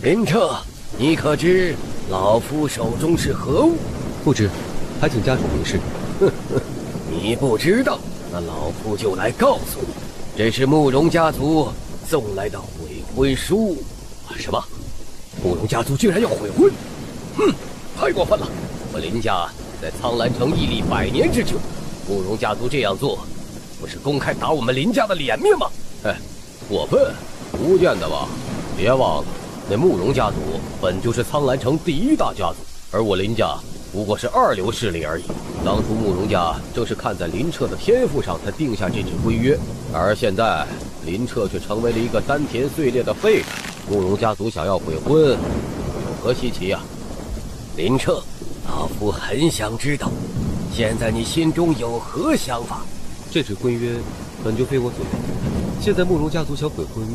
林彻，你可知老夫手中是何物？不知，还请家主明示。你不知道，那老夫就来告诉你，这是慕容家族送来的悔婚书。什么？慕容家族居然要悔婚？哼，太过分了！我林家在苍兰城屹立100年之久，慕容家族这样做，不是公开打我们林家的脸面吗？过分！不见得吧？别忘了，那慕容家族本就是苍兰城第1大家族，而我林家不过是2流势力而已。当初慕容家正是看在林彻的天赋上才定下这纸规约，而现在林彻却成为了一个丹田碎裂的废人。慕容家族想要悔婚，有何稀奇啊？林彻，老夫很想知道，现在你心中有何想法？这纸婚约本就非我所愿，现在慕容家族想悔婚，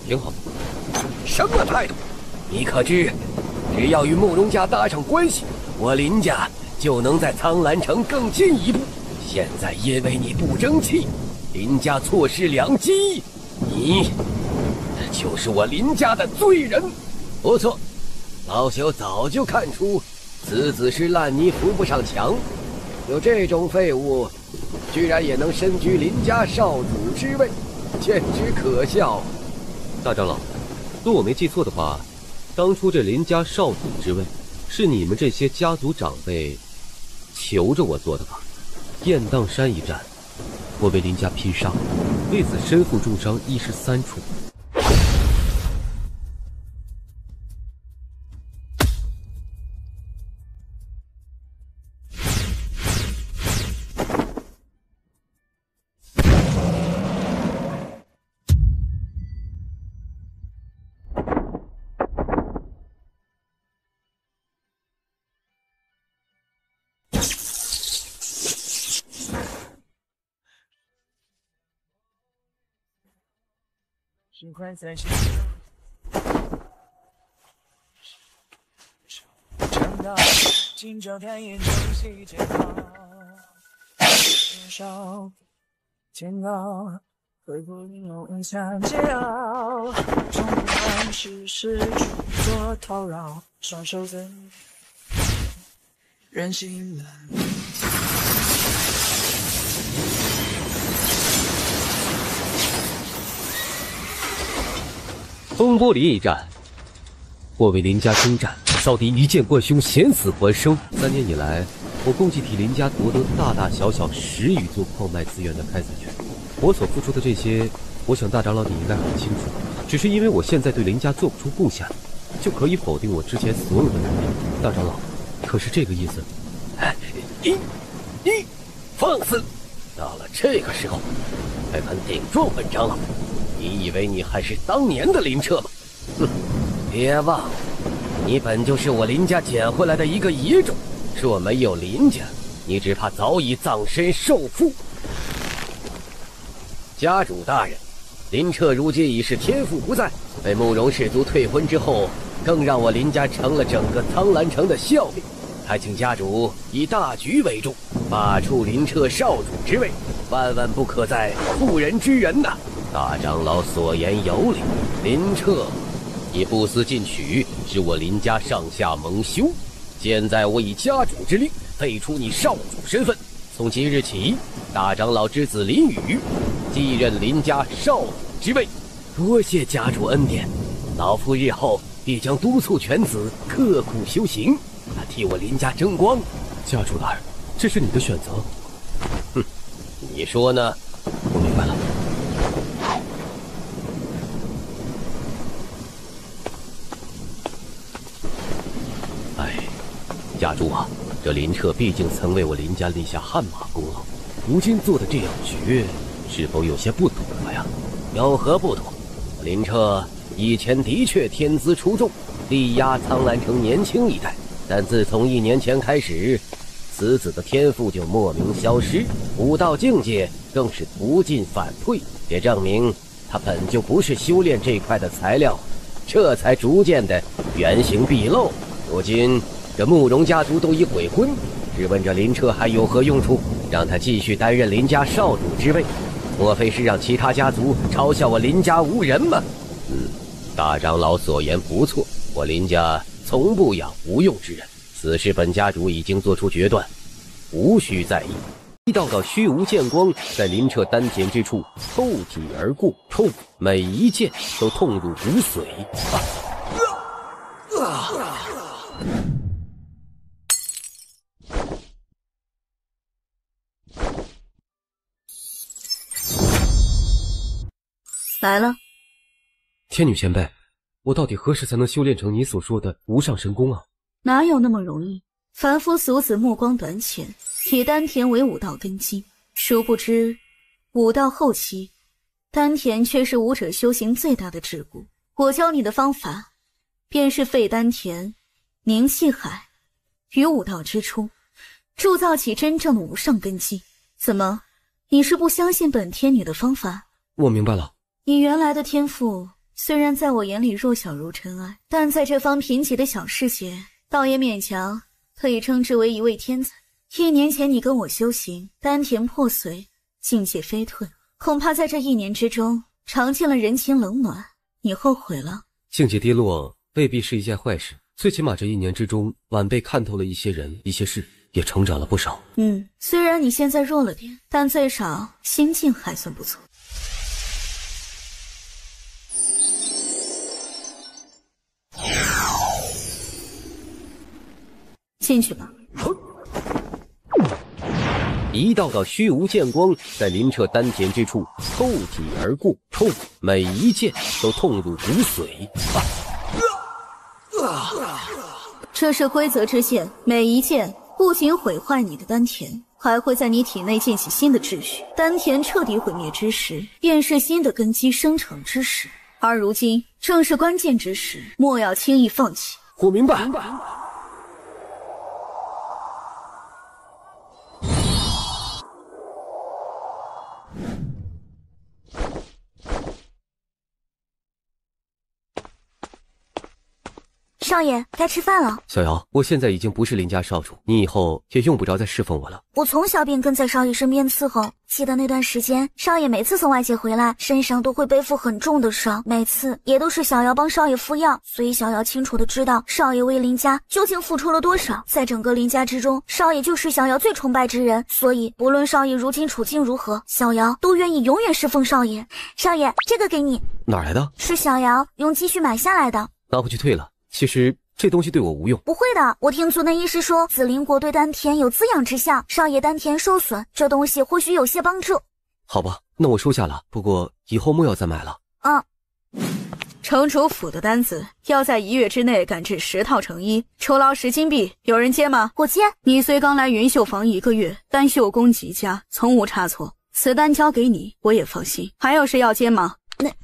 挺好的。什么态度？你可知，只要与慕容家搭上关系，我林家就能在苍兰城更进一步。现在因为你不争气，林家错失良机，你就是我林家的罪人。不错，老朽早就看出此子是烂泥扶不上墙，有这种废物，居然也能身居林家少主之位，简直可笑。大长老，若我没记错的话，当初这林家少主之位，是你们这些家族长辈求着我做的吧？雁荡山一战，我为林家拼杀，为此身负重伤，一尸3处。时快在心长大，今朝看眼中细节好，多少煎熬，会不弄下煎熬，终不让世事诸多叨扰，双手怎任性了。风波林一战，我为林家征战，扫敌一剑贯胸，险死还生。3年以来，我共计替林家夺得大大小小10余座矿脉资源的开采权。我所付出的这些，我想大长老你应该很清楚。只是因为我现在对林家做不出贡献，就可以否定我之前所有的努力。大长老，可是这个意思？你放肆！到了这个时候，还敢顶撞本长老？你以为你还是当年的林彻吗？哼！别忘了，你本就是我林家捡回来的一个野种，若没有林家，你只怕早已葬身受缚。家主大人，林彻如今已是天赋不在，被慕容氏族退婚之后，更让我林家成了整个苍兰城的笑柄。还请家主以大局为重，罢黜林彻少主之位，万万不可再妇人之仁呐！大长老所言有理，林彻你不思进取，是我林家上下蒙羞。现在我以家主之令废除你少主身份，从即日起，大长老之子林宇继任林家少主之位。多谢家主恩典，老夫日后必将督促犬子刻苦修行，替我林家争光。家主大人，这是你的选择。哼，你说呢？我明白了。家主啊，这林彻毕竟曾为我林家立下汗马功劳，如今做的这样绝，是否有些不妥呀？有何不妥？林彻以前的确天资出众，力压苍兰城年轻一代，但自从1年前开始，此子的天赋就莫名消失，武道境界更是不进反退，也证明他本就不是修炼这块的材料，这才逐渐的原形毕露。如今这慕容家族都已悔婚，试问这林彻还有何用处？让他继续担任林家少主之位，莫非是让其他家族嘲笑我林家无人吗？大长老所言不错，我林家从不养无用之人，此事本家主已经做出决断，无需在意。一道道虚无剑光在林彻丹田之处透体而过，冲，每一剑都痛入骨髓。来了。天女前辈，我到底何时才能修炼成你所说的无上神功啊？哪有那么容易？凡夫俗子目光短浅，以丹田为武道根基，殊不知武道后期，丹田却是武者修行最大的桎梏。我教你的方法，便是废丹田，凝气海，于武道之初，铸造起真正的无上根基。怎么，你是不相信本天女的方法？我明白了。你原来的天赋虽然在我眼里弱小如尘埃，但在这方贫瘠的小世界，倒也勉强可以称之为一位天才。1年前你跟我修行，丹田破碎，境界飞退，恐怕在这1年之中尝尽了人情冷暖，你后悔了？境界跌落未必是一件坏事，最起码这1年之中，晚辈看透了一些人一些事，也成长了不少。虽然你现在弱了点，但最少心境还算不错。进去吧。一道道虚无剑光在林彻丹田之处透体而过，冲，每一剑都痛入骨髓。这是规则之剑，每一剑不仅毁坏你的丹田，还会在你体内建起新的秩序。丹田彻底毁灭之时，便是新的根基生成之时。而如今正是关键之时，莫要轻易放弃。我明白。少爷，该吃饭了。小瑶，我现在已经不是林家少主，你以后也用不着再侍奉我了。我从小便跟在少爷身边伺候，记得那段时间，少爷每次从外界回来，身上都会背负很重的伤，每次也都是小瑶帮少爷敷药，所以小瑶清楚的知道少爷为林家究竟付出了多少。在整个林家之中，少爷就是小瑶最崇拜之人，所以不论少爷如今处境如何，小瑶都愿意永远侍奉少爷。少爷，这个给你。哪来的？是小瑶用积蓄买下来的，拿回去退了。其实这东西对我无用。不会的，我听族内医师说紫灵果对丹田有滋养之效，少爷丹田受损，这东西或许有些帮助。好吧，那我收下了，不过以后莫要再买了。城主府的单子要在1月之内赶制10套成衣，酬劳10金币，有人接吗？我接。你虽刚来云秀坊1个月，但绣工极佳，从无差错，此单交给你，我也放心。还有谁要接吗？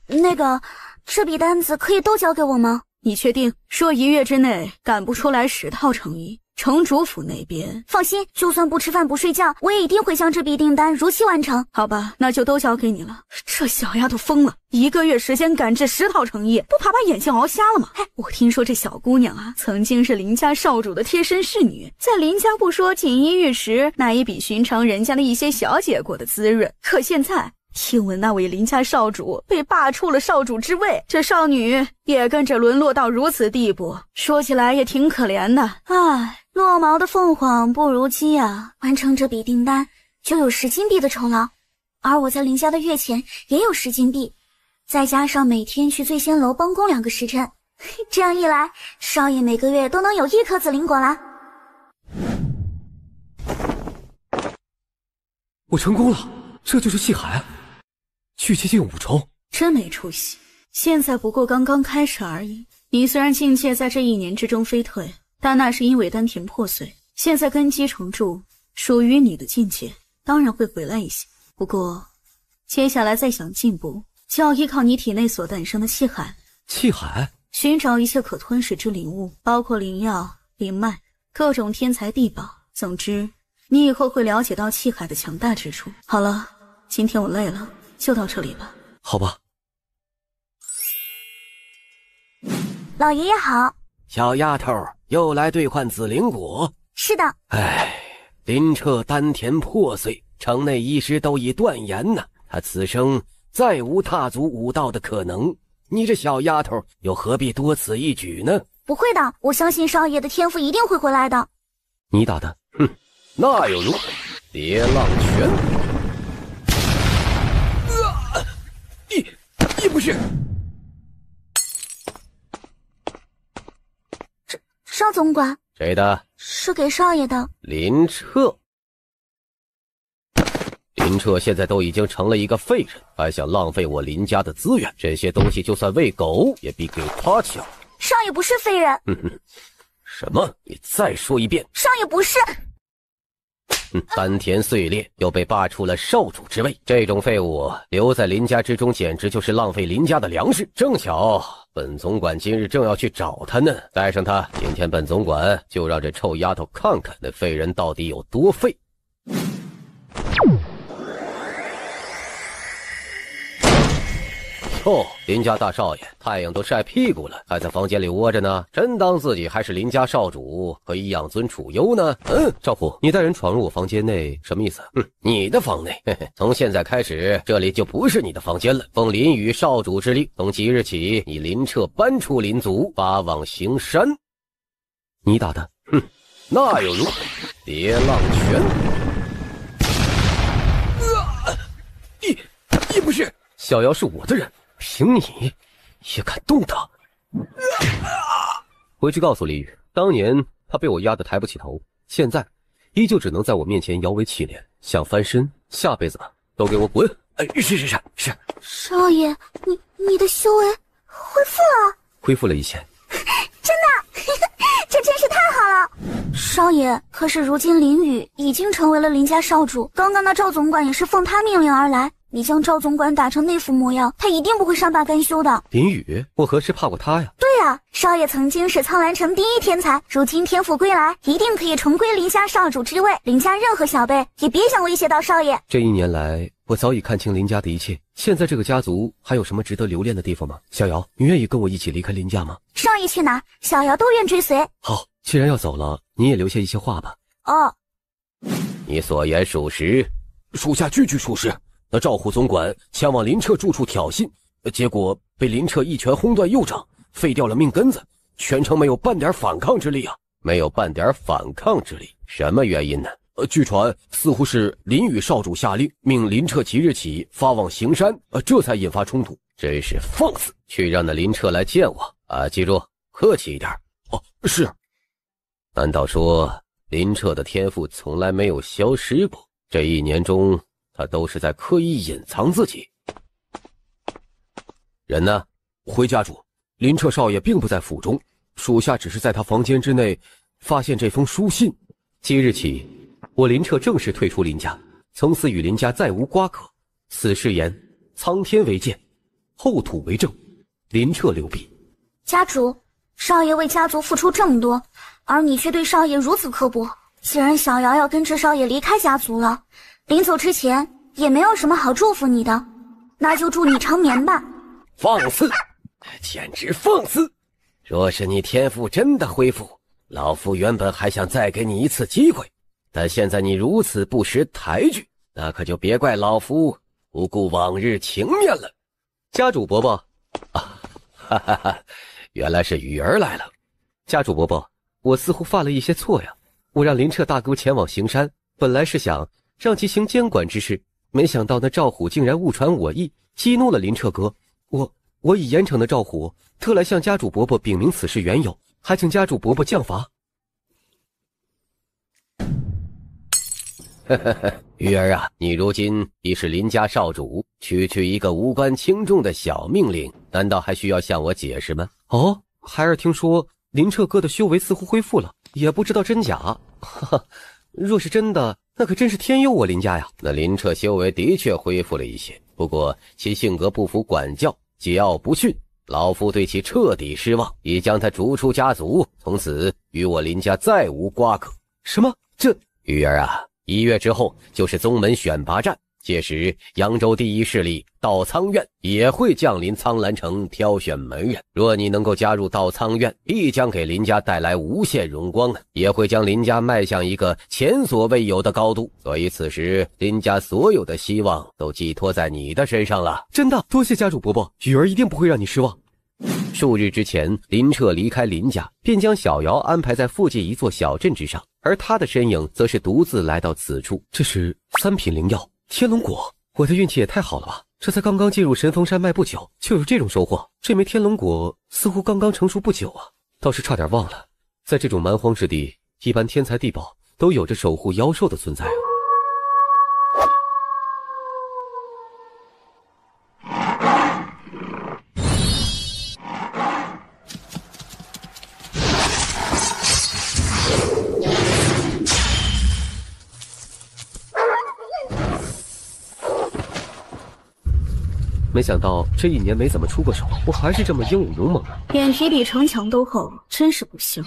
那个，这笔单子可以都交给我吗？你确定？说1月之内赶不出来10套成衣，城主府那边放心，就算不吃饭不睡觉，我也一定会将这笔订单如期完成。好吧，那就都交给你了。这小丫头疯了，1个月时间赶制10套成衣，不怕把眼睛熬瞎了吗？我听说这小姑娘啊，曾经是林家少主的贴身侍女，在林家不说锦衣玉食，那也比寻常人家的一些小姐过得滋润。可现在听闻那位林家少主被罢黜了少主之位，这少女也跟着沦落到如此地步，说起来也挺可怜的。唉，落毛的凤凰不如鸡啊！完成这笔订单就有10金币的酬劳，而我在林家的月钱也有10金币，再加上每天去醉仙楼帮工2个时辰，这样一来，少爷每个月都能有1颗紫灵果啦。我成功了，这就是气海，去接近5重，真没出息。现在不过刚刚开始而已。你虽然境界在这1年之中飞退，但那是因为丹田破碎，现在根基重铸，属于你的境界当然会回来一些。不过接下来再想进步，就要依靠你体内所诞生的气海。气海？寻找一切可吞噬之灵物，包括灵药、灵脉、各种天材地宝，总之你以后会了解到气海的强大之处。好了，今天我累了，就到这里吧。好吧。老爷爷好。小丫头又来兑换紫灵果？是的。唉，林彻丹田破碎，城内医师都已断言呢，他此生再无踏足武道的可能。你这小丫头又何必多此一举呢？不会的，我相信少爷的天赋一定会回来的。你打的？哼，那又如何？叠浪拳！你不是？少总管，谁的？是给少爷的。林彻。林彻现在都已经成了一个废人，还想浪费我林家的资源，这些东西就算喂狗也比给他强。少爷不是废人。什么？你再说一遍。少爷不是。丹田碎裂，又被罢黜了少主之位，这种废物留在林家之中，简直就是浪费林家的粮食。正巧本总管今日正要去找他呢，带上他，今天本总管就让这臭丫头看看那废人到底有多废。哟，林家大少爷，太阳都晒屁股了，还在房间里窝着呢，真当自己还是林家少主，可以养尊处优呢？少虎，你带人闯入我房间内，什么意思？你的房内，从现在开始，这里就不是你的房间了。奉林宇少主之令，从即日起，你林彻搬出林族，发往行山。你打的？那又如何？叠浪拳！你不是？小瑶是我的人。凭你也敢动他？回去告诉李宇，当年他被我压得抬不起头，现在依旧只能在我面前摇尾乞怜，想翻身，下辈子都给我滚！是。少爷，你的修为恢复了？恢复了一些。真的？这真是太好了！少爷，可是如今林宇已经成为了林家少主，刚刚那赵总管也是奉他命令而来。你将赵总管打成那副模样，他一定不会善罢甘休的。林宇，我何时怕过他呀？对啊，少爷曾经是苍兰城第一天才，如今天赋归来，一定可以重归林家少主之位。林家任何小辈也别想威胁到少爷。这1年来，我早已看清林家的一切。现在这个家族还有什么值得留恋的地方吗？小瑶，你愿意跟我一起离开林家吗？少爷去哪，小瑶都愿追随。好，既然要走了，你也留下一些话吧。哦，你所言属实，属下句句属实。那赵虎总管前往林彻住处挑衅，结果被林彻一拳轰断右掌，废掉了命根子，全程没有半点反抗之力啊！没有半点反抗之力，什么原因呢？据传似乎是林宇少主下令，命林彻即日起发往行山，这才引发冲突。真是放肆！去让那林彻来见我啊！记住，客气一点。哦，是。难道说林彻的天赋从来没有消失过？这1年中，他都是在刻意隐藏自己。人呢？回家主，林彻少爷并不在府中，属下只是在他房间之内发现这封书信。即日起，我林彻正式退出林家，从此与林家再无瓜葛。此誓言，苍天为鉴，后土为证，林彻留笔。家主，少爷为家族付出这么多，而你却对少爷如此刻薄。既然小瑶要跟着少爷离开家族了，临走之前也没有什么好祝福你的，那就祝你长眠吧。放肆！简直放肆！若是你天赋真的恢复，老夫原本还想再给你一次机会，但现在你如此不识抬举，那可就别怪老夫不顾往日情面了。家主伯伯，原来是雨儿来了。家主伯伯，我似乎犯了一些错呀。我让林彻大哥前往行山，本来是想让其行监管之事，没想到那赵虎竟然误传我意，激怒了林彻哥。我以严惩的赵虎，特来向家主伯伯禀明此事缘由，还请家主伯伯降罚。鱼儿啊，你如今已是林家少主，区区一个无关轻重的小命令，难道还需要向我解释吗？哦，孩儿听说林彻哥的修为似乎恢复了，也不知道真假。若是真的，那可真是天佑我林家呀。那林彻修为的确恢复了一些，不过其性格不服管教，桀骜不驯，老夫对其彻底失望，已将他逐出家族，从此与我林家再无瓜葛。什么？这鱼儿啊，1月之后就是宗门选拔战，届时扬州第一势力道苍院也会降临苍兰城挑选门人。若你能够加入道苍院，必将给林家带来无限荣光，也会将林家迈向一个前所未有的高度。所以此时林家所有的希望都寄托在你的身上了。真的，多谢家主伯伯，雨儿一定不会让你失望。数日之前，林彻离开林家，便将小瑶安排在附近一座小镇之上，而他的身影则是独自来到此处。这是3品灵药天龙果，我的运气也太好了吧！这才刚刚进入神风山脉不久，就有这种收获。这枚天龙果似乎刚刚成熟不久啊，倒是差点忘了，在这种蛮荒之地，一般天才地宝都有着守护妖兽的存在啊。没想到这1年没怎么出过手，我还是这么英武勇猛啊！脸皮比城墙都厚，真是不行。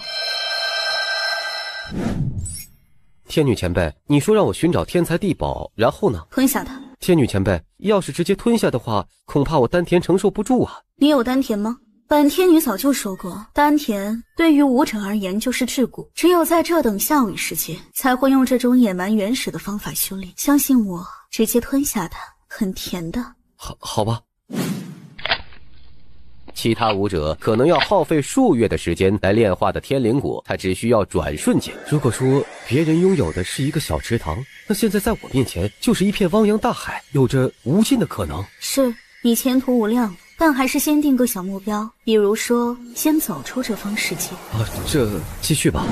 天女前辈，你说让我寻找天才地宝，然后呢？吞下它。天女前辈，要是直接吞下的话，恐怕我丹田承受不住啊！你有丹田吗？本天女早就说过，丹田对于武者而言就是至骨，只有在这等下位世界，才会用这种野蛮原始的方法修炼。相信我，直接吞下它，很甜的。好吧。其他武者可能要耗费数月的时间来炼化的天灵果，他只需要转瞬间。如果说别人拥有的是一个小池塘，那现在在我面前就是一片汪洋大海，有着无尽的可能。是你前途无量，但还是先定个小目标，比如说先走出这方世界。这继续吧。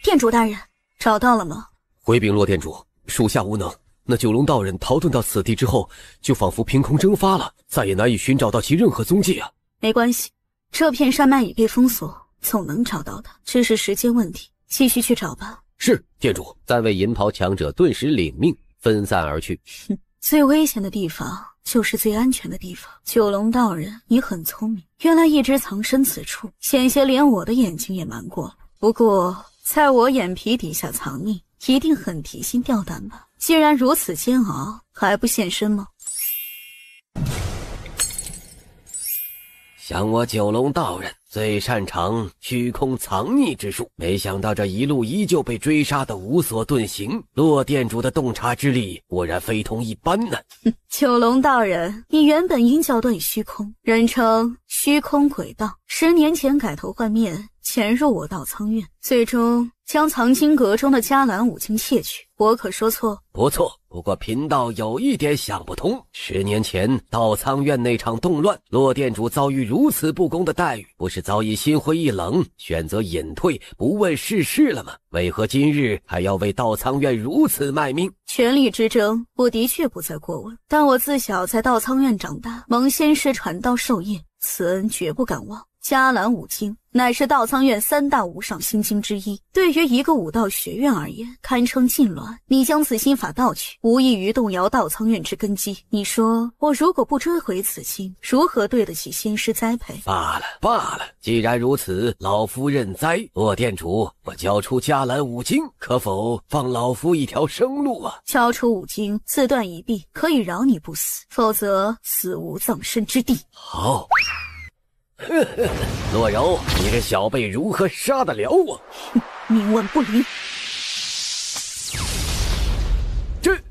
店主大人，找到了吗？回禀骆店主，属下无能。那九龙道人逃遁到此地之后，就仿佛凭空蒸发了，再也难以寻找到其任何踪迹啊！没关系，这片山脉已被封锁，总能找到的，只是时间问题。继续去找吧。是，店主。3位银袍强者顿时领命，分散而去。最危险的地方就是最安全的地方。九龙道人，你很聪明，原来一直藏身此处，险些连我的眼睛也瞒过了。不过，在我眼皮底下藏匿，一定很提心吊胆吧？既然如此煎熬，还不现身吗？想我九龙道人最擅长虚空藏匿之术，没想到这一路依旧被追杀的无所遁形。骆店主的洞察之力果然非同一般呢。九龙道人，你原本应叫段虚空，人称虚空鬼道，10年前改头换面，潜入我道苍院，最终将藏经阁中的迦兰五经窃取，我可说错？不错，不过贫道有一点想不通，10年前道苍院那场动乱，骆店主遭遇如此不公的待遇，不是早已心灰意冷，选择隐退，不问世事了吗？为何今日还要为道苍院如此卖命？权力之争，我的确不再过问，但我自小在道苍院长大，蒙先师传道授业，此恩绝不敢忘。迦兰五经乃是道苍院3大无上心经之一，对于一个武道学院而言，堪称禁乱。你将此心法盗取，无异于动摇道苍院之根基。你说我如果不追回此经，如何对得起先师栽培？罢了，既然如此，老夫认栽。骆店主，我交出迦兰五经，可否放老夫一条生路啊？交出五经，自断一臂，可以饶你不死，否则死无葬身之地。好。洛柔，你这小辈如何杀得了我？冥顽不灵！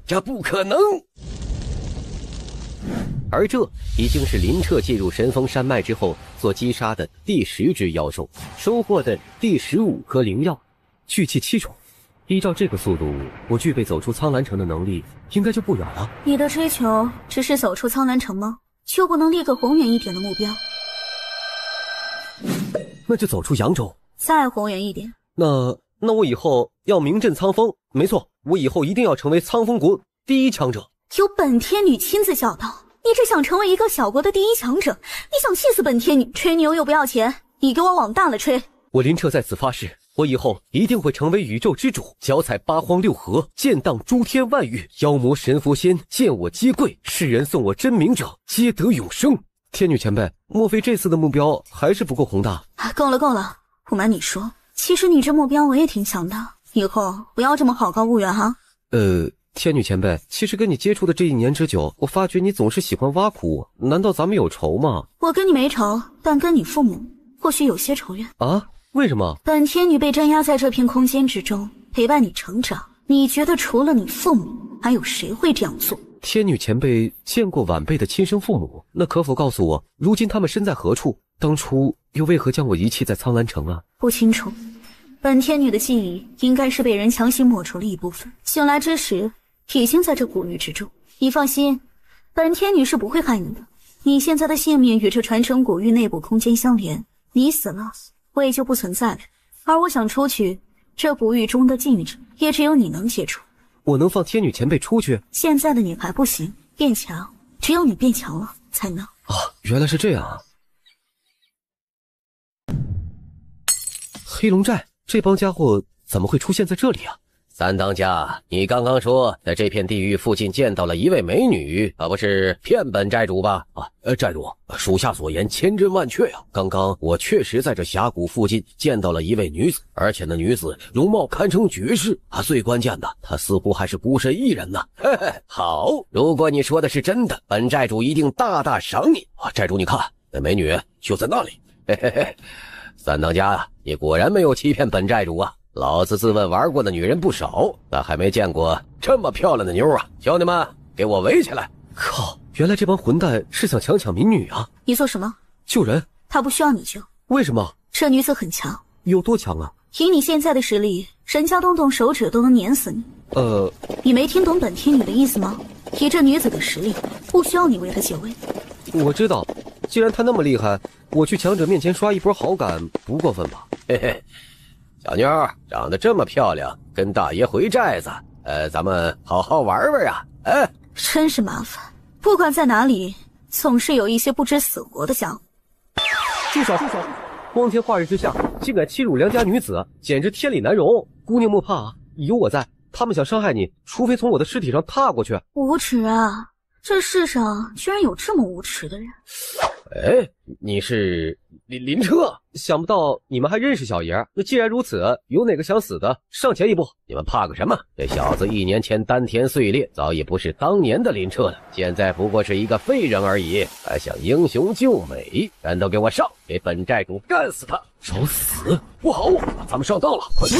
这不可能！而这已经是林彻进入神风山脉之后所击杀的第10只妖兽，收获的第15颗灵药，聚气7种。依照这个速度，我具备走出苍兰城的能力，应该就不远了。你的追求只是走出苍兰城吗？就不能立个宏远一点的目标？那就走出扬州。再宏远一点。那我以后要名震苍风。没错，我以后一定要成为苍风国第一强者。有本天女亲自教导，你只想成为一个小国的第一强者，你想气死本天女？吹牛又不要钱，你给我往大了吹。我林彻在此发誓，我以后一定会成为宇宙之主，脚踩8荒6合，剑荡诸天万域，妖魔神佛仙见我皆跪，世人送我真名者皆得永生。天女前辈，莫非这次的目标还是不够宏大？够了，不瞒你说，其实你这目标我也挺想的，以后不要这么好高骛远哈。天女前辈，其实跟你接触的这1年之久，我发觉你总是喜欢挖苦我，难道咱们有仇吗？我跟你没仇，但跟你父母或许有些仇怨啊？为什么？本天女被镇压在这片空间之中，陪伴你成长，你觉得除了你父母，还有谁会这样做？天女前辈见过晚辈的亲生父母，那可否告诉我，如今他们身在何处？当初又为何将我遗弃在苍兰城啊？不清楚，本天女的记忆应该是被人强行抹除了一部分，醒来之时已经在这古域之中。你放心，本天女是不会害你的。你现在的性命与这传承古域内部空间相连，你死了，我也就不存在了。而我想出去，这古域中的禁制也只有你能解除。我能放天女前辈出去？现在的你还不行，变强，只有你变强了才能。啊，原来是这样啊！黑龙寨这帮家伙怎么会出现在这里啊？三当家，你刚刚说在这片地狱附近见到了一位美女，不是骗本寨主吧？寨主，属下所言千真万确呀。刚刚我确实在这峡谷附近见到了一位女子，而且那女子容貌堪称绝世啊！最关键的，她似乎还是孤身一人呢。嘿嘿，好，如果你说的是真的，本寨主一定大大赏你啊！寨主，你看，那美女就在那里。嘿嘿嘿，三当家啊，你果然没有欺骗本寨主啊！老子自问玩过的女人不少，但还没见过这么漂亮的妞啊！兄弟们，给我围起来！靠，原来这帮混蛋是想强民女啊！你做什么？救人。她不需要你救。为什么？这女子很强。有多强啊？以你现在的实力，人家动动手指都能碾死你。你没听懂本天女的意思吗？以这女子的实力，不需要你为她解围。我知道，既然她那么厉害，我去强者面前刷一波好感不过分吧？嘿嘿。小妞长得这么漂亮，跟大爷回寨子，咱们好好玩玩啊！真是麻烦，不管在哪里，总是有一些不知死活的家伙。住手！光天化日之下，竟敢欺辱良家女子，简直天理难容！姑娘莫怕啊，有我在，他们想伤害你，除非从我的尸体上踏过去。无耻啊！这世上居然有这么无耻的人！你是林彻？想不到你们还认识小爷。那既然如此，有哪个想死的上前一步？你们怕个什么？这小子1年前丹田碎裂，早已不是当年的林彻了，现在不过是一个废人而已，还想英雄救美？人都给我上，给本寨主干死他！找死！不好，咱们上当了，快追！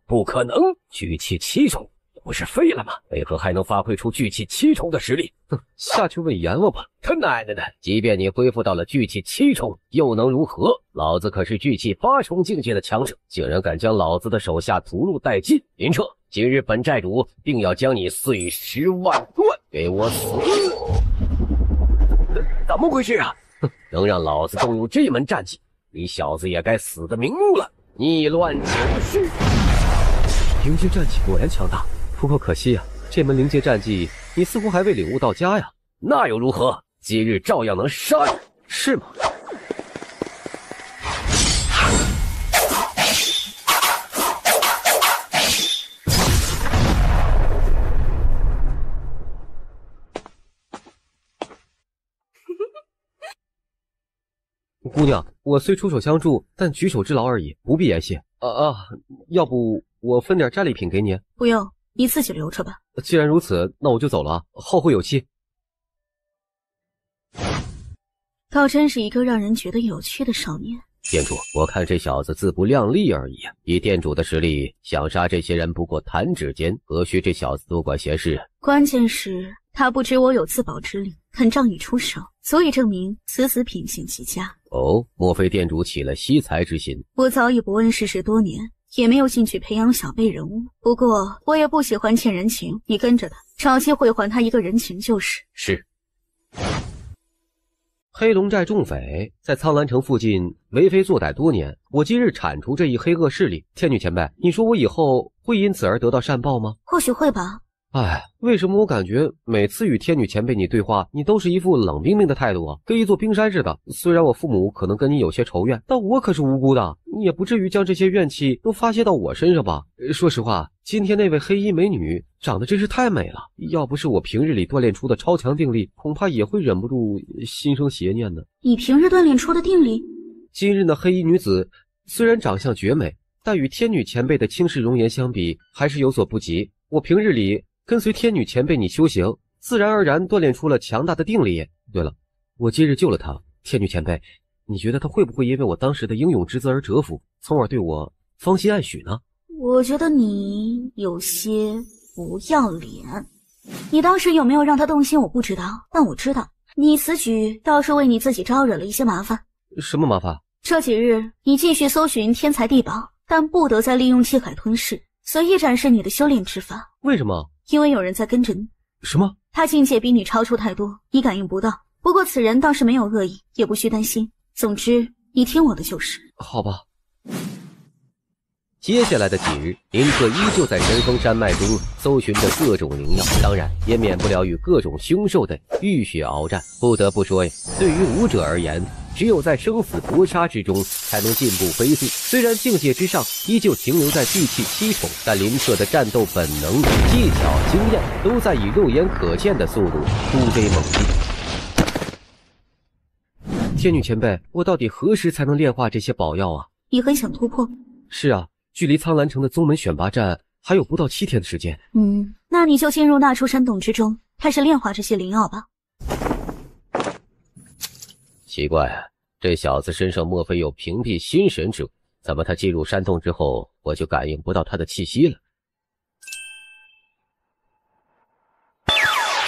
不可能！聚气7重，不是废了吗？为何还能发挥出聚气7重的实力？哼，下去问阎王吧！他奶奶的！即便你恢复到了聚气7重，又能如何？老子可是聚气8重境界的强者，竟然敢将老子的手下屠戮殆尽！林彻，今日本寨主定要将你碎尸万段，给我死！怎么回事啊？能让老子动用这门战技，你小子也该死得瞑目了！逆乱九世，灵阶战技果然强大，不过可惜啊，这门灵阶战技你似乎还未领悟到家呀。那又如何？今日照样能杀你，是吗？姑娘，我虽出手相助，但举手之劳而已，不必言谢。要不我分点战利品给你？不用，你自己留着吧。既然如此，那我就走了，后会有期。倒真是一个让人觉得有趣的少年。店主，我看这小子自不量力而已，以店主的实力，想杀这些人不过弹指间，何须这小子多管闲事？关键是他不知我有自保之力，肯仗义出手，足以证明此子品性极佳。哦，莫非店主起了惜才之心？我早已不问世事多年，也没有兴趣培养小辈人物。不过我也不喜欢欠人情，你跟着他，找机会还他一个人情就是。是。黑龙寨众匪在苍兰城附近为非作歹多年，我今日铲除这一黑恶势力。天女前辈，你说我以后会因此而得到善报吗？或许会吧。哎，为什么我感觉每次与天女前辈你对话，你都是一副冷冰冰的态度啊，跟一座冰山似的。虽然我父母可能跟你有些仇怨，但我可是无辜的，你也不至于将这些怨气都发泄到我身上吧？说实话，今天那位黑衣美女长得真是太美了，要不是我平日里锻炼出的超强定力，恐怕也会忍不住心生邪念的。你平日锻炼出的定力？今日那黑衣女子虽然长相绝美，但与天女前辈的倾世容颜相比，还是有所不及。我平日里跟随天女前辈你修行，自然而然锻炼出了强大的定力。对了，我今日救了她，天女前辈，你觉得她会不会因为我当时的英勇之姿而折服，从而对我芳心暗许呢？我觉得你有些不要脸。你当时有没有让她动心我不知道，但我知道你此举倒是为你自己招惹了一些麻烦。什么麻烦？这几日你继续搜寻天才地宝，但不得再利用气海吞噬，随意展示你的修炼之法。为什么？因为有人在跟着你。什么？他境界比你超出太多，你感应不到。不过此人倒是没有恶意，也不需担心。总之，你听我的就是。好吧。接下来的几日，林特依旧在神峰山脉中搜寻着各种灵药，当然也免不了与各种凶兽的浴血鏖战。不得不说呀，对于武者而言，只有在生死搏杀之中才能进步飞速。虽然境界之上依旧停留在巨气7重，但林特的战斗本能、技巧、经验都在以肉眼可见的速度突飞猛进。天女前辈，我到底何时才能炼化这些宝药啊？你很想突破？是啊，距离苍兰城的宗门选拔战还有不到7天的时间。那你就进入那处山洞之中，开始炼化这些灵药吧。奇怪啊，这小子身上莫非有屏蔽心神之物？怎么他进入山洞之后，我就感应不到他的气息了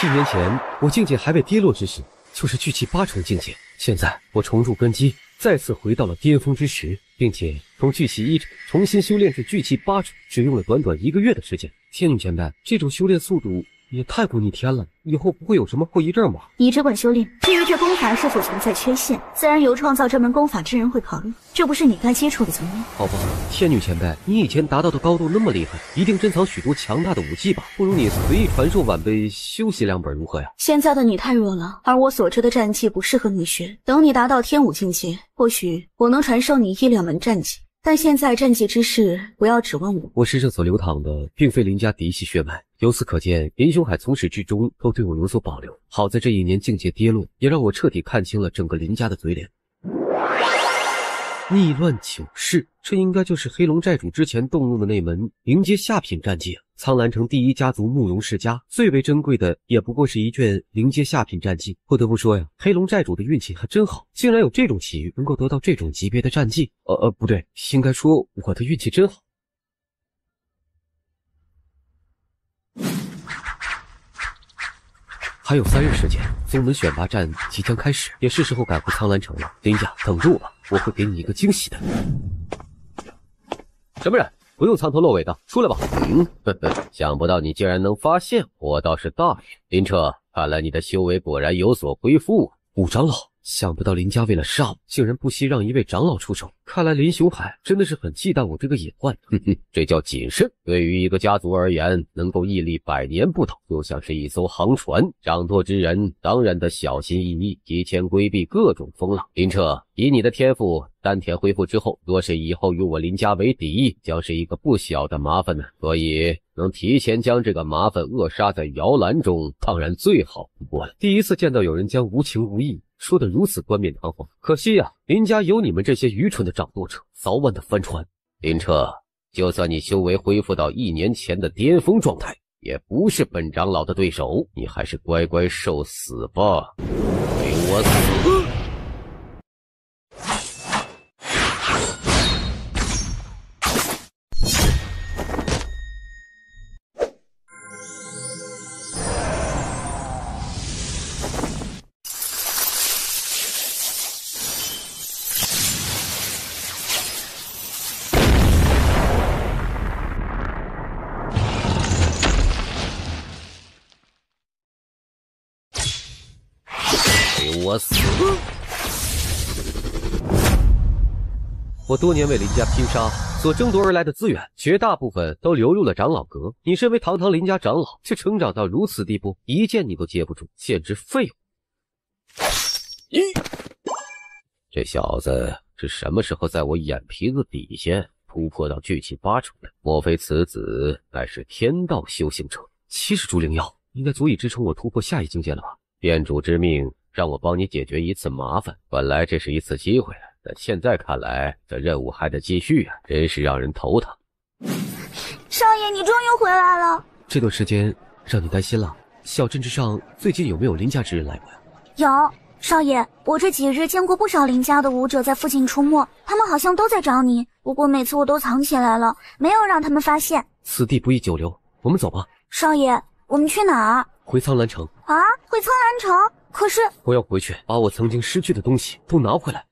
？1年前我境界还未跌落之时，就是巨气8重境界。现在我重铸根基，再次回到了巅峰之时，并且从巨气1重重新修炼至巨气8重，只用了短短1个月的时间。天女前辈，这种修炼速度也太过逆天了，以后不会有什么后遗症吧？你只管修炼，至于这功法是否存在缺陷，自然由创造这门功法之人会考虑，这不是你该接触的层面。好吧，天女前辈，你以前达到的高度那么厉害，一定珍藏许多强大的武技吧？不如你随意传授晚辈修习2本如何呀？现在的你太弱了，而我所知的战技不适合你学。等你达到天武境界，或许我能传授你1、2门战技。但现在战技之事，不要指望我。我身上所流淌的，并非林家嫡系血脉，由此可见，林兄海从始至终都对我有所保留。好在这1年境界跌落，也让我彻底看清了整个林家的嘴脸。逆乱九世，这应该就是黑龙寨主之前动用的那门灵阶下品战技啊！苍兰城第1家族慕容世家最为珍贵的，也不过是一卷灵阶下品战技。不得不说呀，黑龙寨主的运气还真好，竟然有这种奇遇能够得到这种级别的战技。不对，应该说我的运气真好。还有3日时间，宗门选拔战即将开始，也是时候赶回苍兰城了。林家，等着我吧，我会给你一个惊喜的。什么人？不用藏头露尾的，出来吧。想不到你竟然能发现我，倒是大爷。林彻，看来你的修为果然有所恢复啊。武长老，想不到林家为了杀我，竟然不惜让一位长老出手。看来林雄海真的是很忌惮我这个隐患。这叫谨慎。对于一个家族而言，能够屹立100年不倒，就像是一艘航船。掌舵之人当然得小心翼翼，提前规避各种风浪。林彻，以你的天赋，丹田恢复之后，若是以后与我林家为敌，将是一个不小的麻烦呢。所以能提前将这个麻烦扼杀在摇篮中，当然最好不过了。第一次见到有人将无情无义说得如此冠冕堂皇，可惜呀，林家有你们这些愚蠢的掌舵者，早晚的翻船。林彻，就算你修为恢复到1年前的巅峰状态，也不是本长老的对手，你还是乖乖受死吧，给我死！我死！我多年为林家拼杀，所争夺而来的资源，绝大部分都流入了长老阁。你身为堂堂林家长老，却成长到如此地步，一剑你都接不住，简直废物！这小子是什么时候在我眼皮子底下突破到巨气8重的？莫非此子乃是天道修行者？70株灵药应该足以支撑我突破下一境界了吧？店主之命，让我帮你解决一次麻烦，本来这是一次机会，但现在看来，这任务还得继续啊，真是让人头疼。少爷，你终于回来了。这段时间让你担心了。小镇之上最近有没有林家之人来过呀？有，少爷，我这几日见过不少林家的武者在附近出没，他们好像都在找你，不过每次我都藏起来了，没有让他们发现。此地不宜久留，我们走吧。少爷，我们去哪儿？回苍兰城。啊，回苍兰城？可是我要回去把我曾经失去的东西都拿回来。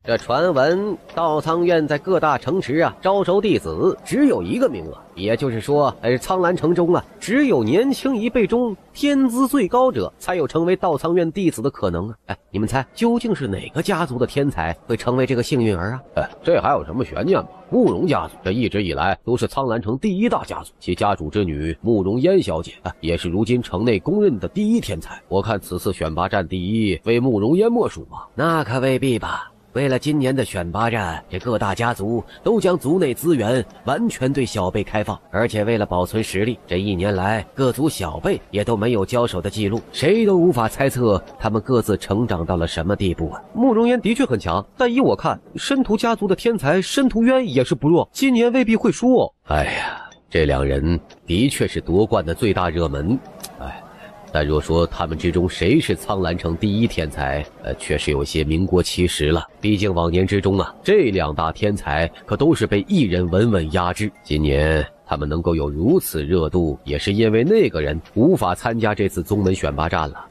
这传闻道苍院在各大城池招收弟子只有一个名额，也就是说苍兰城中只有年轻一辈中天资最高者才有成为道苍院弟子的可能啊！你们猜究竟是哪个家族的天才会成为这个幸运儿啊？这还有什么悬念吗？慕容家族这一直以来都是苍兰城第一大家族，其家主之女慕容嫣小姐也是如今城内公认的第一天才。我看此次选拔战第一非慕容嫣莫属啊！那可未必吧。为了今年的选拔战，这各大家族都将族内资源完全对小辈开放，而且为了保存实力，这一年来各族小辈也都没有交手的记录，谁都无法猜测他们各自成长到了什么地步啊！慕容嫣的确很强，但依我看，申屠家族的天才申屠渊也是不弱，今年未必会输哦。哎呀，这两人的确是夺冠的最大热门，但若说他们之中谁是苍兰城第一天才，确实有些名过其实了。毕竟往年之中这两大天才可都是被一人稳稳压制。今年他们能够有如此热度，也是因为那个人无法参加这次宗门选拔战了。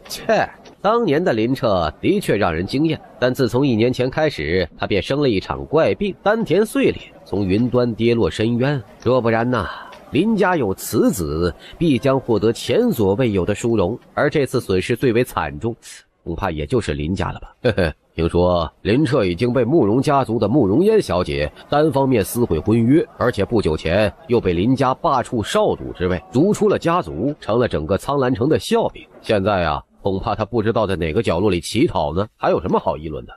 当年的林彻的确让人惊艳，但自从1年前开始，他便生了一场怪病，丹田碎裂，从云端跌落深渊。若不然林家有此子，必将获得前所未有的殊荣，而这次损失最为惨重，恐怕也就是林家了吧。听说林彻已经被慕容家族的慕容嫣小姐单方面撕毁婚约，而且不久前又被林家罢黜少主之位，逐出了家族，成了整个苍兰城的笑柄。现在恐怕他不知道在哪个角落里乞讨呢，还有什么好议论的？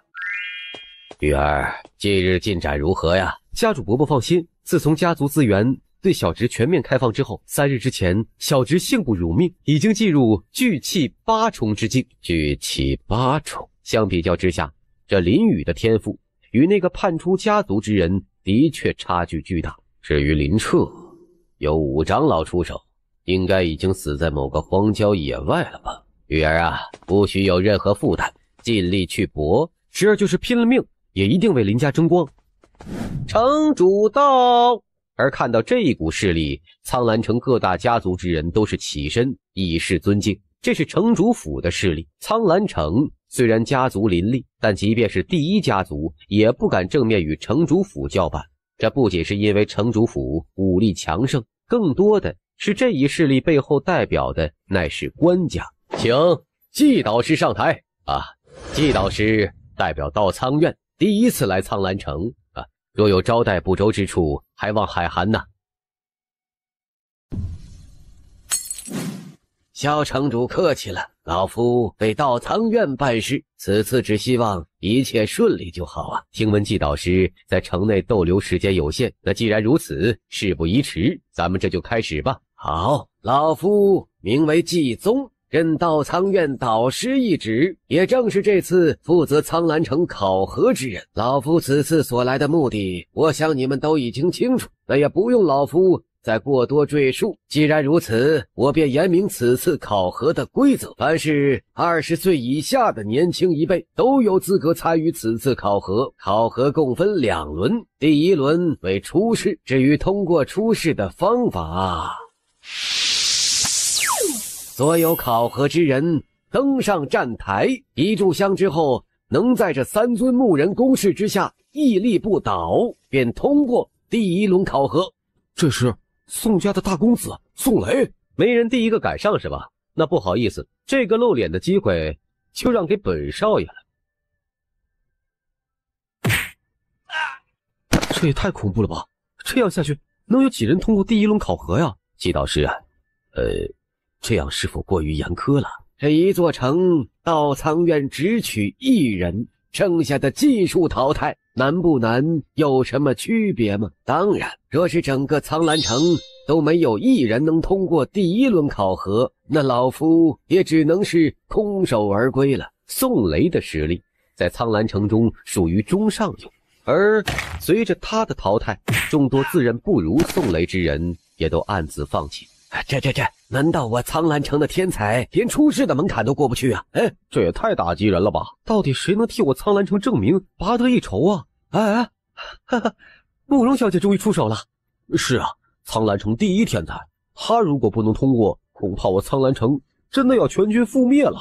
玉儿，近日进展如何呀？家主伯伯放心，自从家族资源对小侄全面开放之后，3日之前，小侄幸不辱命，已经进入聚气8重之境。聚气8重，相比较之下，这林羽的天赋与那个叛出家族之人的确差距巨大。至于林彻，由5长老出手，应该已经死在某个荒郊野外了吧？玉儿不需有任何负担，尽力去搏，侄儿就是拼了命，也一定为林家争光。城主到！而看到这一股势力，苍兰城各大家族之人都是起身以示尊敬。这是城主府的势力。苍兰城虽然家族林立，但即便是第一家族也不敢正面与城主府叫板。这不仅是因为城主府武力强盛，更多的是这一势力背后代表的乃是官家。请季导师上台季导师代表道苍院第一次来苍兰城若有招待不周之处，还望海涵呐。萧城主客气了，老夫为道苍院办事，此次只希望一切顺利就好啊。听闻季导师在城内逗留时间有限，那既然如此，事不宜迟，咱们这就开始吧。好，老夫名为季宗，任道苍院导师一职，也正是这次负责苍兰城考核之人。老夫此次所来的目的，我想你们都已经清楚，那也不用老夫再过多赘述。既然如此，我便言明此次考核的规则。凡是20岁以下的年轻一辈都有资格参与此次考核。考核共分2轮，第1轮为初试，至于通过初试的方法，所有考核之人登上战台，一炷香之后，能在这3尊木人攻势之下屹立不倒，便通过第1轮考核。这是宋家的大公子宋雷，没人第一个赶上是吧？那不好意思，这个露脸的机会就让给本少爷了。这也太恐怖了吧！这样下去，能有几人通过第1轮考核呀？季导师这样是否过于严苛了？这一座城，道苍院只取1人，剩下的尽数淘汰，难不难？有什么区别吗？当然，若是整个苍兰城都没有1人能通过第1轮考核，那老夫也只能是空手而归了。宋雷的实力在苍兰城中属于中上游。而随着他的淘汰，众多自认不如宋雷之人也都暗自放弃。这，难道我苍兰城的天才连出世的门槛都过不去啊？哎，这也太打击人了吧！到底谁能替我苍兰城证明，拔得一筹啊？哈哈，慕容小姐终于出手了。是啊，苍兰城第一天才，她如果不能通过，恐怕我苍兰城真的要全军覆灭了。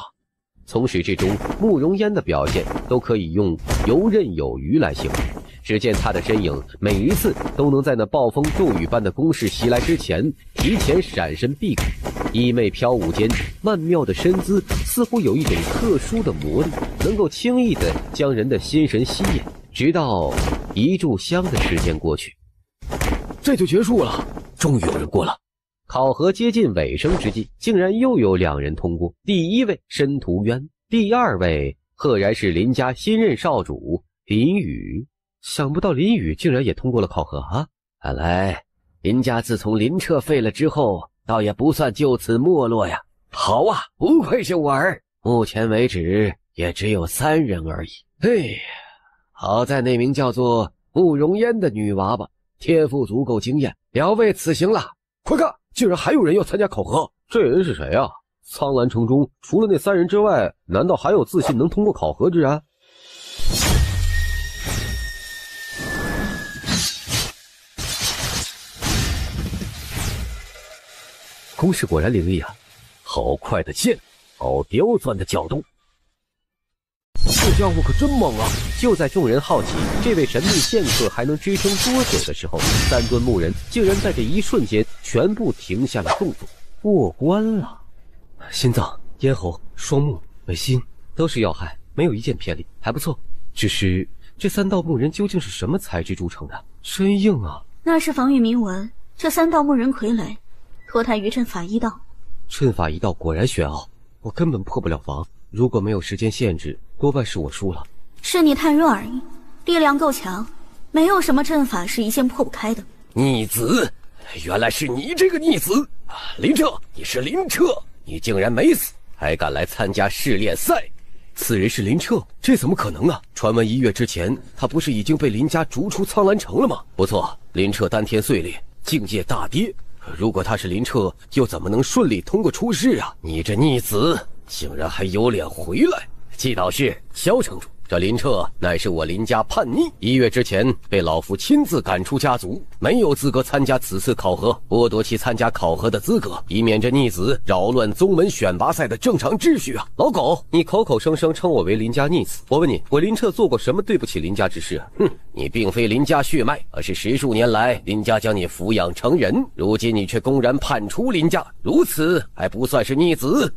从始至终，慕容嫣的表现都可以用游刃有余来形容。只见他的身影每一次都能在那暴风骤雨般的攻势袭来之前提前闪身避开，衣袂飘舞间，曼妙的身姿似乎有一种特殊的魔力，能够轻易地将人的心神吸引。直到一炷香的时间过去，这就结束了，终于有人过了。考核接近尾声之际，竟然又有2人通过。第一位申屠渊，第2位赫然是林家新任少主林宇。想不到林宇竟然也通过了考核啊！看来林家自从林彻废了之后，倒也不算就此没落呀。好啊，不愧是我儿，目前为止也只有3人而已。嘿，好在那名叫做慕容嫣的女娃娃天赋足够惊艳，了为此行了。快看，竟然还有人要参加考核！这人是谁啊？苍兰城中除了那3人之外，难道还有自信能通过考核之人？攻势果然凌厉啊！好快的剑，好刁钻的角度，这家伙可真猛啊！就在众人好奇这位神秘剑客还能支撑多久的时候，3吨木人竟然在这一瞬间全部停下了动作，过关了。心脏、咽喉、双目、眉心都是要害，没有一件偏离，还不错。只是这3道木人究竟是什么材质铸成的？真硬啊！那是防御铭文，这3道木人傀儡脱胎于阵法1道。阵法1道果然玄奥，我根本破不了防。如果没有时间限制，多半是我输了。是你太弱而已，力量够强，没有什么阵法是一剑破不开的。逆子，原来是你这个逆子！林彻，你是林彻，你竟然没死，还敢来参加试炼赛！此人是林彻，这怎么可能啊？传闻1月之前，他不是已经被林家逐出苍兰城了吗？不错，林彻丹天碎裂，境界大跌。如果他是林彻，又怎么能顺利通过出世啊？你这逆子，竟然还有脸回来！季导师，萧城主，这林彻乃是我林家叛逆，1月之前被老夫亲自赶出家族，没有资格参加此次考核，剥夺其参加考核的资格，以免这逆子扰乱宗门选拔赛的正常秩序啊！老狗，你口口声声称我为林家逆子，我问你，我林彻做过什么对不起林家之事啊？哼，你并非林家血脉，而是10数年来林家将你抚养成人，如今你却公然叛出林家，如此还不算是逆子？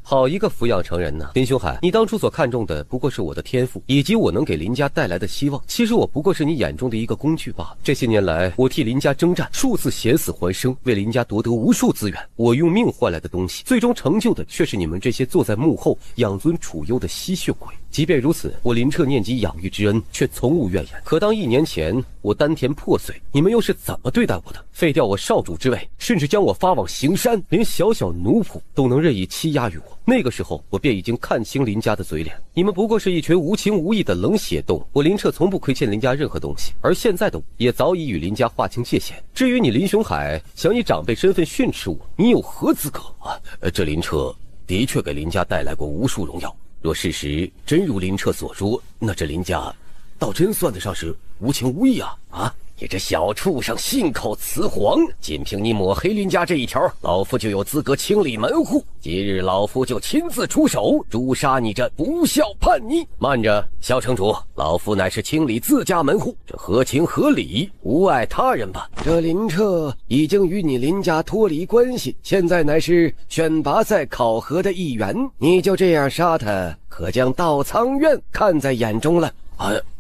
好一个抚养成人呢！林兄海，你当初所看重的不过是我的天赋以及我能给林家带来的希望，其实我不过是你眼中的一个工具罢了。这些年来，我替林家征战，数次险死还生，为林家夺得无数资源，我用命换来的东西，最终成就的却是你们这些坐在幕后养尊处优的吸血鬼。即便如此，我林彻念及养育之恩，却从无怨言。可当1年前我丹田破碎，你们又是怎么对待我的？废掉我少主之位，甚至将我发往行山，连小小奴仆都能任意欺压于我。那个时候，我便已经看清林家的嘴脸，你们不过是一群无情无义的冷血动物。我林彻从不亏欠林家任何东西，而现在的我也早已与林家划清界限。至于你林雄海想以长辈身份训斥我，你有何资格啊？这林彻的确给林家带来过无数荣耀，若事实真如林彻所说，那这林家倒真算得上是无情无义啊！啊！你这小畜生，信口雌黄！仅凭你抹黑林家这一条，老夫就有资格清理门户。今日老夫就亲自出手，诛杀你这不孝叛逆！慢着，萧城主，老夫乃是清理自家门户，这合情合理，无碍他人吧？这林彻已经与你林家脱离关系，现在乃是选拔赛考核的一员，你就这样杀他，可将道苍院看在眼中了。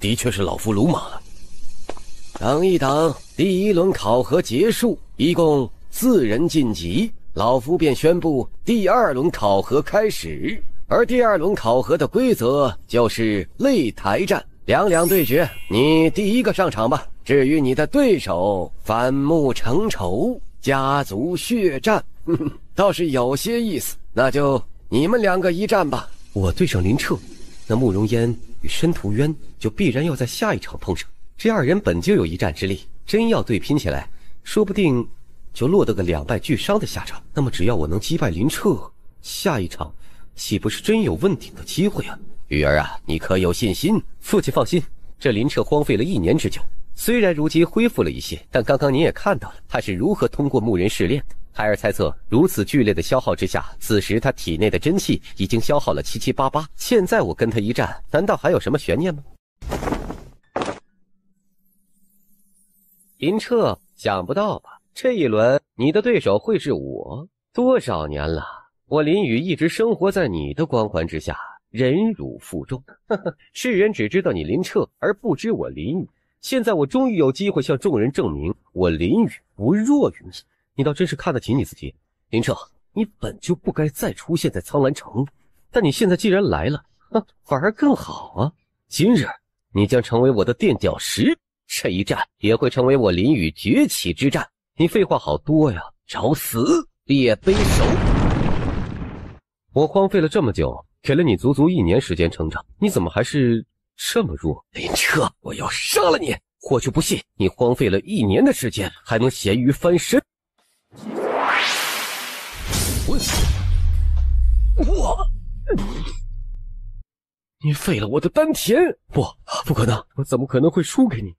的确是老夫鲁莽了。等一等，第1轮考核结束，一共4人晋级，老夫便宣布第2轮考核开始。而第2轮考核的规则就是擂台战，2两对决，你第一个上场吧。至于你的对手，反目成仇，家族血战，倒是有些意思。那就你们2个一战吧。我对上林彻，那慕容烟与申屠渊就必然要在下一场碰上。这二人本就有一战之力，真要对拼起来，说不定就落得个两败俱伤的下场。那么只要我能击败林彻，下一场岂不是真有问鼎的机会啊？玉儿啊，你可有信心？父亲放心，这林彻荒废了1年之久，虽然如今恢复了一些，但刚刚您也看到了他是如何通过牧人试炼的。孩儿猜测，如此剧烈的消耗之下，此时他体内的真气已经消耗了7788。现在我跟他一战，难道还有什么悬念吗？林彻，想不到吧？这一轮你的对手会是我。多少年了，我林宇一直生活在你的光环之下，忍辱负重。世人只知道你林彻，而不知我林宇。现在我终于有机会向众人证明，我林宇不弱于你。你倒真是看得起你自己，林彻，你本就不该再出现在苍兰城，但你现在既然来了，反而更好啊！今日你将成为我的垫脚石，这一战也会成为我林宇崛起之战。你废话好多呀，找死！列杯手，我荒废了这么久，给了你足足1年时间成长，你怎么还是这么弱？林彻，我要杀了你！我就不信你荒废了1年的时间还能咸鱼翻身。你废了我的丹田！不可能，我怎么可能会输给你？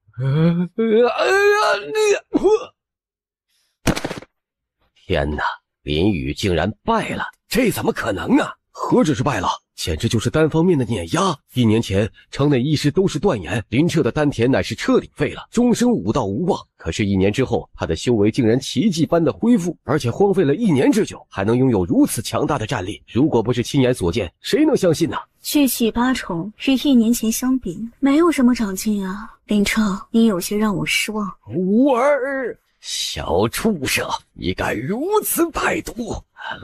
天哪，林宇竟然败了，这怎么可能啊？何止是败了，简直就是单方面的碾压。1年前城内医师都是断言林彻的丹田乃是彻底废了，终生武道无望。可是1年之后，他的修为竟然奇迹般的恢复，而且荒废了1年之久，还能拥有如此强大的战力。如果不是亲眼所见，谁能相信呢？聚气8重与1年前相比，没有什么长进啊。林彻，你有些让我失望。无儿，小畜生，你敢如此歹毒！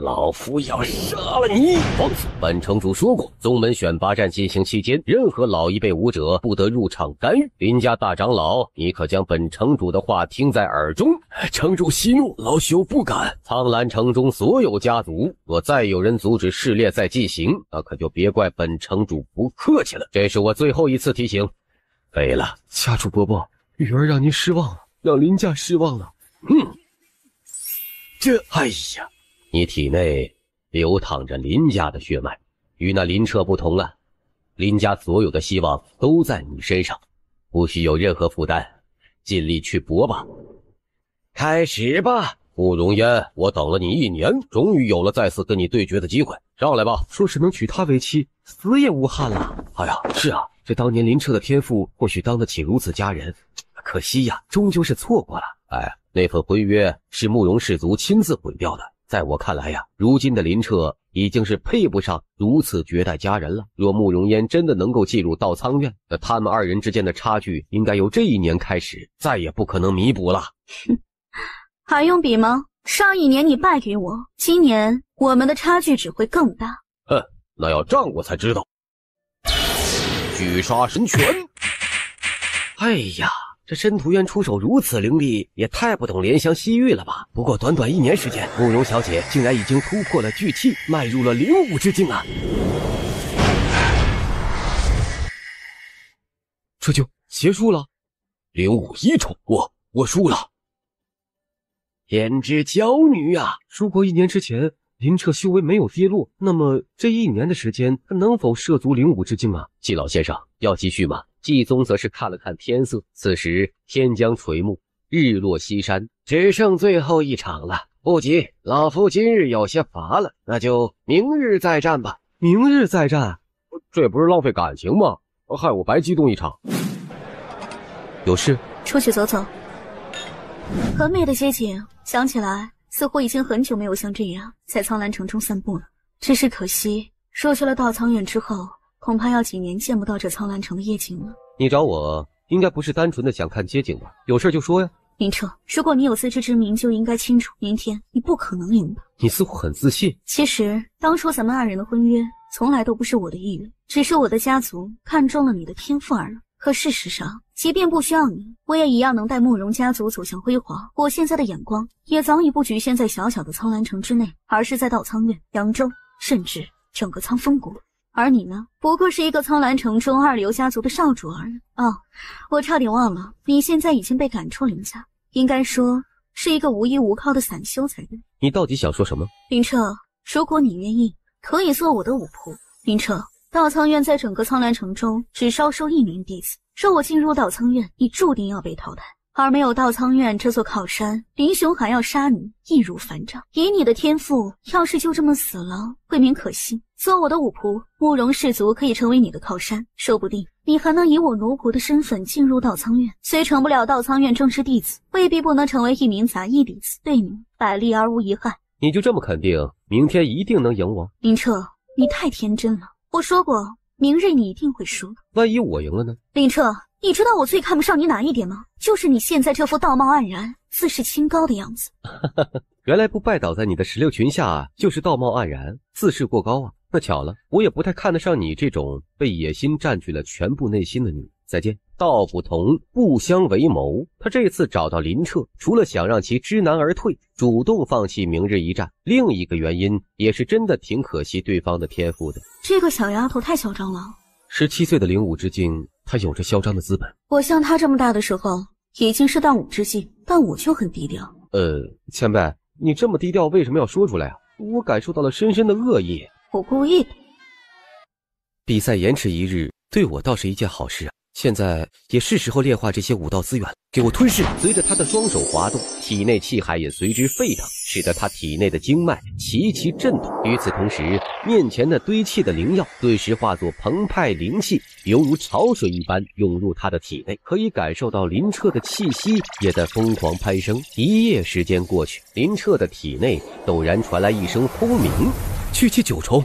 老夫要杀了你！王子，本城主说过，宗门选拔战进行期间，任何老一辈武者不得入场干预。林家大长老，你可将本城主的话听在耳中。城主息怒，老朽不敢。苍兰城中所有家族，若再有人阻止试炼再进行，那可就别怪本城主不客气了。这是我最后一次提醒。废了，家主伯伯，玉儿让您失望了，让林家失望了。哎呀！你体内流淌着林家的血脉，与那林彻不同啊！林家所有的希望都在你身上，不需有任何负担，尽力去搏吧。开始吧，慕容烟，我等了你1年，终于有了再次跟你对决的机会，上来吧！说是能娶她为妻，死也无憾了。哎呀，是啊，这当年林彻的天赋或许当得起如此佳人，可惜呀，终究是错过了。哎，那份婚约是慕容氏族亲自毁掉的。在我看来呀，如今的林彻已经是配不上如此绝代佳人了。若慕容烟真的能够进入道苍院，那他们2人之间的差距应该由这1年开始，再也不可能弥补了。还用比吗？上1年你败给我，今年我们的差距只会更大。那要战过才知道。巨杀神拳！哎呀，这申屠渊出手如此凌厉，也太不懂怜香惜玉了吧！不过短短1年时间，慕容小姐竟然已经突破了巨气，迈入了灵武之境啊！这就结束了？灵武1重，我输了。天之娇女啊！如果1年之前林彻修为没有跌落，那么这1年的时间，他能否涉足灵武之境啊？季老先生，要继续吗？季宗则是看了看天色，此时天将垂暮，日落西山，只剩最后1场了。不急，老夫今日有些乏了，那就明日再战吧。明日再战？这不是浪费感情吗？害我白激动1场。有事？出去走走。很美的街景，想起来似乎已经很久没有像这样在苍兰城中散步了。只是可惜，说去了道苍院之后，恐怕要几年见不到这苍兰城的夜景了。你找我应该不是单纯的想看街景吧？有事就说呀。林彻，如果你有自知之明，就应该清楚，明天你不可能赢的。你似乎很自信。其实当初咱们2人的婚约从来都不是我的意愿，只是我的家族看中了你的天赋而已。可事实上，即便不需要你，我也一样能带慕容家族走向辉煌。我现在的眼光也早已不局限在小小的苍兰城之内，而是在道苍院、扬州，甚至整个苍风国。而你呢，不过是一个苍兰城中二流家族的少主而已。哦，我差点忘了，你现在已经被赶出林家，应该说是一个无依无靠的散修才对。你到底想说什么？林彻，如果你愿意，可以做我的武仆。林彻，道苍院在整个苍兰城中只招收1名弟子，若我进入道苍院，你注定要被淘汰。而没有道苍院这座靠山，林雄还要杀你，易如反掌。以你的天赋，要是就这么死了，未免可惜。做我的武仆，慕容氏族可以成为你的靠山，说不定你还能以我奴仆的身份进入道苍院。虽成不了道苍院正式弟子，未必不能成为1名杂役弟子，对你百利而无一害。你就这么肯定明天一定能赢我？林彻，你太天真了。我说过，明日你一定会输。万一我赢了呢？林彻，你知道我最看不上你哪一点吗？就是你现在这副道貌岸然、自视清高的样子。原来不拜倒在你的石榴裙下，就是道貌岸然、自视过高啊！那巧了，我也不太看得上你这种被野心占据了全部内心的女。再见。道不同不相为谋，他这次找到林彻，除了想让其知难而退，主动放弃明日一战，另一个原因也是真的挺可惜对方的天赋的。这个小丫头太嚣张了。17岁的灵武之境，她有着嚣张的资本。我像她这么大的时候，已经是道武之境，但我就很低调。前辈，你这么低调，为什么要说出来啊？我感受到了深深的恶意。我故意的。比赛延迟1日，对我倒是一件好事啊。现在也是时候炼化这些武道资源，给我吞噬！随着他的双手滑动，体内气海也随之沸腾，使得他体内的经脉齐齐震动。与此同时，面前那堆砌的灵药顿时化作澎湃灵气，犹如潮水一般涌入他的体内。可以感受到林彻的气息也在疯狂攀升。一夜时间过去，林彻的体内陡然传来一声轰鸣，聚气9重。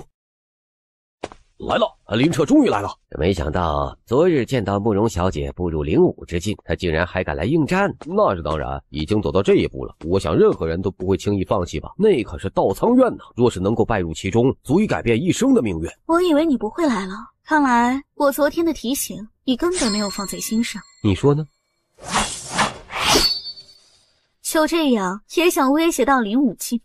来了，林彻终于来了。没想到昨日见到慕容小姐步入灵武之境，她竟然还敢来应战。那是当然，已经走到这一步了，我想任何人都不会轻易放弃吧。那可是道苍院呢，若是能够拜入其中，足以改变一生的命运。我以为你不会来了，看来我昨天的提醒你根本没有放在心上。你说呢？就这样也想威胁到灵武境？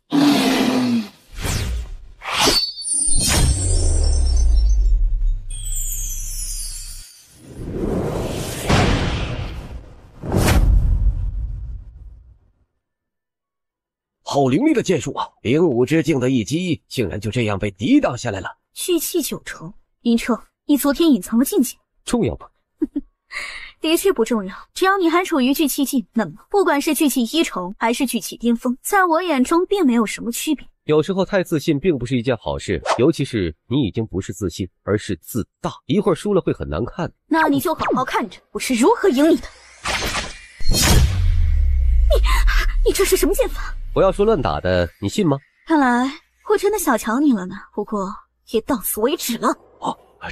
好凌厉的剑术啊！灵武之境的一击，竟然就这样被抵挡下来了。聚气9重，林彻，你昨天隐藏了境界，重要吗？的确不重要，只要你还处于聚气境，那么不管是聚气1重还是聚气巅峰，在我眼中并没有什么区别。有时候太自信并不是一件好事，尤其是你已经不是自信，而是自大，一会儿输了会很难看。那你就好好看着我是如何赢你的。你这是什么剑法？不要说乱打的，你信吗？看来我真的小瞧你了呢，不过也到此为止了。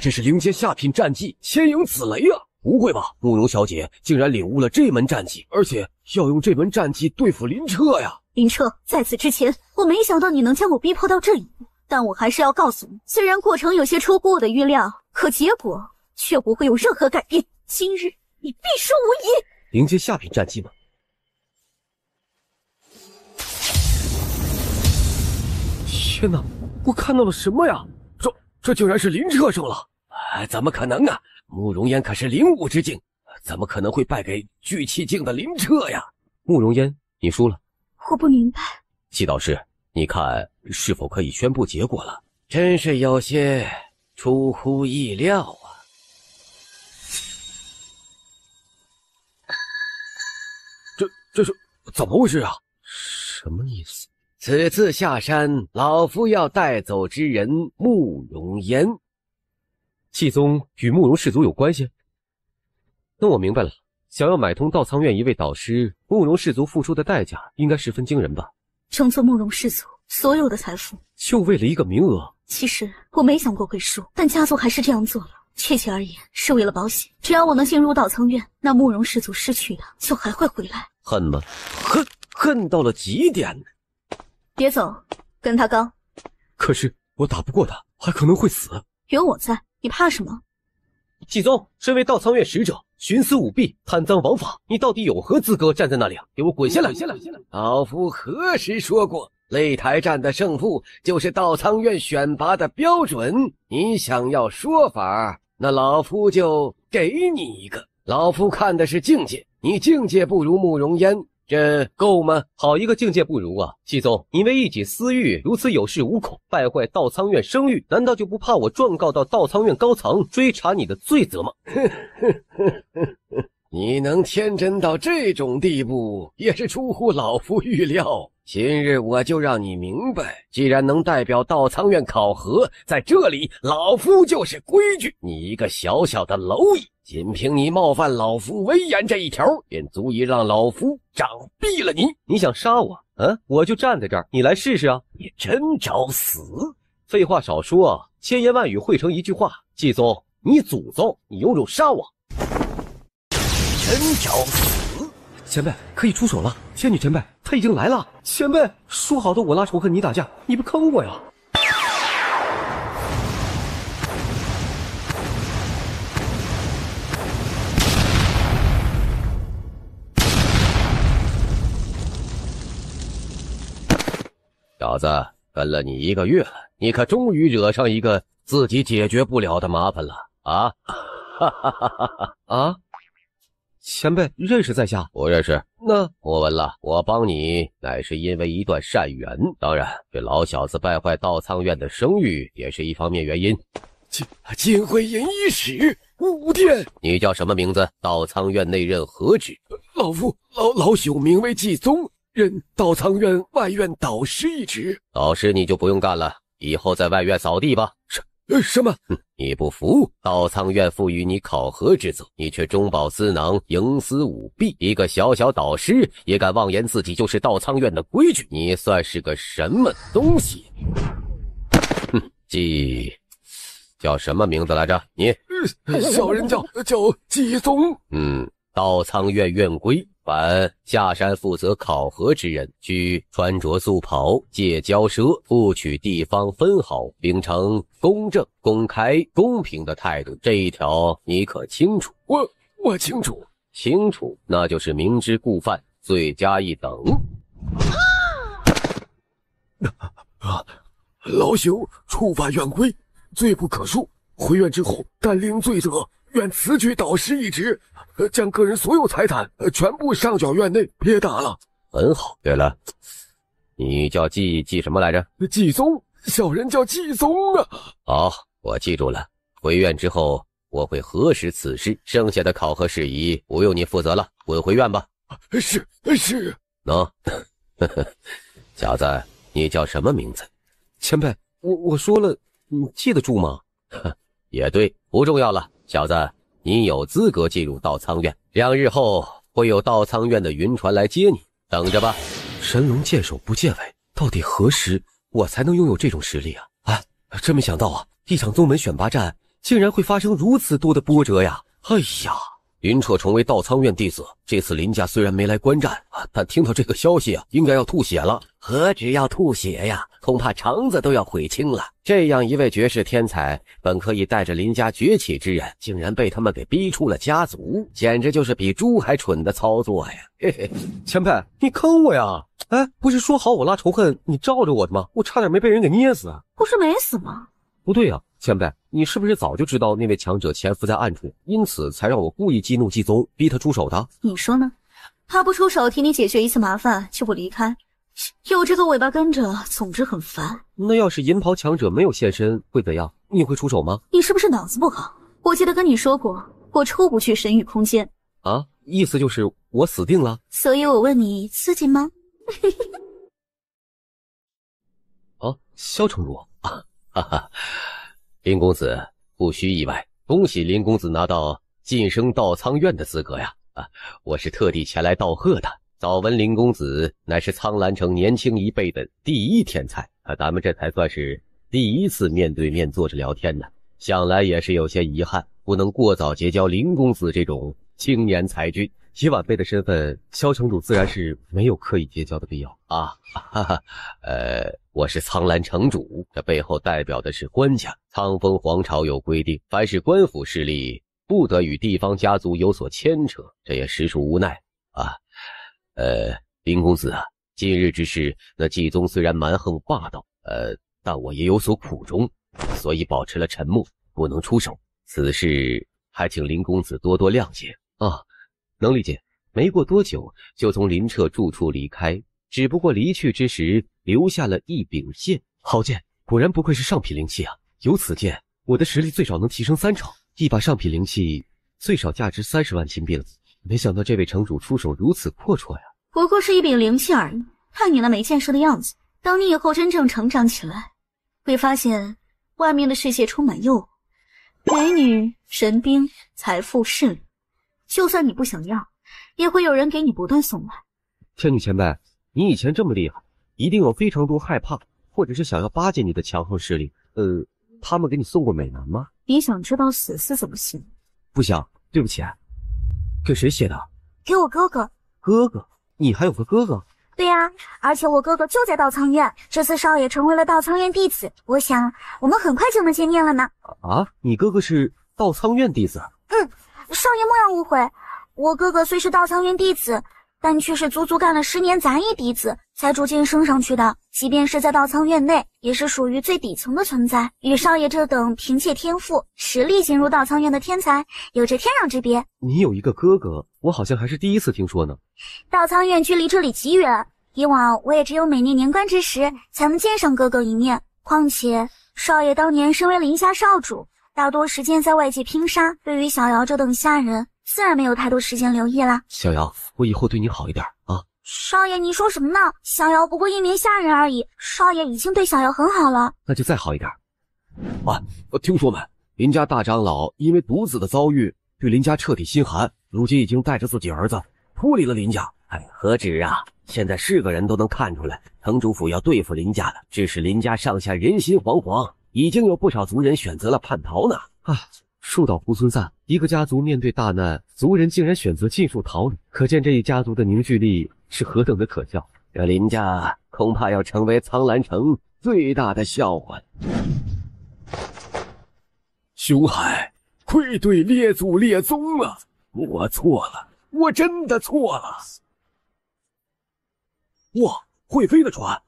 这是灵阶下品战技千影紫雷啊！不会吧，慕容小姐竟然领悟了这门战技，而且要用这门战技对付林彻呀！林彻，在此之前，我没想到你能将我逼迫到这一步，但我还是要告诉你，虽然过程有些出乎我的预料，可结果却不会有任何改变。今日你必输无疑。灵阶下品战技吗？天哪，我看到了什么呀？这竟然是林彻胜了！怎么可能啊？慕容嫣可是灵武之境，怎么可能会败给聚气境的林彻呀？慕容嫣，你输了。我不明白。季导师，你看是否可以宣布结果了？真是有些出乎意料啊！这是怎么回事啊？什么意思？此次下山，老夫要带走之人慕容嫣。季宗与慕容氏族有关系？那我明白了，想要买通道苍院一位导师，慕容氏族付出的代价应该十分惊人吧？争做慕容氏族所有的财富，就为了一个名额？其实我没想过会输，但家族还是这样做了。确切而言，是为了保险。只要我能进入道苍院，那慕容氏族失去的就还会回来。恨吗？恨到了极点。别走，跟他刚。可是我打不过他，还可能会死。有我在，你怕什么？季宗，身为道苍院使者，徇私舞弊，贪赃枉法，你到底有何资格站在那里啊？给我滚下来！老夫何时说过擂台战的胜负就是道苍院选拔的标准。你想要说法，那老夫就给你一个。老夫看的是境界，你境界不如慕容嫣，这够吗？好一个境界不如啊！季宗，你为一己私欲如此有恃无恐，败坏道苍院声誉，难道就不怕我状告到道苍院高层追查你的罪责吗？你能天真到这种地步，也是出乎老夫预料。今日我就让你明白，既然能代表道苍院考核，在这里老夫就是规矩。你一个小小的蝼蚁，仅凭你冒犯老夫威严这一条，便足以让老夫掌毙了你。你想杀我？我就站在这儿，你来试试啊！你真找死！废话少说，千言万语汇成一句话。季宗，你祖宗，你有种杀我！真找死！前辈可以出手了，仙女前辈他已经来了。前辈说好的我拉仇恨你打架，你不坑我呀？小子，跟了你1个月了，你可终于惹上一个自己解决不了的麻烦了啊！哈哈哈哈哈！啊！前辈认识在下？不认识。那莫问了，我帮你乃是因为一段善缘，当然这老小子败坏道苍院的声誉也是一方面原因。金辉银衣使武殿，你叫什么名字？道苍院内任何职？老夫老朽名为季宗，任道苍院外院导师一职。导师你就不用干了，以后在外院扫地吧。什么？你不服？道苍院赋予你考核之责，你却中饱私囊，营私舞弊。一个小小导师也敢妄言自己就是道苍院的规矩，你算是个什么东西？叫什么名字来着？你？小人叫季宗。道苍院院规，凡下山负责考核之人，需穿着素袍，戒骄奢，不取地方分毫，秉承公正、公开、公平的态度。这一条你可清楚？我清楚。清楚，那就是明知故犯，罪加一等。老朽触犯院规，罪不可恕。回院之后，但令罪者愿辞去导师一职，将个人所有财产全部上缴院内，别打了。很好。对了，你叫季什么来着？季宗，小人叫季宗啊。好，我记住了。回院之后，我会核实此事，剩下的考核事宜不用你负责了，滚回院吧。是。喏，小子，你叫什么名字？前辈，我说了，你记得住吗？也对，不重要了。小子，你有资格进入道苍院，2日后会有道苍院的云船来接你，等着吧。神龙见首不见尾，到底何时我才能拥有这种实力啊？真没想到啊，一场宗门选拔战竟然会发生如此多的波折呀！哎呀，林绰重为道苍院弟子，这次林家虽然没来观战但听到这个消息应该要吐血了。何止要吐血呀，恐怕肠子都要悔青了。这样一位绝世天才，本可以带着林家崛起之人，竟然被他们给逼出了家族，简直就是比猪还蠢的操作呀！嘿嘿，前辈，你坑我呀！不是说好我拉仇恨，你罩着我的吗？我差点没被人给捏死。不是没死吗？不对啊，前辈，你是不是早就知道那位强者潜伏在暗处，因此才让我故意激怒季宗，逼他出手的？你说呢？他不出手替你解决一次麻烦就不离开，有这个尾巴跟着，总之很烦。那要是银袍强者没有现身会怎样？你会出手吗？你是不是脑子不好？我记得跟你说过，我出不去神域空间。意思就是我死定了？所以我问你，刺激吗？萧城主哈哈，林公子不需意外，恭喜林公子拿到晋升道苍院的资格呀！我是特地前来道贺的。早闻林公子乃是苍兰城年轻一辈的第一天才咱们这才算是第一次面对面坐着聊天呢。想来也是有些遗憾，不能过早结交林公子这种青年才俊。以晚辈的身份，萧城主自然是没有刻意结交的必要我是苍兰城主，这背后代表的是官家。苍风皇朝有规定，凡是官府势力不得与地方家族有所牵扯，这也实属无奈林公子今日之事，那季宗虽然蛮横霸道，但我也有所苦衷，所以保持了沉默，不能出手。此事还请林公子多多谅解啊。能理解。没过多久，就从林彻住处离开，只不过离去之时留下了一柄剑。好剑，果然不愧是上品灵器啊！有此剑，我的实力最少能提升3成。一把上品灵器，最少价值30万金币了。没想到这位城主出手如此阔绰呀！不过是一柄灵器而已，看你那没见识的样子，等你以后真正成长起来，会发现外面的世界充满诱惑，美女、神兵、财富、势力，就算你不想要，也会有人给你不断送来。天女前辈，你以前这么厉害，一定有非常多害怕或者是想要巴结你的强横势力。他们给你送过美男吗？你想知道死死怎么行？不想，对不起。给谁写的？给我哥哥。哥哥？你还有个哥哥？对呀，而且我哥哥就在稻仓院，这次少爷成为了稻仓院弟子，我想我们很快就能见面了呢。啊，你哥哥是稻仓院弟子？少爷莫要误会，我哥哥虽是稻仓院弟子，但却是足足干了10年杂役弟子才逐渐升上去的，即便是在稻仓院内，也是属于最底层的存在，与少爷这等凭借天赋实力进入稻仓院的天才有着天壤之别。你有一个哥哥，我好像还是第一次听说呢。稻仓院距离这里极远，以往我也只有每年年关之时才能见上哥哥一面，况且少爷当年身为林家少主，大多时间在外界拼杀，对于小瑶这等下人自然没有太多时间留意啦。小瑶，我以后对你好一点啊。少爷你说什么呢？小瑶不过一名下人而已，少爷已经对小瑶很好了。那就再好一点。听说没？林家大长老因为独子的遭遇，对林家彻底心寒，如今已经带着自己儿子脱离了林家。何止啊！现在是个人都能看出来，城主府要对付林家了，致使林家上下人心惶惶，已经有不少族人选择了叛逃呢。树倒猢狲散，一个家族面对大难，族人竟然选择尽数逃离，可见这一家族的凝聚力是何等的可笑。这林家恐怕要成为苍兰城最大的笑话。熊海，愧对列祖列宗啊！我错了，我真的错了。哇，会飞的船，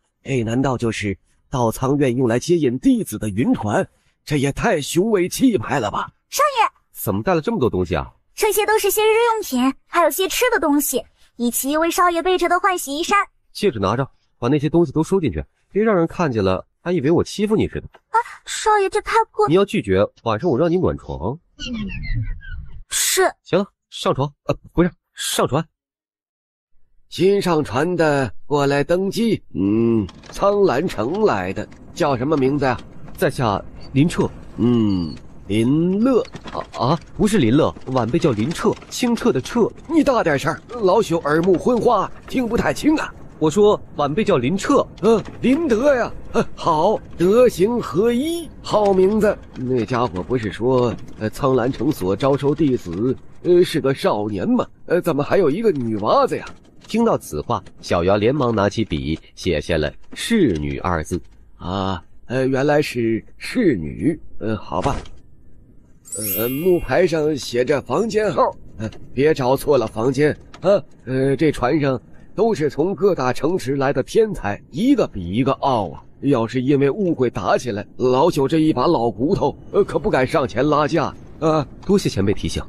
难道就是稻仓院用来接引弟子的云船？这也太雄伟气派了吧！少爷，怎么带了这么多东西啊？这些都是些日用品，还有些吃的东西，以及为少爷备着的换洗衣衫。借着拿着，把那些东西都收进去，别让人看见了，还以为我欺负你似的。少爷这太过……你要拒绝，晚上我让你暖床。是。行了，上床。不是，上船。新上船的过来登机。苍兰城来的，叫什么名字呀？在下林彻。林乐不是林乐，晚辈叫林彻，清澈的澈。你大点声，老朽耳目昏花，听不太清啊。我说晚辈叫林彻。林德呀，好，德行合一，好名字。那家伙不是说苍兰城所招收弟子是个少年吗？怎么还有一个女娃子呀？听到此话，小瑶连忙拿起笔写下了侍女2字。原来是侍女。好吧。木牌上写着房间号，别找错了房间啊。这船上都是从各大城池来的天才，一个比一个傲啊。要是因为误会打起来，老朽这一把老骨头可不敢上前拉架啊。多谢前辈提醒。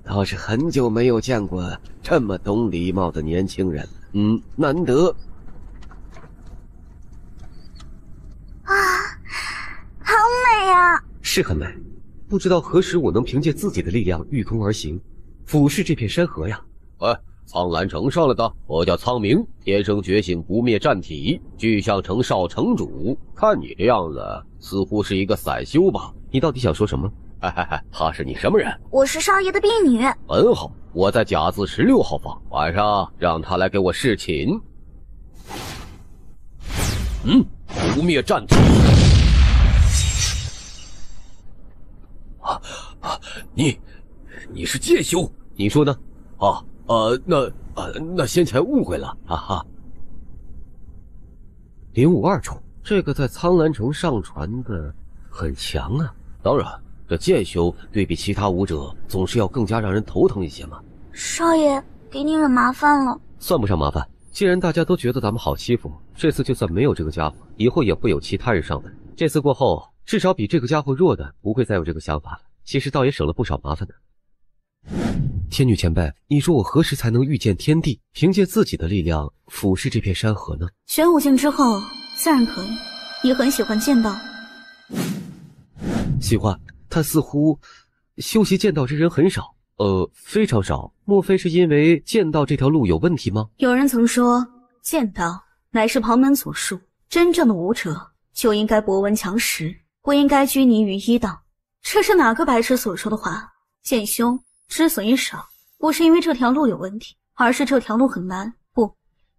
倒是很久没有见过这么懂礼貌的年轻人，难得。好美啊！是很美，不知道何时我能凭借自己的力量御空而行，俯视这片山河呀。苍兰城上来的，我叫苍明，天生觉醒不灭战体，巨象城少城主。看你这样子，似乎是一个散修吧？你到底想说什么？他是你什么人？我是少爷的婢女。很好，我在甲字16号房，晚上让他来给我侍寝。不灭战体。你是剑修？你说呢？那先前误会了，052重，这个在苍兰城上传的很强啊。当然，这剑修对比其他武者，总是要更加让人头疼一些嘛。少爷，给你惹麻烦了。算不上麻烦，既然大家都觉得咱们好欺负，这次就算没有这个家伙，以后也会有其他人上门。这次过后，至少比这个家伙弱的不会再有这个想法了。其实倒也省了不少麻烦呢。天女前辈，你说我何时才能遇见天地，凭借自己的力量俯视这片山河呢？玄武境之后，自然可以。你很喜欢剑道？喜欢，但似乎修习剑道之人很少，非常少。莫非是因为剑道这条路有问题吗？有人曾说，剑道乃是旁门左术，真正的武者就应该博闻强识，不应该拘泥于医道。这是哪个白痴所说的话？剑修之所以少，不是因为这条路有问题，而是这条路很难。不，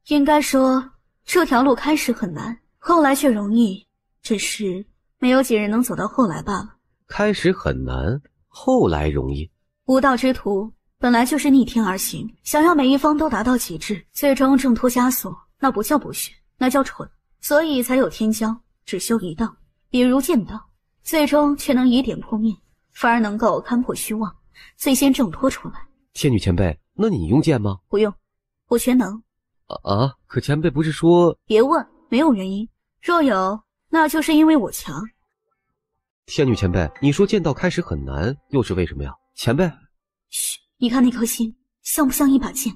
应该说这条路开始很难，后来却容易，只是没有几人能走到后来罢了。开始很难，后来容易。武道之途本来就是逆天而行，想要每一方都达到极致，最终挣脱枷锁，那不叫不学，那叫蠢。所以才有天骄只修一道，比如剑道，最终却能以点破面，反而能够看破虚妄，最先挣脱出来。天女前辈，那你用剑吗？不用，我全能。可前辈不是说……别问，没有原因，若有，那就是因为我强。天女前辈，你说剑道开始很难，又是为什么呀？前辈，嘘，你看那颗心，像不像一把剑？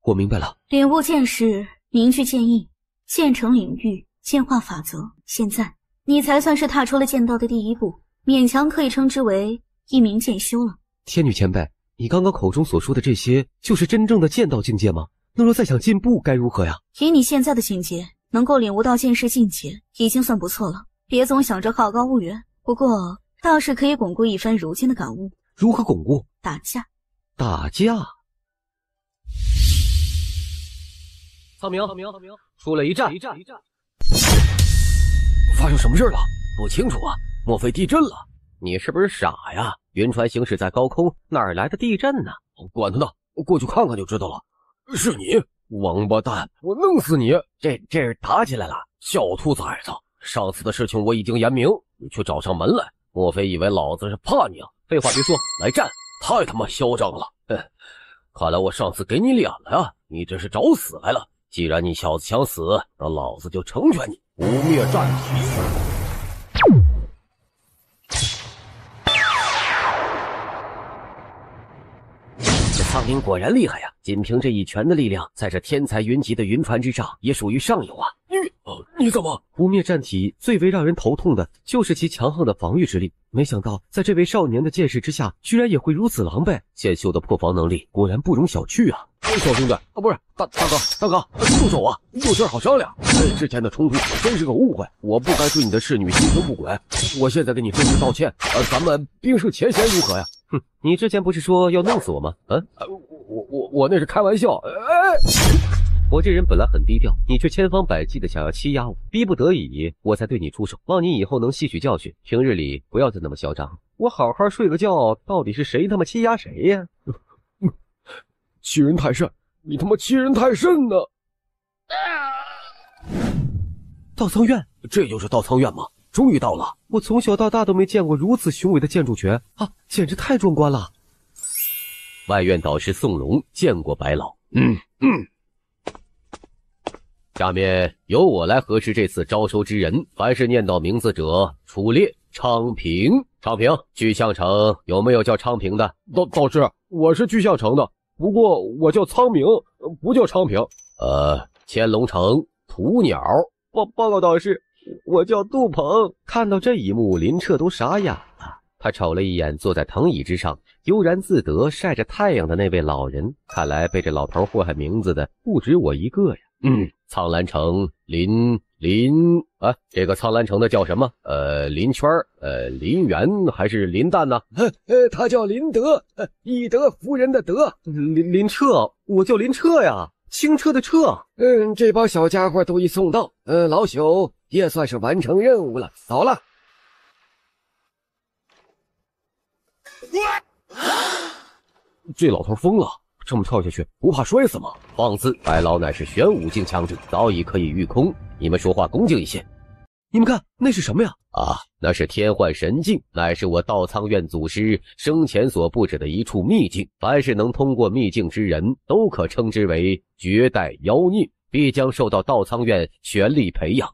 我明白了。领悟剑势，凝聚剑意，剑成领域，剑化法则。现在你才算是踏出了剑道的第一步，勉强可以称之为一名剑修了。天女前辈，你刚刚口中所说的这些，就是真正的剑道境界吗？那若再想进步，该如何呀？以你现在的境界，能够领悟到剑士境界，已经算不错了。别总想着好高骛远，不过倒是可以巩固一番如今的感悟。如何巩固？打架。打架。苍明，出了一战。发生什么事了？不清楚啊，莫非地震了？你是不是傻呀？云船行驶在高空，哪儿来的地震呢？管他呢，我过去看看就知道了。是你，王八蛋！我弄死你！这是打起来了，小兔崽子！上次的事情我已经言明，你却找上门来，莫非以为老子是怕你啊？废话别说，来战！太他妈嚣张了！看来我上次给你脸了呀，你这是找死来了。既然你小子想死，那老子就成全你！污蔑战体！这苍明果然厉害呀！仅凭这一拳的力量，在这天才云集的云船之上，也属于上游啊！你怎么？污蔑战体最为让人头痛的就是其强横的防御之力，没想到在这位少年的剑势之下，居然也会如此狼狈。剑修的破防能力果然不容小觑啊！小兄弟，不是大哥，住手啊！有事好商量。之前的冲突真是个误会，我不该对你的侍女心生不轨。我现在给你真实道歉，咱们冰释前嫌如何呀？哼，你之前不是说要弄死我吗？我那是开玩笑。我这人本来很低调，你却千方百计的想要欺压我，逼不得已我才对你出手，望你以后能吸取教训，平日里不要再那么嚣张。我好好睡个觉，到底是谁他妈欺压谁呀？欺人太甚，你他妈欺人太甚呢！道苍院，这就是道苍院吗？终于到了！我从小到大都没见过如此雄伟的建筑群啊，简直太壮观了！外院导师宋荣见过白老。下面由我来核实这次招收之人，凡是念到名字者出列。昌平，巨象城有没有叫昌平的？导师，我是巨象城的，不过我叫苍明，不叫昌平。千龙城屠鸟。报告导师，我叫杜鹏。看到这一幕，林彻都傻眼了。他瞅了一眼坐在藤椅之上悠然自得晒着太阳的那位老人，看来被这老头祸害名字的不止我一个呀。苍兰城这个苍兰城的叫什么？林圈林园还是林蛋呢？他叫林德，以德服人的德。林彻，我叫林彻呀，清澈的澈。这帮小家伙都已送到，老朽也算是完成任务了，走了。这老头疯了，这么跳下去不怕摔死吗？放肆！白老乃是玄武境强者，早已可以御空，你们说话恭敬一些。你们看，那是什么呀？啊，那是天幻神境，乃是我道苍院祖师生前所布置的一处秘境。凡是能通过秘境之人，都可称之为绝代妖孽，必将受到道苍院全力培养。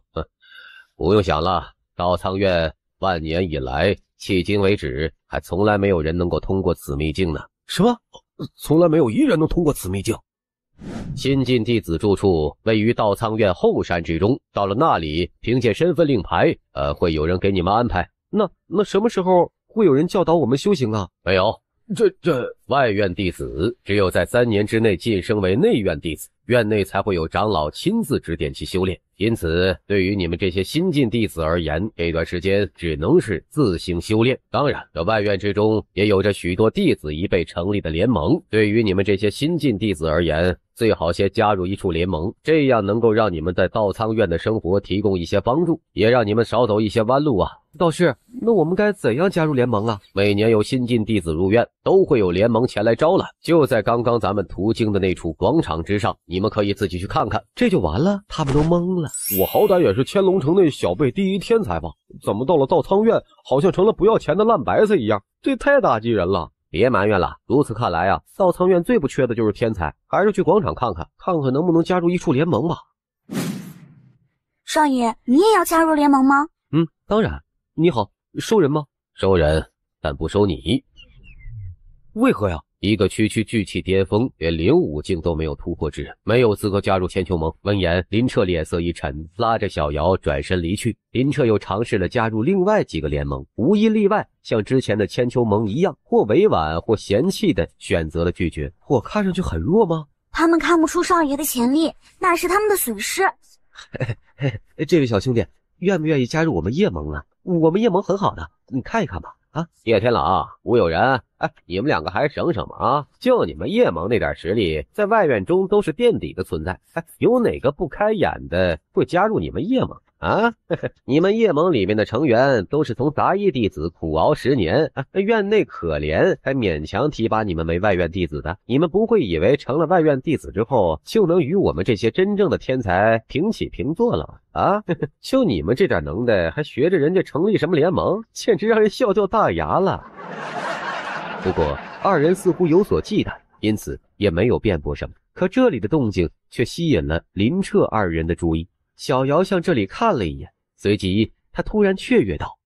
不用想了，道苍院万年以来，迄今为止还从来没有人能够通过此秘境呢。什么？从来没有一人能通过此秘境？新晋弟子住处位于道苍院后山之中，到了那里，凭借身份令牌，会有人给你们安排。那什么时候会有人教导我们修行啊？没有，这外院弟子只有在3年之内晋升为内院弟子，院内才会有长老亲自指点其修炼。因此，对于你们这些新晋弟子而言，这段时间只能是自行修炼。当然，这外院之中也有着许多弟子已被成立的联盟，对于你们这些新晋弟子而言，最好先加入一处联盟，这样能够让你们在道苍院的生活提供一些帮助，也让你们少走一些弯路啊。道士，那我们该怎样加入联盟啊？每年有新晋弟子入院，都会有联盟前来招揽，就在刚刚咱们途经的那处广场之上，你们可以自己去看看。这就完了？他们都懵了。我好歹也是千龙城内小辈第一天才吧，怎么到了道苍院，好像成了不要钱的烂白菜一样？这太打击人了。别埋怨了，如此看来啊，道苍院最不缺的就是天才，还是去广场看看，看看能不能加入一处联盟吧。少爷，你也要加入联盟吗？当然。你好，收人吗？收人，但不收你。为何呀？一个区巨气巅峰，连灵武境都没有突破之人，没有资格加入千秋盟。闻言，林彻脸色一沉，拉着小瑶转身离去。林彻又尝试了加入另外几个联盟，无一例外，像之前的千秋盟一样，或委婉或嫌弃的选择了拒绝。我看上去很弱吗？他们看不出少爷的潜力，那是他们的损失。这位小兄弟，愿不愿意加入我们叶盟啊？我们叶盟很好的，你看一看吧。叶天朗，吴有人，你们两个还省省吗？啊，就你们叶盟那点实力，在外院中都是垫底的存在。有哪个不开眼的会加入你们叶盟啊？你们叶盟里面的成员都是从杂役弟子苦熬10年，院内可怜，才勉强提拔你们为外院弟子的。你们不会以为成了外院弟子之后，就能与我们这些真正的天才平起平坐了吗？啊，就你们这点能耐，还学着人家成立什么联盟，简直让人笑掉大牙了。不过二人似乎有所忌惮，因此也没有辩驳什么。可这里的动静却吸引了林彻二人的注意。小瑶向这里看了一眼，随即她突然雀跃道：“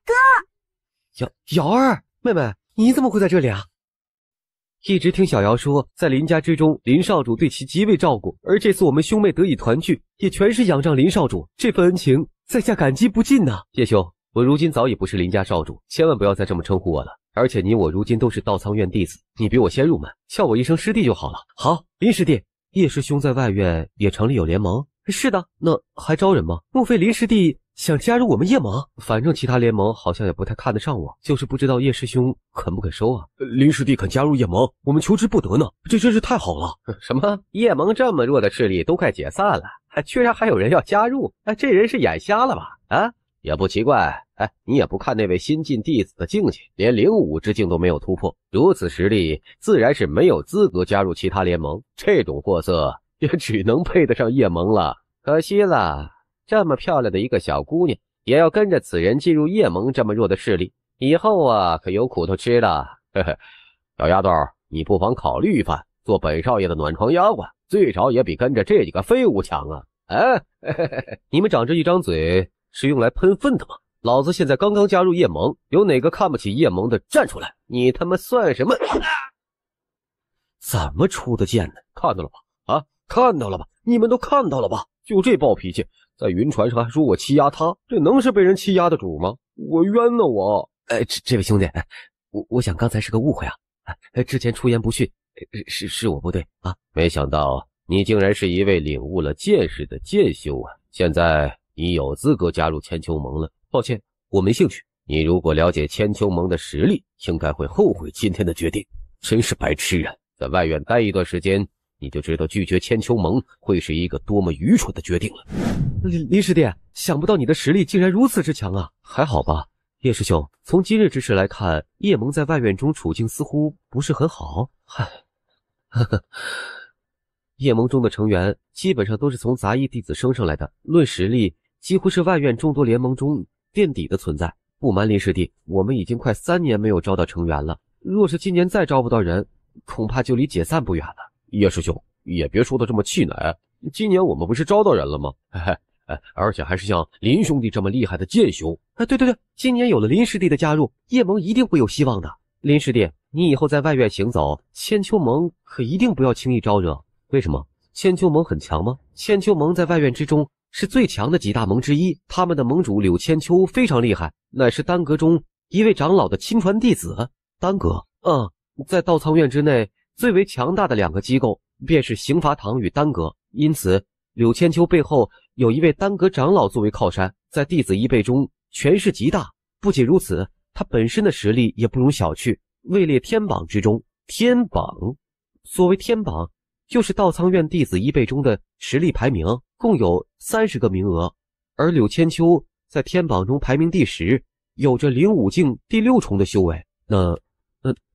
哥，瑶儿，妹妹，你怎么会在这里啊？”一直听小瑶说，在林家之中，林少主对其极为照顾，而这次我们兄妹得以团聚，也全是仰仗林少主，这份恩情，在下感激不尽呐。叶兄，我如今早已不是林家少主，千万不要再这么称呼我了。而且你我如今都是道苍院弟子，你比我先入门，叫我一声师弟就好了。好，林师弟，叶师兄在外院也成立有联盟？是的，那还招人吗？莫非林师弟想加入我们叶盟？反正其他联盟好像也不太看得上我，就是不知道叶师兄肯不肯收啊？林师弟肯加入叶盟，我们求之不得呢，这真是太好了。什么？叶盟这么弱的势力都快解散了，居然还有人要加入？这人是眼瞎了吧？啊，也不奇怪。你也不看那位新晋弟子的境界，连灵武之境都没有突破，如此实力，自然是没有资格加入其他联盟。这种货色也只能配得上叶盟了。可惜了，这么漂亮的一个小姑娘，也要跟着此人进入叶盟这么弱的势力，以后啊，可有苦头吃了。小丫头，你不妨考虑一番，做本少爷的暖床丫鬟，最少也比跟着这几个废物强啊！你们长着一张嘴是用来喷粪的吗？老子现在刚刚加入叶盟，有哪个看不起叶盟的站出来？你他妈算什么？怎么出的剑呢？看到了吧？看到了吧？你们都看到了吧？就这暴脾气，在云船上还说我欺压他，这能是被人欺压的主吗？我冤呐我！这位兄弟，我想刚才是个误会啊，之前出言不逊，是我不对啊。没想到你竟然是一位领悟了剑士的剑修啊！现在你有资格加入千秋盟了。抱歉，我没兴趣。你如果了解千秋盟的实力，应该会后悔今天的决定。真是白痴啊！在外院待一段时间，你就知道拒绝千秋盟会是一个多么愚蠢的决定了。林师弟，想不到你的实力竟然如此之强啊！还好吧，叶师兄，从今日之事来看，叶盟在外院中处境似乎不是很好。叶盟中的成员基本上都是从杂役弟子升上来的，论实力，几乎是外院众多联盟中垫底的存在。不瞒林师弟，我们已经快3年没有招到成员了，若是今年再招不到人，恐怕就离解散不远了。叶师兄也别说的这么气馁，今年我们不是招到人了吗？而且还是像林兄弟这么厉害的剑雄。对，今年有了林师弟的加入，叶盟一定会有希望的。林师弟，你以后在外院行走，千秋盟可一定不要轻易招惹。为什么？千秋盟很强吗？千秋盟在外院之中是最强的几大盟之一，他们的盟主柳千秋非常厉害，乃是丹阁中一位长老的亲传弟子。丹阁？在道苍院之内最为强大的2个机构便是刑罚堂与丹阁，因此柳千秋背后有一位丹阁长老作为靠山，在弟子一辈中权势极大。不仅如此，他本身的实力也不容小觑，位列天榜之中。天榜？所谓天榜，就是道苍院弟子一辈中的实力排名，共有30个名额，而柳千秋在天榜中排名第10，有着灵武境第6重的修为。那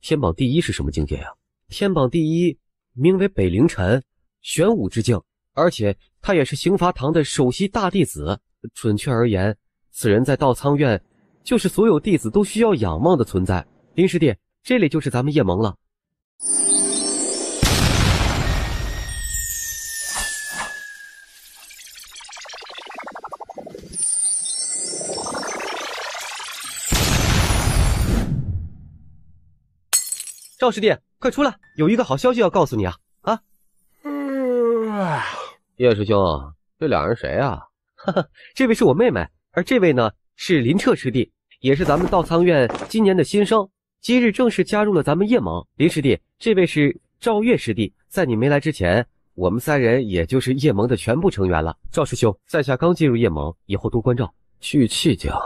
天榜第1是什么境界呀？天榜第1名为北凌晨，玄武之境，而且他也是刑罚堂的首席大弟子。准确而言，此人在道苍院就是所有弟子都需要仰望的存在。林师弟，这里就是咱们叶盟了。赵师弟，快出来，有一个好消息要告诉你啊！叶师兄，这俩人谁啊？这位是我妹妹，而这位呢是林彻师弟，也是咱们道苍院今年的新生，今日正式加入了咱们叶盟。林师弟，这位是赵月师弟，在你没来之前，我们3人也就是叶盟的全部成员了。赵师兄，在下刚进入叶盟，以后多关照。去气将，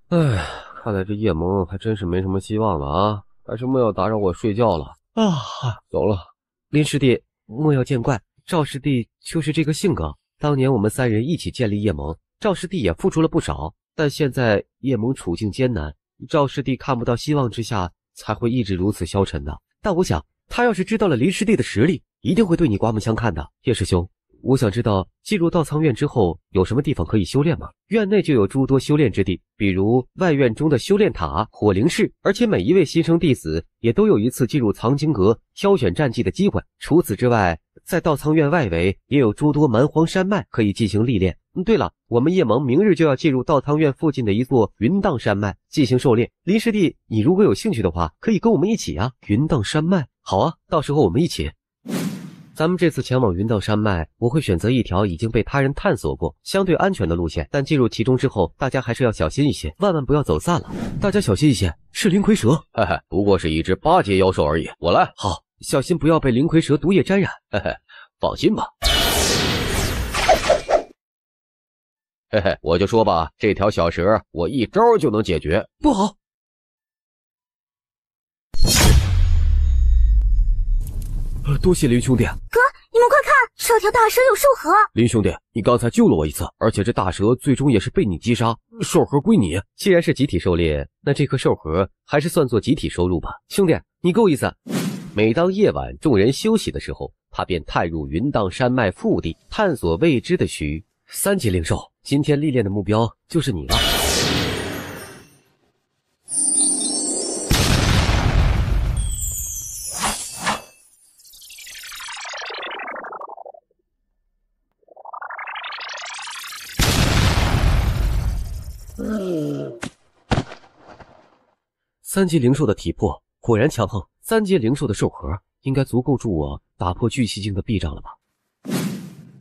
看来这叶盟还真是没什么希望了啊！还是莫要打扰我睡觉了走了。林师弟莫要见怪，赵师弟就是这个性格。当年我们3人一起建立叶盟，赵师弟也付出了不少，但现在叶盟处境艰难，赵师弟看不到希望之下才会一直如此消沉的。但我想他要是知道了林师弟的实力，一定会对你刮目相看的。叶师兄，我想知道进入道苍院之后有什么地方可以修炼吗？院内就有诸多修炼之地，比如外院中的修炼塔、火灵室，而且每一位新生弟子也都有一次进入藏经阁挑选战绩的机会。除此之外，在道苍院外围也有诸多蛮荒山脉可以进行历练。对了，我们叶盟明日就要进入道苍院附近的一座云荡山脉进行狩猎。林师弟，你如果有兴趣的话，可以跟我们一起啊。云荡山脉？好啊，到时候我们一起。咱们这次前往云荡山脉，我会选择一条已经被他人探索过、相对安全的路线，但进入其中之后，大家还是要小心一些，万万不要走散了。大家小心一些，是灵葵蛇，不过是一只8阶妖兽而已。我来。好，小心不要被灵葵蛇毒液沾染。放心吧。我就说吧，这条小蛇我一招就能解决。不好！多谢林兄弟。哥，你们快看，这条大蛇有兽核。林兄弟，你刚才救了我一次，而且这大蛇最终也是被你击杀，兽核归你。既然是集体狩猎，那这颗兽核还是算作集体收入吧。兄弟，你够意思。每当夜晚众人休息的时候，他便探入云荡山脉腹地，探索未知的区域。3级灵兽，今天历练的目标就是你了。3级灵兽的体魄果然强横，3阶灵兽的兽核应该足够助我打破聚气境的壁障了吧。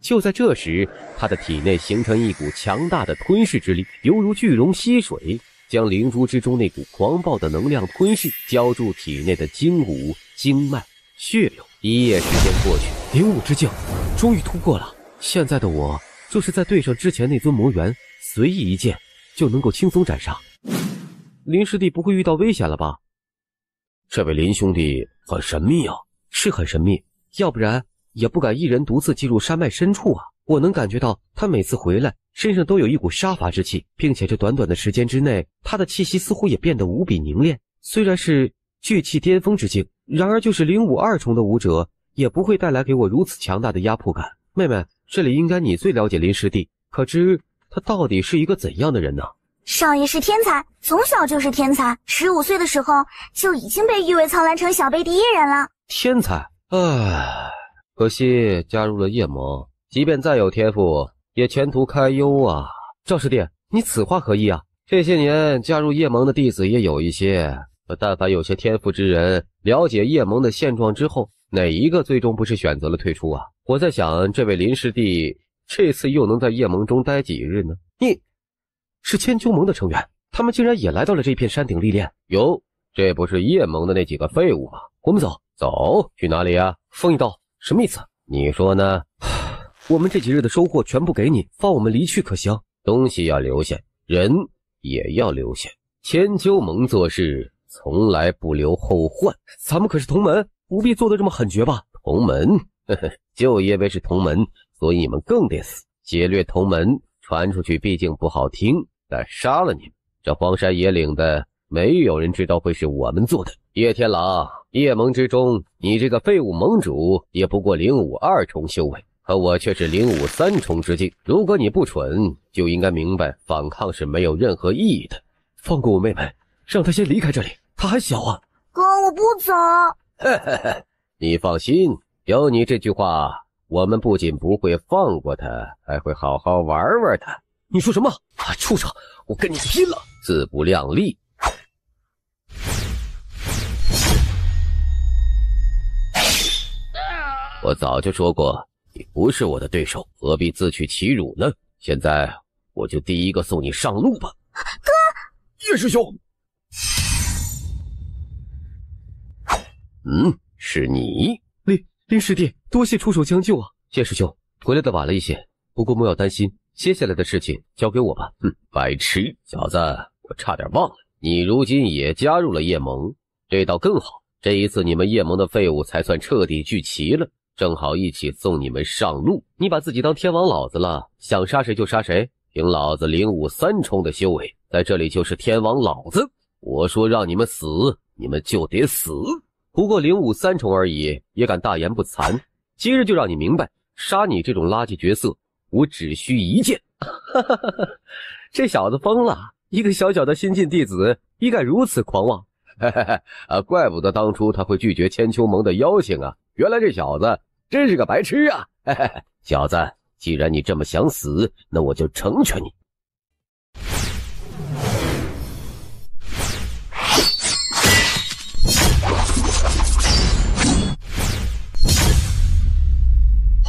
就在这时，他的体内形成一股强大的吞噬之力，犹如巨龙吸水，将灵珠之中那股狂暴的能量吞噬，浇筑体内的筋骨、经脉、血流。一夜时间过去，灵武之境终于突破了。现在的我，就是在对上之前那尊魔猿，随意一剑就能够轻松斩杀。林师弟不会遇到危险了吧？这位林兄弟很神秘啊。是很神秘，要不然也不敢一人独自进入山脉深处啊。我能感觉到他每次回来身上都有一股杀伐之气，并且这短短的时间之内，他的气息似乎也变得无比凝练。虽然是聚气巅峰之境，然而就是灵武2重的武者也不会带来给我如此强大的压迫感。妹妹，这里应该你最了解林师弟，可知他到底是一个怎样的人呢？少爷是天才，从小就是天才，15岁的时候就已经被誉为苍兰城小辈第一人了。天才，唉，可惜加入了叶盟，即便再有天赋，也前途堪忧啊。赵师弟，你此话何意啊？这些年加入叶盟的弟子也有一些，但凡有些天赋之人，了解叶盟的现状之后，哪一个最终不是选择了退出啊？我在想，这位林师弟这次又能在叶盟中待几日呢？你是千秋盟的成员，他们竟然也来到了这片山顶历练。哟，这不是叶盟的那几个废物吗？我们走。走，去哪里啊？风一道，什么意思？你说呢？我们这几日的收获全部给你，放我们离去可行？东西要留下，人也要留下。千秋盟做事从来不留后患。咱们可是同门，不必做得这么狠绝吧？同门，呵呵，就因为是同门，所以你们更得死。劫掠同门传出去毕竟不好听，但杀了你们，这荒山野岭的，没有人知道会是我们做的。叶天狼，叶盟之中，你这个废物盟主也不过领悟2重修为，可我却是领悟3重之境。如果你不蠢，就应该明白反抗是没有任何意义的。放过我妹妹，让她先离开这里，她还小啊。哥，我不走。你放心，有你这句话，我们不仅不会放过她，还会好好玩玩她。你说什么？啊，畜生，我跟你拼了！自不量力。我早就说过，你不是我的对手，何必自取其辱呢？现在我就第一个送你上路吧。哥，叶师兄，是你。林师弟，多谢出手相救啊！叶师兄，回来的晚了一些，不过莫要担心，接下来的事情交给我吧。白痴小子，我差点忘了，你如今也加入了叶盟，这倒更好。这一次你们叶盟的废物才算彻底聚齐了，正好一起送你们上路。你把自己当天王老子了，想杀谁就杀谁，凭老子领悟3重的修为，在这里就是天王老子。我说让你们死，你们就得死。不过领悟3重而已，也敢大言不惭，今日就让你明白，杀你这种垃圾角色，我只需一剑。这小子疯了，一个小小的新晋弟子，也敢如此狂妄。怪不得当初他会拒绝千秋盟的邀请啊！原来这小子真是个白痴啊！小子，既然你这么想死，那我就成全你。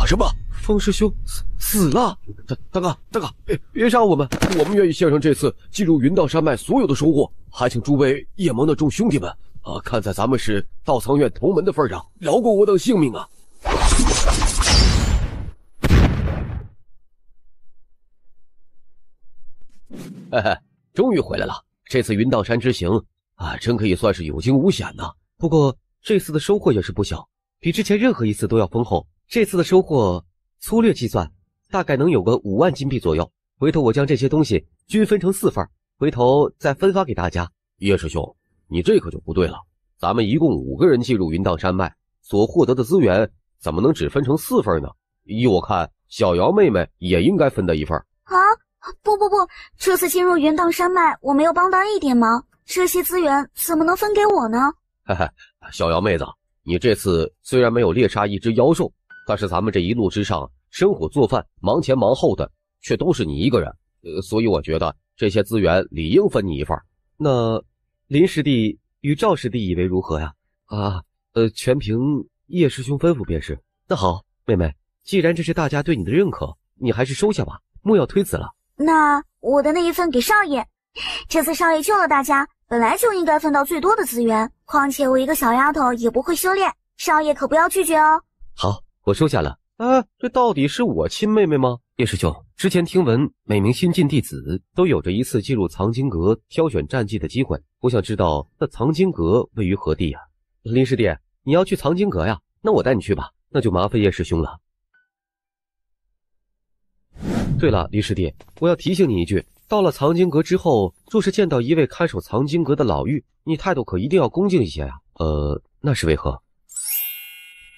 什么？风师兄死了！大哥，别杀我们！我们愿意献上这次进入云道山脉所有的收获，还请诸位叶盟的众兄弟们看在咱们是道藏院同门的份上，饶过我等性命啊！终于回来了！这次云道山之行真可以算是有惊无险呐。不过这次的收获也是不小，比之前任何一次都要丰厚。这次的收获粗略计算，大概能有个5万金币左右。回头我将这些东西均分成4份，回头再分发给大家。叶师兄，你这可就不对了。咱们一共5个人进入云道山脉，所获得的资源怎么能只分成4份呢？依我看，小瑶妹妹也应该分得1份。不，这次进入云道山脉，我没有帮到一点忙，这些资源怎么能分给我呢？小瑶妹子，你这次虽然没有猎杀一只妖兽，但是咱们这一路之上，生火做饭，忙前忙后的，却都是你一个人。所以我觉得这些资源理应分你1份。那林师弟与赵师弟以为如何呀？全凭叶师兄吩咐便是。那好，妹妹，既然这是大家对你的认可，你还是收下吧，莫要推辞了。那我的那一份给少爷，这次少爷救了大家，本来就应该分到最多的资源，况且我一个小丫头也不会修炼，少爷可不要拒绝哦。好，我收下了。这到底是我亲妹妹吗？叶师兄，之前听闻每名新晋弟子都有着一次进入藏经阁挑选战绩的机会，我想知道那藏经阁位于何地啊？林师弟，你要去藏经阁呀？那我带你去吧，那就麻烦叶师兄了。对了，林师弟，我要提醒你一句，到了藏经阁之后，若是见到一位看守藏经阁的老妪，你态度可一定要恭敬一些呀。那是为何？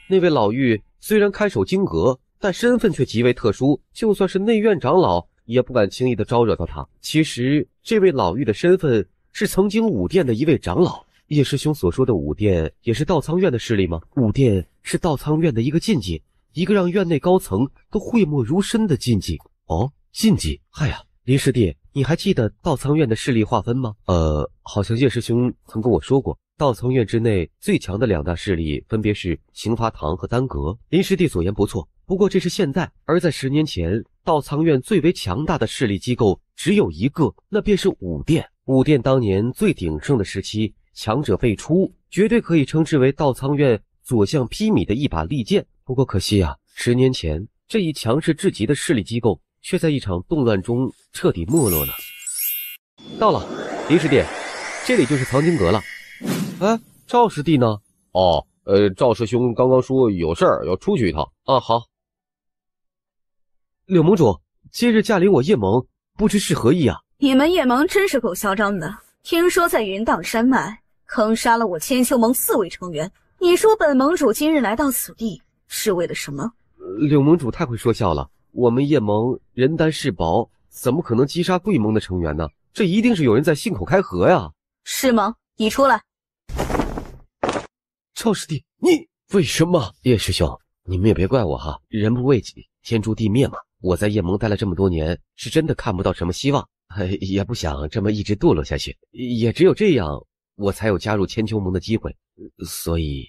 那位老妪虽然看守经阁，但身份却极为特殊，就算是内院长老也不敢轻易的招惹到他。其实这位老妪的身份是曾经武殿的一位长老。叶师兄所说的武殿也是道苍院的势力吗？武殿是道苍院的一个禁忌，一个让院内高层都讳莫如深的禁忌。哦，禁忌？嗨呀，林师弟，你还记得道苍院的势力划分吗？好像叶师兄曾跟我说过，道苍院之内最强的2大势力分别是刑罚堂和丹阁。林师弟所言不错，不过这是现在，而在10年前，道苍院最为强大的势力机构只有一个，那便是武殿。武殿当年最鼎盛的时期，强者辈出，绝对可以称之为道苍院所向披靡的一把利剑。不过可惜啊，10年前这一强势至极的势力机构却在一场动乱中彻底没落了。到了，林师弟，这里就是藏经阁了。哎，赵师弟呢？哦，赵师兄刚刚说有事儿要出去一趟啊。好。柳盟主，今日驾临我叶盟，不知是何意啊？你们叶盟真是够嚣张的，听说在云荡山脉坑杀了我千秋盟4位成员，你说本盟主今日来到此地是为了什么？柳盟主太会说笑了，我们叶盟人单势薄，怎么可能击杀贵盟的成员呢？这一定是有人在信口开河呀。是吗？你出来。赵师弟，你为什么？叶师兄，你们也别怪我哈，人不为己，天诛地灭嘛。我在叶盟待了这么多年，是真的看不到什么希望，也不想这么一直堕落下去，也只有这样，我才有加入千秋盟的机会。所以，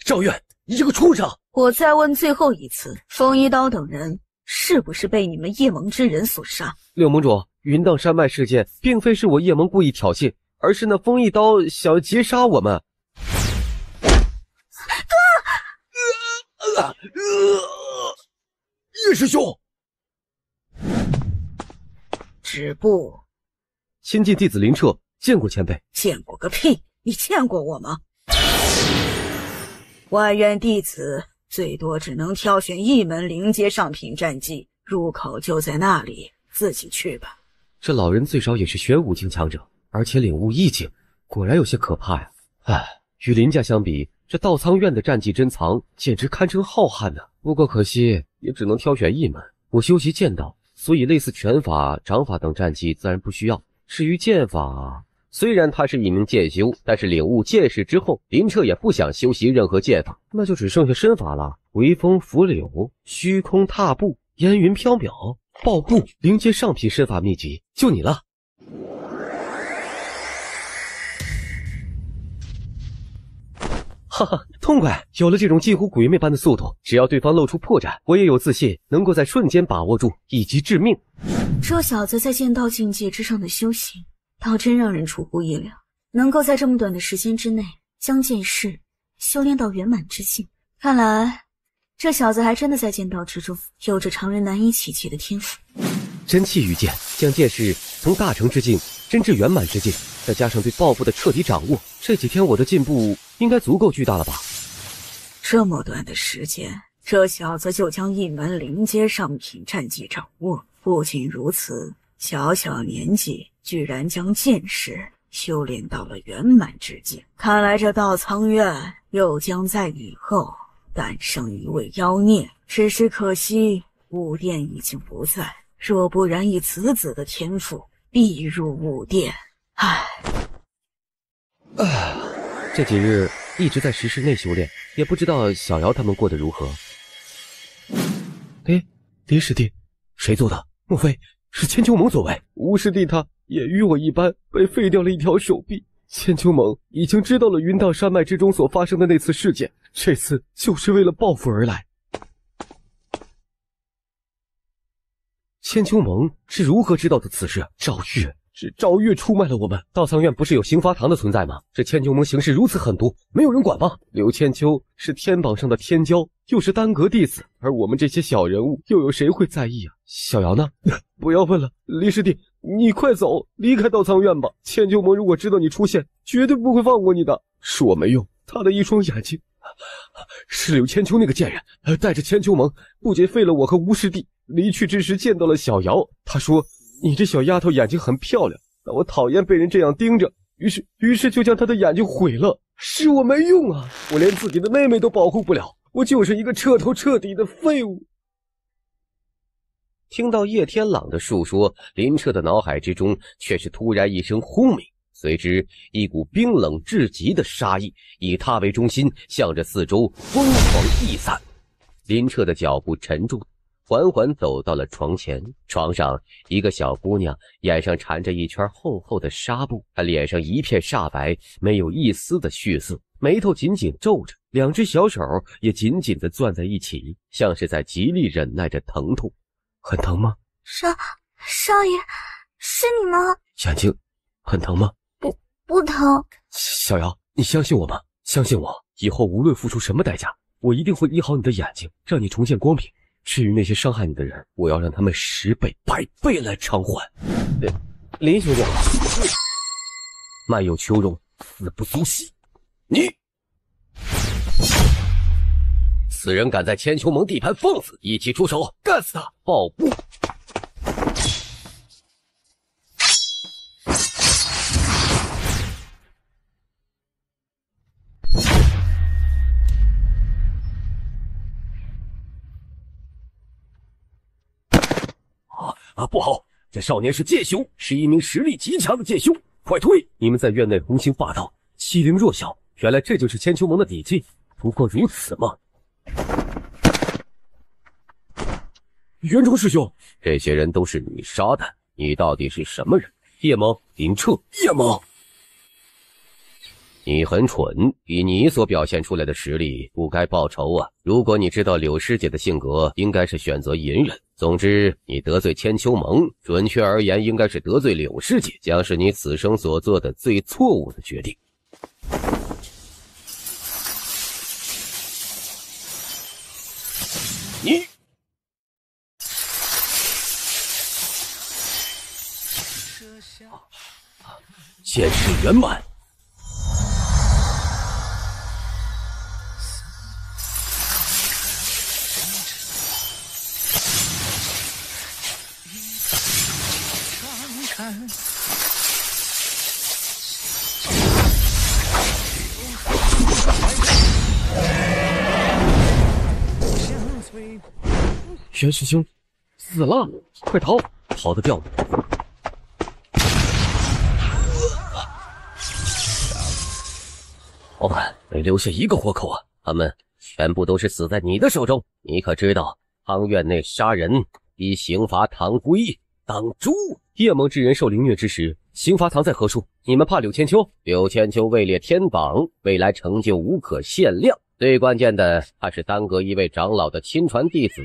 赵远，你这个畜生！我再问最后一次，风一刀等人是不是被你们叶盟之人所杀？柳盟主，云荡山脉事件并非是我叶盟故意挑衅，而是那风一刀想要劫杀我们。叶师兄，止步！亲近弟子林彻见过前辈。见过个屁！你见过我吗？外院弟子最多只能挑选1门灵阶上品战技，入口就在那里，自己去吧。这老人最少也是玄武境强者，而且领悟异境，果然有些可怕呀。唉，与林家相比，这道苍院的战技珍藏简直堪称浩瀚呢。不过可惜，也只能挑选1门。我修习剑道，所以类似拳法、掌法等战技自然不需要。至于剑法，虽然他是一名剑修，但是领悟剑士之后，林彻也不想修习任何剑法，那就只剩下身法了。微风拂柳，虚空踏步，烟云飘渺，爆步，灵阶上品身法秘籍，就你了。哈哈，痛快！有了这种近乎鬼魅般的速度，只要对方露出破绽，我也有自信能够在瞬间把握住，以及致命。这小子在剑道境界之上的修行，倒真让人出乎意料，能够在这么短的时间之内将剑势修炼到圆满之境。看来这小子还真的在剑道之中有着常人难以企及的天赋。真气于剑，将剑势从大成之境真至圆满之境，再加上对抱负的彻底掌握，这几天我的进步应该足够巨大了吧？这么短的时间，这小子就将1门灵阶上品战技掌握。不仅如此，小小年纪居然将剑势修炼到了圆满之境，看来这道苍院又将在以后诞生一位妖孽。只是可惜武殿已经不在，若不然以此子的天赋，必入武殿。这几日一直在石室内修炼，也不知道小瑶他们过得如何。林师弟，谁做的？莫非是千秋盟所为？吴师弟他也与我一般，被废掉了一条手臂。千秋盟已经知道了云荡山脉之中所发生的那次事件，这次就是为了报复而来。千秋盟是如何知道的此事？赵月，是赵月出卖了我们。道苍院不是有刑罚堂的存在吗？这千秋盟行事如此狠毒，没有人管吗？柳千秋是天榜上的天骄，又是丹阁弟子，而我们这些小人物，又有谁会在意啊？小瑶呢？不要问了，李师弟，你快走，离开道苍院吧。千秋盟如果知道你出现，绝对不会放过你的。说我没用，他的一双眼睛，是柳千秋那个贱人，带着千秋盟，不仅废了我和吴师弟。离去之时见到了小瑶，他说你这小丫头眼睛很漂亮，但我讨厌被人这样盯着，于是就将她的眼睛毁了。是我没用啊，我连自己的妹妹都保护不了，我就是一个彻头彻底的废物。听到叶天朗的述说，林彻的脑海之中却是突然一声轰鸣，随之一股冰冷至极的杀意以他为中心，向着四周疯狂溢散。林彻的脚步沉重，缓缓走到了床前。床上一个小姑娘，眼上缠着一圈厚厚的纱布，她脸上一片煞白，没有一丝的血色，眉头紧紧皱着，两只小手也紧紧地攥在一起，像是在极力忍耐着疼痛。很疼吗？少爷，是你吗？眼睛很疼吗？不疼。小瑶，你相信我吗？相信我，以后无论付出什么代价，我一定会医好你的眼睛，让你重见光明。至于那些伤害你的人，我要让他们10倍、100倍来偿还。林兄弟，慢有求荣，死不足惜。你，此人敢在千秋盟地盘放肆，一起出手，干死他！报布。不好，这少年是剑修，是一名实力极强的剑修，快退！你们在院内横行霸道，欺凌弱小，原来这就是千秋盟的底气，不过如此吗？元忠师兄，这些人都是你杀的，你到底是什么人？叶盟，林彻，叶盟，你很蠢，以你所表现出来的实力，不该报仇啊！如果你知道柳师姐的性格，应该是选择隐忍。总之，你得罪千秋盟，准确而言，应该是得罪柳师姐，将是你此生所做的最错误的决定。你。剑势圆满。袁师兄死了，快逃！逃得掉吗？好汉没留下一个活口啊！他们全部都是死在你的手中。你可知道，汤院内杀人依刑罚堂规，当诛。叶盟之人受凌虐之时，刑罚堂在何处？你们怕柳千秋？柳千秋位列天榜，未来成就无可限量。最关键的，他是丹阁一位长老的亲传弟子，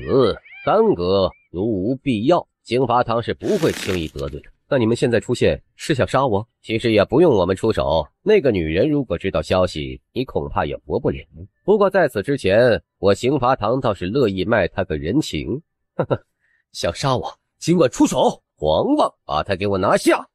丹阁如无必要，刑罚堂是不会轻易得罪的。那你们现在出现是想杀我？其实也不用我们出手，那个女人如果知道消息，你恐怕也活不了。不过在此之前，我刑罚堂倒是乐意卖她个人情。呵呵，想杀我，尽管出手！狂妄，把她给我拿下！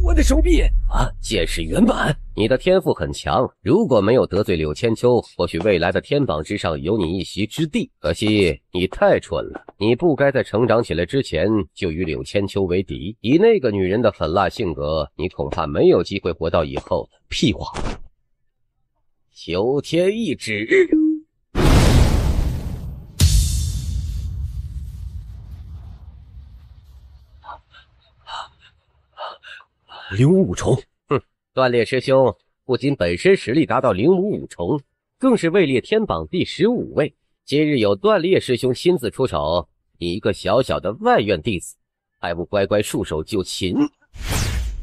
我的手臂啊，剑势圆满！你的天赋很强，如果没有得罪柳千秋，或许未来的天榜之上有你一席之地。可惜你太蠢了，你不该在成长起来之前就与柳千秋为敌。以那个女人的狠辣性格，你恐怕没有机会活到以后的。屁话！求天一指。灵武五重，断裂师兄不仅本身实力达到灵武五重，更是位列天榜第15位。今日有断裂师兄亲自出手，你一个小小的外院弟子，还不乖乖束手就擒？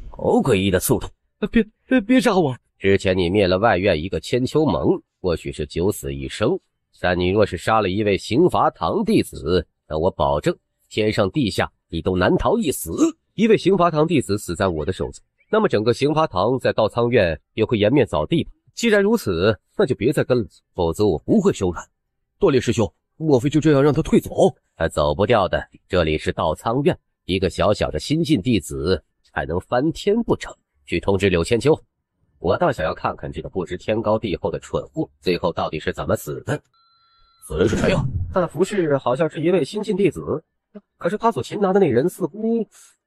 好诡异的速度！别杀我！之前你灭了外院一个千秋盟，或许是九死一生，但你若是杀了一位刑罚堂弟子，那我保证天上地下你都难逃一死。一位刑罚堂弟子死在我的手中，那么整个刑罚堂在稻仓院也会颜面扫地吧？既然如此，那就别再跟了，否则我不会手软。断裂师兄，莫非就这样让他退走？他走不掉的，这里是稻仓院，一个小小的新晋弟子还能翻天不成？去通知柳千秋，我倒想要看看这个不知天高地厚的蠢货最后到底是怎么死的。此人是谁呀？他的服饰好像是一位新晋弟子，可是他所擒拿的那人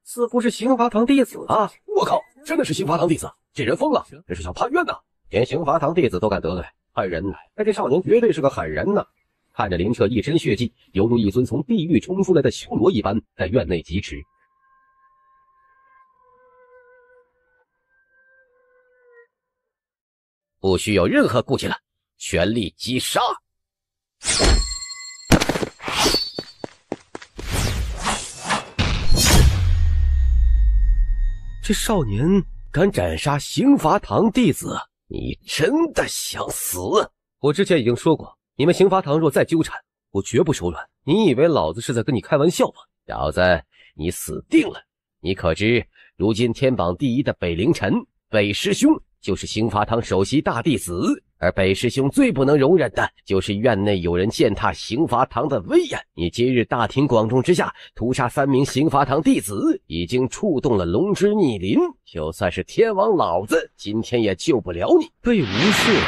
似乎是刑罚堂弟子啊！我靠，真的是刑罚堂弟子！这人疯了，这是想攀冤呐！连刑罚堂弟子都敢得罪，害人呐！这少年绝对是个狠人呐！看着林彻一身血迹，犹如一尊从地狱冲出来的修罗一般，在院内疾驰。不需有任何顾忌了，全力击杀！这少年敢斩杀刑罚堂弟子，你真的想死？我之前已经说过，你们刑罚堂若再纠缠，我绝不手软。你以为老子是在跟你开玩笑吗？小子，你死定了！你可知，如今天榜第一的北凌晨，北师兄就是刑罚堂首席大弟子，而北师兄最不能容忍的就是院内有人践踏刑罚堂的威严。你今日大庭广众之下屠杀3名刑罚堂弟子，已经触动了龙之逆鳞，就算是天王老子今天也救不了你。被无视。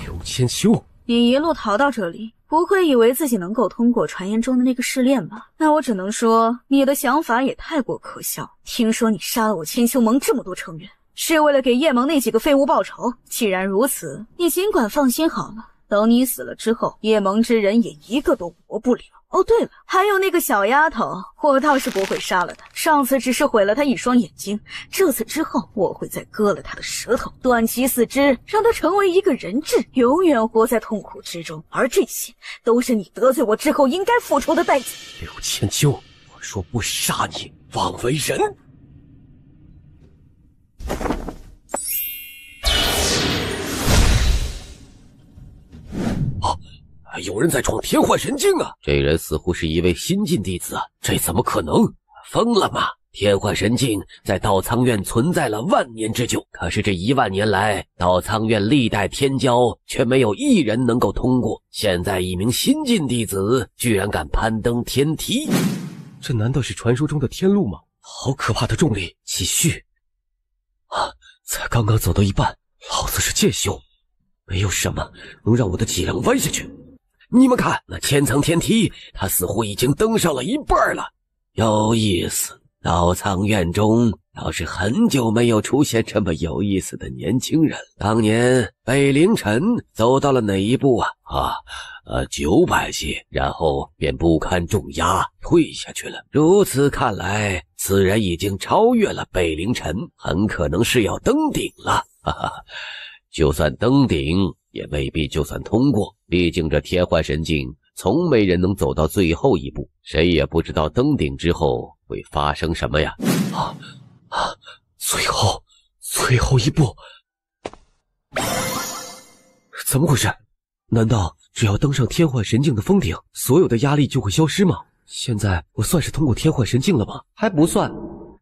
刘千秋，你一路逃到这里，不会以为自己能够通过传言中的那个试炼吧？那我只能说，你的想法也太过可笑。听说你杀了我千秋盟这么多成员，是为了给叶盟那几个废物报仇。既然如此，你尽管放心好了，等你死了之后，叶盟之人也一个都活不了。哦，对了，还有那个小丫头，我倒是不会杀了她。上次只是毁了她一双眼睛，这次之后我会再割了她的舌头，断其四肢，让她成为一个人质，永远活在痛苦之中。而这些都是你得罪我之后应该付出的代价。刘千秋，我说不杀你，枉为人。有人在闯天幻神境啊！这人似乎是一位新晋弟子，这怎么可能？疯了吗？天幻神境在道苍院存在了万年之久，可是这1万年来，道苍院历代天骄却没有一人能够通过。现在一名新晋弟子居然敢攀登天梯，这难道是传说中的天路吗？好可怕的重力！继续啊！才刚刚走到一半，老子是剑修，没有什么能让我的脊梁歪下去。你们看，那千层天梯，他似乎已经登上了一半了。有意思，道苍院中倒是很久没有出现这么有意思的年轻人。当年北凌晨走到了哪一步啊？900阶，然后便不堪重压退下去了。如此看来，此人已经超越了北凌晨，很可能是要登顶了。哈哈，就算登顶，也未必就算通过。毕竟这天幻神境从没人能走到最后一步，谁也不知道登顶之后会发生什么呀。最后一步，怎么回事？难道只要登上天幻神境的峰顶，所有的压力就会消失吗？现在我算是通过天幻神境了吗？还不算。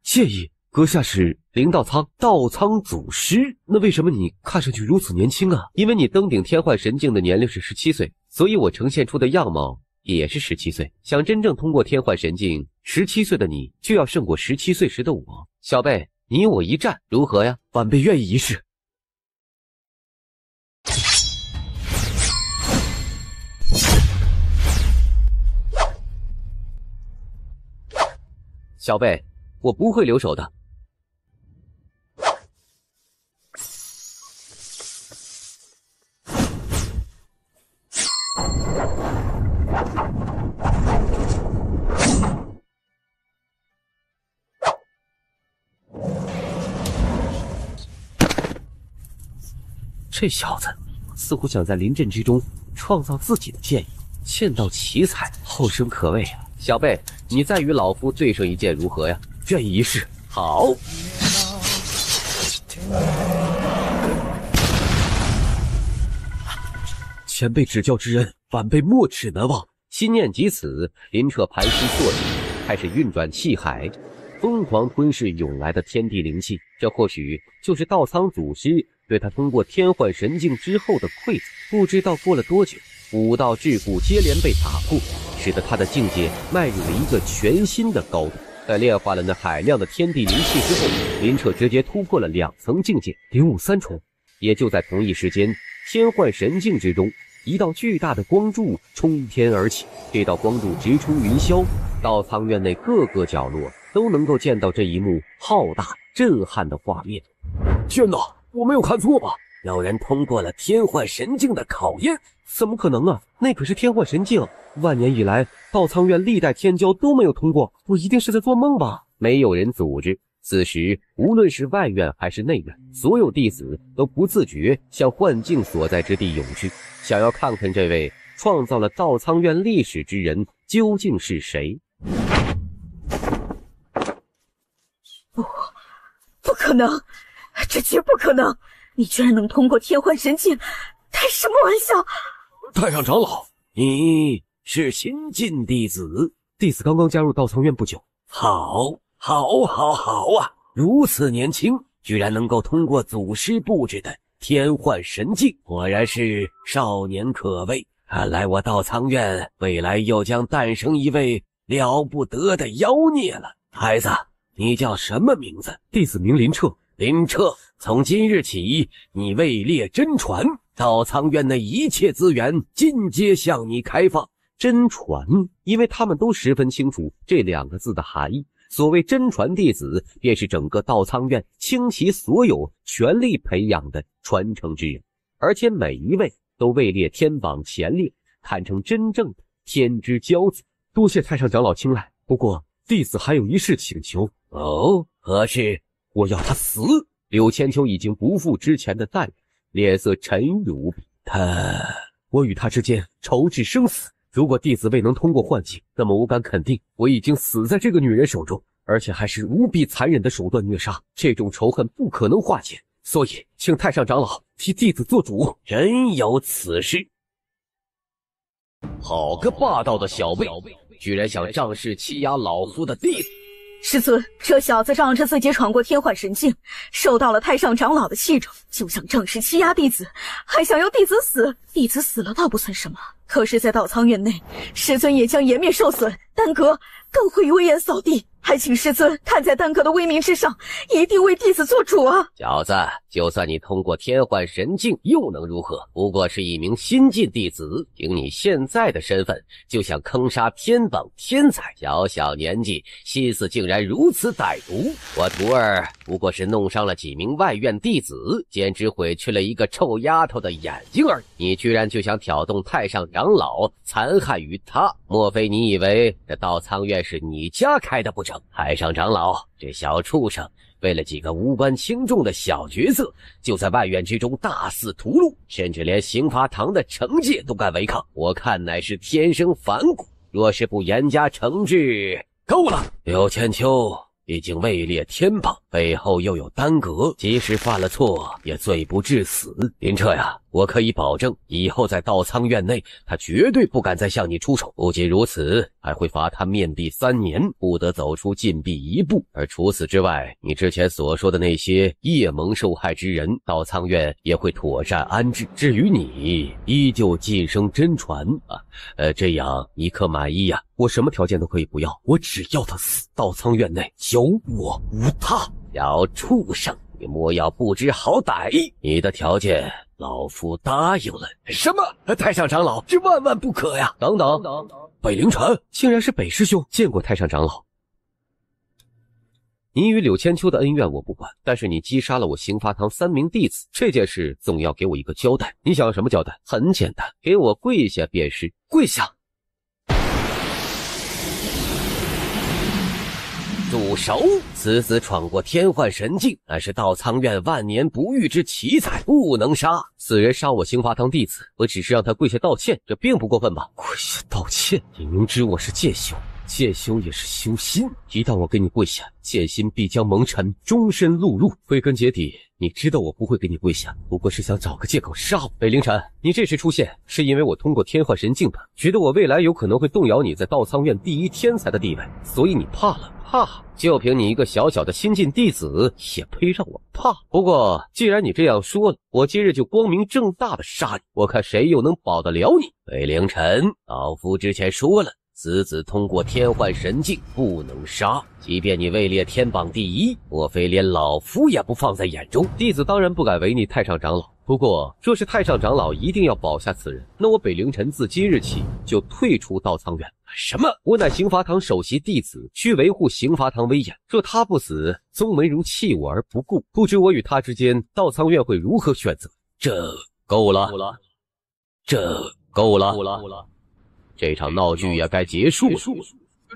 介意，阁下是林道苍，道苍祖师。那为什么你看上去如此年轻啊？因为你登顶天幻神境的年龄是17岁，所以我呈现出的样貌也是17岁。想真正通过天幻神境，17岁的你就要胜过17岁时的我。小辈，你我一战，如何呀？晚辈愿意一试。小辈，我不会留手的。这小子似乎想在临阵之中创造自己的剑意，剑道奇才，后生可畏啊！小辈，你再与老夫对上一剑如何呀？愿意一试。好。前辈指教之恩，晚辈没齿难忘。心念及此，林彻盘膝坐起，开始运转气海，疯狂吞噬涌来的天地灵气。这或许就是道苍祖师对他通过天幻神境之后的馈赠。不知道过了多久，5道桎梏接连被打破，使得他的境界迈入了一个全新的高度。在炼化了那海量的天地灵气之后，林彻直接突破了2层境界，领悟3重。也就在同一时间，天幻神境之中，一道巨大的光柱冲天而起，这道光柱直冲云霄，稻仓院内各个角落都能够见到这一幕浩大震撼的画面。天哪，我没有看错吧？有人通过了天幻神境的考验？怎么可能啊？那可是天幻神境，万年以来稻仓院历代天骄都没有通过，我一定是在做梦吧？没有人组织。此时无论是外院还是内院，所有弟子都不自觉向幻境所在之地涌去，想要看看这位创造了稻仓院历史之人究竟是谁。不可能，这绝不可能！你居然能通过天幻神境，开什么玩笑？太上长老，你是新晋弟子？弟子刚刚加入稻仓院不久。好啊！如此年轻，居然能够通过祖师布置的天幻神境，果然是少年可畏。看来我稻仓院未来又将诞生一位了不得的妖孽了。孩子，你叫什么名字？弟子名林彻。林彻，从今日起，你位列真传，稻仓院的一切资源尽皆向你开放。真传，因为他们都十分清楚这两个字的含义。所谓真传弟子，便是整个稻仓院倾其所有全力培养的传承之人，而且每一位都位列天榜前列，堪称真正的天之骄子。多谢太上长老青睐，不过弟子还有一事请求。哦，何事？我要他死。柳千秋已经不复之前的淡然，脸色沉郁无比。我与他之间仇至生死，如果弟子未能通过幻境，那么我敢肯定我已经死在这个女人手中，而且还是无比残忍的手段虐杀，这种仇恨不可能化解，所以请太上长老替弟子做主。真有此事？好个霸道的小辈，居然想仗势欺压老夫的弟子！师尊，这小子仗着自己闯过天幻神境，受到了太上长老的器重，就想仗势欺压弟子，还想要弟子死。弟子死了倒不算什么，可是在稻仓院内，师尊也将颜面受损，丹阁更会危言扫地。还请师尊看在丹阁的威名之上，一定为弟子做主啊！小子，就算你通过天幻神境又能如何？不过是一名新晋弟子，凭你现在的身份，就想坑杀天榜天才，小小年纪，心思竟然如此歹毒！我徒儿不过是弄伤了几名外院弟子，简直毁去了一个臭丫头的眼睛而已，你居然就想挑动太上长老，残害于他？莫非你以为这稻仓院是你家开的不成？太上长老，这小畜生为了几个无关轻重的小角色，就在外院之中大肆屠戮，甚至连刑罚堂的惩戒都敢违抗，我看乃是天生反骨，若是不严加惩治……够了！柳千秋已经位列天榜，背后又有丹阁，即使犯了错也罪不至死。林彻呀，我可以保证，以后在稻仓院内，他绝对不敢再向你出手。不仅如此，还会罚他面壁3年，不得走出禁闭一步。而除此之外，你之前所说的那些叶蒙受害之人，稻仓院也会妥善安置。至于你，依旧晋升真传啊，这样你可满意呀？我什么条件都可以不要，我只要他死。稻仓院内有我无他。小畜生，你莫要不知好歹！你的条件老夫答应了。什么？太上长老，这万万不可呀！等等，北凌晨竟然是北师兄，见过太上长老。你与柳千秋的恩怨我不管，但是你击杀了我刑罚堂3名弟子，这件事总要给我一个交代。你想要什么交代？很简单，给我跪下便是。跪下！住手！此子闯过天幻神境，乃是稻仓院万年不遇之奇才，不能杀。此人杀我刑罚堂弟子，我只是让他跪下道歉，这并不过分吧？跪下道歉？你明知我是剑修，剑修也是修心，一旦我给你跪下，剑心必将蒙尘，终身碌碌。归根结底，你知道我不会给你跪下，不过是想找个借口杀我。北凌晨，你这时出现，是因为我通过天幻神境吧？觉得我未来有可能会动摇你在稻仓院第一天才的地位，所以你怕了。怕？就凭你一个小小的新晋弟子，也配让我怕？不过既然你这样说了，我今日就光明正大的杀你，我看谁又能保得了你。北凌晨，老夫之前说了，此子通过天幻神境不能杀，即便你位列天榜第一，莫非连老夫也不放在眼中？弟子当然不敢违逆太上长老，不过，若是太上长老一定要保下此人，那我北凌晨自今日起就退出道苍院。什么？我乃刑罚堂首席弟子，需维护刑罚堂威严。若他不死，宗门如弃我而不顾，不知我与他之间，道苍院会如何选择？这够了，这够了，这场闹剧也该结束了。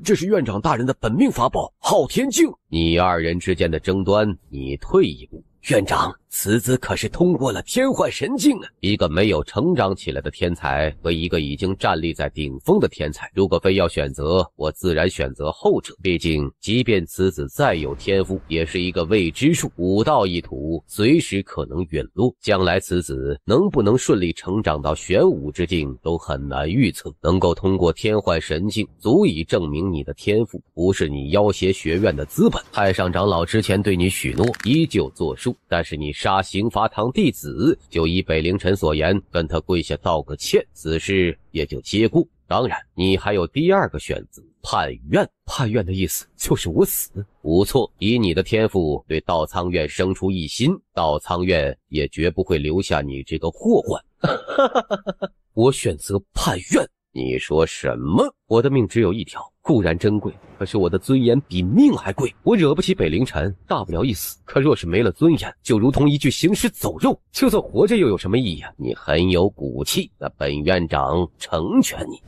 这是院长大人的本命法宝昊天镜，你二人之间的争端，你退一步。院长，此子可是通过了天幻神境啊！一个没有成长起来的天才和一个已经站立在顶峰的天才，如果非要选择，我自然选择后者。毕竟，即便此子再有天赋，也是一个未知数，武道一途，随时可能陨落。将来此子能不能顺利成长到玄武之境，都很难预测。能够通过天幻神境，足以证明你的天赋不是你要挟学院的资本。太上长老之前对你许诺，依旧作数。但是你杀刑罚堂弟子，就依北凌晨所言，跟他跪下道个歉，此事也就结过。当然，你还有第二个选择，叛院。叛院的意思就是我死？不错，以你的天赋，对道苍院生出异心，道苍院也绝不会留下你这个祸患。我选择叛院。你说什么？我的命只有一条，固然珍贵，可是我的尊严比命还贵。我惹不起北凌晨，大不了一死。可若是没了尊严，就如同一具行尸走肉，就算活着又有什么意义啊？你很有骨气，那本院长成全你。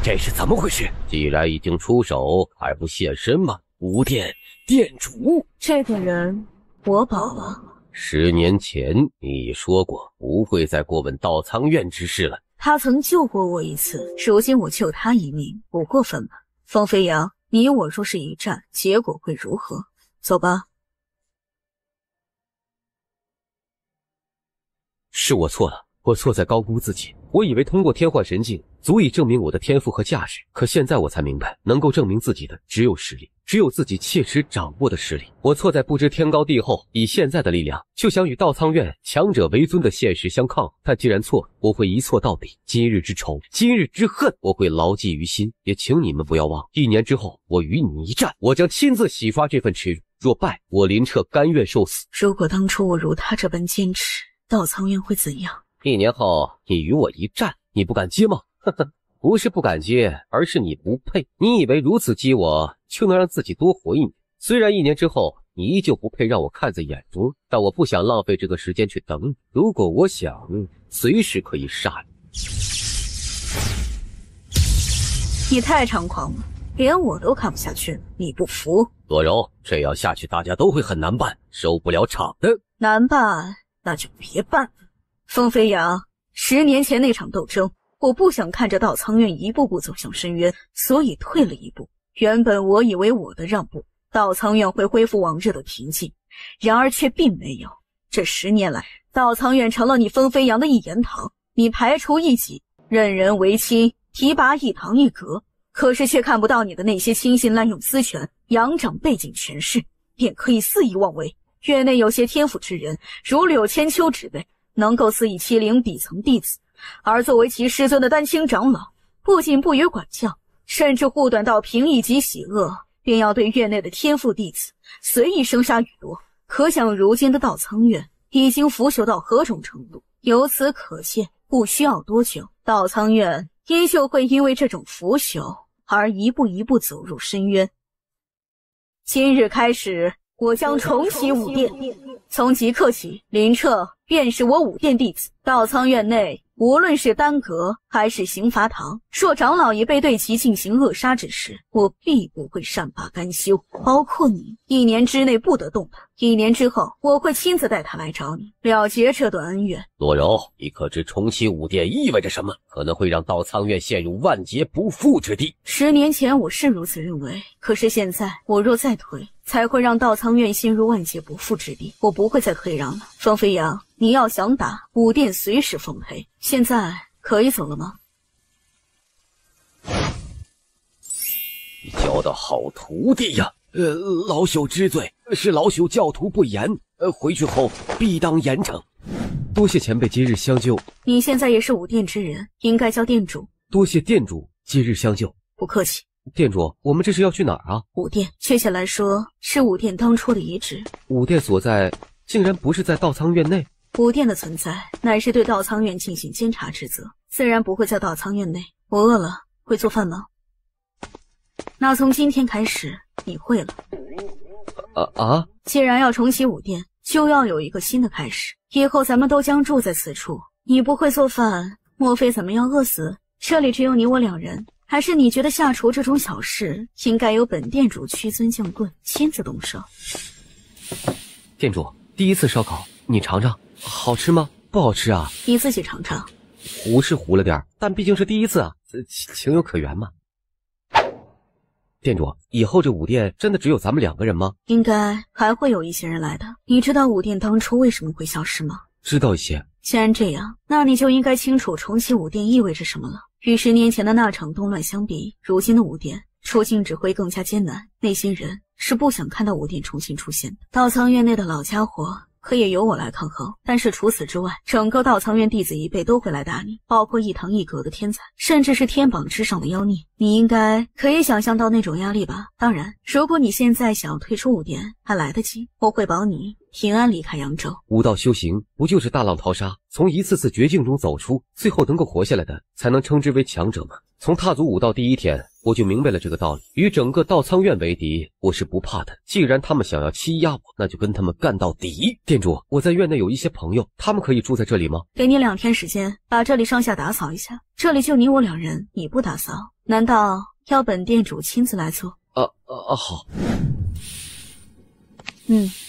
这是怎么回事？既然已经出手，还不现身吗？无殿殿主，这个人我保了。10年前你说过不会再过问道苍院之事了。他曾救过我一次，如今我救他一命，不过分吧？风飞扬，你我若是一战，结果会如何？走吧。是我错了，我错在高估自己。我以为通过天幻神境足以证明我的天赋和价值，可现在我才明白，能够证明自己的只有实力，只有自己切实掌握的实力。我错在不知天高地厚，以现在的力量就想与道苍院强者为尊的现实相抗。但既然错了，我会一错到底。今日之仇，今日之恨，我会牢记于心。也请你们不要忘，1年之后我与你一战，我将亲自洗刷这份耻辱。若败，我林彻甘愿受死。如果当初我如他这般坚持，道苍院会怎样？1年后你与我一战，你不敢接吗？呵呵，不是不敢接，而是你不配。你以为如此激我就能让自己多活1年？虽然1年之后你依旧不配让我看在眼中，但我不想浪费这个时间去等你。如果我想，随时可以杀你。你太猖狂了，连我都看不下去了。你不服？左柔，这样下去大家都会很难办，收不了场的。难办，那就别办了。风飞扬，10年前那场斗争，我不想看着道苍院一步步走向深渊，所以退了一步。原本我以为我的让步，道苍院会恢复往日的平静，然而却并没有。这10年来，道苍院成了你风飞扬的一言堂，你排除异己，任人唯亲，提拔一堂一阁，可是却看不到你的那些亲信滥用私权，仰长背景权势，便可以肆意妄为。院内有些天赋之人，如柳千秋之辈，能够肆意欺凌底层弟子，而作为其师尊的丹青长老，不仅不予管教，甚至护短到凭一己喜恶，便要对院内的天赋弟子随意生杀予夺。可想如今的道苍院已经腐朽到何种程度，由此可见，不需要多久，道苍院依旧会因为这种腐朽而一步一步走入深渊。今日开始，我将重启武殿，从即刻起，林彻便是我武殿弟子。道苍院内，无论是丹阁还是刑罚堂，若长老已被对其进行扼杀之时，我必不会善罢甘休。包括你，1年之内不得动弹。1年之后，我会亲自带他来找你，了结这段恩怨。罗柔，你可知重启武殿意味着什么？可能会让道苍院陷入万劫不复之地。10年前我是如此认为，可是现在我若再退，才会让道苍院陷入万劫不复之地。我不会再退让了。风飞扬，你要想打，武殿随时奉陪。现在可以走了吗？你教的好徒弟呀！老朽知罪，是老朽教徒不严，回去后必当严惩。多谢前辈今日相救。你现在也是武店之人，应该叫店主。多谢店主今日相救。不客气。店主，我们这是要去哪儿啊？武店，确切来说是武店当初的遗址。武店所在竟然不是在稻仓院内？武店的存在乃是对稻仓院进行监察职责，自然不会在稻仓院内。我饿了，会做饭吗？那从今天开始你会了。既然要重启武店，就要有一个新的开始。以后咱们都将住在此处。你不会做饭，莫非咱们要饿死？这里只有你我两人，还是你觉得下厨这种小事应该由本店主屈尊降贵，亲自动手？店主，第一次烧烤，你尝尝，好吃吗？不好吃啊？你自己尝尝。糊是糊了点，但毕竟是第一次啊，情有可原嘛。店主，以后这武店真的只有咱们2个人吗？应该还会有一些人来的。你知道武店当初为什么会消失吗？知道一些。既然这样，那你就应该清楚重启武店意味着什么了。与10年前的那场动乱相比，如今的武店处境只会更加艰难。那些人是不想看到武店重新出现的。稻仓院内的老家伙可也由我来抗衡，但是除此之外，整个稻仓院弟子一辈都会来打你，包括一堂一阁的天才，甚至是天榜之上的妖孽。你应该可以想象到那种压力吧？当然，如果你现在想要退出武殿，还来得及，我会保你平安离开扬州。武道修行不就是大浪淘沙，从一次次绝境中走出，最后能够活下来的，才能称之为强者吗？从踏足武道第一天，我就明白了这个道理。与整个稻仓院为敌，我是不怕的。既然他们想要欺压我，那就跟他们干到底。店主，我在院内有一些朋友，他们可以住在这里吗？给你2天时间，把这里上下打扫一下。这里就你我2人，你不打扫，难道要本店主亲自来做？好。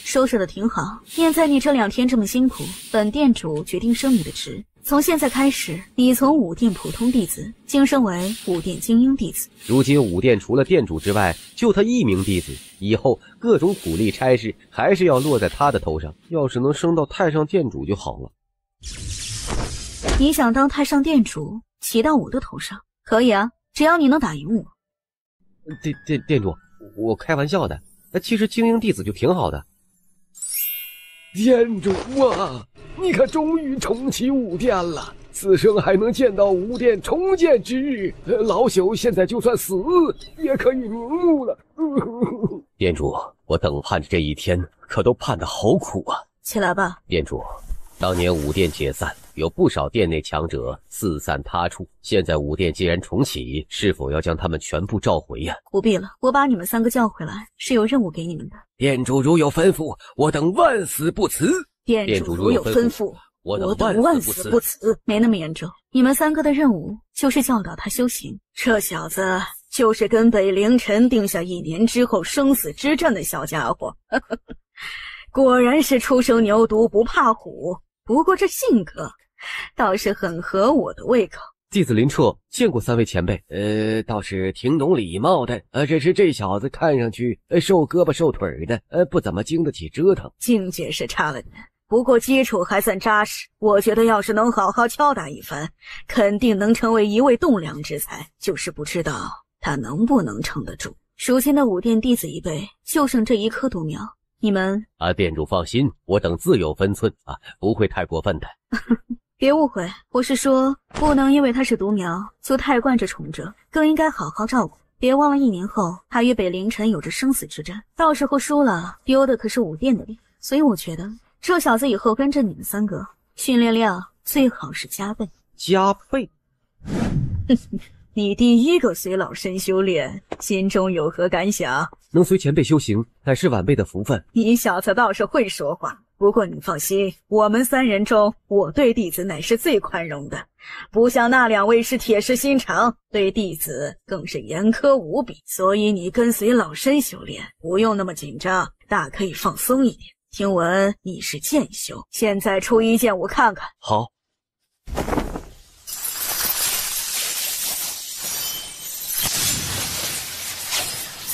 收拾的挺好。念在你这2天这么辛苦，本店主决定升你的职。从现在开始，你从武殿普通弟子晋升为武殿精英弟子。如今武殿除了店主之外，就他1名弟子，以后各种苦力差事还是要落在他的头上。要是能升到太上店主就好了。你想当太上店主，骑到我的头上？可以啊，只要你能打赢我。店主，我开玩笑的。其实精英弟子就挺好的。店主啊，你可终于重启武殿了，此生还能见到武殿重建之日。老朽现在就算死也可以瞑目了。店主，我等盼着这一天，可都盼得好苦啊。起来吧。店主，当年武殿解散，有不少殿内强者四散他处，现在武殿既然重启，是否要将他们全部召回呀？不必了，我把你们3个叫回来，是有任务给你们的。店主如有吩咐，我等万死不辞。店主如有吩咐，我等万死不辞。没那么严重，你们3个的任务就是教导他修行。这小子就是跟北凌晨定下1年之后生死之战的小家伙。果然是初生牛犊不怕虎，不过这性格倒是很合我的胃口。弟子林彻见过3位前辈，倒是挺懂礼貌的。只是这小子看上去瘦胳膊瘦腿的，不怎么经得起折腾。境界是差了点，不过基础还算扎实。我觉得要是能好好敲打一番，肯定能成为一位栋梁之才，就是不知道他能不能撑得住。如今的武殿弟子一辈，就剩这1棵独苗。你们店主放心，我等自有分寸啊，不会太过分的。别误会，我是说不能因为他是独苗就太惯着宠着，更应该好好照顾。别忘了1年后他与北凌晨有着生死之战，到时候输了丢的可是武殿的脸。所以我觉得这小子以后跟着你们3个，训练量最好是加倍。加倍？你第1个随老身修炼，心中有何感想？能随前辈修行，乃是晚辈的福分。你小子倒是会说话。不过你放心，我们3人中，我对弟子乃是最宽容的，不像那2位是铁石心肠，对弟子更是严苛无比。所以你跟随老身修炼，不用那么紧张，大可以放松一点。听闻你是剑修，现在出一剑我看看。好。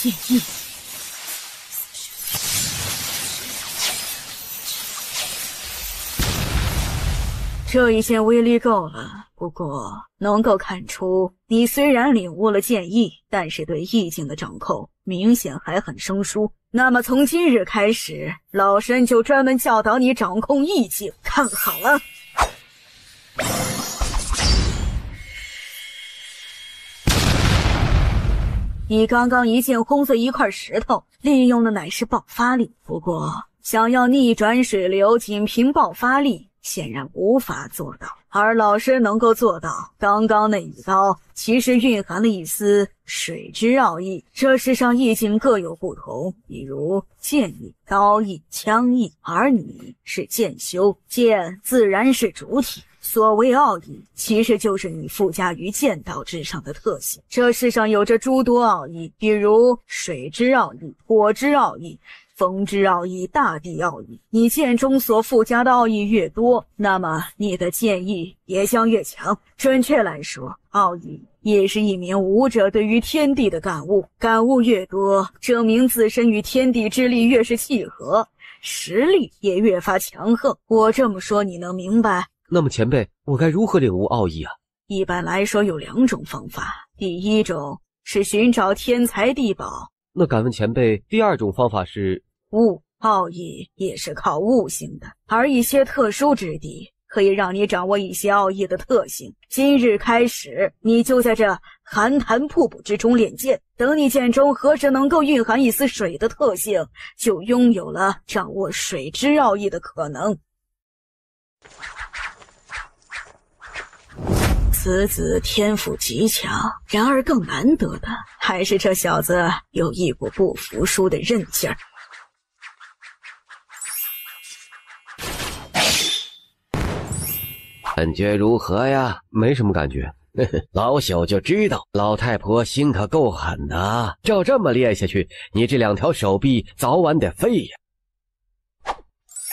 剑意。这一剑威力够了，不过能够看出你虽然领悟了剑意，但是对意境的掌控明显还很生疏。那么从今日开始，老身就专门教导你掌控意境，看好了。你刚刚一剑轰碎一块石头，利用的乃是爆发力。不过，想要逆转水流，仅凭爆发力，显然无法做到。而老师能够做到，刚刚那一刀其实蕴含了一丝水之奥义。这世上意境各有不同，比如剑意、刀意、枪意，而你是剑修，剑自然是主体。所谓奥义，其实就是你附加于剑道之上的特性。这世上有着诸多奥义，比如水之奥义、火之奥义、风之奥义、大地奥义。你剑中所附加的奥义越多，那么你的剑意也将越强。准确来说，奥义也是一名武者对于天地的感悟，感悟越多，证明自身与天地之力越是契合，实力也越发强横。我这么说你能明白？那么前辈，我该如何领悟奥义啊？一般来说有2种方法，第一种是寻找天材地宝。那敢问前辈，第2种方法是？悟，奥义也是靠悟性的，而一些特殊之地可以让你掌握一些奥义的特性。今日开始，你就在这寒潭瀑布之中练剑，等你剑中何时能够蕴含一丝水的特性，就拥有了掌握水之奥义的可能。此子天赋极强，然而更难得的还是这小子有一股不服输的韧劲儿。感觉如何呀？没什么感觉。老朽就知道老太婆心可够狠的，照这么练下去，你这2条手臂早晚得废呀。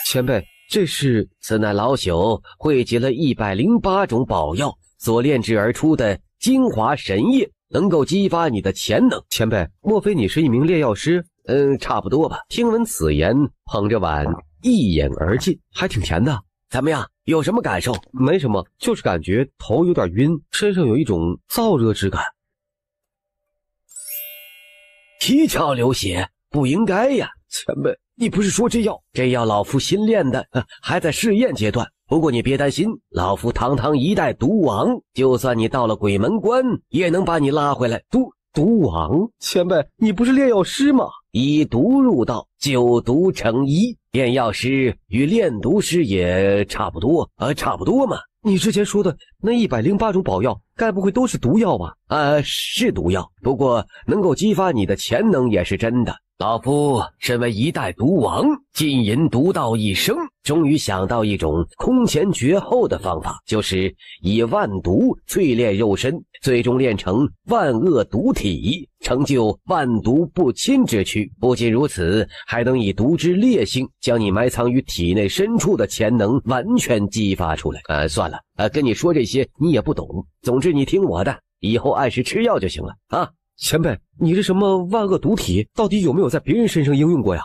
前辈，这是？此乃老朽汇集了108种宝药所炼制而出的精华神液，能够激发你的潜能。前辈，莫非你是一名炼药师？差不多吧。听闻此言，捧着碗一饮而尽，还挺甜的。怎么样？有什么感受？没什么，就是感觉头有点晕，身上有一种燥热之感。七窍流血，不应该呀。前辈，你不是说这药老夫新炼的，还在试验阶段。不过你别担心，老夫堂堂一代毒王，就算你到了鬼门关，也能把你拉回来。毒王？前辈，你不是炼药师吗？以毒入道，就毒成医。炼药师与炼毒师也差不多嘛。你之前说的那108种宝药，该不会都是毒药吧？是毒药，不过能够激发你的潜能也是真的。老夫身为一代毒王，浸淫毒道一生，终于想到一种空前绝后的方法，就是以万毒淬炼肉身，最终炼成万恶毒体，成就万毒不侵之躯。不仅如此，还能以毒之烈性，将你埋藏于体内深处的潜能完全激发出来。算了，跟你说这些你也不懂，总之你听我的，以后按时吃药就行了啊。前辈，你这什么万恶毒体到底有没有在别人身上应用过呀？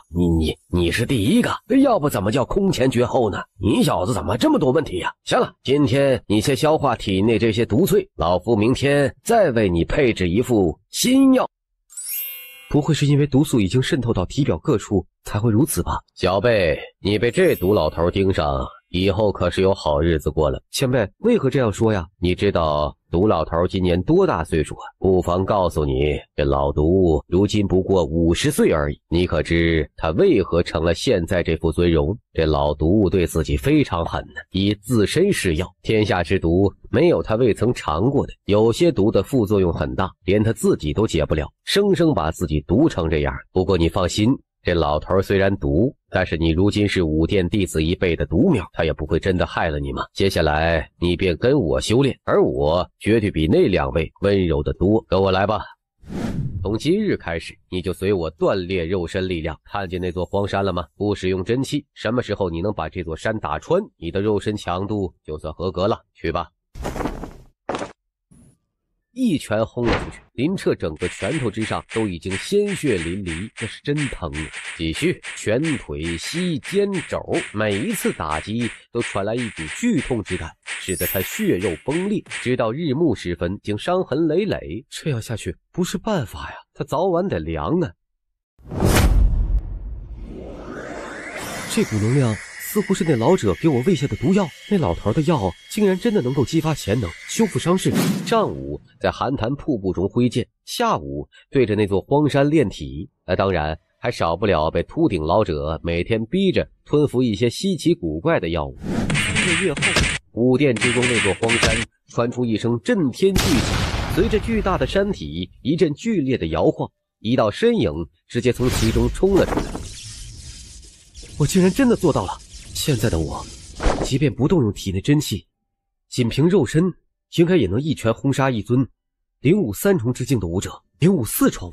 你是第一个，要不怎么叫空前绝后呢？你小子怎么这么多问题呀？行了，今天你先消化体内这些毒淬，老夫明天再为你配置一副新药。不会是因为毒素已经渗透到体表各处才会如此吧？小辈，你被这毒老头盯上，以后可是有好日子过了。前辈，为何这样说呀？你知道毒老头今年多大岁数啊？不妨告诉你，这老毒如今不过50岁而已。你可知他为何成了现在这副尊容？这老毒对自己非常狠呢，以自身试药，天下之毒没有他未曾尝过的。有些毒的副作用很大，连他自己都解不了，生生把自己毒成这样。不过你放心，这老头虽然毒，但是你如今是武殿弟子一辈的独苗，他也不会真的害了你嘛。接下来你便跟我修炼，而我绝对比那2位温柔的多。跟我来吧。从今日开始，你就随我锻炼肉身力量。看见那座荒山了吗？不使用真气，什么时候你能把这座山打穿，你的肉身强度就算合格了。去吧。一拳轰了出去，林彻整个拳头之上都已经鲜血淋漓，这是真疼啊！继续，拳腿膝肩肘，每一次打击都传来一股剧痛之感，使得他血肉崩裂，直到日暮时分，竟伤痕累累。这样下去不是办法呀，他早晚得凉啊！这股能量似乎是那老者给我喂下的毒药，那老头的药竟然真的能够激发潜能，修复伤势。上午在寒潭瀑布中挥剑，下午对着那座荒山炼体，当然还少不了被秃顶老者每天逼着吞服一些稀奇古怪的药物。3个月后，古殿之中那座荒山传出一声震天巨响，随着巨大的山体一阵剧烈的摇晃，一道身影直接从其中冲了出来。我竟然真的做到了！现在的我，即便不动用体内真气，仅凭肉身，应该也能一拳轰杀一尊领悟3重之境的武者，领悟4重。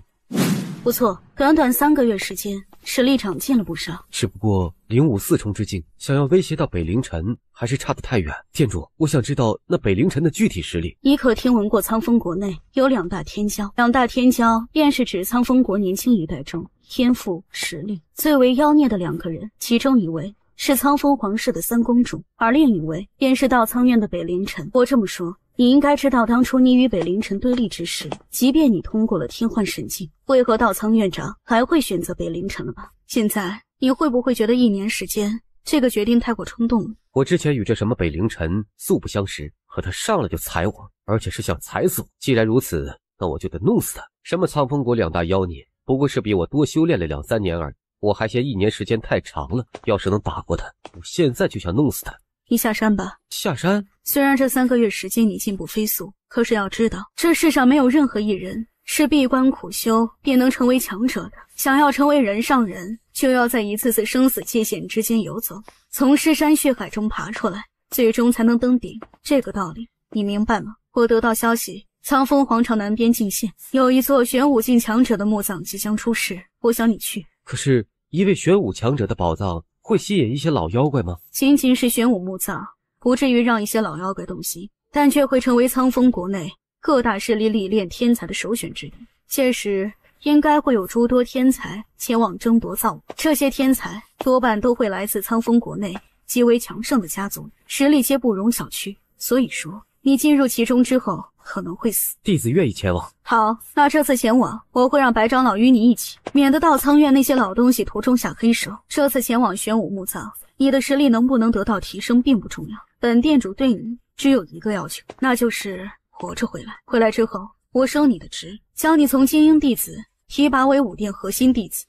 不错，短短3个月时间，实力长进了不少。只不过领悟4重之境，想要威胁到北陵尘，还是差得太远。店主，我想知道那北陵尘的具体实力。你可听闻过苍风国内有2大天骄？2大天骄便是指苍风国年轻一代中天赋实力最为妖孽的2个人，其中一位是苍风皇室的3公主，而另一位便是道苍院的北陵尘。我这么说，你应该知道当初你与北陵尘对立之时，即便你通过了天幻神境，为何道苍院长还会选择北陵尘了吧？现在你会不会觉得1年时间这个决定太过冲动了？我之前与这什么北陵尘素不相识，可他上来就踩我，而且是想踩死我。既然如此，那我就得弄死他。什么苍风国2大妖孽，不过是比我多修炼了2-3年而已。我还嫌1年时间太长了，要是能打过他，我现在就想弄死他。你下山吧。下山？虽然这3个月时间你进步飞速，可是要知道，这世上没有任何一人是闭关苦修便能成为强者的。想要成为人上人，就要在一次次生死界限之间游走，从尸山血海中爬出来，最终才能登顶。这个道理你明白吗？我得到消息，苍风皇朝南边境县有一座玄武境强者的墓葬即将出世，我想你去。可是一位玄武强者的宝藏会吸引一些老妖怪吗？仅仅是玄武墓葬，不至于让一些老妖怪动心，但却会成为苍风国内各大势力历练天才的首选之地。届时应该会有诸多天才前往争夺造物，这些天才多半都会来自苍风国内极为强盛的家族，实力皆不容小觑。所以说，你进入其中之后可能会死。弟子愿意前往。好，那这次前往，我会让白长老与你一起，免得道苍院那些老东西途中下黑手。这次前往玄武墓葬，你的实力能不能得到提升并不重要，本店主对你只有一个要求，那就是活着回来。回来之后，我升你的职，将你从精英弟子提拔为武殿核心弟子。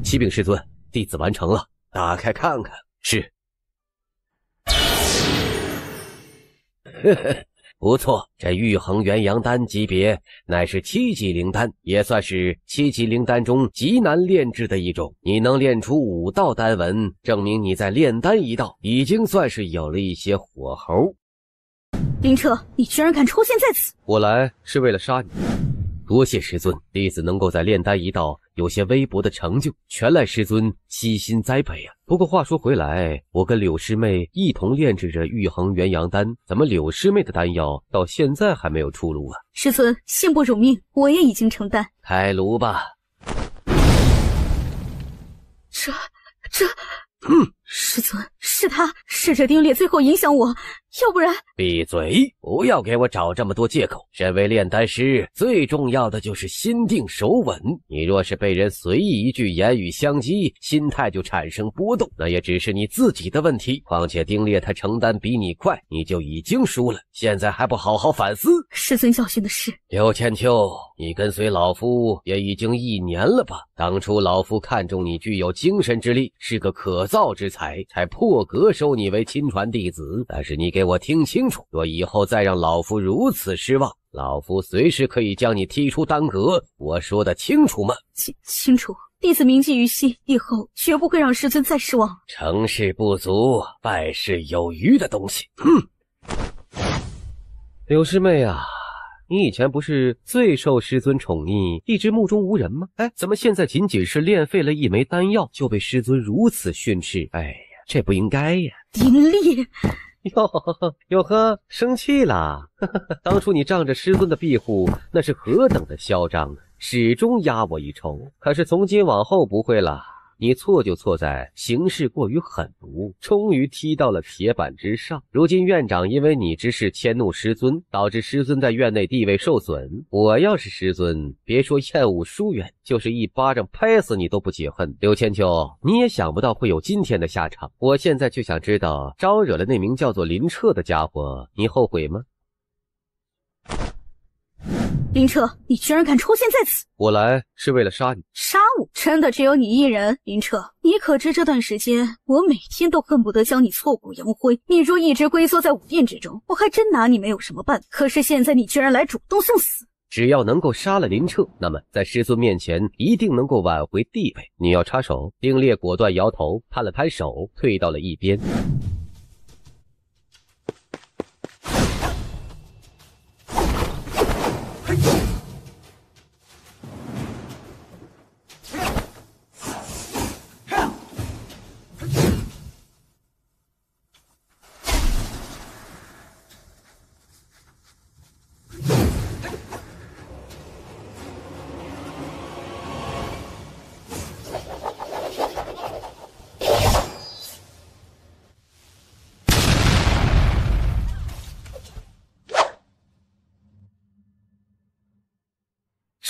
启禀师尊，弟子完成了。打开看看。是。呵呵，不错，这玉衡元阳丹级别乃是7级灵丹，也算是7级灵丹中极难炼制的一种。你能炼出5道丹纹，证明你在炼丹一道已经算是有了一些火候。林彻，你居然敢出现在此！我来是为了杀你。多谢师尊，弟子能够在炼丹一道有些微薄的成就，全赖师尊悉心栽培啊。不过话说回来，我跟柳师妹一同炼制着玉衡元阳丹，怎么柳师妹的丹药到现在还没有出炉啊？师尊，信不辱命，我也已经承担。开炉吧。师尊，是他，是这丁烈最后影响我，要不然……闭嘴！不要给我找这么多借口。身为炼丹师，最重要的就是心定手稳。你若是被人随意一句言语相激，心态就产生波动，那也只是你自己的问题。况且丁烈他承担比你快，你就已经输了，现在还不好好反思？师尊教训的是。刘千秋，你跟随老夫也已经1年了吧？当初老夫看中你具有精神之力，是个可造之才，才破格收你为亲传弟子。但是你给我听清楚，若以后再让老夫如此失望，老夫随时可以将你踢出丹阁。我说得清楚吗？清楚。弟子铭记于心，以后绝不会让师尊再失望。成事不足，败事有余的东西。柳师妹啊，你以前不是最受师尊宠溺，一直目中无人吗？怎么现在仅仅是炼废了一枚丹药，就被师尊如此训斥？哎呀，这不应该呀！丁烈，哟呵，生气啦！当初你仗着师尊的庇护，那是何等的嚣张啊，始终压我一筹。可是从今往后不会啦。你错就错在行事过于狠毒，终于踢到了铁板之上。如今院长因为你之事迁怒师尊，导致师尊在院内地位受损。我要是师尊，别说厌恶疏远，就是一巴掌拍死你都不解恨。刘千秋，你也想不到会有今天的下场。我现在就想知道，招惹了那名叫做林彻的家伙，你后悔吗？林彻，你居然敢出现在此！我来是为了杀你。杀我？真的只有你一人？林彻，你可知这段时间我每天都恨不得将你挫骨扬灰。你若一直龟缩在武殿之中，我还真拿你没有什么办法。可是现在你居然来主动送死！只要能够杀了林彻，那么在师尊面前一定能够挽回地位。你要插手？丁烈果断摇头，拍了拍手，退到了一边。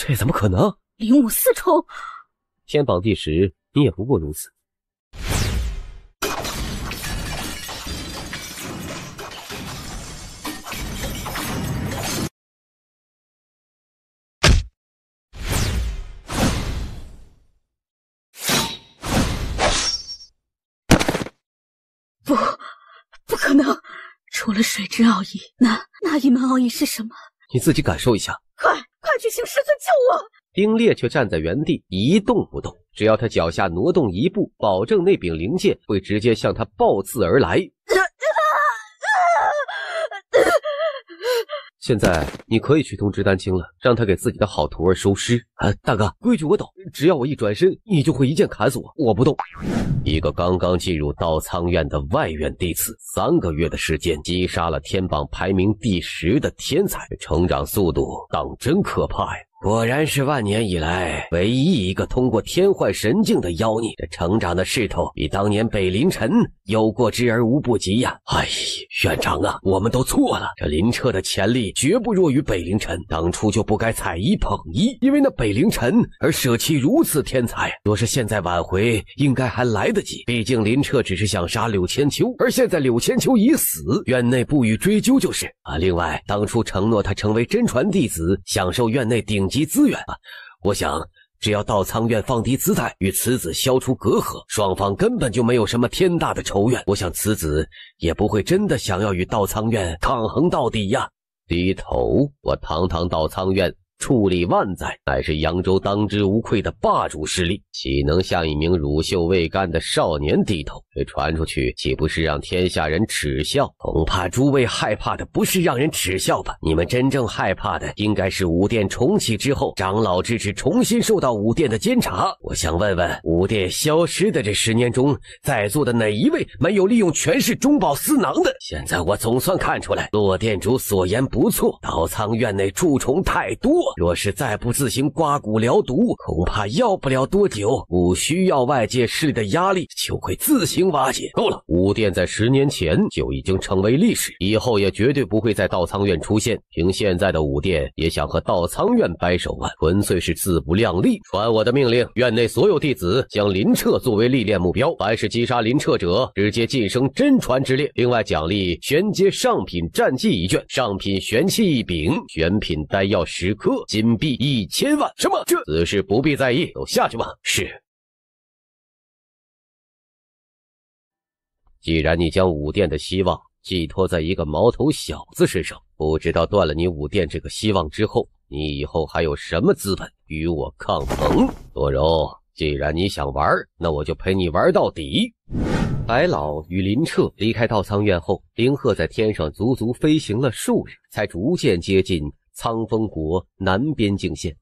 这怎么可能？领我四重！天榜第10，你也不过如此。不可能！除了水之奥义，那一门奥义是什么？你自己感受一下。快去请师尊救我！丁烈却站在原地一动不动，只要他脚下挪动一步，保证那柄灵剑会直接向他暴刺而来。现在你可以去通知丹青了，让他给自己的好徒儿收尸。大哥，规矩我懂，只要我一转身，你就会一剑砍死我，我不动。一个刚刚进入道苍院的外院弟子，3个月的时间击杀了天榜排名第10的天才，成长速度当真可怕呀！果然是万年以来唯一一个通过天幻神境的妖孽，这成长的势头比当年北凌晨有过之而无不及呀！院长啊，我们都错了，这林彻的潜力绝不弱于北凌晨，当初就不该踩一捧一，因为那北凌晨而舍弃如此天才。若是现在挽回，应该还来得及，毕竟林彻只是想杀柳千秋，而现在柳千秋已死，院内不予追究就是另外当初承诺他成为真传弟子，享受院内顶级资源我想只要道苍院放低姿态，与此子消除隔阂，双方根本就没有什么天大的仇怨。我想此子也不会真的想要与道苍院抗衡到底呀。低头，我堂堂道苍院矗立万载，乃是扬州当之无愧的霸主势力，岂能向一名乳臭未干的少年低头？这传出去，岂不是让天下人耻笑？恐怕诸位害怕的不是让人耻笑吧？你们真正害怕的，应该是武殿重启之后，长老之职重新受到武殿的监察。我想问问，武殿消失的这10年中，在座的哪一位没有利用权势中饱私囊的？现在我总算看出来，骆殿主所言不错，道苍院内蛀虫太多，若是再不自行刮骨疗毒，恐怕要不了多久，不需要外界势力的压力，就会自行瓦解。够了，武殿在10年前就已经成为历史，以后也绝对不会在道苍院出现。凭现在的武殿，也想和道苍院掰手腕，纯粹是自不量力。传我的命令，院内所有弟子将林彻作为历练目标，凡是击杀林彻者，直接晋升真传之列。另外奖励玄阶上品战技1卷，上品玄器1柄，玄品丹药10颗，金币1000万。什么？此事不必在意，都下去吧。是。既然你将武殿的希望寄托在一个毛头小子身上，不知道断了你武殿这个希望之后，你以后还有什么资本与我抗衡？多柔，既然你想玩，那我就陪你玩到底。白老与林彻离开道苍院后，灵鹤在天上足足飞行了数日，才逐渐接近苍风国南边境线。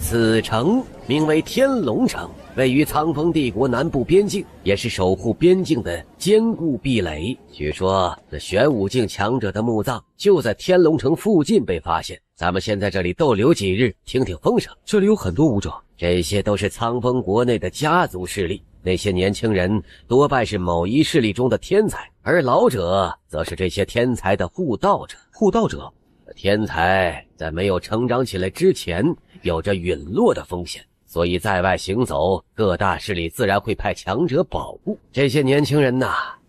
此城名为天龙城，位于苍风帝国南部边境，也是守护边境的坚固壁垒。据说那玄武境强者的墓葬就在天龙城附近被发现，咱们先在这里逗留几日，听听风声。这里有很多武者，这些都是苍风国内的家族势力，那些年轻人多半是某一势力中的天才，而老者则是这些天才的护道者。护道者，天才在没有成长起来之前有着陨落的风险，所以在外行走，各大势力自然会派强者保护。这些年轻人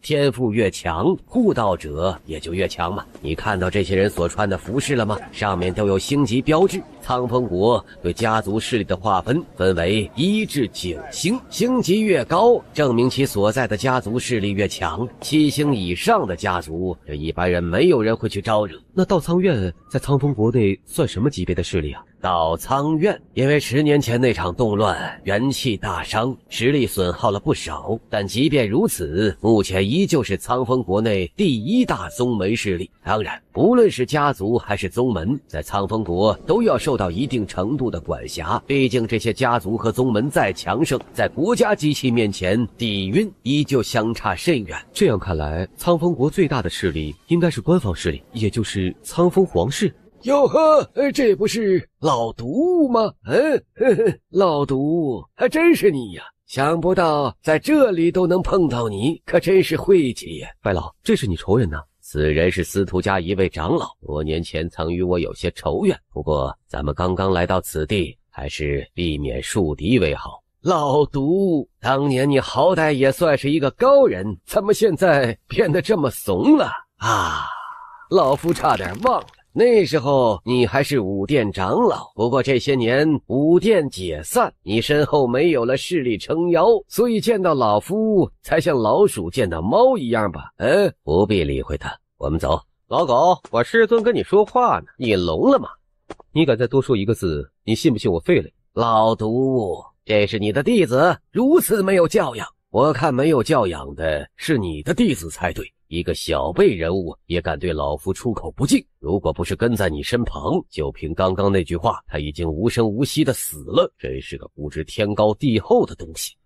天赋越强，护道者也就越强嘛。你看到这些人所穿的服饰了吗？上面都有星级标志。苍风国对家族势力的划分为1至9星，星级越高，证明其所在的家族势力越强。7星以上的家族，这一般人没有人会去招惹。那稻苍院在苍风国内算什么级别的势力啊？稻苍院因为10年前那场动乱元气大伤，实力损耗了不少，但即便如此，目前依旧是苍风国内第1大宗门势力。当然，无论是家族还是宗门，在苍风国都要受到一定程度的管辖，毕竟这些家族和宗门再强盛，在国家机器面前，底蕴依旧相差甚远。这样看来，苍风国最大的势力应该是官方势力，也就是苍风皇室。哟呵，这不是老毒吗？老毒，还真是你呀！想不到在这里都能碰到你，可真是晦气呀！白老，这是你仇人呐？此人是司徒家一位长老，多年前曾与我有些仇怨，不过咱们刚刚来到此地，还是避免树敌为好。老毒，当年你好歹也算是一个高人，怎么现在变得这么怂了啊？老夫差点忘了。那时候你还是武殿长老，不过这些年武殿解散，你身后没有了势力撑腰，所以见到老夫才像老鼠见到猫一样吧？不必理会他，我们走。老狗，我师尊跟你说话呢，你聋了吗？你敢再多说一个字，你信不信我废了你？老毒，这是你的弟子，如此没有教养，我看没有教养的是你的弟子才对。一个小辈人物也敢对老夫出口不敬，如果不是跟在你身旁，就凭刚刚那句话，他已经无声无息的死了，真是个不知天高地厚的东西。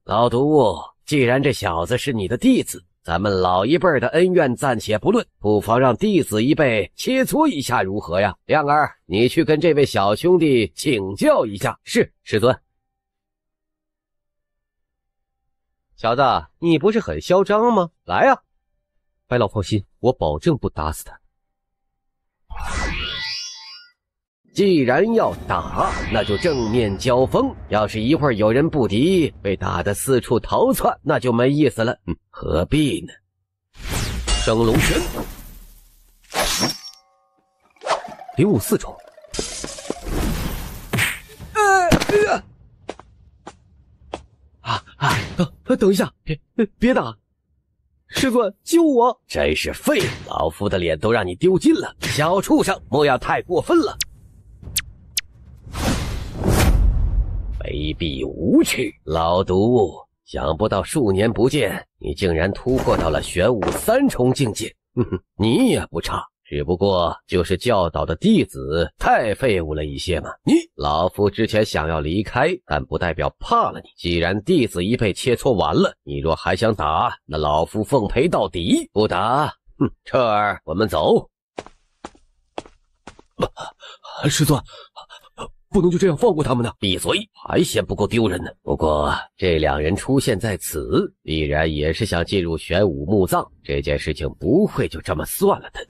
老毒，既然这小子是你的弟子，咱们老一辈的恩怨暂且不论，不妨让弟子一辈切磋一下如何呀？亮儿，你去跟这位小兄弟请教一下。是，师尊。小子，你不是很嚣张吗？来呀！白老放心，我保证不打死他。既然要打，那就正面交锋。要是一会儿有人不敌，被打得四处逃窜，那就没意思了。何必呢？升龙拳054重。等一下，别打！师尊，救我！真是废了，老夫的脸都让你丢尽了，小畜生，莫要太过分了。卑鄙无耻，老毒！想不到数年不见，你竟然突破到了玄武3重境界。你也不差，只不过就是教导的弟子太废物了一些嘛。老夫之前想要离开，但不代表怕了你。既然弟子一辈切磋完了，你若还想打，那老夫奉陪到底。不打，彻儿，我们走。师尊，不能就这样放过他们呢。闭嘴，还嫌不够丢人呢。不过这两人出现在此，必然也是想进入玄武墓葬，这件事情不会就这么算了的。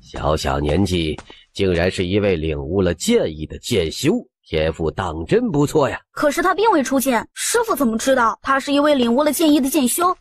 小小年纪，竟然是一位领悟了剑意的剑修，天赋当真不错呀。可是他并未出剑，师傅怎么知道他是一位领悟了剑意的剑修？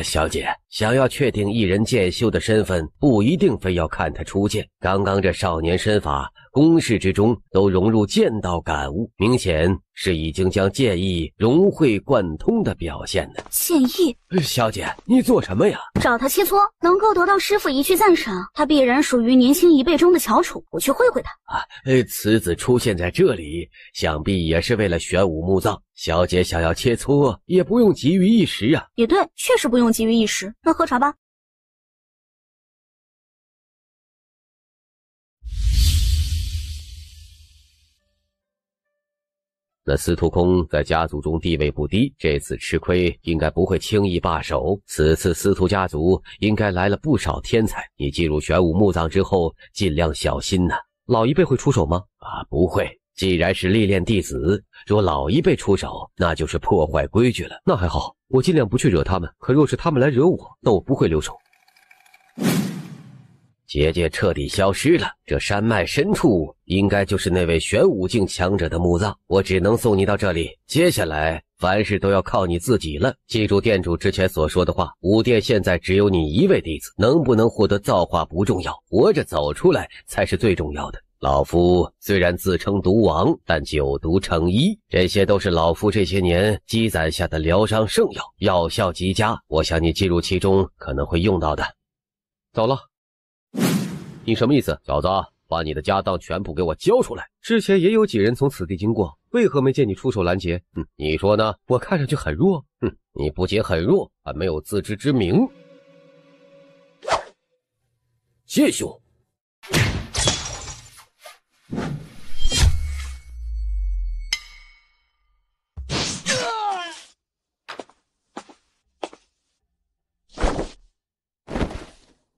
小姐，想要确定一人剑修的身份，不一定非要看他出剑。刚刚这少年身法，攻势之中都融入剑道感悟，明显是已经将剑意融会贯通的表现呢。剑意？小姐，你做什么呀？找他切磋，能够得到师傅一句赞赏，他必然属于年轻一辈中的翘楚。我去会会他。此子出现在这里，想必也是为了玄武墓葬。小姐想要切磋，也不用急于一时啊。也对，确实不用急于一时。那喝茶吧。那司徒空在家族中地位不低，这次吃亏应该不会轻易罢手。此次司徒家族应该来了不少天才，你进入玄武墓葬之后，尽量小心呐。老一辈会出手吗？不会。既然是历练弟子，若老一辈出手，那就是破坏规矩了。那还好，我尽量不去惹他们，可若是他们来惹我，那我不会留手。结界彻底消失了，这山脉深处应该就是那位玄武境强者的墓葬，我只能送你到这里，接下来凡事都要靠你自己了。记住店主之前所说的话，武殿现在只有你一位弟子，能不能获得造化不重要，活着走出来才是最重要的。老夫虽然自称毒王，但九毒成医，这些都是老夫这些年积攒下的疗伤圣药，药效极佳，我想你进入其中可能会用到的。走了。你什么意思？小子，把你的家当全部给我交出来！之前也有几人从此地经过，为何没见你出手拦截？你说呢？我看上去很弱。你不仅很弱，还没有自知之明。谢兄。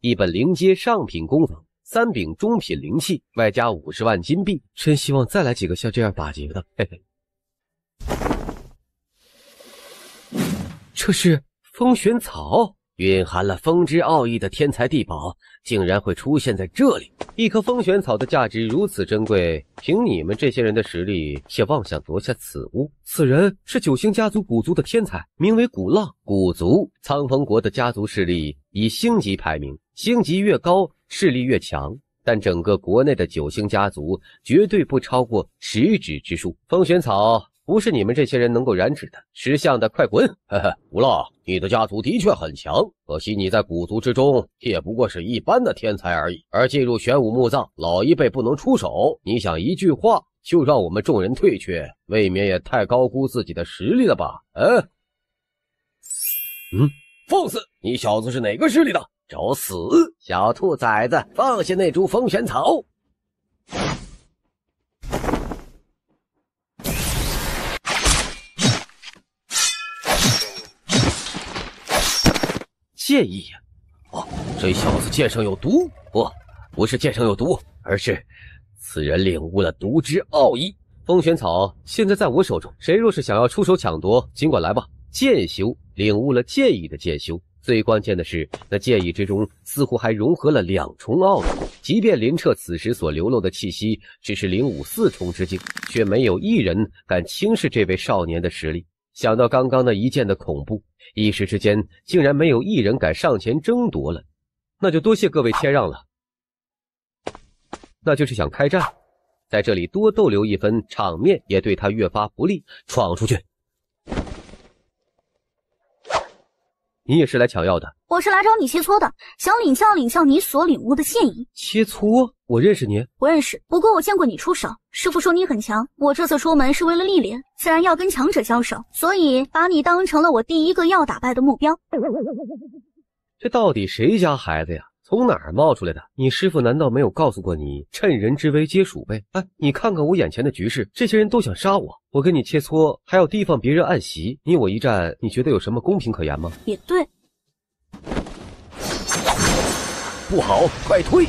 一本灵阶上品功法，3柄中品灵器，外加50万金币。真希望再来几个像这样打劫的。嘿嘿。这是风玄草，蕴含了风之奥义的天才地宝，竟然会出现在这里。一棵风玄草的价值如此珍贵，凭你们这些人的实力，却妄想夺下此物。此人是九星家族古族的天才，名为古浪。古族，苍风国的家族势力以星级排名，星级越高，势力越强。但整个国内的9星家族绝对不超过10指之数。风玄草不是你们这些人能够染指的，识相的快滚！古浪，你的家族的确很强，可惜你在古族之中也不过是一般的天才而已。而进入玄武墓葬，老一辈不能出手，你想一句话就让我们众人退却，未免也太高估自己的实力了吧？放肆！你小子是哪个势力的？找死！小兔崽子，放下那株风玄草！剑意呀！这小子剑上有毒！不是剑上有毒，而是此人领悟了毒之奥义。风玄草现在在我手中，谁若是想要出手抢夺，尽管来吧。剑修领悟了剑意的剑修，最关键的是，那剑意之中似乎还融合了2重奥义。即便林彻此时所流露的气息只是领悟4重之境，却没有一人敢轻视这位少年的实力。想到刚刚那一剑的恐怖，一时之间竟然没有一人敢上前争夺了。那就多谢各位谦让了。那就是想开战，在这里多逗留一分，场面也对他越发不利。闯出去！你也是来抢药的？我是来找你切磋的，想领教你所领悟的剑意。切磋？我认识你？不认识，不过我见过你出手，师父说你很强。我这次出门是为了历练，自然要跟强者交手，所以把你当成了我第一个要打败的目标。这到底谁家孩子呀？从哪儿冒出来的？你师父难道没有告诉过你，趁人之危皆鼠辈？你看看我眼前的局势，这些人都想杀我，我跟你切磋，还要提防别人暗袭，你我一战，你觉得有什么公平可言吗？也对。不好，快退！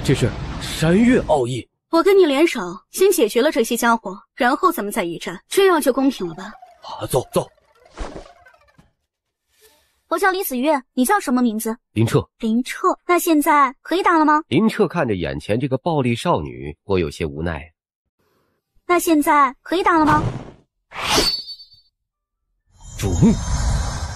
这是山岳奥义。我跟你联手，先解决了这些家伙，然后咱们再一战，这样就公平了吧？走。我叫李子月，你叫什么名字？林彻。林彻，那现在可以打了吗？林彻看着眼前这个暴力少女，我有些无奈。那现在可以打了吗？主目，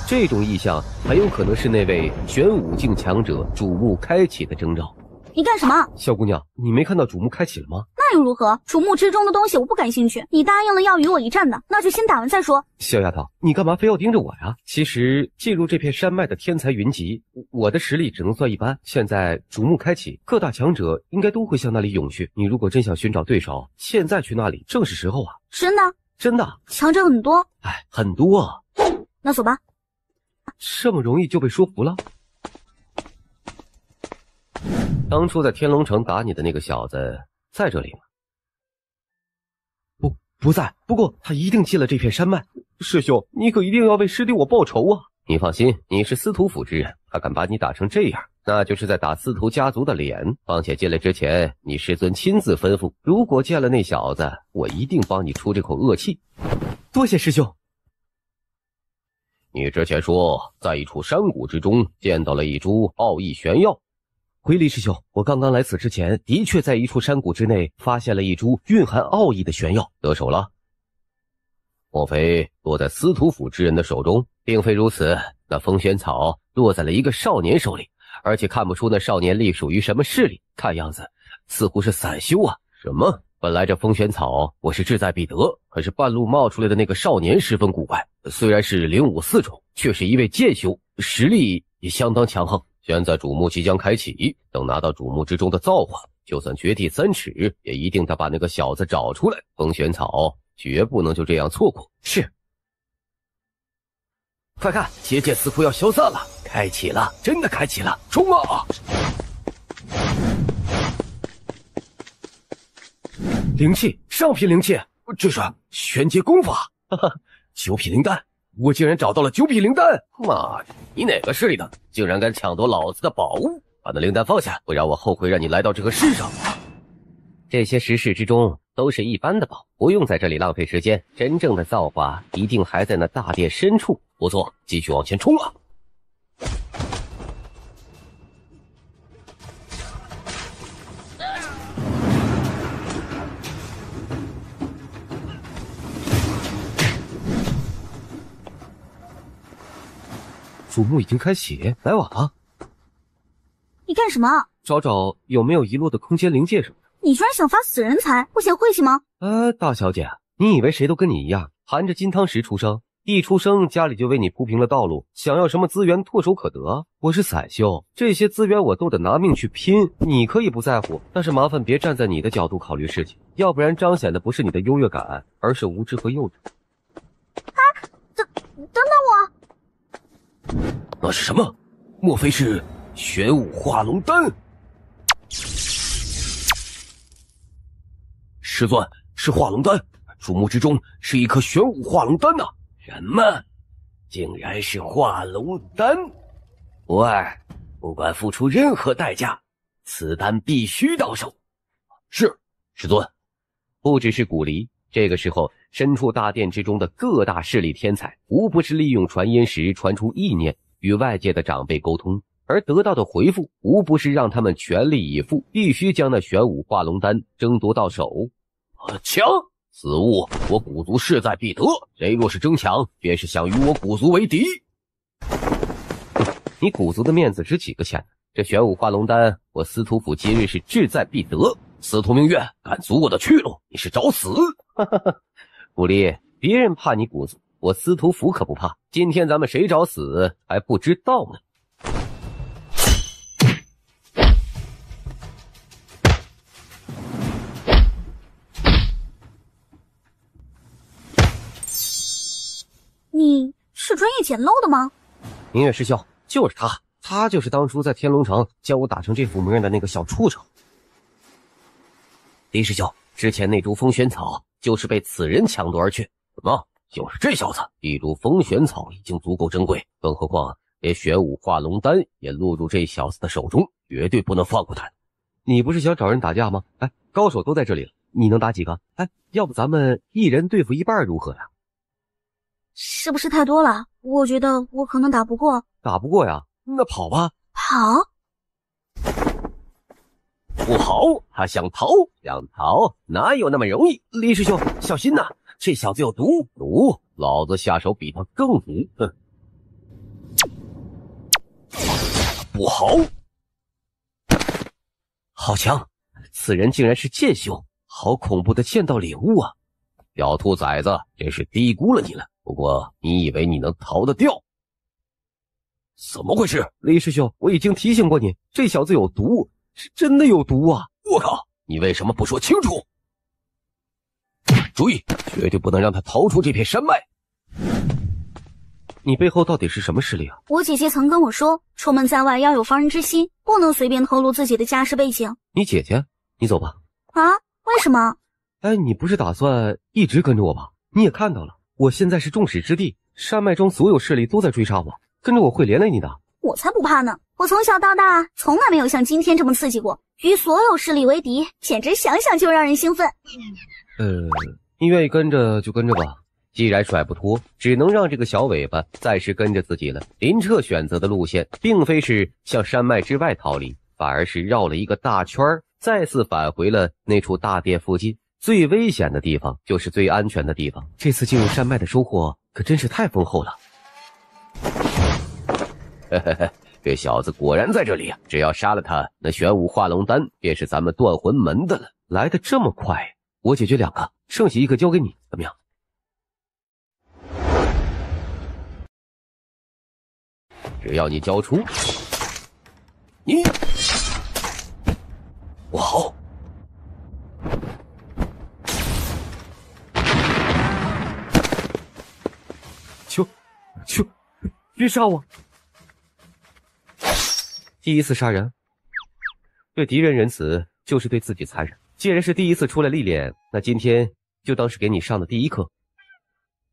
这种异象很有可能是那位玄武境强者主目开启的征兆。你干什么？小姑娘，你没看到主目开启了吗？那又如何？主目之中的东西我不感兴趣，你答应了要与我一战的，那就先打完再说。小丫头，你干嘛非要盯着我呀？其实进入这片山脉的天才云集，我的实力只能算一般。现在主目开启，各大强者应该都会向那里涌去。你如果真想寻找对手，现在去那里正是时候啊！真的？真的。强者很多？很多啊。那走吧。这么容易就被说服了？当初在天龙城打你的那个小子在这里吗？不在，不过他一定进了这片山脉。师兄，你可一定要为师弟我报仇啊！你放心，你是司徒府之人，他敢把你打成这样，那就是在打司徒家族的脸。况且进来之前，你师尊亲自吩咐，如果见了那小子，我一定帮你出这口恶气。多谢师兄。你之前说在一处山谷之中见到了一株奥义玄药。回离师兄，我刚刚来此之前，的确在一处山谷之内发现了一株蕴含奥义的玄药，得手了。莫非落在司徒府之人的手中？并非如此，那风玄草落在了一个少年手里，而且看不出那少年隶属于什么势力，看样子似乎是散修啊。什么？本来这风玄草我是志在必得，可是半路冒出来的那个少年十分古怪，虽然是灵武4种，却是一位剑修，实力也相当强横。现在主墓即将开启，等拿到主墓之中的造化，就算绝地3尺，也一定得把那个小子找出来。风玄草绝不能就这样错过。是。快看，结界似乎要消散了，开启了，真的开启了，冲啊！灵气，上品灵气，这是玄阶功法，哈哈，9品灵丹，我竟然找到了9品灵丹！妈的，你哪个势力的，竟然敢抢夺老子的宝物？把那灵丹放下，不然我后悔让你来到这个世上。这些石室之中都是一般的宝，不用在这里浪费时间，真正的造化一定还在那大殿深处。不错，继续往前冲啊！主墓已经开启，来晚了。你干什么？找找有没有遗落的空间灵界什么的。你居然想发死人财，不嫌晦气吗？大小姐，你以为谁都跟你一样，含着金汤匙出生？一出生家里就为你铺平了道路，想要什么资源唾手可得。我是散修，这些资源我都得拿命去拼。你可以不在乎，但是麻烦别站在你的角度考虑事情，要不然彰显的不是你的优越感，而是无知和幼稚。等等我！那是什么？莫非是玄武化龙丹？师尊，是化龙丹，主墓之中是一颗玄武化龙丹呐！什么？竟然是化龙丹！徒儿，不管付出任何代价，此丹必须到手。是，师尊。不只是古离，这个时候身处大殿之中的各大势力天才，无不是利用传音石传出意念，与外界的长辈沟通，而得到的回复无不是让他们全力以赴，必须将那玄武化龙丹争夺到手。强！此物我古族势在必得，谁若是争抢，便是想与我古族为敌。你古族的面子值几个钱呢？这玄武化龙丹，我司徒府今日是志在必得。司徒明月，敢阻我的去路，你是找死！古离，别人怕你古族，我司徒府可不怕。今天咱们谁找死还不知道呢。你是专业捡漏的吗？明月师兄，就是他就是当初在天龙城将我打成这副模样的那个小畜生。李师兄，之前那株风玄草就是被此人抢夺而去。什么？就是这小子？一株风玄草已经足够珍贵，更何况连玄武化龙丹也落入这小子的手中，绝对不能放过他。你不是想找人打架吗？高手都在这里了，你能打几个？要不咱们一人对付一半如何呀？是不是太多了？我觉得我可能打不过。打不过呀？那跑吧。跑？不好，他想逃，哪有那么容易？李师兄，小心呐！这小子有毒，老子下手比他更毒。哼！不好，好强！此人竟然是剑修，好恐怖的剑道领悟啊！小兔崽子，真是低估了你了。不过你以为你能逃得掉？怎么回事？李师兄，我已经提醒过你，这小子有毒，是真的有毒啊！我靠，你为什么不说清楚？注意，绝对不能让他逃出这片山脉。你背后到底是什么势力啊？我姐姐曾跟我说，出门在外要有防人之心，不能随便透露自己的家世背景。你姐姐？你走吧。啊？为什么？你不是打算一直跟着我吧？你也看到了，我现在是众矢之的，山脉中所有势力都在追杀我，跟着我会连累你的。我才不怕呢！我从小到大从来没有像今天这么刺激过，与所有势力为敌，简直想想就让人兴奋。你愿意跟着就跟着吧。既然甩不脱，只能让这个小尾巴暂时跟着自己了。林彻选择的路线并非是向山脉之外逃离，反而是绕了一个大圈，再次返回了那处大殿附近。最危险的地方就是最安全的地方。这次进入山脉的收获可真是太丰厚了。嘿嘿嘿，这小子果然在这里啊！只要杀了他，那玄武化龙丹便是咱们断魂门的了。来得这么快，我解决2个，剩下1个交给你，怎么样？只要你交出，你我好。求，别杀我！第一次杀人，对敌人仁慈，就是对自己残忍。既然是第一次出来历练，那今天就当是给你上的第1课。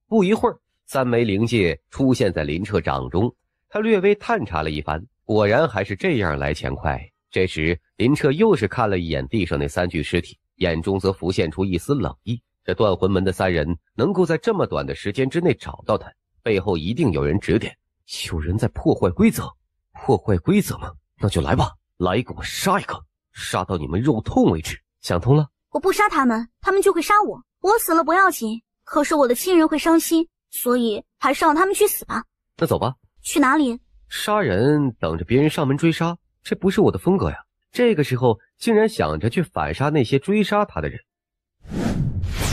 不一会儿，3枚灵界出现在林彻掌中，他略微探查了一番，果然还是这样来钱快。这时，林彻又是看了一眼地上那3具尸体，眼中则浮现出一丝冷意。这断魂门的3人能够在这么短的时间之内找到他，背后一定有人指点。有人在破坏规则？破坏规则吗？那就来吧，来给我杀一个，杀到你们肉痛为止。想通了？我不杀他们，他们就会杀我。我死了不要紧，可是我的亲人会伤心，所以还是让他们去死吧。那走吧。去哪里？杀人等着别人上门追杀，这不是我的风格呀。这个时候竟然想着去反杀那些追杀他的人。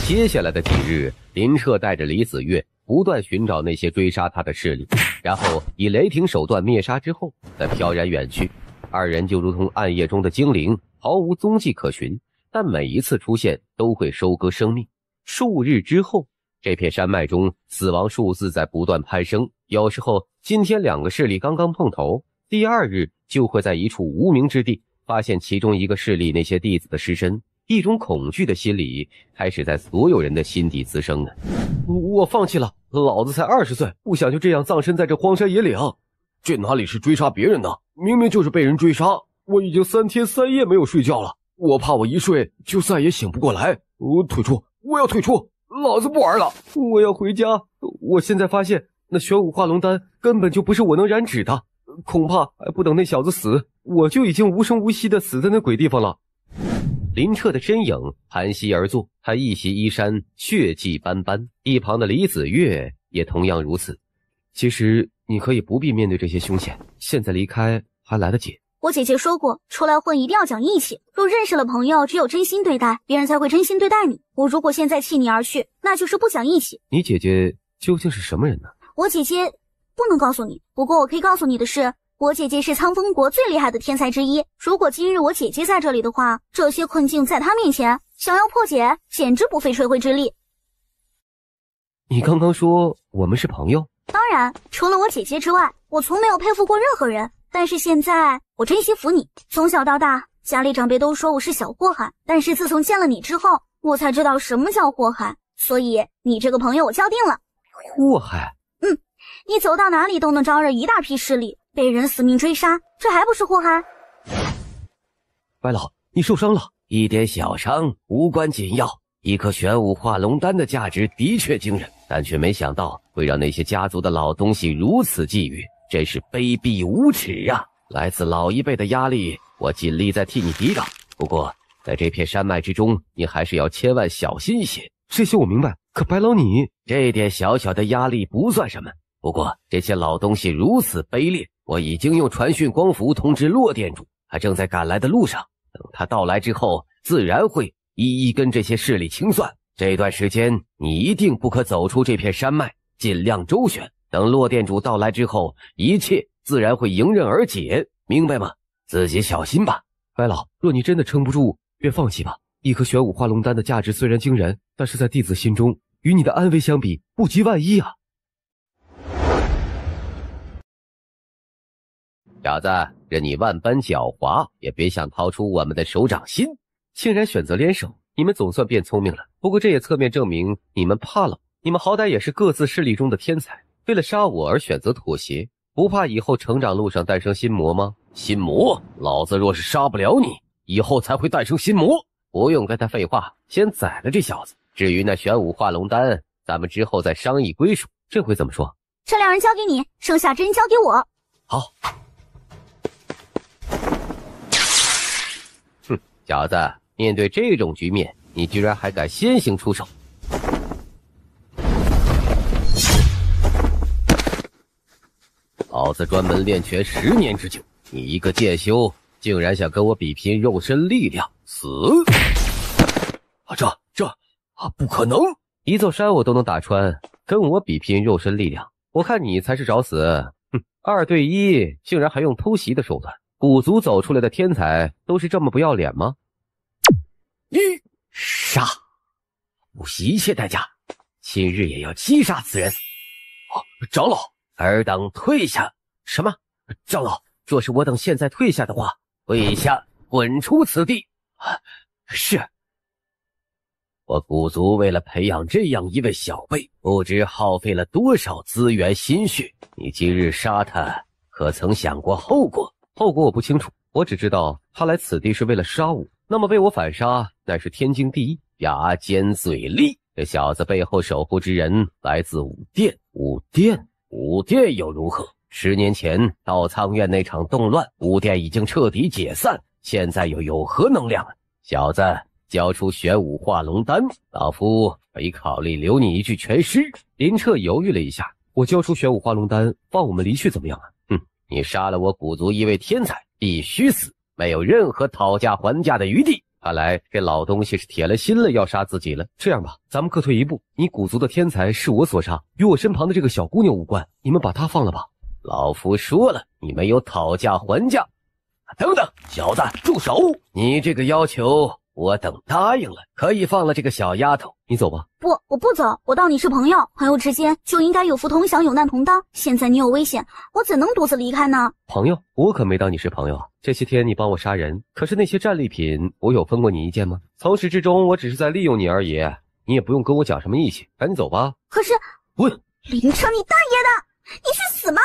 接下来的几日，林彻带着李子月不断寻找那些追杀他的势力，然后以雷霆手段灭杀之后，再飘然远去。2人就如同暗夜中的精灵，毫无踪迹可寻，但每一次出现都会收割生命。数日之后，这片山脉中死亡数字在不断攀升，有时候今天2个势力刚刚碰头，第2日就会在一处无名之地发现其中一个势力那些弟子的尸身。一种恐惧的心理开始在所有人的心底滋生了。我放弃了，老子才20岁，不想就这样葬身在这荒山野岭。这哪里是追杀别人呢？明明就是被人追杀。我已经3天3夜没有睡觉了，我怕我一睡就再也醒不过来。我退出，我要退出，老子不玩了，我要回家。我现在发现那玄武化龙丹根本就不是我能染指的，恐怕还不等那小子死，我就已经无声无息地死在那鬼地方了。林彻的身影盘膝而坐，他一袭衣衫，血迹斑斑。一旁的李子月也同样如此。其实你可以不必面对这些凶险，现在离开还来得及。我姐姐说过，出来混一定要讲义气。若认识了朋友，只有真心对待，别人才会真心对待你。我如果现在弃你而去，那就是不讲义气。你姐姐究竟是什么人呢？我姐姐不能告诉你，不过我可以告诉你的是，我姐姐是苍风国最厉害的天才之一。如果今日我姐姐在这里的话，这些困境在她面前，想要破解，简直不费吹灰之力。你刚刚说我们是朋友？当然，除了我姐姐之外，我从没有佩服过任何人。但是现在，我真心服你。从小到大，家里长辈都说我是小祸害，但是自从见了你之后，我才知道什么叫祸害。所以，你这个朋友我交定了。祸害？你走到哪里都能招惹一大批势力，被人死命追杀，这还不是祸害？白老，你受伤了。一点小伤，无关紧要。一颗玄武化龙丹的价值的确惊人，但却没想到会让那些家族的老东西如此觊觎，真是卑鄙无耻啊！来自老一辈的压力，我尽力在替你抵挡。不过，在这片山脉之中，你还是要千万小心一些。这些我明白，可白老你这点小小的压力不算什么。不过，这些老东西如此卑劣，我已经用传讯光符通知骆店主，他正在赶来的路上。等他到来之后，自然会一一跟这些势力清算。这段时间，你一定不可走出这片山脉，尽量周旋。等骆店主到来之后，一切自然会迎刃而解，明白吗？自己小心吧。白老，若你真的撑不住，便放弃吧。一颗玄武化龙丹的价值虽然惊人，但是在弟子心中，与你的安危相比，不及万一啊。小子，任你万般狡猾，也别想逃出我们的手掌心。竟然选择联手，你们总算变聪明了。不过这也侧面证明你们怕了。你们好歹也是各自势力中的天才，为了杀我而选择妥协，不怕以后成长路上诞生心魔吗？心魔？老子若是杀不了你，以后才会诞生心魔。不用跟他废话，先宰了这小子。至于那玄武化龙丹，咱们之后再商议归属。这回怎么说？这2人交给你，剩下真交给我。好。哼，小子，面对这种局面，你居然还敢先行出手！老子专门练拳10年之久，你一个剑修，竟然想跟我比拼肉身力量，死！不可能！一座山我都能打穿，跟我比拼肉身力量，我看你才是找死！哼，2对1，竟然还用偷袭的手段，古族走出来的天才都是这么不要脸吗？杀！不惜一切代价，今日也要击杀此人！长老，尔等退下！什么？长老，若是我等现在退下的话，退下，滚出此地！是。我古族为了培养这样一位小辈，不知耗费了多少资源心血。你今日杀他，可曾想过后果？后果我不清楚，我只知道他来此地是为了杀我，那么为我反杀，乃是天经地义。牙尖嘴利，这小子背后守护之人来自武殿。武殿又如何？10年前稻仓院那场动乱，武殿已经彻底解散，现在又有何能量？小子，交出玄武化龙丹，老夫没考虑留你一具全尸。林彻犹豫了一下，我交出玄武化龙丹，放我们离去怎么样啊？你杀了我古族一位天才，必须死，没有任何讨价还价的余地。看来这老东西是铁了心了要杀自己了。这样吧，咱们各退一步，你古族的天才是我所杀，与我身旁的这个小姑娘无关，你们把她放了吧。老夫说了，你没有讨价还价。等等，小子，住手！你这个要求我等答应了，可以放了这个小丫头。你走吧。不，我不走，我当你是朋友，朋友之间就应该有福同享，有难同当。现在你有危险，我怎能独自离开呢？朋友，我可没当你是朋友啊。这些天你帮我杀人，可是那些战利品我有分过你一件吗？从始至终我只是在利用你而已，你也不用跟我讲什么义气，赶紧走吧。可是滚！林彻你大爷的，你去死吧！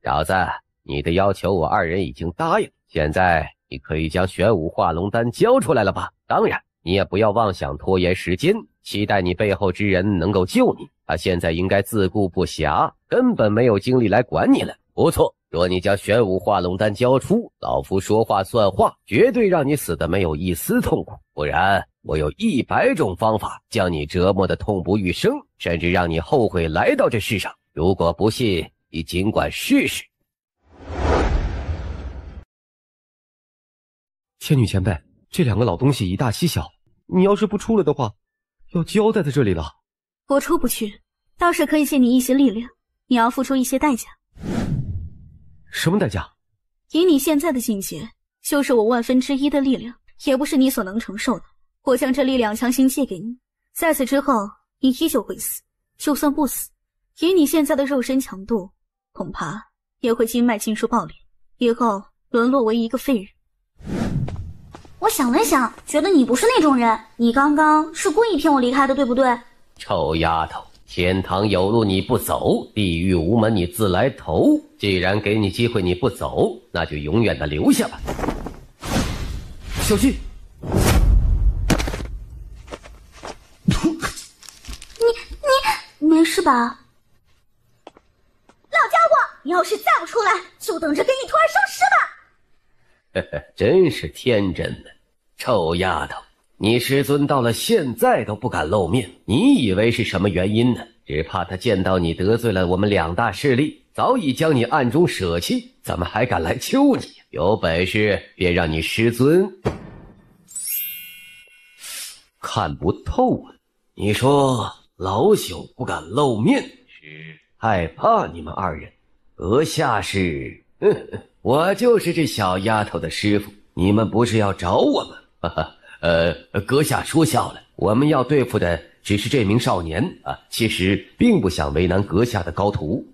小子，你的要求我2人已经答应，现在你可以将玄武化龙丹交出来了吧？当然，你也不要妄想拖延时间，期待你背后之人能够救你。他现在应该自顾不暇，根本没有精力来管你了。不错，若你将玄武化龙丹交出，老夫说话算话，绝对让你死的没有一丝痛苦。不然，我有100种方法将你折磨的痛不欲生，甚至让你后悔来到这世上。如果不信，你尽管试试。天女前辈，这2个老东西以大欺小，你要是不出来的话，要交代在这里了。我出不去，倒是可以借你一些力量，你要付出一些代价。什么代价？以你现在的境界，就是我1/1000的力量，也不是你所能承受的。我将这力量强行借给你，在此之后，你依旧会死。就算不死，以你现在的肉身强度，恐怕也会经脉尽数爆裂，以后沦落为一个废人。我想了想，觉得你不是那种人，你刚刚是故意骗我离开的，对不对？臭丫头，天堂有路你不走，地狱无门你自来投。既然给你机会你不走，那就永远的留下吧。小心！你没事吧？老家伙，你要是再不出来，就等着给你徒儿收尸吧！真是天真的，臭丫头，你师尊到了现在都不敢露面，你以为是什么原因呢？只怕他见到你得罪了我们2大势力，早已将你暗中舍弃，怎么还敢来救你？有本事便让你师尊看不透啊！你说老朽不敢露面，是害怕你们2人。阁下是我就是这小丫头的师傅，你们不是要找我吗？阁下说笑了，我们要对付的只是这名少年啊，其实并不想为难阁下的高徒。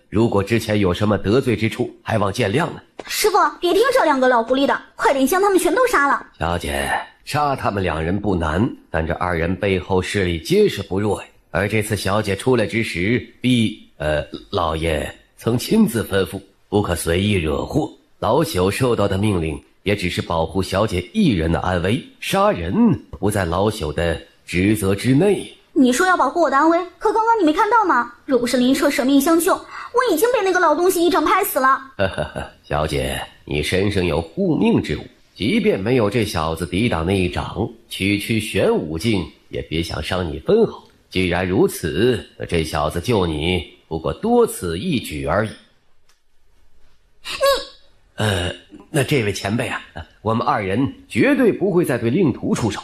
如果之前有什么得罪之处，还望见谅呢。师傅，别听这2个老狐狸的，快点将他们全都杀了。小姐，杀他们2人不难，但这2人背后势力皆是不弱呀。而这次小姐出来之时，老爷曾亲自吩咐，不可随意惹祸。老朽受到的命令也只是保护小姐一人的安危，杀人不在老朽的职责之内。你说要保护我的安危，可刚刚你没看到吗？若不是林彻舍命相救，我已经被那个老东西一掌拍死了。小姐，你身上有护命之物，即便没有这小子抵挡那一掌，区玄武境也别想伤你分毫。既然如此，那这小子救你不过多此一举而已。那这位前辈啊，我们二人绝对不会再对令徒出手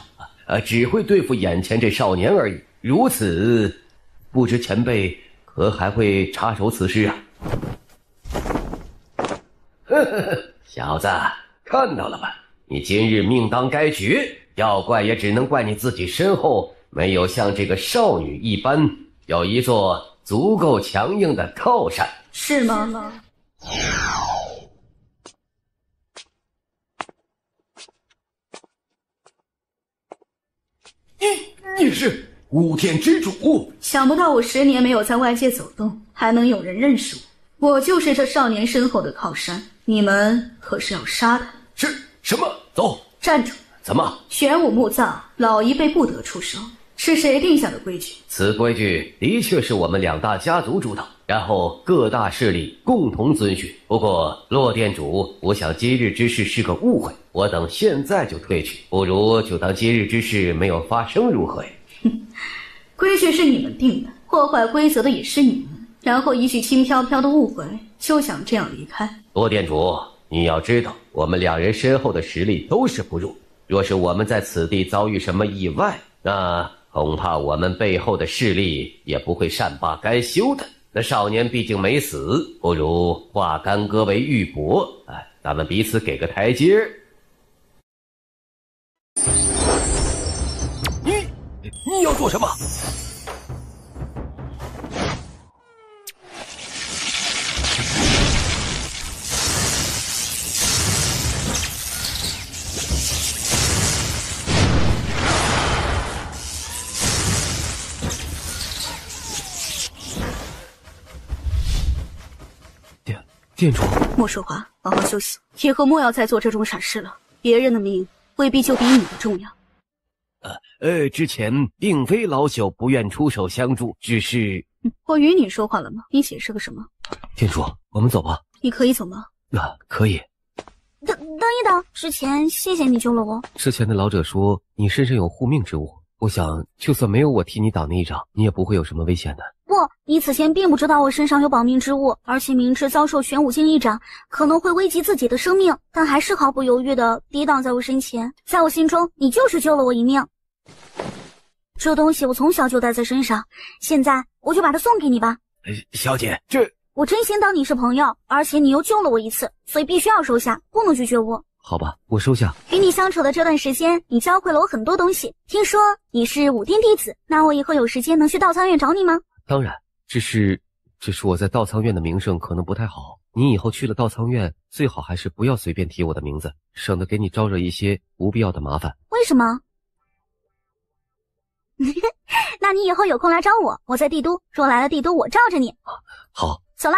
只会对付眼前这少年而已。如此，不知前辈可还会插手此事啊？小子，看到了吧？你今日命当该绝，要怪也只能怪你自己身后没有像这个少女一般有一座足够强硬的靠山。是吗？你是雾天之主？想不到我10年没有在外界走动，还能有人认识我。我就是这少年身后的靠山，你们可是要杀他？是什么？走，站住！怎么？玄武墓葬，老一辈不得出手，是谁定下的规矩？此规矩的确是我们2大家族主导，然后各大势力共同遵循。不过骆店主，我想今日之事是个误会，我等现在就退去，不如就当今日之事没有发生，如何呀？规矩是你们定的，破坏规则的也是你们，然后一句轻飘飘的误会就想这样离开。骆店主，你要知道，我们2人身后的实力都是不弱，若是我们在此地遭遇什么意外，那恐怕我们背后的势力也不会善罢甘休的。那少年毕竟没死，不如化干戈为玉帛，咱们彼此给个台阶。你要做什么？店主，莫说话，好好休息。以后莫要再做这种傻事了，别人的命未必就比你的重要。之前并非老朽不愿出手相助，只是……我与你说话了吗？你解释个什么？店主，我们走吧。你可以走吗？可以。等一等，之前谢谢你救了我。之前的老者说你身上有护命之物，我想就算没有我替你挡那一掌，你也不会有什么危险的。不，你此前并不知道我身上有保命之物，而且明知遭受玄武境一掌可能会危及自己的生命，但还是毫不犹豫地抵挡在我身前。在我心中，你就是救了我一命。这东西我从小就带在身上，现在我就把它送给你吧。小姐，这……我真心当你是朋友，而且你又救了我一次，所以必须要收下，不能拒绝我。好吧，我收下。与你相处的这段时间，你教会了我很多东西。听说你是武殿弟子，那我以后有时间能去道苍院找你吗？当然，只是我在道苍院的名声可能不太好，你以后去了道苍院，最好还是不要随便提我的名字，省得给你招惹一些不必要的麻烦。为什么？那你以后有空来找我，我在帝都，若来了帝都，我罩着你。好，走啦。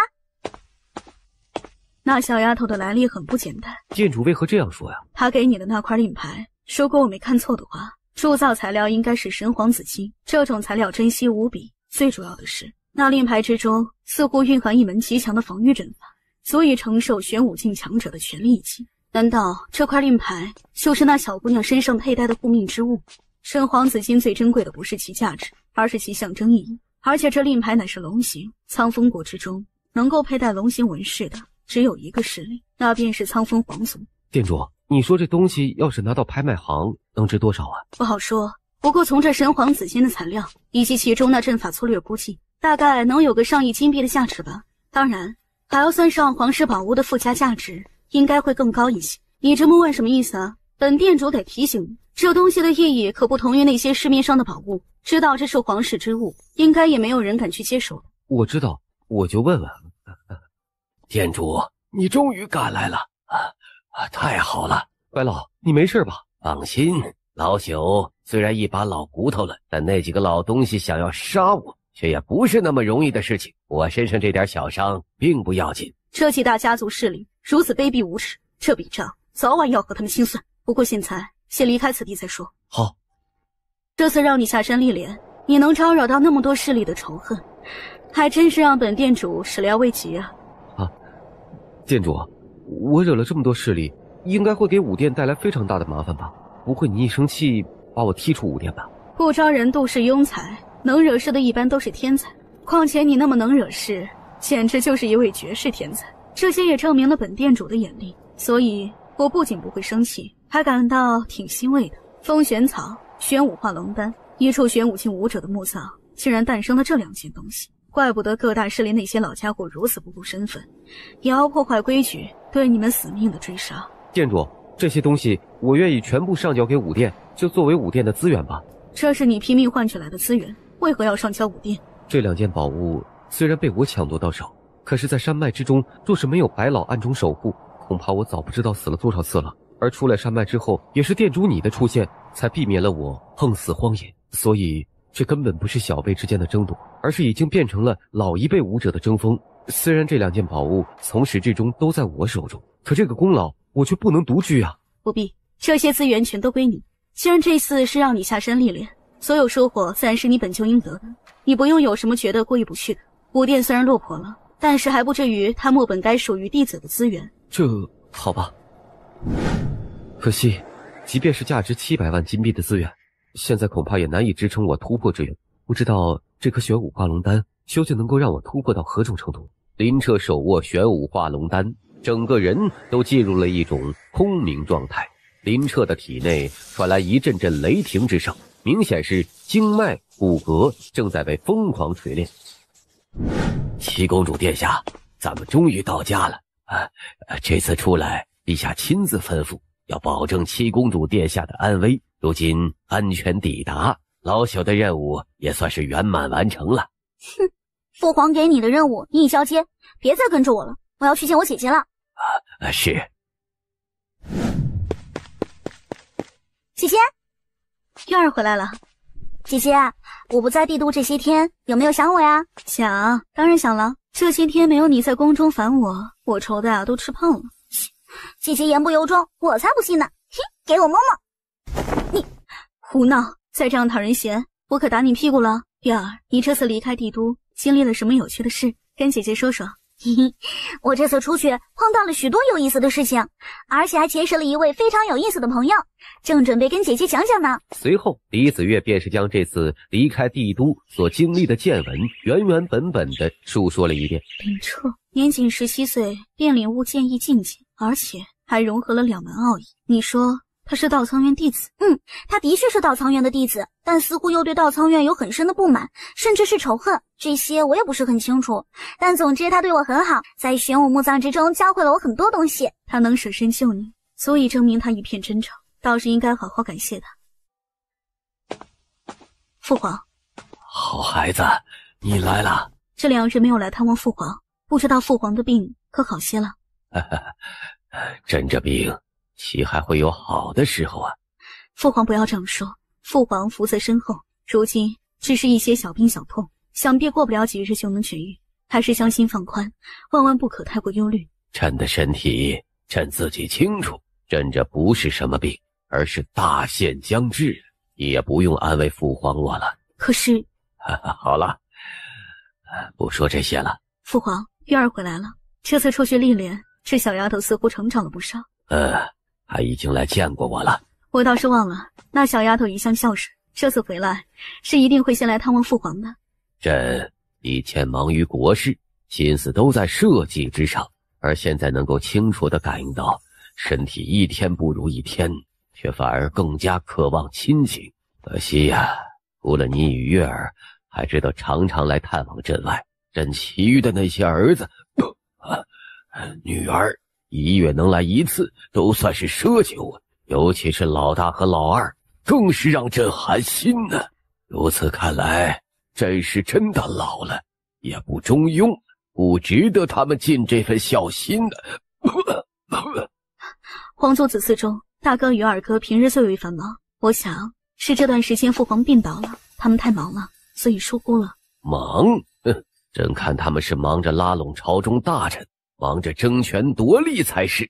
那小丫头的来历很不简单。店主为何这样说呀？她给你的那块令牌，如果我没看错的话，铸造材料应该是神黄紫金，这种材料珍稀无比。最主要的是，那令牌之中似乎蕴含一门极强的防御阵法，足以承受玄武境强者的全力一击。难道这块令牌就是那小姑娘身上佩戴的护命之物？神黄紫金最珍贵的不是其价值，而是其象征意义。而且这令牌乃是龙形，苍风国之中能够佩戴龙形纹饰的只有一个势力，那便是苍风皇族。店主，你说这东西要是拿到拍卖行，能值多少啊？不好说，不过从这神黄紫金的材料以及其中那阵法粗略估计，大概能有个上亿金币的价值吧。当然，还要算上皇室宝物的附加价值，应该会更高一些。你这么问什么意思啊？本店主得提醒你，这东西的意义可不同于那些市面上的宝物。知道这是皇室之物，应该也没有人敢去接手。我知道，我就问问。店主，你终于赶来了太好了。白老，你没事吧？放心，老朽虽然一把老骨头了，但那几个老东西想要杀我，却也不是那么容易的事情。我身上这点小伤并不要紧。这几大家族势力如此卑鄙无耻，这笔账早晚要和他们清算。不过现在先离开此地再说。好。这次让你下山历练，你能招惹到那么多势力的仇恨，还真是让本店主始料未及啊！店主，我惹了这么多势力，应该会给武殿带来非常大的麻烦吧？不会你一生气把我踢出武殿吧？不招人妒是庸才，能惹事的一般都是天才。况且你那么能惹事，简直就是一位绝世天才。这些也证明了本店主的眼力，所以我不仅不会生气，还感到挺欣慰的。风玄草、玄武化龙丹，一处玄武境武者的墓葬，竟然诞生了这2件东西。怪不得各大势力那些老家伙如此不顾身份，也要破坏规矩，对你们死命的追杀。店主，这些东西我愿意全部上交给武殿，就作为武殿的资源吧。这是你拼命换取来的资源，为何要上交武殿？这2件宝物虽然被我抢夺到手，可是在山脉之中，若是没有白老暗中守护，恐怕我早不知道死了多少次了。而出来山脉之后，也是店主你的出现，才避免了我碰死荒野。所以这根本不是小辈之间的争夺，而是已经变成了老一辈武者的争锋。虽然这2件宝物从始至终都在我手中，可这个功劳我却不能独居啊！不必，这些资源全都归你。既然这次是让你下山历练，所有收获自然是你本就应得的，你不用有什么觉得过意不去的。武殿虽然落魄了，但是还不至于贪墨本该属于弟子的资源。这好吧，可惜，即便是价值700万金币的资源，现在恐怕也难以支撑我突破之远。不知道这颗玄武化龙丹究竟能够让我突破到何种程度？林彻手握玄武化龙丹，整个人都进入了一种空明状态。林彻的体内传来一阵阵雷霆之声，明显是经脉骨骼正在被疯狂锤炼。七公主殿下，咱们终于到家了。这次出来，陛下亲自吩咐要保证七公主殿下的安危。如今安全抵达，老朽的任务也算是圆满完成了。哼，父皇给你的任务你已交接，别再跟着我了，我要去见我姐姐了。是。姐姐，月儿回来了。姐姐，我不在帝都这些天，有没有想我呀？想，当然想了。这些天没有你在宫中烦我，我愁的都吃胖了。姐姐言不由衷，我才不信呢。哼，给我摸摸。你胡闹！再这样讨人嫌，我可打你屁股了。月儿，你这次离开帝都，经历了什么有趣的事？跟姐姐说说。嘿嘿，我这次出去碰到了许多有意思的事情，而且还结识了一位非常有意思的朋友，正准备跟姐姐讲讲呢。随后，李子月便是将这次离开帝都所经历的见闻原原本本的述说了一遍。林彻年仅17岁便领悟剑意境界，而且还融合了2门奥义。你说他是稻仓院弟子？他的确是稻仓院的弟子，但似乎又对稻仓院有很深的不满，甚至是仇恨。这些我也不是很清楚，但总之他对我很好，在玄武墓葬之中教会了我很多东西。他能舍身救你，足以证明他一片真诚，倒是应该好好感谢他。父皇，好孩子，你来了。这2日没有来探望父皇，不知道父皇的病可好些了？真这病岂还会有好的时候啊？父皇不要这样说，父皇福泽深厚，如今只是一些小病小痛，想必过不了几日就能痊愈，还是将心放宽，万万不可太过忧虑。朕的身体朕自己清楚，朕这不是什么病，而是大限将至，也不用安慰父皇我了。可是好了，不说这些了。父皇，月儿回来了，这次出去历练，这小丫头似乎成长了不少。她已经来见过我了。我倒是忘了，那小丫头一向孝顺，这次回来是一定会先来探望父皇的。朕以前忙于国事，心思都在社稷之上，而现在能够清楚地感应到身体一天不如一天，却反而更加渴望亲情。可惜呀，除了你与月儿还知道常常来探望朕外，朕其余的那些儿子女儿1月能来1次都算是奢求，尤其是老大和老二更是让朕寒心呢。如此看来，朕是真的老了，也不中庸，不值得他们尽这份孝心的。皇族子嗣中，大哥与二哥平日最为繁忙，我想是这段时间父皇病倒了，他们太忙了，所以疏忽了。忙？朕看他们是忙着拉拢朝中大臣，忙着争权夺利才是。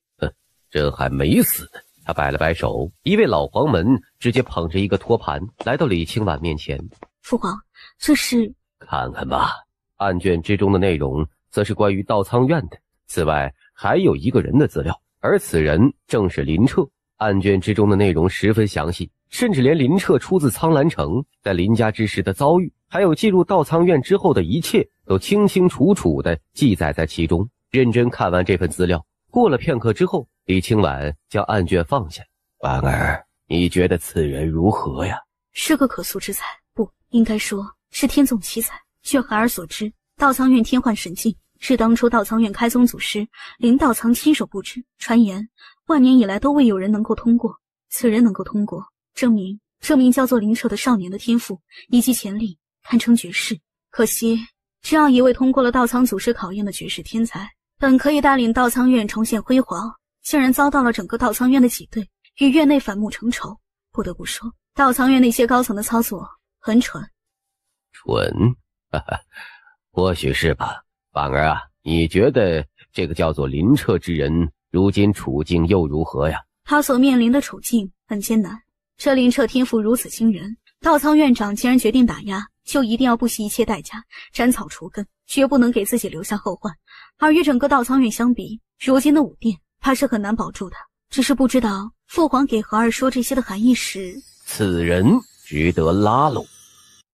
朕还没死呢。他摆了摆手，一位老黄门直接捧着一个托盘来到李清婉面前。父皇，这是……看看吧。案卷之中的内容则是关于稻仓院的，此外还有一个人的资料，而此人正是林彻。案卷之中的内容十分详细，甚至连林彻出自苍兰城，在林家之时的遭遇，还有进入道苍院之后的一切，都清清楚楚地记载在其中。认真看完这份资料，过了片刻之后，李清婉将案卷放下。婉儿，你觉得此人如何呀？是个可塑之才，不应该说是天纵奇才。据孩儿所知，道苍院天幻神镜是当初道苍院开宗祖师林道苍亲手布置，传言万年以来都未有人能够通过，此人能够通过，证明叫做林彻的少年的天赋以及潜力堪称绝世。可惜这样一位通过了道苍祖师考验的绝世天才，本可以带领道苍院重现辉煌，竟然遭到了整个道苍院的挤兑，与院内反目成仇。不得不说，道苍院那些高层的操作很蠢。蠢？哈哈，或许是吧。婉儿啊，你觉得这个叫做林彻之人如今处境又如何呀？他所面临的处境很艰难，这林彻天赋如此惊人，道苍院长既然决定打压，就一定要不惜一切代价斩草除根，绝不能给自己留下后患。而与整个道苍院相比，如今的武殿怕是很难保住的。只是不知道父皇给和儿说这些的含义时，此人值得拉拢。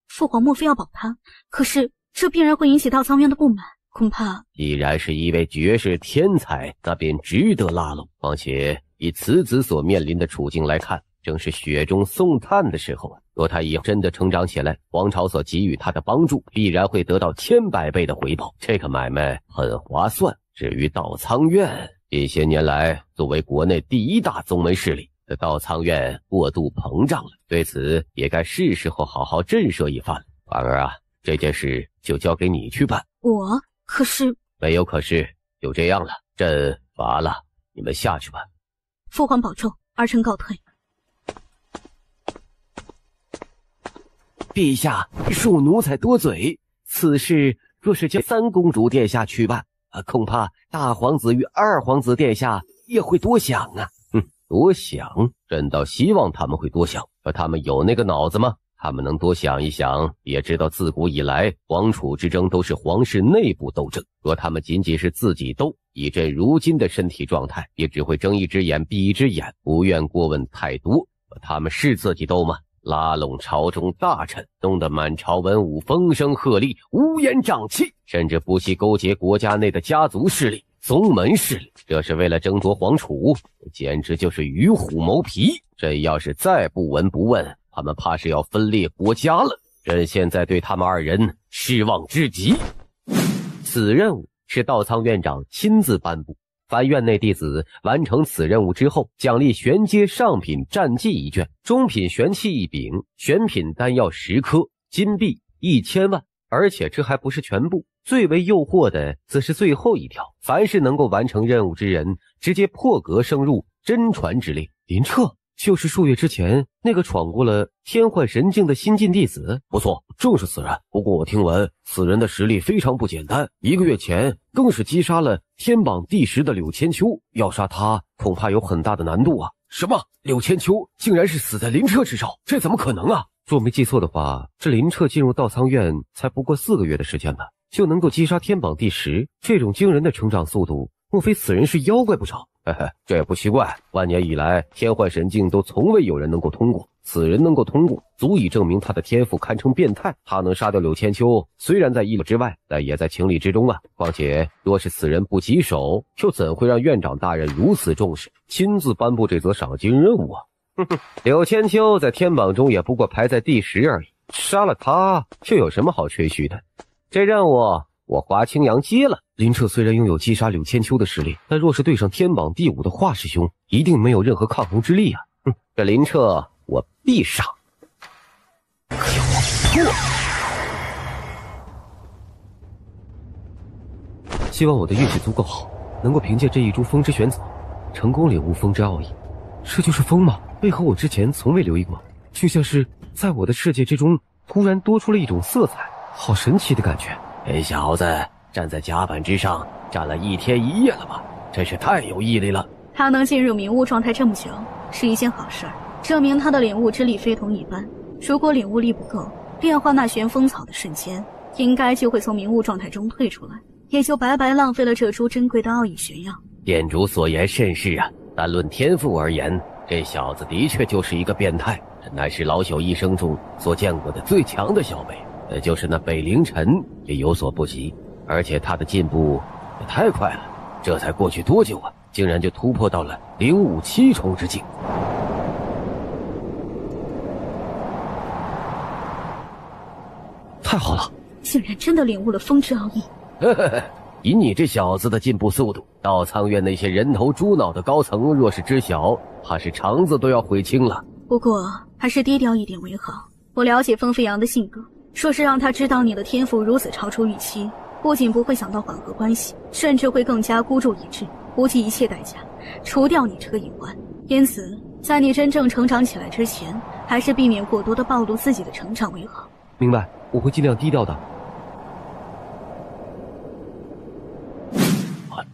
父皇莫非要保他？可是这必然会引起道苍院的不满，恐怕既然是一位绝世天才，那便值得拉拢。况且以此子所面临的处境来看，正是雪中送炭的时候啊！若他以后真的成长起来，皇朝所给予他的帮助必然会得到千百倍的回报，这个买卖很划算。至于道苍院，近些年来作为国内第一大宗门势力，道苍院过度膨胀了，对此也该是时候好好震慑一番了。婉儿啊，这件事就交给你去办。可是没有可是，就这样了，朕罚了，你们下去吧。父皇保重，儿臣告退。陛下，恕奴才多嘴，此事若是交三公主殿下去办，恐怕大皇子与二皇子殿下也会多想啊。多想？朕倒希望他们会多想，可他们有那个脑子吗？他们能多想一想，也知道自古以来皇储之争都是皇室内部斗争。若他们仅仅是自己斗，以朕如今的身体状态，也只会睁一只眼闭一只眼，不愿过问太多。他们是自己斗吗？拉拢朝中大臣，弄得满朝文武风声鹤唳，乌烟瘴气，甚至不惜勾结国家内的家族势力、宗门势力，这是为了争夺皇储，简直就是与虎谋皮。朕要是再不闻不问，他们怕是要分裂国家了。朕现在对他们二人失望至极。此任务是道苍院长亲自颁布，凡院内弟子完成此任务之后，奖励玄阶上品战技1卷，中品玄器1柄，玄品丹药10颗，金币1000万。而且这还不是全部，最为诱惑的则是最后一条，凡是能够完成任务之人，直接破格升入真传之列。林彻就是数月之前那个闯过了天幻神境的新晋弟子。不错，正是此人。不过我听闻此人的实力非常不简单，1个月前更是击杀了天榜第10的柳千秋，要杀他恐怕有很大的难度啊。什么？柳千秋竟然是死在林彻之手？这怎么可能啊？若没记错的话，这林彻进入道苍院才不过4个月的时间吧，就能够击杀天榜第10，这种惊人的成长速度，莫非此人是妖怪不成？这也不奇怪，万年以来天幻神境都从未有人能够通过，此人能够通过，足以证明他的天赋堪称变态。他能杀掉柳千秋，虽然在意料之外，但也在情理之中啊。况且若是此人不棘手，又怎会让院长大人如此重视，亲自颁布这则赏金任务啊？柳千秋在天榜中也不过排在第10而已，杀了他又有什么好吹嘘的？这任务我华清扬接了。林彻虽然拥有击杀柳千秋的实力，但若是对上天榜第5的华师兄，一定没有任何抗衡之力啊！这林彻我必杀！希望我的运气足够好，能够凭借这一株风之玄子，成功领悟风之奥义。这就是风吗？为何我之前从未留意过？就像是在我的世界之中突然多出了一种色彩，好神奇的感觉。这小子站在甲板之上站了1天1夜了吧，真是太有毅力了。他能进入明悟状态这么久是一件好事儿，证明他的领悟之力非同一般。如果领悟力不够，变化那玄风草的瞬间应该就会从明悟状态中退出来，也就白白浪费了这株珍贵的奥义玄药。店主所言甚是啊，单论天赋而言，这小子的确就是一个变态，这乃是老朽一生中所见过的最强的小辈，就是那北凌晨也有所不及，而且他的进步也太快了，这才过去多久啊，竟然就突破到了灵武7重之境。太好了，竟然真的领悟了风之奥义。呵呵呵，以你这小子的进步速度，稻仓院那些人头猪脑的高层若是知晓，怕是肠子都要悔青了。不过还是低调一点为好。我了解风飞扬的性格，说是让他知道你的天赋如此超出预期，不仅不会想到缓和关系，甚至会更加孤注一掷，不计一切代价除掉你这个隐患。因此在你真正成长起来之前，还是避免过多的暴露自己的成长为好。明白，我会尽量低调的。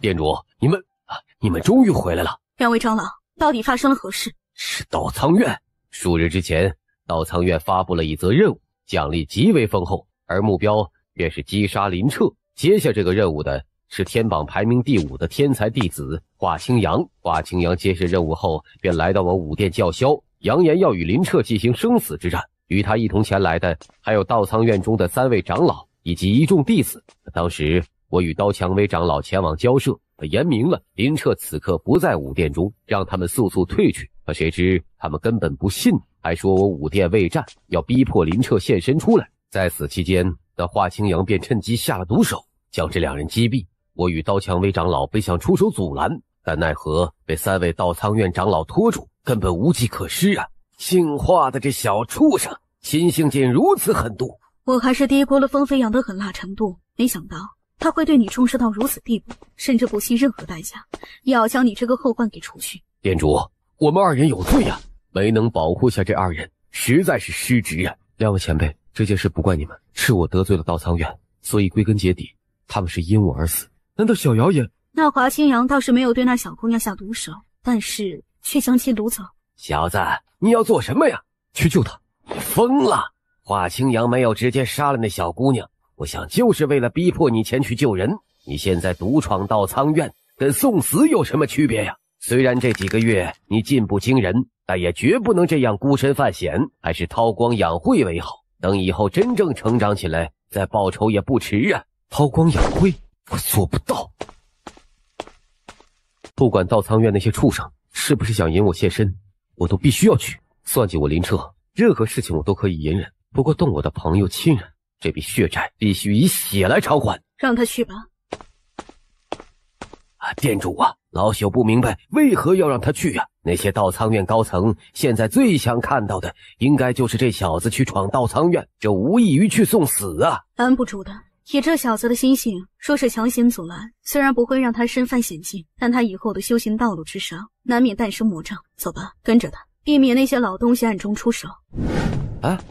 店主，你们终于回来了。两位长老，到底发生了何事？是稻仓院。数日之前，稻仓院发布了一则任务，奖励极为丰厚，而目标便是击杀林彻。接下这个任务的是天榜排名第5的天才弟子华清扬。华清扬接下任务后，便来到我武殿叫嚣，扬言要与林彻进行生死之战。与他一同前来的还有稻仓院中的3位长老以及一众弟子。当时我与刀蔷薇长老前往交涉，言明了林彻此刻不在武殿中，让他们速速退去。可谁知他们根本不信，还说我武殿未战，要逼迫林彻现身出来。在此期间，那华清扬便趁机下了毒手，将这2人击毙。我与刀蔷薇长老本想出手阻拦，但奈何被3位稻仓院长老拖住，根本无计可施啊！姓华的这小畜生，心性竟如此狠毒。我还是低估了风飞扬的狠辣程度，没想到他会对你重视到如此地步，甚至不惜任何代价也要将你这个后患给除去。店主，我们2人有罪啊，没能保护下这2人，实在是失职啊。2位前辈，这件事不怪你们，是我得罪了稻仓院，所以归根结底，他们是因我而死。难道小瑶也……那华清扬倒是没有对那小姑娘下毒手，但是却将其掳走。小子，你要做什么呀？去救她。你疯了！华清扬没有直接杀了那小姑娘，我想就是为了逼迫你前去救人。你现在独闯稻仓院，跟送死有什么区别呀？虽然这几个月你进步惊人，但也绝不能这样孤身犯险，还是韬光养晦为好。等以后真正成长起来，再报仇也不迟啊！韬光养晦，我做不到。不管稻仓院那些畜生是不是想引我现身，我都必须要去。算计我林彻，任何事情我都可以隐忍，不过动我的朋友亲人，这笔血债必须以血来偿还。让他去吧。店主啊，老朽不明白为何要让他去啊？那些稻仓院高层现在最想看到的，应该就是这小子去闯稻仓院，这无异于去送死啊！拦不住的。以这小子的心性，说是强行阻拦，虽然不会让他身犯险境，但他以后的修行道路之上，难免诞生魔障。走吧，跟着他，避免那些老东西暗中出手。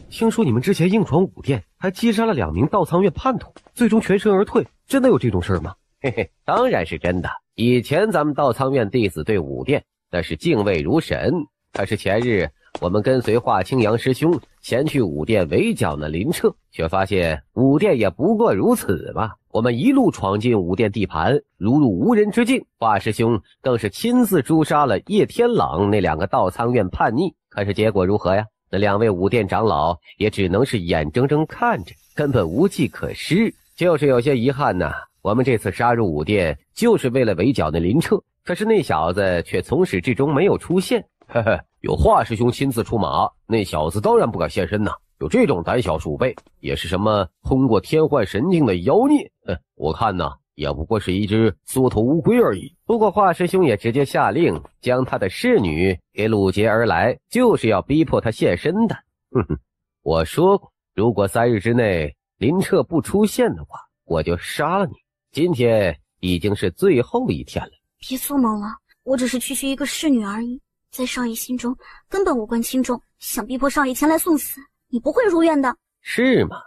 听说你们之前硬闯武殿，还击杀了2名稻仓院叛徒，最终全身而退，真的有这种事吗？嘿嘿，当然是真的。以前咱们稻仓院弟子对武殿那是敬畏如神，可是前日我们跟随华清扬师兄前去武殿围剿那林彻，却发现武殿也不过如此嘛。我们一路闯进武殿地盘，如入无人之境。华师兄更是亲自诛杀了叶天朗那2个稻仓院叛逆，可是结果如何呀？那2位武殿长老也只能是眼睁睁看着，根本无计可施。就是有些遗憾呐，我们这次杀入武殿就是为了围剿那林彻，可是那小子却从始至终没有出现。呵呵，有华师兄亲自出马，那小子当然不敢现身呐。有这种胆小鼠辈，也是什么通过天幻神境的妖孽，我看呐，也不过是一只缩头乌龟而已。不过华师兄也直接下令将他的侍女给掳劫而来，就是要逼迫他现身的。哼哼，我说过，如果3日之内林彻不出现的话，我就杀了你。今天已经是最后一天了。别做梦了，我只是区区一个侍女而已，在少爷心中根本无关轻重，想逼迫少爷前来送死，你不会如愿的。是吗？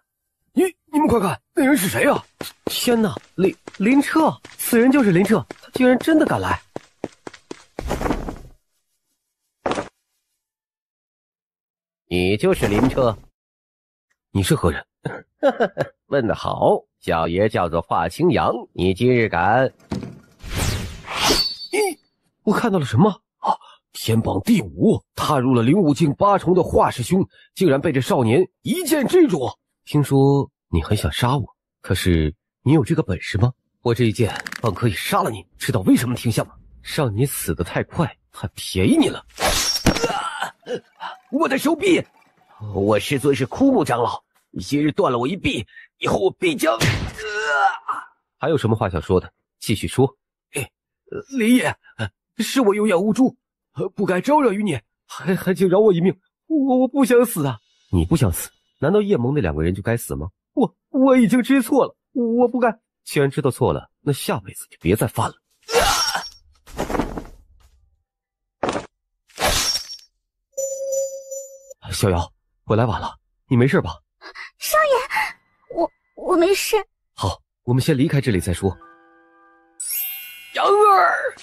你们快看，那人是谁啊？天哪，林彻，此人就是林彻，他居然真的敢来。你就是林彻？你是何人？问得好，小爷叫做华清扬，你今日敢？我看到了什么？啊！天榜第5，踏入了灵武境8重的华师兄，竟然被这少年一剑制住。听说你很想杀我，可是你有这个本事吗？我这一剑本可以杀了你，知道为什么停下吗？让你死得太快，太便宜你了。我的手臂！我师尊是枯木长老，昔日断了我一臂，以后我必将……还有什么话想说的？继续说。林爷，是我有眼无珠，不该招惹于你，还请饶我一命。我不想死啊！你不想死？难道叶蒙那2个人就该死吗？我已经知错了，我不该。既然知道错了，那下辈子就别再犯了。小瑶，我来晚了，你没事吧？少爷，我没事。好，我们先离开这里再说。杨儿，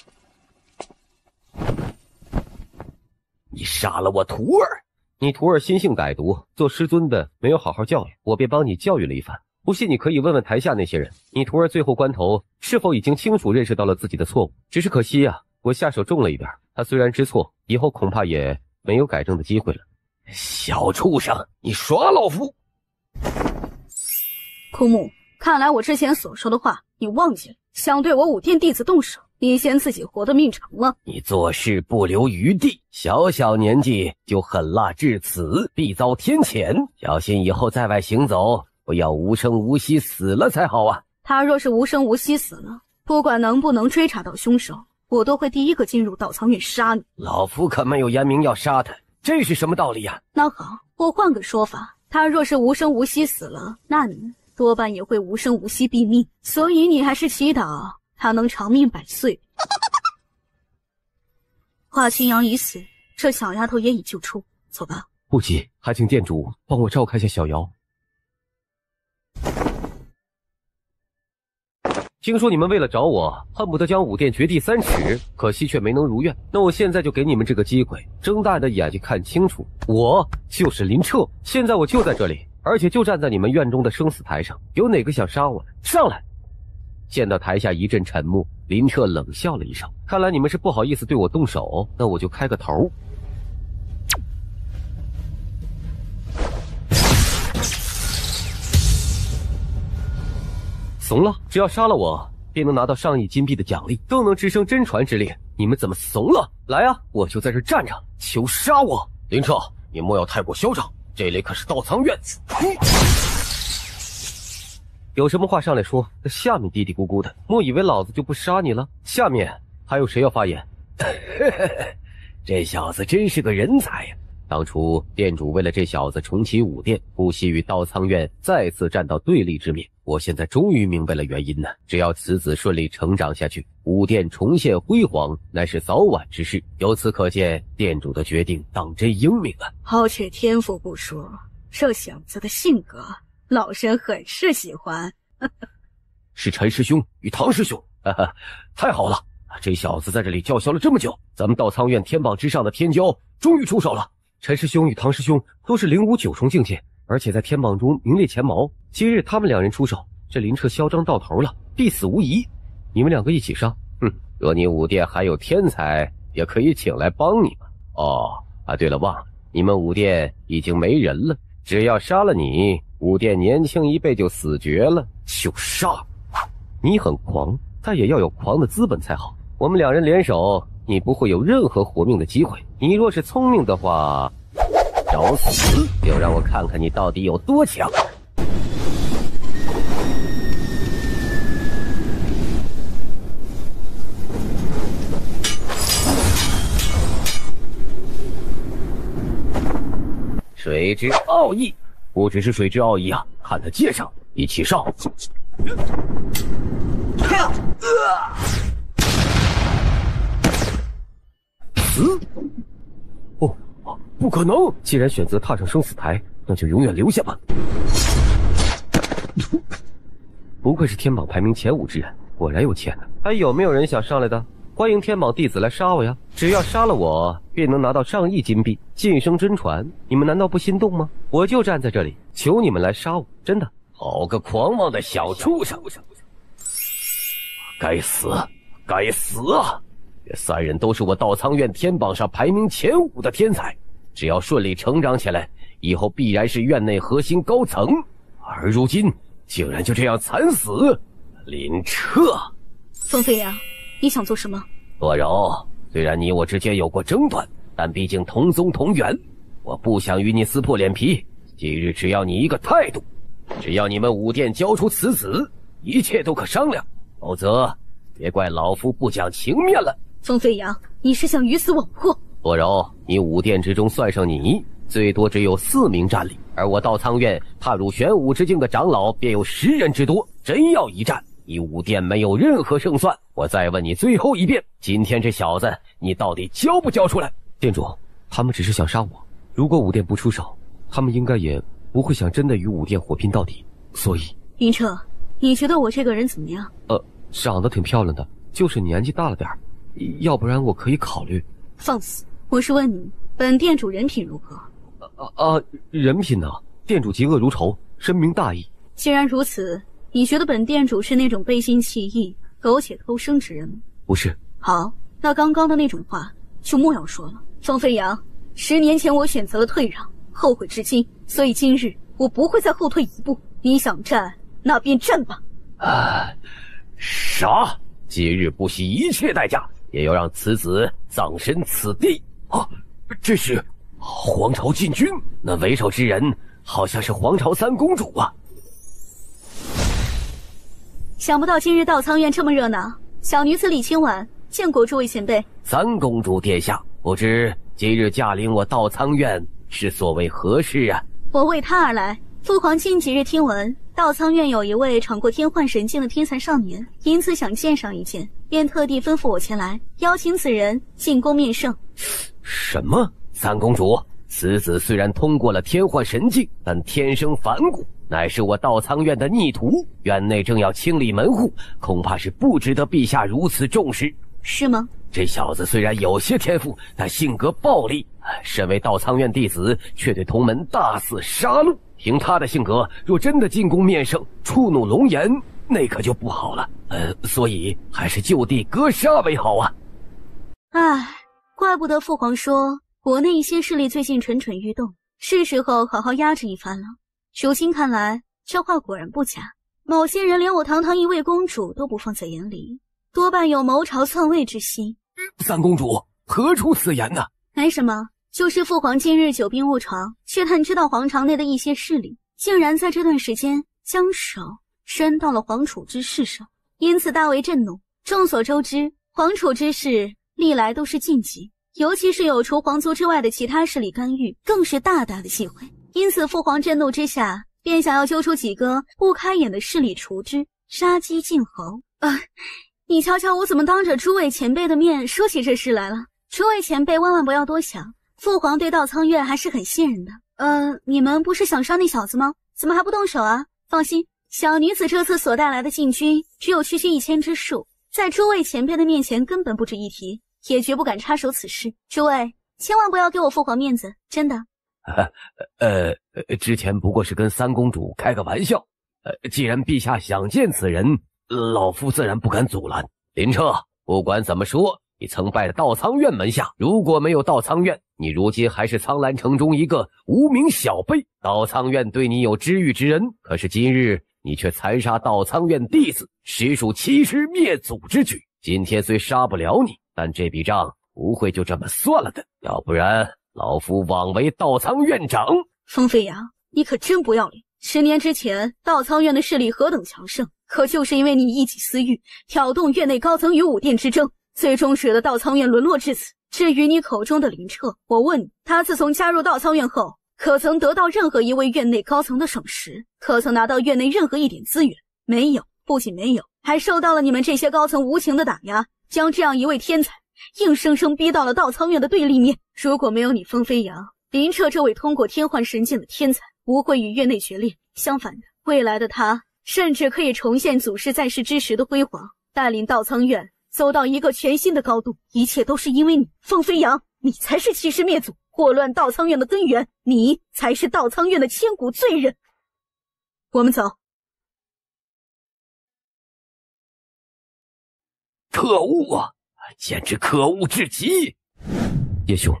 你杀了我徒儿！你徒儿心性歹毒，做师尊的没有好好教育，我便帮你教育了一番。不信你可以问问台下那些人，你徒儿最后关头是否已经清楚认识到了自己的错误？只是可惜啊，我下手重了一点，他虽然知错，以后恐怕也没有改正的机会了。小畜生，你耍老夫！枯木，看来我之前所说的话你忘记了。想对我武殿弟子动手，你嫌自己活得命长了？你做事不留余地，小小年纪就狠辣至此，必遭天谴。小心以后在外行走，不要无声无息死了才好啊！他若是无声无息死了，不管能不能追查到凶手，我都会第一个进入稻仓院杀你。老夫可没有言明要杀他，这是什么道理呀？那好，我换个说法，他若是无声无息死了，那你多半也会无声无息毙命，所以你还是祈祷他能长命百岁。华清扬已死，这小丫头也已救出，走吧。不急，还请店主帮我照看下小瑶。听说你们为了找我，恨不得将武殿掘地3尺，可惜却没能如愿。那我现在就给你们这个机会，睁大的眼睛看清楚，我就是林彻，现在我就在这里，而且就站在你们院中的生死台上，有哪个想杀我的？上来！见到台下一阵沉默，林彻冷笑了一声，看来你们是不好意思对我动手，那我就开个头。怂了，只要杀了我，便能拿到上亿金币的奖励，更能直升真传之列。你们怎么怂了？来啊，我就在这站着，求杀我！林彻，你莫要太过嚣张，这里可是稻仓院。有什么话上来说，在下面嘀嘀咕咕的，莫以为老子就不杀你了。下面还有谁要发言？这小子真是个人才呀！当初店主为了这小子重启武殿，不惜与稻仓院再次站到对立之面。我现在终于明白了原因呢。只要此子顺利成长下去，武殿重现辉煌乃是早晚之事。由此可见，店主的决定当真英明啊！抛却天赋不说，这小子的性格，老身很是喜欢。是陈师兄与唐师兄，哈哈，太好了！这小子在这里叫嚣了这么久，咱们稻仓院天榜之上的天骄终于出手了。陈师兄与唐师兄都是灵武9重境界，而且在天榜中名列前茅。今日他们2人出手，这林彻嚣张到头了，必死无疑。你们2个一起上，若你武殿还有天才，也可以请来帮你嘛。哦，对了，忘了，你们武殿已经没人了，只要杀了你，武殿年轻一辈就死绝了。就杀！你很狂，但也要有狂的资本才好。我们2人联手，你不会有任何活命的机会。你若是聪明的话，找死！就让我看看你到底有多强。水之奥义，不只是水之奥义啊！看他介绍，一起上！死！哦，不可能！既然选择踏上生死台，那就永远留下吧。不愧是天榜排名前5之人，果然有钱呢。还有没有人想上来的？欢迎天榜弟子来杀我呀！只要杀了我，便能拿到上亿金币，晋升真传。你们难道不心动吗？我就站在这里，求你们来杀我！真的。好个狂妄的小畜生！该死！该死啊！这3人都是我道苍院天榜上排名前5的天才，只要顺利成长起来，以后必然是院内核心高层。而如今竟然就这样惨死，林彻。风飞扬，你想做什么？洛柔，虽然你我之间有过争端，但毕竟同宗同源，我不想与你撕破脸皮。今日只要你一个态度，只要你们武殿交出此子，一切都可商量，否则别怪老夫不讲情面了。风飞扬，你是想鱼死网破？洛柔，你武殿之中算上你，最多只有4名战力，而我道苍院踏入玄武之境的长老便有10人之多。真要一战，你武殿没有任何胜算。我再问你最后一遍，今天这小子你到底交不交出来？店主，他们只是想杀我，如果武殿不出手，他们应该也不会想真的与武殿火拼到底。所以林彻，你觉得我这个人怎么样？长得挺漂亮的，就是年纪大了点儿，要不然我可以考虑。放肆！我是问你，本店主人品如何？人品呢？店主嫉恶如仇，深明大义。既然如此，你觉得本店主是那种背信弃义、苟且偷生之人吗？不是。好，那刚刚的那种话就莫要说了。风飞扬，10年前我选择了退让，后悔至今，所以今日我不会再后退一步。你想战，那便战吧。杀！今日不惜一切代价，也要让此子葬身此地。这是皇朝禁军，那为首之人好像是皇朝3公主啊。想不到今日道苍院这么热闹，小女子李清婉见过诸位前辈。3公主殿下，不知今日驾临我道苍院是所谓何事啊？我为他而来。父皇近几日听闻道苍院有一位闯过天幻神境的天才少年，因此想见上一见，便特地吩咐我前来，邀请此人进宫面圣。什么？3公主，此子虽然通过了天幻神境，但天生反骨，乃是我道苍院的逆徒，院内正要清理门户，恐怕是不值得陛下如此重视。是吗？这小子虽然有些天赋，但性格暴戾，身为道苍院弟子，却对同门大肆杀戮。凭他的性格，若真的进宫面圣，触怒龙颜，那可就不好了。所以还是就地格杀为好啊。唉，怪不得父皇说国内一些势力最近蠢蠢欲动，是时候好好压制一番了。如今看来，这话果然不假。某些人连我堂堂一位公主都不放在眼里，多半有谋朝篡位之心。3公主，何出此言呢？没什么，就是父皇近日久病卧床，却探知到皇朝内的一些势力竟然在这段时间将手伸到了皇储之事上，因此大为震怒。众所周知，皇储之事历来都是禁忌，尤其是有除皇族之外的其他势力干预，更是大大的忌讳。因此父皇震怒之下，便想要揪出几个不开眼的势力除之，杀鸡儆猴。你瞧瞧我怎么当着诸位前辈的面说起这事来了。诸位前辈万万不要多想，父皇对道苍院还是很信任的。你们不是想杀那小子吗？怎么还不动手啊？放心，小女子这次所带来的禁军只有区区1000之数，在诸位前辈的面前根本不值一提，也绝不敢插手此事。诸位千万不要给我父皇面子，真的。之前不过是跟3公主开个玩笑。既然陛下想见此人，老夫自然不敢阻拦。林彻，不管怎么说，你曾拜道苍院门下，如果没有道苍院，你如今还是苍兰城中一个无名小辈。道苍院对你有知遇之恩，可是今日你却残杀道苍院弟子，实属欺师灭祖之举。今天虽杀不了你，但这笔账不会就这么算了的，要不然老夫枉为道苍院长。风飞扬，你可真不要脸！10年之前，道苍院的势力何等强盛，可就是因为你一己私欲，挑动院内高层与武殿之争，最终使得道苍院沦落至此。至于你口中的林彻，我问你，他自从加入道苍院后，可曾得到任何一位院内高层的赏识？可曾拿到院内任何一点资源？没有，不仅没有，还受到了你们这些高层无情的打压，将这样一位天才硬生生逼到了道苍院的对立面。如果没有你风飞扬，林彻这位通过天幻神境的天才，不会与院内决裂。相反的，未来的他甚至可以重现祖师在世之时的辉煌，带领道苍院走到一个全新的高度。一切都是因为你，风飞扬，你才是欺师灭祖，祸乱道苍院的根源，你才是道苍院的千古罪人。我们走。可恶啊！简直可恶至极！叶兄，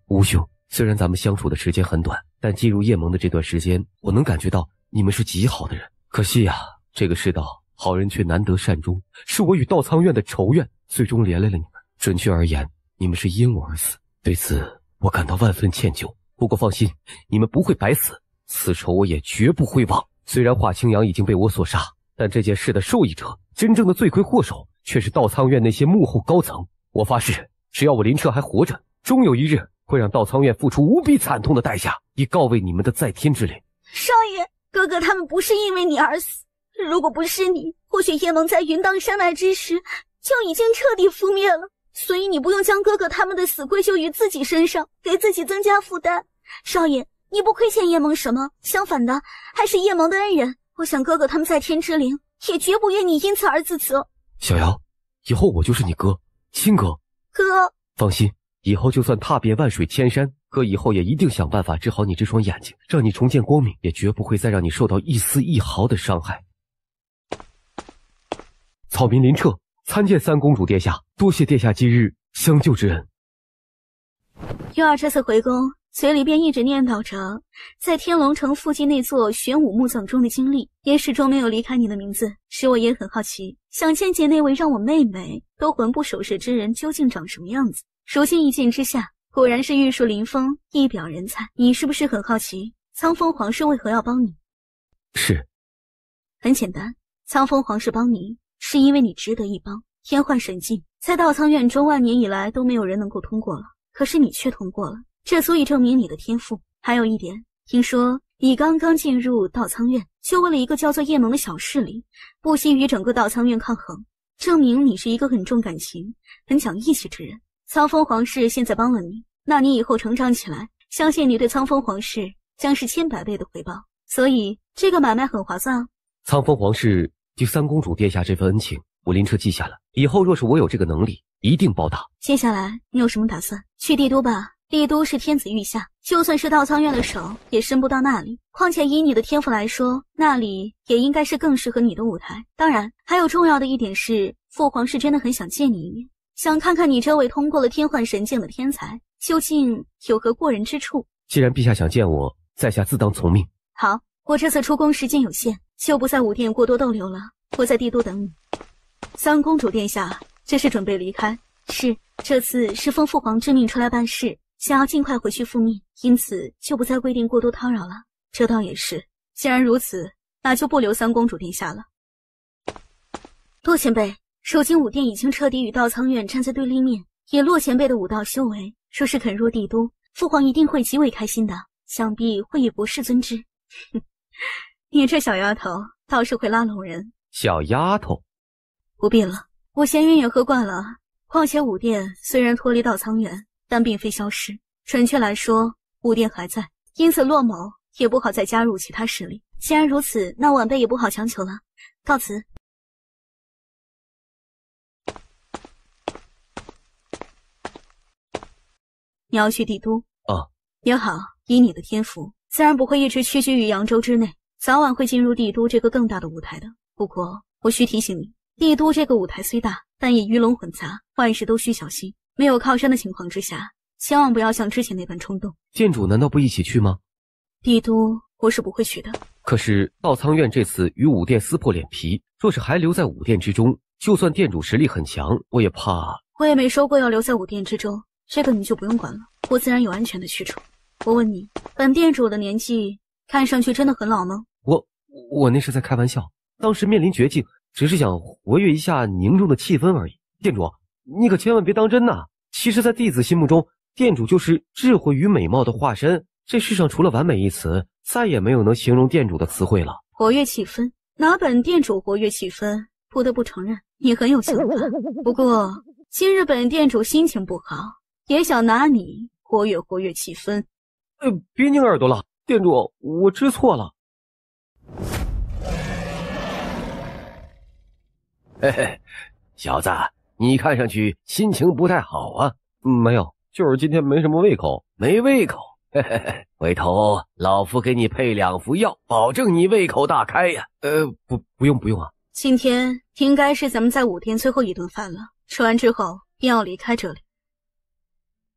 吴兄，虽然咱们相处的时间很短，但进入叶盟的这段时间，我能感觉到你们是极好的人。可惜呀，这个世道好人却难得善终，是我与稻苍院的仇怨最终连累了你们。准确而言，你们是因我而死，对此我感到万分歉疚。不过放心，你们不会白死，此仇我也绝不会忘。虽然华清扬已经被我所杀，但这件事的受益者，真正的罪魁祸首却是稻苍院那些幕后高层。我发誓，只要我林彻还活着，终有一日会让稻苍院付出无比惨痛的代价，以告慰你们的在天之灵。少爷，哥哥他们不是因为你而死，如果不是你，或许叶盟在云荡山脉之时就已经彻底覆灭了。所以你不用将哥哥他们的死归咎于自己身上，给自己增加负担。少爷，你不亏欠叶盟什么，相反的，还是叶盟的恩人。我想哥哥他们在天之灵也绝不愿你因此而自责。小瑶，以后我就是你哥，亲哥。哥，放心，以后就算踏遍万水千山，哥以后也一定想办法治好你这双眼睛，让你重见光明，也绝不会再让你受到一丝一毫的伤害。草民林彻参见三公主殿下，多谢殿下今日相救之恩。月儿这次回宫，嘴里便一直念叨着在天龙城附近那座玄武墓葬中的经历，也始终没有离开你的名字，使我也很好奇，想见见那位让我妹妹都魂不守舍之人究竟长什么样子。如今一见之下，果然是玉树临风，一表人才。你是不是很好奇苍风皇室为何要帮你？是。很简单，苍风皇室帮你是因为你值得一帮。天幻神境在稻苍院中万年以来都没有人能够通过了，可是你却通过了，这足以证明你的天赋。还有一点，听说你刚刚进入稻苍院，就为了一个叫做叶盟的小势力，不惜与整个稻苍院抗衡，证明你是一个很重感情、很讲义气之人。苍风皇室现在帮了你，那你以后成长起来，相信你对苍风皇室将是千百倍的回报，所以这个买卖很划算啊。苍风皇室对三公主殿下这份恩情，我林彻记下了，以后若是我有这个能力，一定报答。接下来你有什么打算？去帝都吧，帝都是天子御下，就算是稻苍院的手也伸不到那里，况且以你的天赋来说，那里也应该是更适合你的舞台。当然还有重要的一点是，父皇是真的很想见你一面，想看看你这位通过了天幻神境的天才究竟有何过人之处。既然陛下想见我，在下自当从命。好，我这次出宫时间有限，就不在武殿过多逗留了，我在帝都等你。三公主殿下，这是准备离开？是，这次是奉父皇之命出来办事，想要尽快回去复命，因此就不再规定过多叨扰了。这倒也是，既然如此，那就不留三公主殿下了。洛前辈，如今武殿已经彻底与稻苍院站在对立面，以洛前辈的武道修为，若是肯入帝都，父皇一定会极为开心的，想必会以国事尊之。你这小丫头倒是会拉拢人。小丫头，不必了，我闲云也喝惯了。况且武殿虽然脱离稻苍院，但并非消失，准确来说，武殿还在，因此洛某也不好再加入其他势力。既然如此，那晚辈也不好强求了。告辞。你要去帝都？啊，也好，以你的天赋，自然不会一直屈居于扬州之内，早晚会进入帝都这个更大的舞台的。不过，我需提醒你，帝都这个舞台虽大，但也鱼龙混杂，万事都需小心。没有靠山的情况之下，千万不要像之前那般冲动。店主难道不一起去吗？帝都我是不会去的。可是稻苍院这次与武殿撕破脸皮，若是还留在武殿之中，就算店主实力很强，我也怕。我也没说过要留在武殿之中，这个你就不用管了，我自然有安全的去处。我问你，本店主的年纪看上去真的很老吗？我那是在开玩笑，当时面临绝境，只是想活跃一下凝重的气氛而已。店主，你可千万别当真呐！其实在弟子心目中，店主就是智慧与美貌的化身，这世上除了完美一词，再也没有能形容店主的词汇了。活跃气氛，拿本店主活跃气氛，不得不承认你很有想法。不过今日本店主心情不好，也想拿你活跃气氛。别拧耳朵了，店主，我知错了。嘿嘿，小子，你看上去心情不太好啊。没有，就是今天没什么胃口。没胃口？嘿嘿嘿，回头老夫给你配2副药，保证你胃口大开呀。不用啊。今天应该是咱们在武殿最后一顿饭了，吃完之后便要离开这里。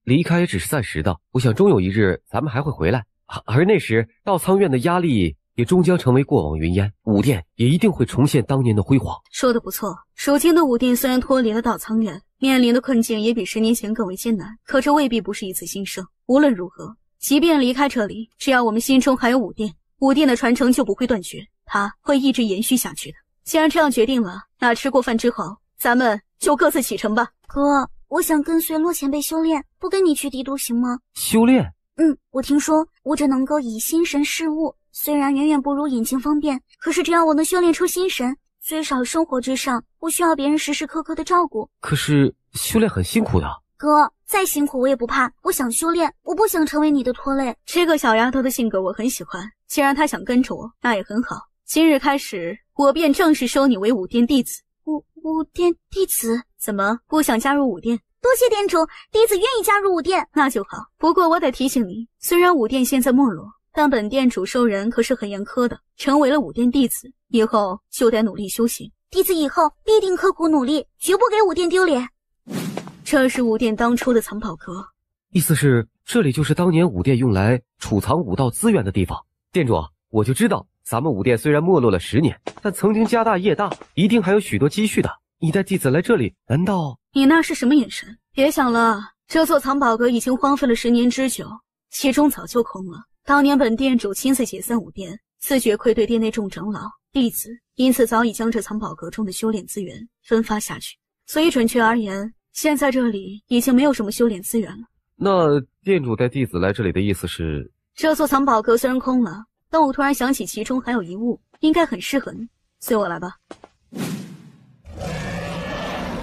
离开也只是暂时的，我想终有一日咱们还会回来，而那时稻仓院的压力也终将成为过往云烟，武殿也一定会重现当年的辉煌。说得不错，如今的武殿虽然脱离了稻仓院，面临的困境也比10年前更为艰难，可这未必不是一次新生。无论如何，即便离开这里，只要我们心中还有武殿，武殿的传承就不会断绝，它会一直延续下去的。既然这样决定了，那吃过饭之后，咱们就各自启程吧。哥，我想跟随洛前辈修炼，不跟你去帝都行吗？修炼？我听说武者能够以心神视物，虽然远远不如眼睛方便，可是只要我能修炼出心神，最少生活之上不需要别人时时刻刻的照顾。可是修炼很辛苦的。哥，再辛苦我也不怕，我想修炼，我不想成为你的拖累。这个小丫头的性格我很喜欢，既然她想跟着我，那也很好。今日开始，我便正式收你为武殿弟子。武殿弟子？怎么，不想加入武殿？多谢店主，弟子愿意加入武殿。那就好。不过我得提醒你，虽然武殿现在没落，但本店主收人可是很严苛的。成为了武殿弟子，以后就得努力修行。弟子以后必定刻苦努力，绝不给武殿丢脸。这是武殿当初的藏宝阁，意思是这里就是当年武殿用来储藏武道资源的地方。店主，我就知道咱们武殿虽然没落了10年，但曾经家大业大，一定还有许多积蓄的。你带弟子来这里，难道……你那是什么眼神？别想了，这座藏宝阁已经荒废了10年之久，其中早就空了。当年本店主亲自解散武殿，自觉愧对殿内众长老弟子，因此早已将这藏宝阁中的修炼资源分发下去。所以准确而言，现在这里已经没有什么修炼资源了。那店主带弟子来这里的意思是？这座藏宝阁虽然空了，但我突然想起其中还有一物，应该很适合你。随我来吧。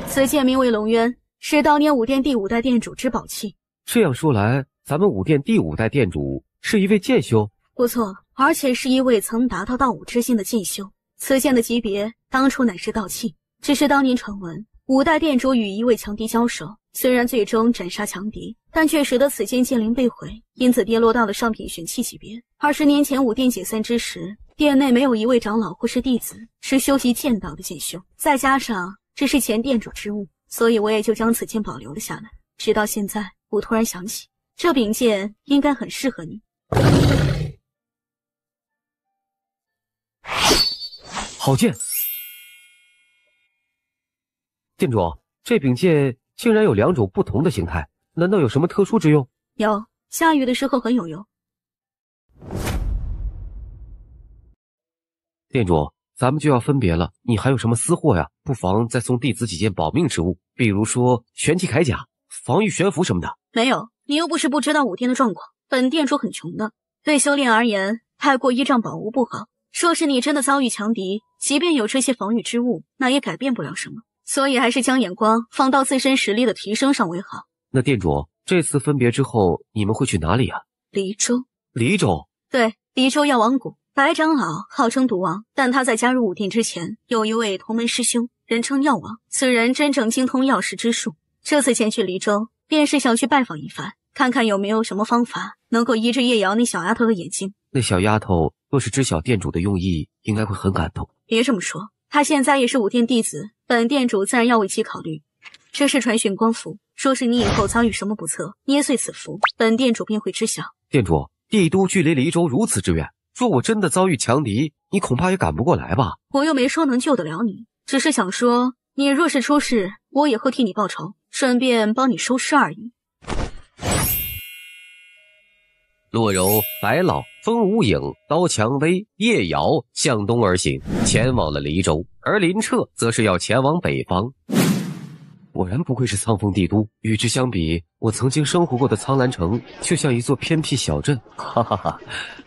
此剑名为龙渊，是当年武殿第5代殿主之宝器。这样说来，咱们武殿第5代殿主是一位剑修？不错，而且是一位曾达到道武之境的剑修。此剑的级别当初乃是道器，只是当年传闻5代殿主与一位强敌交手，虽然最终斩杀强敌，但却使得此剑剑灵被毁，因此跌落到了上品玄器级别。20年前武殿解散之时，殿内没有一位长老或是弟子是修习剑道的剑修，再加上这是前殿主之物，所以我也就将此剑保留了下来。直到现在，我突然想起，这柄剑应该很适合你。好剑！店主，这柄剑竟然有2种不同的形态，难道有什么特殊之用？有，下雨的时候很有用。店主，咱们就要分别了，你还有什么私货呀？不妨再送弟子几件保命之物，比如说玄器铠甲、防御玄符什么的。没有，你又不是不知道武殿的状况，本店主很穷的，对修炼而言，太过依仗宝物不好。若是你真的遭遇强敌，即便有这些防御之物，那也改变不了什么。所以还是将眼光放到自身实力的提升上为好。那店主，这次分别之后，你们会去哪里啊？黎州。黎州？对，黎州药王谷。白长老号称毒王，但他在加入武殿之前，有一位同门师兄，人称药王。此人真正精通药事之术。这次前去黎州，便是想去拜访一番，看看有没有什么方法能够医治叶瑶那小丫头的眼睛。那小丫头若是知晓店主的用意，应该会很感动。别这么说，她现在也是武殿弟子，本店主自然要为其考虑。这是传讯光符，说是你以后遭遇什么不测，捏碎此符，本店主便会知晓。店主，帝都距离黎州如此之远，若我真的遭遇强敌，你恐怕也赶不过来吧？我又没说能救得了你，只是想说，你若是出事，我也会替你报仇，顺便帮你收尸而已。洛柔、白老、风无影、刀蔷薇、叶瑶向东而行，前往了黎州，而林彻则是要前往北方。果然不愧是苍风帝都，与之相比，我曾经生活过的苍兰城就像一座偏僻小镇。哈哈哈，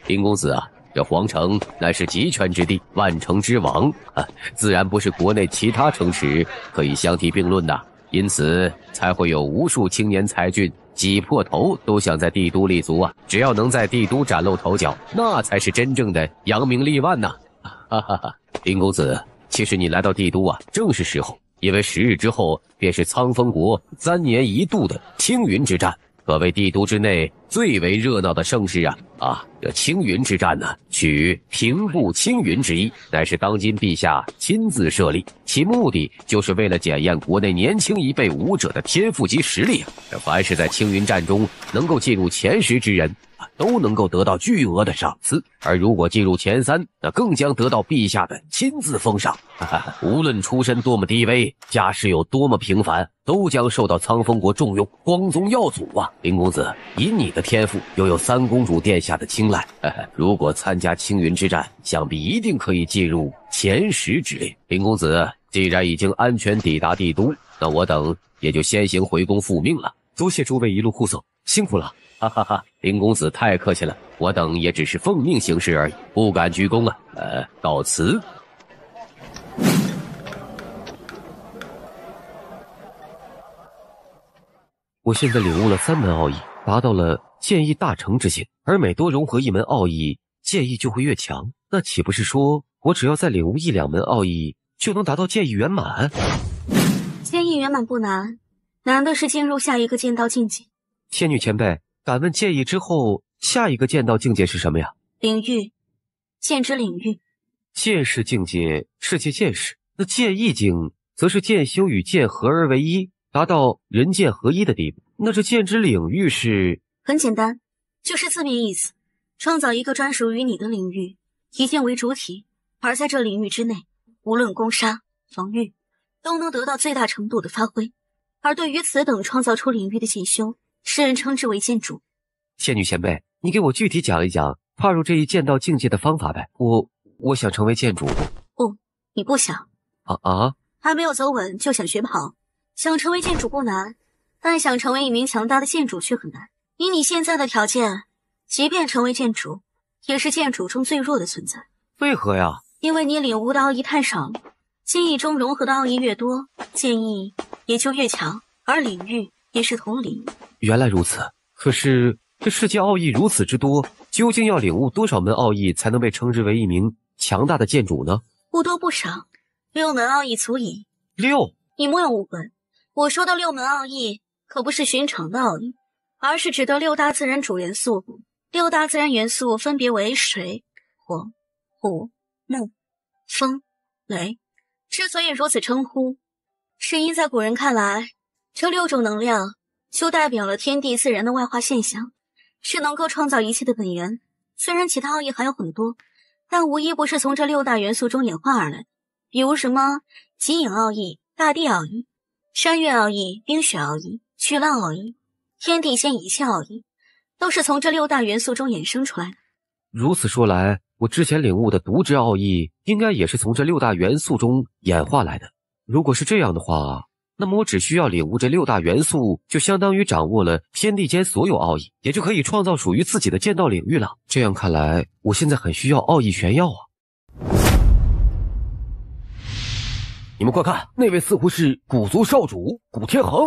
林公子啊，这皇城乃是集权之地，万城之王啊，自然不是国内其他城池可以相提并论的，因此才会有无数青年才俊挤破头都想在帝都立足啊！只要能在帝都崭露头角，那才是真正的扬名立万呐！哈哈哈，林公子，其实你来到帝都啊，正是时候，因为10日之后便是苍风国3年一度的青云之战，可谓帝都之内最为热闹的盛事这青云之战呢，取平步青云之意，乃是当今陛下亲自设立，其目的就是为了检验国内年轻一辈武者的天赋及实力凡是在青云战中能够进入前10之人都能够得到巨额的赏赐，而如果进入前3，那更将得到陛下的亲自封赏。无论出身多么低微，家世有多么平凡，都将受到苍风国重用，光宗耀祖啊！林公子，以你的天赋，又有三公主殿下的青睐，如果参加青云之战，想必一定可以进入前10之列。林公子，既然已经安全抵达帝都，那我等也就先行回宫复命了。多谢诸位一路护送，辛苦了。林公子太客气了，我等也只是奉命行事而已，不敢鞠躬啊。告辞。我现在领悟了3门奥义，达到了剑意大成之境，而每多融合1门奥义，剑意就会越强。那岂不是说我只要再领悟1、2门奥义，就能达到剑意圆满？剑意圆满不难，难的是进入下一个剑道境界。仙女前辈，敢问剑意之后下一个剑道境界是什么呀？领域，剑之领域。剑士境界是界剑士，那剑意境则是剑修与剑合而为一，达到人剑合一的地步。那这剑之领域是？很简单，就是字面意思，创造一个专属于你的领域，以剑为主体，而在这领域之内，无论攻杀、防御，都能得到最大程度的发挥。而对于此等创造出领域的剑修，世人称之为剑主。仙女前辈，你给我具体讲一讲踏入这一剑道境界的方法呗。我想成为剑主。不，你不想。还没有走稳就想学跑。想成为剑主不难，但想成为一名强大的剑主却很难。以你现在的条件，即便成为剑主，也是剑主中最弱的存在。为何呀？因为你领悟的奥义太少了，剑意中融合的奥义越多，剑意也就越强，而领域也是同理。原来如此。可是这世界奥义如此之多，究竟要领悟多少门奥义才能被称之为一名强大的剑主呢？不多不少，6门奥义足矣。6？你莫要误会，我说的6门奥义可不是寻常的奥义，而是指的6大自然主元素。6大自然元素分别为水、火、土、木、风、雷。之所以如此称呼，是因在古人看来，这6种能量就代表了天地自然的外化现象，是能够创造一切的本源。虽然其他奥义还有很多，但无一不是从这6大元素中演化而来的。比如什么极影奥义、大地奥义、山岳奥义、冰雪奥义、巨浪奥义、天地间一切奥义，都是从这6大元素中衍生出来的。如此说来，我之前领悟的独之奥义应该也是从这6大元素中演化来的。如果是这样的话，那么我只需要领悟这6大元素，就相当于掌握了天地间所有奥义，也就可以创造属于自己的剑道领域了。这样看来，我现在很需要奥义玄药啊。你们快看，那位似乎是古族少主古天恒。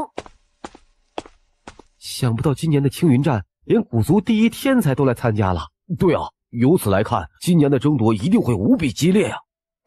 想不到今年的青云战，连古族第一天才都来参加了。对啊，由此来看，今年的争夺一定会无比激烈啊！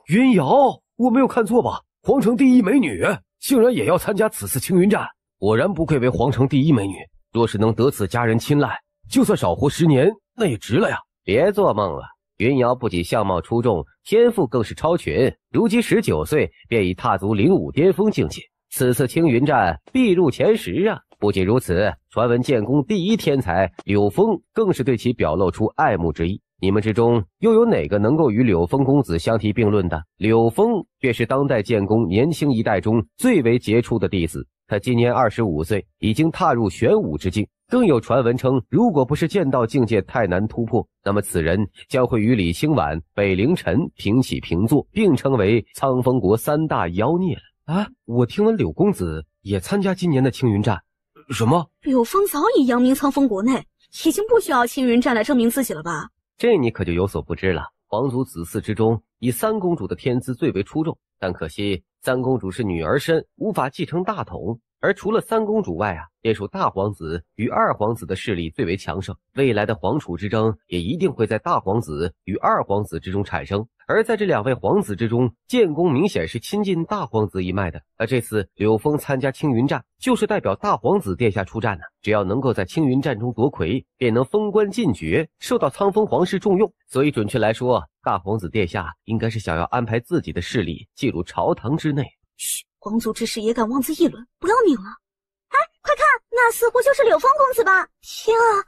云瑶，我没有看错吧？皇城第一美女竟然也要参加此次青云战，果然不愧为皇城第一美女。若是能得此佳人青睐，就算少活10年，那也值了呀！别做梦了，云瑶不仅相貌出众，天赋更是超群，如今19岁便已踏足领武巅峰境界，此次青云战必入前10啊！不仅如此，传闻剑宫第一天才柳峰更是对其表露出爱慕之意。你们之中又有哪个能够与柳峰公子相提并论的？柳峰便是当代剑宫年轻一代中最为杰出的弟子，他今年25岁，已经踏入玄武之境。更有传闻称，如果不是剑道境界太难突破，那么此人将会与李清婉、北凌晨平起平坐，并称为苍风国3大妖孽了。啊，我听闻柳公子也参加今年的青云战。什么？柳峰早已扬名苍风国内，已经不需要青云战来证明自己了吧？这你可就有所不知了。皇族子嗣之中，以3公主的天资最为出众，但可惜3公主是女儿身，无法继承大统。而除了3公主外便属大皇子与2皇子的势力最为强盛，未来的皇储之争也一定会在大皇子与2皇子之中产生。而在这2位皇子之中，建功明显是亲近大皇子一脉的。而这次柳峰参加青云战，就是代表大皇子殿下出战呢。只要能够在青云战中夺魁，便能封官进爵，受到苍风皇室重用。所以准确来说，大皇子殿下应该是想要安排自己的势力进入朝堂之内。嘘，皇族之事也敢妄自议论，不要拧了。哎，快看，那似乎就是柳峰公子吧？天啊，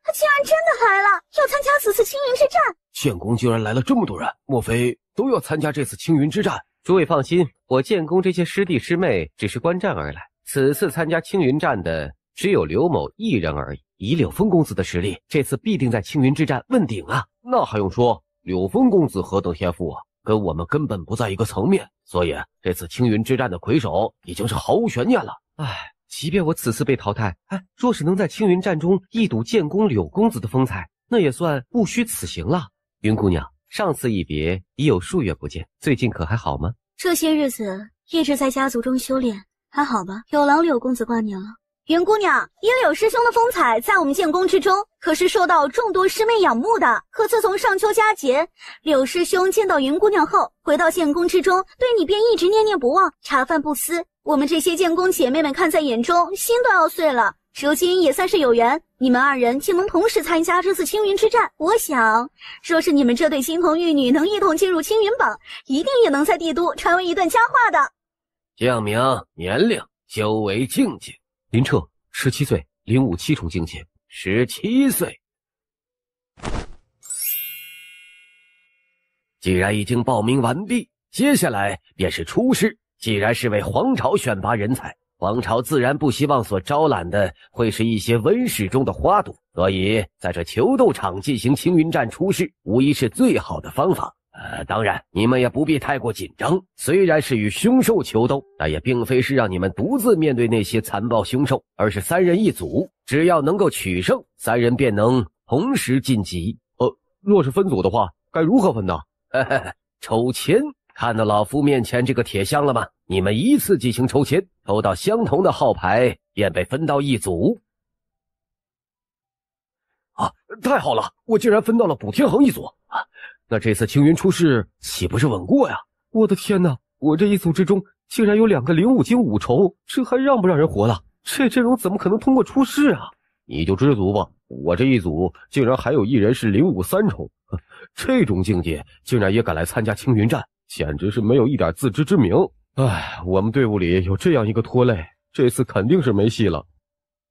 他竟然真的来了，要参加此次青云之战。建功居然来了这么多人，莫非都要参加这次青云之战？诸位放心，我建功这些师弟师妹只是观战而来，此次参加青云战的只有刘某一人而已。以柳峰公子的实力，这次必定在青云之战问鼎啊！那还用说，柳峰公子何等天赋啊，跟我们根本不在一个层面，所以这次青云之战的魁首已经是毫无悬念了。唉，即便我此次被淘汰，若是能在青云战中一睹建功柳公子的风采，那也算不虚此行了。云姑娘，上次一别已有数月不见，最近可还好吗？这些日子一直在家族中修炼，还好吧？有劳柳公子挂念了。云姑娘，以柳师兄的风采，在我们建功之中可是受到众多师妹仰慕的。可自从上秋佳节，柳师兄见到云姑娘后，回到建功之中，对你便一直念念不忘，茶饭不思。我们这些建功姐妹们看在眼中，心都要碎了。如今也算是有缘，你们2人竟能同时参加这次青云之战。我想，若是你们这对金童玉女能一同进入青云榜，一定也能在帝都传为一段佳话的。姓名、年龄、修为境界。林彻，17岁，领悟7重境界。17岁。既然已经报名完毕，接下来便是初试。既然是为皇朝选拔人才，皇朝自然不希望所招揽的会是一些温室中的花朵，所以在这求斗场进行青云战初试，无疑是最好的方法。当然你们也不必太过紧张，虽然是与凶兽求斗，但也并非是让你们独自面对那些残暴凶兽，而是3人一组，只要能够取胜，3人便能同时晋级。若是分组的话，该如何分呢？抽签。看到老夫面前这个铁箱了吗？你们依次进行抽签，抽到相同的号牌，便被分到一组。太好了，我竟然分到了补天恒一组那这次青云出世岂不是稳过呀？我的天哪，我这一组之中竟然有2个05金5筹，这还让不让人活了？这阵容怎么可能通过出世啊？你就知足吧，我这一组竟然还有1人是05 3筹，这种境界竟然也敢来参加青云战，简直是没有一点自知之明。我们队伍里有这样一个拖累，这次肯定是没戏了。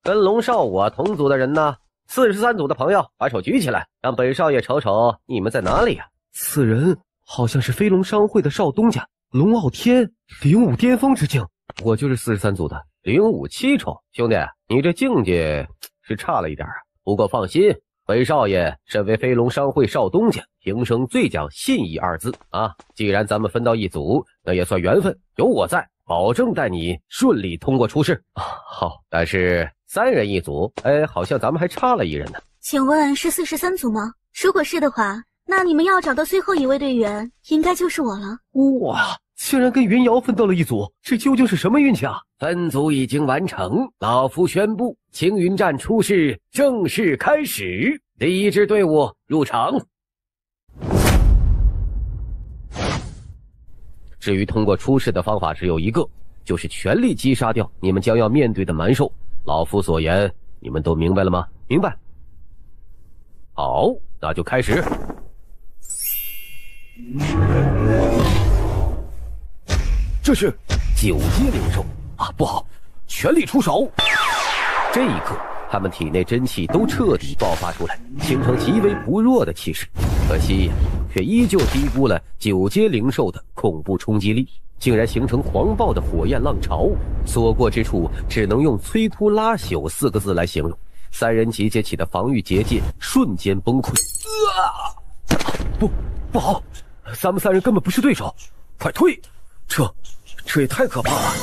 跟龙少我同组的人呢？43组的朋友把手举起来，让本少爷瞅瞅你们在哪里呀？此人好像是飞龙商会的少东家龙傲天，05巅峰之境。我就是43组的05 7筹。兄弟，你这境界是差了一点啊。不过放心，本少爷身为飞龙商会少东家，平生最讲信义2字啊。既然咱们分到一组，那也算缘分，有我在，保证带你顺利通过初试。好，但是3人一组，好像咱们还差了1人呢。请问是43组吗？如果是的话，那你们要找的最后一位队员应该就是我了。哇，竟然跟云瑶分到了一组，这究竟是什么运气啊？分组已经完成，老夫宣布青云战初试正式开始，第1支队伍入场。至于通过初试的方法只有一个，就是全力击杀掉你们将要面对的蛮兽。老夫所言你们都明白了吗？明白。好，那就开始。这是9阶灵兽不好，全力出手。这一刻他们体内真气都彻底爆发出来，形成极为不弱的气势。可惜却依旧低估了9阶灵兽的恐怖冲击力，竟然形成狂暴的火焰浪潮，所过之处只能用摧枯拉朽4个字来形容。3人集结起的防御结界瞬间崩溃。不好，咱们3人根本不是对手，快退！这也太可怕了。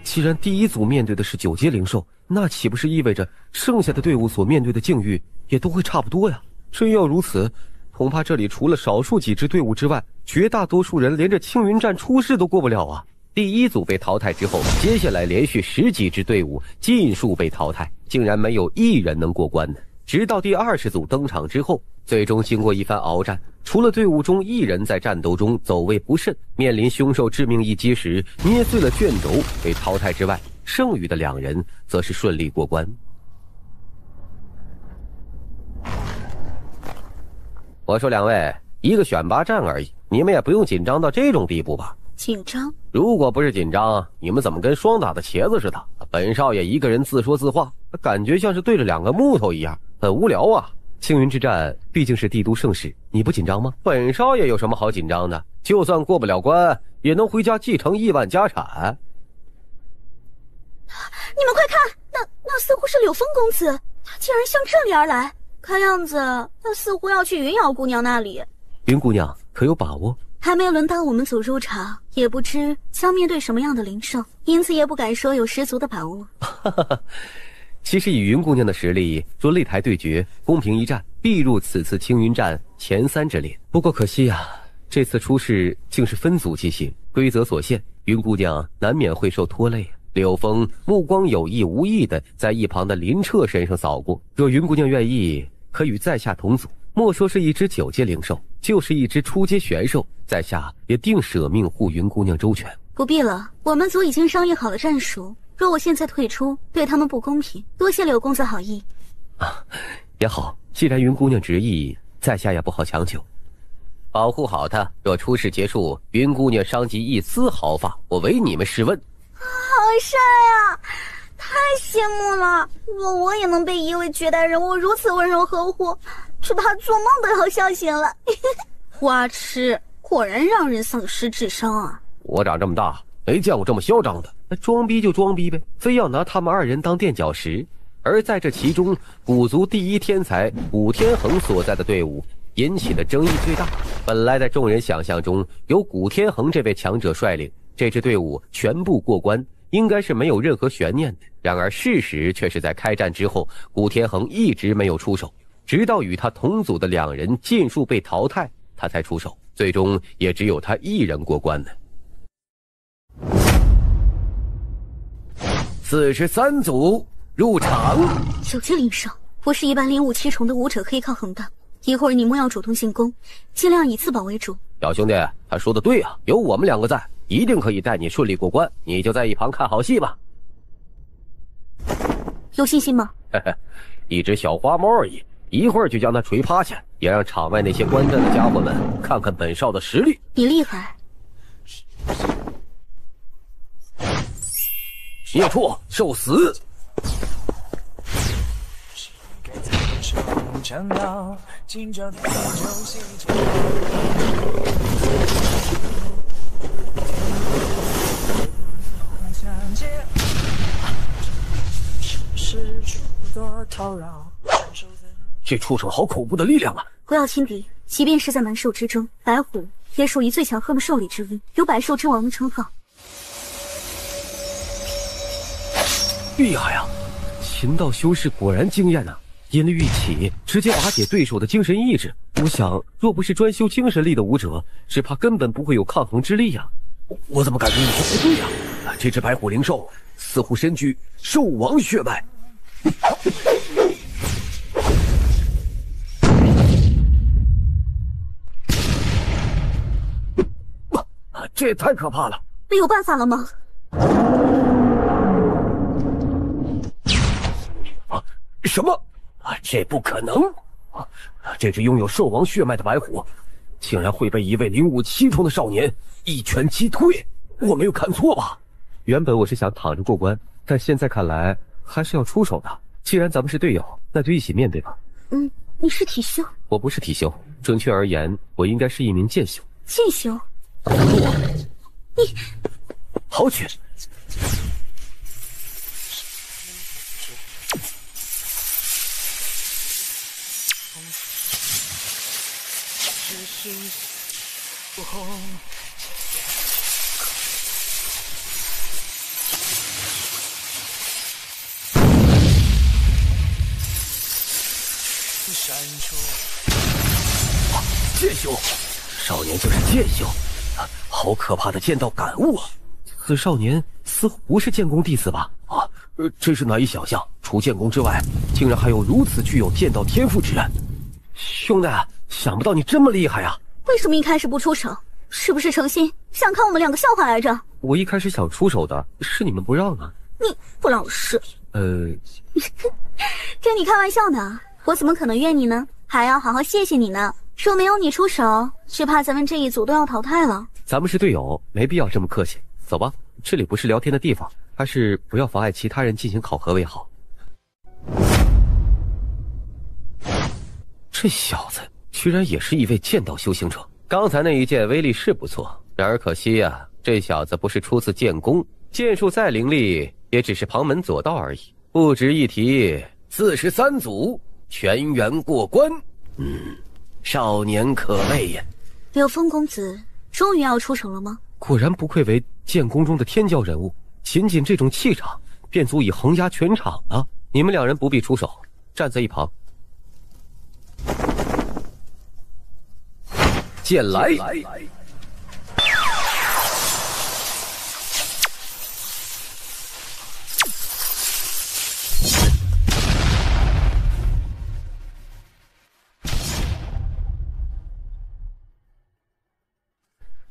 既然第1组面对的是9阶灵兽，那岂不是意味着剩下的队伍所面对的境遇也都会差不多呀？真要如此，恐怕这里除了少数几支队伍之外，绝大多数人连这青云战初试都过不了啊！第1组被淘汰之后，接下来连续10几支队伍尽数被淘汰，竟然没有1人能过关的。直到第20组登场之后，最终经过一番鏖战，除了队伍中一人在战斗中走位不慎，面临凶兽致命一击时捏碎了卷轴被淘汰之外，剩余的2人则是顺利过关。我说2位，一个选拔战而已，你们也不用紧张到这种地步吧？紧张？如果不是紧张，你们怎么跟霜打的茄子似的？本少爷一个人自说自话，感觉像是对着2个木头一样，很无聊啊。青云之战毕竟是帝都盛世，你不紧张吗？本少爷有什么好紧张的？就算过不了关，也能回家继承亿万家产。你们快看，那似乎是柳风公子，他竟然向这里而来，看样子他似乎要去云瑶姑娘那里。云姑娘可有把握？还没轮到我们走入场，也不知将面对什么样的灵兽，因此也不敢说有十足的把握。其实以云姑娘的实力，若擂台对决，公平一战，必入此次青云战前3之列。不过可惜啊，这次出事竟是分组进行，规则所限，云姑娘难免会受拖累。柳风目光有意无意地在一旁的林彻身上扫过，若云姑娘愿意，可与在下同组。莫说是一只9阶灵兽，就是一只初阶玄兽，在下也定舍命护云姑娘周全。不必了，我们组已经商议好了战术，若我现在退出，对他们不公平。多谢柳公子好意。也好，既然云姑娘执意，在下也不好强求。保护好她，若出事结束，云姑娘伤及一丝毫发，我唯你们是问。好帅啊！太羡慕了！若我也能被一位绝代人物如此温柔呵护，只怕做梦都要笑醒了。花痴，果然让人丧失智商啊！我长这么大没见过这么嚣张的。那装逼就装逼呗，非要拿他们2人当垫脚石。而在这其中，古族第一天才古天恒所在的队伍引起的争议最大。本来在众人想象中，由古天恒这位强者率领，这支队伍全部过关，应该是没有任何悬念的。然而事实却是在开战之后，古天恒一直没有出手，直到与他同组的2人尽数被淘汰，他才出手，最终也只有他1人过关呢。43组入场。9阶灵兽不是一般灵武7重的武者可以抗衡的。一会儿你们要主动进攻，尽量以自保为主。小兄弟，他说的对啊，有我们2个在，一定可以带你顺利过关，你就在一旁看好戏吧。有信心吗？嘿嘿，一只小花猫而已，一会儿就将他捶趴下，也让场外那些观战的家伙们看看本少的实力。你厉害。孽畜，受死！这畜生好恐怖的力量啊！不要轻敌，即便是在蛮兽之中，白虎也属于最强横的兽里之一，有百兽之王的称号。厉害呀！秦道修士果然惊艳啊！因力愈起，直接瓦解对手的精神意志。我想，若不是专修精神力的武者，只怕根本不会有抗衡之力呀。我怎么感觉有些不对呀？这只白虎灵兽似乎身具兽王血脉。这也太可怕了！没有办法了吗？什么？这不可能！这只拥有兽王血脉的白虎，竟然会被一位灵武7重的少年一拳击退？我没有看错吧？原本我是想躺着过关，但现在看来还是要出手的。既然咱们是队友，那就一起面对吧。你是体修？我不是体修，准确而言，我应该是一名剑修。剑修？你好拳！剑修，少年就是剑修，好可怕的剑道感悟啊！此少年似乎不是剑宫弟子吧？真是难以想象，除剑宫之外，竟然还有如此具有剑道天赋之人。兄弟，想不到你这么厉害呀！为什么一开始不出手？是不是诚心想看我们两个笑话来着？我一开始想出手的，是你们不让啊。你不老实。跟你开玩笑呢，我怎么可能怨你呢？还要好好谢谢你呢。若没有你出手，只怕咱们这一组都要淘汰了。咱们是队友，没必要这么客气。走吧，这里不是聊天的地方，还是不要妨碍其他人进行考核为好。这小子居然也是一位剑道修行者。刚才那一剑威力是不错，然而可惜啊，这小子不是出自剑宫，剑术再凌厉，也只是旁门左道而已。不值一提，43组全员过关。少年可畏呀！柳峰公子终于要出手了吗？果然不愧为剑宫中的天骄人物，仅仅这种气场便足以横压全场了。你们两人不必出手，站在一旁。剑来！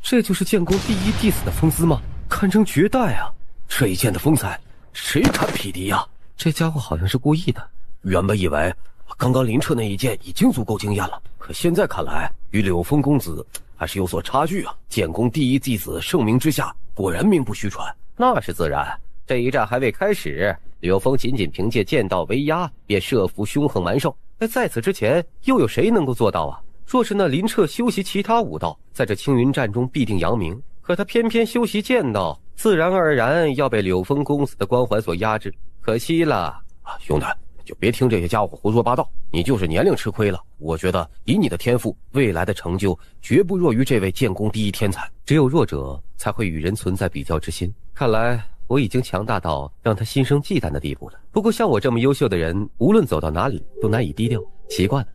这就是剑宫第一弟子的风姿吗？堪称绝代啊！这一剑的风采，谁敢匹敌呀？这家伙好像是故意的。原本以为刚刚林彻那一剑已经足够惊艳了，可现在看来，与柳峰公子还是有所差距啊！剑宫第一弟子盛名之下，果然名不虚传。那是自然，这一战还未开始，柳峰仅仅凭借剑道为压，便慑服凶横蛮兽。在此之前，又有谁能够做到啊？若是那林彻修习其他武道，在这青云战中必定扬名，可他偏偏修习剑道，自然而然要被柳峰公子的光环所压制。可惜了啊！兄弟，就别听这些家伙胡说八道，你就是年龄吃亏了。我觉得以你的天赋，未来的成就绝不弱于这位剑宫第一天才。只有弱者才会与人存在比较之心，看来我已经强大到让他心生忌惮的地步了。不过像我这么优秀的人，无论走到哪里都难以低调，习惯了。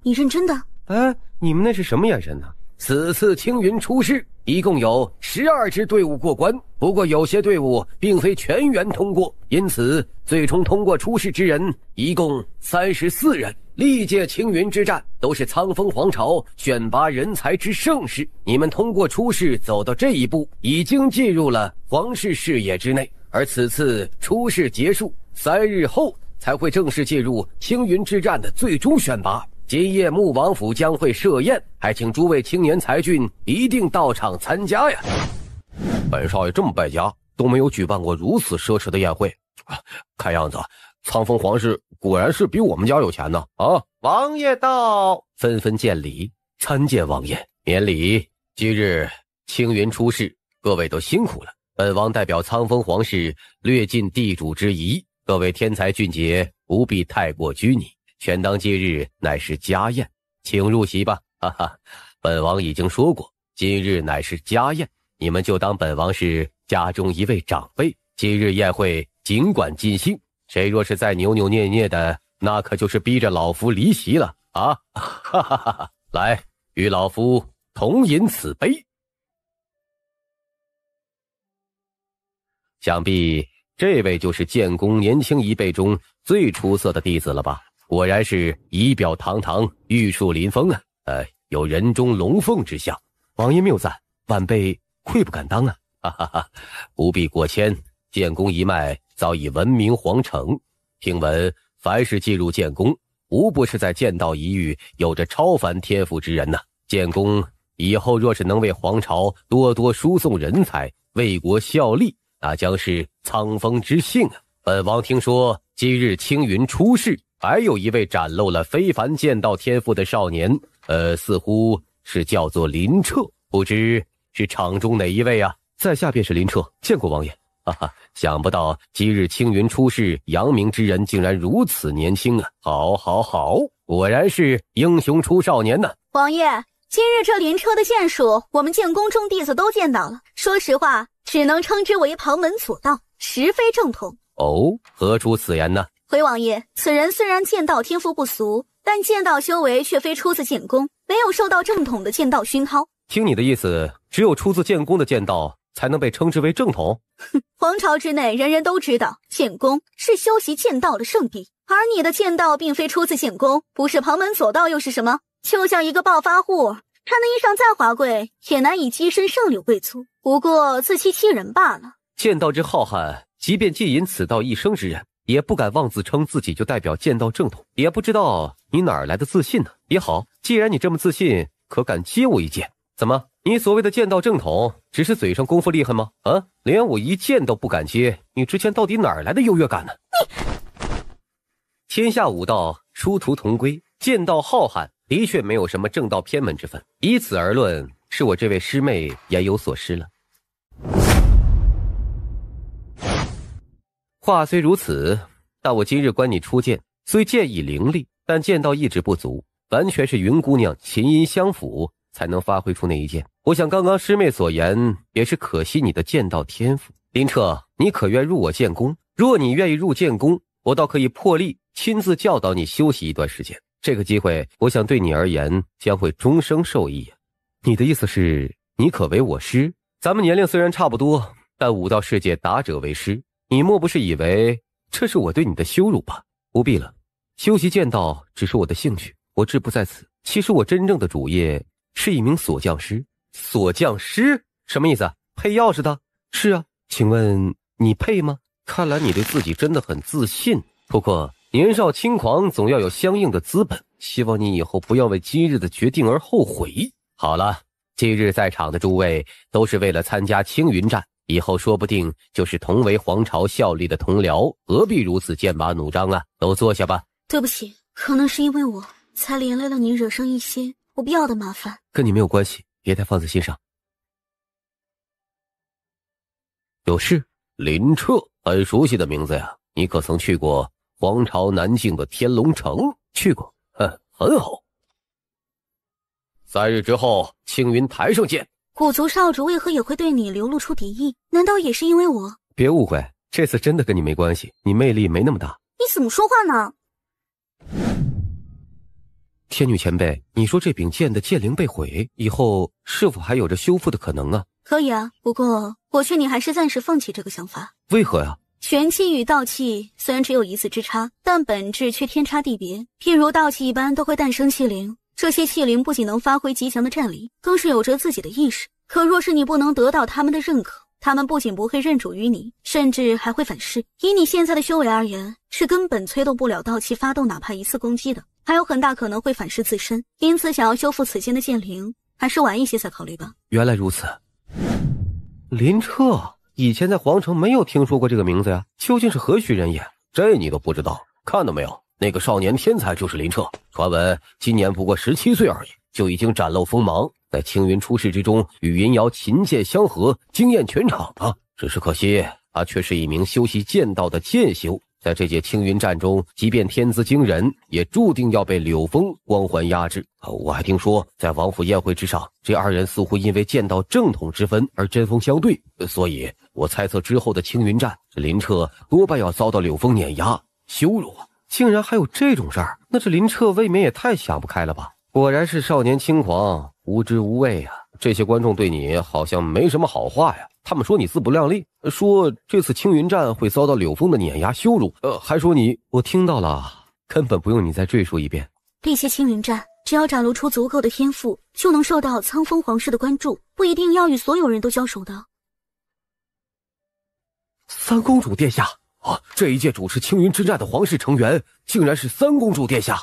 你认真的？哎，你们那是什么眼神呢？此次青云出世，一共有12支队伍过关，不过有些队伍并非全员通过，因此最终通过出世之人一共34人。历届青云之战都是苍风皇朝选拔人才之盛事，你们通过出世走到这一步，已经进入了皇室视野之内。而此次出世结束3日后，才会正式进入青云之战的最终选拔。今夜穆王府将会设宴，还请诸位青年才俊一定到场参加呀！本少爷这么败家，都没有举办过如此奢侈的宴会，看样子苍风皇室果然是比我们家有钱呢！啊，王爷到，纷纷见礼。参见王爷，免礼。今日青云出世，各位都辛苦了。本王代表苍风皇室略尽地主之谊，各位天才俊杰不必太过拘泥。权当今日乃是家宴，请入席吧。哈哈，本王已经说过，今日乃是家宴，你们就当本王是家中一位长辈。今日宴会尽管尽兴，谁若是再扭扭捏捏的，那可就是逼着老夫离席了啊！哈哈哈哈！来，与老夫同饮此杯。想必这位就是剑宫年轻一辈中最出色的弟子了吧？果然是仪表堂堂，玉树临风啊！有人中龙凤之相。王爷谬赞，晚辈愧不敢当啊！哈哈哈，不必过谦，剑宫一脉早已闻名皇城。听闻凡是进入剑宫，无不是在剑道一域有着超凡天赋之人呐。剑宫以后若是能为皇朝多多输送人才，为国效力，那将是苍风之幸啊！本王听说今日青云出世，还有一位展露了非凡剑道天赋的少年，似乎是叫做林彻，不知是场中哪一位啊？在下便是林彻，见过王爷。哈哈，想不到今日青云出世，扬名之人竟然如此年轻啊！好，好，好，果然是英雄出少年呐！王爷，今日这林彻的剑术，我们剑宫众弟子都见到了。说实话，只能称之为旁门左道，实非正统。哦，何出此言呢？回王爷，此人虽然剑道天赋不俗，但剑道修为却非出自剑宫，没有受到正统的剑道熏陶。听你的意思，只有出自剑宫的剑道才能被称之为正统？皇朝之内人人都知道，剑宫是修习剑道的圣地，而你的剑道并非出自剑宫，不是旁门左道又是什么？就像一个暴发户，穿的衣裳再华贵，也难以跻身上流贵族，不过自欺欺人罢了。剑道之浩瀚，即便寄隐此道一生之人，也不敢妄自称自己就代表剑道正统。也不知道你哪儿来的自信呢？也好，既然你这么自信，可敢接我一剑？怎么，你所谓的剑道正统，只是嘴上功夫厉害吗？啊，连我一剑都不敢接，你之前到底哪儿来的优越感呢？天下武道殊途同归，剑道浩瀚，的确没有什么正道偏门之分。以此而论，是我这位师妹言有所失了。话虽如此，但我今日观你出剑，虽剑意凌厉，但剑道意志不足，完全是云姑娘琴音相辅才能发挥出那一剑。我想刚刚师妹所言，也是可惜你的剑道天赋。林彻，你可愿入我剑宫？若你愿意入剑宫，我倒可以破例亲自教导你休息一段时间。这个机会，我想对你而言将会终生受益。你的意思是，你可为我师？咱们年龄虽然差不多，但武道世界达者为师，你莫不是以为这是我对你的羞辱吧？不必了，修习剑道只是我的兴趣，我志不在此。其实我真正的主业是一名锁匠师。锁匠师？什么意思？配钥匙的？是啊，请问你配吗？看来你对自己真的很自信。不过年少轻狂总要有相应的资本，希望你以后不要为今日的决定而后悔。好了，今日在场的诸位都是为了参加青云战，以后说不定就是同为皇朝效力的同僚，何必如此剑拔弩张啊？都坐下吧。对不起，可能是因为我才连累了你，惹上一些我不要的麻烦。跟你没有关系，别太放在心上。有事？林彻，很熟悉的名字呀，你可曾去过皇朝南境的天龙城？去过，很好。3日之后，青云台上见。古族少主为何也会对你流露出敌意？难道也是因为我？别误会，这次真的跟你没关系，你魅力没那么大。你怎么说话呢？天女前辈，你说这柄剑的剑灵被毁以后，是否还有着修复的可能啊？可以啊，不过我劝你还是暂时放弃这个想法。为何呀？玄气与道气虽然只有一字之差，但本质却天差地别。譬如道气一般都会诞生气灵，这些气灵不仅能发挥极强的战力，更是有着自己的意识。可若是你不能得到他们的认可，他们不仅不会认主于你，甚至还会反噬。以你现在的修为而言，是根本催动不了道气发动哪怕一次攻击的，还有很大可能会反噬自身。因此想要修复此间的剑灵，还是晚一些再考虑吧。原来如此。林彻，以前在皇城没有听说过这个名字呀，究竟是何许人也？这你都不知道？看到没有，那个少年天才就是林彻，传闻今年不过17岁而已，就已经展露锋芒，在青云出世之中与云瑶琴剑相合，惊艳全场啊！只是可惜，他却是一名修习剑道的剑修，在这届青云战中，即便天资惊人，也注定要被柳峰光环压制。我还听说，在王府宴会之上，这二人似乎因为剑道正统之分而针锋相对，所以我猜测之后的青云战，林彻多半要遭到柳峰碾压羞辱啊！竟然还有这种事儿，那这林彻未免也太想不开了吧？果然是少年轻狂，无知无畏啊！这些观众对你好像没什么好话呀，他们说你自不量力，说这次青云战会遭到柳峰的碾压羞辱，还说你……我听到了，根本不用你再赘述一遍。这些青云战只要展露出足够的天赋，就能受到苍峰皇室的关注，不一定要与所有人都交手的。三公主殿下啊！这一届主持青云之战的皇室成员竟然是三公主殿下。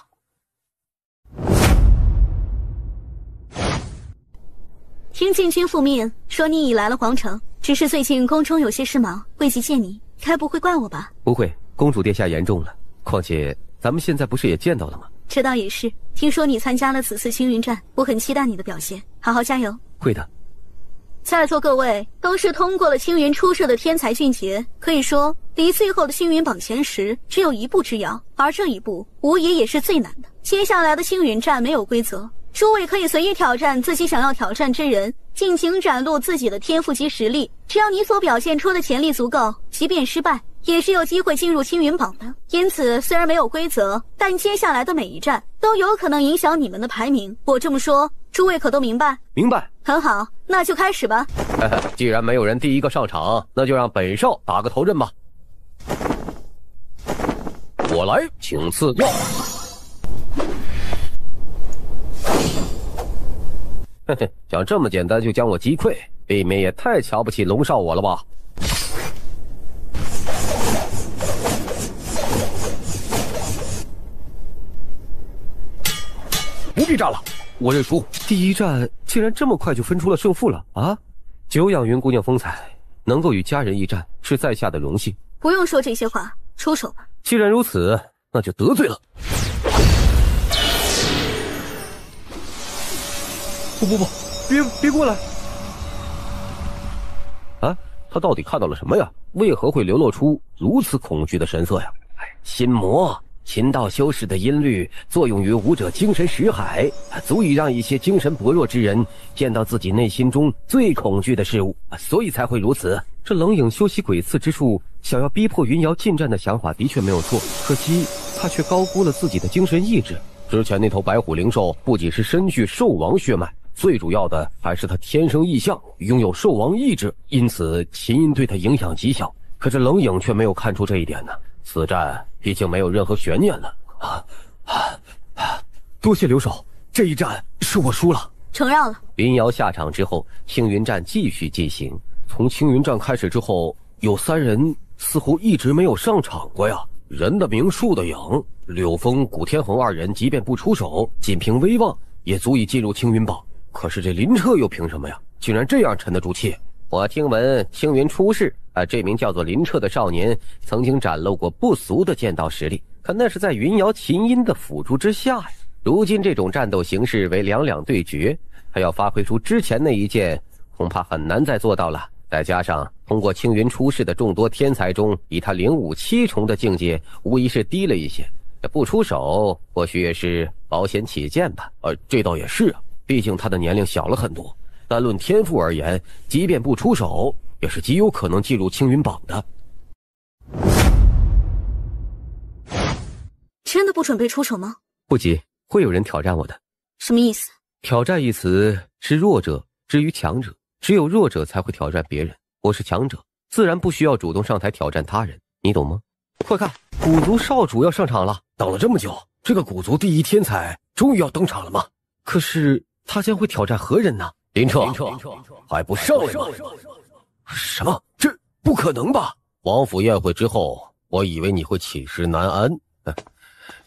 听禁军复命说你已来了皇城，只是最近宫中有些事忙，未及见你，该不会怪我吧？不会，公主殿下言重了。况且咱们现在不是也见到了吗？这倒也是。听说你参加了此次青云战，我很期待你的表现，好好加油。会的。在座各位都是通过了青云出世的天才俊杰，可以说离最后的青云榜前10只有一步之遥，而这一步无疑也是最难的。接下来的青云战没有规则，诸位可以随意挑战自己想要挑战之人，尽情展露自己的天赋及实力。只要你所表现出的潜力足够，即便失败也是有机会进入青云榜的。因此虽然没有规则，但接下来的每一战都有可能影响你们的排名。我这么说，诸位可都明白？明白。很好，那就开始吧。既然没有人第一个上场，那就让本少打个头阵吧。我来，请赐教。嘿嘿，想这么简单就将我击溃，未免也太瞧不起龙少我了吧？不必战了，我认输。第一战竟然这么快就分出了胜负了啊！久仰云姑娘风采，能够与家人一战是在下的荣幸。不用说这些话，出手吧。既然如此，那就得罪了。不，别过来！啊，他到底看到了什么呀？为何会流露出如此恐惧的神色呀？心魔。秦道修士的音律作用于武者精神识海，足以让一些精神薄弱之人见到自己内心中最恐惧的事物，所以才会如此。这冷影修习鬼刺之术，想要逼迫云瑶近战的想法的确没有错，可惜他却高估了自己的精神意志。之前那头白虎灵兽不仅是身具兽王血脉，最主要的还是他天生异象，拥有兽王意志，因此秦音对他影响极小。可这冷影却没有看出这一点呢。此战毕竟没有任何悬念了。多谢留守，这一战是我输了，承让了。云瑶下场之后，青云战继续进行。从青云战开始之后，有3人似乎一直没有上场过呀。人的名，树的影，柳峰、古天恒2人即便不出手，仅凭威望也足以进入青云榜。可是这林彻又凭什么呀？竟然这样沉得住气？我听闻青云出世，这名叫做林彻的少年曾经展露过不俗的剑道实力，可那是在云瑶琴音的辅助之下呀。如今这种战斗形式为2-2对决，他要发挥出之前那一剑，恐怕很难再做到了。再加上通过青云出世的众多天才中，以他领悟7重的境界，无疑是低了一些。不出手，或许也是保险起见吧。这倒也是啊，毕竟他的年龄小了很多。单论天赋而言，即便不出手，也是极有可能进入青云榜的。真的不准备出手吗？不急，会有人挑战我的。什么意思？挑战一词是弱者之于强者，只有弱者才会挑战别人。我是强者，自然不需要主动上台挑战他人，你懂吗？快看，古族少主要上场了！等了这么久，这个古族第一天才终于要登场了吗？可是他将会挑战何人呢？林彻，还不上来吗？什么？这不可能吧？王府宴会之后，我以为你会寝食难安，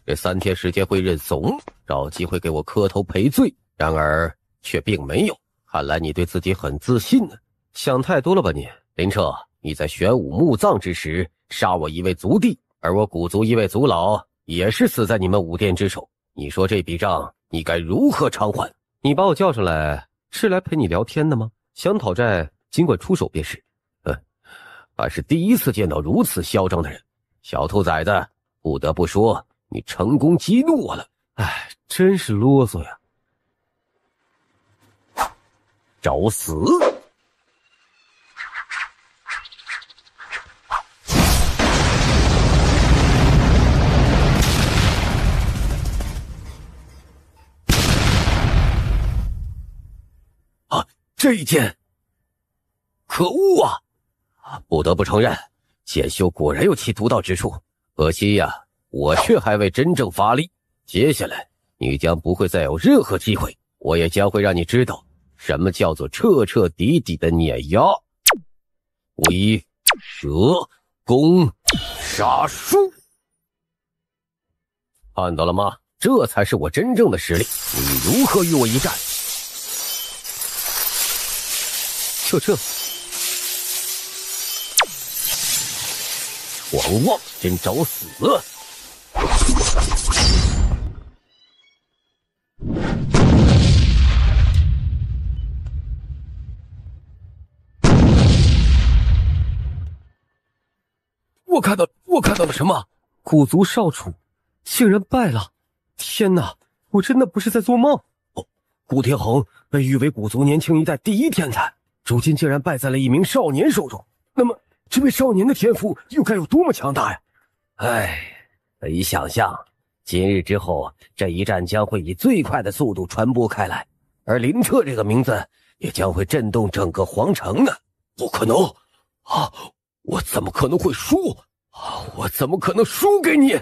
这3天时间会认怂，找机会给我磕头赔罪，然而却并没有。看来你对自己很自信呢。想太多了吧你？林彻，你在玄武墓葬之时杀我一位族弟，而我古族一位族老也是死在你们武殿之手。你说这笔账你该如何偿还？你把我叫上来是来陪你聊天的吗？想讨债尽管出手便是。还是第一次见到如此嚣张的人。小兔崽子，不得不说你成功激怒我了。真是啰嗦呀。找死！这一剑，可恶啊！不得不承认，剑修果然有其独到之处。可惜呀，我却还未真正发力。接下来，你将不会再有任何机会，我也将会让你知道什么叫做彻彻底底的碾压。威蛇攻杀术，看到了吗？这才是我真正的实力。你如何与我一战？就这，狂妄，真找死！我看到了什么？古族少主竟然败了！天哪，我真的不是在做梦！古天恒被誉为古族年轻一代第一天才，如今竟然败在了一名少年手中。那么，这位少年的天赋又该有多么强大呀？可以想象，今日之后，这一战将会以最快的速度传播开来，而林彻这个名字也将会震动整个皇城呢。不可能啊！我怎么可能会输？我怎么可能输给你？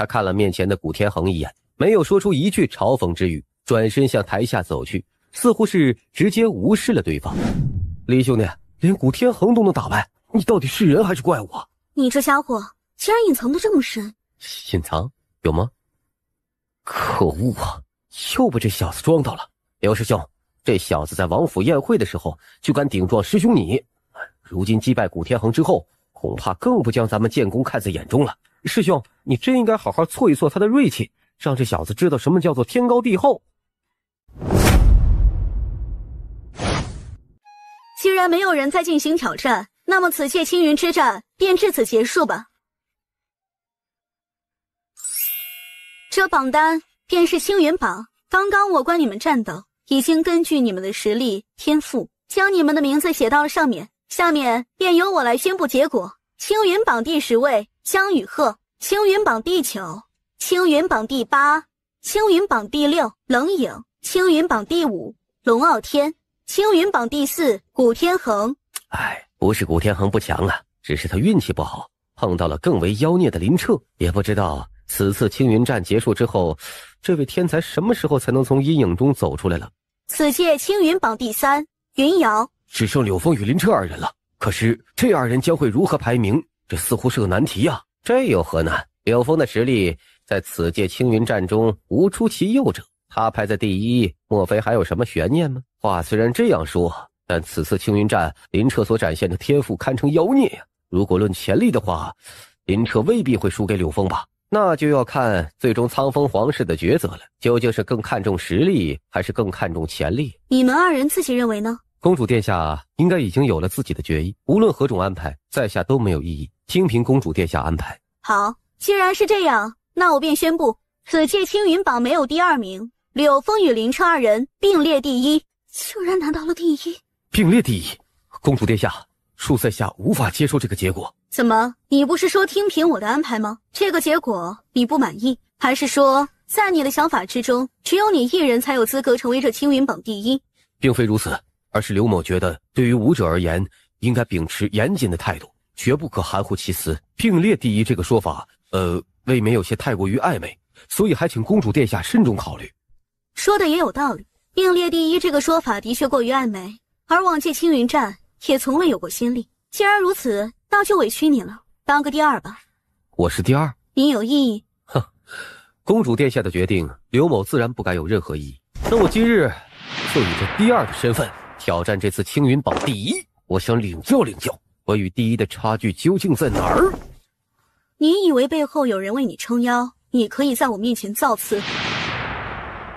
他看了面前的古天恒一眼，没有说出一句嘲讽之语，转身向台下走去，似乎是直接无视了对方。李兄弟，连古天恒都能打败，你到底是人还是怪物啊？你这家伙竟然隐藏得这么深。隐藏有吗？可恶啊，又被这小子装到了。刘师兄，这小子在王府宴会的时候就敢顶撞师兄你，如今击败古天恒之后，恐怕更不将咱们建功看在眼中了。师兄，你真应该好好挫一挫他的锐气，让这小子知道什么叫做天高地厚。既然没有人再进行挑战，那么此届青云之战便至此结束吧。这榜单便是青云榜，刚刚我观你们战斗，已经根据你们的实力、天赋，将你们的名字写到了上面。下面便由我来宣布结果。青云榜第10位江雨鹤，青云榜第9，青云榜第8，青云榜第6冷影，青云榜第5龙傲天，青云榜第4古天恒。不是古天恒不强啊，只是他运气不好，碰到了更为妖孽的林彻。也不知道此次青云战结束之后，这位天才什么时候才能从阴影中走出来了。此届青云榜第3云瑶，只剩柳峰与林彻2人了，可是这2人将会如何排名？这似乎是个难题啊。这有何难？柳峰的实力在此届青云战中无出其右者，他排在第1，莫非还有什么悬念吗？话虽然这样说，但此次青云战林彻所展现的天赋堪称妖孽呀。如果论潜力的话，林彻未必会输给柳峰吧。那就要看最终苍风皇室的抉择了，究竟是更看重实力还是更看重潜力？你们2人自己认为呢？公主殿下应该已经有了自己的决议，无论何种安排，在下都没有异议，听凭公主殿下安排。好，既然是这样，那我便宣布，此届青云榜没有第2名，柳峰与林彻2人并列第1。竟然拿到了第1，并列第1。公主殿下，恕在下无法接受这个结果。怎么，你不是说听凭我的安排吗？这个结果你不满意，还是说在你的想法之中，只有你一人才有资格成为这青云榜第1？并非如此，而是刘某觉得对于武者而言，应该秉持严谨的态度，绝不可含糊其辞。并列第1这个说法未免有些太过于暧昧，所以还请公主殿下慎重考虑。说的也有道理，并列第1这个说法的确过于暧昧，而往届青云战也从未有过先例。既然如此，那就委屈你了，当个第2吧。我是第2？你有异议？哼，公主殿下的决定，刘某自然不该有任何异议。那我今日就以这第2的身份挑战这次青云榜第1，我想领教领教，我与第1的差距究竟在哪儿？你以为背后有人为你撑腰，你可以在我面前造次？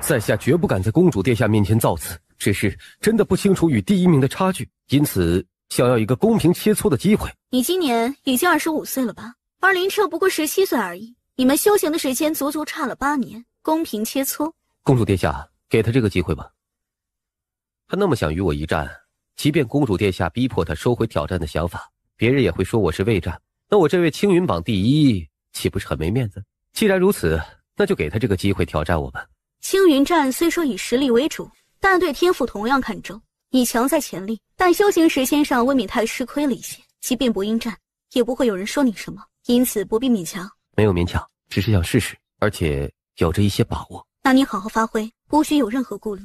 在下绝不敢在公主殿下面前造次，只是真的不清楚与第1名的差距，因此想要一个公平切磋的机会。你今年已经25岁了吧？而林彻不过17岁而已，你们修行的时间足足差了8年，公平切磋。公主殿下，给他这个机会吧。他那么想与我一战，即便公主殿下逼迫他收回挑战的想法，别人也会说我是畏战。那我这位青云榜第1岂不是很没面子？既然如此，那就给他这个机会挑战我吧。青云战虽说以实力为主，但对天赋同样看重。你强在潜力，但修行时间上未免太吃亏了一些。即便不应战，也不会有人说你什么，因此不必勉强。没有勉强，只是想试试，而且有着一些把握。那你好好发挥，不需有任何顾虑。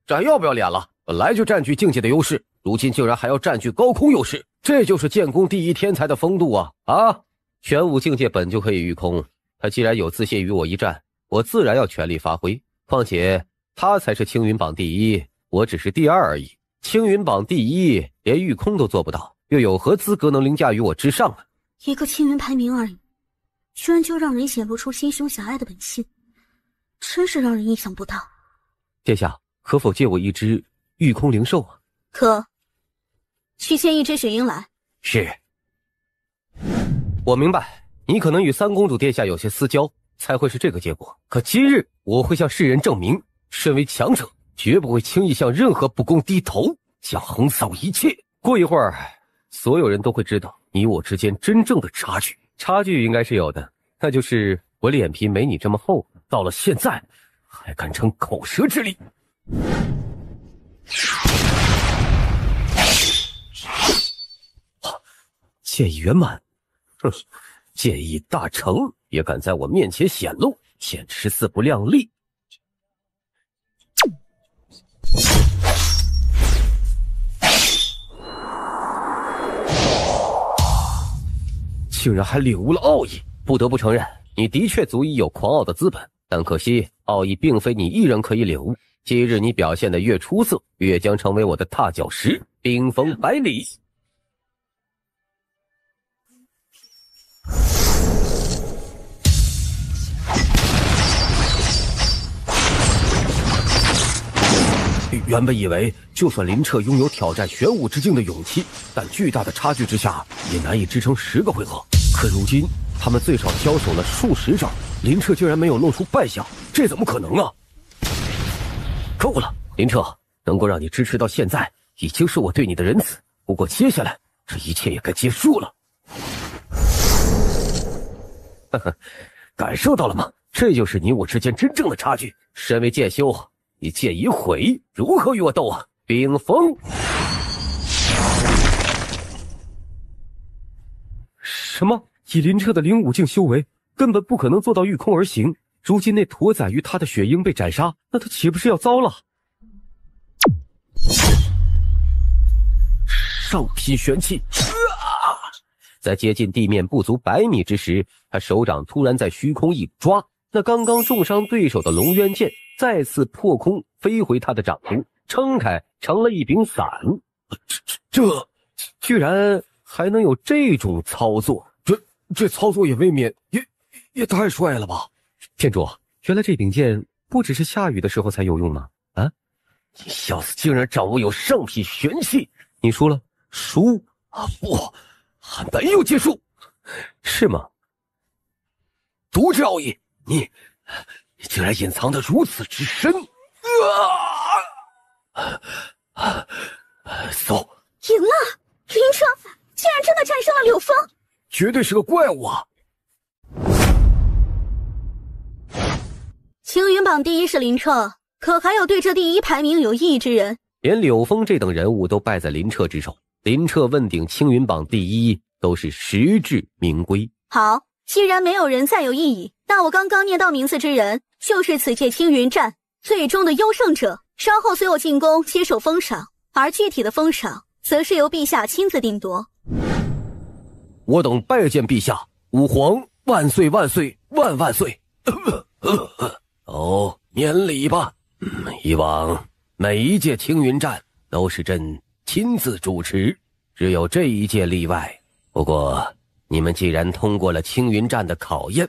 这还要不要脸了？本来就占据境界的优势，如今竟然还要占据高空优势，这就是建功第1天才的风度啊！玄武境界本就可以御空，他既然有自信与我一战，我自然要全力发挥。况且他才是青云榜第1，我只是第2而已。青云榜第1连御空都做不到，又有何资格能凌驾于我之上啊？一个青云排名而已，居然就让人显露出心胸狭隘的本性，真是让人意想不到。殿下，可否借我一只御空灵兽啊？可。去牵一只雪鹰来。是。我明白，你可能与三公主殿下有些私交，才会是这个结果。可今日我会向世人证明，身为强者，绝不会轻易向任何不公低头，将横扫一切。过一会儿，所有人都会知道你我之间真正的差距。差距应该是有的，那就是我脸皮没你这么厚，到了现在还敢逞口舌之力。剑意圆满。哼，剑意大成也敢在我面前显露，简直是自不量力。竟然还领悟了奥义，不得不承认，你的确足以有狂傲的资本，但可惜奥义并非你一人可以领悟。今日你表现得越出色，越将成为我的踏脚石，冰封百里。原本以为就算林彻拥有挑战玄武之境的勇气，但巨大的差距之下也难以支撑10个回合。可如今他们最少交手了数十招，林彻竟然没有露出败相，这怎么可能啊？够了，林彻，能够让你支持到现在，已经是我对你的仁慈。不过接下来这一切也该结束了。呵呵，感受到了吗？这就是你我之间真正的差距。身为剑修，你剑已毁，如何与我斗啊？冰封！什么？以林彻的灵武境修为，根本不可能做到御空而行。如今那屠宰于他的血鹰被斩杀，那他岂不是要糟了？上品玄气！在接近地面不足100米之时，他手掌突然在虚空一抓，那刚刚重伤对手的龙渊剑再次破空飞回他的掌中，撑开成了一柄伞。这居然还能有这种操作，这操作也未免也太帅了吧！店主，原来这柄剑不只是下雨的时候才有用吗？啊，你小子竟然掌握有上品玄气！你输了？输啊！不，还没有结束，是吗？毒之奥义，你竟然隐藏得如此之深！走，赢了！林彻竟然真的战胜了柳峰，绝对是个怪物啊！青云榜第1是林彻，可还有对这第1排名有异之人。连柳峰这等人物都败在林彻之手，林彻问鼎青云榜第1都是实至名归。好，既然没有人再有异议，那我刚刚念到名字之人就是此届青云战最终的优胜者，稍后随我进宫接受封赏，而具体的封赏则是由陛下亲自定夺。我等拜见陛下，吾皇万岁万岁万万岁！哦，免礼吧。以往每一届青云战都是朕亲自主持，只有这一届例外。不过你们既然通过了青云战的考验，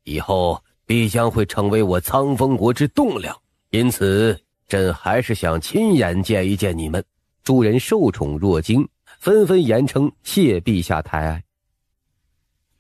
以后必将会成为我苍风国之栋梁，因此朕还是想亲眼见一见你们。诸人受宠若惊，纷纷言称谢陛下抬爱。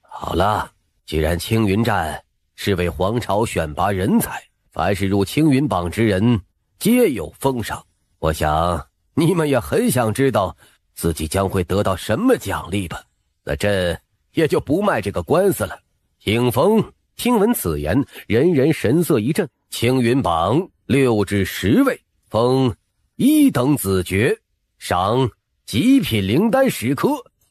好了，既然青云战是为皇朝选拔人才，凡是入青云榜之人皆有封赏。我想你们也很想知道自己将会得到什么奖励吧？那朕也就不卖这个官司了。听封！听闻此言，人人神色一震。青云榜6至10位，封1等子爵，赏极品灵丹10颗，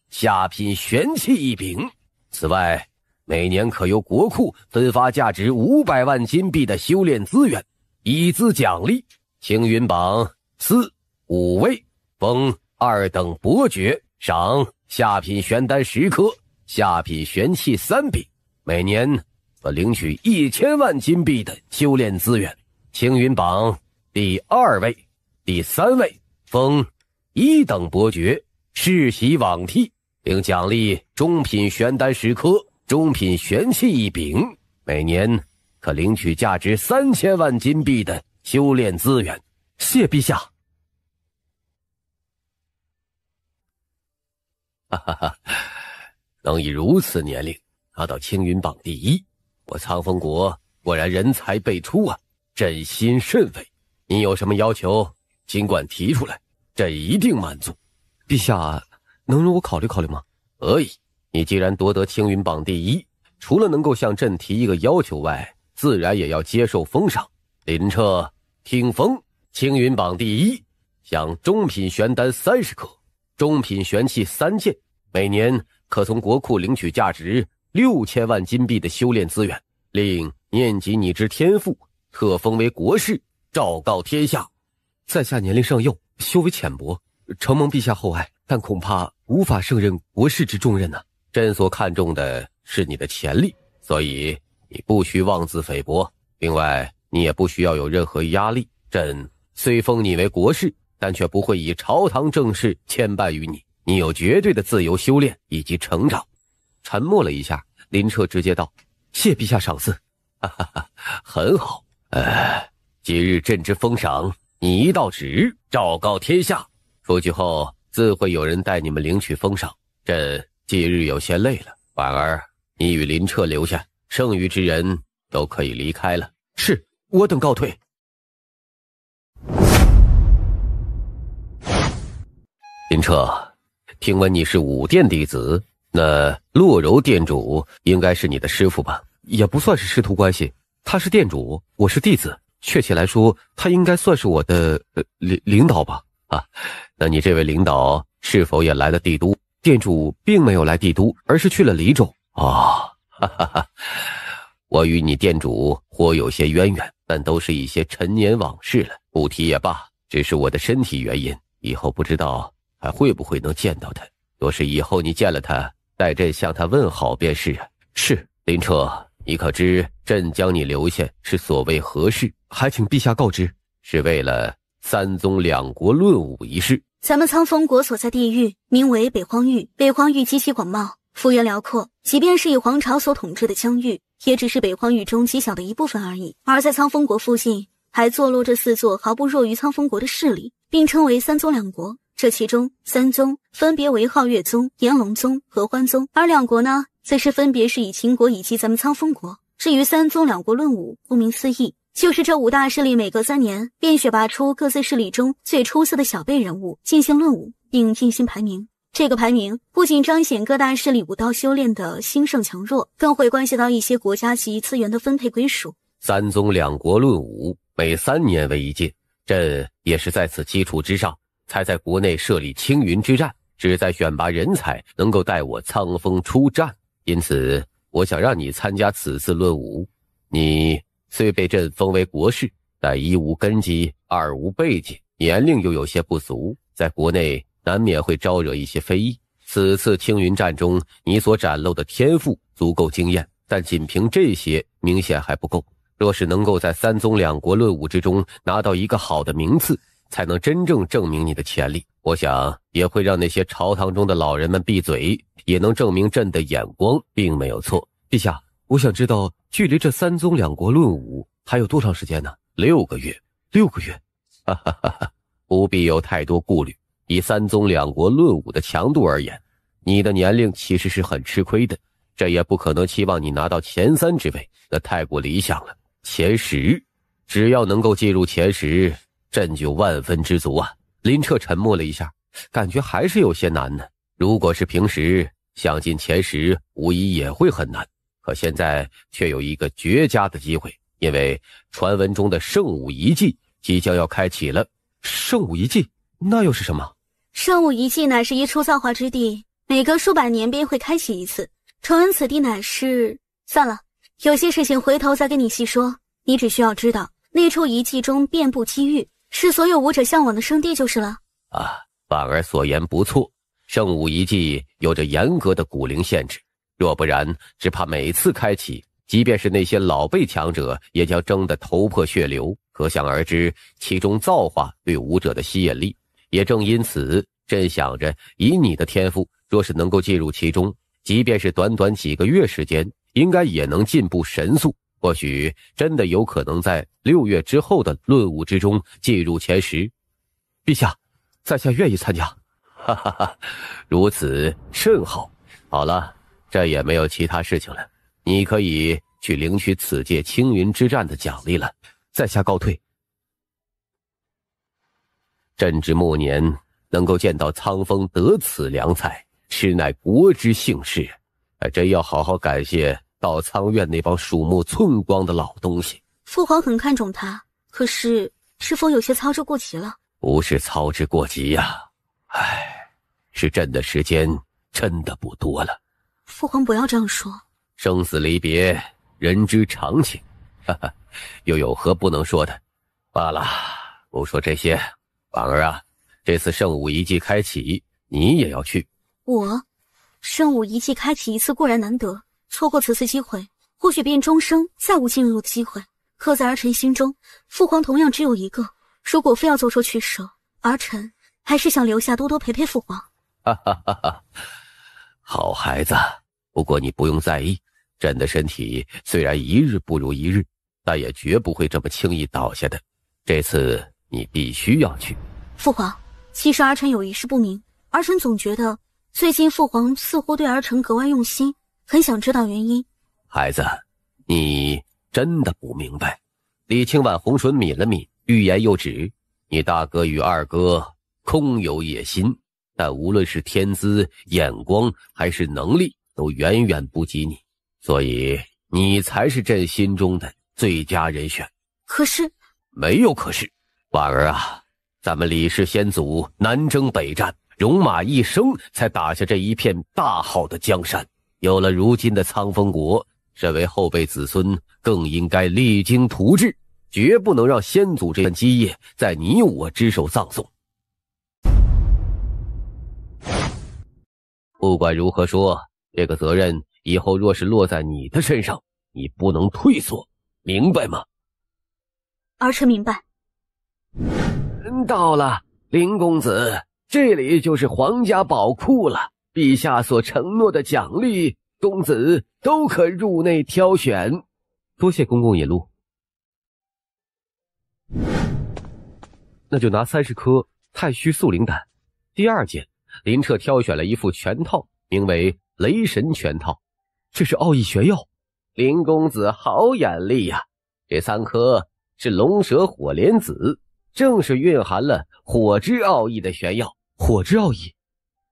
下品玄器1柄。此外，每年可由国库分发价值500万金币的修炼资源，以资奖励。青云榜4、5位，封2等伯爵，赏下品玄丹10颗，下品玄器3柄，每年可领取1000万金币的修炼资源。青云榜第2位、第3位，封1等伯爵，世袭罔替，并奖励中品玄丹10颗，中品玄器1柄，每年可领取价值3000万金币的修炼资源。谢陛下。哈哈哈，能以如此年龄拿到青云榜第1，我苍风国果然人才辈出啊，朕心甚慰。你有什么要求尽管提出来，朕一定满足。陛下能容我考虑考虑吗？可以。你既然夺得青云榜第1，除了能够向朕提一个要求外，自然也要接受封赏。林彻，听封！青云榜第1，享中品玄丹30颗，中品玄器3件，每年可从国库领取价值6000万金币的修炼资源，令念及你之天赋，特封为国士，昭告天下。在下年龄尚幼，修为浅薄，承蒙陛下厚爱，但恐怕无法胜任国士之重任呐。朕所看重的是你的潜力，所以你不需妄自菲薄。另外，你也不需要有任何压力。朕虽封你为国士，但却不会以朝堂政事牵绊于你。你有绝对的自由修炼以及成长。沉默了一下，林彻直接道：“谢陛下赏赐。”哈哈哈，很好。即日朕之封赏，你一道旨，昭告天下。出去后，自会有人带你们领取封赏。朕今日有些累了，婉儿，你与林彻留下，剩余之人都可以离开了。是，我等告退。林彻，听闻你是武殿弟子，那洛柔殿主应该是你的师父吧？也不算是师徒关系，他是殿主，我是弟子，确切来说，他应该算是我的领导吧？啊，那你这位领导是否也来了帝都？殿主并没有来帝都，而是去了黎州。哈哈哈，我与你殿主颇有些渊源，但都是一些陈年往事了，不提也罢。只是我的身体原因，以后不知道还会不会能见到他。若是以后你见了他，代朕向他问好便是啊。是。林彻，你可知朕将你留下是所谓何事？还请陛下告知。是为了三宗两国论武一事。咱们苍风国所在地域名为北荒域，北荒域极其广袤，幅员辽阔，即便是以皇朝所统治的疆域，也只是北荒域中极小的一部分而已。而在苍风国附近，还坐落着4座毫不弱于苍风国的势力，并称为三宗两国。这其中3宗分别为皓月宗、炎龙宗、合欢宗，而2国呢，则是分别是以秦国以及咱们苍风国。至于三宗两国论武，顾名思义，就是这5大势力每隔3年便选拔出各自势力中最出色的小辈人物进行论武，并进行排名。这个排名不仅彰显各大势力武道修炼的兴盛强弱，更会关系到一些国家级资源的分配归属。三宗两国论武，每3年为一届，朕也是在此基础之上，才在国内设立青云之战，旨在选拔人才能够带我苍风出战。因此，我想让你参加此次论武。你虽被朕封为国士，但一无根基，二无背景，年龄又有些不俗，在国内难免会招惹一些非议。此次青云战中，你所展露的天赋足够惊艳，但仅凭这些明显还不够。若是能够在三宗两国论武之中拿到一个好的名次，才能真正证明你的潜力。我想也会让那些朝堂中的老人们闭嘴，也能证明朕的眼光并没有错。陛下，我想知道距离这三宗两国论武还有多长时间呢？6个月。6个月？哈哈哈哈，不必有太多顾虑。以三宗两国论武的强度而言，你的年龄其实是很吃亏的，这也不可能期望你拿到前3之位，那太过理想了。前10，只要能够进入前10，朕就万分知足啊。林彻沉默了一下，感觉还是有些难呢。如果是平时，想进前10无疑也会很难，可现在却有一个绝佳的机会，因为传闻中的圣武遗迹即将要开启了。圣武遗迹？那又是什么？圣武遗迹乃是一处造化之地，每隔数百年便会开启一次。传闻此地乃是……算了，有些事情回头再跟你细说，你只需要知道那处遗迹中遍布机遇，是所有武者向往的圣地就是了。婉儿所言不错，圣武遗迹有着严格的古灵限制，若不然只怕每次开启，即便是那些老辈强者也将争得头破血流，可想而知其中造化对武者的吸引力。也正因此，朕想着以你的天赋，若是能够进入其中，即便是短短几个月时间，应该也能进步神速，或许真的有可能在6月之后的论武之中进入前10。陛下，在下愿意参加。哈哈哈，如此甚好。好了，这也没有其他事情了，你可以去领取此届青云之战的奖励了。在下告退。朕之末年能够见到苍风得此良才，实乃国之幸事，真要好好感谢到苍院那帮鼠目寸光的老东西。父皇很看重他，可是否有些操之过急了？不是操之过急呀，是朕的时间真的不多了。父皇不要这样说。生死离别，人之常情，哈哈，又有何不能说的？罢了，不说这些。婉儿啊，这次圣武遗迹开启，你也要去。圣武遗迹开启一次固然难得，错过此次机会，或许便终生再无进入的机会。刻在儿臣心中，父皇同样只有一个。如果非要做出取舍，儿臣还是想留下多多陪陪父皇。哈哈哈哈，好孩子，不过你不用在意，朕的身体虽然一日不如一日，但也绝不会这么轻易倒下的。这次你必须要去。父皇，其实儿臣有一事不明，儿臣总觉得最近父皇似乎对儿臣格外用心，很想知道原因。孩子，你真的不明白。李清婉红唇抿了抿，欲言又止。你大哥与二哥空有野心，但无论是天资、眼光还是能力，都远远不及你，所以你才是朕心中的最佳人选。可是，没有可是，婉儿啊，咱们李氏先祖南征北战，戎马一生才打下这一片大好的江山，有了如今的苍风国，身为后辈子孙，更应该励精图治，绝不能让先祖这份基业在你我之手葬送。不管如何说，这个责任以后若是落在你的身上，你不能退缩，明白吗？儿臣明白。到了，林公子，这里就是皇家宝库了。陛下所承诺的奖励，公子都可入内挑选。多谢公公引路。那就拿30颗太虚素灵胆。第二件，林彻挑选了一副拳套，名为雷神拳套，这是奥义玄药。林公子好眼力呀！这3颗是龙蛇火莲子，正是蕴含了火之奥义的玄药。火之奥义，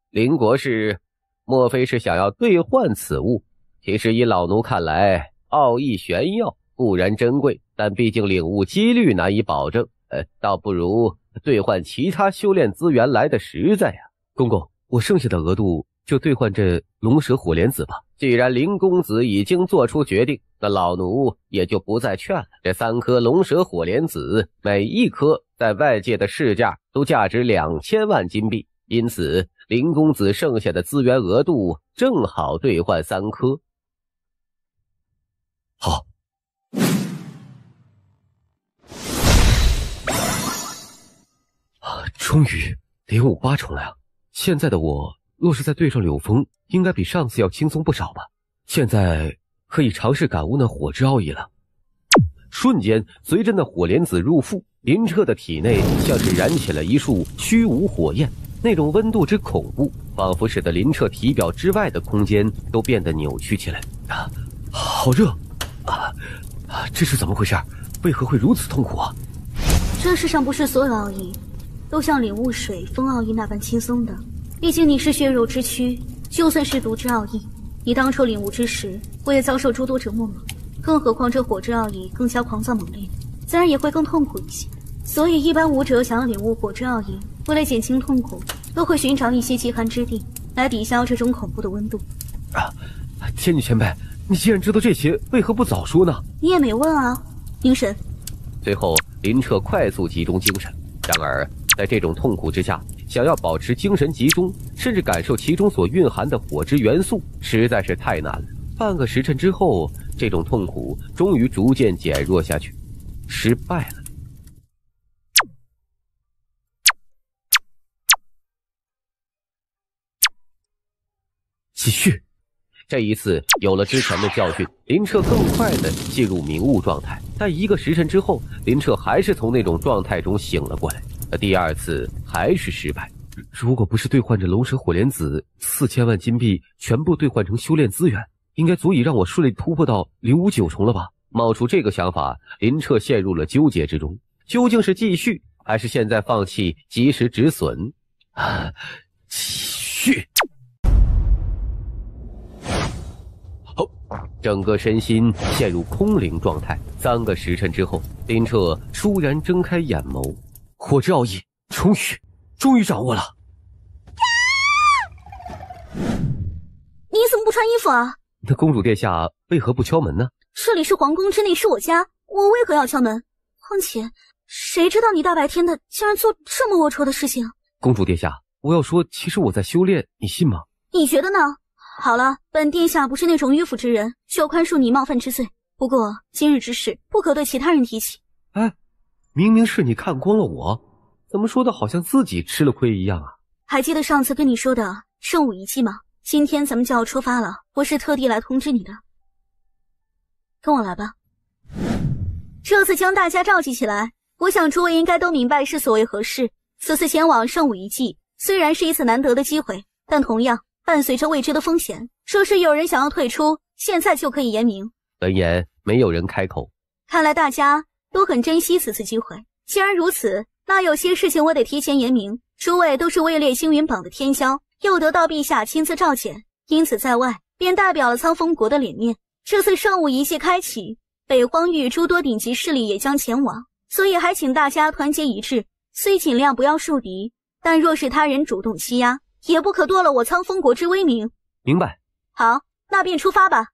林国士莫非是想要兑换此物？其实以老奴看来，奥义玄药固然珍贵，但毕竟领悟几率难以保证，倒不如兑换其他修炼资源来的实在呀。公公，我剩下的额度就兑换这龙蛇火莲子吧。既然林公子已经做出决定，那老奴也就不再劝了。这3颗龙蛇火莲子，每一颗在外界的市价都价值2000万金币，因此林公子剩下的资源额度正好兑换3颗。好。终于连舞8重了呀！现在的我若是再对上柳峰，应该比上次要轻松不少吧。现在可以尝试感悟那火之奥义了。瞬间，随着那火莲子入腹，林彻的体内像是燃起了一束虚无火焰，那种温度之恐怖，仿佛使得林彻体表之外的空间都变得扭曲起来。好热！这是怎么回事？为何会如此痛苦啊？这世上不是所有奥义都像领悟水风奥义那般轻松的，毕竟你是血肉之躯，就算是毒之奥义，你当初领悟之时，不也遭受诸多折磨吗？更何况这火之奥义更加狂躁猛烈，自然也会更痛苦一些。所以一般武者想要领悟火之奥义，为了减轻痛苦，都会寻找一些极寒之地来抵消这种恐怖的温度。天女前辈，你既然知道这些，为何不早说呢？你也没问啊。凝神。最后林彻快速集中精神，然而在这种痛苦之下，想要保持精神集中，甚至感受其中所蕴含的火之元素，实在是太难了。半个时辰之后，这种痛苦终于逐渐减弱下去，失败了。继续。这一次有了之前的教训，林彻更快地进入明悟状态，但1个时辰之后，林彻还是从那种状态中醒了过来。第2次还是失败。如果不是兑换着龙蛇火莲子4000万金币全部兑换成修炼资源，应该足以让我顺利突破到领悟9重了吧？冒出这个想法，林彻陷入了纠结之中，究竟是继续还是现在放弃及时止损？继续。好，整个身心陷入空灵状态。3个时辰之后，林彻倏然睁开眼眸，火之奥义终于掌握了。你怎么不穿穿衣服啊。那公主殿下为何不敲门呢？这里是皇宫之内，是我家，我为何要敲门？况且，谁知道你大白天的竟然做这么龌龊的事情？公主殿下，我要说，其实我在修炼，你信吗？你觉得呢？好了，本殿下不是那种迂腐之人，就宽恕你冒犯之罪。不过今日之事，不可对其他人提起。哎，明明是你看光了我，怎么说的好像自己吃了亏一样啊？还记得上次跟你说的圣武遗迹吗？今天咱们就要出发了，我是特地来通知你的。跟我来吧。这次将大家召集起来，我想诸位应该都明白是所谓何事。此次前往圣武遗迹，虽然是一次难得的机会，但同样伴随着未知的风险。若是有人想要退出，现在就可以言明。闻言，没有人开口。看来大家都很珍惜此次机会。既然如此，那有些事情我得提前言明。诸位都是位列星云榜的天骄，又得到陛下亲自召见，因此在外便代表了苍风国的脸面。这次圣武遗迹开启，北荒域诸多顶级势力也将前往，所以还请大家团结一致。虽尽量不要树敌，但若是他人主动欺压，也不可夺了我苍风国之威名。明白。好，那便出发吧。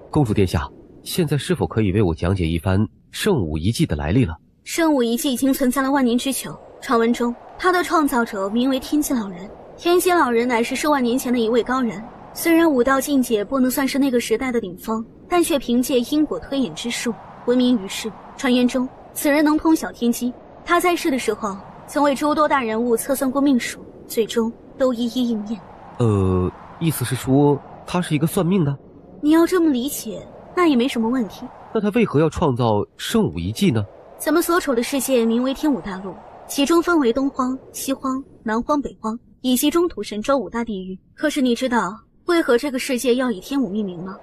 公主殿下，现在是否可以为我讲解一番圣武遗迹的来历了？圣武遗迹已经存在了万年之久，传闻中它的创造者名为天机老人。天机老人乃是数万年前的一位高人，虽然武道境界不能算是那个时代的顶峰，但却凭借因果推演之术闻名于世。传言中此人能通晓天机，他在世的时候曾为诸多大人物测算过命数，最终都一一应验。意思是说他是一个算命的？你要这么理解，那也没什么问题。那他为何要创造圣武遗迹呢？咱们所处的世界名为天武大陆，其中分为东荒、西荒、南荒、北荒，以及中土神州五大地域。可是你知道为何这个世界要以天武命名吗？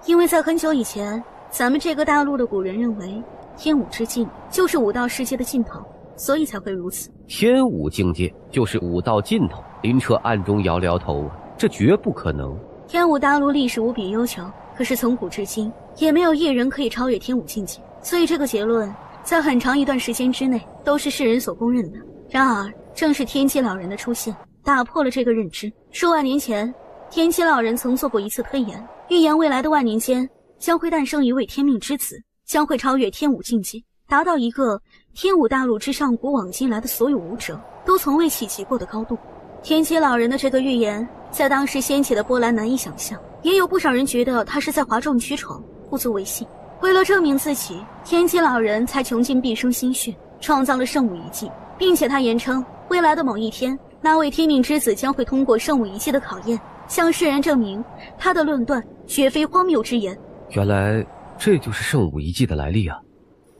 因为在很久以前，咱们这个大陆的古人认为天武之境就是武道世界的尽头，所以才会如此。天武境界就是武道尽头？林彻暗中摇了摇头，这绝不可能。天武大陆历史无比悠久，可是从古至今也没有一人可以超越天武境界，所以这个结论在很长一段时间之内都是世人所公认的。然而正是天机老人的出现打破了这个认知。数万年前，天机老人曾做过一次推演，预言未来的万年间将会诞生一位天命之子，将会超越天武境界，达到一个天武大陆之上古往今来的所有武者都从未企及过的高度。天机老人的这个预言在当时掀起的波澜难以想象，也有不少人觉得他是在哗众取宠，不足为信。为了证明自己，天机老人才穷尽毕生心血创造了圣武遗迹，并且他言称未来的某一天，那位天命之子将会通过圣武遗迹的考验，向世人证明他的论断绝非荒谬之言。原来这就是圣武遗迹的来历啊！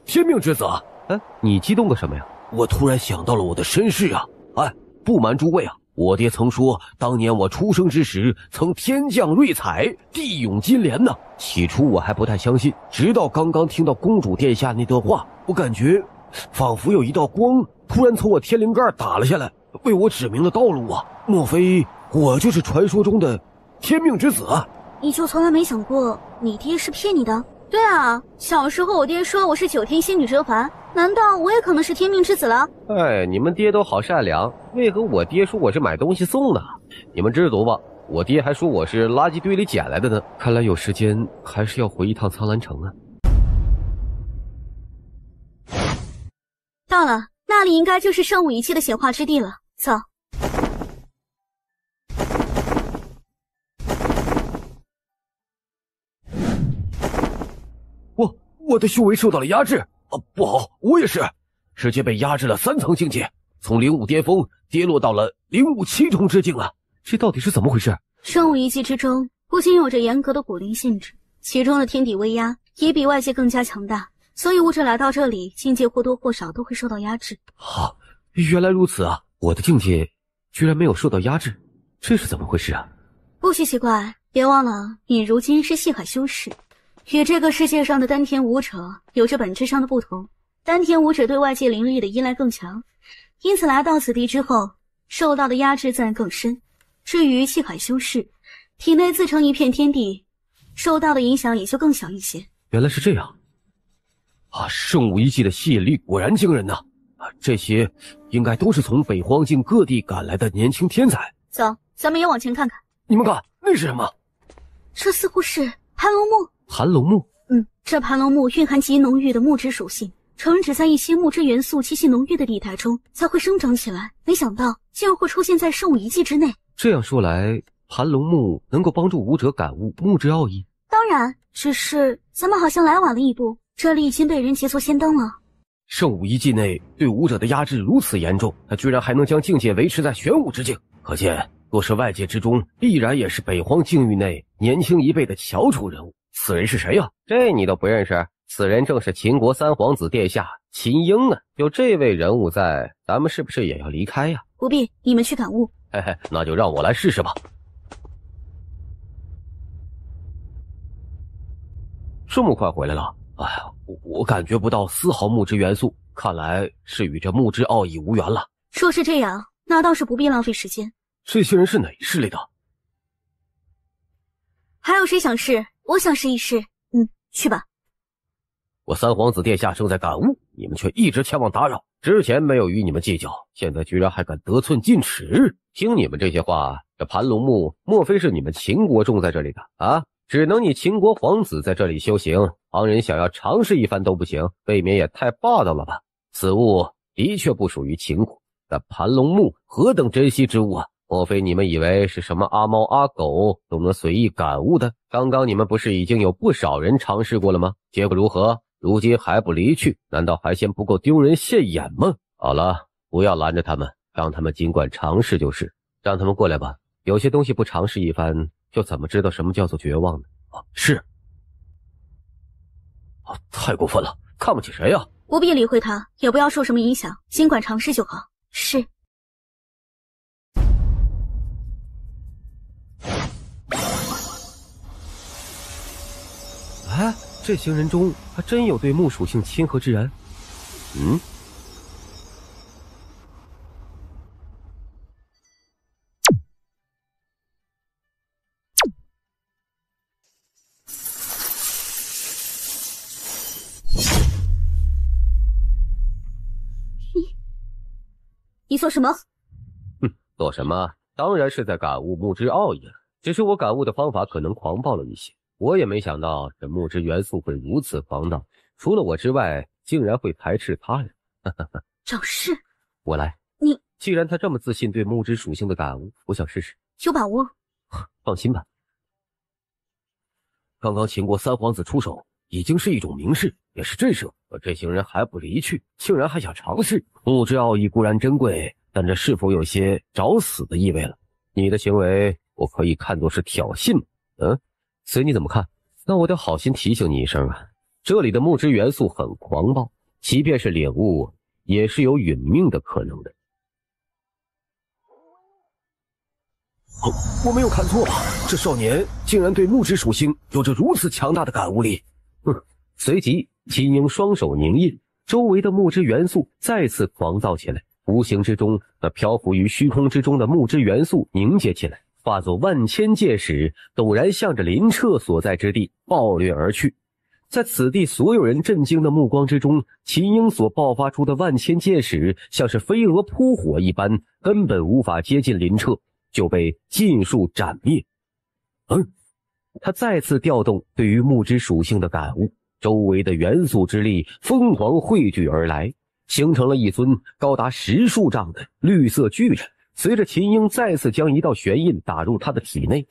天命之子，你激动个什么呀？我突然想到了我的身世啊！不瞒诸位啊，我爹曾说，当年我出生之时，曾天降瑞彩，地涌金莲呢。起初我还不太相信，直到刚刚听到公主殿下那段话，我感觉仿佛有一道光突然从我天灵盖打了下来，为我指明了道路啊！莫非我就是传说中的天命之子啊？你就从来没想过你爹是骗你的？对啊，小时候我爹说我是9天仙女甄嬛，难道我也可能是天命之子了？哎，你们爹都好善良，为何我爹说我是买东西送的？你们知足吧，我爹还说我是垃圾堆里捡来的呢。看来有时间还是要回一趟苍兰城啊。到了，那里应该就是圣武遗迹的显化之地了，走。我的修为受到了压制啊！不好，我也是，直接被压制了3层境界，从05巅峰跌落到了05七重之境了。这到底是怎么回事？圣武遗迹之中不仅有着严格的古灵限制，其中的天地威压也比外界更加强大，所以武者来到这里，境界或多或少都会受到压制。原来如此啊！我的境界居然没有受到压制，这是怎么回事啊？不许奇怪，别忘了你如今是系海修士，与这个世界上的丹田武者有着本质上的不同。丹田武者对外界灵力的依赖更强，因此来到此地之后受到的压制自然更深。至于气海修士，体内自成一片天地，受到的影响也就更小一些。原来是这样啊！圣武遗迹的吸引力果然惊人呐！这些应该都是从北荒境各地赶来的年轻天才。走，咱们也往前看看。你们看，那是什么？这似乎是盘龙木。盘龙木？这盘龙木蕴含极浓郁的木质属性，常只在一些木质元素气息浓郁的地带中才会生长起来。没想到竟然会出现在圣武遗迹之内。这样说来，盘龙木能够帮助武者感悟木质奥义？当然，只是咱们好像来晚了一步，这里已经被人劫错仙灯了。圣武遗迹内对武者的压制如此严重，他居然还能将境界维持在玄武之境，可见若是外界之中，必然也是北荒境域内年轻一辈的翘楚人物。此人是谁呀？这你都不认识？此人正是秦国三皇子殿下秦婴啊！有这位人物在，咱们是不是也要离开呀？不必，你们去感悟。嘿嘿，那就让我来试试吧。这么快回来了？哎呀，我感觉不到丝毫木质元素，看来是与这木质奥义无缘了。若是这样，那倒是不必浪费时间。这些人是哪势力的？还有谁想试？我想试一试。去吧。我三皇子殿下正在感悟，你们却一直前往打扰。之前没有与你们计较，现在居然还敢得寸进尺。听你们这些话，这盘龙木莫非是你们秦国种在这里的啊？只能你秦国皇子在这里修行，旁人想要尝试一番都不行，未免也太霸道了吧？此物的确不属于秦国，但盘龙木何等珍稀之物啊！莫非你们以为是什么阿猫阿狗都能随意感悟的？刚刚你们不是已经有不少人尝试过了吗？结果如何？如今还不离去，难道还嫌不够丢人现眼吗？好了，不要拦着他们，让他们尽管尝试就是。让他们过来吧，有些东西不尝试一番，就怎么知道什么叫做绝望呢？是。太过分了，看不起谁呀？不必理会他，也不要受什么影响，尽管尝试就好。是。哎，这行人中还真有对木属性亲和之人。你做什么？做什么？当然是在感悟木之奥义了。只是我感悟的方法可能狂暴了一些。我也没想到这木之元素会如此狂荡，除了我之外，竟然会排斥他人。找事？我来。你既然他这么自信对木之属性的感悟，我想试试。有把握？放心吧。刚刚秦国三皇子出手，已经是一种明示，也是震慑。而这行人还不离去，竟然还想尝试。木之奥义固然珍贵，但这是否有些找死的意味了？你的行为，我可以看作是挑衅吗？随你怎么看。那我得好心提醒你一声啊，这里的木之元素很狂暴，即便是领悟，也是有殒命的可能的。我没有看错吧？这少年竟然对木之属性有着如此强大的感悟力。随即秦婴双手凝印，周围的木之元素再次狂躁起来，无形之中，那漂浮于虚空之中的木之元素凝结起来，化作万千界矢，陡然向着林彻所在之地暴掠而去。在此地所有人震惊的目光之中，秦婴所爆发出的万千界矢像是飞蛾扑火一般，根本无法接近林彻，就被尽数斩灭。他再次调动对于木之属性的感悟，周围的元素之力疯狂汇聚而来，形成了一尊高达10数丈的绿色巨人。随着秦婴再次将一道玄印打入他的体内，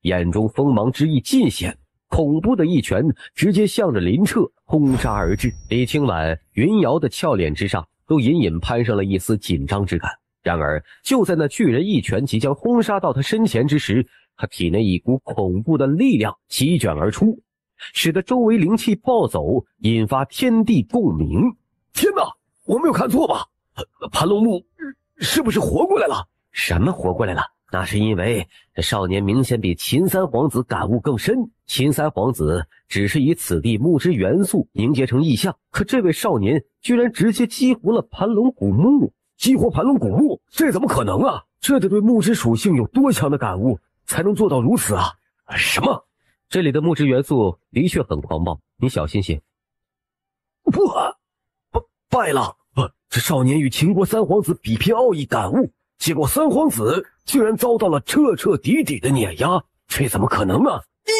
眼中锋芒之意尽显，恐怖的一拳直接向着林彻轰杀而至。李清婉、云瑶的俏脸之上都隐隐攀上了一丝紧张之感。然而就在那巨人一拳即将轰杀到他身前之时，他体内一股恐怖的力量席卷而出，使得周围灵气暴走，引发天地共鸣。天哪，我没有看错吧？盘龙木是不是活过来了？什么活过来了？那是因为这少年明显比秦三皇子感悟更深。秦三皇子只是以此地木之元素凝结成意象，可这位少年居然直接激活了盘龙古木。激活盘龙古木，这怎么可能啊？这得对木之属性有多强的感悟才能做到如此啊？什么？这里的木之元素的确很狂暴，你小心些。败了！这少年与秦国三皇子比拼奥义感悟，结果三皇子竟然遭到了彻彻底底的碾压，这怎么可能呢？你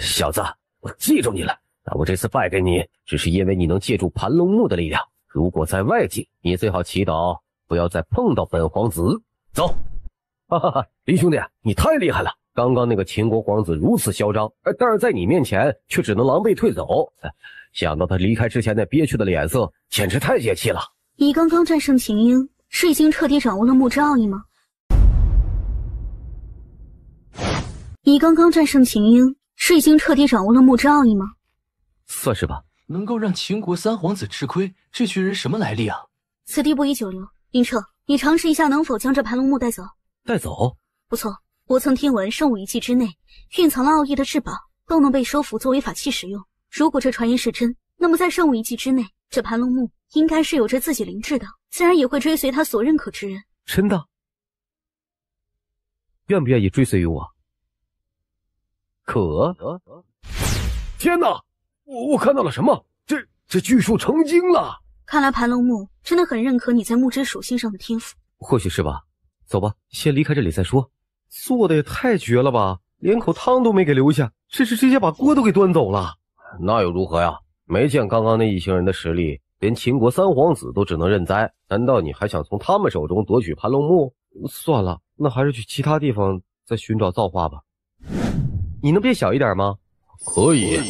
小子，我记住你了。那我这次败给你，只是因为你能借助盘龙木的力量。如果在外界，你最好祈祷不要再碰到本皇子。走！哈哈哈，林兄弟，你太厉害了！刚刚那个秦国皇子如此嚣张，但是在你面前却只能狼狈退走。想到他离开之前那憋屈的脸色，简直太解气了。你刚刚战胜秦英，是已经彻底掌握了木之奥义吗？你刚刚战胜秦英，是已经彻底掌握了木之奥义吗？算是吧。能够让秦国三皇子吃亏，这群人什么来历啊？此地不宜久留，林彻，你尝试一下能否将这盘龙木带走。带走？不错，我曾听闻圣武遗迹之内蕴藏了奥义的至宝，都能被收服作为法器使用。如果这传言是真，那么在圣武遗迹之内，这盘龙木应该是有着自己灵智的，自然也会追随他所认可之人。真的？愿不愿意追随于我？可？天哪！我看到了什么？这巨树成精了！看来盘龙木真的很认可你在木之属性上的天赋。或许是吧。走吧，先离开这里再说。做的也太绝了吧，连口汤都没给留下，这是直接把锅都给端走了。那又如何呀？没见刚刚那一行人的实力，连秦国三皇子都只能认栽，难道你还想从他们手中夺取盘龙木？算了，那还是去其他地方再寻找造化吧。你能变小一点吗？可以。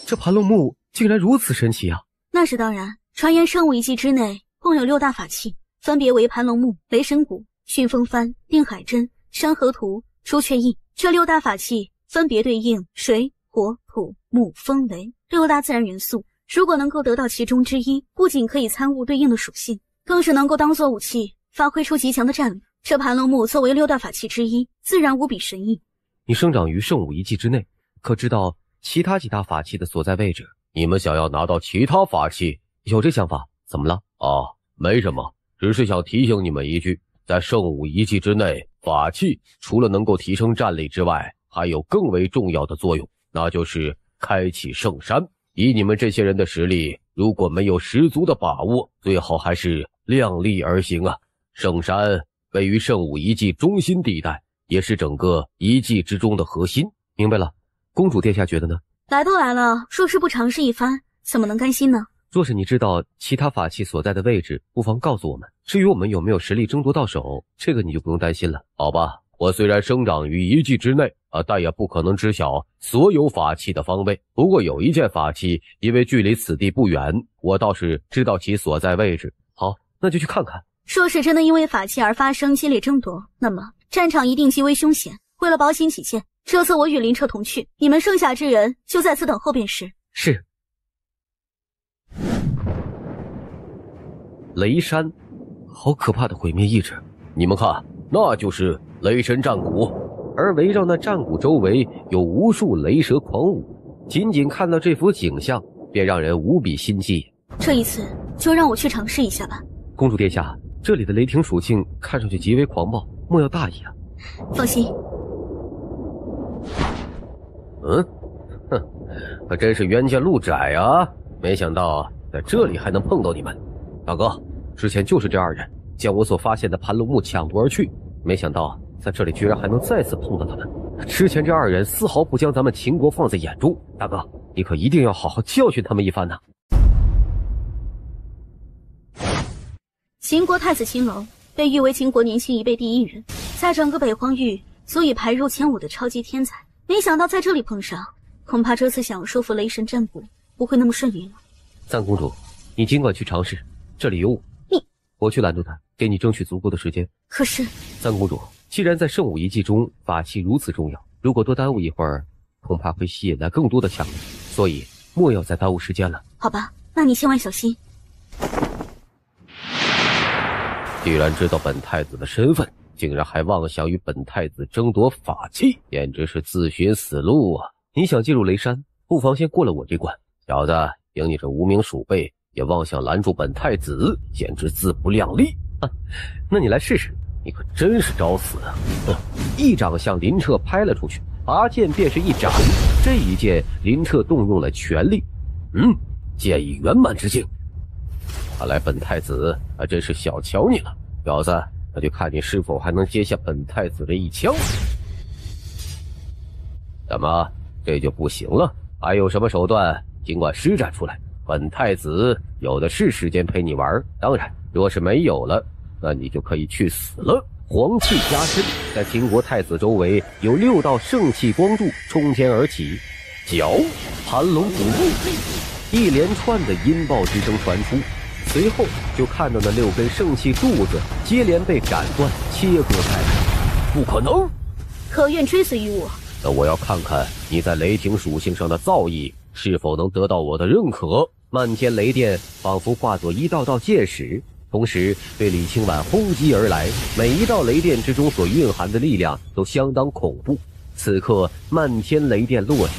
这盘龙木竟然如此神奇啊！那是当然，传言圣武遗迹之内共有6大法器，分别为盘龙木、雷神鼓、旋风幡、定海针、山河图、朱雀印。这6大法器分别对应水、火、土、木、风、雷6大自然元素。如果能够得到其中之一，不仅可以参悟对应的属性，更是能够当作武器，发挥出极强的战力。这盘龙木作为6大法器之一，自然无比神异。你生长于圣武遗迹之内，可知道其他几大法器的所在位置？你们想要拿到其他法器？有这想法？怎么了？没什么，只是想提醒你们一句，在圣武遗迹之内，法器除了能够提升战力之外，还有更为重要的作用，那就是开启圣山。以你们这些人的实力，如果没有十足的把握，最好还是量力而行啊。圣山位于圣武遗迹中心地带，也是整个遗迹之中的核心。明白了，公主殿下觉得呢？来都来了，若是不尝试一番，怎么能甘心呢？若是你知道其他法器所在的位置，不妨告诉我们。至于我们有没有实力争夺到手，这个你就不用担心了。好吧，我虽然生长于遗迹之内但也不可能知晓所有法器的方位。不过有一件法器，因为距离此地不远，我倒是知道其所在位置。好，那就去看看。若是真的因为法器而发生激烈争夺，那么战场一定极为凶险。为了保险起见，这次我与林彻同去，你们剩下之人就在此等候便是。是。雷山，好可怕的毁灭意志！你们看，那就是雷神战鼓，而围绕那战鼓周围有无数雷蛇狂舞。仅仅看到这幅景象，便让人无比心悸。这一次就让我去尝试一下吧。公主殿下，这里的雷霆属性看上去极为狂暴，莫要大意啊。放心。可真是冤家路窄啊！没想到在这里还能碰到你们。大哥，之前就是这二人将我所发现的盘龙木抢夺而去，没想到在这里居然还能再次碰到他们。之前这二人丝毫不将咱们秦国放在眼中，大哥，你可一定要好好教训他们一番呐。秦国太子秦楼被誉为秦国年轻一辈第一人，在整个北荒域足以排入前5的超级天才。没想到在这里碰上，恐怕这次想要收服雷神战鼓不会那么顺利了。赞公主，你尽管去尝试，这里有我。我去拦住他，给你争取足够的时间。可是，赞公主，既然在圣武遗迹中法器如此重要，如果多耽误一会儿，恐怕会吸引来更多的强人，所以莫要再耽误时间了。好吧，那你千万小心。既然知道本太子的身份，竟然还妄想与本太子争夺法器，简直是自寻死路啊！你想进入雷山，不妨先过了我这关。小子，凭你这无名鼠辈，也妄想拦住本太子，简直自不量力啊！那你来试试，你可真是找死啊！一掌向林彻拍了出去，拔剑便是一斩。这一剑，林彻动用了全力，剑已圆满之境。看来本太子还真是小瞧你了，小子，那就看你是否还能接下本太子这一枪。怎么，这就不行了？还有什么手段，尽管施展出来，本太子有的是时间陪你玩。当然，若是没有了，那你就可以去死了。黄气加身，在秦国太子周围有6道圣气光柱冲天而起，脚盘龙虎步，一连串的音爆之声传出，随后就看到那6根圣气柱子接连被斩断切割开来。不可能！可愿追随于我？那我要看看你在雷霆属性上的造诣是否能得到我的认可。漫天雷电仿佛化作一道道箭矢，同时对李清婉轰击而来，每一道雷电之中所蕴含的力量都相当恐怖。此刻漫天雷电落下，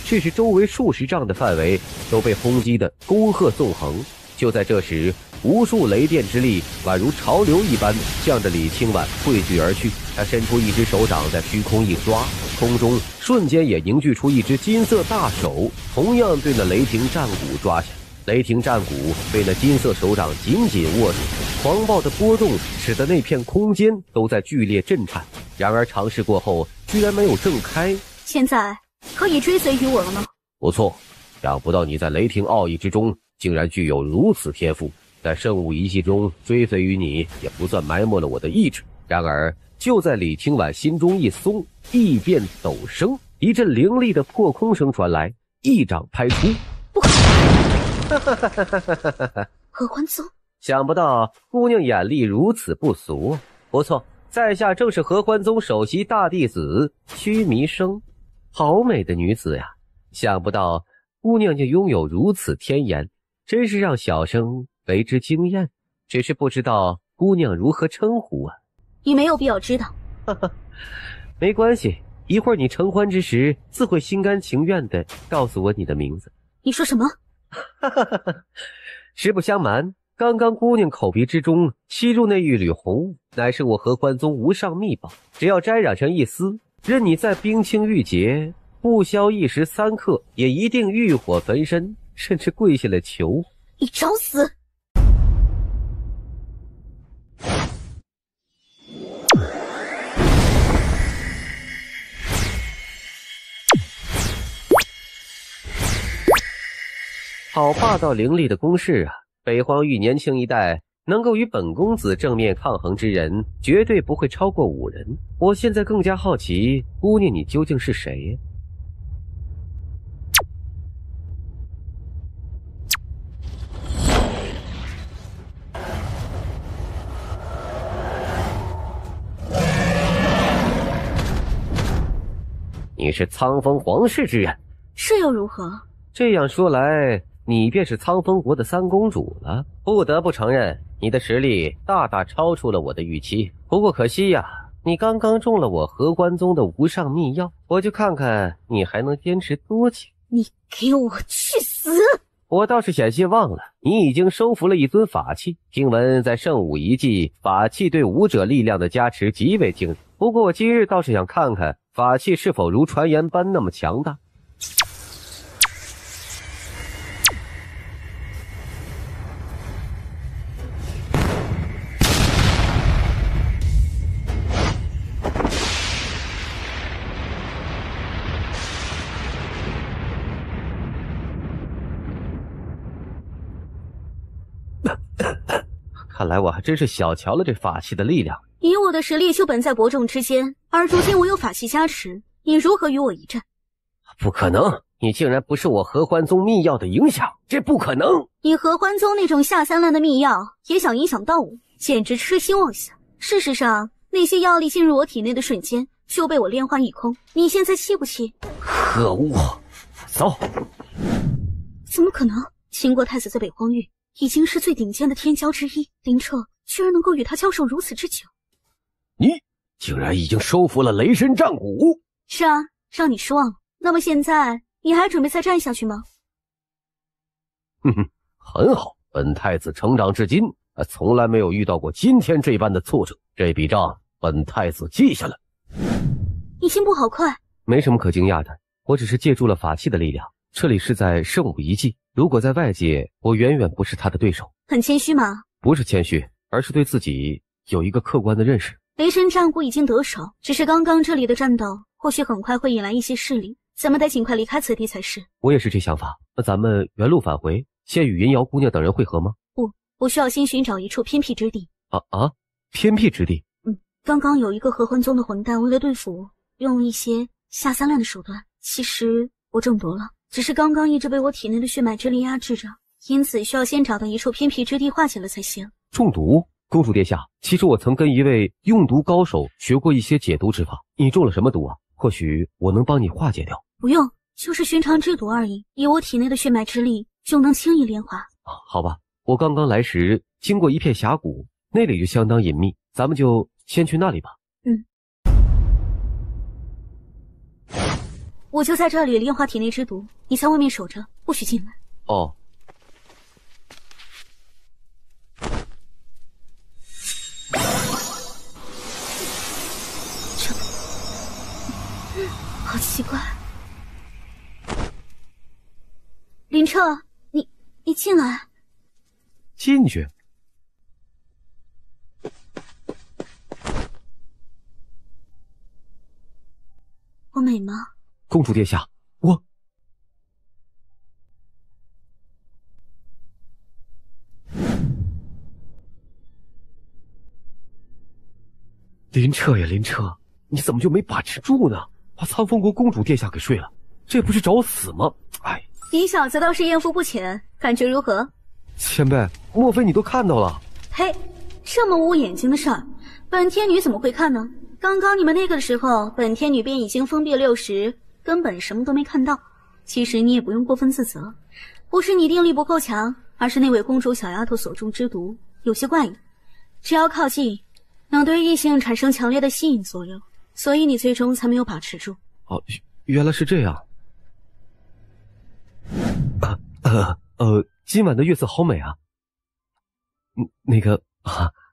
却是周围数十丈的范围都被轰击的沟壑纵横。就在这时，无数雷电之力宛如潮流一般向着李清婉汇聚而去。他伸出一只手掌在虚空一抓，空中瞬间也凝聚出一只金色大手，同样对那雷霆战鼓抓下。雷霆战鼓被那金色手掌紧紧握住，狂暴的波动使得那片空间都在剧烈震颤。然而尝试过后，居然没有震开。现在可以追随于我了吗？不错，想不到你在雷霆奥义之中竟然具有如此天赋，在圣物遗迹中追随于你，也不算埋没了我的意志。然而就在李清婉心中一松，异变陡生，一阵凌厉的破空声传来，一掌拍出。不可能！合欢宗，想不到姑娘眼力如此不俗。不错，在下正是合欢宗首席大弟子须弥生。好美的女子呀，想不到姑娘就拥有如此天颜，真是让小生为之惊艳。只是不知道姑娘如何称呼啊？你没有必要知道。没关系，一会儿你承欢之时，自会心甘情愿地告诉我你的名字。你说什么？实不相瞒，刚刚姑娘口鼻之中吸入那一缕红雾，乃是我合欢宗无上秘宝，只要沾染上一丝，任你再冰清玉洁，不消1时3刻，也一定欲火焚身，甚至跪下来求。你找死！好霸道凌厉的攻势啊！北荒域年轻一代能够与本公子正面抗衡之人，绝对不会超过5人。我现在更加好奇，姑娘你究竟是谁呀？你是苍风皇室之人，是又如何？这样说来，你便是苍风国的三公主了。不得不承认，你的实力大大超出了我的预期。不过可惜呀，你刚刚中了我合欢宗的无上秘药，我就看看你还能坚持多久。你给我去死！我倒是险些忘了，你已经收服了一尊法器。听闻在圣武遗迹，法器对武者力量的加持极为惊人。不过我今日倒是想看看法器是否如传言般那么强大。看来我还真是小瞧了这法器的力量。以我的实力就本在伯仲之间，而如今我有法器加持，你如何与我一战？不可能，你竟然不受我合欢宗秘药的影响，这不可能！你合欢宗那种下三滥的秘药也想影响到我，简直痴心妄想。事实上，那些药力进入我体内的瞬间就被我炼化一空，你现在气不气？可恶，骚！怎么可能？秦国太子在北荒域已经是最顶尖的天骄之一，林彻居然能够与他交手如此之久。你竟然已经收服了雷神战鼓？是啊，让你失望了。那么现在你还准备再战下去吗？哼哼，很好。本太子成长至今，从来没有遇到过今天这般的挫折。这笔账本太子记下了。你进步好快。没什么可惊讶的，我只是借助了法器的力量。这里是在圣武遗迹，如果在外界，我远远不是他的对手。很谦虚吗？不是谦虚，而是对自己有一个客观的认识。雷神战鼓已经得手，只是刚刚这里的战斗或许很快会引来一些势力，咱们得尽快离开此地才是。我也是这想法。那咱们原路返回，先与云瑶姑娘等人会合吗？不，我需要先寻找一处偏僻之地。偏僻之地。刚刚有一个合魂宗的混蛋为了对付我，用了一些下三滥的手段。其实我中毒了，只是刚刚一直被我体内的血脉之力压制着，因此需要先找到一处偏僻之地化解了才行。中毒？公主殿下，其实我曾跟一位用毒高手学过一些解毒之法。你中了什么毒啊？或许我能帮你化解掉。不用，就是寻常之毒而已，以我体内的血脉之力就能轻易炼化。好吧，我刚刚来时经过一片峡谷，那里就相当隐秘，咱们就先去那里吧。我就在这里炼化体内之毒，你在外面守着，不许进来。哦。好奇怪。林彻，你进来。进去？我美吗？公主殿下，我……林彻呀，林彻，你怎么就没把持住呢？把苍风国公主殿下给睡了，这不是找死吗？哎，你小子倒是艳福不浅，感觉如何？前辈，莫非你都看到了？呸！这么捂眼睛的事儿，本天女怎么会看呢？刚刚你们那个的时候，本天女便已经封闭60，根本什么都没看到。其实你也不用过分自责，不是你定力不够强，而是那位公主小丫头所中之毒有些怪异，只要靠近，能对异性产生强烈的吸引作用，所以你最终才没有把持住。哦，原来是这样。今晚的月色好美啊。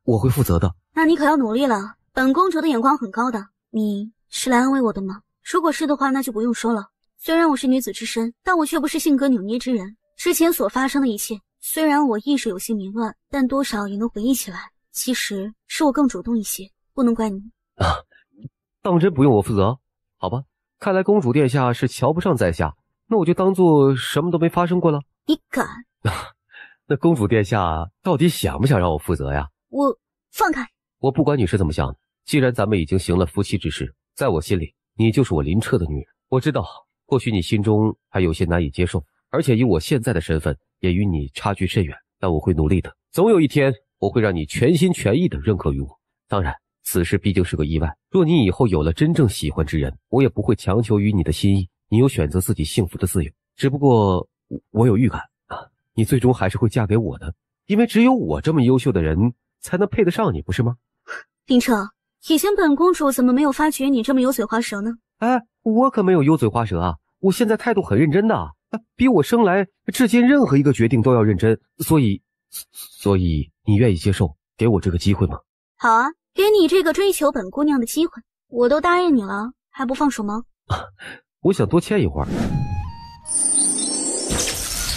我会负责的。那你可要努力了，本公主的眼光很高的。你是来安慰我的吗？如果是的话，那就不用说了。虽然我是女子之身，但我却不是性格扭捏之人。之前所发生的一切，虽然我意识有些迷乱，但多少也能回忆起来。其实是我更主动一些，不能怪你。当真不用我负责？好吧，看来公主殿下是瞧不上在下，那我就当做什么都没发生过了。你敢？那公主殿下到底想不想让我负责呀？我放开！我不管你是怎么想的，既然咱们已经行了夫妻之事，在我心里，你就是我林彻的女人。我知道，或许你心中还有些难以接受，而且以我现在的身份，也与你差距甚远。但我会努力的，总有一天，我会让你全心全意的认可于我。当然，此事毕竟是个意外。若你以后有了真正喜欢之人，我也不会强求于你的心意，你有选择自己幸福的自由。只不过，我有预感啊，你最终还是会嫁给我的，因为只有我这么优秀的人才能配得上你，不是吗？林彻，以前本公主怎么没有发觉你这么油嘴滑舌呢？我可没有油嘴滑舌啊，我现在态度很认真的，比我生来至今任何一个决定都要认真，所以你愿意接受给我这个机会吗？好啊，给你这个追求本姑娘的机会，我都答应你了，还不放手吗？我想多签一会儿。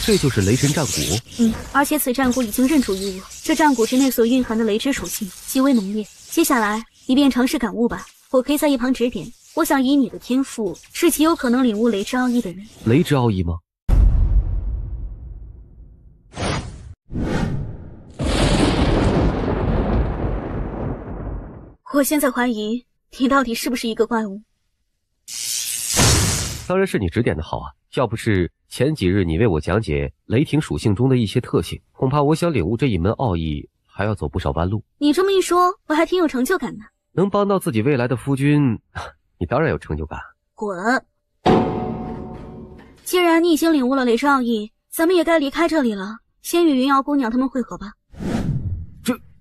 这就是雷神战鼓。而且此战鼓已经认主于我，这战鼓之内所蕴含的雷之属性极为浓烈。接下来你便尝试感悟吧，我可以在一旁指点。我想以你的天赋，是极有可能领悟雷之奥义的人。雷之奥义吗？我现在怀疑你到底是不是一个怪物。当然是你指点的好啊，要不是前几日你为我讲解雷霆属性中的一些特性，恐怕我想领悟这一门奥义还要走不少弯路。你这么一说，我还挺有成就感的。能帮到自己未来的夫君，你当然有成就感。滚！既然你已经领悟了雷之奥义，咱们也该离开这里了，先与云瑶姑娘他们会合吧。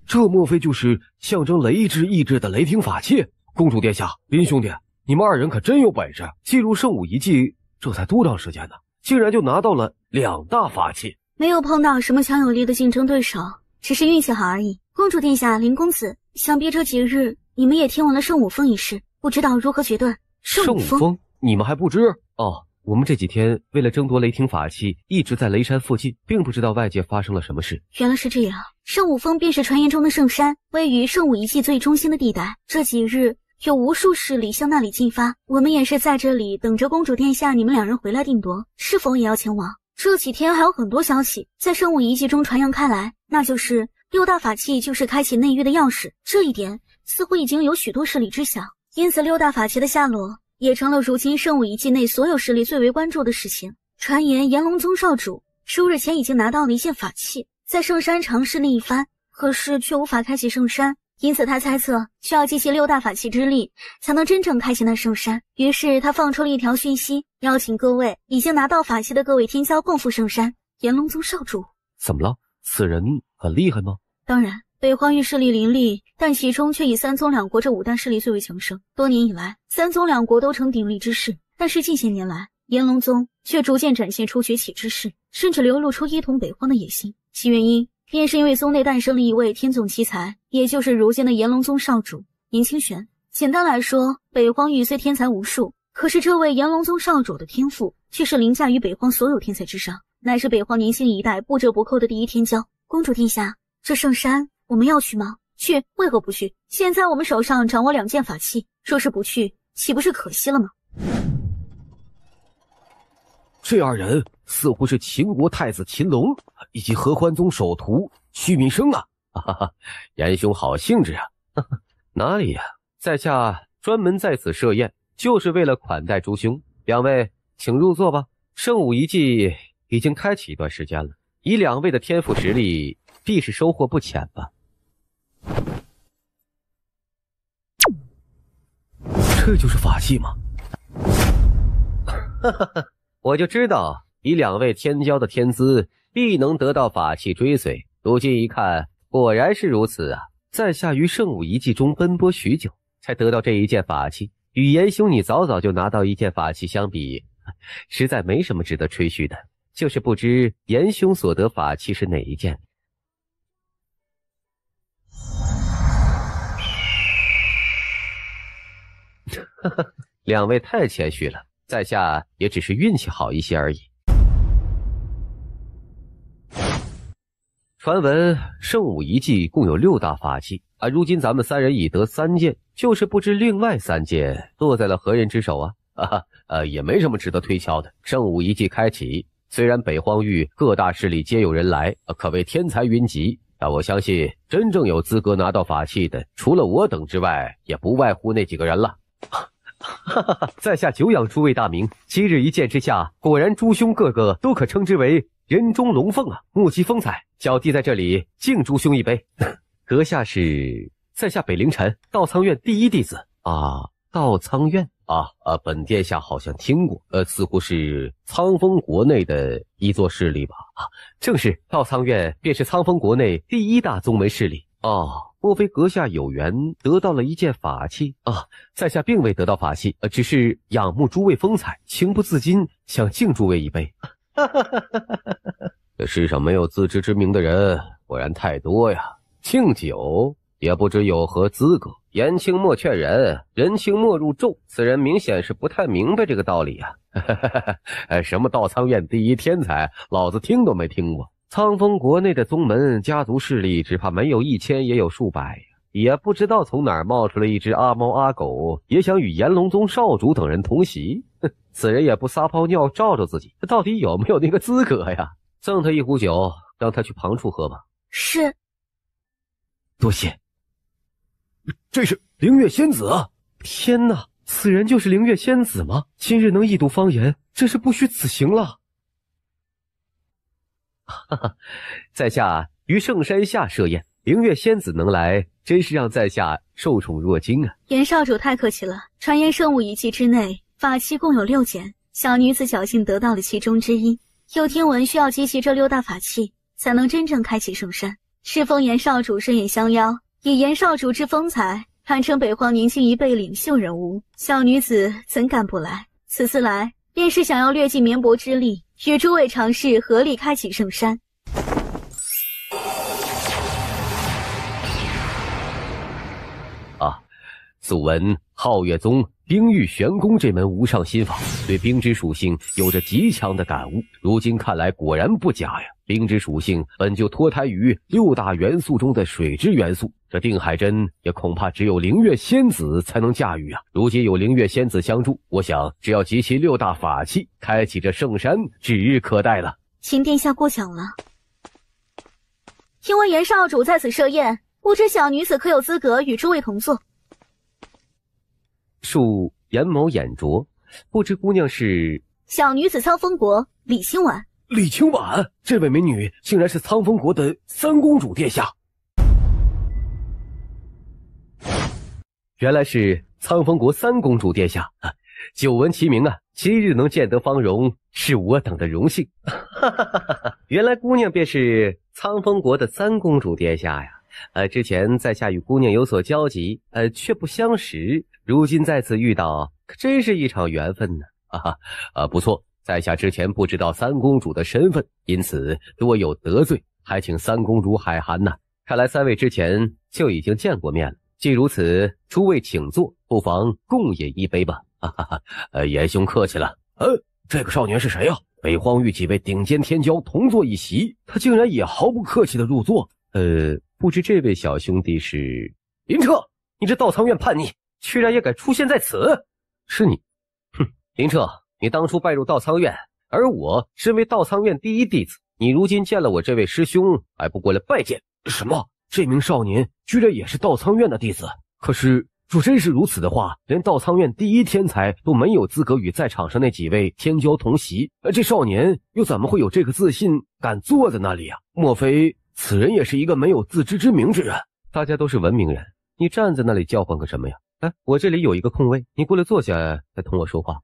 这莫非就是象征雷之意志的雷霆法器？公主殿下，林兄弟，你们二人可真有本事，进入圣武遗迹这才多长时间呢，竟然就拿到了2大法器。没有碰到什么强有力的竞争对手，只是运气好而已。公主殿下，林公子，想必这几日你们也听闻了圣武峰一事，不知道如何决断。圣武峰，你们还不知？我们这几天为了争夺雷霆法器，一直在雷山附近，并不知道外界发生了什么事。原来是这样，圣武峰便是传言中的圣山，位于圣武遗迹最中心的地带。这几日有无数势力向那里进发，我们也是在这里等着公主殿下你们两人回来定夺，是否也要前往？这几天还有很多消息在圣武遗迹中传扬开来，那就是6大法器就是开启内域的钥匙，这一点似乎已经有许多势力知晓，因此6大法器的下落也成了如今圣武遗迹内所有势力最为关注的事情。传言炎龙宗少主数日前已经拿到了一件法器，在圣山尝试了一番，可是却无法开启圣山，因此他猜测需要集齐6大法器之力才能真正开启那圣山。于是他放出了一条讯息，邀请各位已经拿到法器的各位天骄共赴圣山。炎龙宗少主怎么了？此人很厉害吗？当然，北荒域势力林立，但其中却以三宗两国这5大势力最为强盛。多年以来，三宗两国都成鼎立之势，但是近些年来，炎龙宗却逐渐展现出崛起之势，甚至流露出一统北荒的野心。其原因便是因为宗内诞生了一位天纵奇才，也就是如今的炎龙宗少主宁清玄。简单来说，北荒域虽天才无数，可是这位炎龙宗少主的天赋却是凌驾于北荒所有天才之上，乃是北荒年轻一代不折不扣的第一天骄。公主殿下，这圣山我们要去吗？去，为何不去？现在我们手上掌握2件法器，若是不去，岂不是可惜了吗？这二人似乎是秦国太子秦龙以及合欢宗首徒徐民生啊！哈哈，严兄好兴致啊！哪里呀，在下专门在此设宴，就是为了款待诸兄。两位请入座吧。圣武遗迹已经开启一段时间了，以2位的天赋实力，必是收获不浅吧。这就是法器吗？哈哈哈，我就知道以2位天骄的天资，必能得到法器追随。如今一看，果然是如此啊！在下于圣武遗迹中奔波许久，才得到这一件法器，与严兄你早早就拿到一件法器相比，实在没什么值得吹嘘的。就是不知严兄所得法器是哪一件。2位太谦虚了，在下也只是运气好一些而已。传闻圣武遗迹共有6大法器啊，如今咱们3人已得3件，就是不知另外3件落在了何人之手啊？也没什么值得推敲的。圣武遗迹开启，虽然北荒域各大势力皆有人来，可谓天才云集，但我相信真正有资格拿到法器的，除了我等之外，也不外乎那几个人了。在下久仰诸位大名，今日一见之下，果然诸兄个个都可称之为人中龙凤啊！目击风采，小弟在这里敬诸兄一杯。阁下是？在下北陵禅道苍院第1弟子啊。道苍院本殿下好像听过，似乎是苍风国内的一座势力吧？正是，道苍院便是苍风国内第1大宗门势力。莫非阁下有缘得到了一件法器啊？在下并未得到法器，只是仰慕诸位风采，情不自禁想敬诸位一杯。这世上没有自知之明的人果然太多呀！敬酒也不知有何资格。言轻莫劝人，人轻莫入瓮。此人明显是不太明白这个道理啊！什么道苍院第1天才，老子听都没听过。苍风国内的宗门家族势力，只怕没有1000也有数百呀！也不知道从哪儿冒出了一只阿猫阿狗，也想与炎龙宗少主等人同席。此人也不撒泡尿照照自己，他到底有没有那个资格呀？赠他1壶酒，让他去旁处喝吧。是。多谢。这是灵月仙子啊！天哪，此人就是灵月仙子吗？今日能一睹芳颜，真是不虚此行了。在下于圣山下设宴，灵月仙子能来，真是让在下受宠若惊啊！严少主太客气了。传言圣武遗迹之内法器共有6件，小女子侥幸得到了其中之一。又听闻需要集齐这6大法器，才能真正开启圣山。适逢严少主身也相邀，以严少主之风采，堪称北荒年轻一辈领袖人物，小女子怎敢不来？此次来，便是想要略尽绵薄之力，与诸位尝试合力开启圣山。素闻皓月宗冰玉玄功这门无上心法，对冰之属性有着极强的感悟。如今看来果然不假呀！冰之属性本就脱胎于6大元素中的水之元素，这定海针也恐怕只有灵月仙子才能驾驭啊！如今有灵月仙子相助，我想只要集齐6大法器，开启这圣山指日可待了。请殿下过奖了。听闻严少主在此设宴，不知小女子可有资格与诸位同坐？恕严某眼拙，不知姑娘是？小女子苍风国李清婉。李清婉，这位美女竟然是苍风国的三公主殿下。原来是苍风国三公主殿下啊！久闻其名啊，今日能见得芳容，是我等的荣幸。原来姑娘便是苍风国的三公主殿下呀！之前在下与姑娘有所交集，却不相识。如今在此遇到，可真是一场缘分呢！不错，在下之前不知道三公主的身份，因此多有得罪，还请三公主海涵呐。看来三位之前就已经见过面了。既如此，诸位请坐，不妨共饮一杯吧。严兄客气了。这个少年是谁啊？北荒域几位顶尖天骄同坐一席，他竟然也毫不客气的入座。不知这位小兄弟是？林彻，你这稻仓院叛逆，居然也敢出现在此！是你？哼，林彻，你当初拜入稻仓院，而我身为稻仓院第一弟子，你如今见了我这位师兄，还不过来拜见？什么？这名少年居然也是稻仓院的弟子？可是若真是如此的话，连稻仓院第一天才都没有资格与在场上那几位天骄同席，这少年又怎么会有这个自信敢坐在那里啊？莫非此人也是一个没有自知之明之人？大家都是文明人，你站在那里叫唤个什么呀？我这里有一个空位，你过来坐下再同我说话。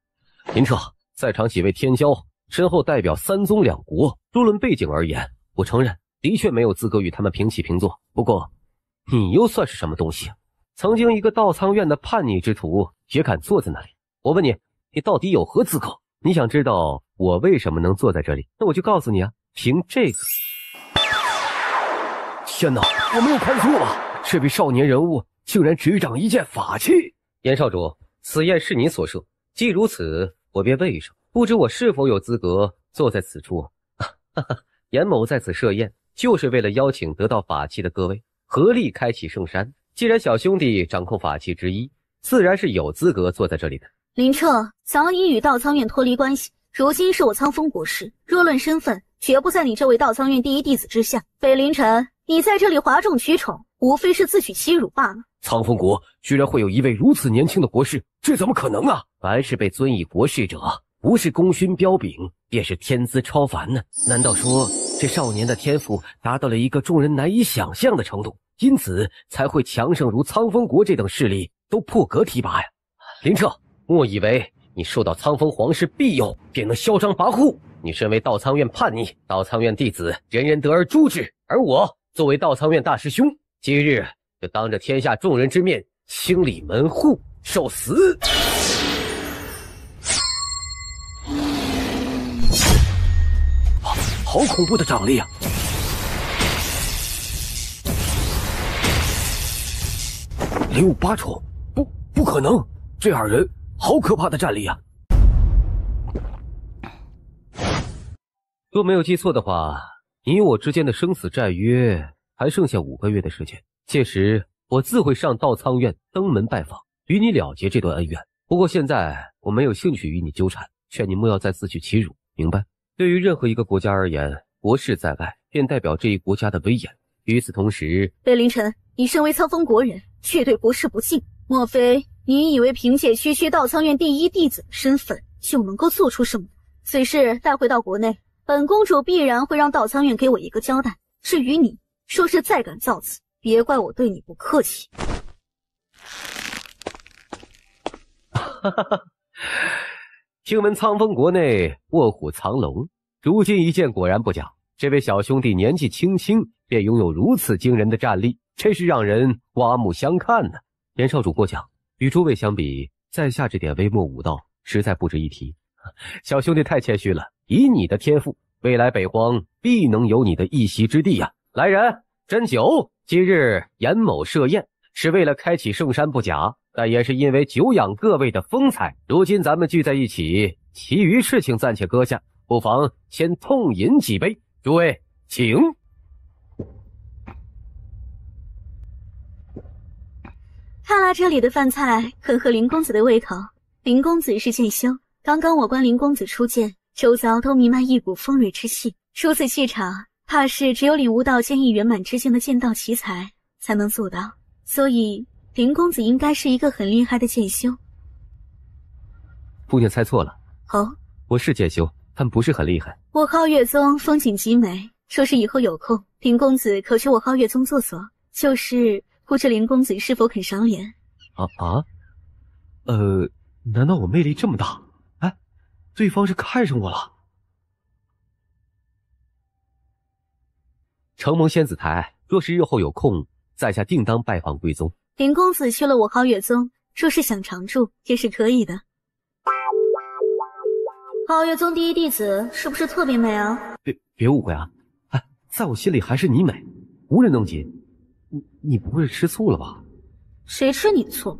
林彻，在场几位天骄身后代表三宗两国，若论背景而言，我承认的确没有资格与他们平起平坐。不过你又算是什么东西啊？曾经一个稻仓院的叛逆之徒也敢坐在那里？我问你，你到底有何资格？你想知道我为什么能坐在这里？那我就告诉你啊，凭这个。天哪，我没有看错吧？这位少年人物竟然执掌一件法器！严少主，此宴是你所设，既如此，我便问一声，不知我是否有资格坐在此处啊？严某在此设宴，就是为了邀请得到法器的各位合力开启圣山。既然小兄弟掌控法器之一，自然是有资格坐在这里的。林彻早已与稻仓院脱离关系，如今是我苍风国师，若论身份，绝不在你这位稻仓院第一弟子之下。北凌晨，你在这里哗众取宠，无非是自取其辱罢了。苍风国居然会有一位如此年轻的国师，这怎么可能啊？凡是被尊以国师者，不是功勋彪炳，便是天资超凡呢。难道说这少年的天赋达到了一个众人难以想象的程度，因此才会强盛如苍风国这等势力都破格提拔呀？林彻，莫以为你受到苍风皇室庇佑便能嚣张跋扈。你身为稻仓院叛逆，稻仓院弟子人人得而诛之，而我作为稻仓院大师兄，今日就当着天下众人之面清理门户，受死！好恐怖的掌力啊！灵武八重，不可能！这二人好可怕的战力啊！若没有记错的话，你我之间的生死战约还剩下5个月的时间，届时我自会上稻仓院登门拜访，与你了结这段恩怨。不过现在我没有兴趣与你纠缠，劝你莫要再自取其辱，明白？对于任何一个国家而言，国士在外便代表这一国家的威严。与此同时，北凌晨，你身为苍风国人，却对国士不敬，莫非你以为凭借区区稻仓院第一弟子的身份就能够做出什么？此事带回到国内，本公主必然会让稻仓院给我一个交代。至于你，若是再敢造次，别怪我对你不客气。听闻苍风国内卧虎藏龙，如今一见果然不假。这位小兄弟年纪轻轻便拥有如此惊人的战力，真是让人刮目相看呢。严少主过奖，与诸位相比，在下这点微末武道实在不值一提。小兄弟太谦虚了，以你的天赋，未来北荒必能有你的一席之地啊！来人，斟酒！今日严某设宴是为了开启圣山不假，但也是因为久仰各位的风采，如今咱们聚在一起，其余事情暂且搁下，不妨先痛饮几杯。诸位，请。看来这里的饭菜很合林公子的胃口。林公子是剑修，刚刚我观林公子出剑，周遭都弥漫一股锋锐之气，如此气场，怕是只有领悟道剑意圆满之境的剑道奇才才能做到。所以林公子应该是一个很厉害的剑修。姑娘猜错了。哦，我是剑修，但不是很厉害。我皓月宗风景极美，说是以后有空，林公子可去我皓月宗坐坐，就是不知林公子是否肯赏脸。难道我魅力这么大？哎，对方是看上我了？承蒙仙子台，若是日后有空，在下定当拜访贵宗。林公子去了我皓月宗，若是想常住也是可以的。皓月宗第一弟子是不是特别美啊？别误会啊！哎，在我心里还是你美，无人能及。你不会是吃醋了吧？谁吃你的醋了？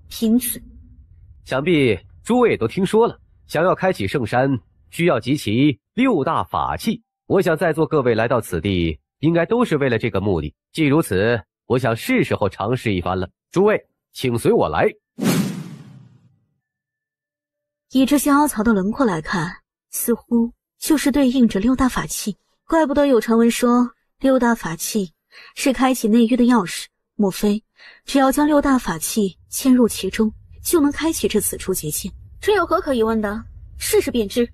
贫嘴！想必诸位也都听说了，想要开启圣山，需要集齐6大法器。我想在座各位来到此地，应该都是为了这个目的。既如此，我想是时候尝试一番了。诸位，请随我来。以这些凹槽的轮廓来看，似乎就是对应着6大法器。怪不得有传闻说6大法器是开启内域的钥匙，莫非只要将6大法器嵌入其中，就能开启这此处结界？这有何可疑问的？试试便知。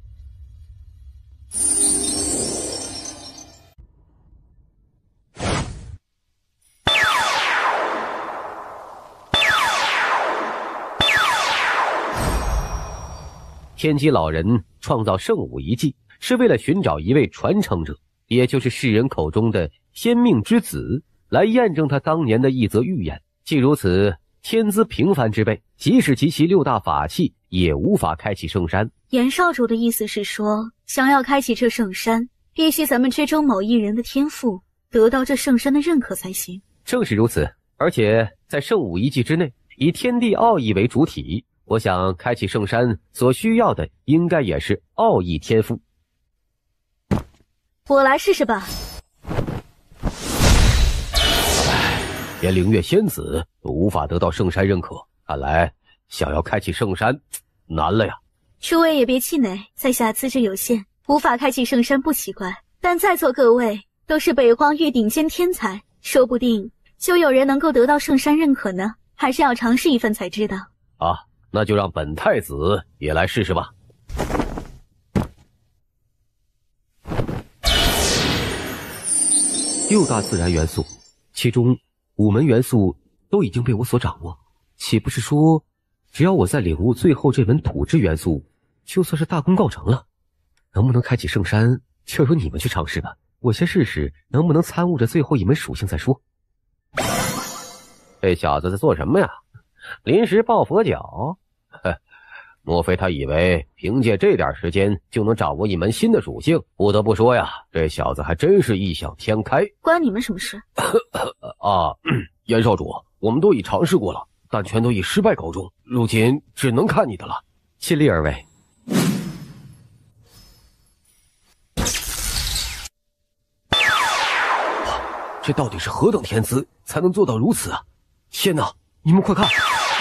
天机老人创造圣武遗迹，是为了寻找一位传承者，也就是世人口中的天命之子，来验证他当年的一则预言。既如此，天资平凡之辈，即使集齐6大法器，也无法开启圣山。严少主的意思是说，想要开启这圣山，必须咱们之中某一人的天赋得到这圣山的认可才行。正是如此，而且在圣武遗迹之内，以天地奥义为主体，我想开启圣山所需要的应该也是奥义天赋。我来试试吧。连灵月仙子都无法得到圣山认可，看来想要开启圣山难了呀。诸位也别气馁，在下资质有限，无法开启圣山不奇怪，但在座各位都是北荒域顶尖天才，说不定就有人能够得到圣山认可呢，还是要尝试一番才知道。那就让本太子也来试试吧。6大自然元素，其中5门元素都已经被我所掌握，岂不是说，只要我再领悟最后这门土之元素，就算是大功告成了？能不能开启圣山，就由你们去尝试吧。我先试试能不能参悟着最后一门属性再说。这小子在做什么呀？临时抱佛脚？莫非他以为凭借这点时间就能掌握一门新的属性？不得不说呀，这小子还真是异想天开。关你们什么事？严少主，我们都已尝试过了，但全都以失败告终，如今只能看你的了。尽力而为。这到底是何等天资才能做到如此啊！天哪，你们快看，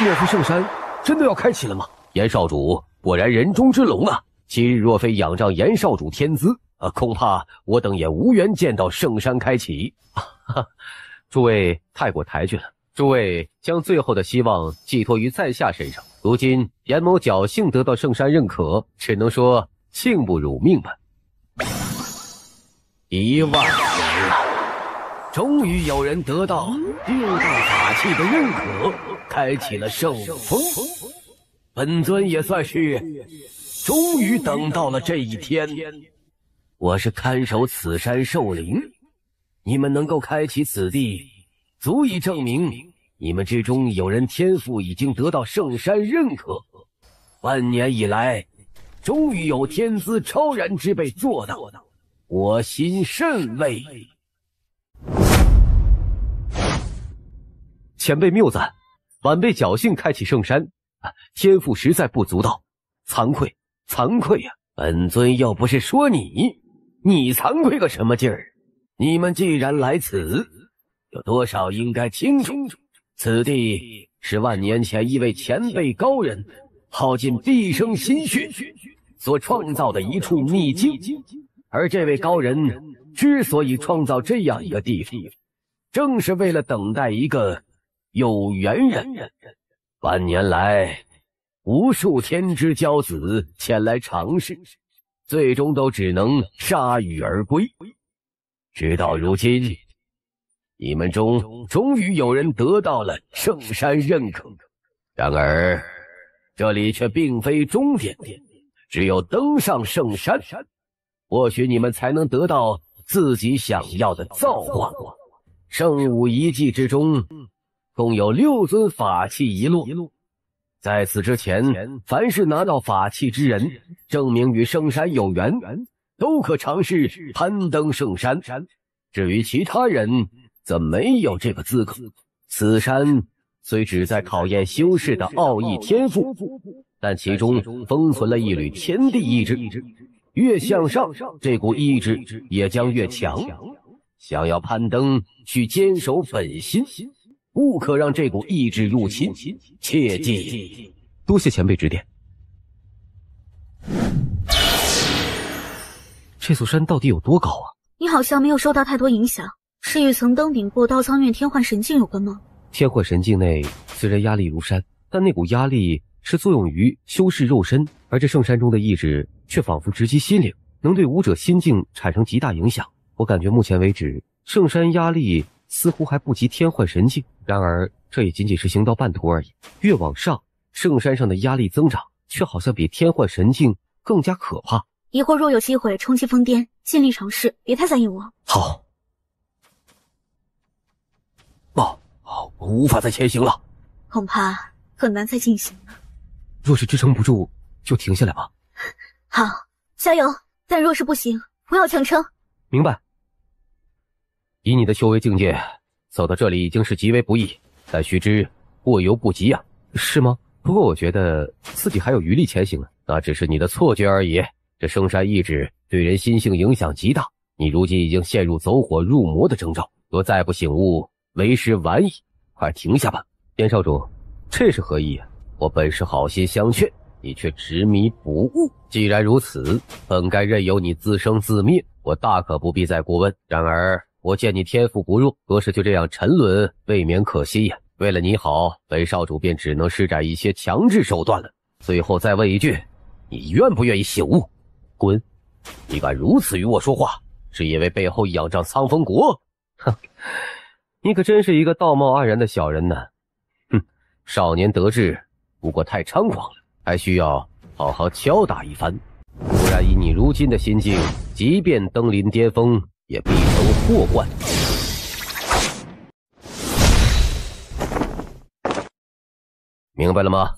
莫非圣山真的要开启了吗？严少主果然人中之龙啊！今日若非仰仗严少主天资，恐怕我等也无缘见到圣山开启。诸位太过抬举了，诸位将最后的希望寄托于在下身上，如今严某侥幸得到圣山认可，只能说幸不辱命吧。1万年了，终于有人得到6大法器的认可，开启了圣武峰。本尊也算是终于等到了这一天。我是看守此山兽灵，你们能够开启此地，足以证明你们之中有人天赋已经得到圣山认可。万年以来，终于有天资超然之辈做到，我心甚慰。前辈谬赞，晚辈侥幸开启圣山，天赋实在不足道，惭愧，惭愧呀！本尊又不是说你惭愧个什么劲儿？你们既然来此，有多少应该清楚，此地是万年前一位前辈高人耗尽毕生心血所创造的一处秘境，而这位高人之所以创造这样一个地方，正是为了等待一个有缘人。万年来，无数天之骄子前来尝试，最终都只能铩羽而归。直到如今，你们中终于有人得到了圣山认可，然而这里却并非终点，只有登上圣山，或许你们才能得到自己想要的造化。圣武遗迹之中共有6尊法器遗落，在此之前，凡是拿到法器之人，证明与圣山有缘，都可尝试攀登圣山。至于其他人，则没有这个资格。此山虽只在考验修士的奥义天赋，但其中封存了一缕天地意志，越向上，这股意志也将越强。想要攀登，需坚守本心，不可让这股意志入侵，切记。多谢前辈指点。这座山到底有多高啊？你好像没有受到太多影响，是与曾登顶过刀苍院天幻神境有关吗？天幻神境内虽然压力如山，但那股压力是作用于修士肉身，而这圣山中的意志却仿佛直击心灵，能对武者心境产生极大影响。我感觉目前为止，圣山压力似乎还不及天幻神境，然而这也仅仅是行到半途而已。越往上，圣山上的压力增长，却好像比天幻神境更加可怕。以后若有机会冲击疯癫，尽力尝试，别太在意我。好。我无法再前行了，恐怕很难再进行了。若是支撑不住，就停下来吧。好，加油！但若是不行，不要强撑。明白。以你的修为境界，走到这里已经是极为不易，但须知过犹不及啊。是吗？不过我觉得自己还有余力前行啊。那只是你的错觉而已。这圣山意志对人心性影响极大，你如今已经陷入走火入魔的征兆，若再不醒悟，为时晚矣。快停下吧。严少主，这是何意啊？我本是好心相劝，你却执迷不悟。既然如此，本该任由你自生自灭，我大可不必再过问。然而我见你天赋不弱，若是就这样沉沦，未免可惜呀。为了你好，本少主便只能施展一些强制手段了。最后再问一句，你愿不愿意醒悟？滚！你敢如此与我说话，是因为背后仰仗苍风国？哼，你可真是一个道貌岸然的小人呢。哼，少年得志，不过太猖狂了，还需要好好敲打一番。不然以你如今的心境，即便登临巅峰，也必成祸患。明白了吗？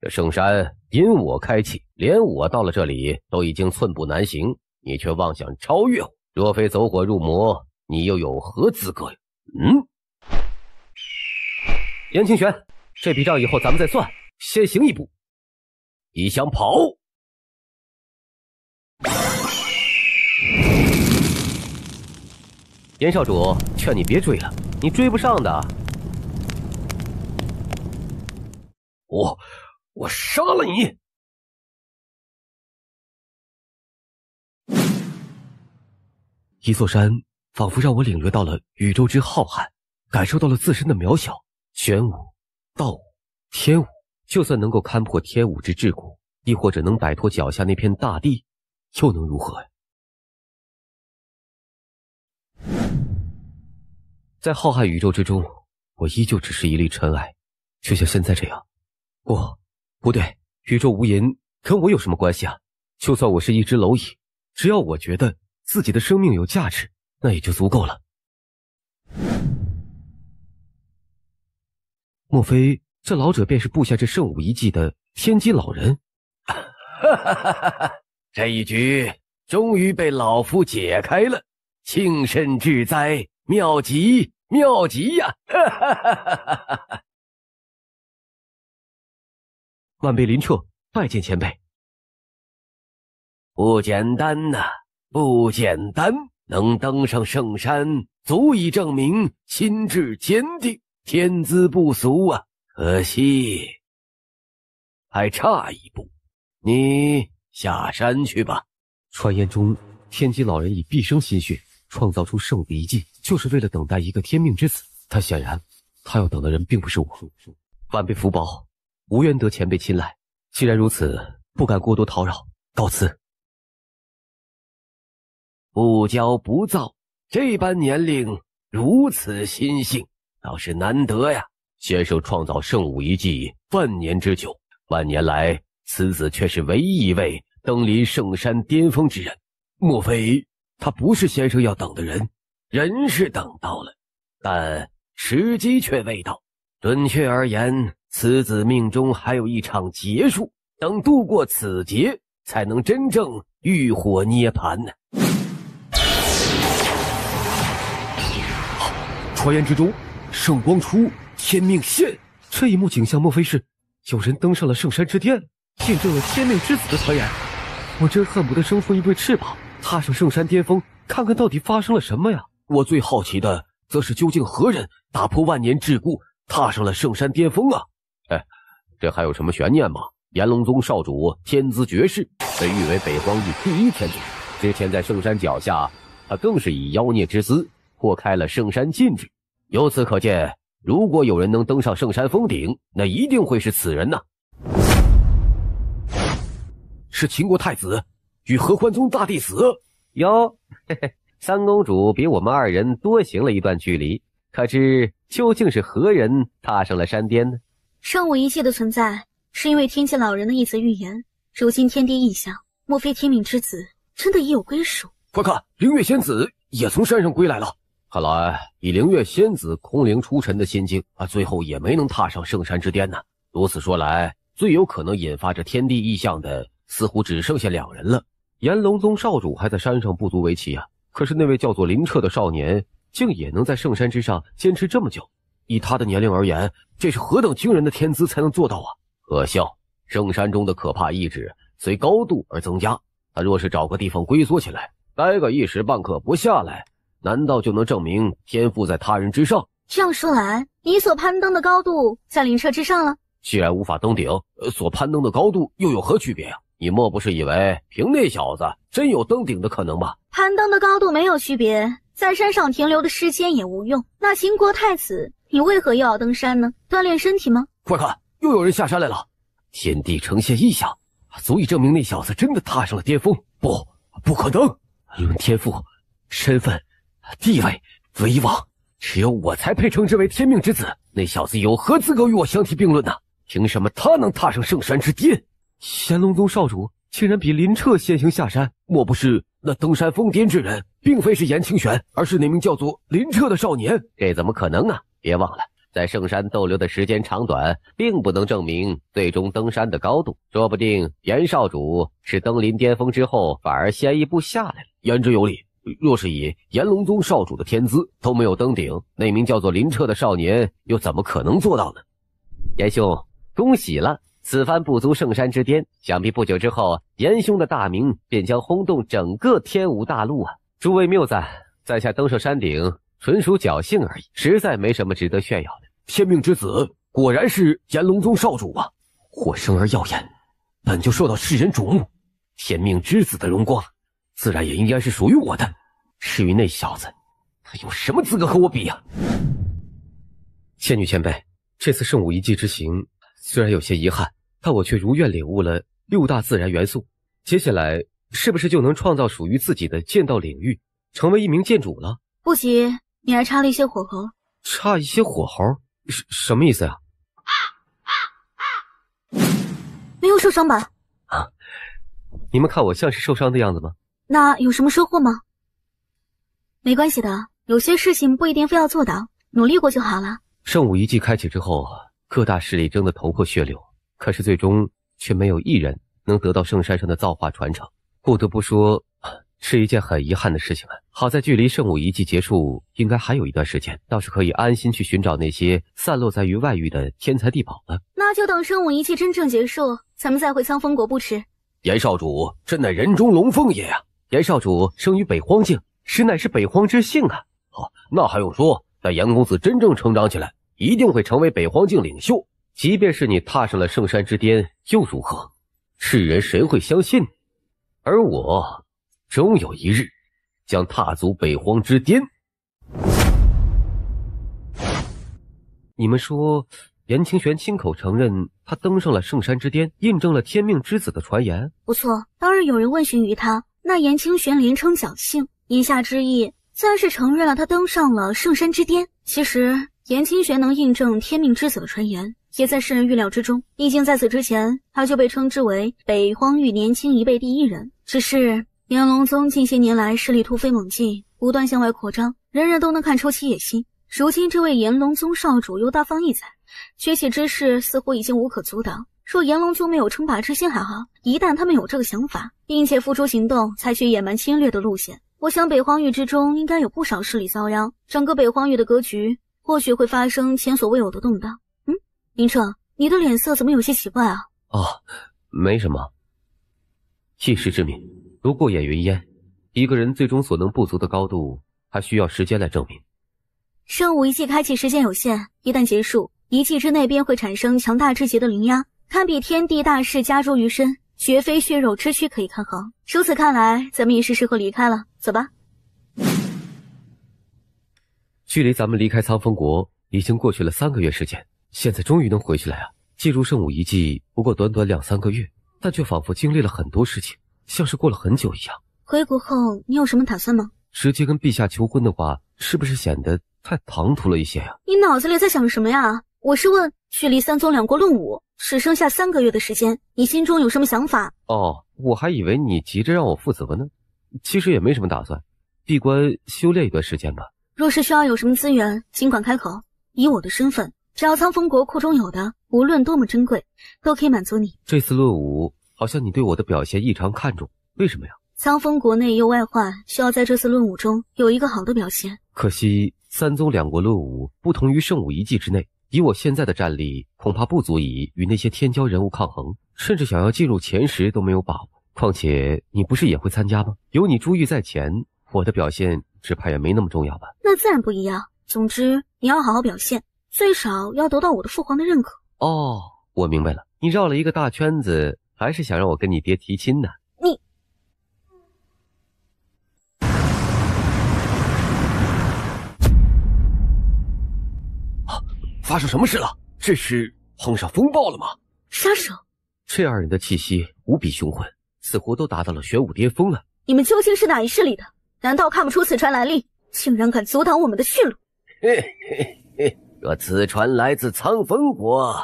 这圣山因我开启，连我到了这里都已经寸步难行，你却妄想超越我，若非走火入魔，你又有何资格呀？严清玄，这笔账以后咱们再算，先行一步。你想跑？严少主，劝你别追了，你追不上的。我杀了你！一座山仿佛让我领略到了宇宙之浩瀚，感受到了自身的渺小。玄武、道武、天武，就算能够勘破天武之桎梏，亦或者能摆脱脚下那片大地，又能如何呀？在浩瀚宇宙之中，我依旧只是一粒尘埃，就像现在这样。不对，宇宙无垠跟我有什么关系啊？就算我是一只蝼蚁，只要我觉得自己的生命有价值，那也就足够了。莫非这老者便是布下这圣武遗迹的天机老人？这一局终于被老夫解开了，幸甚至哉，妙极妙极呀！晚辈林彻拜见前辈。不简单呐，不简单！能登上圣山，足以证明心智坚定，天资不俗啊。可惜还差一步，你下山去吧。传言中，天机老人以毕生心血创造出圣武遗迹，就是为了等待一个天命之子。但显然，他要等的人并不是我。晚辈福薄，无缘得前辈青睐。既然如此，不敢过多叨扰，告辞。不骄不躁，这般年龄如此心性，倒是难得呀。先生创造圣武遗迹万年之久，万年来此子却是唯一一位登临圣山巅峰之人。莫非他不是先生要等的人？人是等到了，但时机却未到。准确而言，此子命中还有一场劫数，等度过此劫，才能真正浴火涅槃呢。传言之中，圣光出，天命现。这一幕景象，莫非是有人登上了圣山之巅，见证了天命之子的传言？我真恨不得生出一对翅膀，踏上圣山巅峰，看看到底发生了什么呀！我最好奇的，则是究竟何人打破万年桎梏，踏上了圣山巅峰啊！这还有什么悬念吗？炎龙宗少主天资绝世，被誉为北荒域第一天子。之前在圣山脚下，他更是以妖孽之姿破开了圣山禁制。由此可见，如果有人能登上圣山峰顶，那一定会是此人呐。是秦国太子与合欢宗大弟子哟，三公主比我们二人多行了一段距离，可知究竟是何人踏上了山巅呢？圣武遗迹的存在，是因为天界老人的一则预言。如今天地异象，莫非天命之子真的已有归属？快看，灵月仙子也从山上归来了。看来以灵月仙子空灵出尘的心境最后也没能踏上圣山之巅呢。如此说来，最有可能引发这天地异象的似乎只剩下两人了。炎龙宗少主还在山上不足为奇啊，可是那位叫做林彻的少年竟也能在圣山之上坚持这么久。以他的年龄而言，这是何等惊人的天资才能做到啊！可笑，圣山中的可怕意志随高度而增加，他若是找个地方龟缩起来，待个一时半刻不下来，难道就能证明天赋在他人之上？这样说来，你所攀登的高度在灵彻之上了。既然无法登顶，所攀登的高度又有何区别啊？你莫不是以为凭那小子真有登顶的可能吧？攀登的高度没有区别，在山上停留的时间也无用。那秦国太子，你为何又要登山呢？锻炼身体吗？快看，又有人下山来了！天地呈现异象，足以证明那小子真的踏上了巅峰。不可能！论天赋、身份、地位、威望，只有我才配称之为天命之子。那小子有何资格与我相提并论呢？凭什么他能踏上圣山之巅？炎龙宗少主竟然比林彻先行下山，莫不是那登山疯癫之人并非是颜清玄，而是那名叫做林彻的少年？这怎么可能啊！别忘了，在圣山逗留的时间长短并不能证明最终登山的高度，说不定严少主是登临巅峰之后反而先一步下来了。言之有理，若是以炎龙宗少主的天资都没有登顶，那名叫做林彻的少年又怎么可能做到呢？严兄，恭喜了！此番不足圣山之巅，想必不久之后，严兄的大名便将轰动整个天武大陆啊！诸位谬赞，在下登上山顶纯属侥幸而已，实在没什么值得炫耀的。天命之子果然是炎龙宗少主啊！或生而耀眼，本就受到世人瞩目，天命之子的荣光自然也应该是属于我的。至于那小子，他有什么资格和我比啊？仙女前辈，这次圣武遗迹之行虽然有些遗憾，但我却如愿领悟了6大自然元素。接下来是不是就能创造属于自己的剑道领域，成为一名剑主了？不急，你还差了一些火候。差一些火候？什么意思呀？没有受伤吧？啊，你们看我像是受伤的样子吗？那有什么收获吗？没关系的，有些事情不一定非要做到，努力过就好了。圣武遗迹开启之后，各大势力争得头破血流，可是最终却没有一人能得到圣山上的造化传承。不得不说，是一件很遗憾的事情啊。好在距离圣武遗迹结束应该还有一段时间，倒是可以安心去寻找那些散落在于外域的天才地宝了。那就等圣武遗迹真正结束，咱们再回苍风国不迟。严少主真乃人中龙凤也啊！严少主生于北荒境，实乃是北荒之幸啊！那还用说？待严公子真正成长起来，一定会成为北荒境领袖。即便是你踏上了圣山之巅，又如何？世人谁会相信？而我，终有一日，将踏足北荒之巅。你们说，严清玄亲口承认他登上了圣山之巅，印证了天命之子的传言。不错，当日有人问询于他，那严清玄连称侥幸，言下之意自然是承认了他登上了圣山之巅。其实严清玄能印证天命之子的传言，也在世人预料之中。毕竟在此之前，他就被称之为北荒域年轻一辈第一人。只是炎龙宗近些年来势力突飞猛进，不断向外扩张，人人都能看出其野心。如今这位炎龙宗少主又大放异彩，崛起之势似乎已经无可阻挡。若炎龙宗没有称霸之心还好，一旦他们有这个想法，并且付诸行动，采取野蛮侵略的路线，我想北荒域之中应该有不少势力遭殃，整个北荒域的格局或许会发生前所未有的动荡。明彻，你的脸色怎么有些奇怪啊？没什么。一时之名，如过眼云烟，一个人最终所能不足的高度，还需要时间来证明。圣武遗迹开启时间有限，一旦结束，遗迹之内便会产生强大至极的灵压，堪比天地大势加诸于身，绝非血肉之躯可以抗衡。如此看来，咱们也是时候离开了，走吧。距离咱们离开苍风国已经过去了3个月时间，现在终于能回去了呀！进入圣武遗迹不过短短2-3个月，但却仿佛经历了很多事情，像是过了很久一样。回国后你有什么打算吗？直接跟陛下求婚的话，是不是显得太唐突了一些呀？你脑子里在想什么呀？我是问，距离三宗两国论武只剩下3个月的时间，你心中有什么想法？我还以为你急着让我负责呢。其实也没什么打算，闭关修炼一段时间吧。若是需要有什么资源，尽管开口。以我的身份，只要苍风国库中有的，无论多么珍贵，都可以满足你。这次论武，好像你对我的表现异常看重，为什么呀？苍风国内忧外患，需要在这次论武中有一个好的表现。可惜三宗两国论武不同于圣武遗迹之内，以我现在的战力，恐怕不足以与那些天骄人物抗衡，甚至想要进入前10都没有把握。况且你不是也会参加吗？有你珠玉在前，我的表现只怕也没那么重要吧。那自然不一样。总之你要好好表现，最少要得到我的父皇的认可。我明白了，你绕了一个大圈子，还是想让我跟你爹提亲呢。你发生什么事了？这是碰上风暴了吗？杀手，这2人的气息无比凶狠，似乎都达到了玄武巅峰了。你们究竟是哪一势力的？难道看不出此船来历，竟然敢阻挡我们的去路？若此船来自苍风国，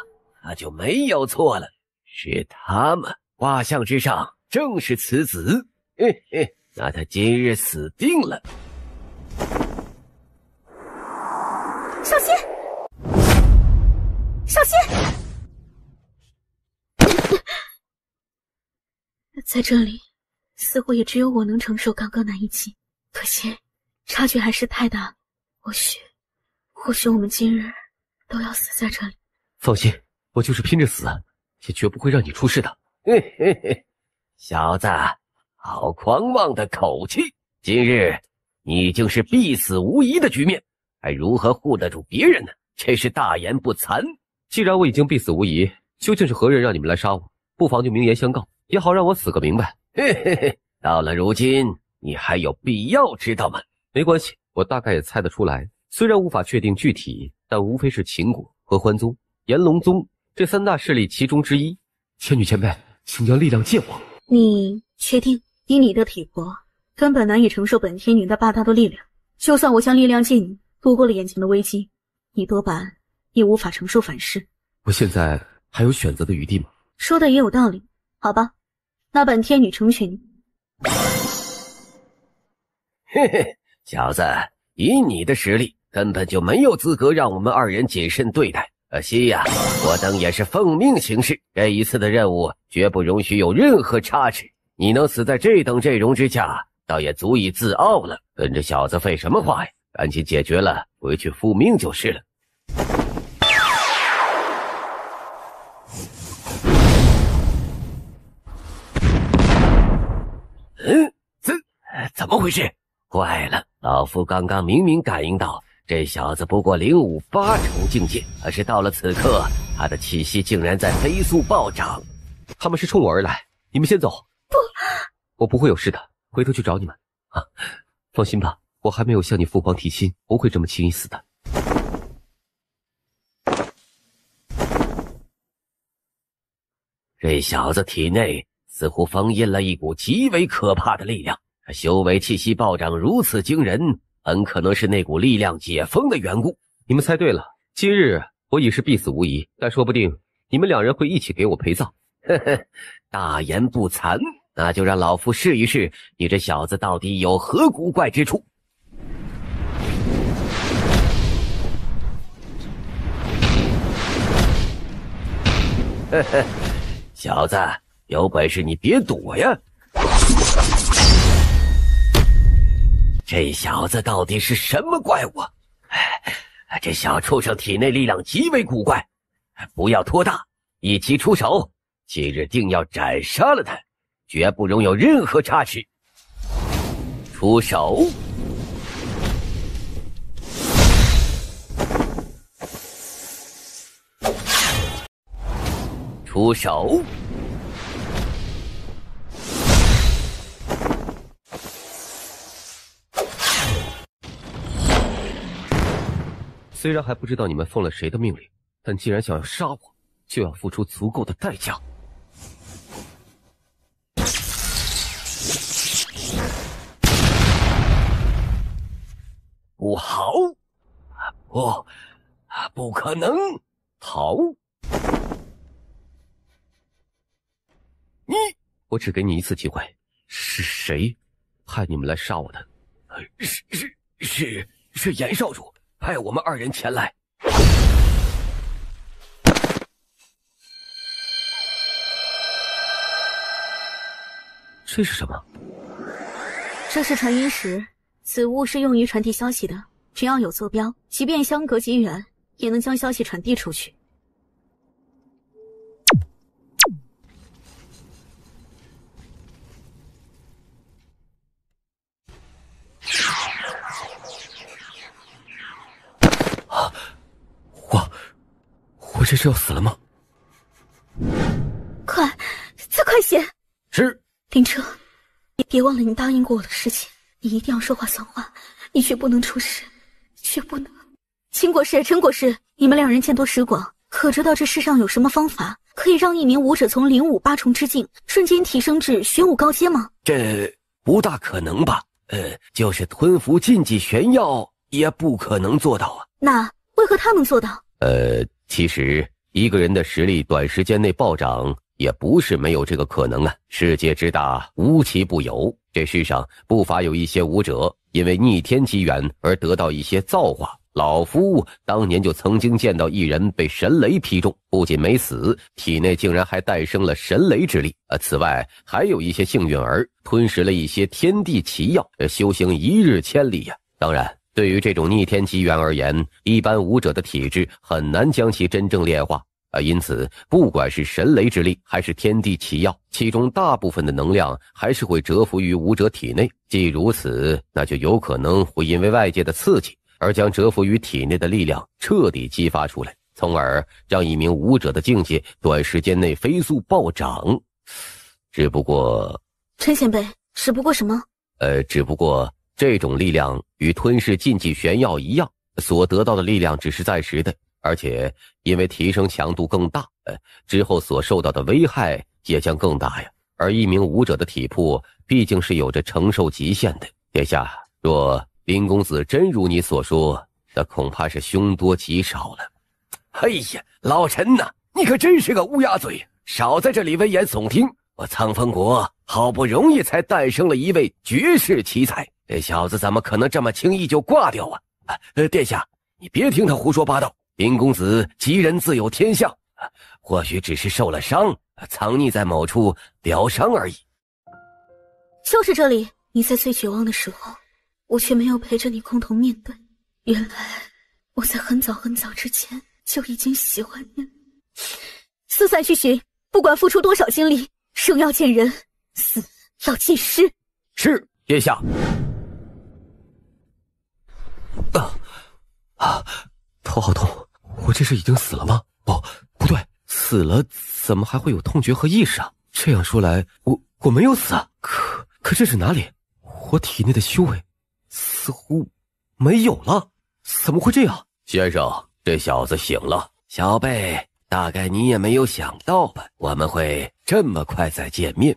那就没有错了，是他们。画像之上正是此子，那他今日死定了。小心！小心！在这里，似乎也只有我能承受刚刚那一击，可惜差距还是太大了。或许我们今日都要死在这里。放心，我就是拼着死，也绝不会让你出事的。小子，好狂妄的口气！今日你已经是必死无疑的局面，还如何护得住别人呢？这是大言不惭。既然我已经必死无疑，究竟是何人让你们来杀我？不妨就明言相告，也好让我死个明白。到了如今，你还有必要知道吗？没关系，我大概也猜得出来，虽然无法确定具体，但无非是秦国、合欢宗、炎龙宗这3大势力其中之一。千女前辈，请将力量借我。你确定？以你的体魄，根本难以承受本天女那霸道的力量。就算我将力量借你，度过了眼前的危机，你多半也无法承受反噬。我现在还有选择的余地吗？说的也有道理。好吧，那本天女成全你。小子，以你的实力，根本就没有资格让我们2人谨慎对待。可惜呀，我等也是奉命行事，这一次的任务绝不容许有任何差池。你能死在这等阵容之下，倒也足以自傲了。跟这小子废什么话呀？赶紧解决了，回去复命就是了。怎么回事？坏了，老夫刚刚明明感应到这小子不过领悟8重境界，可是到了此刻，他的气息竟然在飞速暴涨。他们是冲我而来，你们先走。不，我不会有事的，回头去找你们。啊，放心吧，我还没有向你父皇提亲，不会这么轻易死的。这小子体内似乎封印了一股极为可怕的力量，修为气息暴涨如此惊人，很可能是那股力量解封的缘故。你们猜对了，今日我已是必死无疑，但说不定你们两人会一起给我陪葬。呵呵，大言不惭，那就让老夫试一试，你这小子到底有何古怪之处。呵呵，小子，有本事你别躲呀！这小子到底是什么怪物？这小畜生体内力量极为古怪，不要拖大，一起出手，今日定要斩杀了他，绝不容有任何差池。出手！出手！虽然还不知道你们奉了谁的命令，但既然想要杀我，就要付出足够的代价。不好！不可能！逃！我只给你一次机会，是谁派你们来杀我的？是严少主派我们2人前来。这是什么？这是传音石，此物是用于传递消息的，只要有坐标，即便相隔极远，也能将消息传递出去。我这是要死了吗？快，再快些！是。林彻，你别忘了你答应过我的事情，你一定要说话算话，你绝不能出事，绝不能。秦国师、陈国师，你们2人见多识广，可知道这世上有什么方法可以让一名武者从领悟8重之境瞬间提升至玄武高阶吗？这不大可能吧？就是吞服禁忌玄药也不可能做到啊。那为何他能做到？其实一个人的实力短时间内暴涨也不是没有这个可能啊。世界之大，无奇不有，这世上不乏有一些武者因为逆天机缘而得到一些造化。老夫当年就曾经见到一人被神雷劈中，不仅没死，体内竟然还诞生了神雷之力。此外还有一些幸运儿吞食了一些天地奇药，修行1日千里呀。当然对于这种逆天机缘而言，一般武者的体质很难将其真正炼化因此不管是神雷之力还是天地奇药，其中大部分的能量还是会蛰伏于武者体内。既如此，那就有可能会因为外界的刺激而将蛰伏于体内的力量彻底激发出来，从而让一名武者的境界短时间内飞速暴涨。只不过陈前辈，只不过什么？只不过这种力量与吞噬禁忌玄药一样，所得到的力量只是暂时的，而且因为提升强度更大，之后所受到的危害也将更大呀。而一名武者的体魄毕竟是有着承受极限的。殿下，若林公子真如你所说，那恐怕是凶多吉少了。哎呀，老陈呐，你可真是个乌鸦嘴，少在这里危言耸听。我苍风国好不容易才诞生了一位绝世奇才，这小子怎么可能这么轻易就挂掉啊？殿下，你别听他胡说八道。林公子吉人自有天相，或许只是受了伤，藏匿在某处疗伤而已。就是这里，你在最绝望的时候，我却没有陪着你共同面对。原来我在很早很早之前就已经喜欢你了。四散去寻，不管付出多少精力，生要见人，死要见尸。是，殿下。头好痛，我这是已经死了吗？不对，死了怎么还会有痛觉和意识啊？这样说来，我没有死啊。可这是哪里？我体内的修为似乎没有了，怎么会这样？先生，这小子醒了。小贝，大概你也没有想到吧，我们会这么快再见面。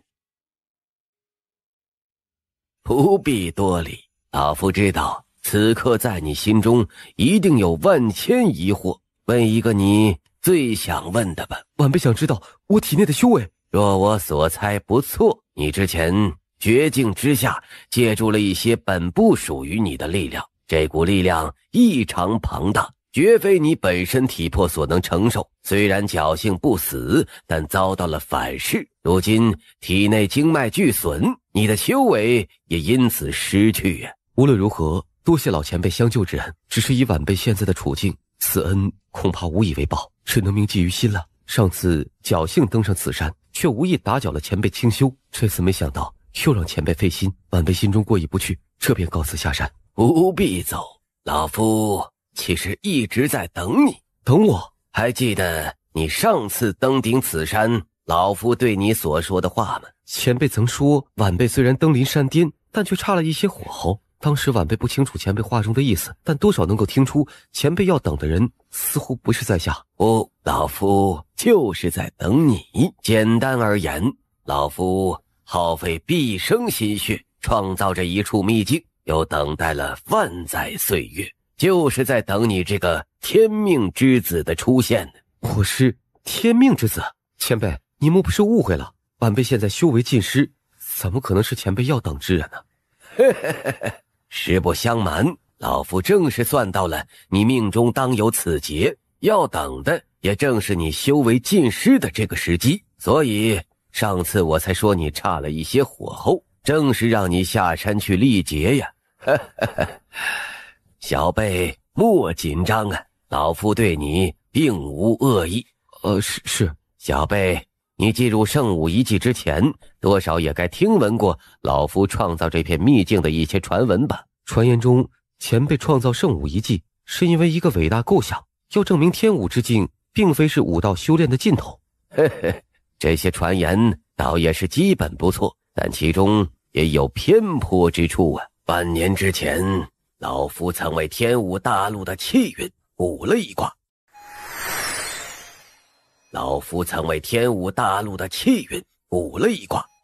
不必多礼，老夫知道此刻在你心中一定有万千疑惑，问一个你最想问的吧。晚辈想知道我体内的修为。若我所猜不错，你之前绝境之下借助了一些本不属于你的力量，这股力量异常庞大，绝非你本身体魄所能承受。虽然侥幸不死，但遭到了反噬，如今体内经脉俱损，你的修为也因此失去呀。无论如何，多谢老前辈相救之恩，只是以晚辈现在的处境，此恩恐怕无以为报，只能铭记于心了。上次侥幸登上此山，却无意打搅了前辈清修，这次没想到又让前辈费心，晚辈心中过意不去，这便告辞下山。不必走，老夫其实一直在等你。等我？还记得你上次登顶此山，老夫对你所说的话吗？前辈曾说，晚辈虽然登临山巅，但却差了一些火候。当时晚辈不清楚前辈话中的意思，但多少能够听出前辈要等的人似乎不是在下。老夫就是在等你。简单而言，老夫耗费毕生心血创造这一处秘境，又等待了万载岁月，就是在等你这个天命之子的出现呢。我是天命之子？前辈，你莫不是误会了？晚辈现在修为尽失，怎么可能是前辈要等之人呢？实不相瞒，老夫正是算到了你命中当有此劫，要等的也正是你修为尽失的这个时机，所以上次我才说你差了一些火候，正是让你下山去历劫呀。小贝，莫紧张啊，老夫对你并无恶意。是小贝，你进入圣武遗迹之前，多少也该听闻过老夫创造这片秘境的一些传闻吧？传言中，前辈创造圣武遗迹是因为一个伟大构想，要证明天武之境并非是武道修炼的尽头。这些传言倒也是基本不错，但其中也有偏颇之处啊。半年之前，老夫曾为天武大陆的气运卜了一卦。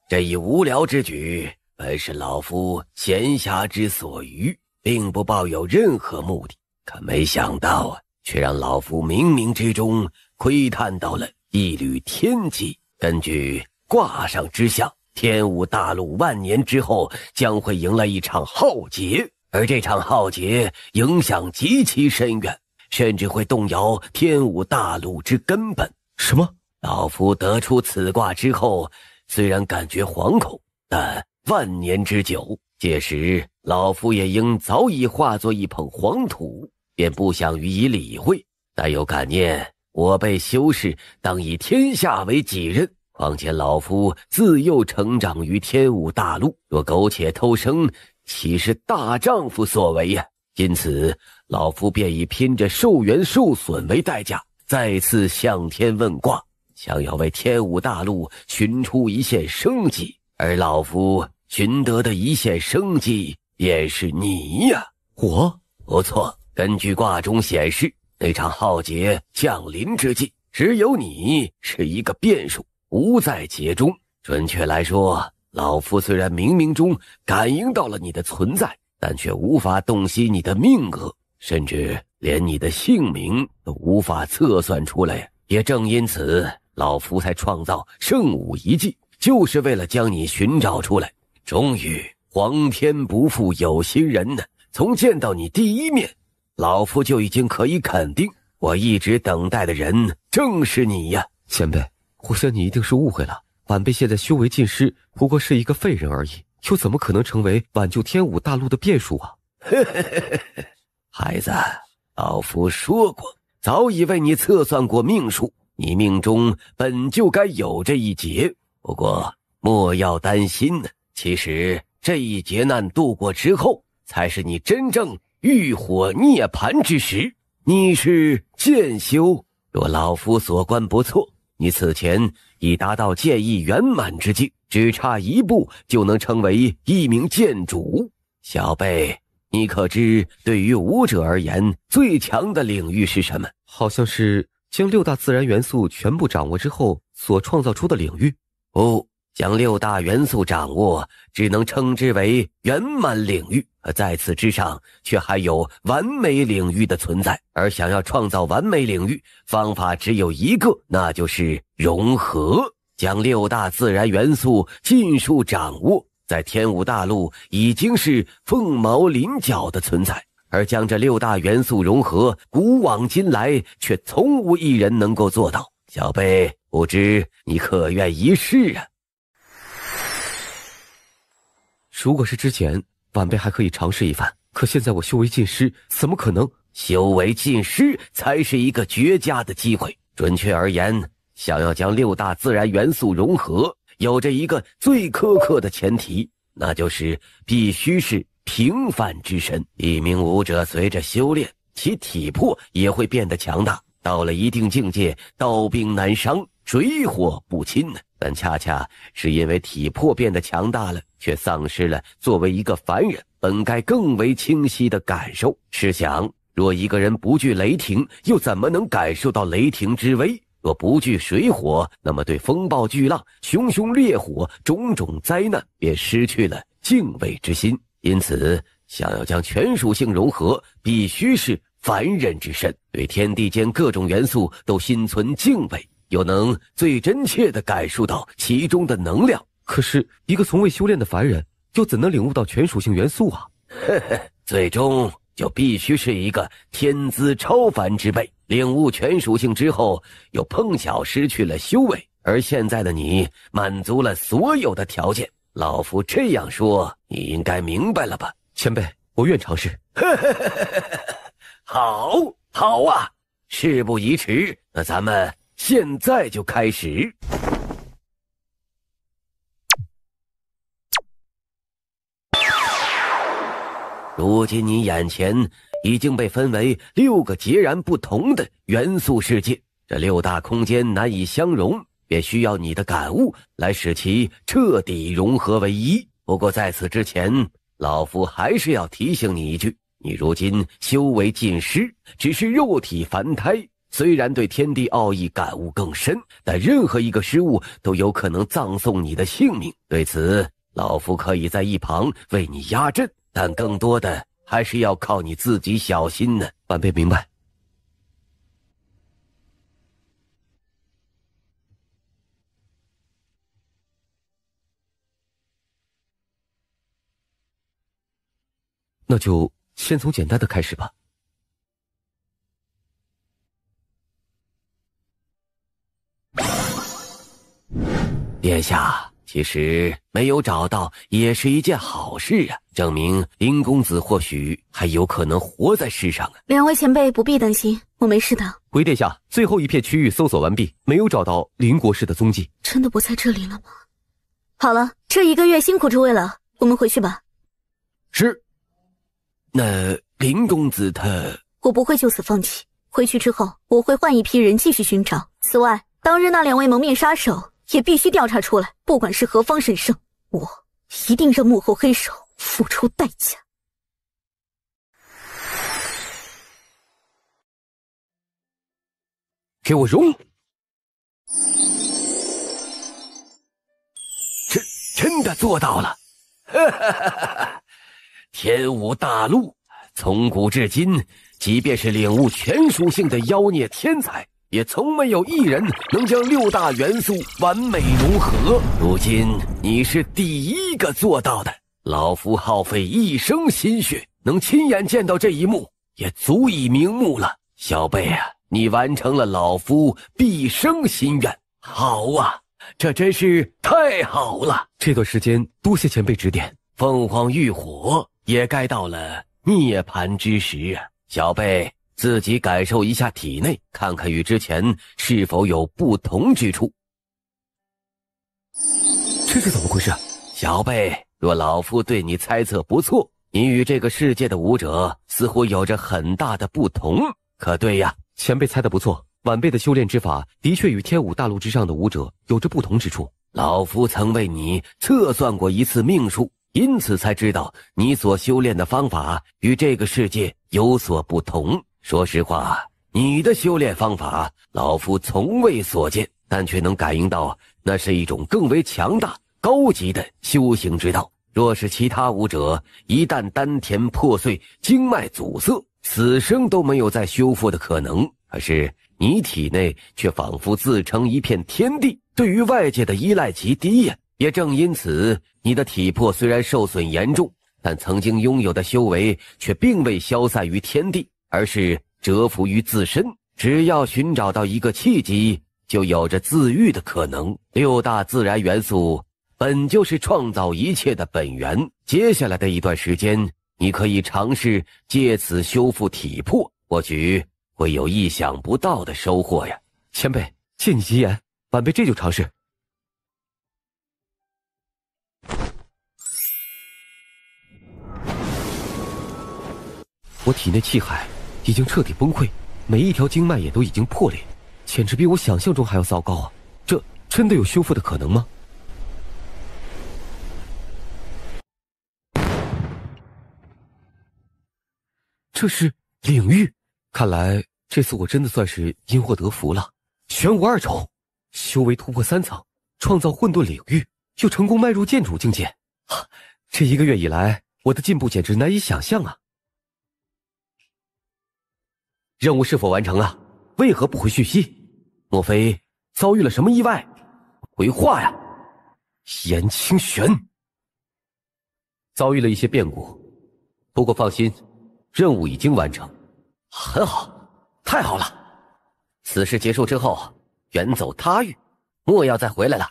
这一无聊之举本是老夫闲暇之所余，并不抱有任何目的，可没想到啊，却让老夫冥冥之中窥探到了一缕天机。根据卦上之象，天武大陆万年之后将会迎来一场浩劫，而这场浩劫影响极其深远，甚至会动摇天武大陆之根本。什么？老夫得出此卦之后，虽然感觉惶恐，但万年之久，届时老夫也应早已化作一捧黄土，便不想予以理会。但又感念我辈修士当以天下为己任，况且老夫自幼成长于天武大陆，若苟且偷生，岂是大丈夫所为呀？因此老夫便以拼着寿元受损为代价，再次向天问卦，想要为天武大陆寻出一线生机。而老夫寻得的一线生机便是你呀。我？不错，根据卦中显示，那场浩劫降临之际，只有你是一个变数，无在劫中。准确来说，老夫虽然冥冥中感应到了你的存在，但却无法洞悉你的命格，甚至连你的姓名都无法测算出来。也正因此，老夫才创造圣武遗迹，就是为了将你寻找出来。终于，皇天不负有心人呢，从见到你第一面，老夫就已经可以肯定，我一直等待的人正是你呀。前辈，我想你一定是误会了，晚辈现在修为尽失，不过是一个废人而已。又怎么可能成为挽救天武大陆的变数啊？孩子，老夫说过，早已为你测算过命数，你命中本就该有这一劫。不过莫要担心呢，其实这一劫难度过之后，才是你真正浴火涅槃之时。你是剑修，若老夫所观不错，你此前已达到剑意圆满之境，只差一步就能成为一名剑主。小辈，你可知对于武者而言，最强的领域是什么？好像是将6大自然元素全部掌握之后所创造出的领域。哦，将6大元素掌握，只能称之为圆满领域，在此之上却还有完美领域的存在。而想要创造完美领域，方法只有一个，那就是融合。将6大自然元素尽数掌握，在天武大陆已经是凤毛麟角的存在，而将这6大元素融合，古往今来却从无一人能够做到。小辈，不知你可愿一试啊？如果是之前，晚辈还可以尝试一番，可现在我修为尽失，怎么可能？修为尽失才是一个绝佳的机会。准确而言，想要将6大自然元素融合，有着一个最苛刻的前提，那就是必须是平凡之身。一名武者随着修炼，其体魄也会变得强大，到了一定境界，刀兵难伤，水火不侵呢。但恰恰是因为体魄变得强大了，却丧失了作为一个凡人本该更为清晰的感受。试想，若一个人不惧雷霆，又怎么能感受到雷霆之威？若不惧水火，那么对风暴巨浪、熊熊烈火、种种灾难便失去了敬畏之心。因此，想要将全属性融合，必须是凡人之身，对天地间各种元素都心存敬畏，又能最真切地感受到其中的能量。可是一个从未修炼的凡人，又怎能领悟到全属性元素啊？最终就必须是一个天资超凡之辈，领悟全属性之后，又碰巧失去了修为。而现在的你满足了所有的条件，老夫这样说，你应该明白了吧？前辈，我愿尝试。好，好啊！事不宜迟，那咱们现在就开始。如今你眼前已经被分为6个截然不同的元素世界，这6大空间难以相容，便需要你的感悟来使其彻底融合为一。不过在此之前，老夫还是要提醒你一句，你如今修为尽失，只是肉体凡胎，虽然对天地奥义感悟更深，但任何一个失误都有可能葬送你的性命。对此，老夫可以在一旁为你压阵，但更多的还是要靠你自己小心呢。晚辈明白。那就先从简单的开始吧。殿下，其实没有找到也是一件好事啊，证明林公子或许还有可能活在世上啊。2位前辈不必担心，我没事的。回殿下，最后一片区域搜索完毕，没有找到林国师的踪迹。真的不在这里了吗？好了，这1个月辛苦诸位了，我们回去吧。是。那林公子他……我不会就此放弃，回去之后我会换一批人继续寻找。此外，当日那2位蒙面杀手也必须调查出来，不管是何方神圣，我一定让幕后黑手付出代价。给我融！真的做到了！天武大陆从古至今，即便是领悟全属性的妖孽天才，也从没有一人能将6大元素完美融合。如今你是第一个做到的，老夫耗费一生心血，能亲眼见到这一幕，也足以瞑目了。小辈啊，你完成了老夫毕生心愿。好啊，这真是太好了！这段时间多谢前辈指点。凤凰浴火也该到了涅槃之时啊！小辈自己感受一下体内，看看与之前是否有不同之处。这是怎么回事？小辈，若老夫对你猜测不错，你与这个世界的武者似乎有着很大的不同，可对呀？前辈猜得不错，晚辈的修炼之法的确与天武大陆之上的武者有着不同之处。老夫曾为你测算过一次命数，因此才知道你所修炼的方法与这个世界有所不同。说实话，你的修炼方法老夫从未所见，但却能感应到那是一种更为强大高级的修行之道。若是其他武者一旦丹田破碎，经脉阻塞，此生都没有再修复的可能。可是你体内却仿佛自成一片天地，对于外界的依赖极低呀。也正因此，你的体魄虽然受损严重，但曾经拥有的修为却并未消散于天地，而是蛰伏于自身。只要寻找到一个契机，就有着自愈的可能。六大自然元素本就是创造一切的本源。接下来的一段时间，你可以尝试借此修复体魄，或许会有意想不到的收获呀。前辈，借你吉言，晚辈这就尝试。我体内气海已经彻底崩溃，每一条经脉也都已经破裂，简直比我想象中还要糟糕啊！这真的有修复的可能吗？这是领域，看来这次我真的算是因祸得福了。玄武二重，修为突破3层，创造混沌领域，又成功迈入剑主境界。这1个月以来，我的进步简直难以想象啊！任务是否完成啊？为何不回讯息？莫非遭遇了什么意外？回话呀！严清玄遭遇了一些变故，不过放心，任务已经完成。很好，太好了！此事结束之后，远走他域，莫要再回来了。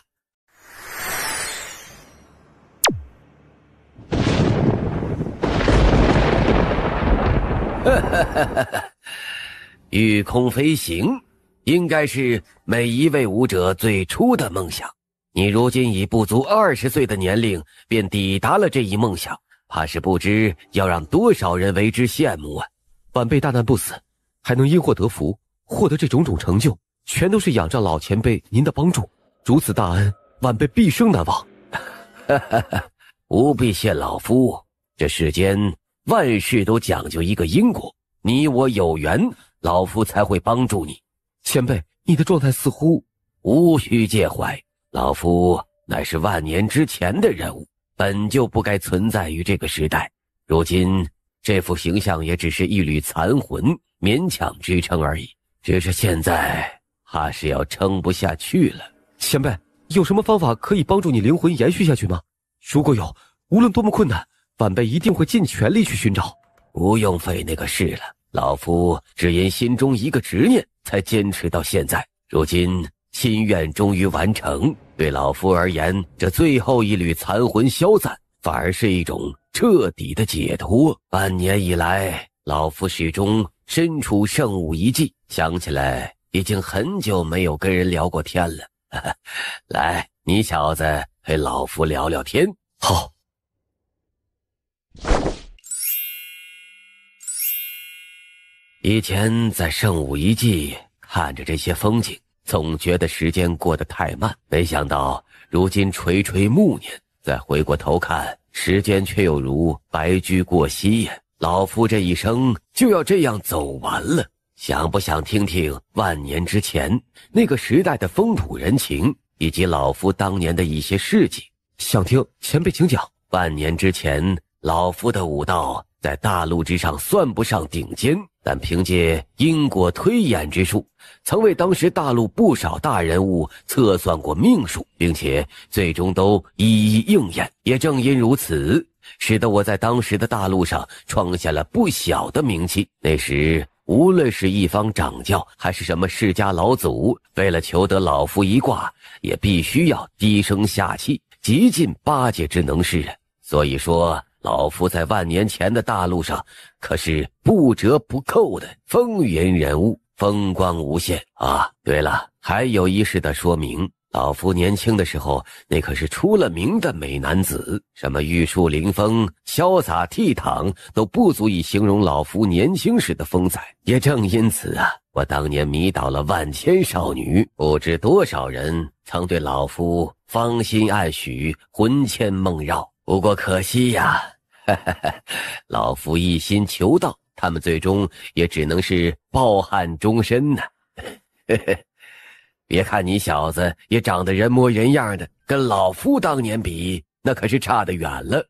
御空飞行应该是每一位武者最初的梦想。你如今以不足20岁的年龄便抵达了这一梦想，怕是不知要让多少人为之羡慕啊！晚辈大难不死，还能因祸得福，获得这种种成就，全都是仰仗老前辈您的帮助，如此大恩，晚辈毕生难忘。不必谢老夫，这世间万事都讲究一个因果，你我有缘，老夫才会帮助你。前辈，你的状态似乎……无需介怀，老夫乃是万年之前的人物，本就不该存在于这个时代。如今这副形象也只是一缕残魂，勉强支撑而已。只是现在怕是要撑不下去了。前辈，有什么方法可以帮助你灵魂延续下去吗？如果有，无论多么困难，晚辈一定会尽全力去寻找。不用费那个事了，老夫只因心中一个执念才坚持到现在。如今心愿终于完成，对老夫而言，这最后一缕残魂消散，反而是一种彻底的解脱。半年以来，老夫始终身处圣武一迹，想起来已经很久没有跟人聊过天了。来，你小子陪老夫聊聊天。好。以前在圣武一迹看着这些风景，总觉得时间过得太慢，没想到如今垂垂暮年，再回过头看，时间却又如白驹过隙呀。老夫这一生就要这样走完了。想不想听听万年之前那个时代的风土人情，以及老夫当年的一些事迹？想听，前辈请讲。万年之前，老夫的武道在大陆之上算不上顶尖，但凭借因果推演之术，曾为当时大陆不少大人物测算过命数，并且最终都一一应验。也正因如此，使得我在当时的大陆上创下了不小的名气。那时无论是一方掌教，还是什么世家老祖，为了求得老夫一卦，也必须要低声下气，极尽巴结之能事啊。所以说，老夫在万年前的大陆上，可是不折不扣的风云人物，风光无限啊！对了，还有一事的说明。老夫年轻的时候，那可是出了名的美男子，什么玉树临风、潇洒倜傥，都不足以形容老夫年轻时的风采。也正因此啊，我当年迷倒了万千少女，不知多少人曾对老夫芳心暗许、魂牵梦绕。不过可惜呀，老夫一心求道，他们最终也只能是抱憾终身呢。别看你小子也长得人模人样的，跟老夫当年比，那可是差得远了。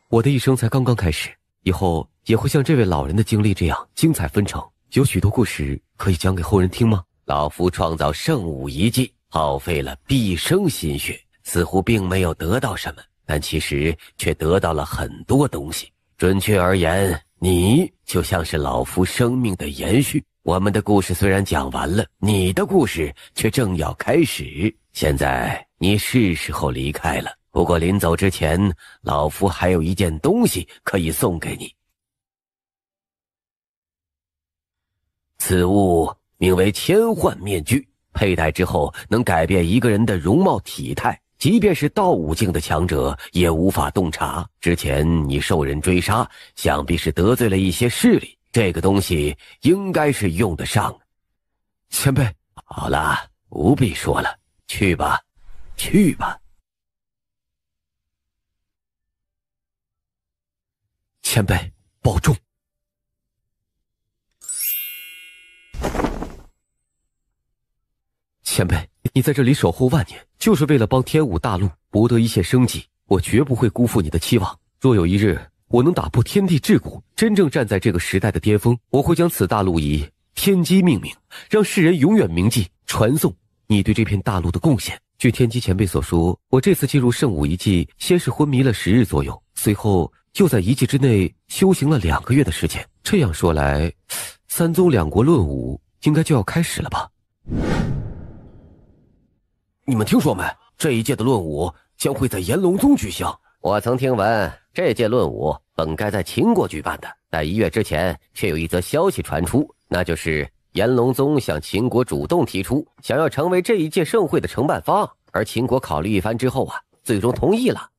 我的一生才刚刚开始，以后也会像这位老人的经历这样精彩纷呈，有许多故事可以讲给后人听吗？老夫创造圣武一计，耗费了毕生心血，似乎并没有得到什么，但其实却得到了很多东西。准确而言，你就像是老夫生命的延续。我们的故事虽然讲完了，你的故事却正要开始。现在你是时候离开了，不过临走之前，老夫还有一件东西可以送给你。此物名为千幻面具，佩戴之后能改变一个人的容貌体态，即便是道武境的强者也无法洞察。之前你受人追杀，想必是得罪了一些势力，这个东西应该是用得上。前辈，好了，不必说了，去吧，去吧。前辈，保重。前辈，你在这里守候万年，就是为了帮天武大陆博得一切生机，我绝不会辜负你的期望。若有一日我能打破天地桎梏，真正站在这个时代的巅峰，我会将此大陆以天机命名，让世人永远铭记传颂你对这片大陆的贡献。据天机前辈所说，我这次进入圣武遗迹，先是昏迷了10日左右，随后又在遗迹之内修行了2个月的时间。这样说来，三宗两国论武应该就要开始了吧？你们听说没？这一届的论武将会在炎龙宗举行。我曾听闻，这届论武本该在秦国举办的，但1月之前却有一则消息传出，那就是炎龙宗向秦国主动提出，想要成为这一届盛会的承办方，而秦国考虑一番之后啊，最终同意了。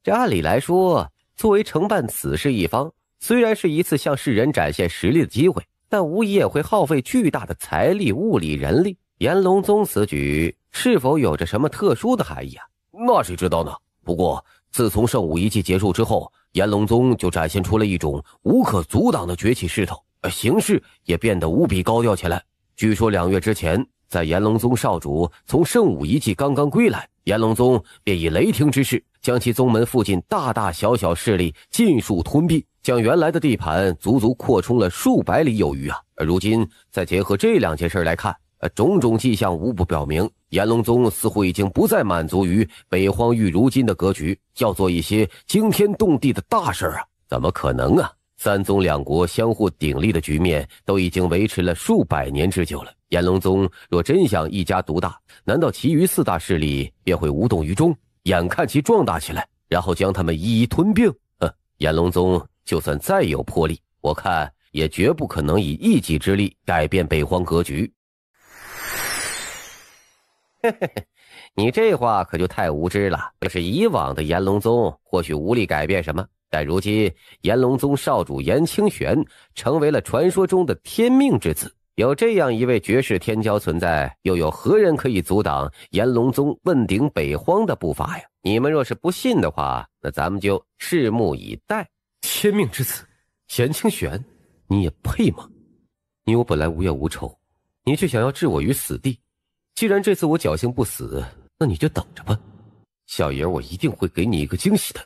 这按理来说，作为承办此事一方，虽然是一次向世人展现实力的机会，但无疑也会耗费巨大的财力、物力、人力。炎龙宗此举是否有着什么特殊的含义啊？那谁知道呢？不过自从圣武遗迹结束之后，炎龙宗就展现出了一种无可阻挡的崛起势头，形势也变得无比高调起来。据说2月之前，在炎龙宗少主从圣武遗迹刚刚归来，炎龙宗便以雷霆之势将其宗门附近大大小小势力尽数吞并，将原来的地盘足足扩充了数百里有余啊！而如今再结合这2件事来看，种种迹象无不表明，炎龙宗似乎已经不再满足于北荒域如今的格局，要做一些惊天动地的大事啊！怎么可能啊？三宗两国相互鼎立的局面都已经维持了数百年之久了。炎龙宗若真想一家独大，难道其余4大势力便会无动于衷，眼看其壮大起来，然后将他们一一吞并？炎龙宗就算再有魄力，我看也绝不可能以一己之力改变北荒格局。你这话可就太无知了。就是以往的炎龙宗或许无力改变什么，但如今炎龙宗少主炎清玄成为了传说中的天命之子，有这样一位绝世天骄存在，又有何人可以阻挡炎龙宗问鼎北荒的步伐呀？你们若是不信的话，那咱们就拭目以待。天命之子炎清玄，你也配吗？你我本来无冤无仇，你却想要置我于死地。既然这次我侥幸不死，那你就等着吧，小爷我一定会给你一个惊喜的。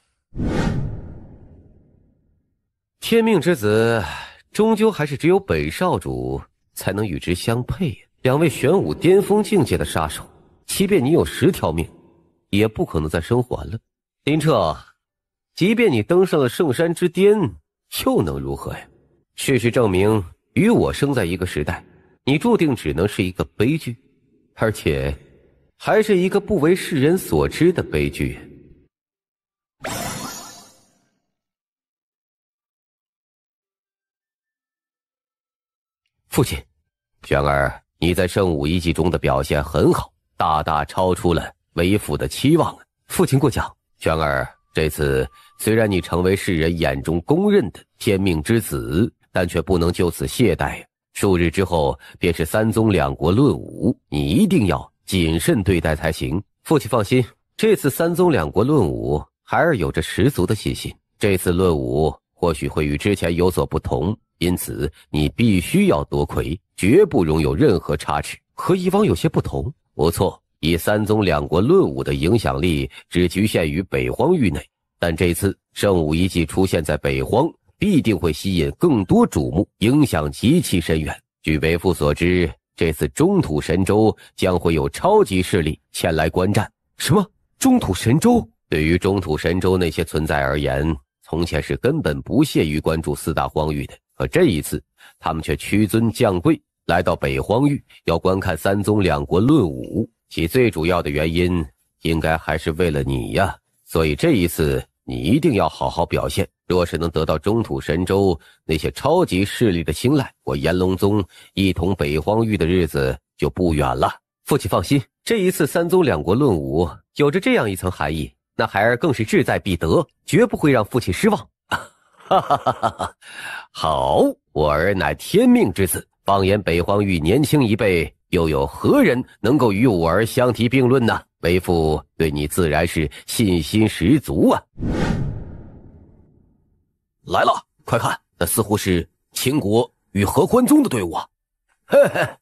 天命之子终究还是只有本少主才能与之相配，2位玄武巅峰境界的杀手，即便你有10条命，也不可能再生还了。林彻，即便你登上了圣山之巅，又能如何呀？事实证明，与我生在一个时代，你注定只能是一个悲剧，而且还是一个不为世人所知的悲剧。父亲，玄儿，你在圣武一季中的表现很好，大大超出了为父的期望。父亲过奖。玄儿，这次虽然你成为世人眼中公认的天命之子，但却不能就此懈怠。数日之后便是三宗两国论武，你一定要谨慎对待才行。父亲放心，这次三宗两国论武，孩儿有着十足的信心。这次论武或许会与之前有所不同，因此你必须要夺魁，绝不容有任何差池。和以往有些不同？不错，以三宗两国论武的影响力只局限于北荒域内，但这次圣武一季出现在北荒，必定会吸引更多瞩目，影响极其深远。据为父所知，这次中土神州将会有超级势力前来观战。什么？中土神州？对于中土神州那些存在而言，从前是根本不屑于关注四大荒域的，可这一次他们却屈尊降贵来到北荒域，要观看三宗两国论武。其最主要的原因应该还是为了你呀，所以这一次你一定要好好表现。若是能得到中土神州那些超级势力的青睐，我炎龙宗一统北荒域的日子就不远了。父亲放心，这一次三宗两国论武有着这样一层含义，那孩儿更是志在必得，绝不会让父亲失望。哈哈哈哈！好，我儿乃天命之子，放眼北荒域年轻一辈，又有何人能够与我儿相提并论呢？为父对你自然是信心十足啊！来了，快看，那似乎是秦国与合欢宗的队伍啊！呵呵，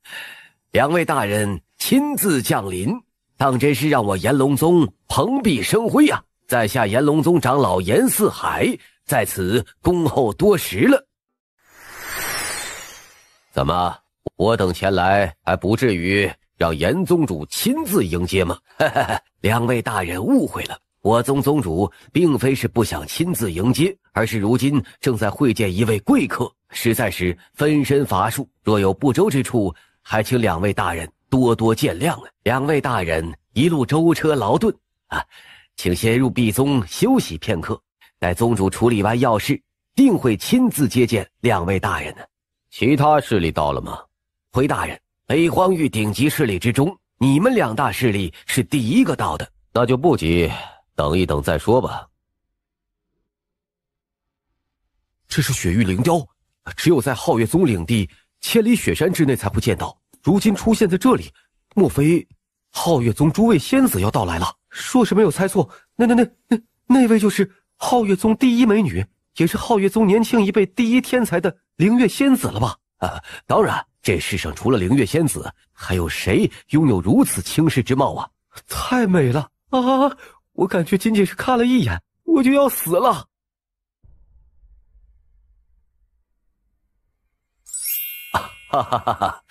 两位大人亲自降临，当真是让我炎龙宗蓬荜生辉啊！在下炎龙宗长老严四海，在此恭候多时了。怎么，我等前来还不至于让严宗主亲自迎接吗？两位大人误会了，我宗宗主并非是不想亲自迎接，而是如今正在会见一位贵客，实在是分身乏术，若有不周之处，还请两位大人多多见谅啊！两位大人一路舟车劳顿啊，请先入敝宗休息片刻，待宗主处理完要事，定会亲自接见两位大人的。其他势力到了吗？回大人，北荒域顶级势力之中，你们两大势力是第一个到的。那就不急，等一等再说吧。这是雪域灵雕，只有在皓月宗领地千里雪山之内才会见到，如今出现在这里，莫非皓月宗诸位仙子要到来了？若是没有猜错，那位就是皓月宗第一美女，也是皓月宗年轻一辈第一天才的灵月仙子了吧？当然，这世上除了灵月仙子，还有谁拥有如此倾世之貌啊？太美了啊！我感觉仅仅是看了一眼，我就要死了。哈哈哈哈！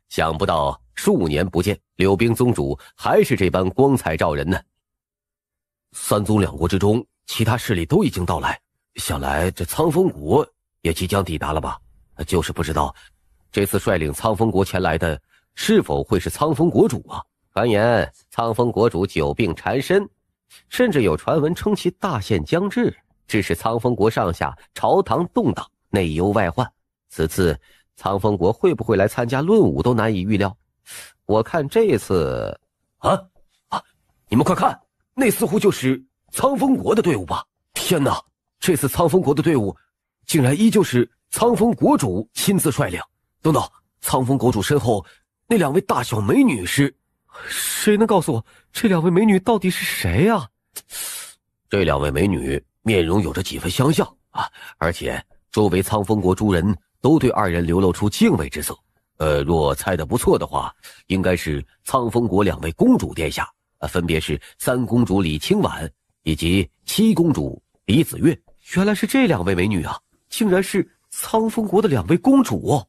想不到数年不见，柳冰宗主还是这般光彩照人呢。三宗两国之中，其他势力都已经到来，想来这苍风国也即将抵达了吧？就是不知道这次率领苍风国前来的是否会是苍风国主啊？传言苍风国主久病缠身，甚至有传闻称其大限将至，致使苍风国上下朝堂动荡，内忧外患。此次苍风国会不会来参加论武都难以预料。我看这次你们快看，那似乎就是苍风国的队伍吧？天哪，这次苍风国的队伍竟然依旧是苍风国主亲自率领。等等，苍风国主身后那两位大小美女是？谁能告诉我这两位美女到底是谁啊？这两位美女面容有着几分相像啊，而且周围苍风国诸人都对二人流露出敬畏之色。若猜得不错的话，应该是苍风国两位公主殿下，分别是三公主李清婉以及七公主李子月。原来是这两位美女啊，竟然是苍风国的两位公主。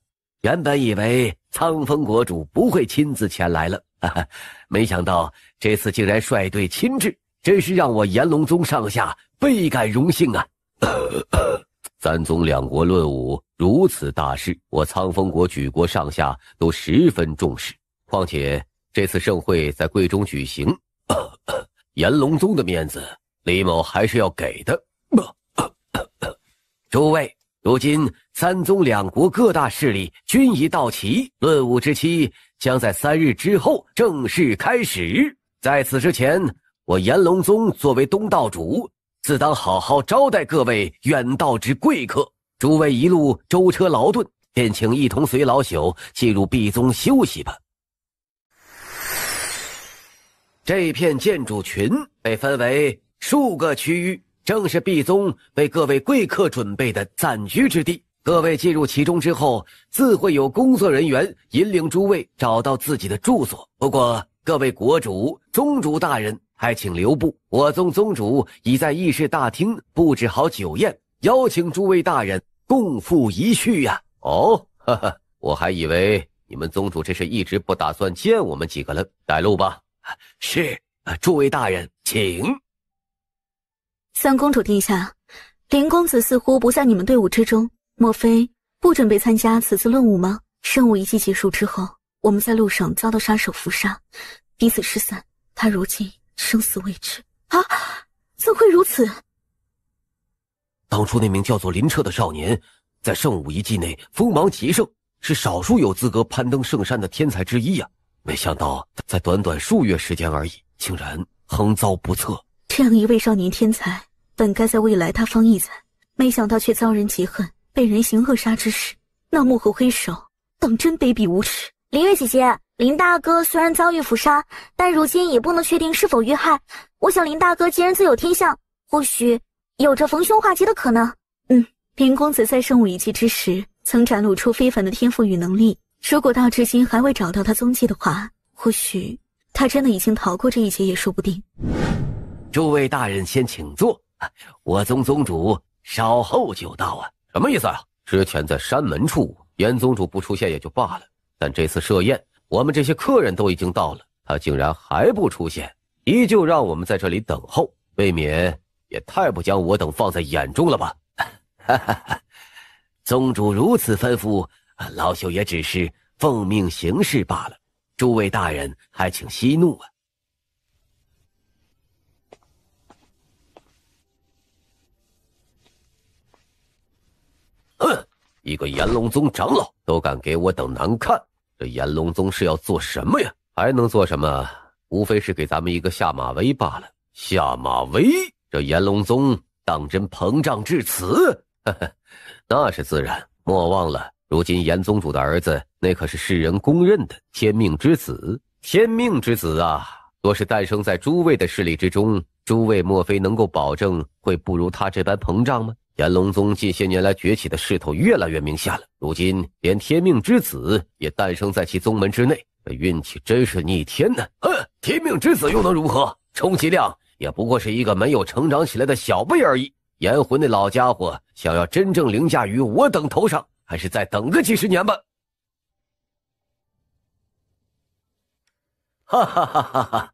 原本以为苍风国主不会亲自前来了，没想到这次竟然率队亲至，真是让我炎龙宗上下倍感荣幸啊！三宗两国论武如此大事，我苍风国举国上下都十分重视。况且这次盛会在贵中举行，炎龙宗的面子，李某还是要给的。诸位，如今三宗两国各大势力均已到齐，论武之期将在3日之后正式开始。在此之前，我炎龙宗作为东道主，自当好好招待各位远道之贵客。诸位一路舟车劳顿，便请一同随老朽进入壁宗休息吧。这片建筑群被分为数个区域，正是壁宗为各位贵客准备的暂居之地。各位进入其中之后，自会有工作人员引领诸位找到自己的住所。不过各位国主、宗主大人还请留步，我宗宗主已在议事大厅布置好酒宴，邀请诸位大人共赴一叙呀。哦，哈哈，我还以为你们宗主这是一直不打算见我们几个了。带路吧。是，诸位大人请。三公主殿下，林公子似乎不在你们队伍之中，莫非不准备参加此次论武吗？圣武一击结束之后，我们在路上遭到杀手伏杀，彼此失散，他如今生死未知。啊，怎会如此？当初那名叫做林彻的少年，在圣武一击内锋芒极盛，是少数有资格攀登圣山的天才之一呀。没想到在短短数月时间而已，竟然横遭不测。这样一位少年天才，本该在未来大放异彩，没想到却遭人嫉恨，被人行扼杀之时，那幕后黑手当真卑鄙无耻。林月姐姐，林大哥虽然遭遇伏杀，但如今也不能确定是否遇害。我想林大哥既然自有天相，或许有着逢凶化吉的可能。林公子在圣武一击之时，曾展露出非凡的天赋与能力。如果到至今还未找到他踪迹的话，或许他真的已经逃过这一劫也说不定。诸位大人先请坐，我宗宗主稍后就到啊。什么意思啊？之前在山门处，严宗主不出现也就罢了，但这次设宴，我们这些客人都已经到了，他竟然还不出现，依旧让我们在这里等候，未免也太不将我等放在眼中了吧。宗主如此吩咐，老朽也只是奉命行事罢了，诸位大人还请息怒啊。哼，一个炎龙宗长老都敢给我等难看，这炎龙宗是要做什么呀？还能做什么？无非是给咱们一个下马威罢了。下马威？这炎龙宗当真膨胀至此？那是自然。莫忘了，如今严宗主的儿子，那可是世人公认的天命之子。天命之子啊，若是诞生在诸位的势力之中，诸位莫非能够保证会不如他这般膨胀吗？炎龙宗近些年来崛起的势头越来越明显了，如今连天命之子也诞生在其宗门之内，这运气真是逆天呢。天命之子又能如何？充其量也不过是一个没有成长起来的小辈而已。炎魂那老家伙想要真正凌驾于我等头上，还是再等个几十年吧。哈哈哈哈哈！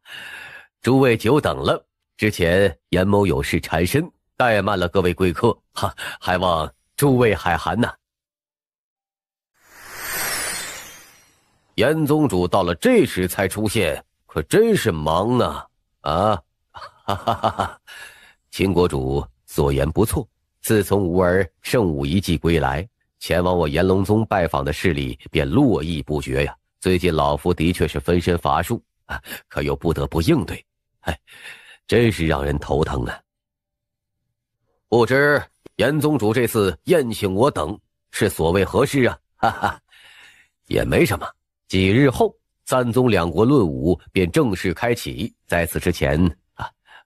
诸位久等了，之前严某有事缠身，怠慢了各位贵客，还望诸位海涵呐。严宗主到了这时才出现，可真是忙啊！哈哈哈哈！秦国主所言不错，自从吾儿圣武一祭归来，前往我炎龙宗拜访的势力便络绎不绝呀。最近老夫的确是分身乏术，可又不得不应对，真是让人头疼啊。不知严宗主这次宴请我等是所谓何事啊？哈哈，也没什么。几日后，三宗两国论武便正式开启。在此之前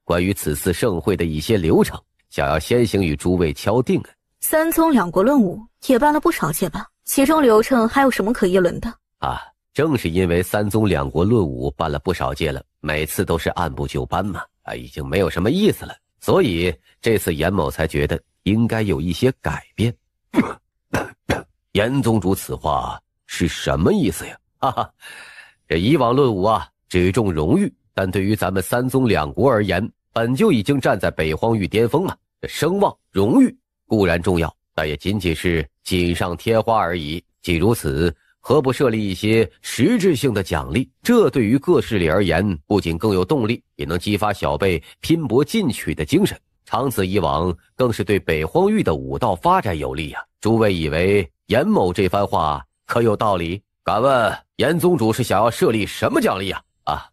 关于此次盛会的一些流程，想要先行与诸位敲定。三宗两国论武也办了不少届吧？其中流程还有什么可议论的？正是因为三宗两国论武办了不少届了，每次都是按部就班嘛，已经没有什么意思了，所以这次严某才觉得应该有一些改变。严宗主此话是什么意思呀？这以往论武只重荣誉，但对于咱们三宗两国而言，本就已经站在北荒域巅峰了，这声望荣誉固然重要，但也仅仅是锦上添花而已。既如此，何不设立一些实质性的奖励？这对于各势力而言，不仅更有动力，也能激发小辈拼搏进取的精神。长此以往，更是对北荒域的武道发展有利啊！诸位以为严某这番话可有道理？敢问严宗主是想要设立什么奖励啊？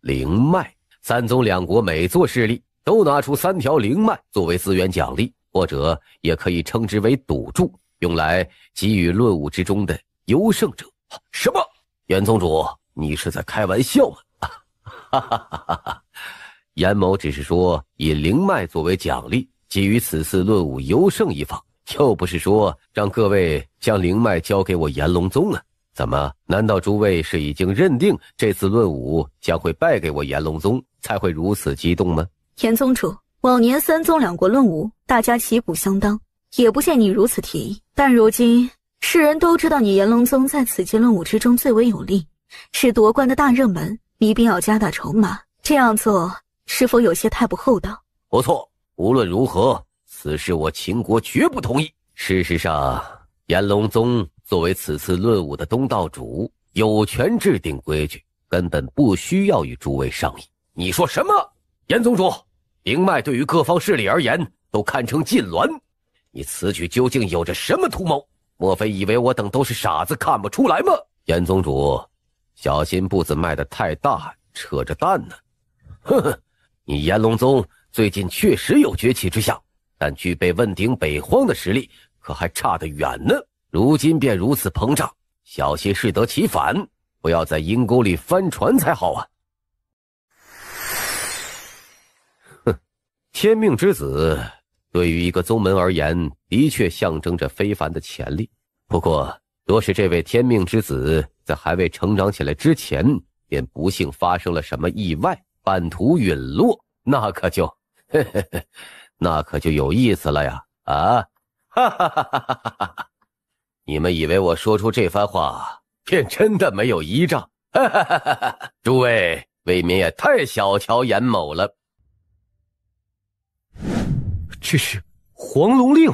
灵脉。三宗两国每座势力都拿出3条灵脉作为资源奖励，或者也可以称之为赌注，用来给予论武之中的优胜者。什么？严宗主，你是在开玩笑吗？哈哈哈哈哈！严某只是说以灵脉作为奖励，给予此次论武优胜一方，又不是说让各位将灵脉交给我炎龙宗啊。怎么？难道诸位是已经认定这次论武将会败给我炎龙宗，才会如此激动吗？严宗主，往年三宗两国论武，大家旗鼓相当，也不见你如此提议。但如今世人都知道你炎龙宗在此届论武之中最为有力，是夺冠的大热门，你便要加大筹码，这样做是否有些太不厚道？不错，无论如何，此事我秦国绝不同意。事实上，炎龙宗作为此次论武的东道主，有权制定规矩，根本不需要与诸位商议。你说什么？严宗主，灵脉对于各方势力而言都堪称禁挛，你此举究竟有着什么图谋？莫非以为我等都是傻子看不出来吗？严宗主，小心步子迈得太大，扯着蛋呢。呵呵，你炎龙宗最近确实有崛起之象，但具备问鼎北荒的实力可还差得远呢。如今便如此膨胀，小心适得其反，不要在阴沟里翻船才好啊。哼，天命之子对于一个宗门而言，的确象征着非凡的潜力。不过，若是这位天命之子在还未成长起来之前，便不幸发生了什么意外，半途陨落，那可就有意思了呀！啊，哈哈哈哈哈哈！你们以为我说出这番话便真的没有依仗？哈哈哈哈！诸位未免也太小瞧严某了。这是黄龙令。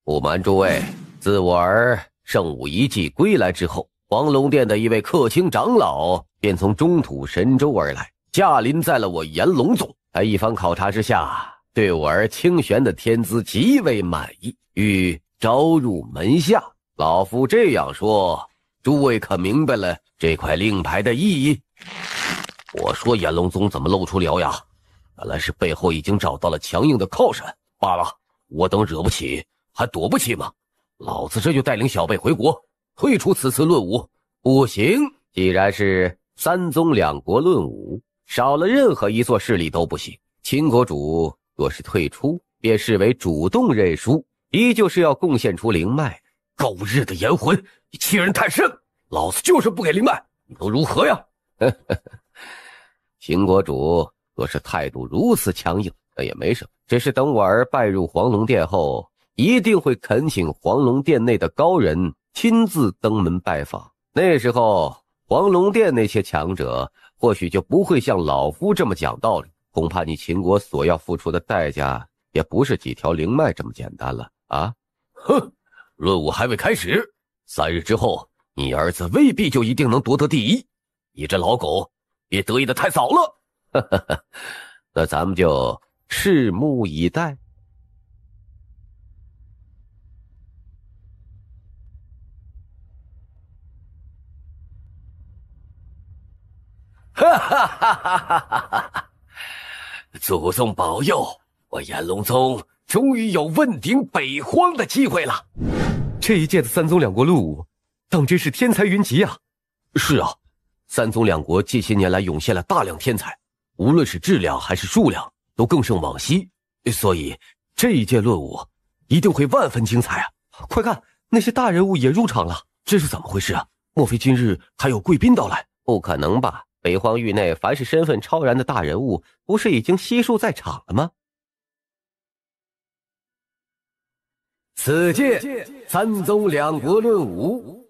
不瞒诸位，自我儿圣武遗迹归来之后，黄龙殿的一位客卿长老便从中土神州而来，驾临在了我炎龙宗。他一番考察之下，对我儿清玄的天资极为满意，欲招入门下。老夫这样说，诸位可明白了这块令牌的意义？我说炎龙宗怎么露出獠牙？原来是背后已经找到了强硬的靠山。罢了，我等惹不起还躲不起吗？老子这就带领小辈回国，退出此次论武。不行，既然是三宗两国论武，少了任何一座势力都不行。秦国主若是退出，便视为主动认输，依旧是要贡献出灵脉。狗日的炎魂，你欺人太甚！老子就是不给灵脉，你能如何呀？秦国主若是态度如此强硬，那也没什么，只是等我儿拜入黄龙殿后，一定会恳请黄龙殿内的高人亲自登门拜访。那时候黄龙殿那些强者或许就不会像老夫这么讲道理，恐怕你秦国所要付出的代价也不是几条灵脉这么简单了啊！哼，论武还未开始，3日之后你儿子未必就一定能夺得第一，你这老狗别得意的太早了。那咱们就拭目以待。哈哈哈哈哈哈！祖宗保佑，我炎龙宗终于有问鼎北荒的机会了。这一届的三宗两国论武，当真是天才云集啊！是啊，三宗两国近些年来涌现了大量天才，无论是质量还是数量都更胜往昔，所以这一届论武一定会万分精彩啊！快看，那些大人物也入场了，这是怎么回事啊？莫非今日还有贵宾到来？不可能吧，北荒域内凡是身份超然的大人物，不是已经悉数在场了吗？此届三宗两国论武，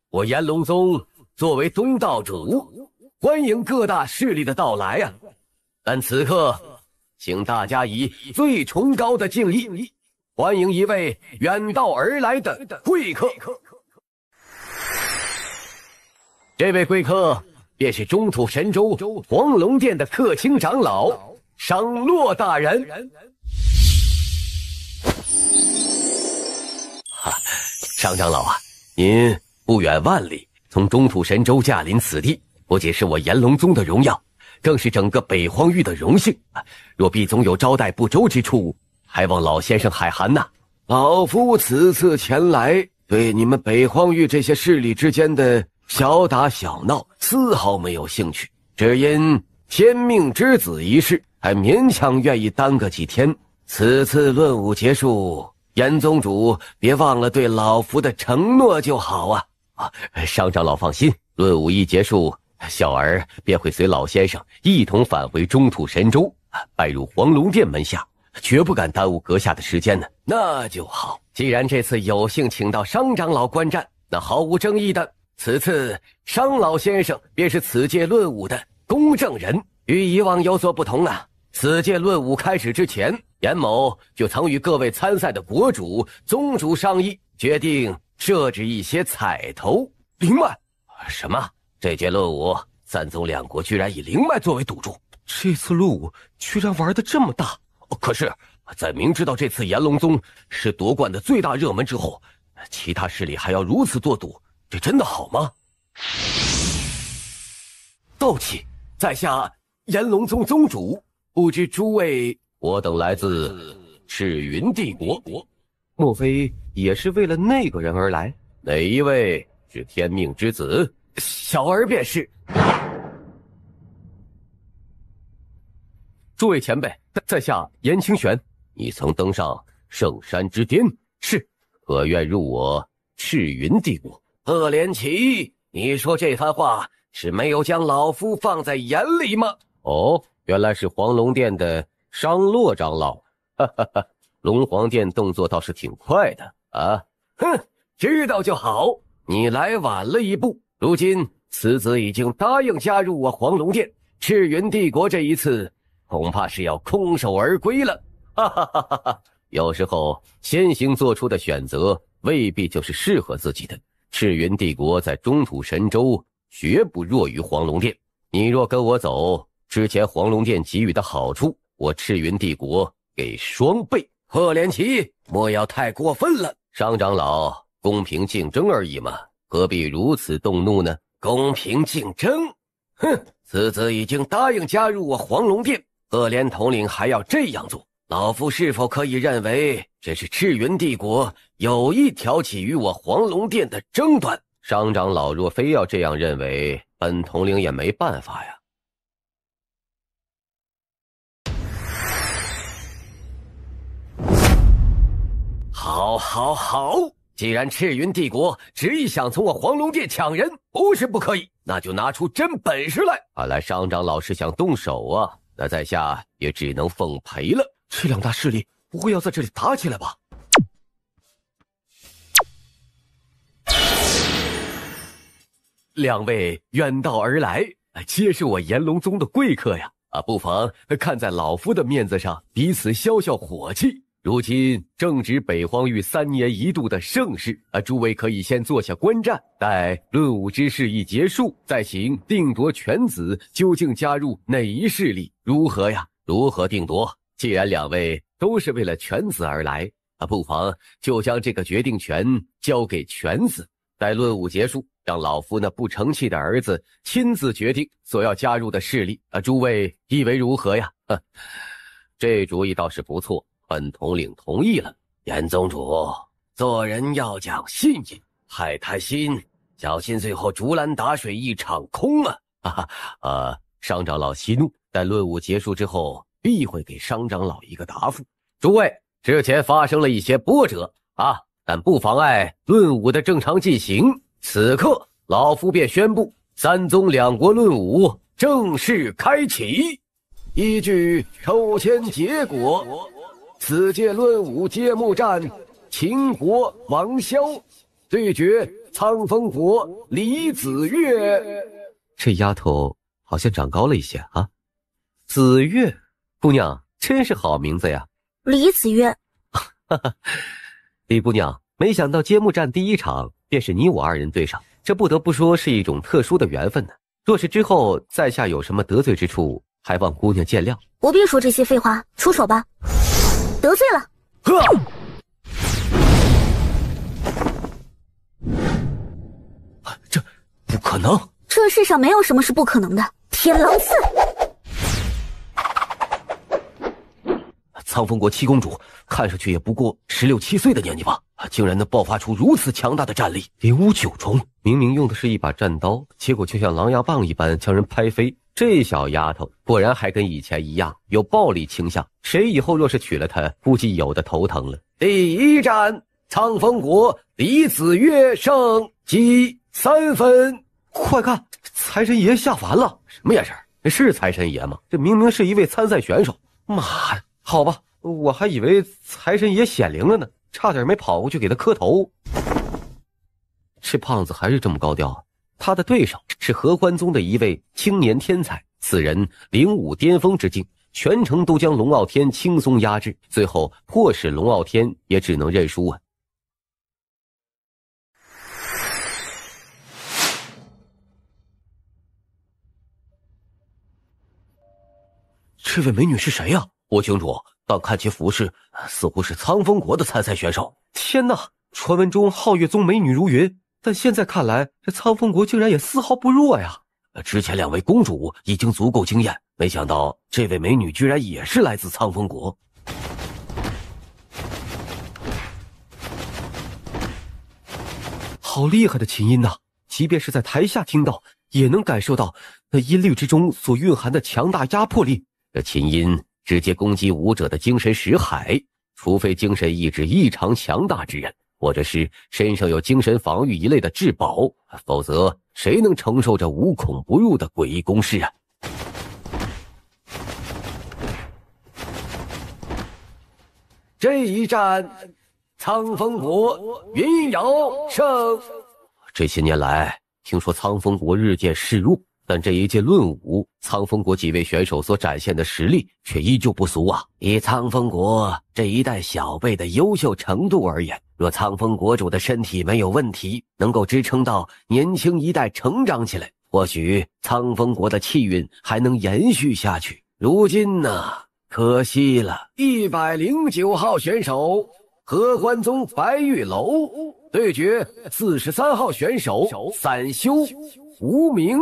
我炎龙宗作为东道主，欢迎各大势力的到来啊！但此刻，请大家以最崇高的敬意，欢迎一位远道而来的贵客。这位贵客便是中土神州黄龙殿的客卿长老商洛大人。商长老啊，您不远万里从中土神州驾临此地，不仅是我炎龙宗的荣耀，更是整个北荒域的荣幸。若必总有招待不周之处，还望老先生海涵呐。老夫此次前来，对你们北荒域这些势力之间的小打小闹丝毫没有兴趣，只因天命之子一事，还勉强愿意耽搁几天。此次论武结束，严宗主别忘了对老夫的承诺就好啊！商长老放心，论武一结束，小儿便会随老先生一同返回中土神州，拜入黄龙殿门下，绝不敢耽误阁下的时间呢。那就好，既然这次有幸请到商长老观战，那毫无争议的，此次商老先生便是此届论武的公证人。与以往有所不同啊，此届论武开始之前，严某就曾与各位参赛的国主、宗主商议，决定设置一些彩头。灵脉？什么？这届论武，三宗两国居然以灵脉作为赌注，这次论武居然玩得这么大！可是，在明知道这次炎龙宗是夺冠的最大热门之后，其他势力还要如此做赌，这真的好吗？道气，在下炎龙宗宗主，不知诸位，我等来自赤云帝国，莫非也是为了那个人而来？哪一位是天命之子？小儿便是。诸位前辈，在下严清玄，你曾登上圣山之巅，是可愿入我赤云帝国？贺连奇，你说这番话是没有将老夫放在眼里吗？哦，原来是黄龙殿的商洛长老，哈哈哈，龙皇殿动作倒是挺快的啊！哼，知道就好。你来晚了一步，如今此子已经答应加入我黄龙殿，赤云帝国这一次恐怕是要空手而归了。哈哈哈哈哈！有时候先行做出的选择未必就是适合自己的。赤云帝国在中土神州绝不弱于黄龙殿，你若跟我走，之前黄龙殿给予的好处，我赤云帝国给双倍。贺连奇，莫要太过分了。商长老，公平竞争而已嘛，何必如此动怒呢？公平竞争？哼，此子已经答应加入我黄龙殿，贺连统领还要这样做，老夫是否可以认为这是赤云帝国有意挑起与我黄龙殿的争端？商长老若非要这样认为，本统领也没办法呀。好，既然赤云帝国执意想从我黄龙殿抢人，不是不可以，那就拿出真本事来。看来商长老是想动手啊，那在下也只能奉陪了。这两大势力不会要在这里打起来吧？两位远道而来，皆是我炎龙宗的贵客呀！不妨看在老夫的面子上，彼此消消火气。如今正值北荒域3年一度的盛世，诸位可以先坐下观战，待论武之事一结束，再行定夺犬子究竟加入哪一势力，如何呀？如何定夺？既然两位都是为了犬子而来，不妨就将这个决定权交给犬子，待论武结束，让老夫那不成器的儿子亲自决定所要加入的势力。诸位以为如何呀？这主意倒是不错，本统领同意了。严宗主，做人要讲信义，太贪心，小心最后竹篮打水一场空啊！商长老息怒，待论武结束之后，必会给商长老一个答复。诸位，之前发生了一些波折但不妨碍论武的正常进行。此刻，老夫便宣布三宗两国论武正式开启。依据抽签结果，此届论武揭幕战，秦国王萧对决苍风国李子越。这丫头好像长高了一些啊！子月，姑娘真是好名字呀。李子月。李姑娘，没想到揭幕战第一场便是你我二人对上，这不得不说是一种特殊的缘分呢。若是之后在下有什么得罪之处，还望姑娘见谅。不必说这些废话，出手吧。得罪了。这不可能，这世上没有什么是不可能的。天狼刺。苍风国七公主看上去也不过16、17岁的年纪吧，竟然能爆发出如此强大的战力。59重，明明用的是一把战刀，结果却像狼牙棒一般将人拍飞。这小丫头果然还跟以前一样有暴力倾向，谁以后若是娶了她，估计有的头疼了。第一战，苍风国李子月胜，积3分。快看，财神爷下凡了！什么眼神？是财神爷吗？这明明是一位参赛选手。妈呀！好吧，我还以为财神爷显灵了呢，差点没跑过去给他磕头。这胖子还是这么高调。他的对手是合欢宗的一位青年天才，此人领武巅峰之境，全程都将龙傲天轻松压制，最后迫使龙傲天也只能认输啊。这位美女是谁呀？不清楚，但看其服饰，似乎是苍风国的参赛选手。天哪！传闻中皓月宗美女如云，但现在看来，这苍风国竟然也丝毫不弱呀！之前2位公主已经足够惊艳，没想到这位美女居然也是来自苍风国。好厉害的琴音呐！即便是在台下听到，也能感受到那音律之中所蕴含的强大压迫力。这琴音直接攻击武者的精神识海，除非精神意志异常强大之人，或者是身上有精神防御一类的至宝，否则谁能承受这无孔不入的诡异攻势啊？这一战，苍风国云瑶胜。这些年来，听说苍风国日渐势弱，但这一届论武，苍风国几位选手所展现的实力却依旧不俗啊！以苍风国这一代小辈的优秀程度而言，若苍风国主的身体没有问题，能够支撑到年轻一代成长起来，或许苍风国的气运还能延续下去。如今呢，可惜了。109号选手合欢宗白玉楼对决43号选手散修无名。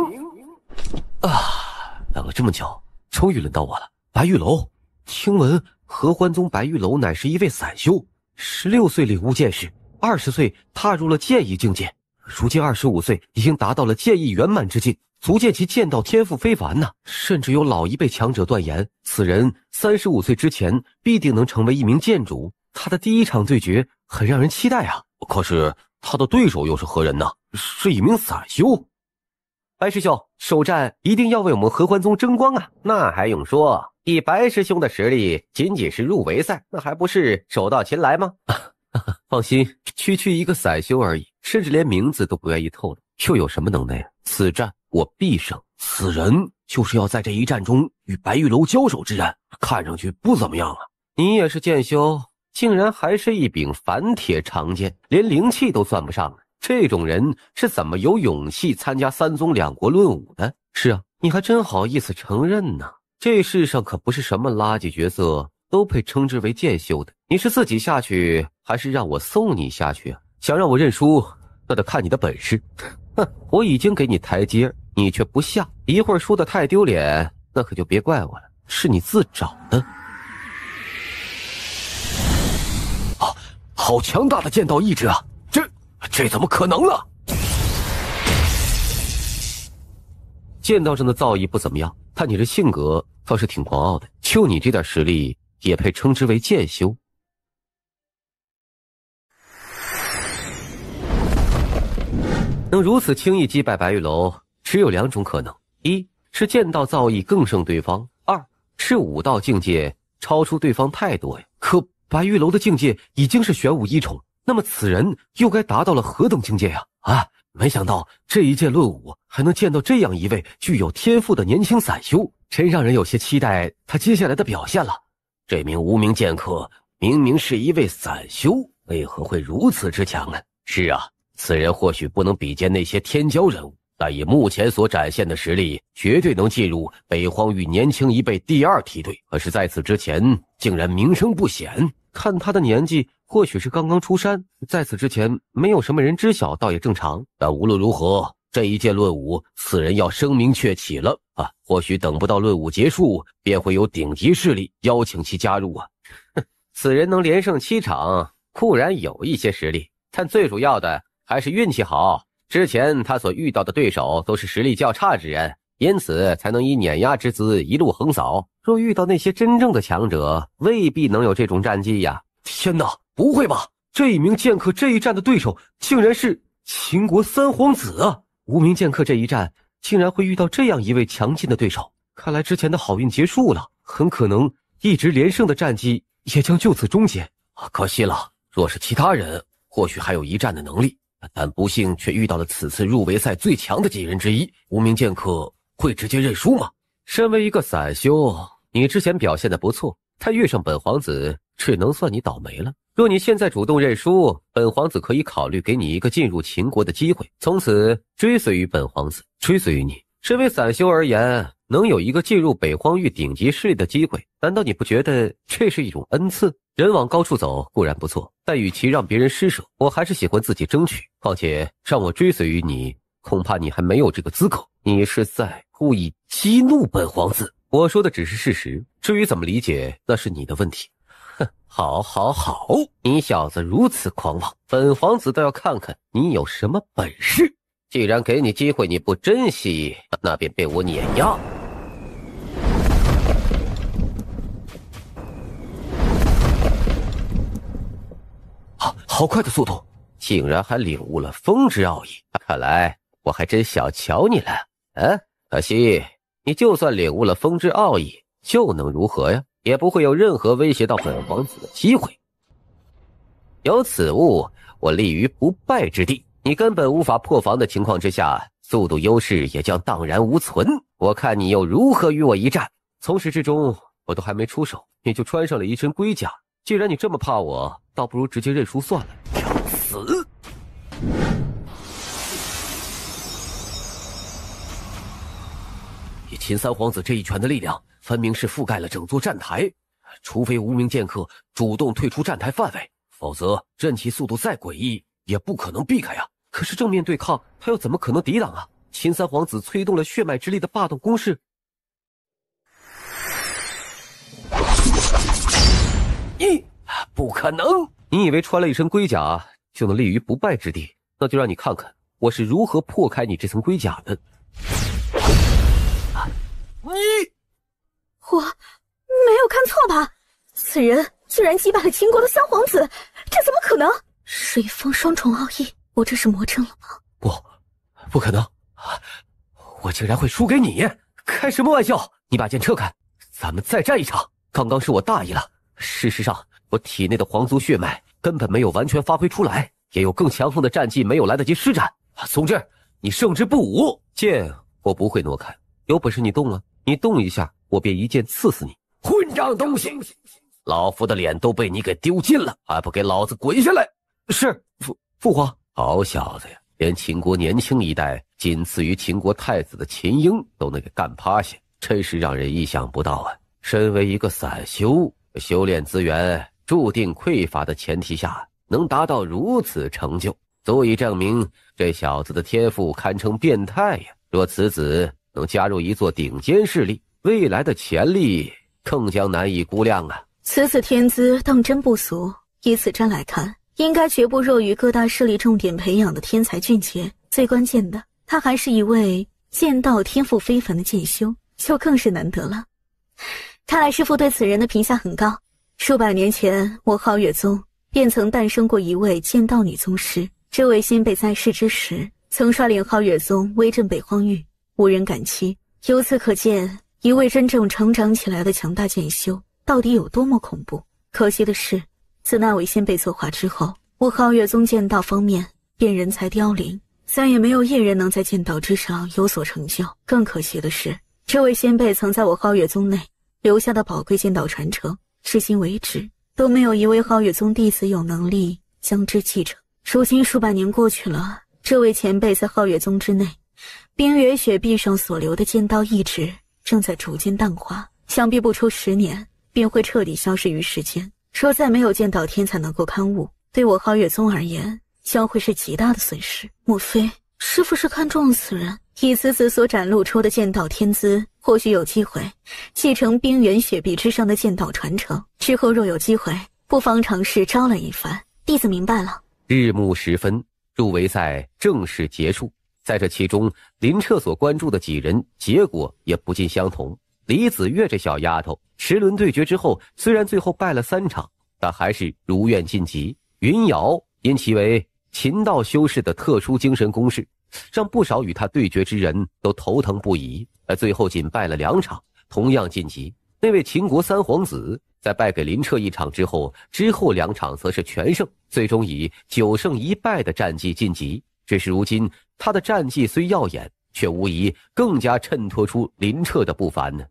等了这么久，终于轮到我了。白玉楼，听闻合欢宗白玉楼乃是一位散修，16岁领悟剑士，20岁踏入了剑意境界，如今25岁已经达到了剑意圆满之境，足见其剑道天赋非凡呐。甚至有老一辈强者断言，此人35岁之前必定能成为一名剑主。他的第一场对决很让人期待啊。可是他的对手又是何人呢？是一名散修。白师兄，首战一定要为我们合欢宗争光啊！那还用说，以白师兄的实力，仅仅是入围赛，那还不是手到擒来吗？放心，区一个散修而已，甚至连名字都不愿意透露，又有什么能耐啊？此战我必胜。此人就是要在这一战中与白玉楼交手之人，看上去不怎么样啊。你也是剑修，竟然还是一柄凡铁长剑，连灵气都算不上了。这种人是怎么有勇气参加3宗2国论武的？是啊，你还真好意思承认呢。这世上可不是什么垃圾角色都配称之为剑修的。你是自己下去，还是让我送你下去啊？想让我认输，那得看你的本事。哼，我已经给你台阶，你却不下，一会儿输得太丢脸，那可就别怪我了，是你自找的。好强大的剑道意志啊！这怎么可能呢？剑道上的造诣不怎么样，看你这性格倒是挺狂傲的，就你这点实力也配称之为剑修？能如此轻易击败白玉楼，只有2种可能：一是剑道造诣更胜对方；2是武道境界超出对方太多呀。可白玉楼的境界已经是玄武1重，那么此人又该达到了何等境界呀？没想到这一届论武还能见到这样一位具有天赋的年轻散修，真让人有些期待他接下来的表现了。这名无名剑客明明是一位散修，为何会如此之强呢？是啊，此人或许不能比肩那些天骄人物，但以目前所展现的实力，绝对能进入北荒域年轻一辈第2梯队。可是在此之前，竟然名声不显。看他的年纪，或许是刚刚出山，在此之前没有什么人知晓，倒也正常。但无论如何，这一届论武，此人要声名鹊起了啊！或许等不到论武结束，便会有顶级势力邀请其加入啊！此人能连胜7场，固然有一些实力，但最主要的还是运气好。之前他所遇到的对手都是实力较差之人，因此才能以碾压之姿一路横扫。若遇到那些真正的强者，未必能有这种战绩呀！天哪，不会吧？这一名剑客这一战的对手竟然是秦国3皇子啊！无名剑客这一战竟然会遇到这样一位强劲的对手，看来之前的好运结束了，很可能一直连胜的战绩也将就此终结。可惜了，若是其他人，或许还有一战的能力，但不幸却遇到了此次入围赛最强的几人之一。无名剑客会直接认输吗？身为一个散修，你之前表现得不错，但遇上本皇子，只能算你倒霉了。若你现在主动认输，本皇子可以考虑给你一个进入秦国的机会，从此追随于本皇子，追随于你。身为散修而言，能有一个进入北荒域顶级势力的机会，难道你不觉得这是一种恩赐？人往高处走固然不错，但与其让别人施舍，我还是喜欢自己争取。况且让我追随于你，恐怕你还没有这个资格。你是在故意激怒本皇子。我说的只是事实，至于怎么理解，那是你的问题。哼，好，你小子如此狂妄，本皇子倒要看看你有什么本事。既然给你机会你不珍惜，那便被我碾压。好快的速度，竟然还领悟了风之奥义，看来我还真小瞧你了。可惜你就算领悟了风之奥义，又能如何呀？也不会有任何威胁到本皇子的机会。有此物，我立于不败之地，你根本无法破防的情况之下，速度优势也将荡然无存。我看你又如何与我一战？从始至终，我都还没出手，你就穿上了一身龟甲。既然你这么怕我，倒不如直接认输算了。要死！以秦3皇子这一拳的力量，分明是覆盖了整座站台。除非无名剑客主动退出站台范围，否则任其速度再诡异，也不可能避开呀。可是正面对抗，他又怎么可能抵挡啊？秦3皇子催动了血脉之力的霸道攻势。不可能！你以为穿了一身龟甲就能立于不败之地？那就让你看看我是如何破开你这层龟甲的。我没有看错吧？此人居然击败了秦国的3皇子，这怎么可能？水风双重奥义，我这是魔怔了吗？不可能！我竟然会输给你！开什么玩笑！你把剑撤开，咱们再战一场。刚刚是我大意了，事实上我体内的皇族血脉根本没有完全发挥出来，也有更强横的战绩没有来得及施展。总之，你胜之不武。剑我不会挪开，有本事你动啊！你动一下，我便一剑刺死你！混账东西！老夫的脸都被你给丢尽了，还不给老子滚下来！是父皇。好小子呀，连秦国年轻一代仅次于秦国太子的秦婴都能给干趴下，真是让人意想不到啊！身为一个散修，修炼资源注定匮乏的前提下，能达到如此成就，足以证明这小子的天赋堪称变态呀！若此子能加入一座顶尖势力，未来的潜力更将难以估量啊！此子天资当真不俗，以此战来看，应该绝不弱于各大势力重点培养的天才俊杰。最关键的，他还是一位剑道天赋非凡的剑修，就更是难得了。看来师父对此人的评价很高。数百年前，我皓月宗便曾诞生过一位剑道女宗师。这位先辈在世之时，曾率领皓月宗威震北荒域，无人敢欺。由此可见，一位真正成长起来的强大剑修到底有多么恐怖。可惜的是，自那位先辈作画之后，我皓月宗剑道方面便人才凋零，再也没有一人能在剑道之上有所成就。更可惜的是，这位先辈曾在我皓月宗内留下的宝贵剑道传承，至今为止都没有一位皓月宗弟子有能力将之继承。如今数百年过去了，这位前辈在皓月宗之内，冰原雪壁上所留的剑道意志正在逐渐淡化，想必不出10年便会彻底消失于世间。若再没有剑道天才能够刊物，对我皓月宗而言将会是极大的损失。莫非师父是看中了此人？以此子所展露出的剑道天资，或许有机会继承冰原雪壁之上的剑道传承。之后若有机会，不妨尝试招揽一番。弟子明白了。日暮时分，入围赛正式结束。在这其中，林彻所关注的几人结果也不尽相同。李子月这小丫头10轮对决之后，虽然最后败了3场，但还是如愿晋级。云瑶因其为秦道修士的特殊精神攻势，让不少与他对决之人都头疼不已，而最后仅败了2场，同样晋级。那位秦国三皇子在败给林彻1场之后2场则是全胜，最终以9胜1败的战绩晋级。只是如今他的战绩虽耀眼，却无疑更加衬托出林彻的不凡呢。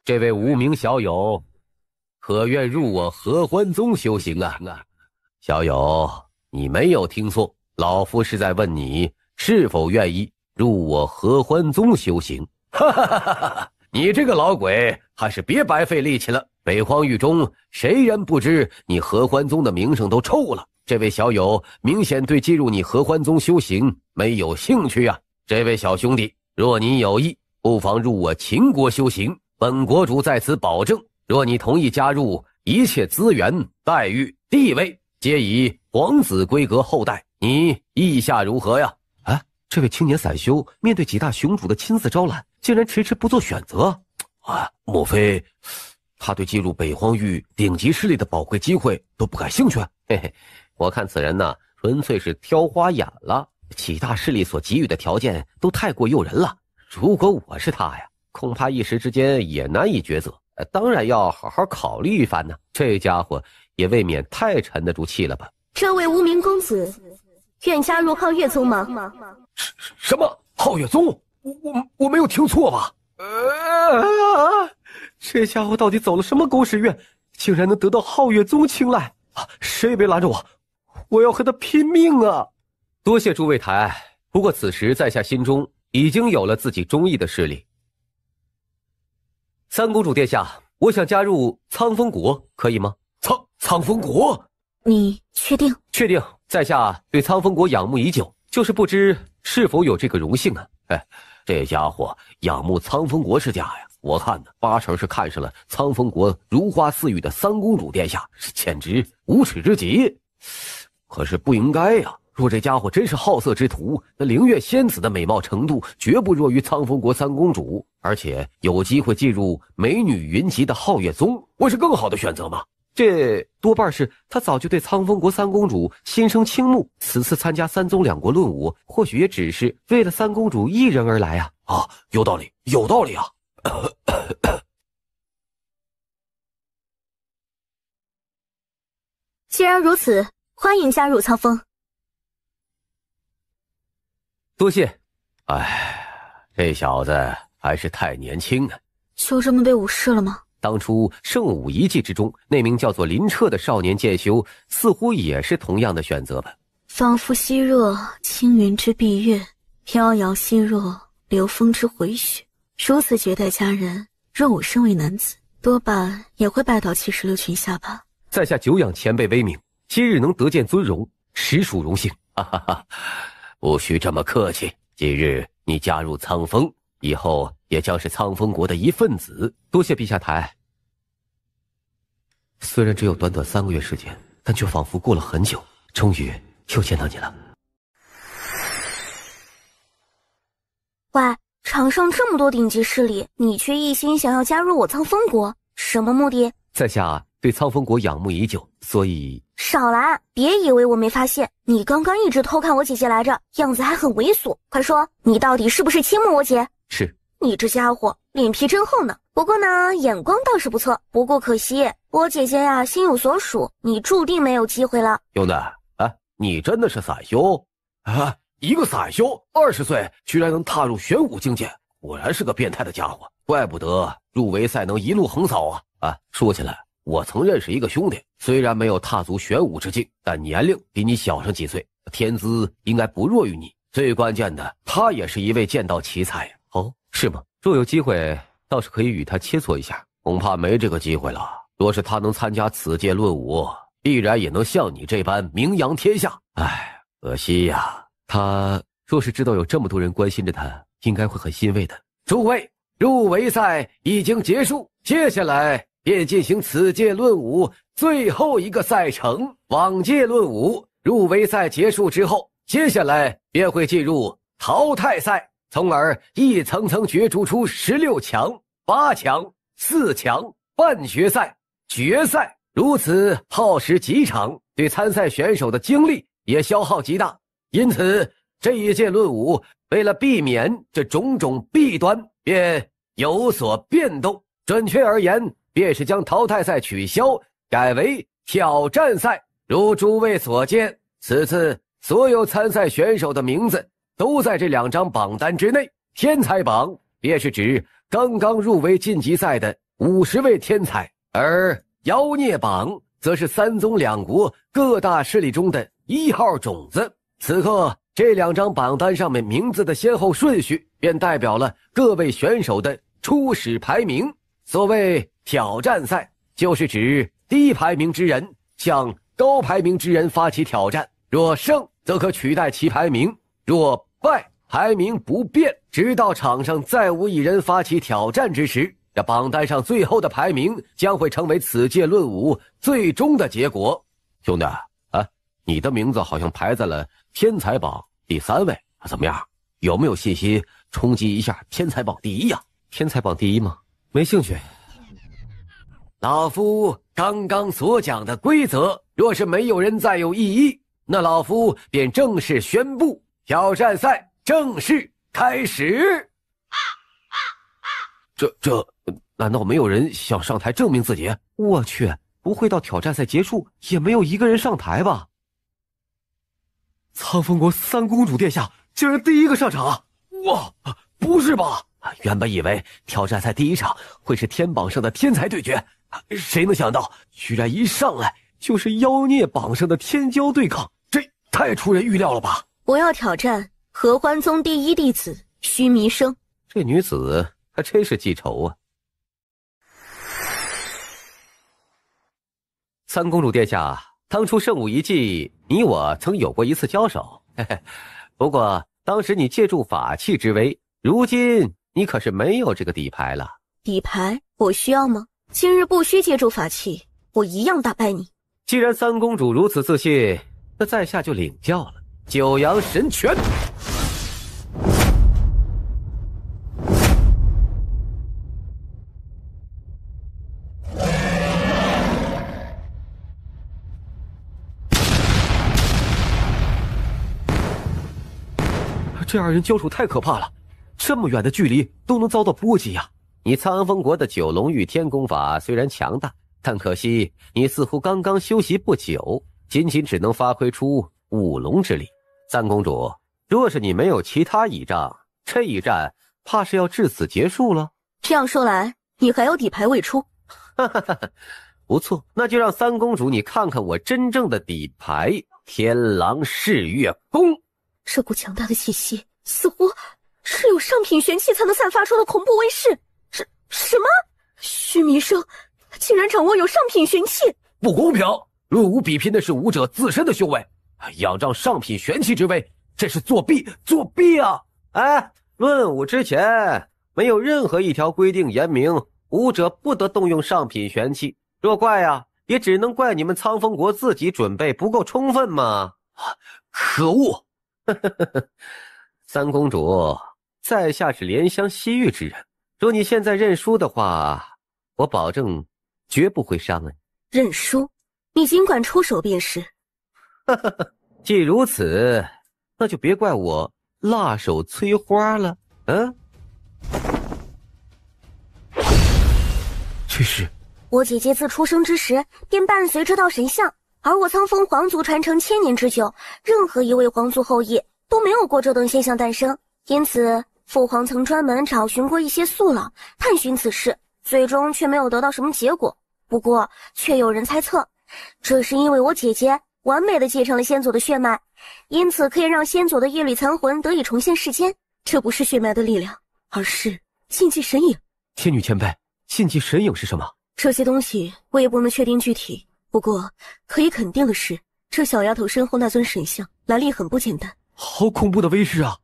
这位无名小友，可愿入我合欢宗修行啊？小友，你没有听错，老夫是在问你是否愿意入我合欢宗修行。哈哈哈哈！你这个老鬼，还是别白费力气了。北荒域中，谁人不知你合欢宗的名声都臭了？这位小友明显对进入你合欢宗修行没有兴趣啊！这位小兄弟，若你有意，不妨入我秦国修行。本国主在此保证，若你同意加入，一切资源、待遇、地位皆以皇子规格厚待，你意下如何呀？啊，这位青年散修面对几大雄主的亲自招揽，竟然迟迟不做选择啊！莫非他对进入北荒域顶级势力的宝贵机会都不感兴趣？嘿嘿，我看此人呢，纯粹是挑花眼了。几大势力所给予的条件都太过诱人了，如果我是他呀，恐怕一时之间也难以抉择。当然要好好考虑一番呢。这家伙也未免太沉得住气了吧？这位无名公子，愿加入皓月宗吗？什么皓月宗？我没有听错吧？这家伙到底走了什么狗屎运，竟然能得到皓月宗青睐啊！谁也别拦着我，我要和他拼命啊！多谢诸位抬爱，不过此时在下心中已经有了自己中意的势力。三公主殿下，我想加入苍风国，可以吗？苍风国？你确定？确定，在下对苍风国仰慕已久，就是不知是否有这个荣幸啊。这家伙仰慕苍风国是假呀，我看呢，8成是看上了苍风国如花似玉的三公主殿下，简直无耻之极。可是不应该呀，若这家伙真是好色之徒，那灵月仙子的美貌程度绝不弱于苍风国三公主，而且有机会进入美女云集的皓月宗，会是更好的选择吗？这多半是他早就对苍风国三公主心生倾慕，此次参加3宗2国论武，或许也只是为了三公主一人而来啊！啊，有道理，有道理啊！既然如此，欢迎加入苍风。多谢。这小子还是太年轻了。就这么被无视了吗？当初圣武遗迹之中，那名叫做林彻的少年剑修，似乎也是同样的选择吧。仿佛昔若青云之蔽月，飘摇兮若流风之回雪。如此绝代佳人，若我身为男子，多半也会拜倒76群下吧。在下久仰前辈威名，今日能得见尊荣，实属荣幸。哈哈哈，不需这么客气。今日你加入苍风，以后也将是苍风国的一份子。多谢陛下抬爱。虽然只有短短3个月时间，但却仿佛过了很久，终于又见到你了。喂，场上这么多顶级势力，你却一心想要加入我苍风国，什么目的？在下对苍风国仰慕已久，所以……少来，别以为我没发现，你刚刚一直偷看我姐姐来着，样子还很猥琐。快说，你到底是不是倾慕我姐？是。你这家伙脸皮真厚呢，不过呢，眼光倒是不错。不过可惜，我姐姐呀心有所属，你注定没有机会了。兄弟，你真的是散修啊？一个散修20岁居然能踏入玄武境界，果然是个变态的家伙，怪不得入围赛能一路横扫啊！说起来，我曾认识一个兄弟，虽然没有踏足玄武之境，但年龄比你小上几岁，天资应该不弱于你。最关键的，他也是一位剑道奇才。哦，是吗？若有机会，倒是可以与他切磋一下。恐怕没这个机会了。若是他能参加此届论武，必然也能像你这般名扬天下。唉，可惜呀。他若是知道有这么多人关心着他，应该会很欣慰的。诸位，入围赛已经结束，接下来便进行此届论武最后一个赛程。往届论武入围赛结束之后，接下来便会进入淘汰赛，从而一层层角逐出16强、8强、4强、半决赛、决赛，如此耗时几场，对参赛选手的精力也消耗极大。因此，这一届论武为了避免这种种弊端，便有所变动。准确而言，便是将淘汰赛取消，改为挑战赛。如诸位所见，此次所有参赛选手的名字都在这2张榜单之内。天才榜便是指刚刚入围晋级赛的50位天才，而妖孽榜则是3宗2国各大势力中的1号种子。此刻这2张榜单上面名字的先后顺序，便代表了各位选手的初始排名。所谓挑战赛，就是指低排名之人向高排名之人发起挑战，若胜则可取代其排名，若败排名不变，直到场上再无一人发起挑战之时，这榜单上最后的排名将会成为此届论武最终的结果。兄弟你的名字好像排在了天才榜第3位，怎么样？有没有信心冲击一下天才榜第1呀？天才榜第1吗？没兴趣。老夫刚刚所讲的规则，若是没有人再有异议，那老夫便正式宣布挑战赛正式开始。这难道没有人想上台证明自己？我去，不会到挑战赛结束也没有一个人上台吧？苍风国3公主殿下竟然第一个上场！哇，不是吧？原本以为挑战赛第1场会是天榜上的天才对决，谁能想到居然一上来就是妖孽榜上的天骄对抗，这太出人预料了吧！我要挑战合欢宗第1弟子须弥生。这女子还真是记仇啊。3公主殿下，当初圣武一季，你我曾有过一次交手，不过当时你借助法器之威，如今你可是没有这个底牌了。底牌我需要吗？今日不需借助法器，我一样打败你。既然3公主如此自信，那在下就领教了。九阳神拳！这2人交手太可怕了，这么远的距离都能遭到波及呀！你苍风国的九龙御天功法虽然强大，但可惜你似乎刚刚修习不久，仅只能发挥出五龙之力。3公主，若是你没有其他倚仗，这一战怕是要至此结束了。这样说来，你还有底牌未出？哈哈哈，不错，那就让3公主你看看我真正的底牌——天狼噬月功。这股强大的气息，似乎是有上品玄气才能散发出的恐怖威势。什么？须弥生竟然掌握有上品玄气？不公平！论武比拼的是武者自身的修为，仰仗上品玄气之威，这是作弊！作弊啊！论武之前没有任何一条规定言明武者不得动用上品玄气，若怪也只能怪你们苍风国自己准备不够充分嘛。可恶！3公主，在下是怜香惜玉之人，若你现在认输的话，我保证绝不会伤恩。认输？你尽管出手便是。既如此，那就别怪我辣手摧花了。这是我姐姐自出生之时便伴随这道神像，而我苍风皇族传承1000年之久，任何一位皇族后裔都没有过这等现象诞生。因此，父皇曾专门找寻过一些宿老，探寻此事，最终却没有得到什么结果。不过，却有人猜测，这是因为我姐姐完美的继承了先祖的血脉，因此可以让先祖的一缕残魂得以重现世间。这不是血脉的力量，而是禁忌神影。天女前辈，禁忌神影是什么？这些东西我也不能确定具体，不过可以肯定的是，这小丫头身后那尊神像来历很不简单。好恐怖的威势啊！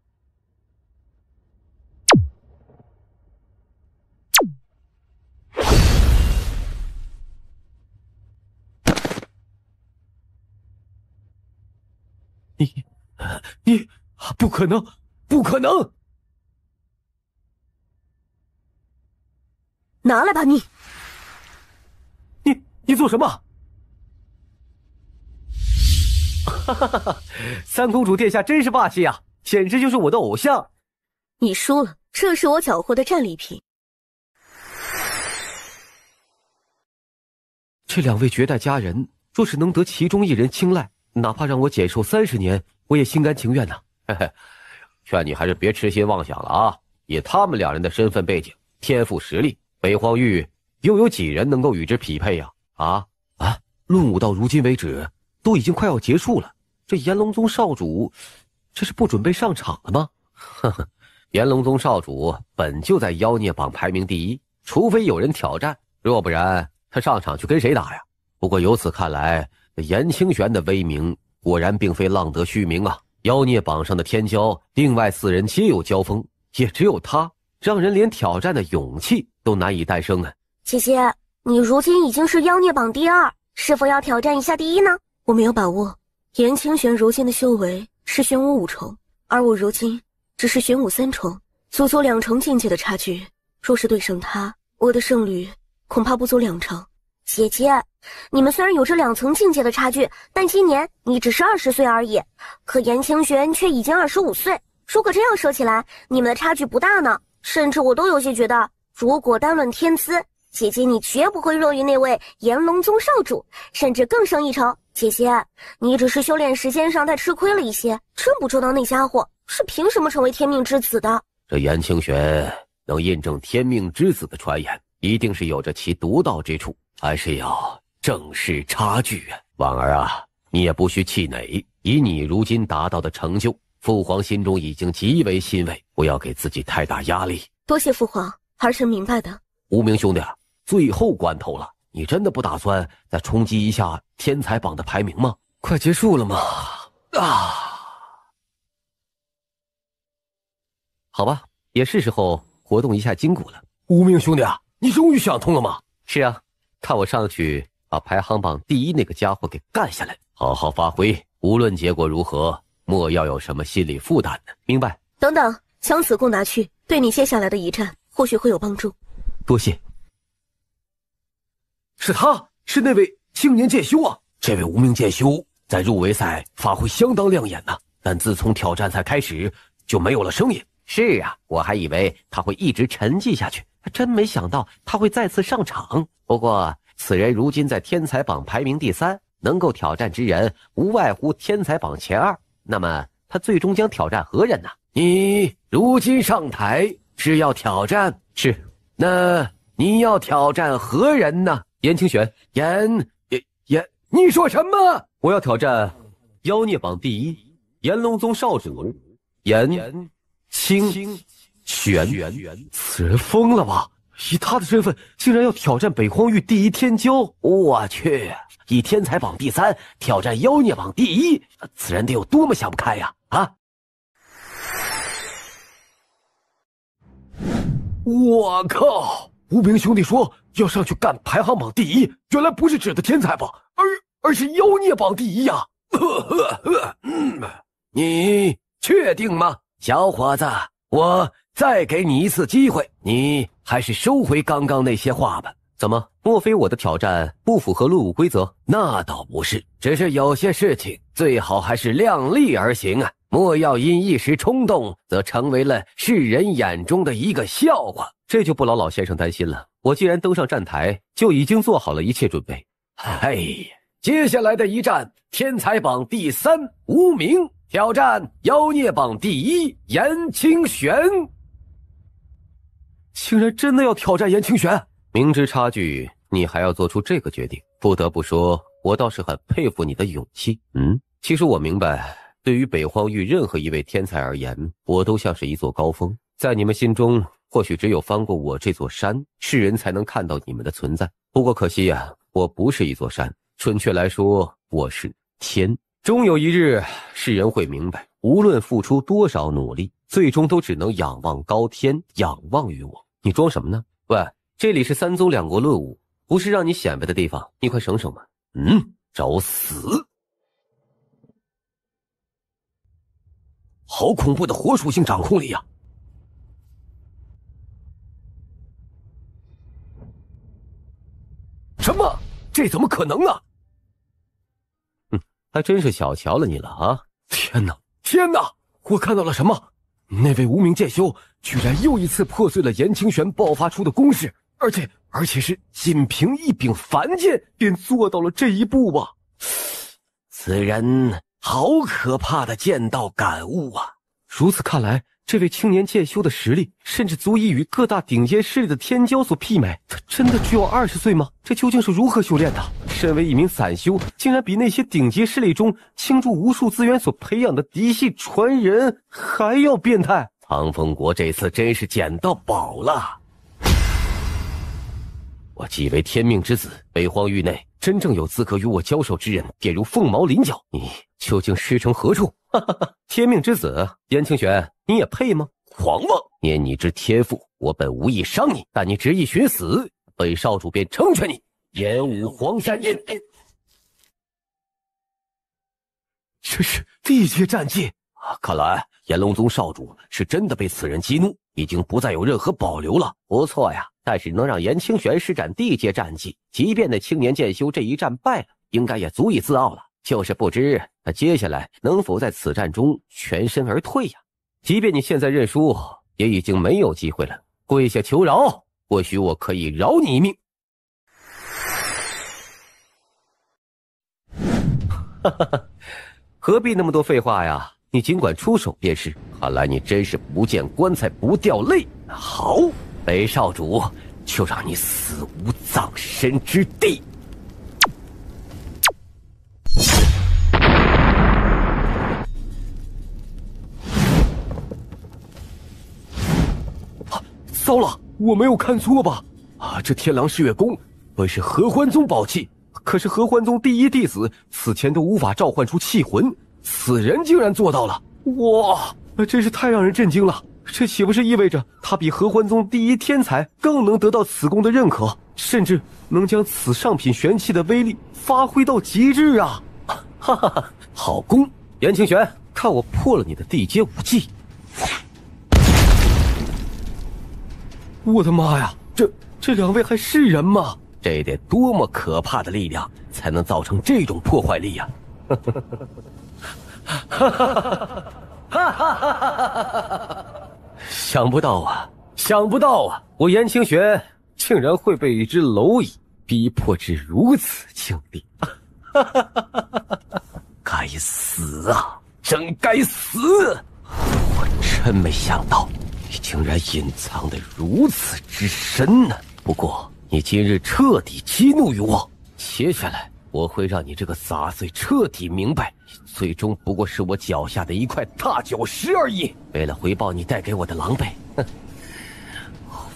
你不可能，不可能！拿来吧你！你做什么？哈哈哈！三公主殿下真是霸气啊，简直就是我的偶像。你输了，这是我缴获的战利品。这两位绝代佳人，若是能得其中一人青睐，哪怕让我减寿30年，我也心甘情愿呐。嘿嘿，劝你还是别痴心妄想了啊！以他们两人的身份背景、天赋实力，北荒域又有几人能够与之匹配呀？论武到如今为止，都已经快要结束了。这炎龙宗少主，这是不准备上场了吗？呵呵，炎龙宗少主本就在妖孽榜排名第1，除非有人挑战，若不然他上场去跟谁打呀？不过由此看来，严清玄的威名果然并非浪得虚名啊！妖孽榜上的天骄，另外4人皆有交锋，也只有他，让人连挑战的勇气都难以诞生啊！姐姐，你如今已经是妖孽榜第2，是否要挑战一下第1呢？我没有把握。严清玄如今的修为是玄武5重，而我如今只是玄武3重，足足2重境界的差距。若是对上他，我的胜率恐怕不足2成。姐姐，你们虽然有这2层境界的差距，但今年你只是20岁而已，可严清玄却已经25岁。如果这样说起来，你们的差距不大呢。甚至我都有些觉得，如果单论天资，姐姐你绝不会弱于那位炎龙宗少主，甚至更胜一筹。姐姐，你只是修炼时间上太吃亏了一些，真不知道那家伙是凭什么成为天命之子的。这严清玄能印证天命之子的传言，一定是有着其独到之处，还是要正视差距啊！婉儿啊，你也不需气馁，以你如今达到的成就，父皇心中已经极为欣慰，不要给自己太大压力。多谢父皇，儿臣明白的。无名兄弟，最后关头了，你真的不打算再冲击一下天才榜的排名吗？快结束了吗？好吧，也是时候活动一下筋骨了。无名兄弟啊，你终于想通了吗？是啊，看我上去把排行榜第1那个家伙给干下来，好好发挥，无论结果如何，莫要有什么心理负担的，明白？等等，将此供拿去，对你接下来的一战或许会有帮助。多谢。是他，是那位青年剑修啊！这位无名剑修在入围赛发挥相当亮眼呐，但自从挑战赛开始就没有了声音。是啊，我还以为他会一直沉寂下去，真没想到他会再次上场。不过此人如今在天才榜排名第3，能够挑战之人无外乎天才榜前2，那么他最终将挑战何人呢？你如今上台是要挑战？是。那你要挑战何人呢？严清玄。你说什么？我要挑战妖孽榜第1，炎龙宗少主严清玄。此人疯了吧？以他的身份，竟然要挑战北荒域第1天骄！我去，以天才榜第3挑战妖孽榜第1，此人得有多么想不开呀！啊！我靠！无名兄弟说要上去干排行榜第1，原来不是指的天才榜，而是妖孽榜第1呀！你确定吗，小伙子？我再给你一次机会，你还是收回刚刚那些话吧。怎么？莫非我的挑战不符合论武规则？那倒不是，只是有些事情最好还是量力而行啊，莫要因一时冲动，则成为了世人眼中的一个笑话。这就不劳老先生担心了，我既然登上战台，就已经做好了一切准备。接下来的一战，天才榜第3无名挑战妖孽榜第1严清玄。竟然真的要挑战严清玄！明知差距，你还要做出这个决定，不得不说，我倒是很佩服你的勇气。其实我明白，对于北荒域任何一位天才而言，我都像是一座高峰，在你们心中，或许只有翻过我这座山，世人才能看到你们的存在。不过可惜呀，我不是一座山，准确来说，我是天。终有一日，世人会明白，无论付出多少努力，最终都只能仰望高天，仰望于我。你装什么呢？喂，这里是三宗两国论武，不是让你显摆的地方，你快省省吧。找死！好恐怖的火属性掌控力呀！什么？这怎么可能呢？还真是小瞧了你了啊！天哪！天哪！我看到了什么？那位无名剑修居然又一次破碎了严清玄爆发出的攻势，而且是仅凭一柄凡剑便做到了这一步啊！此人好可怕的剑道感悟啊！如此看来，这位青年剑修的实力甚至足以与各大顶尖势力的天骄所媲美。他真的只有20岁吗？这究竟是如何修炼的？身为一名散修，竟然比那些顶级势力中倾注无数资源所培养的嫡系传人还要变态。唐风国这次真是捡到宝了！我既为天命之子，北荒域内真正有资格与我交手之人，便如凤毛麟角。你究竟师承何处？天命之子严清玄，你也配吗？狂妄！念你之天赋，我本无意伤你，但你执意寻死，本少主便成全你。演武黄山印，这是地阶战绩啊！看来炎龙宗少主是真的被此人激怒，已经不再有任何保留了。不错呀，但是能让严清玄施展地阶战绩，即便那青年剑修这一战败了，应该也足以自傲了。就是不知他接下来能否在此战中全身而退呀？即便你现在认输，也已经没有机会了。跪下求饶，或许我可以饶你一命。何必那么多废话呀？你尽管出手便是。看来你真是不见棺材不掉泪。好，北少主，就让你死无葬身之地。糟了，我没有看错吧？这天狼噬月弓本是合欢宗宝器，可是合欢宗第一弟子此前都无法召唤出气魂，此人竟然做到了！哇，真是太让人震惊了！这岂不是意味着他比合欢宗第一天才更能得到此功的认可，甚至能将此上品玄器的威力发挥到极致啊！哈哈哈，好功！严清玄，看我破了你的地阶武技！我的妈呀，这两位还是人吗？这得多么可怕的力量才能造成这种破坏力呀！想不到啊，想不到啊！我严清玄竟然会被一只蝼蚁逼迫至如此境地！该死啊！真该死！我真没想到你竟然隐藏得如此之深呢。不过你今日彻底激怒于我，接下来我会让你这个杂碎彻底明白，你最终不过是我脚下的一块踏脚石而已。为了回报你带给我的狼狈，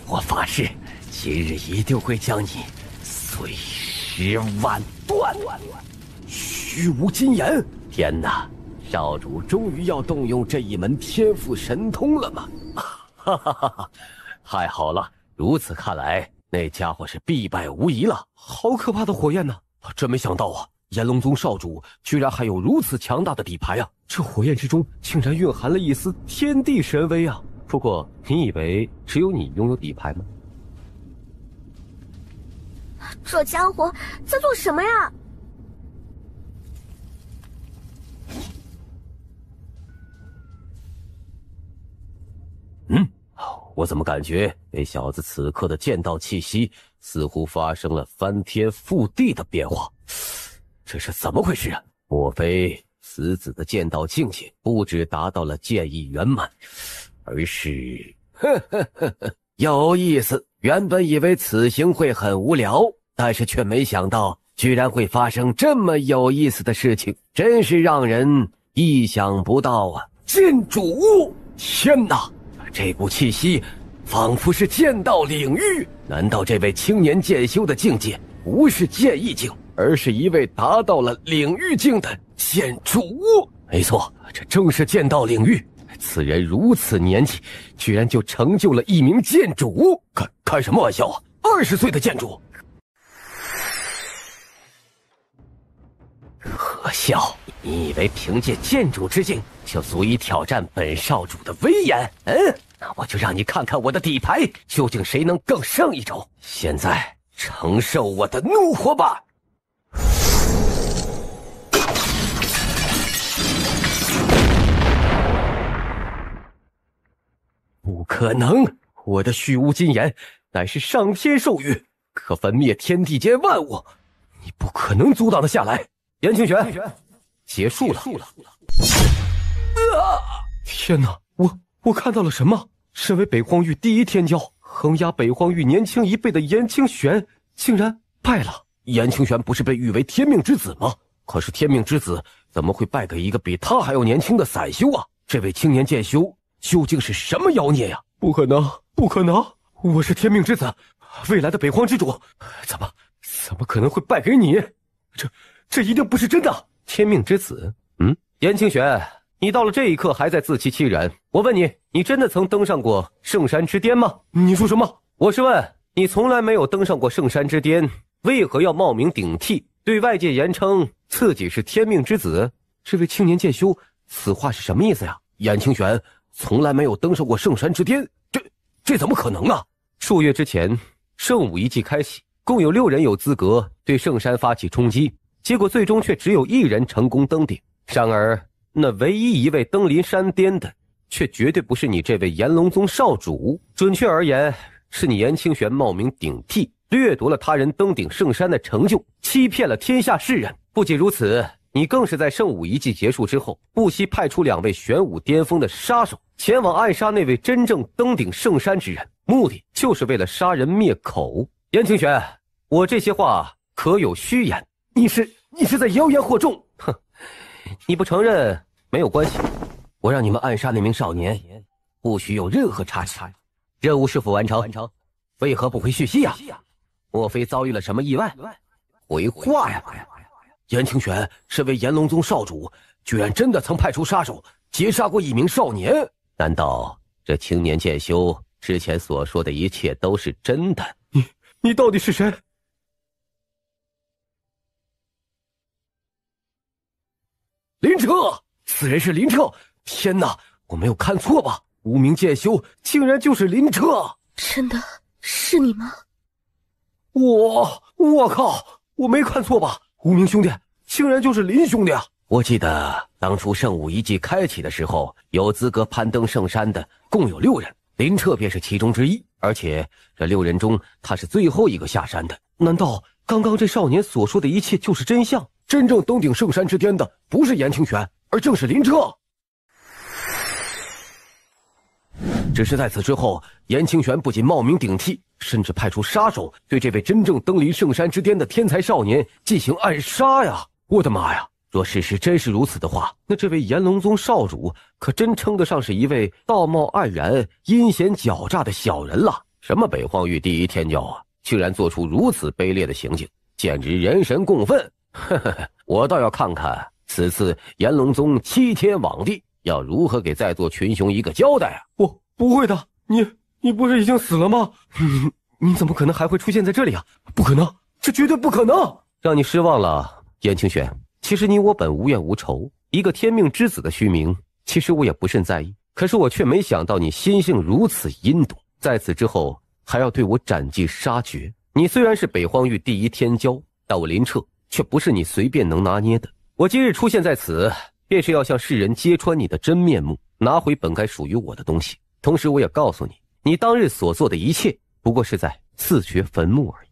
我发誓今日一定会将你碎尸万段。虚无金言！天哪，少主终于要动用这一门天赋神通了吗？哈哈哈哈！太好了，如此看来，那家伙是必败无疑了。好可怕的火焰呢！真没想到啊，炎龙宗少主居然还有如此强大的底牌啊！这火焰之中竟然蕴含了一丝天地神威啊！不过，你以为只有你拥有底牌吗？这家伙在做什么呀？我怎么感觉那小子此刻的剑道气息似乎发生了翻天覆地的变化？这是怎么回事啊？莫非此子的剑道境界不只达到了剑意圆满，而是有意思。原本以为此行会很无聊，但是却没想到居然会发生这么有意思的事情，真是让人意想不到啊！剑主，天哪，这股气息仿佛是剑道领域。难道这位青年剑修的境界不是剑意境，而是一位达到了领域境的剑主？没错，这正是剑道领域。此人如此年纪，居然就成就了一名剑主，开什么玩笑啊！20岁的剑主，可笑！你以为凭借剑主之境就足以挑战本少主的威严？那我就让你看看我的底牌究竟谁能更胜一筹。现在承受我的怒火吧！不可能！我的虚无金炎乃是上天授予，可焚灭天地间万物，你不可能阻挡得下来。严清玄，结束了。天哪！我看到了什么？身为北荒域第一天骄，横压北荒域年轻一辈的严清玄，竟然败了。严清玄不是被誉为天命之子吗？可是天命之子怎么会败给一个比他还要年轻的散修啊？这位青年剑修究竟是什么妖孽呀？不可能，不可能！我是天命之子，未来的北荒之主，怎么可能会败给你？这一定不是真的！天命之子？严清玄，你到了这一刻还在自欺欺人。我问你，你真的曾登上过圣山之巅吗？你说什么？我是问你，从来没有登上过圣山之巅，为何要冒名顶替，对外界言称自己是天命之子？这位青年剑修，此话是什么意思呀？严清玄从来没有登上过圣山之巅，这怎么可能啊？数月之前，圣武一季开启，共有6人有资格对圣山发起冲击，结果最终却只有1人成功登顶。然而那唯一一位登临山巅的，却绝对不是你这位炎龙宗少主，准确而言，是你严清玄冒名顶替，掠夺了他人登顶圣山的成就，欺骗了天下世人。不仅如此，你更是在圣武一季结束之后，不惜派出2位玄武巅峰的杀手，前往暗杀那位真正登顶圣山之人，目的就是为了杀人灭口。严清玄，我这些话可有虚言？你是在妖言惑众？哼，你不承认没有关系，我让你们暗杀那名少年，不许有任何差池。任务是否完成？为何不回续息呀？莫非遭遇了什么意外？回话呀！严清玄身为炎龙宗少主，居然真的曾派出杀手劫杀过一名少年？难道这青年剑修之前所说的一切都是真的？你到底是谁？林彻，此人是林彻！天哪，我没有看错吧？无名剑修竟然就是林彻！真的是你吗？我靠，我没看错吧？无名兄弟竟然就是林兄弟啊！我记得当初圣武一季开启的时候，有资格攀登圣山的共有6人，林彻便是其中之一，而且这6人中他是最后一个下山的。难道刚刚这少年所说的一切就是真相？真正登顶圣山之巅的不是严清玄，而正是林彻。只是在此之后，严清玄不仅冒名顶替，甚至派出杀手对这位真正登临圣山之巅的天才少年进行暗杀呀！我的妈呀！若事实真是如此的话，那这位炎龙宗少主可真称得上是一位道貌岸然、阴险狡诈的小人了。什么北荒域第一天骄啊，竟然做出如此卑劣的行径，简直人神共愤！我倒要看看此次炎龙宗7天网地要如何给在座群雄一个交代啊！我不会的，你不是已经死了吗？你怎么可能还会出现在这里啊？不可能，这绝对不可能！让你失望了，严清玄。其实你我本无怨无仇，一个天命之子的虚名，其实我也不甚在意。可是我却没想到你心性如此阴毒，在此之后还要对我斩尽杀绝。你虽然是北荒域第一天骄，但我林彻却不是你随便能拿捏的。我今日出现在此，便是要向世人揭穿你的真面目，拿回本该属于我的东西。同时我也告诉你，你当日所做的一切不过是在自掘坟墓而已。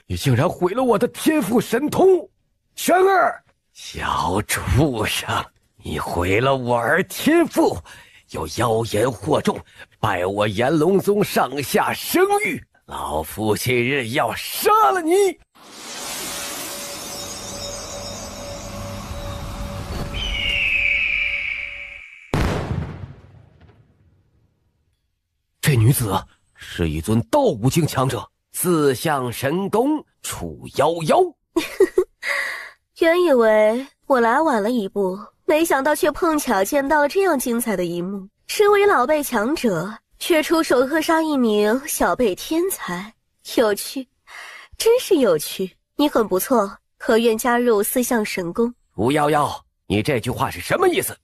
你竟然毁了我的天赋神通！玄儿，小畜生，你毁了我儿天赋，又妖言惑众，败我炎龙宗上下声誉，老夫今日要杀了你！这女子是一尊道武境强者，四象神功楚夭夭。原以为我来晚了一步，没想到却碰巧见到了这样精彩的一幕。身为老辈强者，却出手扼杀一名小辈天才，有趣，真是有趣。你很不错，可愿加入四象神功？楚夭夭，你这句话是什么意思？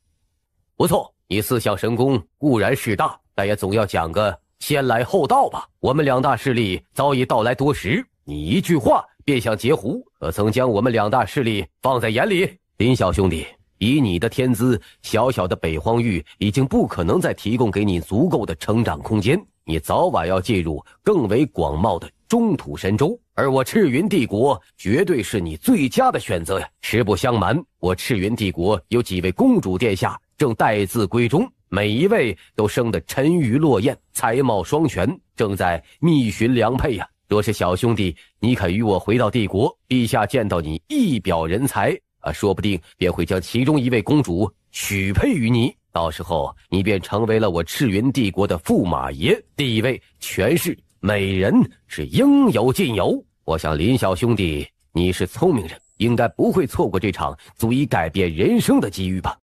不错，你四象神功固然势大，但也总要讲个先来后到吧。我们两大势力早已到来多时，你一句话便想截胡，可曾将我们两大势力放在眼里？林小兄弟，以你的天资，小小的北荒域已经不可能再提供给你足够的成长空间，你早晚要进入更为广袤的中土神州，而我赤云帝国绝对是你最佳的选择呀！实不相瞒，我赤云帝国有几位公主殿下正待字闺中，每一位都生得沉鱼落雁，才貌双全，正在觅寻良配呀！若是小兄弟你肯与我回到帝国，陛下见到你一表人才说不定便会将其中一位公主许配于你，到时候你便成为了我赤云帝国的驸马爷，地位权势美人是应有尽有。我想林小兄弟你是聪明人，应该不会错过这场足以改变人生的机遇吧。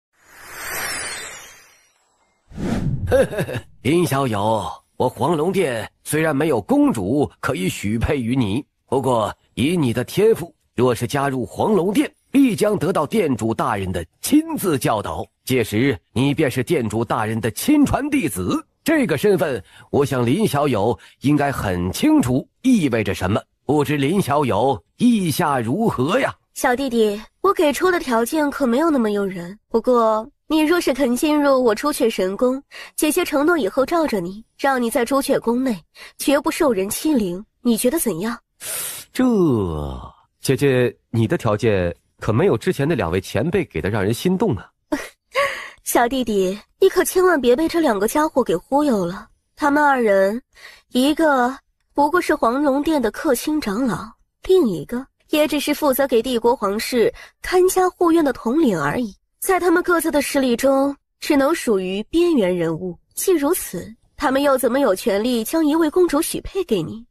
林小友，我黄龙殿虽然没有公主可以许配于你，不过以你的天赋，若是加入黄龙殿，必将得到殿主大人的亲自教导，届时你便是殿主大人的亲传弟子。这个身份，我想林小友应该很清楚意味着什么，不知林小友意下如何呀？小弟弟，我给出的条件可没有那么诱人，不过你若是肯进入我朱雀神宫，姐姐承诺以后罩着你，让你在朱雀宫内绝不受人欺凌，你觉得怎样？这姐姐，你的条件可没有之前的两位前辈给的让人心动啊。小弟弟，你可千万别被这两个家伙给忽悠了。他们二人，一个不过是黄龙殿的客卿长老，另一个也只是负责给帝国皇室看家护院的统领而已。在他们各自的势力中，只能属于边缘人物。既如此，他们又怎么有权利将一位公主许配给你，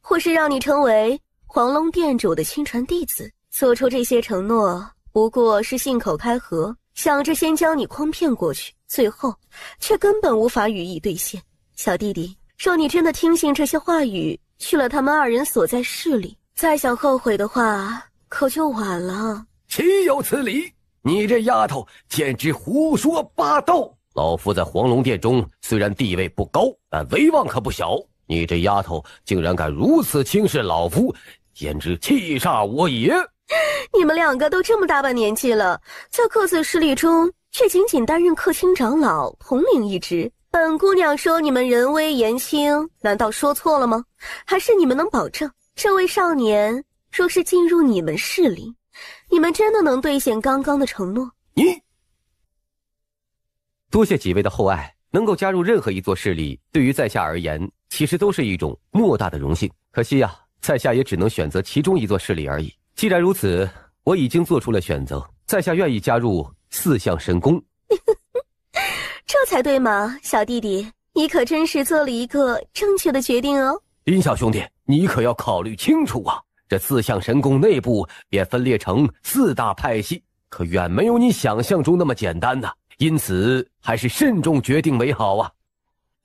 或是让你成为黄龙殿主的亲传弟子？做出这些承诺，不过是信口开河，想着先将你诓骗过去，最后却根本无法予以兑现。小弟弟，若你真的听信这些话语，去了他们二人所在势力，再想后悔的话，可就晚了。岂有此理！你这丫头简直胡说八道！老夫在黄龙殿中虽然地位不高，但威望可不小。你这丫头竟然敢如此轻视老夫，简直气煞我也！你们两个都这么大把年纪了，在各自势力中却仅仅担任客卿长老统领一职。本姑娘说你们人微言轻，难道说错了吗？还是你们能保证这位少年若是进入你们势力，你们真的能兑现刚刚的承诺？你多谢几位的厚爱，能够加入任何一座势力，对于在下而言，其实都是一种莫大的荣幸。可惜呀，在下也只能选择其中一座势力而已。既然如此，我已经做出了选择，在下愿意加入四象神宫。这才对嘛，小弟弟，你可真是做了一个正确的决定哦。林小兄弟，你可要考虑清楚啊！这四象神宫内部便分裂成4大派系，可远没有你想象中那么简单呐。因此，还是慎重决定为好啊。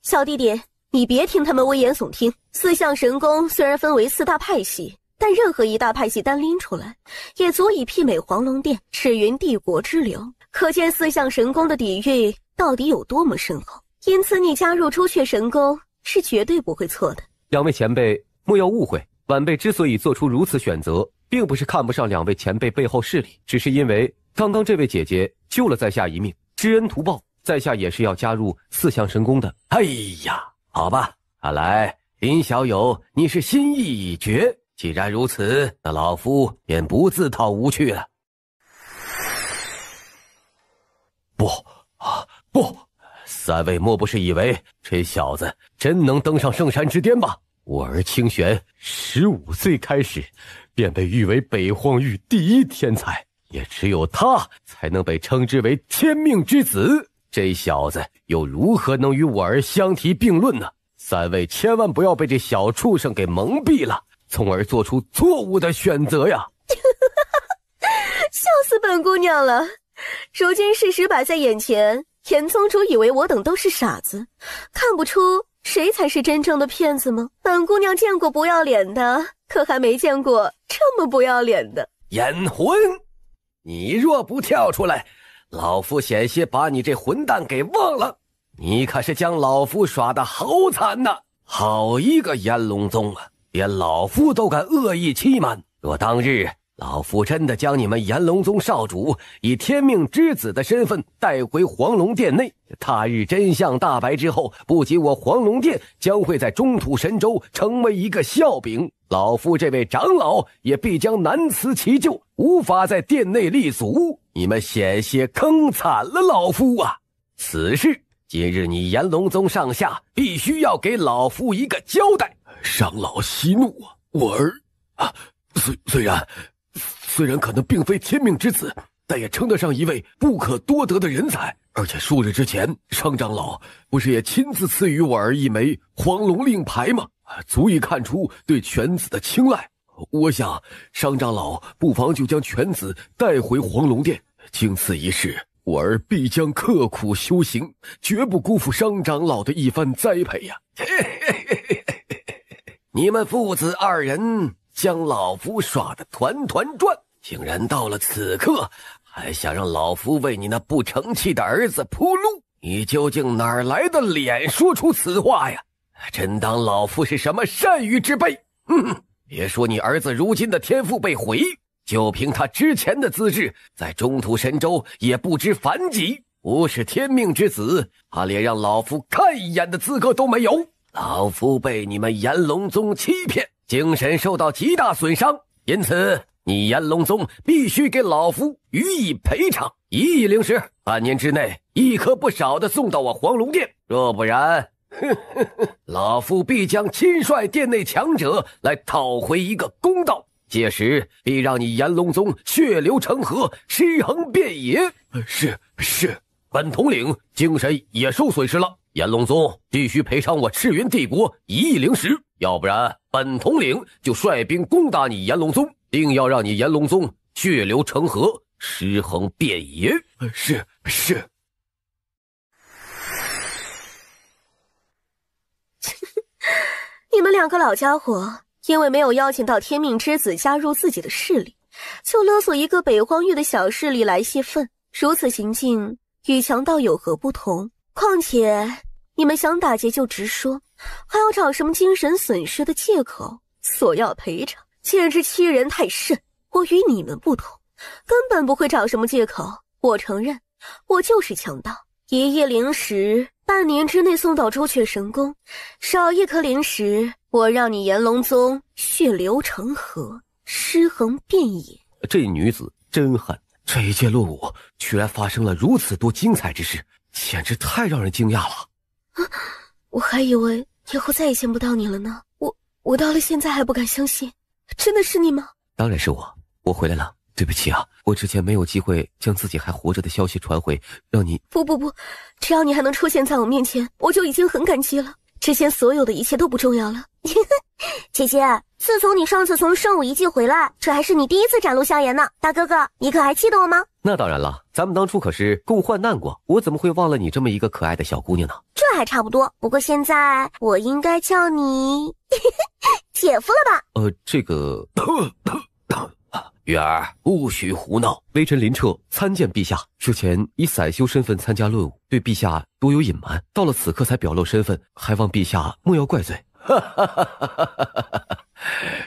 小弟弟，你别听他们危言耸听。四象神宫虽然分为4大派系，但任何一大派系单拎出来，也足以媲美黄龙殿、赤云帝国之流。可见四象神宫的底蕴到底有多么深厚。因此，你加入朱雀神宫是绝对不会错的。两位前辈莫要误会，晚辈之所以做出如此选择，并不是看不上两位前辈背后势力，只是因为刚刚这位姐姐救了在下一命，知恩图报，在下也是要加入四象神宫的。哎呀，好吧，看来林小友你是心意已决，既然如此，那老夫便不自讨无趣了。不，三位莫不是以为这小子真能登上圣山之巅吧？我儿清玄15岁开始便被誉为北荒域第一天才，也只有他才能被称之为天命之子。这小子又如何能与我儿相提并论呢？三位千万不要被这小畜生给蒙蔽了，从而做出错误的选择呀！笑死本姑娘了。如今事实摆在眼前，严宗主以为我等都是傻子，看不出谁才是真正的骗子吗？本姑娘见过不要脸的，可还没见过这么不要脸的。眼魂，你若不跳出来，老夫险些把你这混蛋给忘了。你可是将老夫耍得好惨呐！好一个炎龙宗啊，连老夫都敢恶意欺瞒。若当日老夫真的将你们炎龙宗少主以天命之子的身份带回黄龙殿内，他日真相大白之后，不仅我黄龙殿将会在中土神州成为一个笑柄，老夫这位长老也必将难辞其咎，无法在殿内立足。你们险些坑惨了老夫啊！此事今日你炎龙宗上下必须要给老夫一个交代。长老息怒啊，我儿啊，虽然可能并非天命之子，但也称得上一位不可多得的人才。而且数日之前，商长老不是也亲自赐予我儿一枚黄龙令牌吗？足以看出对犬子的青睐。我想商长老不妨就将犬子带回黄龙殿，经此一事，我儿必将刻苦修行，绝不辜负商长老的一番栽培呀！你们父子二人将老夫耍得团团转，竟然到了此刻还想让老夫为你那不成器的儿子铺路，你究竟哪来的脸说出此话呀？真当老夫是什么善于之辈？别说你儿子如今的天赋被毁，就凭他之前的资质，在中土神州也不知凡几，不是天命之子，他连让老夫看一眼的资格都没有。老夫被你们炎龙宗欺骗，精神受到极大损伤，因此你炎龙宗必须给老夫予以赔偿，1亿灵石，半年之内一颗不少的送到我黄龙殿，若不然老夫必将亲率殿内强者来讨回一个公道，届时必让你炎龙宗血流成河，尸横遍野。是，本统领精神也受损失了，炎龙宗必须赔偿我赤云帝国1亿灵石，要不然本统领就率兵攻打你炎龙宗，定要让你炎龙宗血流成河，尸横遍野。是。你们两个老家伙因为没有邀请到天命之子加入自己的势力，就勒索一个北荒域的小势力来泄愤，如此行径与强盗有何不同？况且你们想打劫就直说，还要找什么精神损失的借口索要赔偿，简直欺人太甚。我与你们不同，根本不会找什么借口。我承认我就是强盗，1亿灵石半年之内送到朱雀神宫，少1颗灵石，我让你炎龙宗血流成河，尸横遍野。这女子真狠，这一届论武居然发生了如此多精彩之事，简直太让人惊讶了。我还以为以后再也见不到你了呢，我到了现在还不敢相信，真的是你吗？当然是我回来了，对不起啊，我之前没有机会将自己还活着的消息传回，让你……不，只要你还能出现在我面前，我就已经很感激了。之前所有的一切都不重要了。姐姐，自从你上次从圣武遗迹回来，这还是你第一次展露笑颜呢。大哥哥，你可还记得我吗？那当然了，咱们当初可是共患难过，我怎么会忘了你这么一个可爱的小姑娘呢？这还差不多，不过现在我应该叫你姐夫了吧？这个月儿，不许胡闹！微臣林彻参见陛下。之前以散修身份参加论武，对陛下多有隐瞒，到了此刻才表露身份，还望陛下莫要怪罪。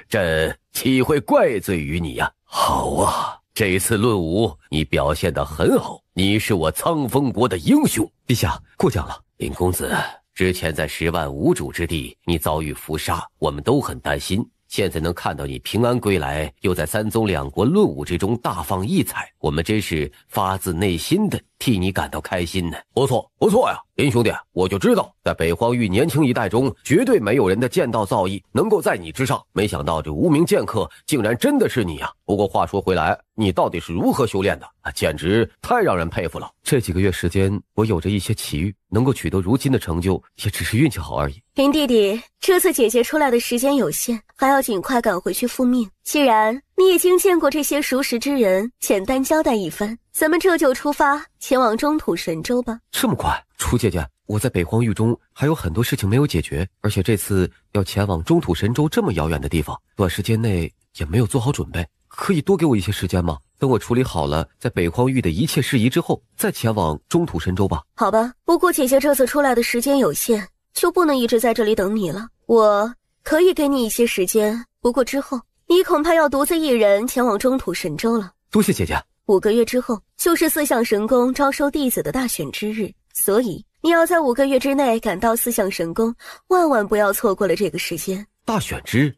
朕岂会怪罪于你呀？好啊，这次论武你表现得很好，你是我苍风国的英雄。陛下过奖了。林公子，之前在10万无主之地，你遭遇伏杀，我们都很担心。现在能看到你平安归来，又在三宗两国论武之中大放异彩，我们真是发自内心的替你感到开心呢。不错，不错呀，林兄弟，我就知道，在北荒域年轻一代中，绝对没有人的剑道造诣能够在你之上。没想到这无名剑客竟然真的是你呀！不过话说回来，你到底是如何修炼的？简直太让人佩服了。这几个月时间，我有着一些奇遇，能够取得如今的成就，也只是运气好而已。林弟弟，这次姐姐出来的时间有限，还要尽快赶回去复命。既然你已经见过这些熟识之人，简单交代一番，咱们这就出发前往中土神州吧。这么快？楚姐姐，我在北荒域中还有很多事情没有解决，而且这次要前往中土神州这么遥远的地方，短时间内也没有做好准备，可以多给我一些时间吗？等我处理好了在北荒域的一切事宜之后，再前往中土神州吧。好吧，不过姐姐这次出来的时间有限，就不能一直在这里等你了。我可以给你一些时间，不过之后你恐怕要独自一人前往中土神州了。多谢姐姐。5个月之后就是四象神宫招收弟子的大选之日，所以你要在5个月之内赶到四象神宫，万万不要错过了这个时间。大选之日？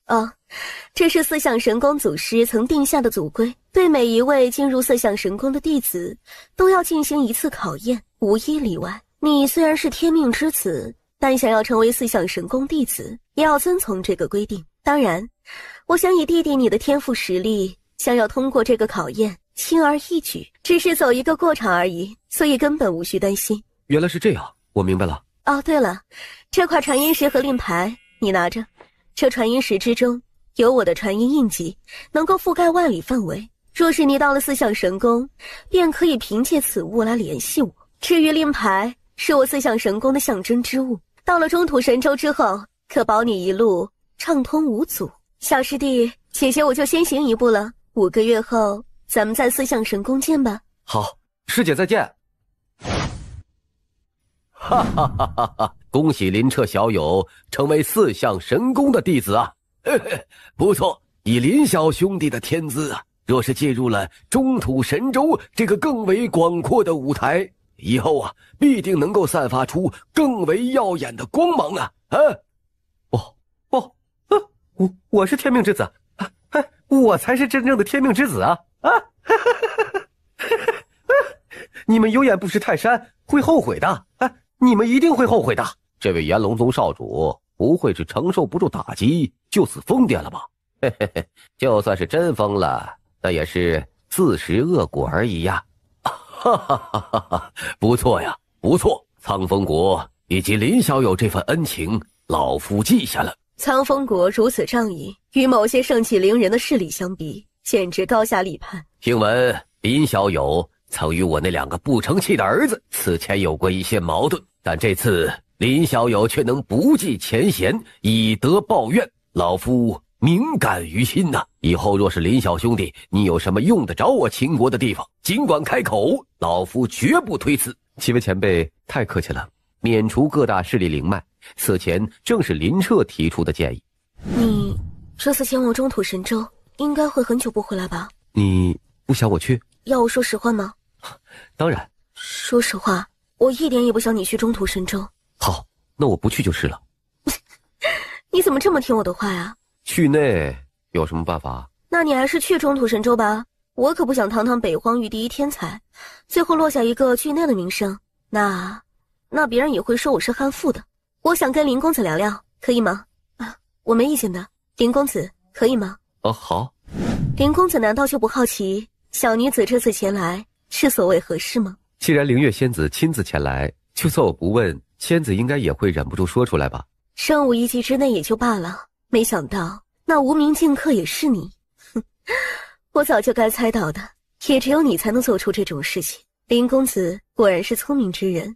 哦，这是四象神宫祖师曾定下的祖规，对每一位进入四象神宫的弟子都要进行一次考验，无一例外。你虽然是天命之子，但想要成为四象神宫弟子，也要遵从这个规定。当然，我想以弟弟你的天赋实力，想要通过这个考验，轻而易举，只是走一个过场而已，所以根本无需担心。原来是这样，我明白了。哦，对了，这块传音石和令牌你拿着，这传音石之中有我的传音印记，能够覆盖万里范围。若是你到了四象神宫，便可以凭借此物来联系我。至于令牌，是我四象神宫的象征之物，到了中土神州之后，可保你一路畅通无阻。小师弟，姐姐我就先行一步了，5个月后咱们在四象神宫见吧。好，师姐再见。哈哈哈哈哈！恭喜林彻小友成为四象神宫的弟子啊！嘿嘿，不错，以林小兄弟的天资啊，若是进入了中土神州这个更为广阔的舞台，以后啊，必定能够散发出更为耀眼的光芒啊！我是天命之子，我才是真正的天命之子啊！你们有眼不识泰山，会后悔的！你们一定会后悔的。这位炎龙宗少主不会是承受不住打击就此疯癫了吧？嘿嘿嘿，就算是真疯了，那也是自食恶果而已呀！哈哈哈哈哈！不错呀，不错，苍风国以及林小友这份恩情，老夫记下了。苍风国如此仗义，与某些盛气凌人的势力相比，简直高下立判。听闻林小友曾与我那2个不成器的儿子此前有过一些矛盾，但这次林小友却能不计前嫌，以德报怨，老夫敏感于心呐。以后若是林小兄弟你有什么用得着我秦国的地方，尽管开口，老夫绝不推辞。几位前辈太客气了。免除各大势力灵脉，此前正是林彻提出的建议。你这次前往中土神州，应该会很久不回来吧？你不想我去？要我说实话吗？当然。说实话，我一点也不想你去中土神州。好，那我不去就是了。你怎么这么听我的话呀？去内有什么办法？那你还是去中土神州吧。我可不想堂堂北荒域第一天才，最后落下一个惧内的名声。那别人也会说我是悍妇的。我想跟林公子聊聊，可以吗？我没意见的。林公子，可以吗？好。林公子难道就不好奇，小女子这次前来是所谓何事吗？既然灵月仙子亲自前来，就算我不问，仙子应该也会忍不住说出来吧。生无一计之内也就罢了，没想到那无名剑客也是你。哼，我早就该猜到的，也只有你才能做出这种事情。林公子果然是聪明之人。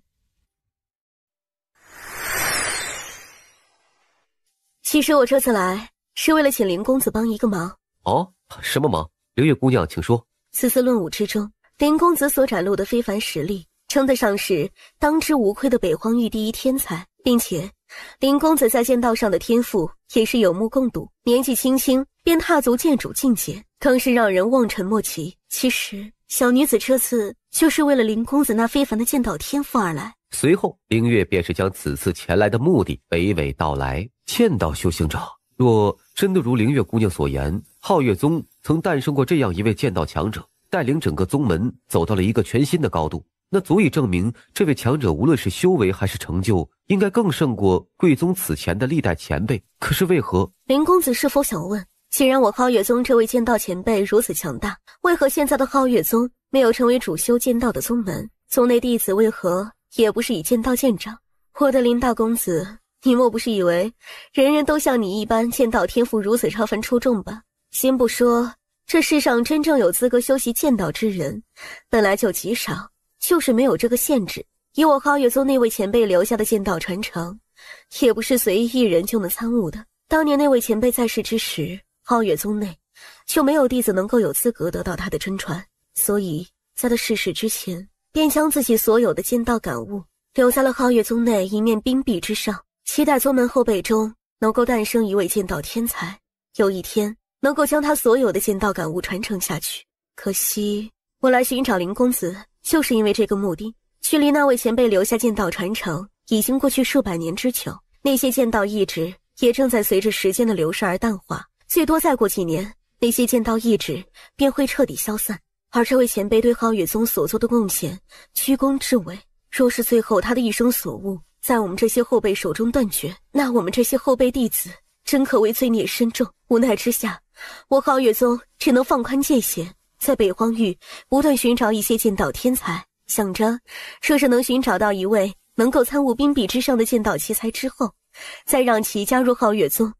其实我这次来是为了请林公子帮一个忙。哦，什么忙？灵月姑娘请说。此次论武之中，林公子所展露的非凡实力，称得上是当之无愧的北荒域第一天才，并且林公子在剑道上的天赋也是有目共睹，年纪轻轻便踏足剑主境界，更是让人望尘莫及。其实小女子这次就是为了林公子那非凡的剑道天赋而来。随后凌月便是将此次前来的目的娓娓道来。剑道修行者，若真的如凌月姑娘所言，皓月宗曾诞生过这样一位剑道强者，带领整个宗门走到了一个全新的高度，那足以证明这位强者无论是修为还是成就，应该更胜过贵宗此前的历代前辈。可是为何？林公子是否想问，既然我皓月宗这位剑道前辈如此强大，为何现在的皓月宗没有成为主修剑道的宗门？宗内弟子为何也不是以剑道见长？我的林大公子，你莫不是以为人人都像你一般剑道天赋如此超凡出众吧？先不说这世上真正有资格修习剑道之人本来就极少，就是没有这个限制，以我皓月宗那位前辈留下的剑道传承，也不是随意一人就能参悟的。当年那位前辈在世之时，皓月宗内就没有弟子能够有资格得到他的真传，所以在他逝世之前，便将自己所有的剑道感悟留在了皓月宗内一面冰壁之上，期待宗门后辈中能够诞生一位剑道天才，有一天能够将他所有的剑道感悟传承下去。可惜我来寻找林公子就是因为这个目的。距离那位前辈留下剑道传承已经过去数百年之久，那些剑道意志也正在随着时间的流逝而淡化，最多再过几年，那些剑道意志便会彻底消散。而这位前辈对皓月宗所做的贡献，居功至伟，若是最后他的一生所悟在我们这些后辈手中断绝，那我们这些后辈弟子真可谓罪孽深重。无奈之下，我皓月宗只能放宽界限，在北荒域不断寻找一些剑道天才，想着若是能寻找到一位能够参悟冰壁之上的剑道奇才之后，再让其加入皓月宗，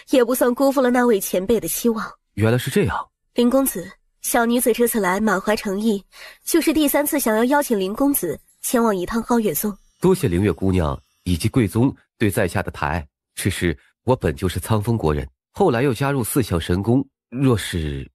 也不算辜负了那位前辈的期望。原来是这样。林公子，小女子这次来满怀诚意，就是第3次想要邀请林公子前往一趟皓月宗。多谢凌月姑娘以及贵宗对在下的抬爱，只是我本就是苍风国人，后来又加入4项神功，若是……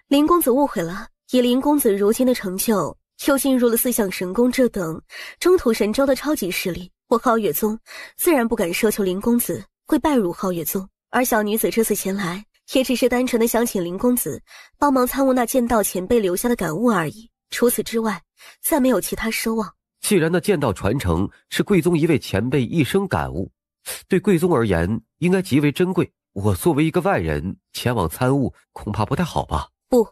林公子误会了，以林公子如今的成就，又进入了4项神功这等中土神州的超级势力，我皓月宗自然不敢奢求林公子会拜入皓月宗。而小女子这次前来，也只是单纯的想请林公子帮忙参悟那剑道前辈留下的感悟而已，除此之外再没有其他奢望。既然那剑道传承是贵宗一位前辈一生感悟，对贵宗而言应该极为珍贵，我作为一个外人前往参悟，恐怕不太好吧？不，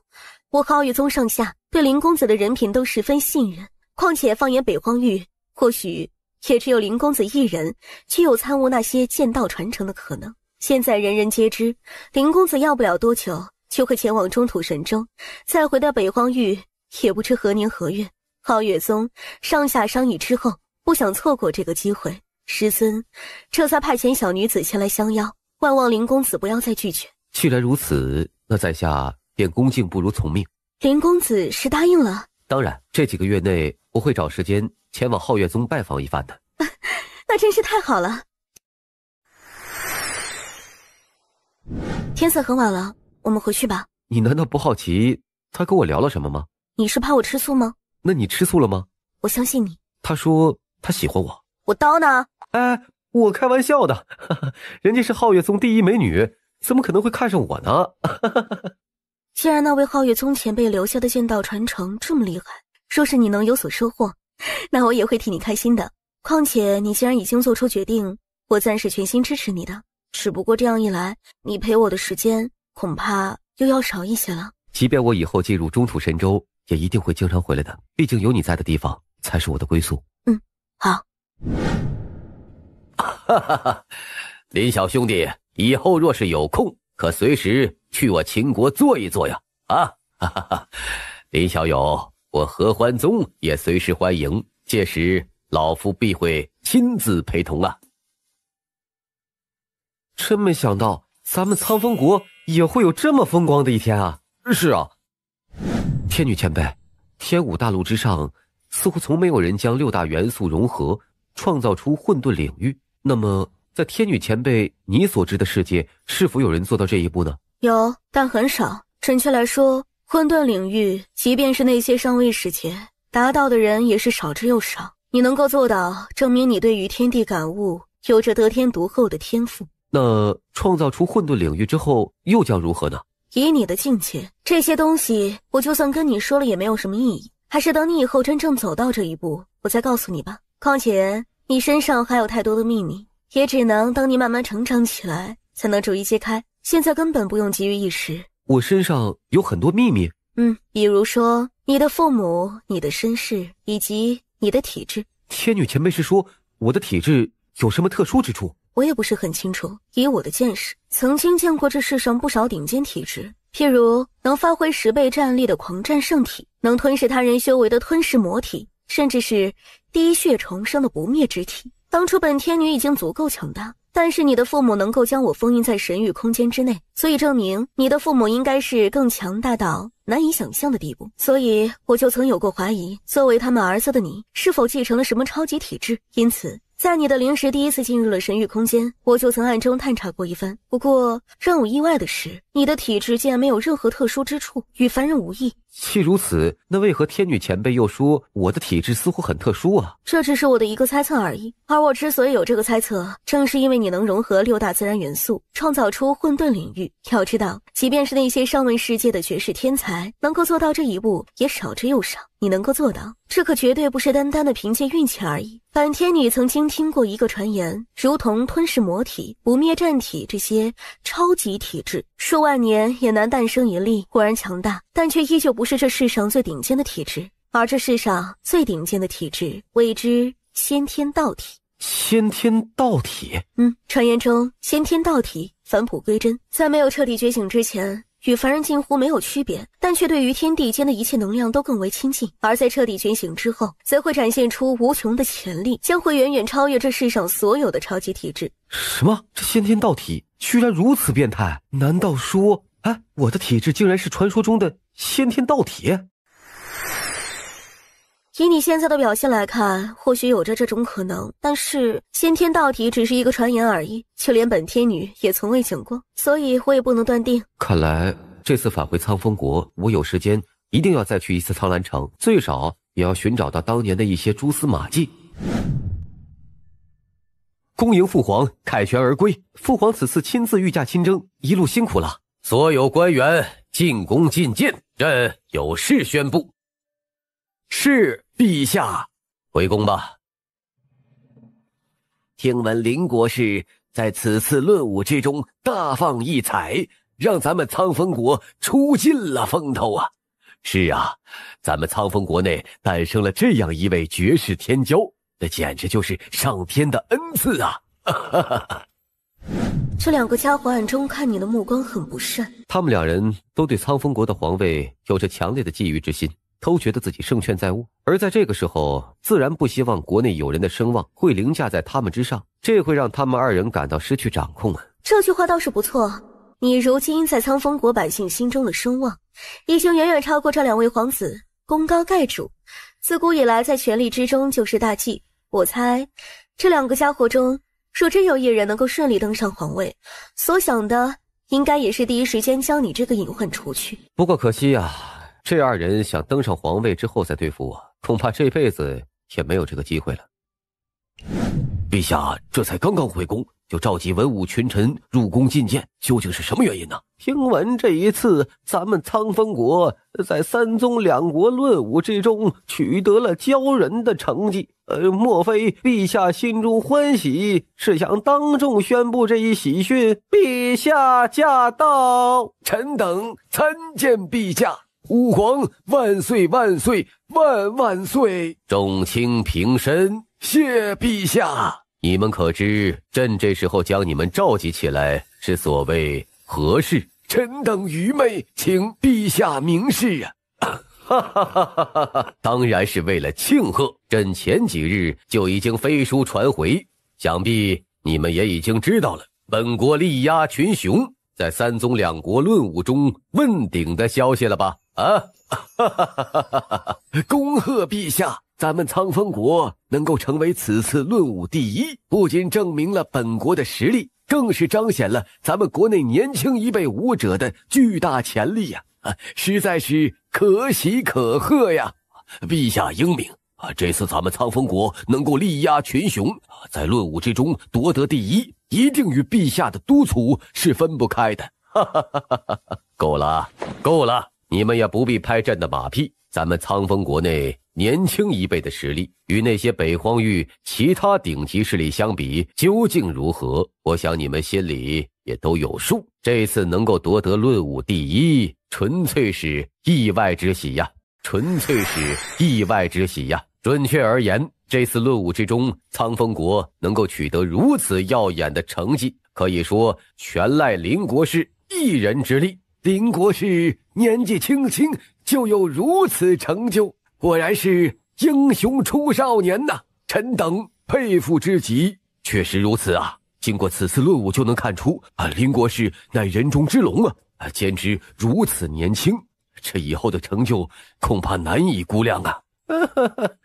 我皓月宗上下对林公子的人品都十分信任，况且放眼北荒域，或许也只有林公子一人具有参悟那些剑道传承的可能。现在人人皆知，林公子要不了多久就会前往中土神州，再回到北荒域也不知何年何月。皓月宗上下商议之后，不想错过这个机会，师尊这才派遣小女子前来相邀，万望林公子不要再拒绝。既然如此，那在下便恭敬不如从命。林公子是答应了？当然，这几个月内我会找时间前往皓月宗拜访一番的。那真是太好了。天色很晚了，我们回去吧。你难道不好奇他跟我聊了什么吗？你是怕我吃醋吗？那你吃醋了吗？我相信你。他说他喜欢我。我刀呢？哎，我开玩笑的，人家是皓月宗第一美女，怎么可能会看上我呢？既然那位皓月宗前辈留下的剑道传承这么厉害，若是你能有所收获，那我也会替你开心的。况且你既然已经做出决定，我自然是全心支持你的。只不过这样一来，你陪我的时间恐怕又要少一些了。即便我以后进入中土神州，也一定会经常回来的，毕竟有你在的地方才是我的归宿。好。哈哈哈，林小兄弟，以后若是有空，可随时去我秦国坐一坐呀！啊，哈哈哈，林小友，我合欢宗也随时欢迎，届时老夫必会亲自陪同啊！真没想到咱们苍风国也会有这么风光的一天啊！是啊，天女前辈，天武大陆之上似乎从没有人将6大元素融合，创造出混沌领域。那么在天女前辈你所知的世界，是否有人做到这一步呢？有，但很少。准确来说，混沌领域即便是那些上位世界，达到的人也是少之又少。你能够做到，证明你对于天地感悟有着得天独厚的天赋。那创造出混沌领域之后又将如何呢？以你的境界，这些东西我就算跟你说了也没有什么意义，还是等你以后真正走到这一步，我再告诉你吧。况且你身上还有太多的秘密，也只能等你慢慢成长起来，才能逐一揭开。现在根本不用急于一时。我身上有很多秘密？比如说你的父母、你的身世以及你的体质。天女前辈是说我的体质有什么特殊之处？我也不是很清楚，以我的见识，曾经见过这世上不少顶尖体质，譬如能发挥10倍战力的狂战圣体，能吞噬他人修为的吞噬魔体，甚至是滴血重生的不灭之体。当初本天女已经足够强大，但是你的父母能够将我封印在神域空间之内，所以证明你的父母应该是更强大到难以想象的地步。所以我就曾有过怀疑，作为他们儿子的你是否继承了什么超级体质。因此在你的灵石第一次进入了神域空间，我就曾暗中探查过一番。不过让我意外的是，你的体质竟然没有任何特殊之处，与凡人无异。既如此，那为何天女前辈又说我的体质似乎很特殊啊？这只是我的一个猜测而已，而我之所以有这个猜测，正是因为你能融合6大自然元素，创造出混沌领域。要知道，即便是那些上位世界的绝世天才，能够做到这一步也少之又少。你能够做到，这可绝对不是单单的凭借运气而已。本天女曾经听过一个传言，如同吞噬魔体、不灭战体这些超级体质，数万年也难诞生一例。固然强大，但却依旧不是这世上最顶尖的体质。而这世上最顶尖的体质，谓之先天道体。先天道体？传言中先天道体返璞归真，在没有彻底觉醒之前，与凡人近乎没有区别，但却对于天地间的一切能量都更为亲近。而在彻底觉醒之后，则会展现出无穷的潜力，将会远远超越这世上所有的超级体质。什么？这先天道体居然如此变态？难道说，我的体质竟然是传说中的先天道体？以你现在的表现来看，或许有着这种可能，但是先天道体只是一个传言而已，就连本天女也从未讲过，所以我也不能断定。看来这次返回苍风国，我有时间一定要再去一次苍兰城，最少也要寻找到当年的一些蛛丝马迹。恭迎父皇凯旋而归，父皇此次亲自御驾亲征，一路辛苦了。所有官员进宫觐见，朕有事宣布。是陛下。回宫吧。听闻林国士在此次论武之中大放异彩，让咱们苍风国出尽了风头啊！是啊，咱们苍风国内诞生了这样一位绝世天骄，这简直就是上天的恩赐啊！这2个家伙暗中看你的目光很不善。他们2人都对苍风国的皇位有着强烈的觊觎之心，都觉得自己胜券在握，而在这个时候自然不希望国内有人的声望会凌驾在他们之上，这会让他们2人感到失去掌控啊。这句话倒是不错，你如今在苍风国百姓心中的声望已经远远超过这2位皇子，功高盖主，自古以来在权力之中就是大忌。我猜这2个家伙中若真有一人能够顺利登上皇位，所想的应该也是第一时间将你这个隐患除去。不过可惜啊，这2人想登上皇位之后再对付我，恐怕这辈子也没有这个机会了。陛下这才刚刚回宫，就召集文武群臣入宫觐见，究竟是什么原因呢？听闻这一次咱们苍风国在3宗2国论武之中取得了骄人的成绩，莫非陛下心中欢喜，是想当众宣布这一喜讯？陛下驾到！臣等参见陛下。吾皇万岁万岁万万岁！众卿平身，谢陛下。你们可知朕这时候将你们召集起来是所谓何事？臣等愚昧，请陛下明示啊！哈哈哈哈哈哈！当然是为了庆贺。朕前几日就已经飞书传回，想必你们也已经知道了本国力压群雄，在3宗2国论武中问鼎的消息了吧？恭贺陛下！咱们苍风国能够成为此次论武第一，不仅证明了本国的实力，更是彰显了咱们国内年轻一辈武者的巨大潜力呀！实在是可喜可贺呀！陛下英明啊！这次咱们苍风国能够力压群雄，在论武之中夺得第一，一定与陛下的督促是分不开的。够了，够了！你们也不必拍朕的马屁。咱们苍风国内年轻一辈的实力与那些北荒域其他顶级势力相比究竟如何，我想你们心里也都有数。这次能够夺得论武第一，纯粹是意外之喜呀，纯粹是意外之喜呀。准确而言，这次论武之中，苍风国能够取得如此耀眼的成绩，可以说全赖林国师一人之力。林国师年纪轻轻就有如此成就，果然是英雄出少年呐，臣等佩服之极。确实如此啊，经过此次论武就能看出林国师乃人中之龙简直如此年轻，这以后的成就恐怕难以估量啊。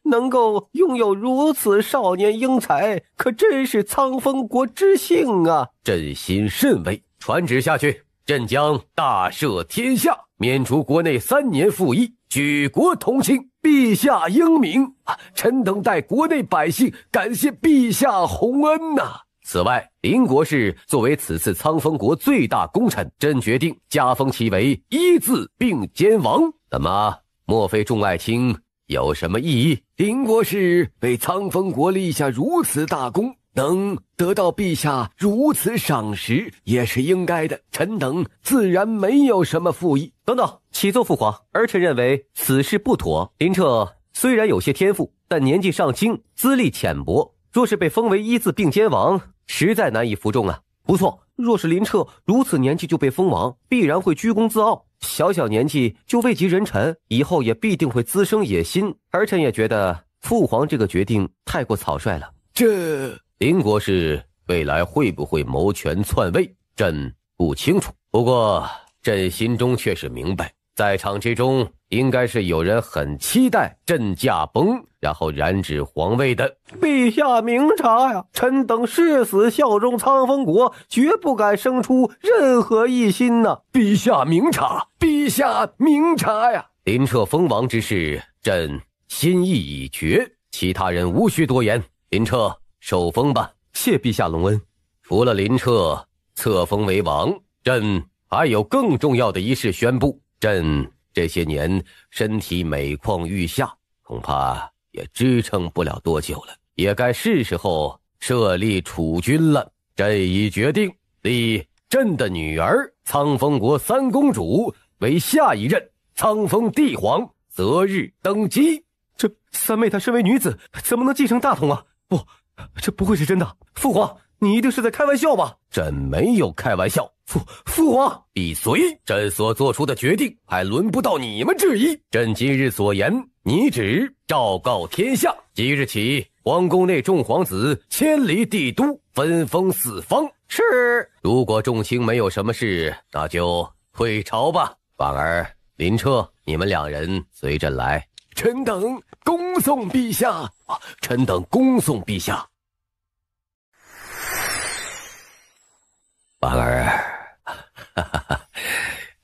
能够拥有如此少年英才，可真是苍风国之幸啊！朕心甚慰，传旨下去，朕将大赦天下，免除国内3年赋役，举国同庆。陛下英明臣等代国内百姓感谢陛下洪恩呐。此外，林国士作为此次苍风国最大功臣，朕决定加封其为一字并肩王。怎么，莫非众爱卿有什么异议？林国士为苍风国立下如此大功，能得到陛下如此赏识也是应该的，臣等自然没有什么负议。等等，启奏父皇，儿臣认为此事不妥。林彻虽然有些天赋，但年纪尚轻，资历浅薄，若是被封为一字并肩王，实在难以服众啊。不错，若是林彻如此年纪就被封王，必然会居功自傲，小小年纪就位极人臣，以后也必定会滋生野心。儿臣也觉得父皇这个决定太过草率了。这林国士未来会不会谋权篡位，朕不清楚，不过朕心中却是明白，在场之中应该是有人很期待朕驾崩，然后染指皇位的。陛下明察呀，臣等誓死效忠苍风国，绝不敢生出任何异心呐。陛下明察，陛下明察呀！林彻封王之事，朕心意已决，其他人无需多言。林彻受封吧。谢陛下隆恩。除了林彻册封为王，朕还有更重要的一事宣布。朕这些年身体每况愈下，恐怕也支撑不了多久了，也该是时候设立储君了。朕已决定立朕的女儿苍风国三公主为下一任苍风帝皇，择日登基。这三妹她身为女子，怎么能继承大统啊？不，这不会是真的。父皇，你一定是在开玩笑吧？朕没有开玩笑。父皇，闭嘴！朕所做出的决定还轮不到你们质疑。朕今日所言，拟旨昭告天下，即日起，皇宫内众皇子迁离帝都，分封四方。是。如果众卿没有什么事，那就退朝吧。婉儿、林彻，你们两人随朕来。臣等恭送陛下。臣等恭送陛下。婉儿，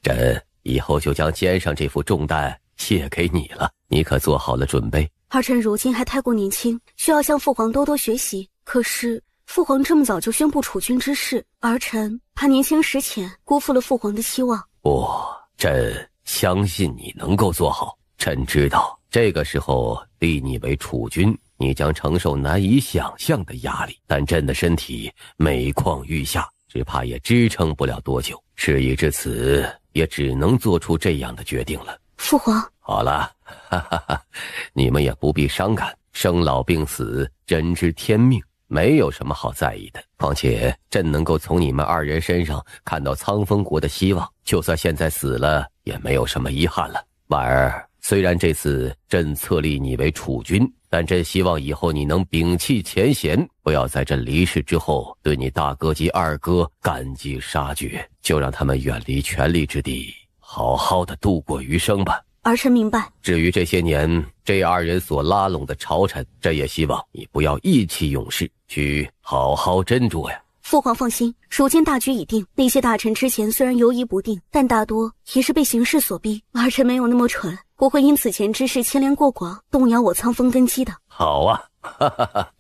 朕以后就将肩上这副重担卸给你了，你可做好了准备？儿臣如今还太过年轻，需要向父皇多多学习。可是父皇这么早就宣布储君之事，儿臣怕年轻识浅，辜负了父皇的期望。不，朕相信你能够做好。朕知道这个时候立你为储君，你将承受难以想象的压力，但朕的身体每况愈下，只怕也支撑不了多久。事已至此，也只能做出这样的决定了。父皇，好了，你们也不必伤感，生老病死，人之天命，没有什么好在意的。况且朕能够从你们二人身上看到苍风国的希望，就算现在死了，也没有什么遗憾了。婉儿，虽然这次朕册立你为储君，但朕希望以后你能摒弃前嫌，不要在朕离世之后对你大哥及二哥赶尽杀绝，就让他们远离权力之地，好好的度过余生吧。儿臣明白。至于这些年这二人所拉拢的朝臣，朕也希望你不要意气用事，去好好斟酌呀。父皇放心，如今大局已定，那些大臣之前虽然犹疑不定，但大多也是被形势所逼。儿臣没有那么蠢，不会因此前之事牵连过广，动摇我苍风根基的。好啊，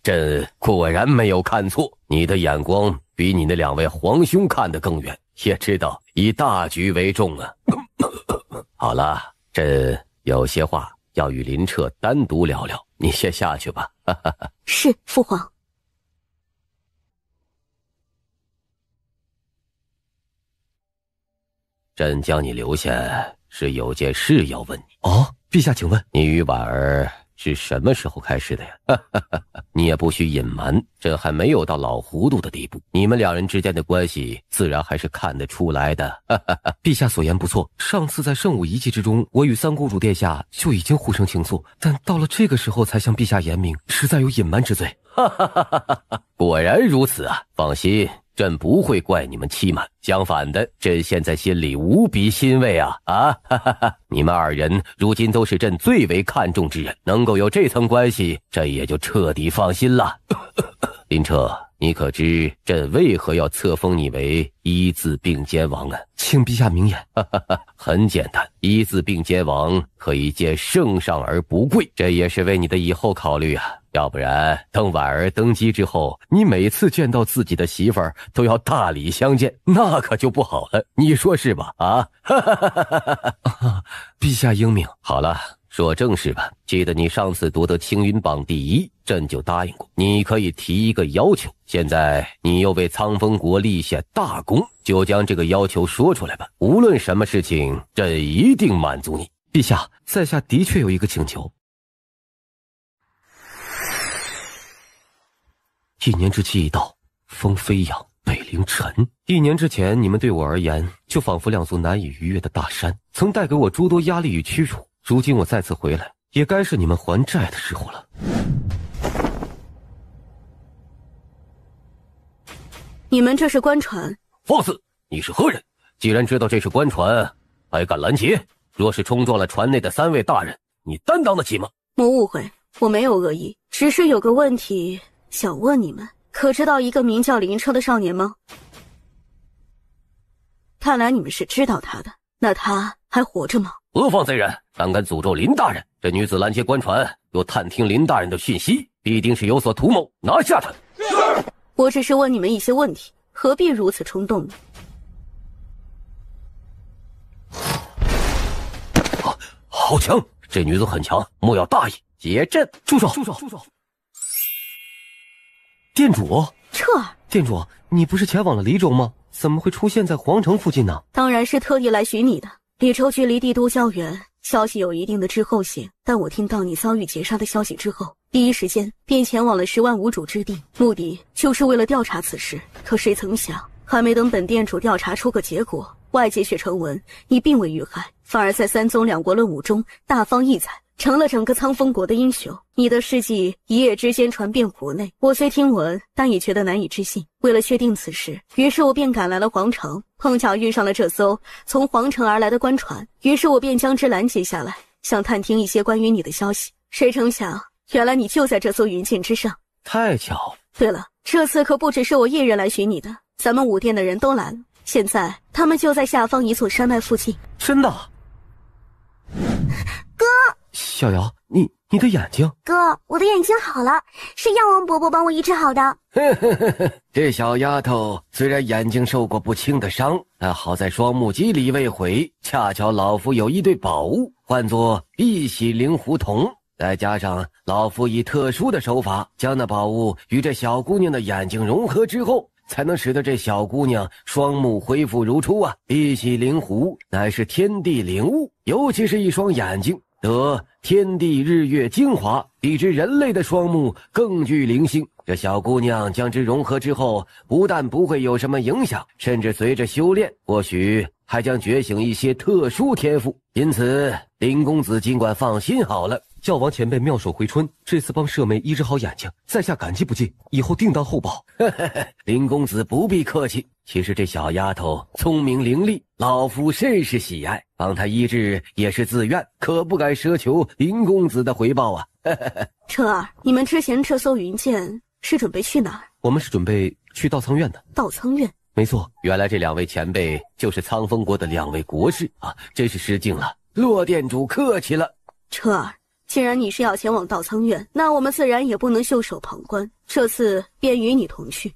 朕果然没有看错，你的眼光比你那两位皇兄看得更远，也知道以大局为重啊。好了，朕有些话要与林彻单独聊聊，你先下去吧。是，父皇。朕将你留下，是有件事要问你。哦，陛下请问。你与婉儿是什么时候开始的呀？你也不许隐瞒，朕还没有到老糊涂的地步，你们两人之间的关系自然还是看得出来的。陛下所言不错，上次在圣武遗迹之中，我与三公主殿下就已经互生情愫，但到了这个时候才向陛下言明，实在有隐瞒之罪。果然如此啊！放心，朕不会怪你们欺瞒，相反的，朕现在心里无比欣慰啊！你们二人如今都是朕最为看重之人，能够有这层关系，朕也就彻底放心了。林彻，你可知朕为何要册封你为一字并肩王啊？请陛下明言。很简单，一字并肩王可以见圣上而不贵，这也是为你的以后考虑啊。要不然等婉儿登基之后，你每次见到自己的媳妇儿都要大礼相见，那可就不好了，你说是吧？陛下英明。好了，说正事吧。记得你上次夺得青云榜第1，朕就答应过你可以提一个要求，现在你又为苍风国立下大功，就将这个要求说出来吧。无论什么事情，朕一定满足你。陛下，在下的确有一个请求。1年之期一到，风飞扬，北凌沉。1年之前，你们对我而言就仿佛两座难以逾越的大山，曾带给我诸多压力与屈辱。如今我再次回来，也该是你们还债的时候了。你们这是官船？放肆！你是何人？既然知道这是官船，还敢拦截？若是冲撞了船内的3位大人，你担当得起吗？莫误会，我没有恶意，只是有个问题想问你们，可知道一个名叫林彻的少年吗？看来你们是知道他的，那他还活着吗？何方贼人，胆敢诅咒林大人？这女子拦截官船，又探听林大人的讯息，必定是有所图谋，拿下他！我只是问你们一些问题，何必如此冲动呢？好强！这女子很强，莫要大意，结阵！住手！店主，彻儿，店主，你不是前往了黎州吗？怎么会出现在皇城附近呢？当然是特地来寻你的。李州距离帝都较远，消息有一定的滞后性，但我听到你遭遇劫杀的消息之后，第一时间便前往了10万无主之地，目的就是为了调查此事。可谁曾想，还没等本店主调查出个结果，外界却传闻你并未遇害，反而在3宗2国论武中大放异彩，成了整个苍风国的英雄。你的事迹一夜之间传遍国内，我虽听闻，但也觉得难以置信。为了确定此事，于是我便赶来了皇城，碰巧遇上了这艘从皇城而来的官船，于是我便将之拦截下来，想探听一些关于你的消息。谁成想，原来你就在这艘云剑之上。太巧。对了，这次可不只是我一人来寻你的，咱们武殿的人都来了，现在他们就在下方一座山脉附近。真的？哥，小瑶，你的眼睛？哥，我的眼睛好了，是药王伯伯帮我医治好的。这小丫头虽然眼睛受过不轻的伤，但好在双目肌理未毁，恰巧老夫有一对宝物，唤作碧玺灵狐瞳，再加上老夫以特殊的手法将那宝物与这小姑娘的眼睛融合之后，才能使得这小姑娘双目恢复如初啊！碧玺灵狐乃是天地灵物，尤其是一双眼睛得天地日月精华，比之人类的双目更具灵性。这小姑娘将之融合之后，不但不会有什么影响，甚至随着修炼，或许还将觉醒一些特殊天赋。因此，林公子尽管放心好了。药王前辈妙手回春，这次帮舍妹医治好眼睛，在下感激不尽，以后定当厚报。林公子不必客气，其实这小丫头聪明伶俐，老夫甚是喜爱，帮她医治也是自愿，可不敢奢求林公子的回报啊。彻儿，你们之前这艘云剑是准备去哪儿？我们是准备去稻仓院的。稻仓院？没错，原来这2位前辈就是苍风国的2位国士啊，真是失敬了。骆店主客气了。彻儿，既然你是要前往稻仓院，那我们自然也不能袖手旁观，这次便与你同去。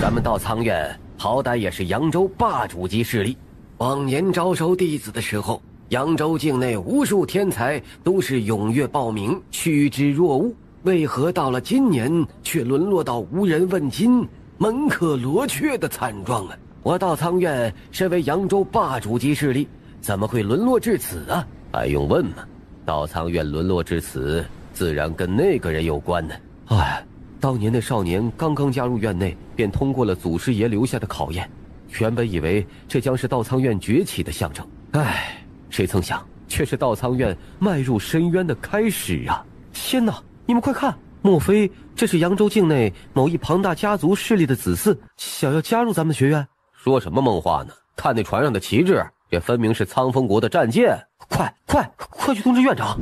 咱们稻仓院好歹也是扬州霸主级势力，往年招收弟子的时候，扬州境内无数天才都是踊跃报名，趋之若鹜。为何到了今年却沦落到无人问津、门可罗雀的惨状啊？我道苍院身为扬州霸主级势力，怎么会沦落至此啊？还用问吗？道苍院沦落至此，自然跟那个人有关呢。哎，当年那少年刚刚加入院内，便通过了祖师爷留下的考验。原本以为这将是道苍院崛起的象征，哎，谁曾想却是道苍院迈入深渊的开始啊！天哪，你们快看，莫非这是扬州境内某一庞大家族势力的子嗣，想要加入咱们学院？说什么梦话呢？看那船上的旗帜，这分明是苍风国的战舰！快去通知院长！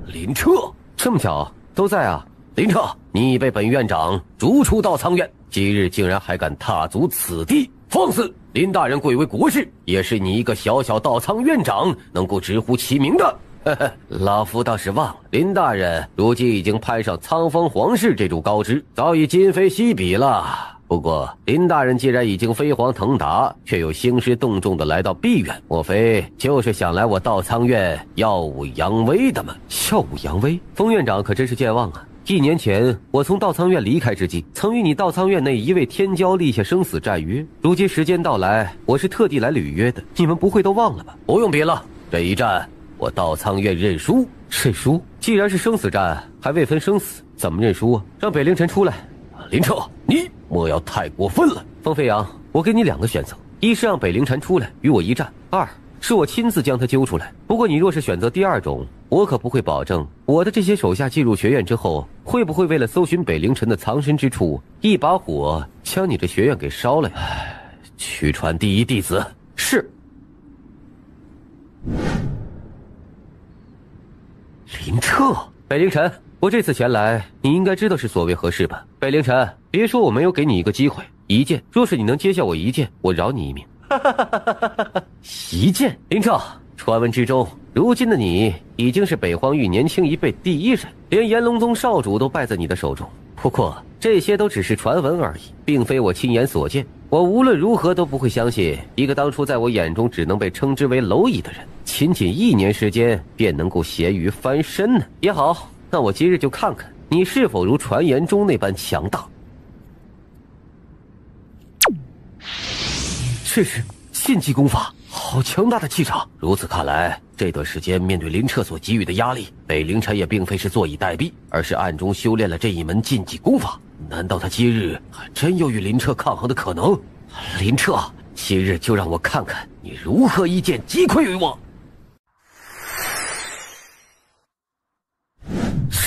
林彻，这么巧，都在啊！林彻，你已被本院长逐出道苍院，今日竟然还敢踏足此地，放肆！林大人贵为国士，也是你一个小小道苍院长能够直呼其名的。呵呵，老夫倒是忘了，林大人如今已经攀上苍风皇室这种高枝，早已今非昔比了。不过林大人既然已经飞黄腾达，却又兴师动众的来到碧院，莫非就是想来我道苍院耀武扬威的吗？耀武扬威，封院长可真是健忘啊！1年前，我从道苍院离开之际，曾与你道苍院内一位天骄立下生死战约。如今时间到来，我是特地来履约的，你们不会都忘了吧？不用比了，这一战我道苍院认输。认输？既然是生死战，还未分生死，怎么认输啊？让北凌晨出来。林彻，你莫要太过分了。风飞扬，我给你2个选择：一是让北凌晨出来与我一战；2是我亲自将他揪出来。不过你若是选择第2种，我可不会保证我的这些手下进入学院之后，会不会为了搜寻北凌晨的藏身之处，一把火将你这学院给烧了呀？去传第一弟子。是。林彻，北凌晨，我这次前来，你应该知道是所谓何事吧？北凌晨，别说我没有给你一个机会，一剑，若是你能接下我一剑，我饶你一命。一剑，林彻，传闻之中，如今的你已经是北荒域年轻一辈第一人，连炎龙宗少主都败在你的手中。不过这些都只是传闻而已，并非我亲眼所见。我无论如何都不会相信一个当初在我眼中只能被称之为蝼蚁的人，仅1年时间便能够咸鱼翻身呢。也好，那我今日就看看你是否如传言中那般强大。这是禁忌功法，好强大的气场！如此看来，这段时间面对林彻所给予的压力，北凌晨也并非是坐以待毙，而是暗中修炼了这一门禁忌功法。难道他今日还真有与林彻抗衡的可能？林彻，今日就让我看看你如何一剑击溃于我！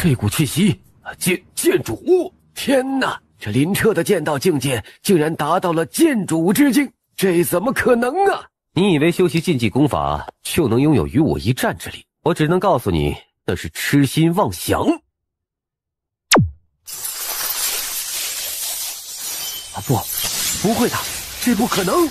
这股气息，剑主！天哪，这林彻的剑道境界竟然达到了剑主之境！这怎么可能啊！你以为修习禁忌功法就能拥有与我一战之力？我只能告诉你，那是痴心妄想。啊不会的，这不可能！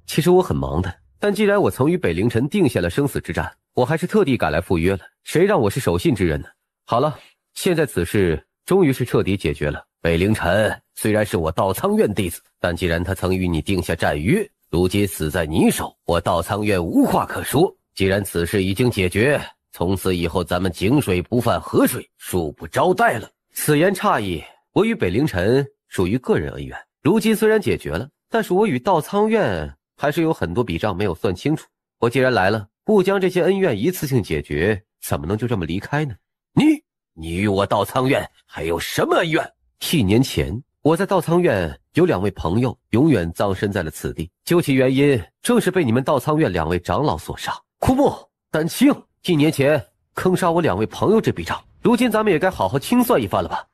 其实我很忙的，但既然我曾与北凌晨定下了生死之战，我还是特地赶来赴约了。谁让我是守信之人呢？好了，现在此事终于是彻底解决了。北凌晨虽然是我道苍院弟子，但既然他曾与你定下战约，如今死在你手，我道苍院无话可说。既然此事已经解决，从此以后咱们井水不犯河水，恕不招待了。此言差矣，我与北凌晨属于个人恩怨，如今虽然解决了，但是我与道苍院还是有很多笔账没有算清楚。我既然来了，不将这些恩怨一次性解决，怎么能就这么离开呢？你与我道苍院还有什么恩怨？1年前，我在道苍院有2位朋友永远葬身在了此地，究其原因，正是被你们道苍院2位长老所杀。枯木、丹青，1年前坑杀我2位朋友这笔账，如今咱们也该好好清算一番了吧？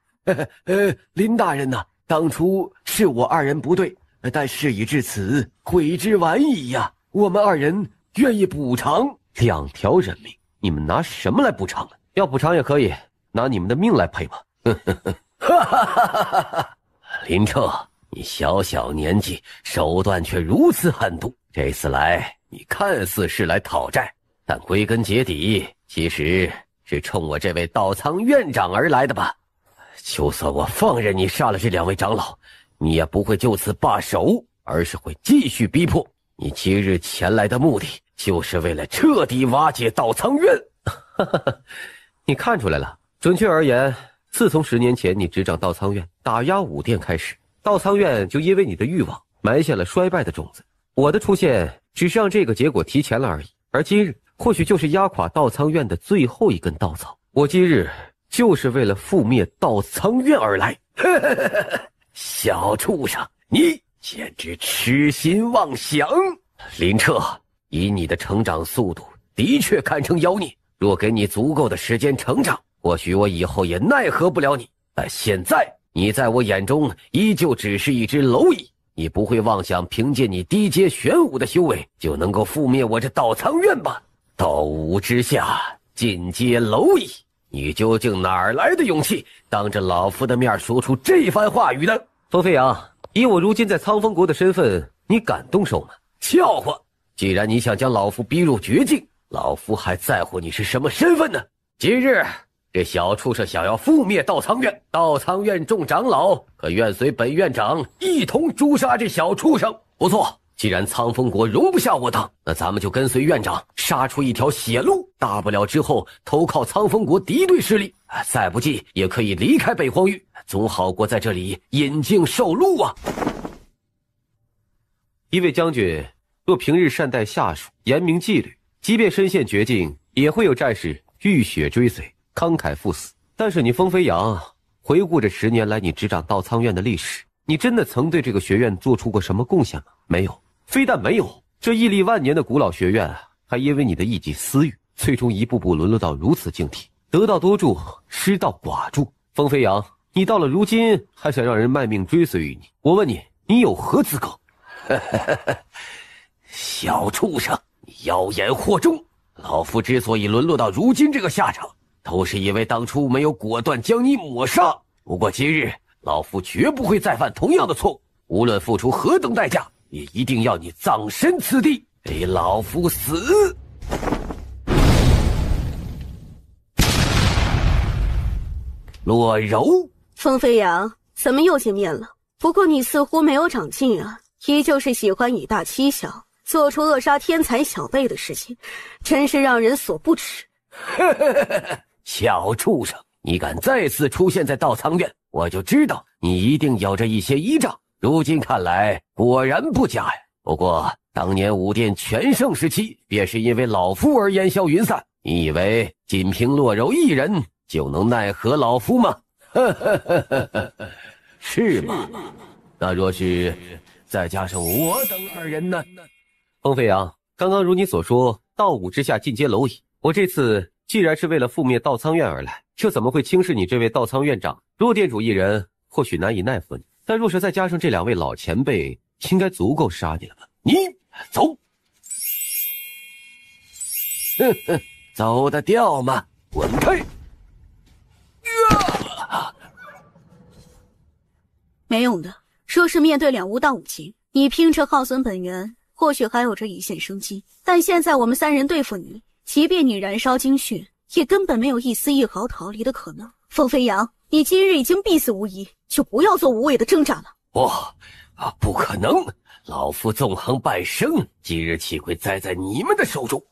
林大人呐，当初是我2人不对，但事已至此，悔之晚矣呀。我们2人愿意补偿2条人命，你们拿什么来补偿呢？要补偿也可以，拿你们的命来赔吧。林彻，你小小年纪，手段却如此狠毒。这次来，你看似是来讨债，但归根结底，其实是冲我这位道仓院长而来的吧？就算我放任你杀了这2位长老，你也不会就此罢手，而是会继续逼迫。你今日前来的目的，就是为了彻底瓦解道仓院。你看出来了。准确而言，自从10年前你执掌道仓院，打压武殿开始，道仓院就因为你的欲望埋下了衰败的种子。我的出现只是让这个结果提前了而已，而今日或许就是压垮道仓院的最后一根稻草。我今日就是为了覆灭道仓院而来。小畜生，你简直痴心妄想！林彻，以你的成长速度，的确堪称妖孽。若给你足够的时间成长，或许我以后也奈何不了你。但现在，你在我眼中依旧只是一只蝼蚁。你不会妄想凭借你低阶玄武的修为，就能够覆灭我这道仓院吧？道武之下，进阶蝼蚁，你究竟哪儿来的勇气，当着老夫的面说出这番话语呢？风飞扬，以我如今在苍风国的身份，你敢动手吗？笑话！既然你想将老夫逼入绝境，老夫还在乎你是什么身份呢？今日这小畜生想要覆灭道仓院，道仓院众长老可愿随本院长一同诛杀这小畜生？不错，既然苍风国容不下我等，那咱们就跟随院长杀出一条血路，大不了之后投靠苍风国敌对势力，再不济也可以离开北荒域，总好过在这里引颈受戮啊！一位将军若平日善待下属，严明纪律，即便身陷绝境，也会有战士浴血追随，慷慨赴死。但是你风飞扬，回顾这10年来你执掌道仓院的历史，你真的曾对这个学院做出过什么贡献吗？没有，非但没有，这屹立万年的古老学院还因为你的一己私欲，最终一步步沦落到如此境地，得道多助，失道寡助。风飞扬，你到了如今还想让人卖命追随于你，我问你，你有何资格？小畜生，你妖言惑众！老夫之所以沦落到如今这个下场，都是因为当初没有果断将你抹杀。不过今日，老夫绝不会再犯同样的错误，无论付出何等代价，也一定要你葬身此地，给老夫死！洛柔，风飞扬，咱们又见面了。不过你似乎没有长进啊，依旧是喜欢以大欺小，做出扼杀天才小辈的事情，真是让人所不齿。小畜生，你敢再次出现在道仓院，我就知道你一定有着一些依仗。如今看来果然不假呀。不过当年武殿全盛时期，便是因为老夫而烟消云散。你以为仅凭洛柔一人就能奈何老夫吗？是吗？那若是再加上我等2人呢？风飞扬，刚刚如你所说，道武之下进阶蝼蚁，我这次既然是为了覆灭道仓院而来，又怎么会轻视你这位道仓院长？若店主一人或许难以奈何你，但若是再加上这2位老前辈，应该足够杀你了吧？你走！哼哼，走得掉吗？滚开！没用的。若是面对2无大武境，你拼着耗损本源，或许还有着一线生机。但现在我们3人对付你，即便你燃烧精血，也根本没有一丝一毫逃离的可能。风飞扬，你今日已经必死无疑，就不要做无谓的挣扎了。不可能！老夫纵横半生，今日岂会栽在你们的手中？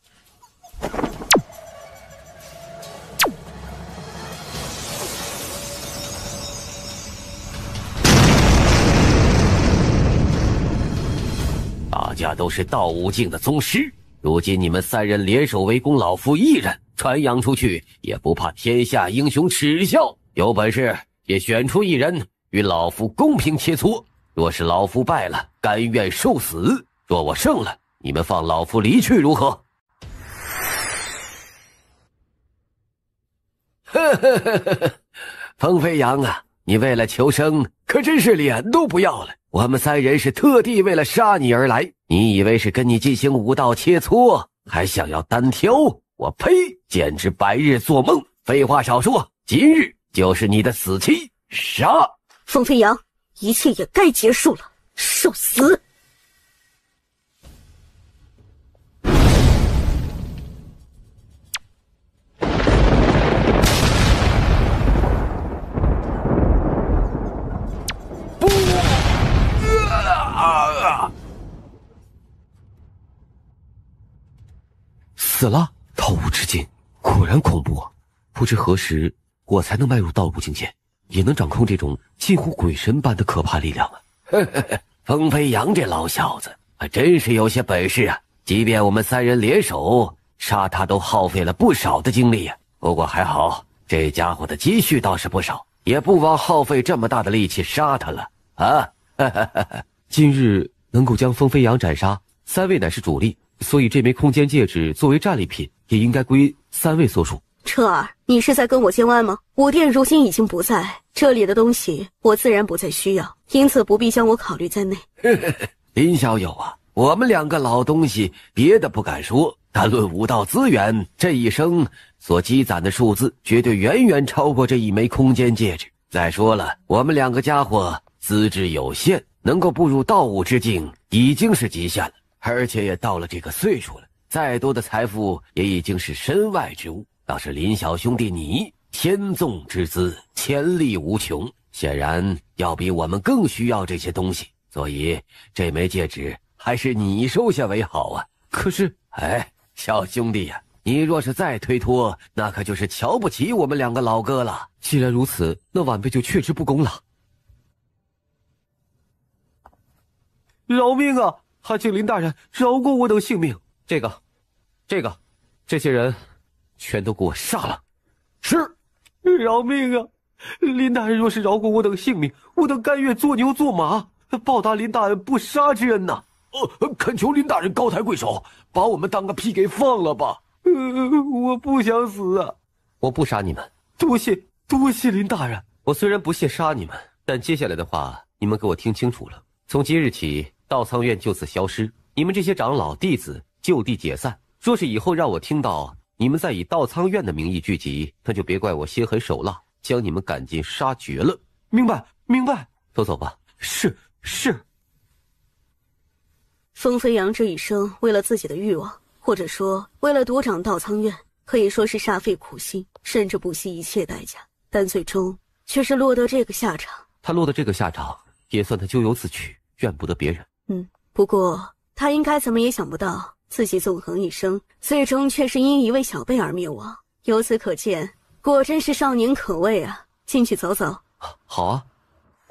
大家都是道武境的宗师，如今你们3人联手围攻老夫一人，传扬出去也不怕天下英雄耻笑。有本事也选出1人与老夫公平切磋，若是老夫败了，甘愿受死；若我胜了，你们放老夫离去如何？风飞扬啊，你为了求生可真是脸都不要了。我们3人是特地为了杀你而来，你以为是跟你进行武道切磋，还想要单挑？我呸！简直白日做梦！废话少说，今日就是你的死期！杀！风飞扬，一切也该结束了，受死！死了！道物之境果然恐怖啊！不知何时我才能迈入道物境界，也能掌控这种近乎鬼神般的可怕力量啊！风飞扬这老小子还真是有些本事啊！即便我们3人联手杀他，都耗费了不少的精力呀。不过还好，这家伙的积蓄倒是不少，也不枉耗费这么大的力气杀他了啊！今日能够将风飞扬斩杀，3位乃是主力，所以这枚空间戒指作为战利品，也应该归3位所属。彻儿，你是在跟我见外吗？武殿如今已经不在，这里的东西我自然不再需要，因此不必将我考虑在内。林小友啊，我们2个老东西别的不敢说，但论武道资源，这一生所积攒的数字绝对远远超过这一枚空间戒指。再说了，我们2个家伙资质有限，能够步入道物之境已经是极限了，而且也到了这个岁数了，再多的财富也已经是身外之物。倒是林小兄弟你天纵之资潜力无穷，显然要比我们更需要这些东西，所以这枚戒指还是你收下为好啊。可是，小兄弟呀，你若是再推脱，那可就是瞧不起我们2个老哥了。既然如此，那晚辈就却之不恭了。饶命啊！还请林大人饶过我等性命。这些人全都给我杀了！是，饶命啊！林大人若是饶过我等性命，我等甘愿做牛做马，报答林大人不杀之恩呐！恳求林大人高抬贵手，把我们当个屁给放了吧！我不想死啊！我不杀你们，多谢林大人。我虽然不屑杀你们，但接下来的话你们给我听清楚了。从今日起，道苍院就此消失，你们这些长老弟子就地解散。若是以后让我听到你们在以道苍院的名义聚集，那就别怪我心狠手辣，将你们赶尽杀绝了。明白。都走吧。是。风飞扬这一生为了自己的欲望，或者说为了夺掌道苍院，可以说是煞费苦心，甚至不惜一切代价，但最终却是落得这个下场。他落得这个下场，也算他咎由自取，怨不得别人。不过他应该怎么也想不到，自己纵横一生，最终却是因一位小辈而灭亡。由此可见，果真是少年可畏啊！进去走走。好啊。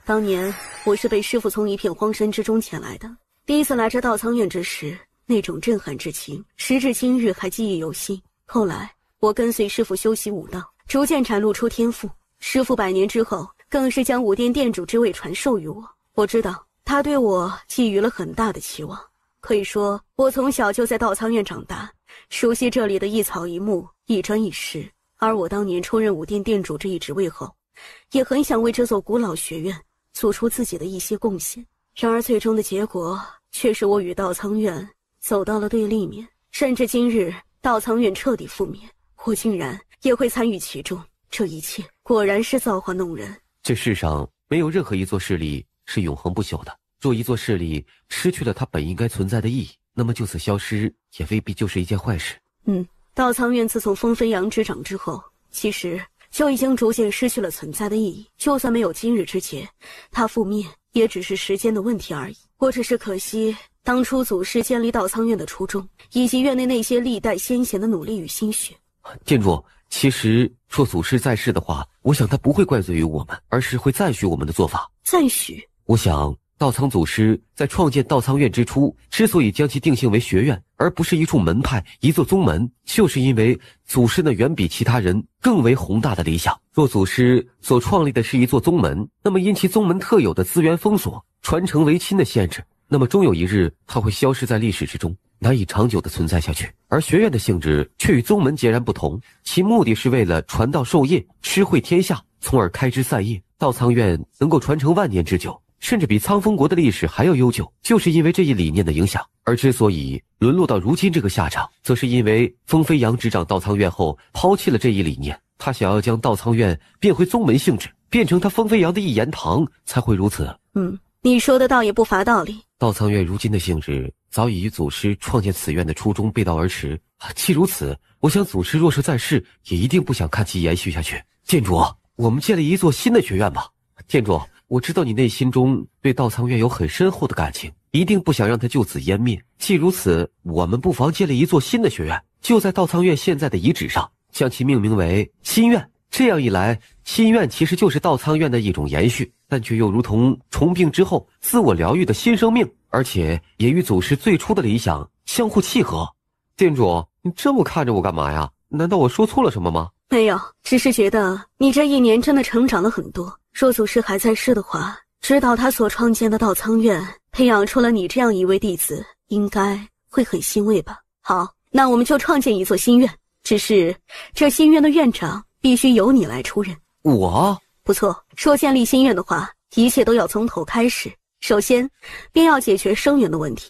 当年我是被师父从一片荒山之中前来的，第一次来这道苍院之时，那种震撼之情，时至今日还记忆犹新。后来我跟随师父修习武道，逐渐展露出天赋。师父100年之后，更是将武殿殿主之位传授于我。我知道他对我寄予了很大的期望。可以说，我从小就在道苍院长大，熟悉这里的一草一木、一砖一石。而我当年出任武殿殿主这一职位后，也很想为这座古老学院做出自己的一些贡献。然而最终的结果却是我与道苍院走到了对立面，甚至今日道苍院彻底覆灭，我竟然也会参与其中。这一切果然是造化弄人。这世上没有任何一座势力是永恒不朽的，若一座势力失去了它本应该存在的意义，那么就此消失也未必就是一件坏事。道苍院自从风飞扬执掌之后，其实就已经逐渐失去了存在的意义。就算没有今日之劫，它覆灭也只是时间的问题而已。我只是可惜当初祖师建立道苍院的初衷，以及院内那些历代先贤的努力与心血。殿主，其实若祖师在世的话，我想他不会怪罪于我们，而是会赞许我们的做法。赞许？我想道苍祖师在创建道苍院之初，之所以将其定性为学院，而不是一处门派、一座宗门，就是因为祖师那远比其他人更为宏大的理想。若祖师所创立的是一座宗门，那么因其宗门特有的资源封锁、传承为亲的限制，那么终有一日它会消失在历史之中，难以长久的存在下去。而学院的性质却与宗门截然不同，其目的是为了传道授业、施惠天下，从而开枝散叶。道苍院能够传承万年之久，甚至比苍风国的历史还要悠久，就是因为这一理念的影响。而之所以沦落到如今这个下场，则是因为风飞扬执掌道苍院后抛弃了这一理念，他想要将道苍院变回宗门性质，变成他风飞扬的一言堂，才会如此。你说的倒也不乏道理。道苍院如今的性质早已与祖师创建此院的初衷背道而驰，既如此，我想祖师若是在世，也一定不想看其延续下去。店主，我们建立一座新的学院吧。店主，我知道你内心中对道苍院有很深厚的感情，一定不想让它就此湮灭。既如此，我们不妨建立一座新的学院，就在道苍院现在的遗址上，将其命名为心愿。这样一来，心愿其实就是道苍院的一种延续，但却又如同重病之后自我疗愈的新生命，而且也与祖师最初的理想相互契合。店主，你这么看着我干嘛呀？难道我说错了什么吗？没有，只是觉得你这1年真的成长了很多。若祖师还在世的话，知道他所创建的道苍院培养出了你这样一位弟子，应该会很欣慰吧。好，那我们就创建一座心院，只是这心院的院长必须由你来出任。我？不错，说建立心院的话，一切都要从头开始。首先便要解决生源的问题。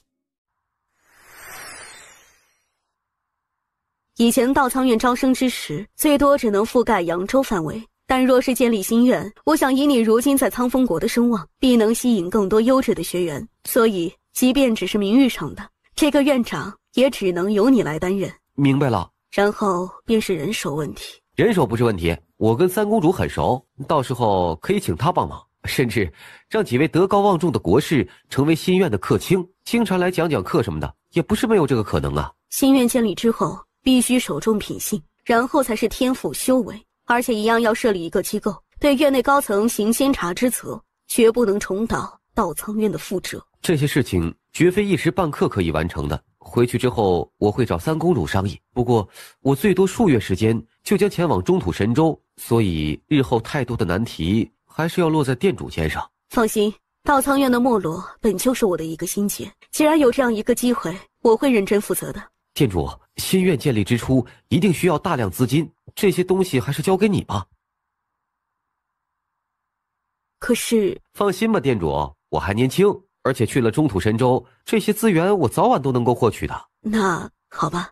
以前道苍院招生之时，最多只能覆盖扬州范围，但若是建立心院，我想以你如今在苍风国的声望，必能吸引更多优质的学员，所以即便只是名誉上的，这个院长也只能由你来担任。明白了。然后便是人手问题。人手不是问题，我跟三公主很熟，到时候可以请她帮忙，甚至让几位德高望重的国士成为心院的客卿，经常来讲讲课什么的，也不是没有这个可能啊。心院建立之后，必须首重品性，然后才是天赋修为，而且一样要设立一个机构，对院内高层行监察之责，绝不能重蹈道苍院的覆辙。这些事情绝非一时半刻可以完成的。回去之后，我会找三公主商议。不过，我最多数月时间就将前往中土神州，所以日后太多的难题还是要落在店主肩上。放心，道苍院的没落本就是我的一个心结，既然有这样一个机会，我会认真负责的。店主，心院建立之初一定需要大量资金，这些东西还是交给你吧。可是，放心吧，店主，我还年轻。而且去了中土神州，这些资源我早晚都能够获取的。那好吧。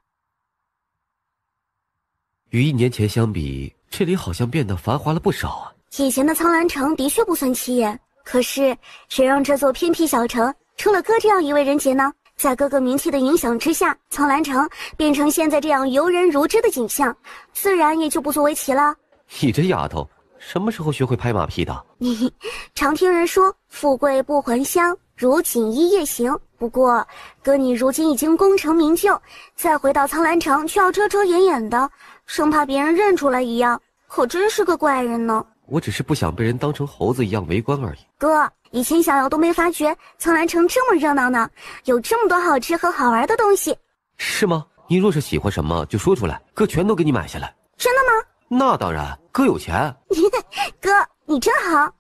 与1年前相比，这里好像变得繁华了不少啊。以前的苍兰城的确不算起眼，可是谁让这座偏僻小城出了哥这样一位人杰呢？在哥哥名气的影响之下，苍兰城变成现在这样游人如织的景象，自然也就不足为奇了。你这丫头，什么时候学会拍马屁的？你常听人说富贵不还乡，如锦衣夜行。不过哥你如今已经功成名就，再回到苍兰城却要遮遮掩掩的，生怕别人认出来一样，可真是个怪人呢。我只是不想被人当成猴子一样围观而已。哥，以前小瑶都没发觉苍兰城这么热闹呢，有这么多好吃和好玩的东西。是吗？你若是喜欢什么就说出来，哥全都给你买下来。真的吗？那当然，哥有钱。哥你真好。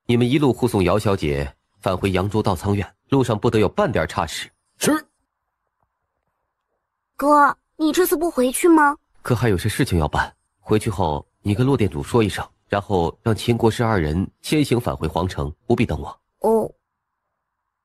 你们一路护送姚小姐返回扬州道苍院，路上不得有半点差池。是。哥，你这次不回去吗？哥还有些事情要办，回去后你跟骆店主说一声，然后让秦国师2人先行返回皇城，不必等我。哦。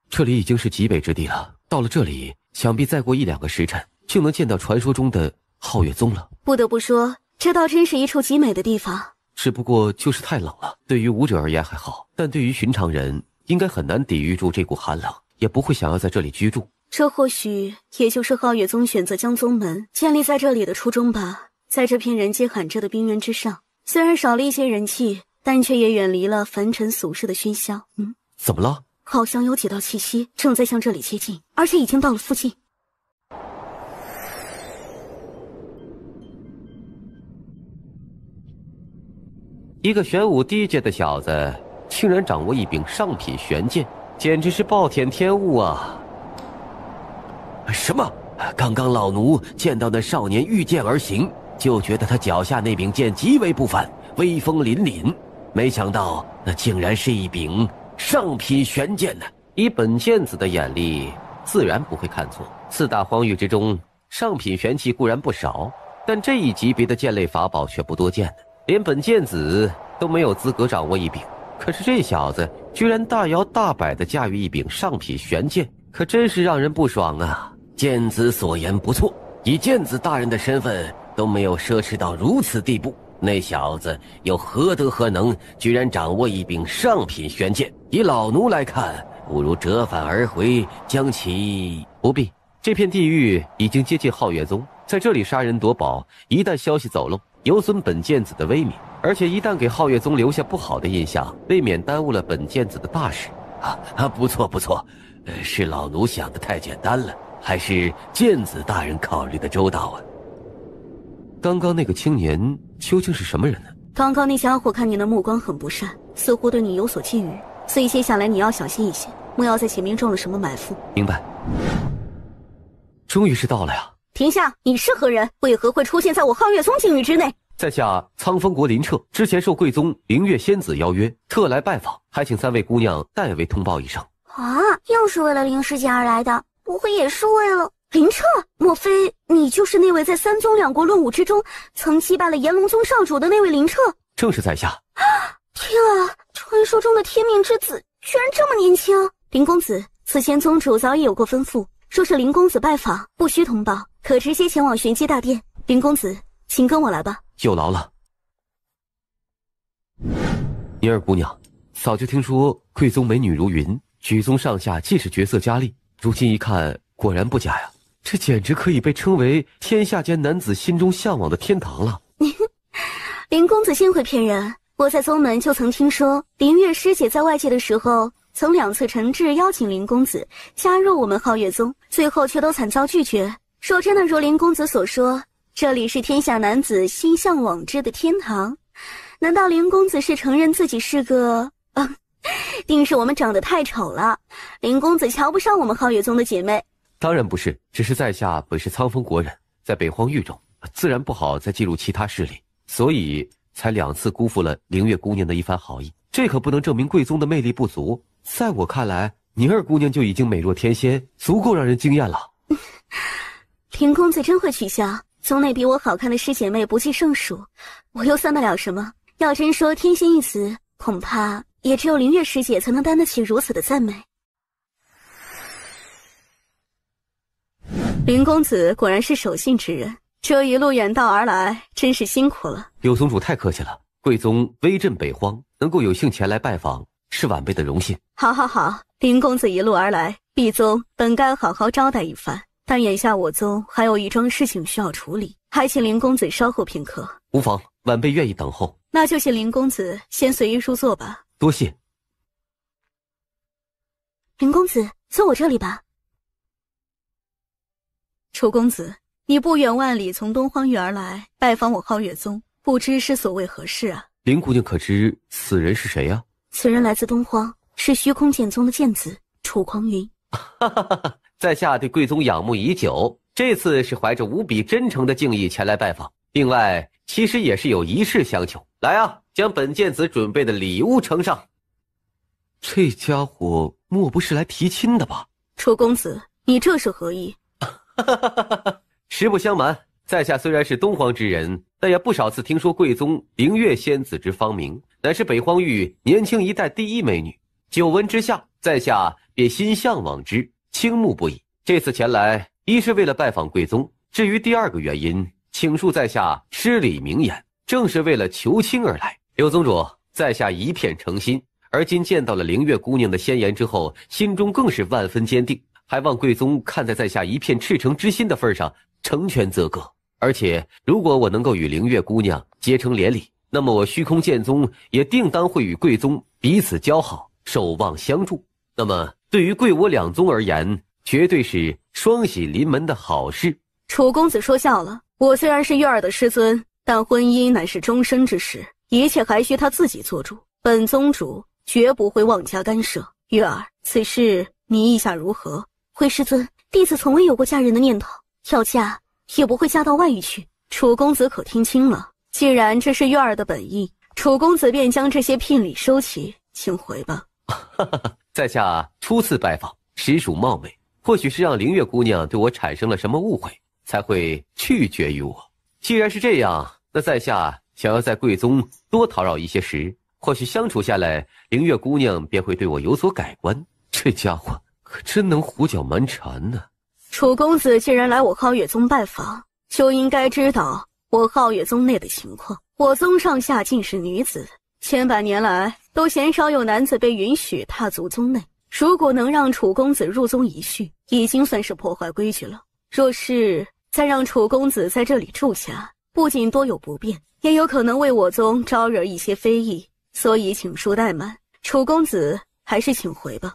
这里已经是极北之地了，到了这里，想必再过1-2个时辰，就能见到传说中的皓月宗了。不得不说，这倒真是一处极美的地方。只不过就是太冷了，对于武者而言还好，但对于寻常人应该很难抵御住这股寒冷，也不会想要在这里居住。这或许也就是皓月宗选择将宗门建立在这里的初衷吧。在这片人迹罕至的冰原之上，虽然少了一些人气，但却也远离了凡尘俗世的喧嚣。怎么了？好像有几道气息正在向这里接近，而且已经到了附近。一个玄武低阶的小子竟然掌握一柄上品玄剑，简直是暴殄天物啊！什么？刚刚老奴见到那少年御剑而行，就觉得他脚下那柄剑极为不凡，威风凛凛。没想到那竟然是一柄上品玄剑呢！以本剑子的眼力，自然不会看错。4大荒域之中，上品玄器固然不少，但这一级别的剑类法宝却不多见的。连本剑子都没有资格掌握一柄，可是这小子居然大摇大摆地驾驭一柄上品玄剑，可真是让人不爽啊！剑子所言不错，以剑子大人的身份都没有奢侈到如此地步，那小子又何德何能，居然掌握一柄上品玄剑？以老奴来看，不如折返而回，将其……不必，这片地域已经接近皓月宗，在这里杀人夺宝，一旦消息走漏，有损本剑子的威名，而且一旦给皓月宗留下不好的印象，未免耽误了本剑子的大事。不错不错，是老奴想的太简单了。还是剑子大人考虑的周到啊。刚刚那个青年究竟是什么人呢？刚刚那家伙看你的目光很不善，似乎对你有所觊觎，所以接下来你要小心一些，莫要在前面中了什么埋伏。明白。终于是到了呀！停下！你是何人？为何会出现在我皓月宗境域之内？在下苍风国林彻，之前受贵宗灵月仙子邀约，特来拜访，还请3位姑娘代为通报一声。啊，又是为了灵师姐而来的，不会也是为了林彻？莫非你就是那位在3宗2国论武之中曾击败了炎龙宗少主的那位林彻？正是在下。天啊，传说中的天命之子居然这么年轻！林公子，此前宗主早已有过吩咐，说是林公子拜访不需通报，可直接前往玄机大殿。林公子，请跟我来吧。有劳了。宁儿姑娘，早就听说贵宗美女如云，举宗上下尽是绝色佳丽，如今一看果然不假呀，这简直可以被称为天下间男子心中向往的天堂了。林公子幸会骗人，我在宗门就曾听说林月师姐在外界的时候曾2次诚挚邀请林公子加入我们皓月宗，最后却都惨遭拒绝。说真的，如林公子所说，这里是天下男子心向往之的天堂，难道林公子是承认自己是个定是我们长得太丑了，林公子瞧不上我们皓月宗的姐妹？当然不是，只是在下本是苍风国人，在北荒域中自然不好再进入其他势力，所以才2次辜负了灵月姑娘的一番好意，这可不能证明贵宗的魅力不足。在我看来，宁儿姑娘就已经美若天仙，足够让人惊艳了。林公子真会取笑，宗内比我好看的师姐妹不计胜数，我又算得了什么？要真说天仙一词，恐怕也只有灵月师姐才能担得起如此的赞美。林公子果然是守信之人，这一路远道而来，真是辛苦了。柳宗主太客气了，贵宗威震北荒，能够有幸前来拜访，是晚辈的荣幸。好好好，林公子一路而来，敝宗本该好好招待一番，但眼下我宗还有一桩事情需要处理，还请林公子稍后片刻。无妨，晚辈愿意等候。那就请林公子先随意入座吧。多谢。林公子，坐我这里吧。楚公子，你不远万里从东荒域而来，拜访我皓月宗，不知是所谓何事啊？林姑娘可知此人是谁啊？此人来自东荒，是虚空剑宗的剑子楚匡云。在下对贵宗仰慕已久，这次是怀着无比真诚的敬意前来拜访，另外其实也是有一事相求。来啊，将本剑子准备的礼物呈上。这家伙莫不是来提亲的吧？楚公子，你这是何意？实不相瞒，在下虽然是东荒之人，但也不少次听说贵宗灵月仙子之芳名，乃是北荒域年轻一代第一美女。久闻之下，在下便心向往之，倾慕不已。这次前来，一是为了拜访贵宗，至于第2个原因，请恕在下失礼明言，正是为了求亲而来。柳宗主，在下一片诚心，而今见到了灵月姑娘的仙颜之后，心中更是万分坚定，还望贵宗看在下一片赤诚之心的份上，成全则个。而且如果我能够与灵月姑娘结成连理，那么我虚空剑宗也定当会与贵宗彼此交好，守望相助。那么对于贵我2宗而言，绝对是双喜临门的好事。楚公子说笑了，我虽然是月儿的师尊，但婚姻乃是终身之事，一切还需他自己做主，本宗主绝不会妄加干涉。月儿，此事你意下如何？回师尊，弟子从未有过嫁人的念头，要嫁也不会嫁到外域去。楚公子可听清了，既然这是月儿的本意，楚公子便将这些聘礼收起，请回吧。在下初次拜访，实属冒昧，或许是让灵月姑娘对我产生了什么误会，才会拒绝于我。既然是这样，那在下想要在贵宗多讨扰一些时，或许相处下来，灵月姑娘便会对我有所改观。这家伙可真能胡搅蛮缠呢。楚公子既然来我皓月宗拜访，就应该知道我皓月宗内的情况。我宗上下尽是女子，千百年来都鲜少有男子被允许踏足宗内。如果能让楚公子入宗一叙，已经算是破坏规矩了。若是再让楚公子在这里住下，不仅多有不便，也有可能为我宗招惹一些非议，所以请恕怠慢。楚公子还是请回吧。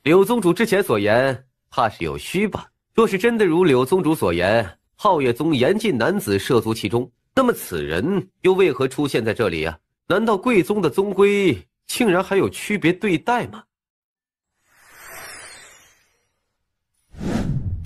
柳宗主之前所言，怕是有虚吧。若是真的如柳宗主所言，皓月宗严禁男子涉足其中，那么此人又为何出现在这里啊？难道贵宗的宗规竟然还有区别对待吗？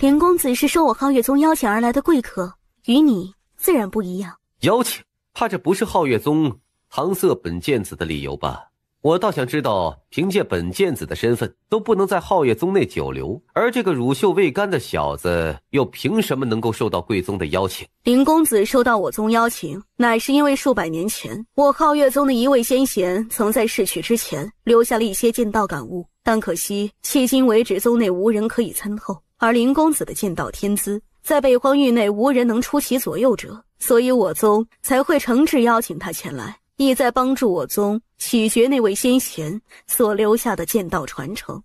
连公子是受我皓月宗邀请而来的贵客，与你自然不一样。邀请？怕这不是皓月宗搪塞本剑子的理由吧？我倒想知道，凭借本剑子的身份都不能在皓月宗内久留，而这个乳臭未干的小子又凭什么能够受到贵宗的邀请？林公子受到我宗邀请，乃是因为数百年前我皓月宗的一位先贤曾在逝去之前留下了一些剑道感悟，但可惜迄今为止宗内无人可以参透，而林公子的剑道天资在北荒域内无人能出其左右者，所以我宗才会诚挚邀请他前来，意在帮助我宗取决那位先贤所留下的剑道传承。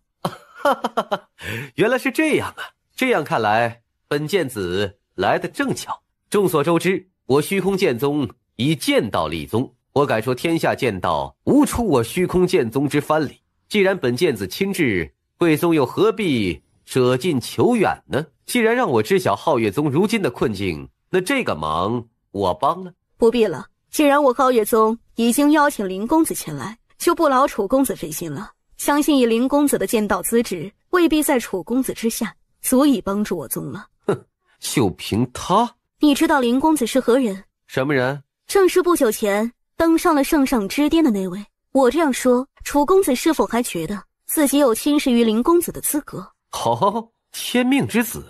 原来是这样啊！这样看来，本剑子来得正巧。众所周知，我虚空剑宗以剑道立宗，我敢说天下剑道无出我虚空剑宗之藩篱。既然本剑子亲至，贵宗又何必舍近求远呢？既然让我知晓皓月宗如今的困境，那这个忙我帮了。不必了，既然我皓月宗已经邀请林公子前来，就不劳楚公子费心了。相信以林公子的剑道资质，未必在楚公子之下，足以帮助我宗了。哼，就凭他？你知道林公子是何人？什么人？正是不久前登上了圣上之巅的那位。我这样说，楚公子是否还觉得自己有轻视于林公子的资格？天命之子。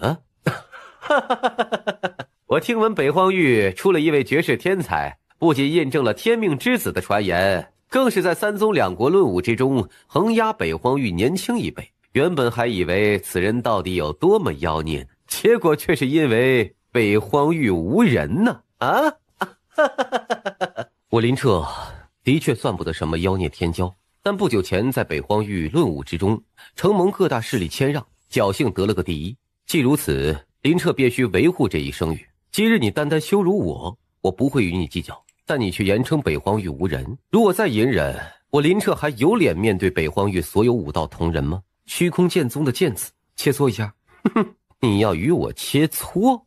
我听闻北荒域出了一位绝世天才，不仅印证了天命之子的传言，更是在三宗两国论武之中横压北荒域年轻一辈。原本还以为此人到底有多么妖孽呢，结果却是因为北荒域无人呢。我林彻的确算不得什么妖孽天骄，但不久前在北荒域论武之中，承蒙各大势力谦让，侥幸得了个第一。既如此，林彻必须维护这一声誉。今日你单单羞辱我，我不会与你计较，但你却言称北荒域无人，如果再隐忍，我林彻还有脸面对北荒域所有武道同仁吗？虚空剑宗的剑子，切磋一下。你要与我切磋？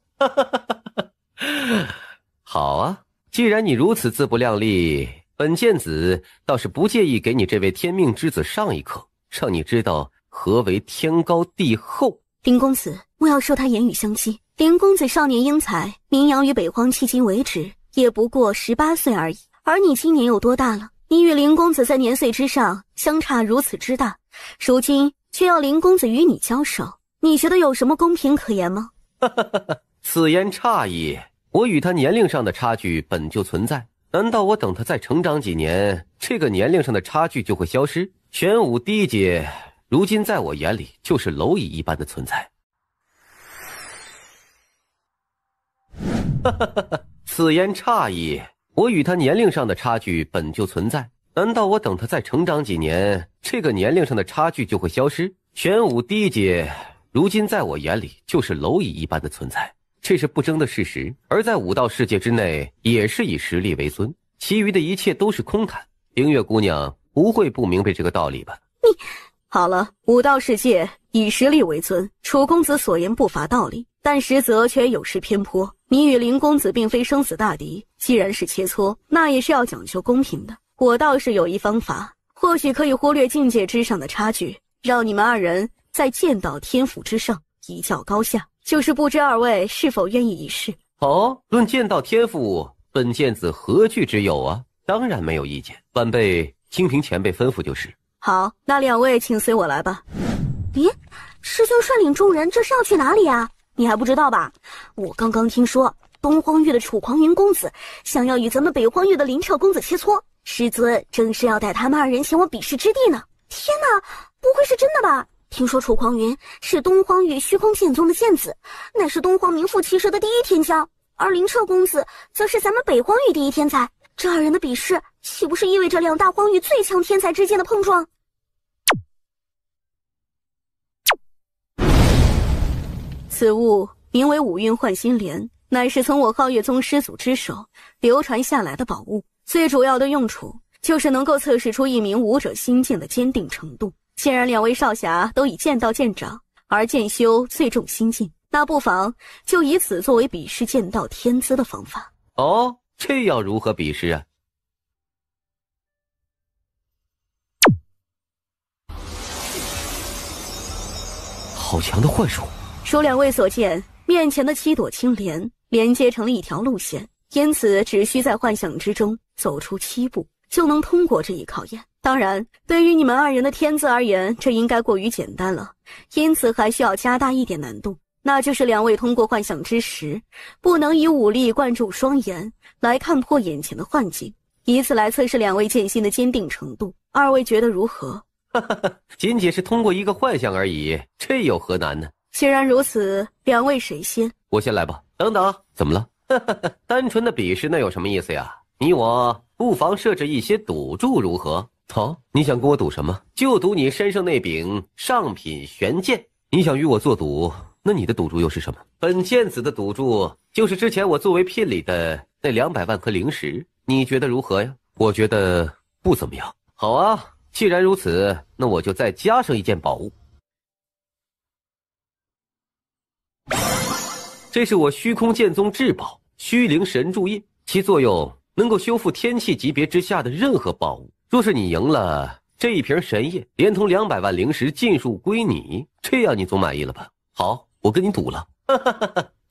好啊，既然你如此自不量力，本剑子倒是不介意给你这位天命之子上一课，让你知道何为天高地厚。林公子，我要受他言语相讥。林公子少年英才，名扬于北荒，迄今为止也不过18岁而已。而你今年有多大了？你与林公子在年岁之上相差如此之大，如今却要林公子与你交手，你觉得有什么公平可言吗？此言差矣，我与他年龄上的差距本就存在，难道我等他再成长几年，这个年龄上的差距就会消失？玄武低阶如今在我眼里就是蝼蚁一般的存在。此言差矣，我与他年龄上的差距本就存在，难道我等他再成长几年，这个年龄上的差距就会消失？玄武低阶如今在我眼里就是蝼蚁一般的存在，这是不争的事实。而在武道世界之内，也是以实力为尊，其余的一切都是空谈。凌月姑娘不会不明白这个道理吧？你好了，武道世界以实力为尊，楚公子所言不乏道理，但实则却有失偏颇。你与林公子并非生死大敌，既然是切磋，那也是要讲究公平的。我倒是有一方法，或许可以忽略境界之上的差距，让你们二人在剑道天赋之上一较高下，就是不知二位是否愿意一试。论剑道天赋，本剑子何惧之有啊？当然没有意见，晚辈听凭前辈吩咐就是。好，那两位请随我来吧。咦，师兄率领众人这是要去哪里啊？你还不知道吧？我刚刚听说东荒域的楚狂云公子想要与咱们北荒域的林彻公子切磋，师尊正是要带他们二人前往比试之地呢。天哪，不会是真的吧？听说楚狂云是东荒域虚空剑宗的剑子，乃是东荒名副其实的第一天骄，而林彻公子则是咱们北荒域第一天才。这二人的比试岂不是意味着两大荒域最强天才之间的碰撞？此物名为五运幻心莲，乃是从我皓月宗师祖之手流传下来的宝物，最主要的用处就是能够测试出一名武者心境的坚定程度。既然两位少侠都已剑道见长，而剑修最重心境，那不妨就以此作为比试剑道天资的方法。哦，这要如何比试啊？好强的幻术！如两位所见，面前的7朵青莲连接成了一条路线，因此只需在幻想之中走出7步，就能通过这一考验。当然，对于你们2人的天资而言，这应该过于简单了，因此还需要加大一点难度，那就是2位通过幻想之时，不能以武力灌注双眼来看破眼前的幻境，以此来测试2位剑心的坚定程度。2位觉得如何？仅仅是通过一个幻想而已，这有何难呢？既然如此，2位谁先？我先来吧。等等，怎么了？单纯的比试那有什么意思呀？你我不妨设置一些赌注如何？好，你想跟我赌什么？就赌你身上那柄上品玄剑。你想与我做赌，那你的赌注又是什么？本剑子的赌注就是之前我作为聘礼的那200万颗灵石，你觉得如何呀？我觉得不怎么样。好啊，既然如此，那我就再加上一件宝物。这是我虚空剑宗至宝虚灵神柱印，其作用能够修复天气级别之下的任何宝物。若是你赢了，这一瓶神液连同200万灵石尽数归你，这样你总满意了吧？好，我跟你赌了。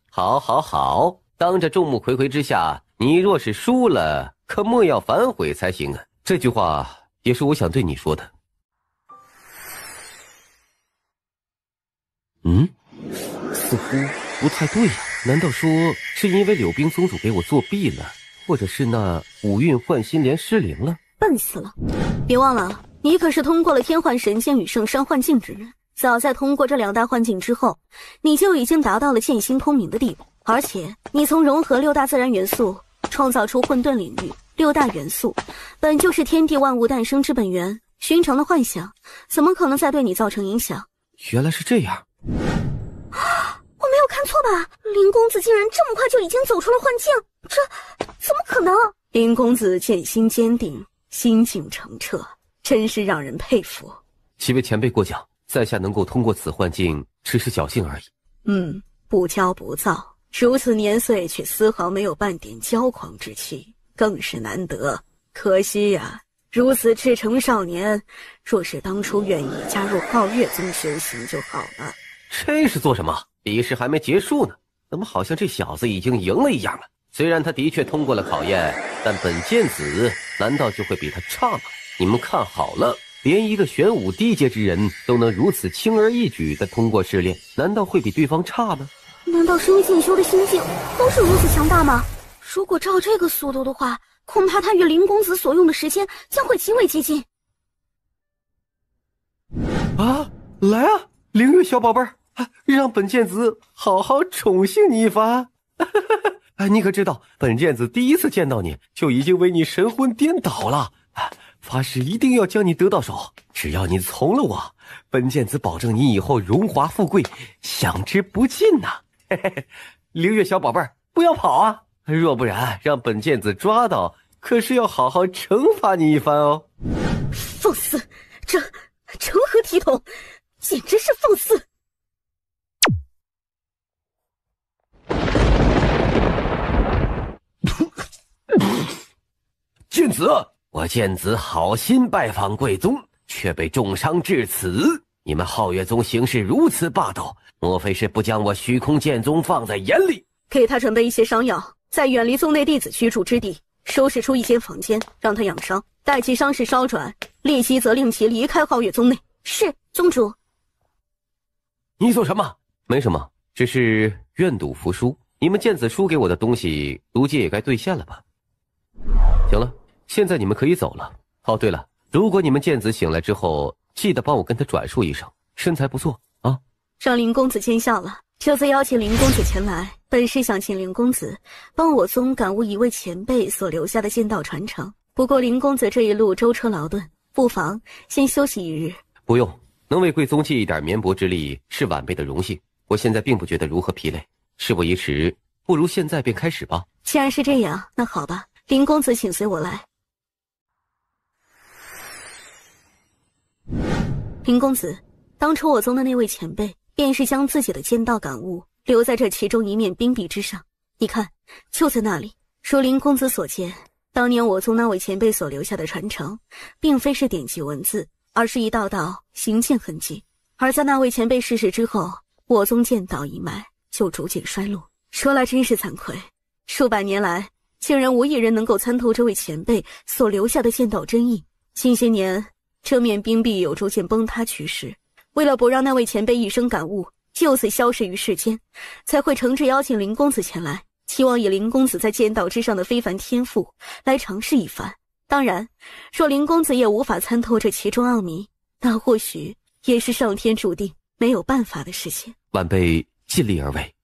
好好好，当着众目睽睽之下，你若是输了，可莫要反悔才行啊。这句话也是我想对你说的。似乎不太对呀，难道说是因为柳冰宗主给我作弊了，或者是那五蕴幻心莲失灵了？笨死了！别忘了，你可是通过了天幻神剑与圣山幻境之人。早在通过这2大幻境之后，你就已经达到了剑心通明的地步。而且，你从融合6大自然元素，创造出混沌领域，6大元素本就是天地万物诞生之本源。寻常的幻想，怎么可能再对你造成影响？原来是这样。我没有看错吧？林公子竟然这么快就已经走出了幻境，这怎么可能？林公子剑心坚定，心境澄澈，真是让人佩服。几位前辈过奖，在下能够通过此幻境，只是侥幸而已。不骄不躁，如此年岁却丝毫没有半点骄狂之气，更是难得。可惜呀，如此赤诚少年，若是当初愿意加入皓月宗修行就好了。这是做什么？比试还没结束呢，怎么好像这小子已经赢了一样了？虽然他的确通过了考验，但本剑子难道就会比他差吗？你们看好了，连一个玄武低阶之人都能如此轻而易举地通过试炼，难道会比对方差吗？难道身为剑修的心境都是如此强大吗？如果照这个速度的话，恐怕他与林公子所用的时间将会极为接近。啊，来啊，灵月小宝贝儿，让本剑子好好宠幸你一番。你可知道，本剑子第一次见到你就已经为你神魂颠倒了，发誓一定要将你得到手。只要你从了我，本剑子保证你以后荣华富贵享之不尽呐。灵月小宝贝儿，不要跑啊！若不然让本剑子抓到，可是要好好惩罚你一番哦。放肆！这成何体统？简直是放肆！剑子，我剑子好心拜访贵宗，却被重伤至此。你们皓月宗行事如此霸道，莫非是不将我虚空剑宗放在眼里？给他准备一些伤药，在远离宗内弟子居住之地收拾出一间房间，让他养伤，待其伤势稍转，立即责令其离开皓月宗内。是，宗主。你做什么？没什么，只是愿赌服输。你们剑子输给我的东西，如今也该兑现了吧？行了，现在你们可以走了。哦，对了，如果你们剑子醒来之后，记得帮我跟他转述一声，身材不错啊。让林公子见笑了。这次邀请林公子前来，本是想请林公子帮我宗感悟一位前辈所留下的剑道传承。不过林公子这一路舟车劳顿，不妨先休息一日。不用，能为贵宗尽一点绵薄之力是晚辈的荣幸。我现在并不觉得如何疲累。事不宜迟，不如现在便开始吧。既然是这样，那好吧，林公子请随我来。林公子，当初我宗的那位前辈便是将自己的剑道感悟留在这其中一面冰壁之上。你看，就在那里。如林公子所见，当年我宗那位前辈所留下的传承，并非是典籍文字，而是一道道行剑痕迹。而在那位前辈逝世之后，我宗剑道一脉就逐渐衰落。说来真是惭愧，数百年来，竟然无一人能够参透这位前辈所留下的剑道真意。近些年，这面冰壁有逐渐崩塌趋势。为了不让那位前辈一生感悟，就此消失于世间，才会诚挚邀请林公子前来，期望以林公子在剑道之上的非凡天赋来尝试一番。当然，若林公子也无法参透这其中奥秘，那或许也是上天注定没有办法的事情。晚辈尽力而为。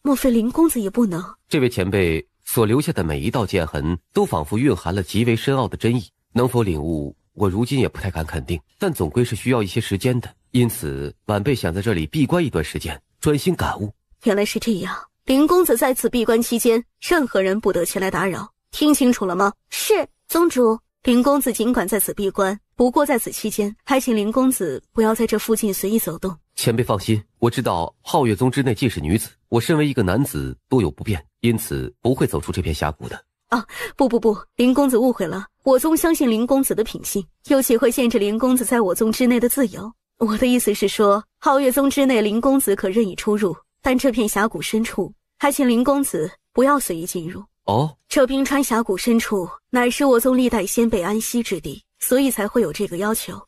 莫非林公子也不能？这位前辈所留下的每一道剑痕，都仿佛蕴含了极为深奥的真意，能否领悟，我如今也不太敢肯定，但总归是需要一些时间的。因此，晚辈想在这里闭关一段时间，专心感悟。原来是这样，林公子在此闭关期间，任何人不得前来打扰，听清楚了吗？是，宗主。林公子尽管在此闭关，不过在此期间，还请林公子不要在这附近随意走动。前辈放心，我知道皓月宗之内尽是女子，我身为一个男子多有不便，因此不会走出这片峡谷的。啊，不，林公子误会了，我宗相信林公子的品性，又岂会限制林公子在我宗之内的自由？我的意思是说，皓月宗之内林公子可任意出入，但这片峡谷深处，还请林公子不要随意进入。哦，这冰川峡谷深处乃是我宗历代先辈安息之地，所以才会有这个要求。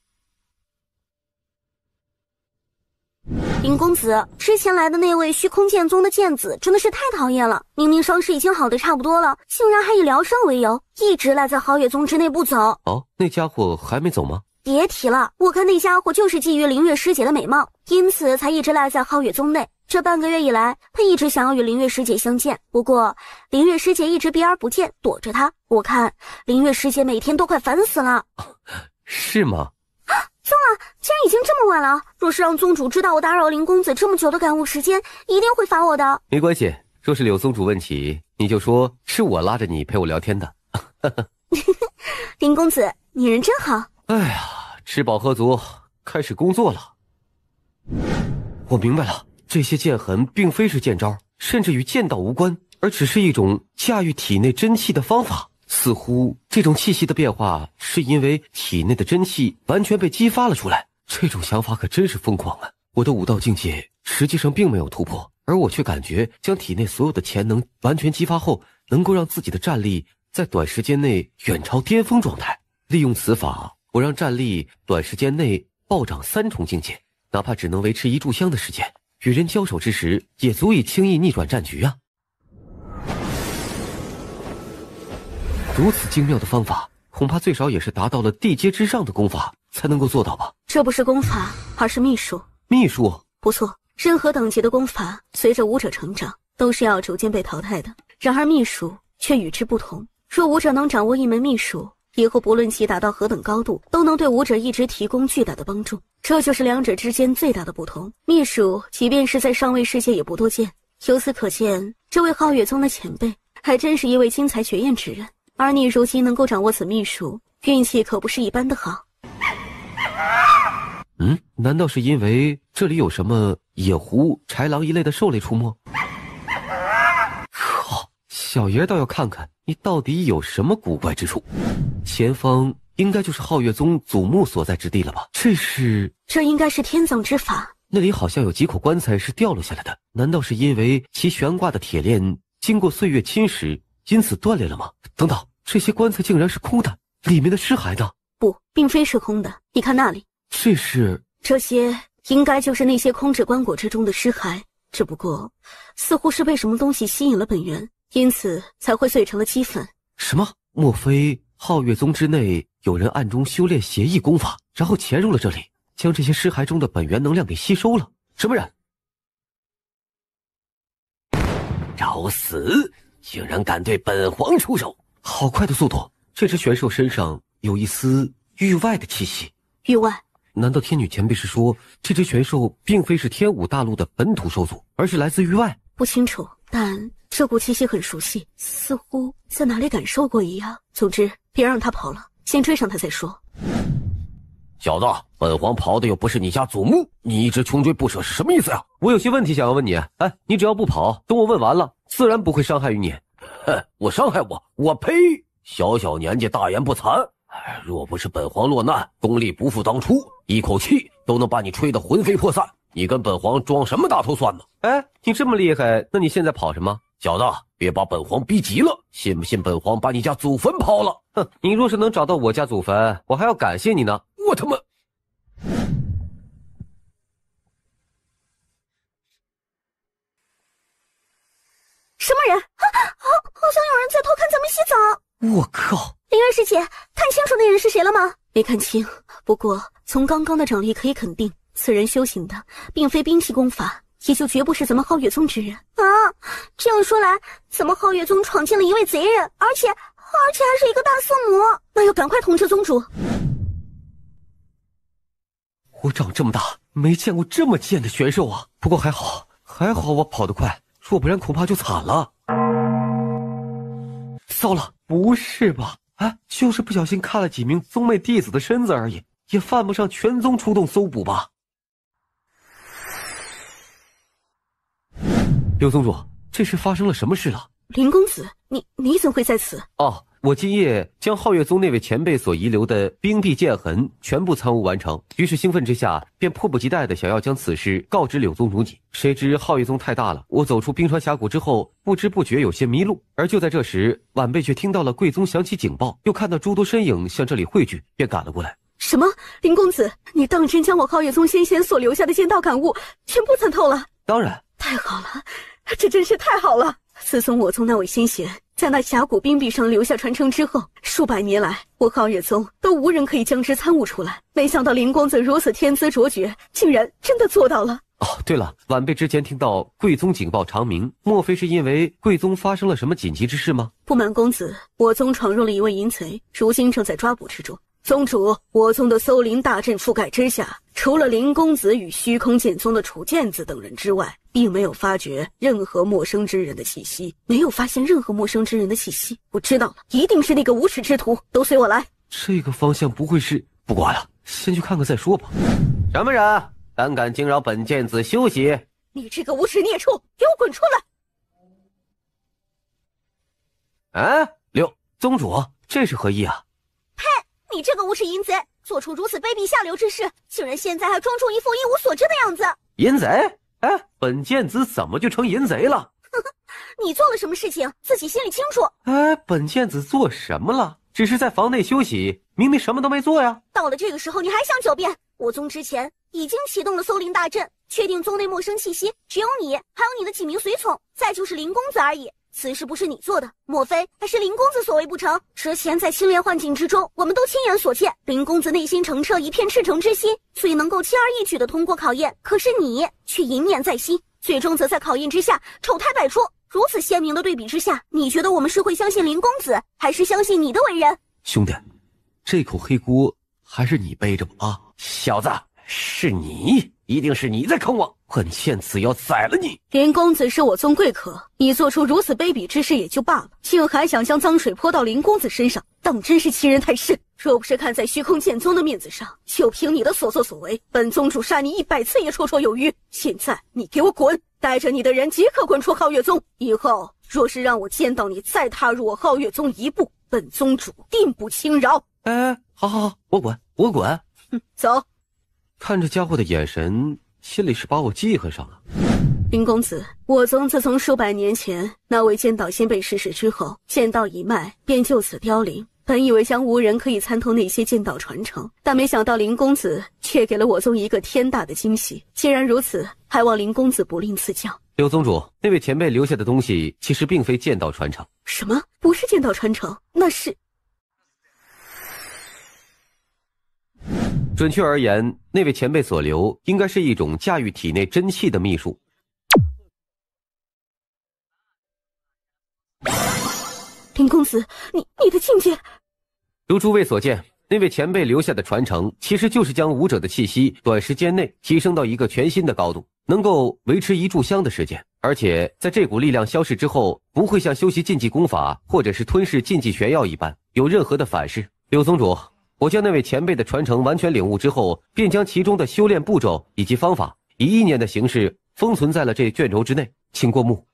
林公子，之前来的那位虚空剑宗的剑子真的是太讨厌了，明明伤势已经好的差不多了，竟然还以疗伤为由，一直赖在皓月宗之内不走。哦，那家伙还没走吗？别提了，我看那家伙就是觊觎灵月师姐的美貌，因此才一直赖在皓月宗内。这半个月以来，他一直想要与灵月师姐相见，不过灵月师姐一直避而不见，躲着他。我看灵月师姐每天都快烦死了。是吗？糟了，既然已经这么晚了，若是让宗主知道我打扰林公子这么久的感悟时间，一定会罚我的。没关系，若是柳宗主问起，你就说是我拉着你陪我聊天的。林公子，你人真好。哎呀，吃饱喝足，开始工作了。我明白了，这些剑痕并非是剑招，甚至与剑道无关，而只是一种驾驭体内真气的方法。似乎这种气息的变化是因为体内的真气完全被激发了出来。这种想法可真是疯狂啊！我的武道境界实际上并没有突破，而我却感觉将体内所有的潜能完全激发后，能够让自己的战力在短时间内远超巅峰状态。利用此法，我让战力短时间内暴涨3重境界，哪怕只能维持1炷香的时间，与人交手之时也足以轻易逆转战局啊！如此精妙的方法，恐怕最少也是达到了地阶之上的功法才能够做到吧？这不是功法，而是秘术。秘术？不错，任何等级的功法，随着武者成长，都是要逐渐被淘汰的。然而秘术却与之不同。若武者能掌握一门秘术，以后不论其达到何等高度，都能对武者一直提供巨大的帮助。这就是两者之间最大的不同。秘术即便是在上位世界也不多见，由此可见，这位皓月宗的前辈还真是一位精彩绝艳之人。而你如今能够掌握此秘术，运气可不是一般的好。难道是因为这里有什么野狐、豺狼一类的兽类出没？靠，小爷倒要看看你到底有什么古怪之处。前方应该就是皓月宗祖墓所在之地了吧？这应该是天葬之法。那里好像有几口棺材是掉落下来的，难道是因为其悬挂的铁链经过岁月侵蚀，因此断裂了吗？等等，这些棺材竟然是空的，里面的尸骸呢？不，并非是空的，你看那里。这些应该就是那些空置棺椁之中的尸骸，只不过似乎是被什么东西吸引了本源，因此才会碎成了齑粉。什么？莫非皓月宗之内有人暗中修炼邪异功法，然后潜入了这里，将这些尸骸中的本源能量给吸收了？什么人？找死！竟然敢对本皇出手！好快的速度！这只玄兽身上有一丝域外的气息。域外？难道天女前辈是说，这只玄兽并非是天武大陆的本土兽族，而是来自域外？不清楚，但这股气息很熟悉，似乎在哪里感受过一样。总之，别让他跑了，先追上他再说。小子，本皇跑的又不是你家祖墓，你一直穷追不舍是什么意思呀？我有些问题想要问你。哎，你只要不跑，等我问完了，自然不会伤害于你。哼，我伤害我呸！小小年纪大言不惭，若不是本皇落难，功力不负当初，一口气都能把你吹得魂飞魄散。你跟本皇装什么大头蒜呢？哎，你这么厉害，那你现在跑什么？小子，别把本皇逼急了，信不信本皇把你家祖坟刨了？哼，你若是能找到我家祖坟，我还要感谢你呢。我他妈！什么人？好像有人在偷看咱们洗澡。我靠！灵儿师姐，看清楚那人是谁了吗？没看清，不过从刚刚的掌力可以肯定，此人修行的并非兵器功法，也就绝不是咱们皓月宗之人啊。这样说来，咱们皓月宗闯进了一位贼人，而且还是一个大色魔。那要赶快通知宗主。我长这么大没见过这么贱的玄兽啊！不过还好我跑得快，若不然恐怕就惨了。糟了，不是吧？哎，就是不小心看了几名宗妹弟子的身子而已，也犯不上全宗出动搜捕吧？刘宗主，这是发生了什么事了？林公子，你怎会在此？哦，我今夜将皓月宗那位前辈所遗留的冰壁剑痕全部参悟完成，于是兴奋之下便迫不及待地想要将此事告知柳宗主你。谁知皓月宗太大了，我走出冰川峡谷之后，不知不觉有些迷路。而就在这时，晚辈却听到了贵宗响起警报，又看到诸多身影向这里汇聚，便赶了过来。什么？林公子，你当真将我皓月宗先贤所留下的剑道感悟全部参透了？当然。太好了，这真是太好了！自从我宗那位先贤在那峡谷冰壁上留下传承之后，数百年来，我皓月宗都无人可以将之参悟出来。没想到林公子如此天资卓绝，竟然真的做到了。哦，对了，晚辈之前听到贵宗警报长鸣，莫非是因为贵宗发生了什么紧急之事吗？不瞒公子，我宗闯入了一位淫贼，如今正在抓捕之中。宗主，我宗的搜灵大阵覆盖之下，除了林公子与虚空剑宗的楚剑子等人之外，并没有发觉任何陌生之人的气息。没有发现任何陌生之人的气息，我知道了，一定是那个无耻之徒。都随我来。这个方向不会是……不管了，先去看看再说吧。什么人胆敢惊扰本剑子休息？你这个无耻孽畜，给我滚出来！哎，柳宗主，这是何意啊？呸！你这个无耻淫贼，做出如此卑鄙下流之事，竟然现在还装出一副一无所知的样子。淫贼？哎，本剑子怎么就成淫贼了？呵呵，你做了什么事情，自己心里清楚。哎，本剑子做什么了？只是在房内休息，明明什么都没做呀。到了这个时候，你还想狡辩？我宗之前已经启动了搜灵大阵，确定宗内陌生气息只有你，还有你的几名随从，再就是林公子而已。此事不是你做的，莫非还是林公子所为不成？之前在青莲幻境之中，我们都亲眼所见，林公子内心澄澈，一片赤诚之心，所以能够轻而易举地通过考验。可是你却淫念在心，最终则在考验之下丑态百出。如此鲜明的对比之下，你觉得我们是会相信林公子，还是相信你的为人？兄弟，这口黑锅还是你背着吧啊！小子，是你，一定是你在坑我！本剑子要宰了你！林公子是我宗贵客，你做出如此卑鄙之事也就罢了，竟还想将脏水泼到林公子身上，当真是欺人太甚！若不是看在虚空剑宗的面子上，就凭你的所作所为，本宗主杀你100次也绰绰有余。现在你给我滚，带着你的人即刻滚出皓月宗！以后若是让我见到你再踏入我皓月宗一步，本宗主定不轻饶！哎，好，我滚！走。看这家伙的眼神，心里是把我记恨上了。林公子，我宗自从数百年前那位剑道先辈逝世之后，剑道一脉便就此凋零。本以为将无人可以参透那些剑道传承，但没想到林公子却给了我宗一个天大的惊喜。既然如此，还望林公子不吝赐教。柳宗主，那位前辈留下的东西其实并非剑道传承。什么？不是剑道传承？那是……准确而言，那位前辈所留应该是一种驾驭体内真气的秘术。林公子，你的境界……如诸位所见，那位前辈留下的传承，其实就是将武者的气息短时间内提升到一个全新的高度，能够维持1炷香的时间，而且在这股力量消逝之后，不会像修习禁忌功法或者是吞噬禁忌玄药一般有任何的反噬。柳宗主，我将那位前辈的传承完全领悟之后，便将其中的修炼步骤以及方法以意念的形式封存在了这卷轴之内，请过目。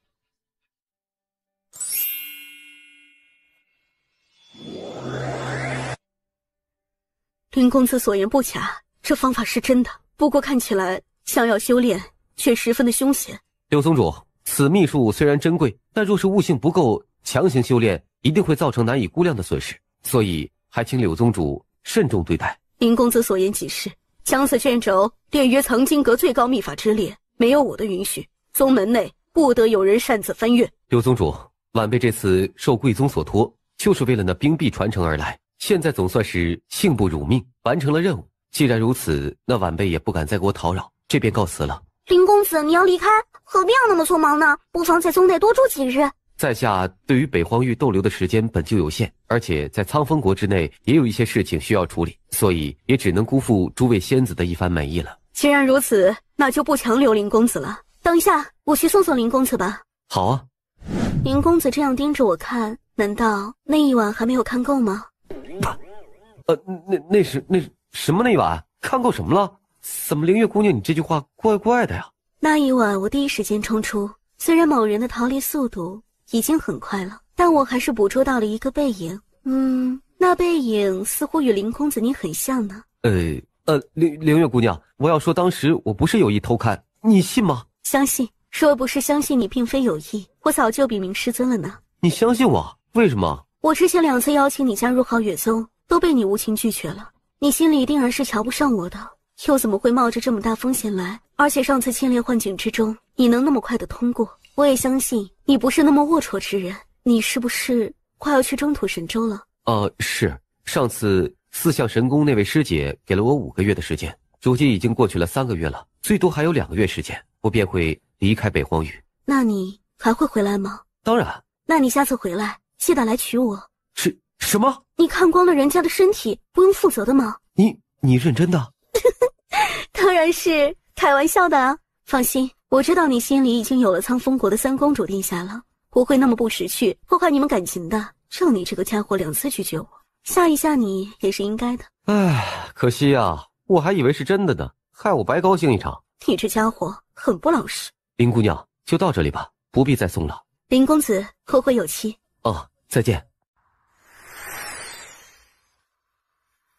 林公子所言不假，这方法是真的，不过看起来想要修炼却十分的凶险。柳宗主，此秘术虽然珍贵，但若是悟性不够，强行修炼一定会造成难以估量的损失，所以还请柳宗主慎重对待。林公子所言极是，将此卷轴列于藏经阁最高秘法之列，没有我的允许，宗门内不得有人擅自翻阅。柳宗主，晚辈这次受贵宗所托，就是为了那冰壁传承而来，现在总算是幸不辱命，完成了任务。既然如此，那晚辈也不敢再给我讨扰，这便告辞了。林公子，你要离开，何必要那么匆忙呢？不妨在宗内多住几日。在下对于北荒域逗留的时间本就有限，而且在苍风国之内也有一些事情需要处理，所以也只能辜负诸位仙子的一番美意了。既然如此，那就不强留林公子了。等一下，我去送送林公子吧。好啊。林公子这样盯着我看，难道那一晚还没有看够吗？那是什么那一晚？看够什么了？怎么灵月姑娘你这句话怪怪的呀？那一晚我第一时间冲出，虽然某人的逃离速度已经很快了，但我还是捕捉到了一个背影。那背影似乎与林公子你很像呢。灵月姑娘，我要说当时我不是有意偷看，你信吗？相信。若不是相信你并非有意，我早就禀明师尊了呢。你相信我？为什么？我之前2次邀请你加入皓月宗，都被你无情拒绝了。你心里定然是瞧不上我的，又怎么会冒着这么大风险来？而且上次千炼幻境之中，你能那么快的通过，我也相信你不是那么龌龊之人。你是不是快要去征途神州了？是。上次4象神宫那位师姐给了我5个月的时间，如今已经过去了3个月了，最多还有2个月时间，我便会离开北荒域。那你还会回来吗？当然。那你下次回来记得来娶我。什么？你看光了人家的身体，不用负责的吗？你认真的？当然是开玩笑的啊！放心，我知道你心里已经有了苍风国的3公主殿下了，不会那么不识趣，破坏你们感情的。让你这个家伙2次拒绝我，吓一吓你也是应该的。可惜啊，我还以为是真的呢，害我白高兴一场。你这家伙很不老实。林姑娘，就到这里吧，不必再送了。林公子，后会有期。再见。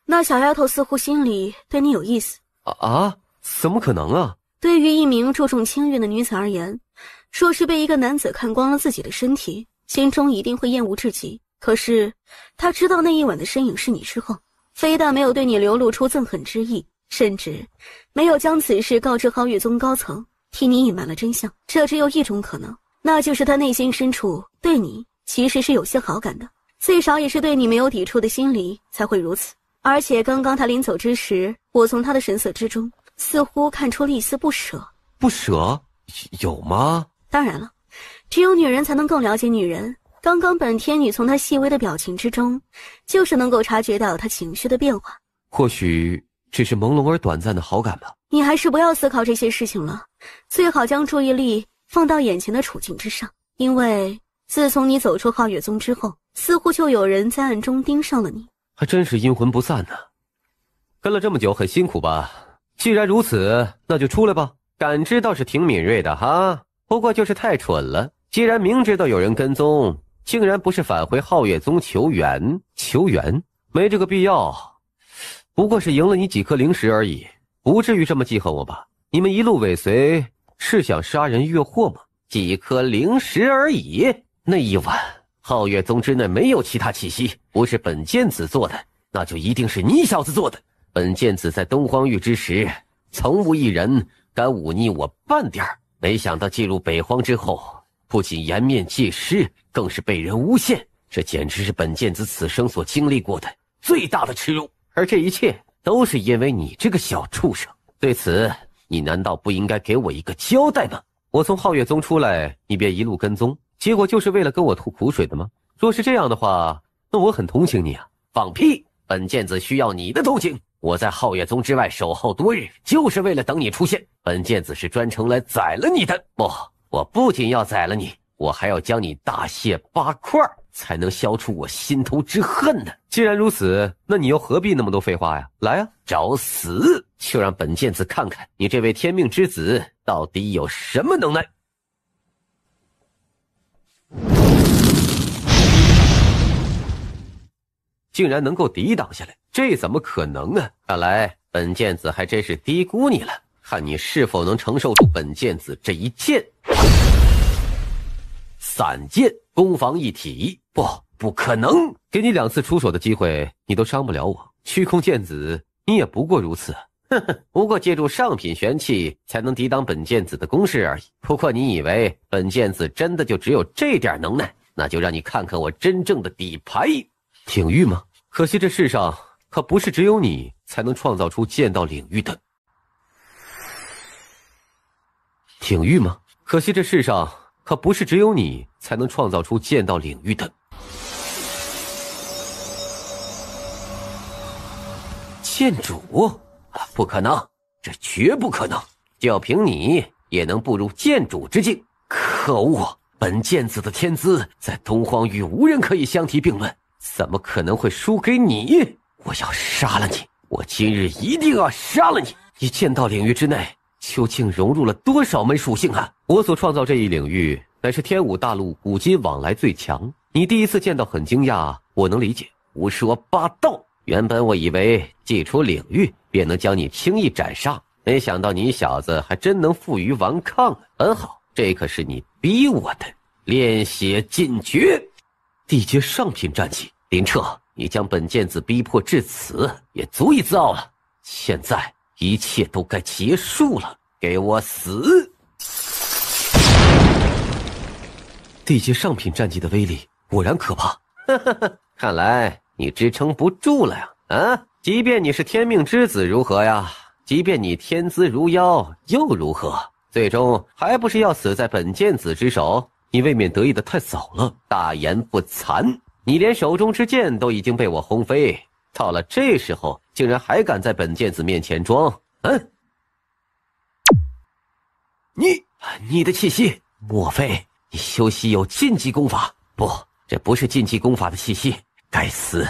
那小丫头似乎心里对你有意思。怎么可能啊？对于一名注重清誉的女子而言，若是被一个男子看光了自己的身体，心中一定会厌恶至极。可是她知道那一晚的身影是你之后，非但没有对你流露出憎恨之意，甚至没有将此事告知皓月宗高层，替你隐瞒了真相。这只有一种可能，那就是她内心深处对你其实是有些好感的，最少也是对你没有抵触的心理才会如此。而且刚刚他临走之时，我从他的神色之中似乎看出了一丝不舍。不舍？有吗？当然了，只有女人才能更了解女人。刚刚本天女从她细微的表情之中，就是能够察觉到她情绪的变化。或许只是朦胧而短暂的好感吧。你还是不要思考这些事情了，最好将注意力放到眼前的处境之上。因为自从你走出皓月宗之后，似乎就有人在暗中盯上了你。还真是阴魂不散呢。跟了这么久很辛苦吧？既然如此，那就出来吧。感知倒是挺敏锐的哈，不过就是太蠢了。既然明知道有人跟踪，竟然不是返回皓月宗求援，没这个必要。不过是赢了你几颗灵石而已，不至于这么记恨我吧？你们一路尾随，是想杀人越货吗？几颗灵石而已。那一晚皓月宗之内没有其他气息，不是本剑子做的，那就一定是你小子做的。本剑子在东荒域之时，从无一人敢忤逆我半点，没想到进入北荒之后，不仅颜面尽失，更是被人诬陷，这简直是本剑子此生所经历过的最大的耻辱。而这一切都是因为你这个小畜生，对此你难道不应该给我一个交代吗？我从皓月宗出来，你便一路跟踪，结果就是为了跟我吐苦水的吗？若是这样的话，那我很同情你啊。放屁！本剑子需要你的同情。我在皓月宗之外守候多日，就是为了等你出现。本剑子是专程来宰了你的。不，我不仅要宰了你，我还要将你大卸8块。才能消除我心头之恨呢。既然如此，那你又何必那么多废话呀？来呀，找死！就让本剑子看看你这位天命之子到底有什么能耐。竟然能够抵挡下来，这怎么可能啊？看来本剑子还真是低估你了，看你是否能承受住本剑子这一剑。散剑攻防一体，不可能！给你2次出手的机会，你都伤不了我。虚空剑子，你也不过如此。哼哼，不过借助上品玄器才能抵挡本剑子的攻势而已。不过你以为本剑子真的就只有这点能耐？那就让你看看我真正的底牌。挺玉吗？可惜这世上可不是只有你才能创造出剑道领域的。挺玉吗？可惜这世上可不是只有你才能创造出剑道领域的。剑主？不可能，这绝不可能！就凭你也能步入剑主之境？可恶！本剑子的天资在东荒域无人可以相提并论，怎么可能会输给你？我要杀了你！我今日一定要杀了你！你剑道领域之内究竟融入了多少门属性啊？我所创造这一领域乃是天武大陆古今往来最强，你第一次见到很惊讶，我能理解。胡说八道！原本我以为祭出领域便能将你轻易斩杀，没想到你小子还真能负隅顽抗啊！很好，这可是你逼我的。炼血禁诀，地阶上品战绩。林彻，你将本剑子逼迫至此，也足以自傲了。现在一切都该结束了，给我死！地阶上品战绩的威力果然可怕。看来你支撑不住了呀！啊，即便你是天命之子如何呀？即便你天资如妖又如何？最终还不是要死在本剑子之手？你未免得意的太早了，大言不惭！你连手中之剑都已经被我轰飞，到了这时候竟然还敢在本剑子面前装？你的气息，莫非你修习有禁忌功法？不，这不是禁忌功法的气息。该死！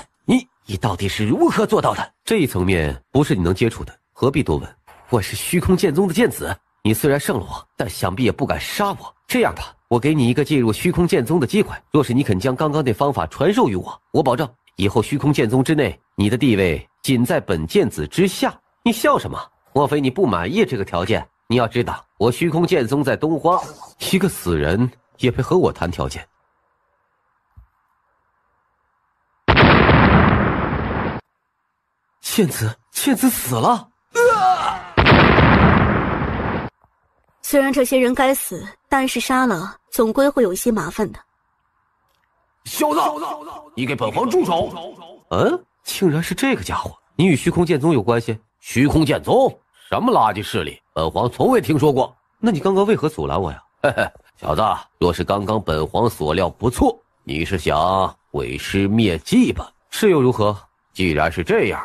你到底是如何做到的？这一层面不是你能接触的，何必多问？我是虚空剑宗的剑子，你虽然胜了我，但想必也不敢杀我。这样吧，我给你一个进入虚空剑宗的机会，若是你肯将刚刚那方法传授于我，我保证以后虚空剑宗之内，你的地位仅在本剑子之下。你笑什么？莫非你不满意这个条件？你要知道，我虚空剑宗在东荒，一个死人也配和我谈条件？倩子死了！虽然这些人该死，但是杀了总归会有一些麻烦的。小子，你给本皇住手！竟然是这个家伙！你与虚空剑宗有关系？虚空剑宗什么垃圾势力？本皇从未听说过。那你刚刚为何阻拦我呀？小子，若是刚刚本皇所料不错，你是想毁尸灭迹吧？是又如何？既然是这样，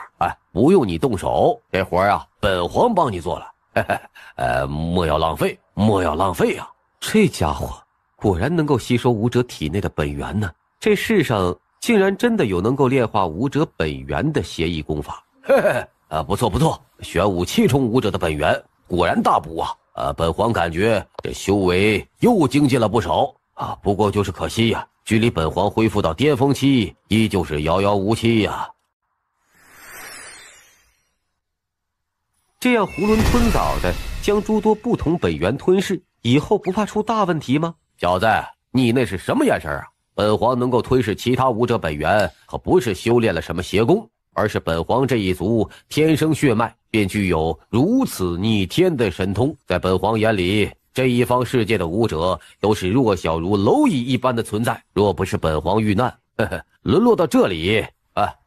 不用你动手，这活啊，本皇帮你做了。莫要浪费，莫要浪费啊！这家伙果然能够吸收武者体内的本源呢。这世上竟然真的有能够炼化武者本源的邪异功法。不错不错，玄武7重武者的本源果然大补啊！本皇感觉这修为又精进了不少啊。不过就是可惜呀，距离本皇恢复到巅峰期依旧是遥遥无期呀。这样囫囵吞枣的将诸多不同本源吞噬，以后不怕出大问题吗？小子，你那是什么眼神啊？本皇能够吞噬其他武者本源，可不是修炼了什么邪功，而是本皇这一族天生血脉便具有如此逆天的神通。在本皇眼里，这一方世界的武者都是弱小如蝼蚁一般的存在。若不是本皇遇难，沦落到这里，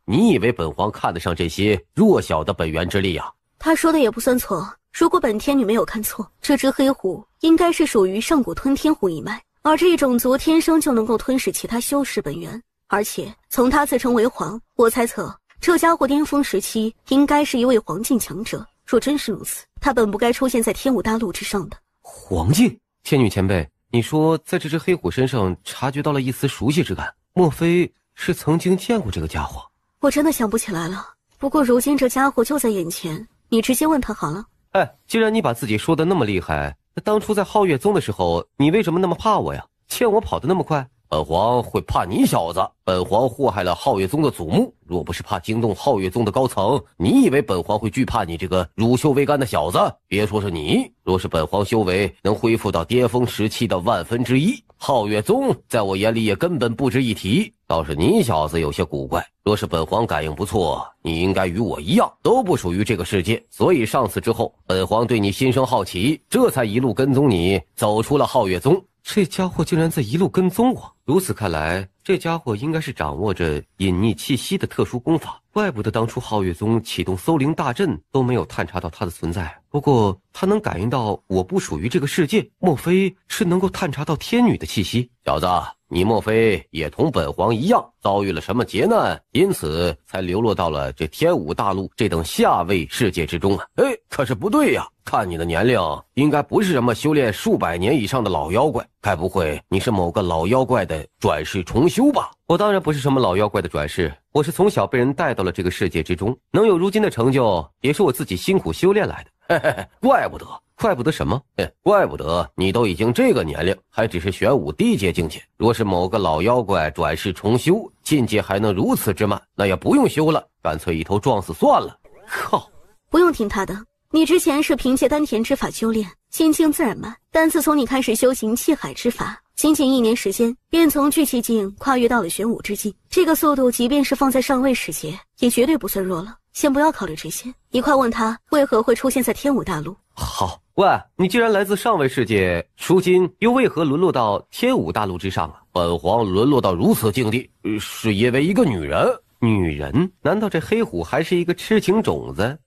你以为本皇看得上这些弱小的本源之力啊？他说的也不算错，如果本天女没有看错，这只黑虎应该是属于上古吞天虎一脉，而这一种族天生就能够吞噬其他修士本源。而且从他自称为皇，我猜测这家伙巅峰时期应该是一位黄境强者。若真是如此，他本不该出现在天武大陆之上的。黄境？天女前辈，你说在这只黑虎身上察觉到了一丝熟悉之感，莫非是曾经见过这个家伙？我真的想不起来了。不过如今这家伙就在眼前，你直接问他好了。哎，既然你把自己说的那么厉害，那当初在皓月宗的时候，你为什么那么怕我呀？见我跑得那么快？本皇会怕你小子？本皇祸害了皓月宗的祖墓，若不是怕惊动皓月宗的高层，你以为本皇会惧怕你这个乳臭未干的小子？别说是你，若是本皇修为能恢复到巅峰时期的1/1000，皓月宗在我眼里也根本不值一提。倒是你小子有些古怪，若是本皇感应不错，你应该与我一样，都不属于这个世界。所以上次之后，本皇对你心生好奇，这才一路跟踪你，走出了皓月宗。这家伙竟然在一路跟踪我，如此看来，这家伙应该是掌握着隐匿气息的特殊功法，怪不得当初皓月宗启动搜灵大阵都没有探查到他的存在。不过他能感应到我不属于这个世界，莫非是能够探查到天女的气息？小子，你莫非也同本皇一样遭遇了什么劫难，因此才流落到了这天武大陆这等下位世界之中啊？可是不对呀，看你的年龄，应该不是什么修炼数百年以上的老妖怪，该不会你是某个老妖怪的转世重修吧？我当然不是什么老妖怪的转世，我是从小被人带到了这个世界之中，能有如今的成就，也是我自己辛苦修炼来的。怪不得。怪不得什么？怪不得你都已经这个年龄，还只是玄武低阶境界。若是某个老妖怪转世重修，境界还能如此之慢，那也不用修了，干脆一头撞死算了。靠！不用听他的，你之前是凭借丹田之法修炼，心境自然慢。但自从你开始修行气海之法，仅仅1年时间，便从聚气境跨越到了玄武之境。这个速度，即便是放在上位世界，也绝对不算弱了。先不要考虑这些，你快问他为何会出现在天武大陆。好，喂，你既然来自上位世界，如今又为何沦落到天武大陆之上啊？本皇沦落到如此境地，是因为一个女人。女人？难道这黑虎还是一个痴情种子？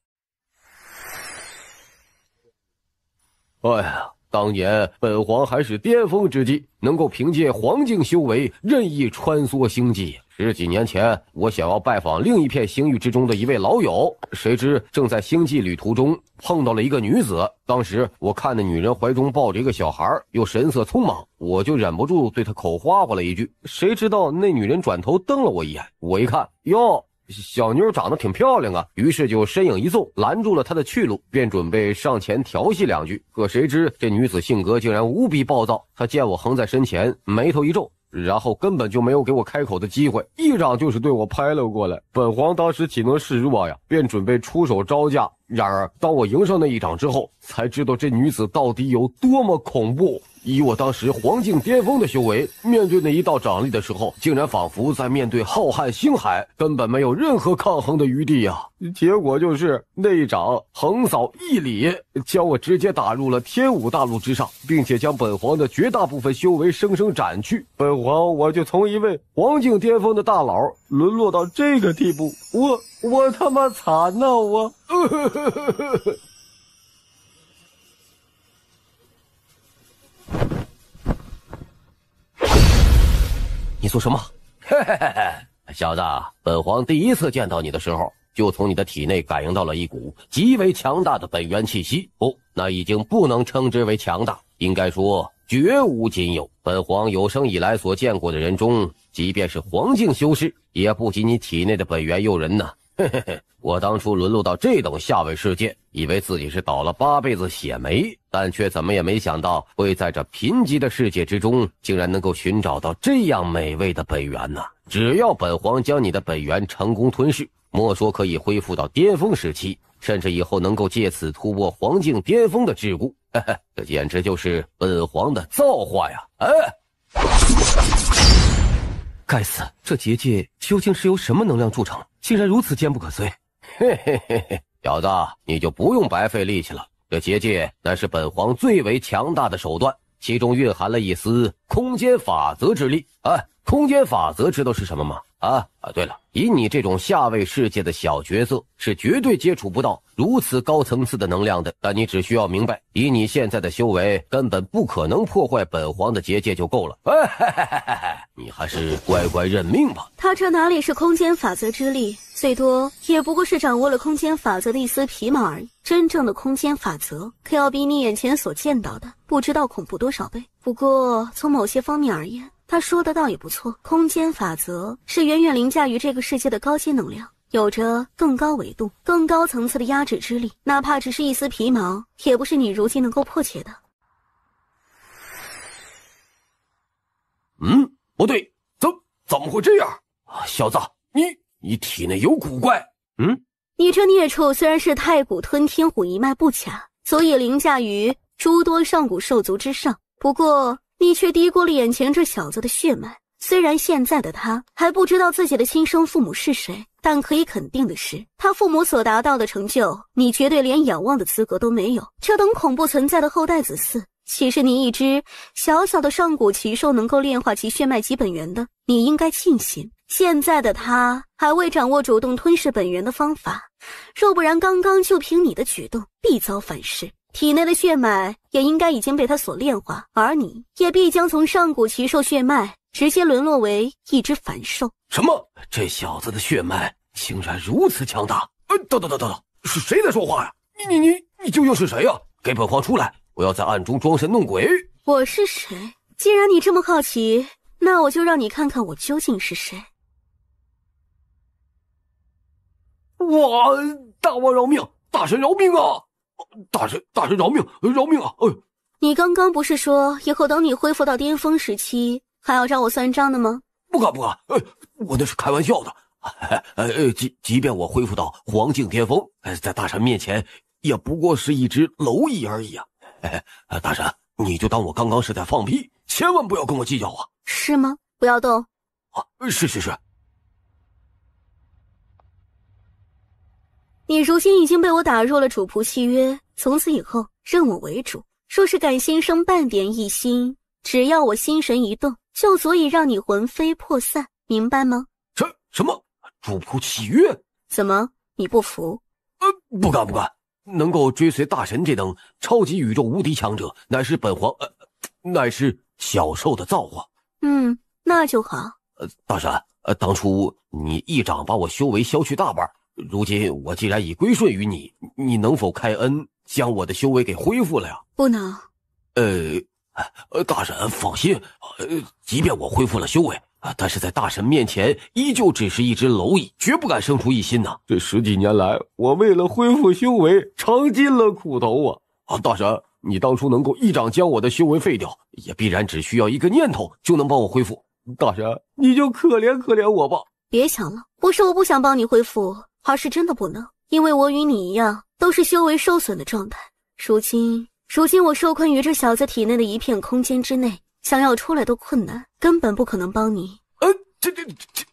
哎呀，当年本皇还是巅峰之际，能够凭借黄境修为任意穿梭星际。10几年前，我想要拜访另一片星域之中的一位老友，谁知正在星际旅途中碰到了一个女子。当时我看那女人怀中抱着一个小孩，又神色匆忙，我就忍不住对她口花了一句。谁知道那女人转头瞪了我一眼，我一看，哟，小妞长得挺漂亮啊，于是就身影一纵，拦住了她的去路，便准备上前调戏2句。可谁知这女子性格竟然无比暴躁，她见我横在身前，眉头一皱，然后根本就没有给我开口的机会，一掌就是对我拍了过来。本皇当时岂能示弱呀，便准备出手招架。然而当我迎上那一掌之后，才知道这女子到底有多么恐怖。以我当时黄境巅峰的修为，面对那一道掌力的时候，竟然仿佛在面对浩瀚星海，根本没有任何抗衡的余地呀。结果就是那一掌横扫1里，将我直接打入了天武大陆之上，并且将本皇的绝大部分修为生生斩去。本皇我就从一位黄境巅峰的大佬沦落到这个地步，我他妈惨呐！我你说什么？小子，本皇第一次见到你的时候，就从你的体内感应到了一股极为强大的本源气息。那已经不能称之为强大，应该说绝无仅有。本皇有生以来所见过的人中，即便是黄境修士，也不及你体内的本源诱人呐。我当初沦落到这等下位世界，以为自己是倒了8辈子血霉，但却怎么也没想到会在这贫瘠的世界之中，竟然能够寻找到这样美味的本源呐！只要本皇将你的本源成功吞噬，莫说可以恢复到巅峰时期，甚至以后能够借此突破黄境巅峰的桎梏，这简直就是本皇的造化呀！该死，这结界究竟是由什么能量铸成，竟然如此坚不可摧？小子，你就不用白费力气了。这结界乃是本皇最为强大的手段，其中蕴含了一丝空间法则之力。空间法则知道是什么吗？对了，以你这种下位世界的小角色，是绝对接触不到如此高层次的能量的。但你只需要明白，以你现在的修为，根本不可能破坏本皇的结界就够了。你还是乖乖认命吧。他这哪里是空间法则之力，最多也不过是掌握了空间法则的一丝皮毛而已。真正的空间法则，可要比你眼前所见到的不知道恐怖多少倍。不过从某些方面而言，他说的倒也不错，空间法则是远远凌驾于这个世界的高阶能量，有着更高维度、更高层次的压制之力，哪怕只是一丝皮毛，也不是你如今能够破解的。不对，怎么会这样？小子，你体内有古怪。你这孽畜虽然是太古吞天虎一脉不假，所以凌驾于诸多上古兽族之上，不过你却低估了眼前这小子的血脉。虽然现在的他还不知道自己的亲生父母是谁，但可以肯定的是，他父母所达到的成就，你绝对连仰望的资格都没有。这等恐怖存在的后代子嗣，岂是你一只小小的上古奇兽能够炼化其血脉及本源的？你应该庆幸现在的他还未掌握主动吞噬本源的方法，若不然刚刚就凭你的举动必遭反噬，体内的血脉也应该已经被他所炼化，而你也必将从上古奇兽血脉直接沦落为一只凡兽。什么？这小子的血脉竟然如此强大？等，是谁在说话呀？你究竟是谁呀？给本皇出来！不要在暗中装神弄鬼。我是谁？既然你这么好奇，那我就让你看看我究竟是谁。哇！大王饶命！大神饶命啊！大神饶命！饶命啊！你刚刚不是说以后等你恢复到巅峰时期还要找我算账的吗？不敢，我那是开玩笑的。即便我恢复到黄境巅峰，在大神面前也不过是一只蝼蚁而已啊！大神，你就当我刚刚是在放屁，千万不要跟我计较啊！是吗？不要动。是。你如今已经被我打入了主仆契约，从此以后认我为主。若是敢心生半点异心，只要我心神一动，就足以让你魂飞魄散，明白吗？什么主仆契约？怎么，你不服？不敢。能够追随大神这等超级宇宙无敌强者，乃是本皇乃是小兽的造化。那就好。大神，当初你一掌把我修为削去大半，如今我既然已归顺于你，你能否开恩将我的修为给恢复了呀？不能。大神放心，即便我恢复了修为，但是在大神面前依旧只是一只蝼蚁，绝不敢生出异心呐。这10几年来，我为了恢复修为，尝尽了苦头啊！大神，你当初能够一掌将我的修为废掉，也必然只需要一个念头就能帮我恢复。大神，你就可怜我吧。别想了，不是我不想帮你恢复，而是真的不能，因为我与你一样，都是修为受损的状态。如今我受困于这小子体内的一片空间之内，想要出来都困难，根本不可能帮你。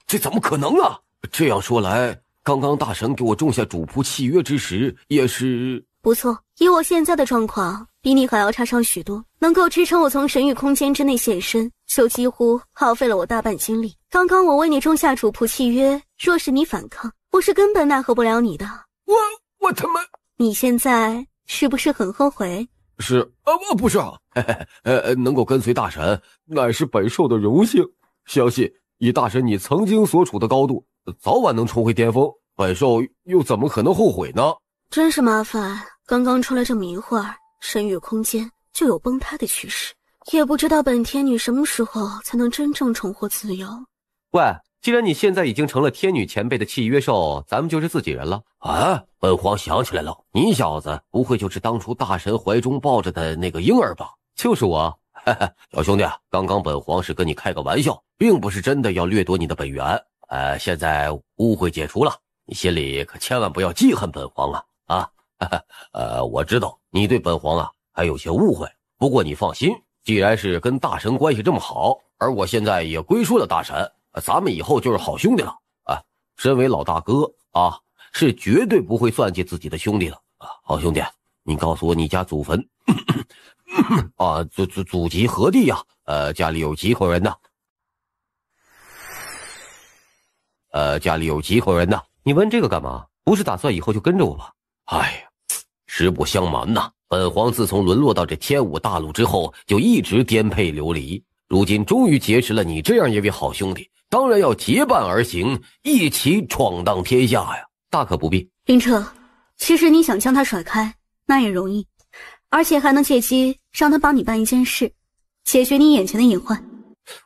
这怎么可能啊？这样说来，刚刚大神给我种下主仆契约之时，也是不错。以我现在的状况，比你还要差上许多，能够支撑我从神域空间之内现身，就几乎耗费了我大半精力。刚刚我为你种下主仆契约，若是你反抗，我是根本奈何不了你的。我他妈！你现在是不是很后悔？是不是啊？能够跟随大神，乃是本兽的荣幸。相信以大神你曾经所处的高度，早晚能重回巅峰，本兽又怎么可能后悔呢？真是麻烦，刚刚出来这么一会儿，神域空间就有崩塌的趋势，也不知道本天女什么时候才能真正重获自由。喂，既然你现在已经成了天女前辈的契约兽，咱们就是自己人了啊！本皇想起来了，你小子不会就是当初大神怀中抱着的那个婴儿吧？就是我。小兄弟，刚刚本皇是跟你开个玩笑，并不是真的要掠夺你的本源。现在误会解除了，你心里可千万不要记恨本皇啊！我知道你对本皇还有些误会，不过你放心，既然是跟大神关系这么好，而我现在也归顺了大神，咱们以后就是好兄弟了啊！身为老大哥是绝对不会算计自己的兄弟的啊！好兄弟，你告诉我你家祖坟祖籍何地呀？家里有几口人呢？家里有几口人呢？你问这个干嘛？不是打算以后就跟着我吧？哎呀，实不相瞒呐，本皇自从沦落到这天武大陆之后，就一直颠沛流离。如今终于结识了你这样一位好兄弟，当然要结伴而行，一起闯荡天下呀！大可不必。林彻，其实你想将他甩开，那也容易，而且还能借机让他帮你办一件事，解决你眼前的隐患。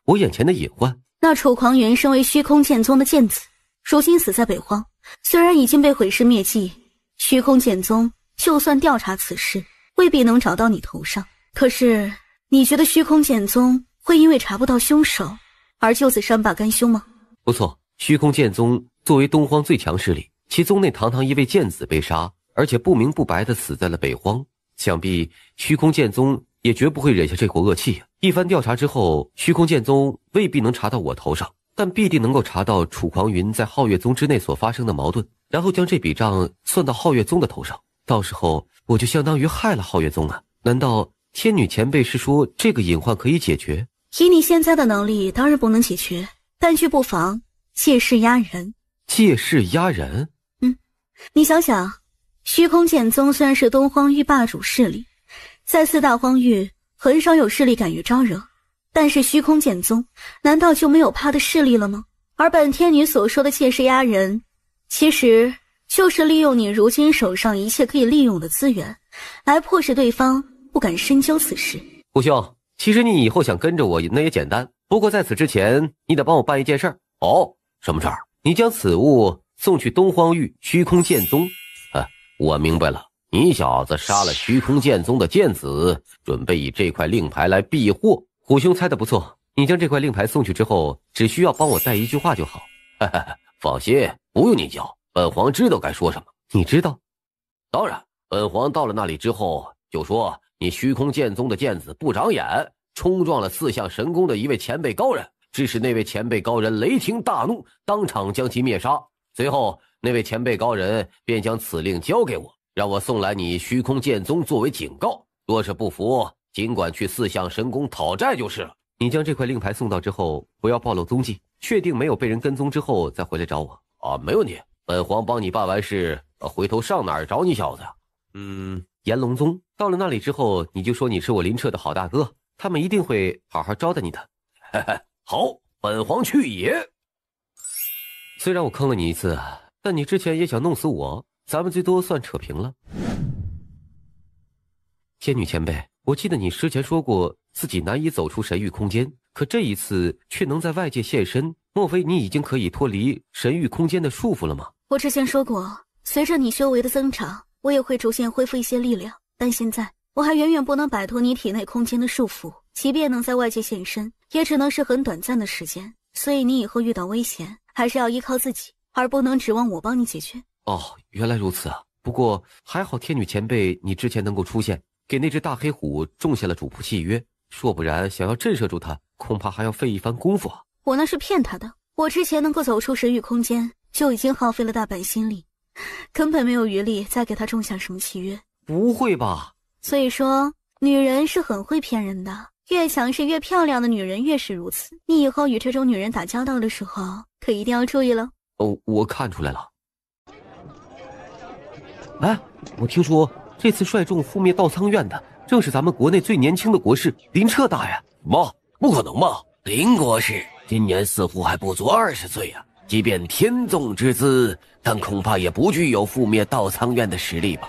我眼前的隐患。那楚狂云身为虚空剑宗的剑子，如今死在北荒，虽然已经被毁尸灭迹，虚空剑宗就算调查此事，未必能找到你头上。可是，你觉得虚空剑宗会因为查不到凶手而就此善罢甘休吗？不错，虚空剑宗作为东荒最强势力，其宗内堂堂一位剑子被杀，而且不明不白地死在了北荒，想必虚空剑宗也绝不会忍下这口恶气啊。一番调查之后，虚空剑宗未必能查到我头上，但必定能够查到楚狂云在皓月宗之内所发生的矛盾，然后将这笔账算到皓月宗的头上。到时候我就相当于害了皓月宗啊！难道天女前辈是说这个隐患可以解决？以你现在的能力，当然不能解决，但却不妨借势压人。借势压人？你想想，虚空剑宗虽然是东荒域霸主势力，在四大荒域很少有势力敢于招惹，但是虚空剑宗难道就没有怕的势力了吗？而本天女所说的借势压人，其实就是利用你如今手上一切可以利用的资源，来迫使对方不敢深究此事。虎兄，其实你以后想跟着我那也简单，不过在此之前你得帮我办一件事儿。哦，什么事儿？你将此物送去东荒域虚空剑宗。我明白了，你小子杀了虚空剑宗的剑子，准备以这块令牌来避祸。虎兄猜得不错，你将这块令牌送去之后，只需要帮我带一句话就好。放心，不用你教，本皇知道该说什么。你知道？当然，本皇到了那里之后，就说你虚空剑宗的剑子不长眼，冲撞了四象神宫的一位前辈高人，致使那位前辈高人雷霆大怒，当场将其灭杀。随后那位前辈高人便将此令交给我，让我送来你虚空剑宗作为警告，若是不服，尽管去四象神宫讨债就是了。你将这块令牌送到之后，不要暴露踪迹，确定没有被人跟踪之后再回来找我。没问题，本皇帮你办完事，回头上哪儿找你小子呀？炎龙宗。到了那里之后，你就说你是我林彻的好大哥，他们一定会好好招待你的。好，本皇去也。虽然我坑了你一次，但你之前也想弄死我，咱们最多算扯平了。天女前辈，我记得你之前说过自己难以走出神域空间，可这一次却能在外界现身，莫非你已经可以脱离神域空间的束缚了吗？我之前说过，随着你修为的增长，我也会逐渐恢复一些力量，但现在我还远远不能摆脱你体内空间的束缚，即便能在外界现身，也只能是很短暂的时间，所以你以后遇到危险还是要依靠自己，而不能指望我帮你解决。原来如此啊！不过还好天女前辈你之前能够出现，给那只大黑虎种下了主仆契约，说不然想要震慑住他，恐怕还要费一番功夫啊。我那是骗他的，我之前能够走出神域空间，就已经耗费了大半心力，根本没有余力再给他种下什么契约。不会吧？所以说，女人是很会骗人的，越强势越漂亮的女人越是如此。你以后与这种女人打交道的时候，可一定要注意了。我看出来了。我听说这次率众覆灭道苍院的，正是咱们国内最年轻的国士林彻大人。妈，不可能吧？林国士今年似乎还不足20岁啊，即便天纵之资，但恐怕也不具有覆灭道苍院的实力吧？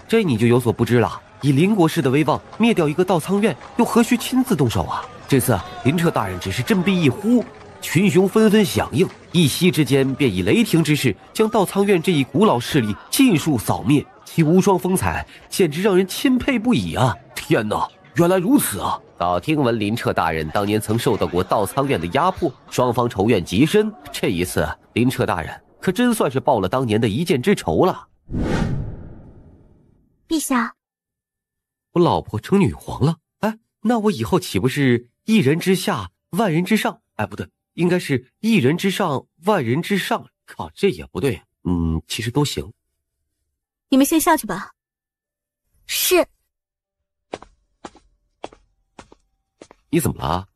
这你就有所不知了。以林国士的威望，灭掉一个道苍院，又何须亲自动手啊？这次林彻大人只是振臂一呼，群雄纷纷响应，一夕之间便以雷霆之势将道苍院这一古老势力尽数扫灭，其无双风采简直让人钦佩不已啊！天哪，原来如此啊！早听闻林彻大人当年曾受到过道苍院的压迫，双方仇怨极深，这一次林彻大人可真算是报了当年的一箭之仇了。陛下，我老婆成女皇了，那我以后岂不是一人之下万人之上？不对，应该是一人之上万人之上。靠，这也不对。其实都行。你们先下去吧。是。你怎么了？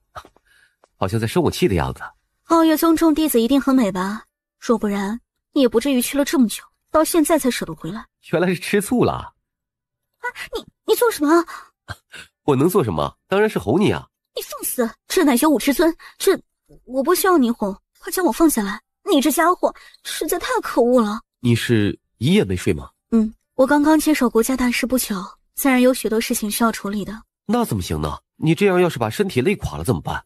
好像在生我气的样子。皓月宗众弟子一定很美吧？若不然，你也不至于去了这么久，到现在才舍得回来。原来是吃醋了。你做什么？我能做什么？当然是吼你啊！你放肆！这乃玄武之尊，我不需要你哄，快将我放下来！你这家伙实在太可恶了！你是一夜没睡吗？我刚刚接手国家大事不久，自然有许多事情需要处理的。那怎么行呢？你这样要是把身体累垮了怎么办？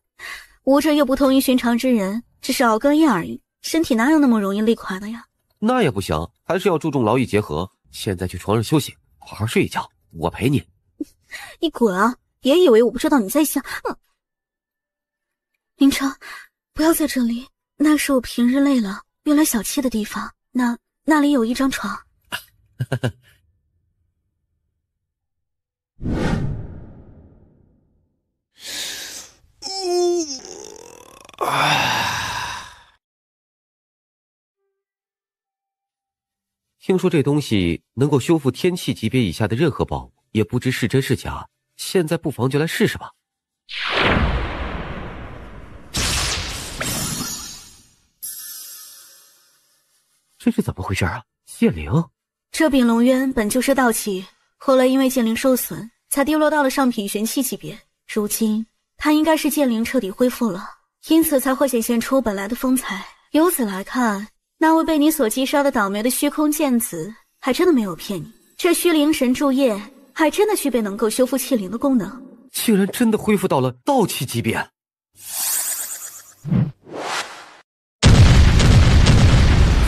吾这又不同于寻常之人，只是熬个夜而已，身体哪有那么容易累垮的呀？那也不行，还是要注重劳逸结合。现在去床上休息，好好睡一觉，我陪你。你滚啊！别以为我不知道你在想。林超，不要在这里，那是我平日累了用来小憩的地方。那里有一张床。听说这东西能够修复天气级别以下的任何宝物，也不知是真是假。现在不妨就来试试吧。这是怎么回事啊？剑灵？这柄龙渊本就是道器，后来因为剑灵受损，才跌落到了上品玄器级别。如今它应该是剑灵彻底恢复了，因此才会显现出本来的风采。由此来看，那位被你所击杀的倒霉的虚空剑子，还真的没有骗你。这虚灵神柱叶还真的具备能够修复器灵的功能，竟然真的恢复到了道器级别。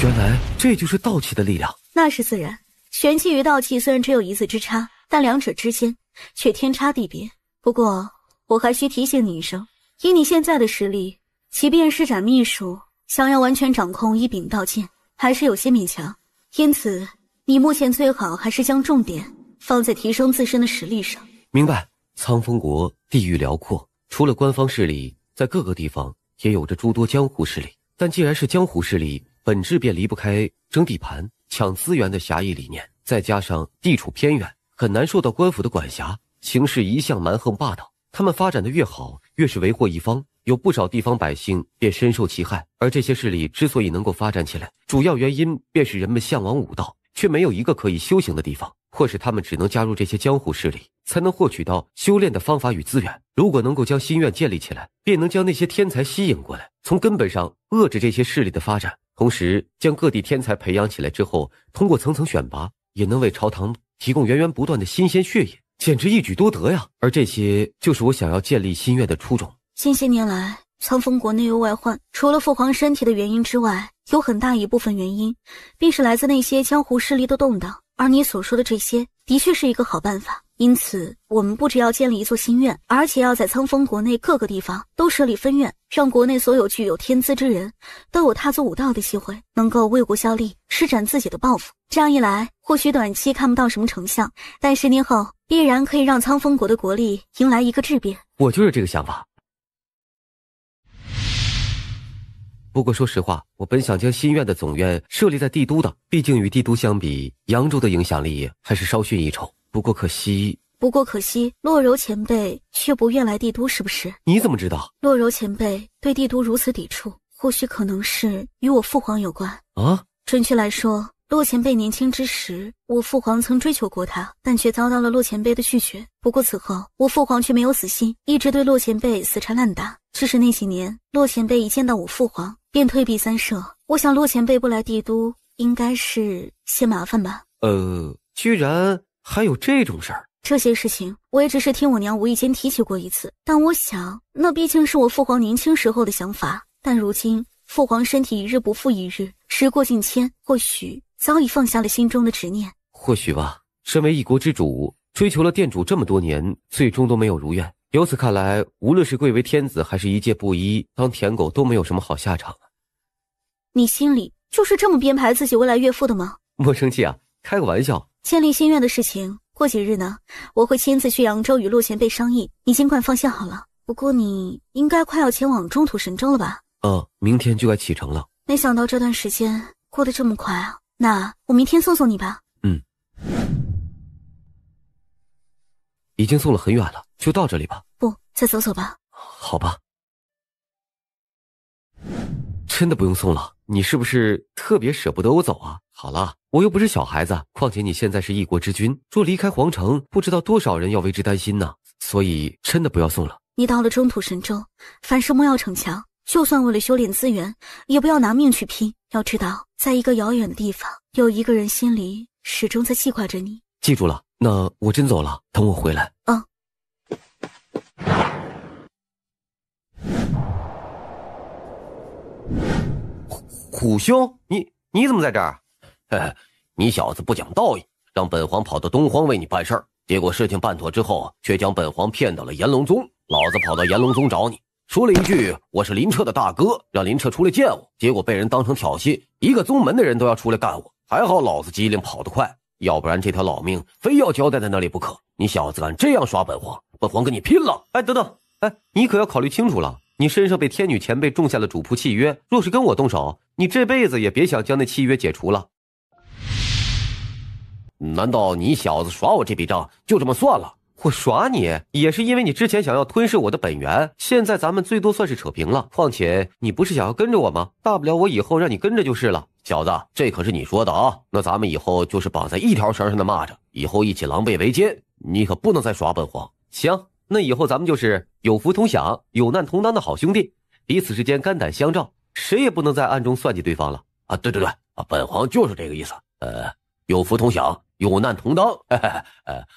原来这就是道器的力量。那是自然，玄器与道器虽然只有一字之差，但两者之间却天差地别。不过我还需提醒你一声，以你现在的实力，即便施展秘术，想要完全掌控一柄道剑，还是有些勉强。因此你目前最好还是将重点放在提升自身的实力上。明白。苍风国地域辽阔，除了官方势力，在各个地方也有着诸多江湖势力。但既然是江湖势力，本质便离不开争地盘、抢资源的侠义理念，再加上地处偏远，很难受到官府的管辖，行事一向蛮横霸道。他们发展的越好，越是为祸一方，有不少地方百姓便深受其害。而这些势力之所以能够发展起来，主要原因便是人们向往武道，却没有一个可以修行的地方，或是他们只能加入这些江湖势力，才能获取到修炼的方法与资源。如果能够将心愿建立起来，便能将那些天才吸引过来，从根本上遏制这些势力的发展，同时将各地天才培养起来之后，通过层层选拔，也能为朝堂提供源源不断的新鲜血液，简直一举多得呀！而这些就是我想要建立心愿的初衷。近些年来，苍风国内忧外患，除了父皇身体的原因之外，有很大一部分原因便是来自那些江湖势力的动荡。而你所说的这些的确是一个好办法，因此我们不只要建立一座心愿，而且要在苍风国内各个地方都设立分院，让国内所有具有天资之人都有踏足武道的机会，能够为国效力，施展自己的抱负。这样一来，或许短期看不到什么成效，但10年后必然可以让苍风国的国力迎来一个质变。我就是这个想法。不过说实话，我本想将心愿的总院设立在帝都的，毕竟与帝都相比，扬州的影响力还是稍逊一筹。不过可惜，洛柔前辈却不愿来帝都，是不是？你怎么知道？洛柔前辈对帝都如此抵触，或许可能是与我父皇有关啊。准确来说，洛前辈年轻之时，我父皇曾追求过他，但却遭到了洛前辈的拒绝。不过此后，我父皇却没有死心，一直对洛前辈死缠烂打。只是那几年，洛前辈一见到我父皇，便退避三舍。我想洛前辈不来帝都，应该是些麻烦吧。居然还有这种事儿？这些事情我也只是听我娘无意间提起过一次，但我想那毕竟是我父皇年轻时候的想法。但如今父皇身体一日不复一日，时过境迁，或许早已放下了心中的执念。或许吧。身为一国之主，追求了店主这么多年，最终都没有如愿。由此看来，无论是贵为天子还是一介布衣，当舔狗都没有什么好下场啊。你心里就是这么编排自己未来岳父的吗？莫生气啊，开个玩笑。建立心愿的事情，过几日呢，我会亲自去扬州与洛前辈商议，你尽管放心好了。不过你应该快要前往中土神州了吧？明天就该启程了。没想到这段时间过得这么快啊，那我明天送送你吧。已经送了很远了，就到这里吧。不，再走走吧。好吧。真的不用送了，你是不是特别舍不得我走啊？好了，我又不是小孩子，况且你现在是一国之君，若离开皇城，不知道多少人要为之担心呢。所以真的不要送了。你到了中土神州，凡是莫要逞强，就算为了修炼资源，也不要拿命去拼。要知道，在一个遥远的地方，有一个人心里始终在记挂着你。记住了，那我真走了，等我回来。虎兄，你怎么在这儿？你小子不讲道义，让本皇跑到东荒为你办事儿，结果事情办妥之后，却将本皇骗到了炎龙宗。老子跑到炎龙宗找你，说了一句我是林彻的大哥，让林彻出来见我，结果被人当成挑衅，一个宗门的人都要出来干我。还好老子机灵跑得快，要不然这条老命非要交代在那里不可。你小子敢这样耍本皇，本皇跟你拼了！哎，等等，哎，你可要考虑清楚了。你身上被天女前辈种下了主仆契约，若是跟我动手，你这辈子也别想将那契约解除了。难道你小子耍我这笔账就这么算了？我耍你也是因为你之前想要吞噬我的本源，现在咱们最多算是扯平了。况且你不是想要跟着我吗？大不了我以后让你跟着就是了。小子，这可是你说的啊！那咱们以后就是绑在一条绳上的蚂蚱，以后一起狼狈为奸，你可不能再耍本皇。行，那以后咱们就是有福同享、有难同当的好兄弟，彼此之间肝胆相照，谁也不能在暗中算计对方了啊！对啊，本皇就是这个意思。有福同享，有难同当。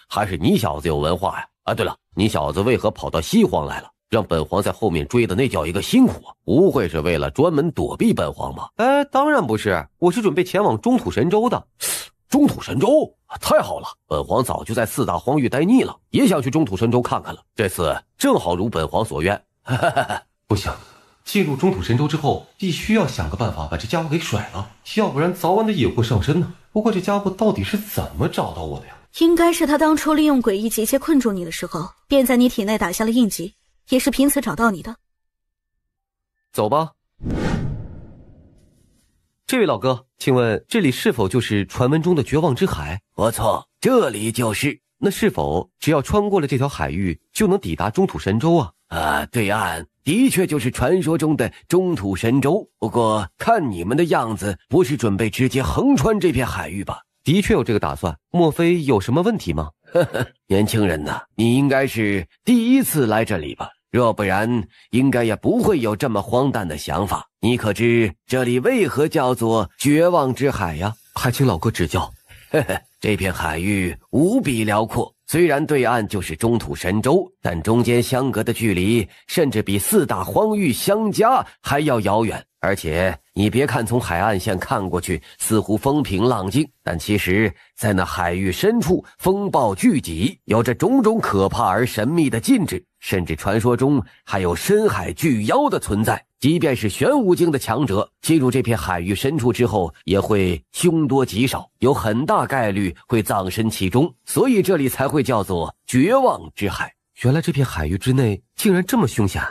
还是你小子有文化呀！啊，对了，你小子为何跑到西荒来了？让本皇在后面追的那叫一个辛苦啊！不会是为了专门躲避本皇吧？哎，当然不是，我是准备前往中土神州的。中土神州太好了，本皇早就在四大荒域待腻了，也想去中土神州看看了。这次正好如本皇所愿。不行，进入中土神州之后，必须要想个办法把这家伙给甩了，要不然早晚的也会上身呢。不过这家伙到底是怎么找到我的呀？应该是他当初利用诡异结界困住你的时候，便在你体内打下了印记，也是凭此找到你的。走吧。这位老哥，请问这里是否就是传闻中的绝望之海？不错，这里就是。那是否只要穿过了这条海域，就能抵达中土神州啊？对岸的确就是传说中的中土神州，不过看你们的样子，不是准备直接横穿这片海域吧？的确有这个打算，莫非有什么问题吗？年轻人呐，你应该是第一次来这里吧？若不然，应该也不会有这么荒诞的想法。你可知这里为何叫做绝望之海呀？还请老哥指教。这片海域无比辽阔，虽然对岸就是中土神州，但中间相隔的距离甚至比四大荒域相加还要遥远。而且你别看从海岸线看过去似乎风平浪静，但其实在那海域深处风暴聚集，有着种种可怕而神秘的禁制，甚至传说中还有深海巨妖的存在。即便是玄武境的强者进入这片海域深处之后，也会凶多吉少，有很大概率会葬身其中，所以这里才会叫做绝望之海。原来这片海域之内竟然这么凶险。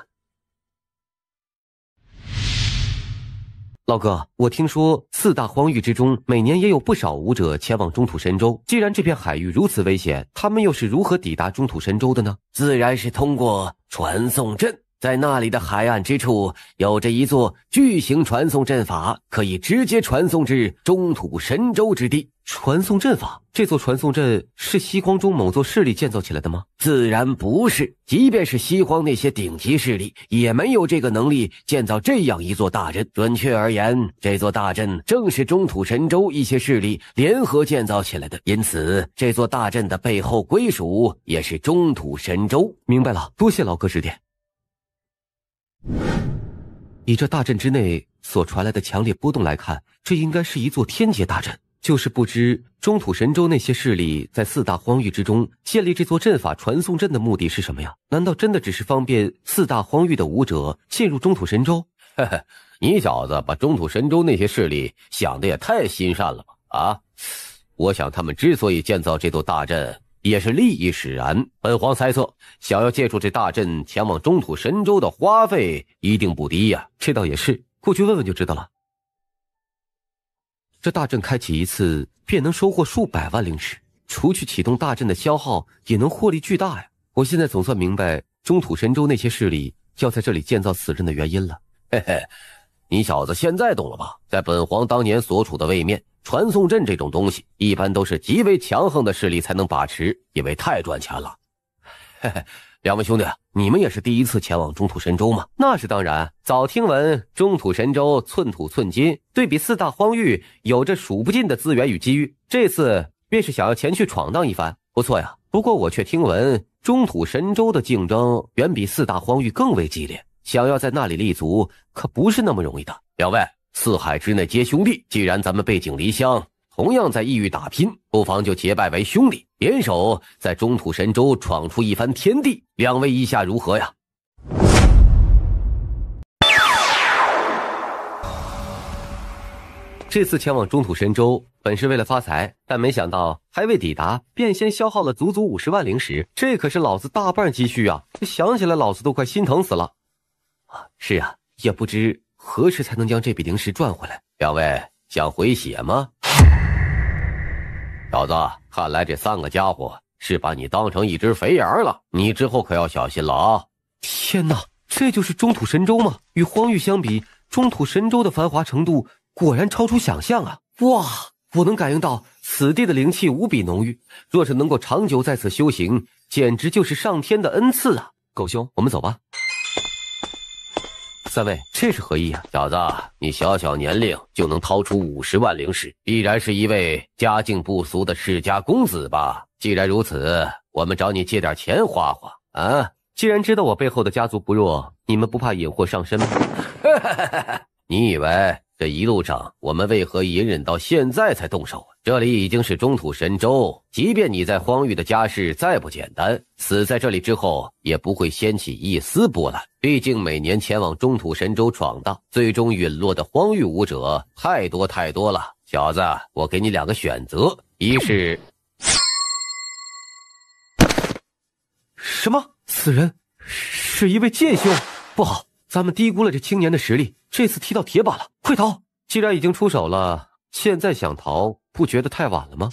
老哥，我听说四大荒域之中每年也有不少武者前往中土神州，既然这片海域如此危险，他们又是如何抵达中土神州的呢？自然是通过传送阵。在那里的海岸之处有着一座巨型传送阵法，可以直接传送至中土神州之地。传送阵法？这座传送阵是西荒中某座势力建造起来的吗？自然不是，即便是西荒那些顶级势力也没有这个能力建造这样一座大阵。准确而言，这座大阵正是中土神州一些势力联合建造起来的，因此这座大阵的背后归属也是中土神州。明白了，多谢老哥指点。以这大阵之内所传来的强烈波动来看，这应该是一座天阶大阵。就是不知中土神州那些势力在四大荒域之中建立这座阵法传送阵的目的是什么呀？难道真的只是方便四大荒域的武者进入中土神州？你小子把中土神州那些势力想的也太心善了吧？啊，我想他们之所以建造这座大阵，也是利益使然。本皇猜测，想要借助这大阵前往中土神州的花费一定不低呀。这倒也是，过去问问就知道了。这大阵开启一次便能收获数百万灵石，除去启动大阵的消耗，也能获利巨大呀。我现在总算明白中土神州那些势力要在这里建造此阵的原因了。你小子现在懂了吧？在本皇当年所处的位面，传送阵这种东西一般都是极为强横的势力才能把持，因为太赚钱了。两位兄弟，你们也是第一次前往中土神州吗？那是当然，早听闻中土神州寸土寸金，对比四大荒域有着数不尽的资源与机遇，这次便是想要前去闯荡一番。不错呀，不过我却听闻中土神州的竞争远比四大荒域更为激烈，想要在那里立足可不是那么容易的。两位四海之内皆兄弟，既然咱们背井离乡，同样在异域打拼，不妨就结拜为兄弟，联手在中土神州闯出一番天地，两位意下如何呀？这次前往中土神州本是为了发财，但没想到还未抵达，便先消耗了足足50万灵石，这可是老子大半积蓄啊！想起来老子都快心疼死了。是啊，也不知何时才能将这笔灵石赚回来。两位想回血吗？小子，看来这3个家伙是把你当成一只肥羊了，你之后可要小心了啊！天哪，这就是中土神州吗？与荒域相比，中土神州的繁华程度果然超出想象啊！哇，我能感应到此地的灵气无比浓郁，若是能够长久在此修行，简直就是上天的恩赐啊！狗兄，我们走吧。3位，这是何意啊？小子，你小小年龄就能掏出50万灵石，必然是一位家境不俗的世家公子吧？既然如此，我们找你借点钱花花啊！既然知道我背后的家族不弱，你们不怕引祸上身吗？你以为这一路上我们为何隐忍到现在才动手啊？这里已经是中土神州，即便你在荒域的家世再不简单，死在这里之后也不会掀起一丝波澜。毕竟每年前往中土神州闯荡，最终陨落的荒域武者太多太多了。小子，我给你2个选择，一是……什么？此人是一位剑兄？不好，咱们低估了这青年的实力，这次踢到铁板了，快逃！既然已经出手了，现在想逃，不觉得太晚了吗？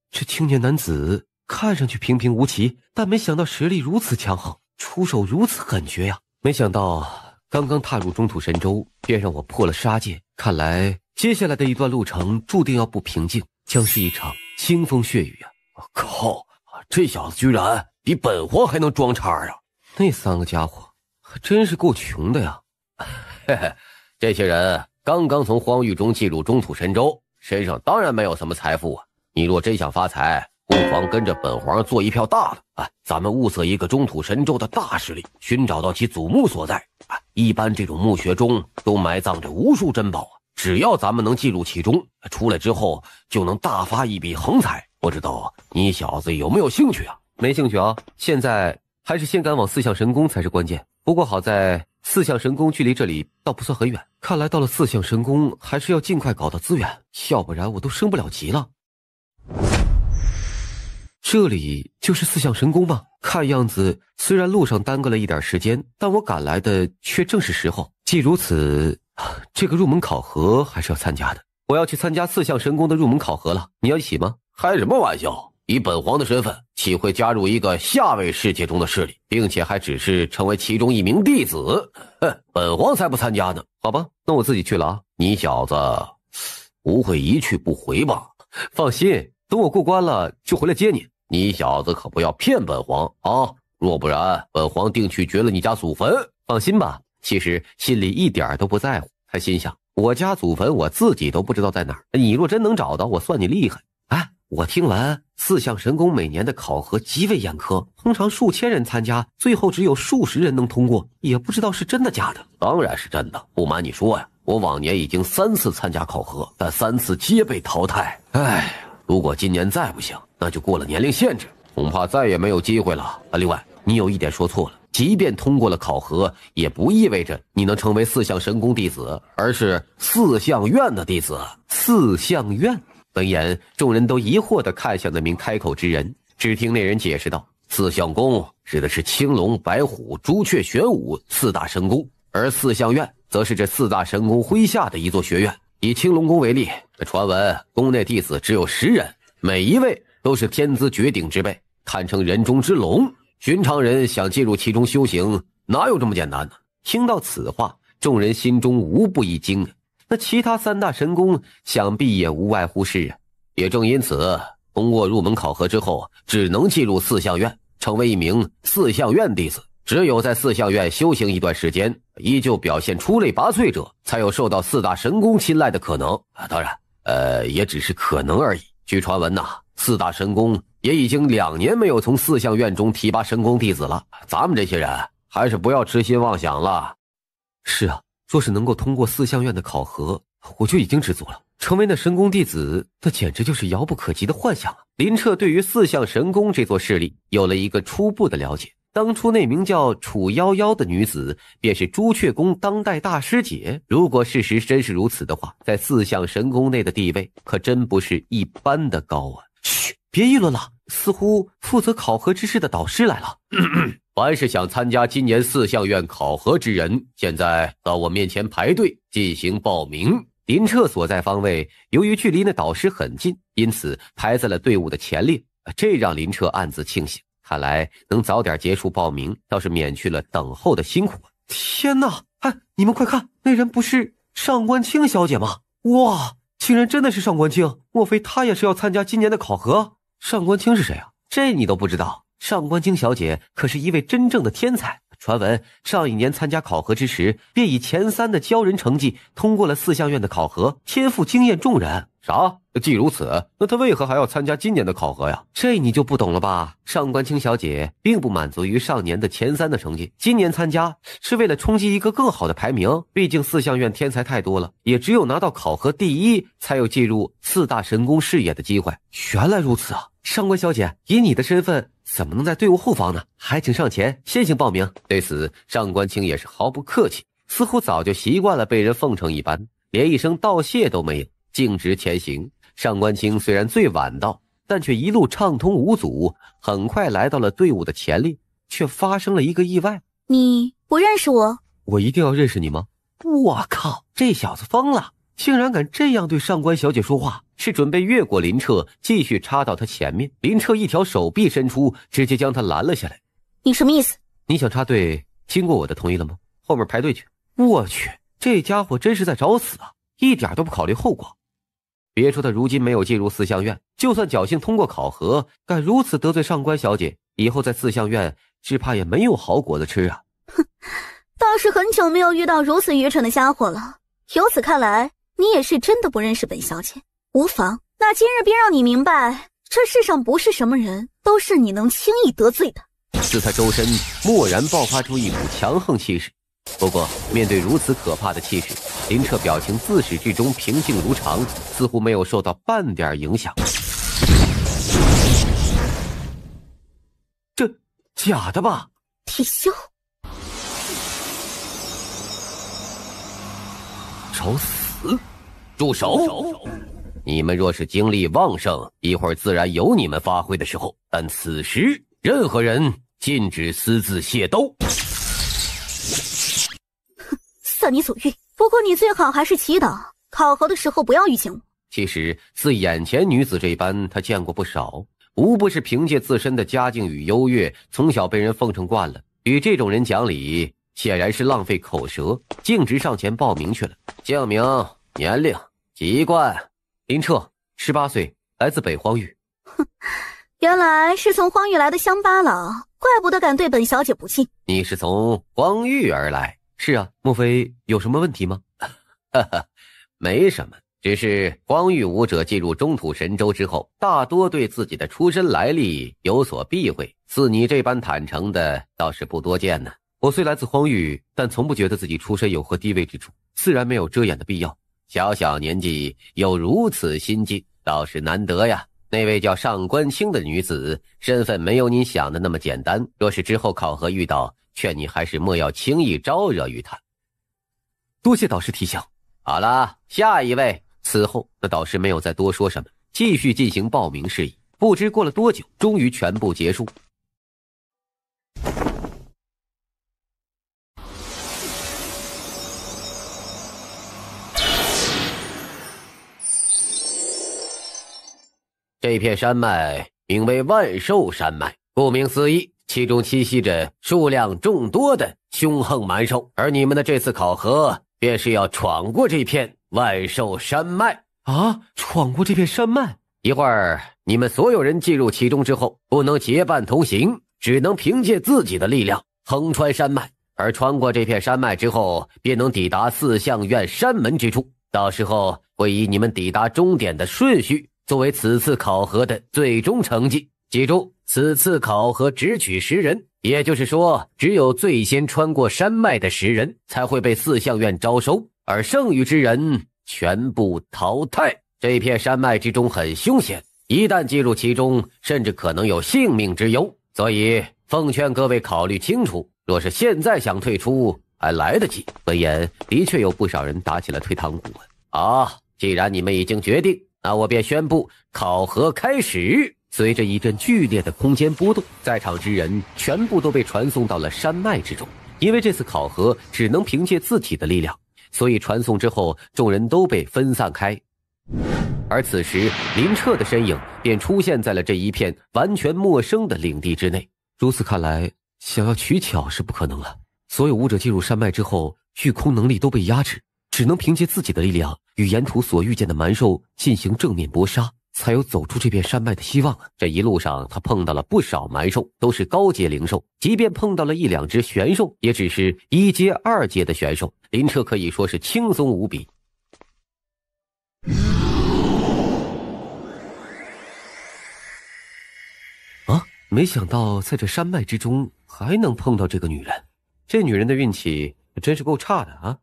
这青年男子看上去平平无奇，但没想到实力如此强横，出手如此狠绝呀！没想到刚刚踏入中土神州，便让我破了杀戒，看来接下来的一段路程注定要不平静，将是一场腥风血雨啊！靠，这小子居然比本皇还能装叉啊！那3个家伙还真是够穷的呀！嘿嘿，这些人刚刚从荒域中进入中土神州，身上当然没有什么财富啊。你若真想发财，不妨跟着本皇做一票大的啊！咱们物色一个中土神州的大势力，寻找到其祖墓所在啊！一般这种墓穴中都埋葬着无数珍宝啊！只要咱们能进入其中，出来之后就能大发一笔横财。不知道你小子有没有兴趣啊？没兴趣啊，现在还是先赶往4象神宫才是关键。不过好在4象神宫距离这里倒不算很远，看来到了4象神宫还是要尽快搞到资源，要不然我都升不了级了。这里就是4象神宫吗？看样子虽然路上耽搁了一点时间，但我赶来的却正是时候。既如此，这个入门考核还是要参加的。我要去参加4象神宫的入门考核了，你要一起吗？开什么玩笑！以本皇的身份，岂会加入一个下位世界中的势力，并且还只是成为其中一名弟子？本皇才不参加呢！好吧，那我自己去了啊。你小子不会一去不回吧？放心，等我过关了就回来接你。你小子可不要骗本皇啊！若不然，本皇定去掘了你家祖坟。放心吧，其实心里一点都不在乎，还心想我家祖坟我自己都不知道在哪儿，你若真能找到，我算你厉害。哎，我听闻4象神宫每年的考核极为严苛，通常数千人参加，最后只有数十人能通过，也不知道是真的假的。当然是真的，不瞒你说呀，我往年已经3次参加考核，但3次皆被淘汰。哎，如果今年再不行，那就过了年龄限制，恐怕再也没有机会了啊！另外，你有一点说错了，即便通过了考核，也不意味着你能成为4象神宫弟子，而是4象院的弟子。4象院？闻言，众人都疑惑地看向那名开口之人。只听那人解释道：“4象宫指的是青龙、白虎、朱雀、玄武4大神宫，而4象院则是这4大神宫麾下的一座学院。以青龙宫为例，传闻宫内弟子只有10人，每一位都是天资绝顶之辈，堪称人中之龙。寻常人想进入其中修行，哪有这么简单呢？”听到此话，众人心中无不一惊。那其他3大神宫想必也无外乎是啊。也正因此，通过入门考核之后，只能进入4象院，成为一名4象院弟子。只有在4象院修行一段时间，依旧表现出类拔萃者，才有受到4大神宫青睐的可能啊。当然，也只是可能而已。据传闻4大神宫也已经2年没有从4象院中提拔神宫弟子了。咱们这些人还是不要痴心妄想了。是啊，若是能够通过四象院的考核，我就已经知足了。成为那神宫弟子，那简直就是遥不可及的幻想啊！林彻对于四象神宫这座势力有了一个初步的了解。当初那名叫楚夭夭的女子，便是朱雀宫当代大师姐。如果事实真是如此的话，在四象神宫内的地位可真不是一般的高啊！嘘，别议论了，似乎负责考核之事的导师来了。凡是想参加今年四象院考核之人，现在到我面前排队进行报名。林彻所在方位由于距离那导师很近，因此排在了队伍的前列，这让林彻暗自庆幸。看来能早点结束报名，倒是免去了等候的辛苦啊！天哪！哎，你们快看，那人不是上官清小姐吗？哇，竟然真的是上官清！莫非她也是要参加今年的考核？上官清是谁啊？这你都不知道？上官清小姐可是一位真正的天才。传闻上一年参加考核之时，便以前3的骄人成绩通过了四象院的考核，天赋惊艳众人。啥？既如此，那他为何还要参加今年的考核呀？这你就不懂了吧？上官清小姐并不满足于上年的前3的成绩，今年参加是为了冲击一个更好的排名。毕竟四象院天才太多了，也只有拿到考核第1，才有进入4大神宫视野的机会。原来如此啊！上官小姐，以你的身份，怎么能在队伍后方呢？还请上前先行报名。对此，上官清也是毫不客气，似乎早就习惯了被人奉承一般，连一声道谢都没有，径直前行。上官清虽然最晚到，但却一路畅通无阻，很快来到了队伍的前列，却发生了一个意外。你不认识我？我一定要认识你吗？我靠，这小子疯了，竟然敢这样对上官小姐说话！是准备越过林彻，继续插到他前面。林彻一条手臂伸出，直接将他拦了下来。你什么意思？你想插队，经过我的同意了吗？后面排队去。我去，这家伙真是在找死啊，一点都不考虑后果。别说他如今没有进入四象院，就算侥幸通过考核，敢如此得罪上官小姐，以后在四象院只怕也没有好果子吃啊！哼，倒是很久没有遇到如此愚蠢的家伙了。由此看来，你也是真的不认识本小姐。无妨，那今日便让你明白，这世上不是什么人都是你能轻易得罪的。自他周身蓦然爆发出一股强横气势。不过面对如此可怕的气势，林彻表情自始至终平静如常，似乎没有受到半点影响。这假的吧？铁锈，找死！住手！你们若是精力旺盛，一会儿自然有你们发挥的时候，但此时任何人禁止私自械斗。算你所欲，不过你最好还是祈祷考核的时候不要遇见我。其实似眼前女子这般，他见过不少，无不是凭借自身的家境与优越，从小被人奉承惯了。与这种人讲理，显然是浪费口舌，径直上前报名去了。姓名、年龄、籍贯。林彻，18岁，来自北荒域。哼，原来是从荒域来的乡巴佬，怪不得敢对本小姐不敬。你是从荒域而来？是啊，莫非有什么问题吗？哈哈，没什么，只是荒域武者进入中土神州之后，大多对自己的出身来历有所避讳，似你这般坦诚的倒是不多见呢。我虽来自荒域，但从不觉得自己出身有何低微之处，自然没有遮掩的必要。小小年纪有如此心境，倒是难得呀。那位叫上官清的女子，身份没有你想的那么简单，若是之后考核遇到，劝你还是莫要轻易招惹于他。多谢导师提醒。好了，下一位。此后那导师没有再多说什么，继续进行报名事宜。不知过了多久，终于全部结束。这片山脉名为万寿山脉，顾名思义，其中栖息着数量众多的凶横蛮兽，而你们的这次考核便是要闯过这片万寿山脉啊！闯过这片山脉，一会儿你们所有人进入其中之后，不能结伴同行，只能凭借自己的力量横穿山脉，而穿过这片山脉之后，便能抵达四象院山门之处。到时候会以你们抵达终点的顺序作为此次考核的最终成绩。记住，此次考核只取10人，也就是说，只有最先穿过山脉的10人才会被4相院招收，而剩余之人全部淘汰。这片山脉之中很凶险，一旦进入其中，甚至可能有性命之忧。所以奉劝各位考虑清楚，若是现在想退出，还来得及。闻言，的确有不少人打起了退堂鼓。既然你们已经决定，那我便宣布考核开始。随着一阵剧烈的空间波动，在场之人全部都被传送到了山脉之中。因为这次考核只能凭借自体的力量，所以传送之后，众人都被分散开。而此时，林彻的身影便出现在了这一片完全陌生的领地之内。如此看来，想要取巧是不可能了。所有武者进入山脉之后，御空能力都被压制，只能凭借自己的力量与沿途所遇见的蛮兽进行正面搏杀，才有走出这片山脉的希望啊！这一路上，他碰到了不少蛮兽，都是高阶灵兽。即便碰到了1、2只玄兽，也只是1阶、2阶的玄兽。林彻可以说是轻松无比。没想到在这山脉之中还能碰到这个女人，这女人的运气真是够差的啊！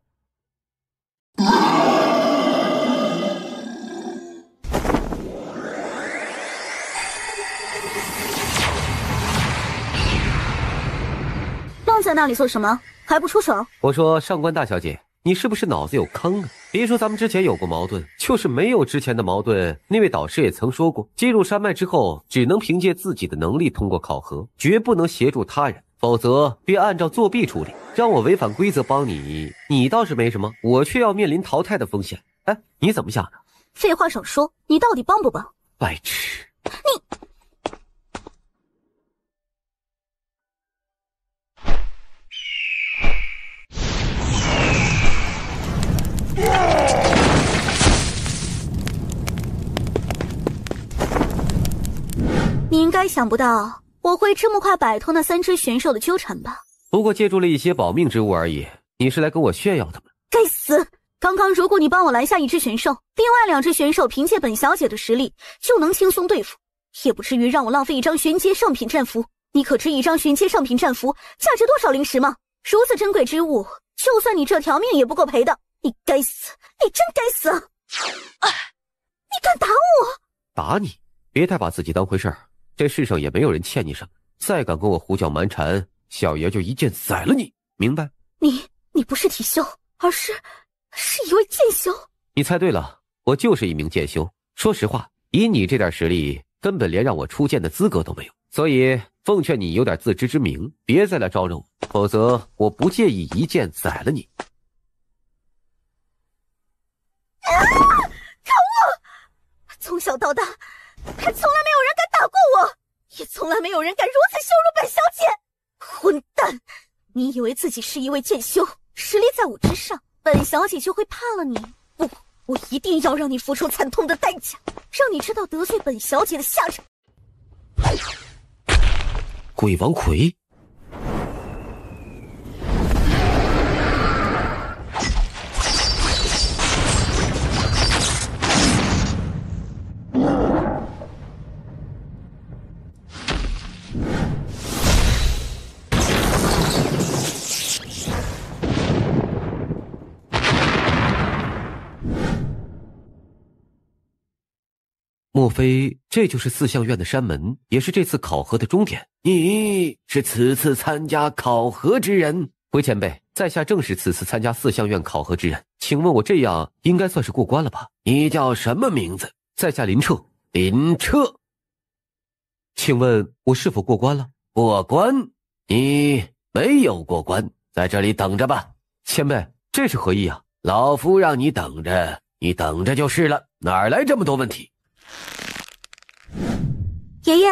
愣在那里做什么？还不出手？我说上官大小姐，你是不是脑子有坑啊？别说咱们之前有过矛盾，就是没有之前的矛盾，那位导师也曾说过，进入山脉之后，只能凭借自己的能力通过考核，绝不能协助他人，否则便按照作弊处理。让我违反规则帮你，你倒是没什么，我却要面临淘汰的风险。哎，你怎么想的？废话少说，你到底帮不帮？白痴！你应该想不到我会这么快摆脱那3只玄兽的纠缠吧？不过借助了一些保命之物而已，你是来跟我炫耀的吗？该死！刚刚如果你帮我拦下1只玄兽，另外2只玄兽凭借本小姐的实力就能轻松对付，也不至于让我浪费1张玄阶上品战符。你可知1张玄阶上品战符价值多少灵石吗？如此珍贵之物，就算你这条命也不够赔的。你该死！你真该死！你敢打我？打你？别太把自己当回事儿。这世上也没有人欠你什么，再敢跟我胡搅蛮缠，小爷就一剑宰了你，明白？你不是体修，而是一位剑修。你猜对了，我就是一名剑修。说实话，以你这点实力，根本连让我出剑的资格都没有。所以奉劝你有点自知之明，别再来招惹我，否则我不介意一剑宰了你。可恶！从小到大，还从来没有人敢打过我，也从来没有人敢如此羞辱本小姐。混蛋！你以为自己是一位剑修，实力在我之上，本小姐就会怕了你？不，我一定要让你付出惨痛的代价，让你知道得罪本小姐的下场。鬼王魁。莫非这就是4相院的山门，也是这次考核的终点？你是此次参加考核之人？回前辈，在下正是此次参加4相院考核之人，请问我这样应该算是过关了吧？你叫什么名字？在下林彻。林彻，请问我是否过关了？过关？你没有过关，在这里等着吧。前辈，这是何意啊？老夫让你等着，你等着就是了，哪来这么多问题？爷爷，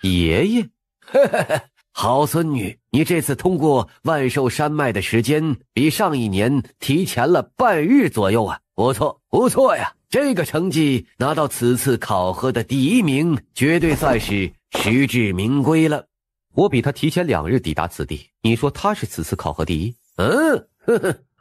爷爷，好孙女，你这次通过万寿山脉的时间比上一年提前了半日左右啊，不错不错呀，这个成绩拿到此次考核的第1名，绝对算是实至名归了。我比他提前2日抵达此地，你说他是此次考核第1？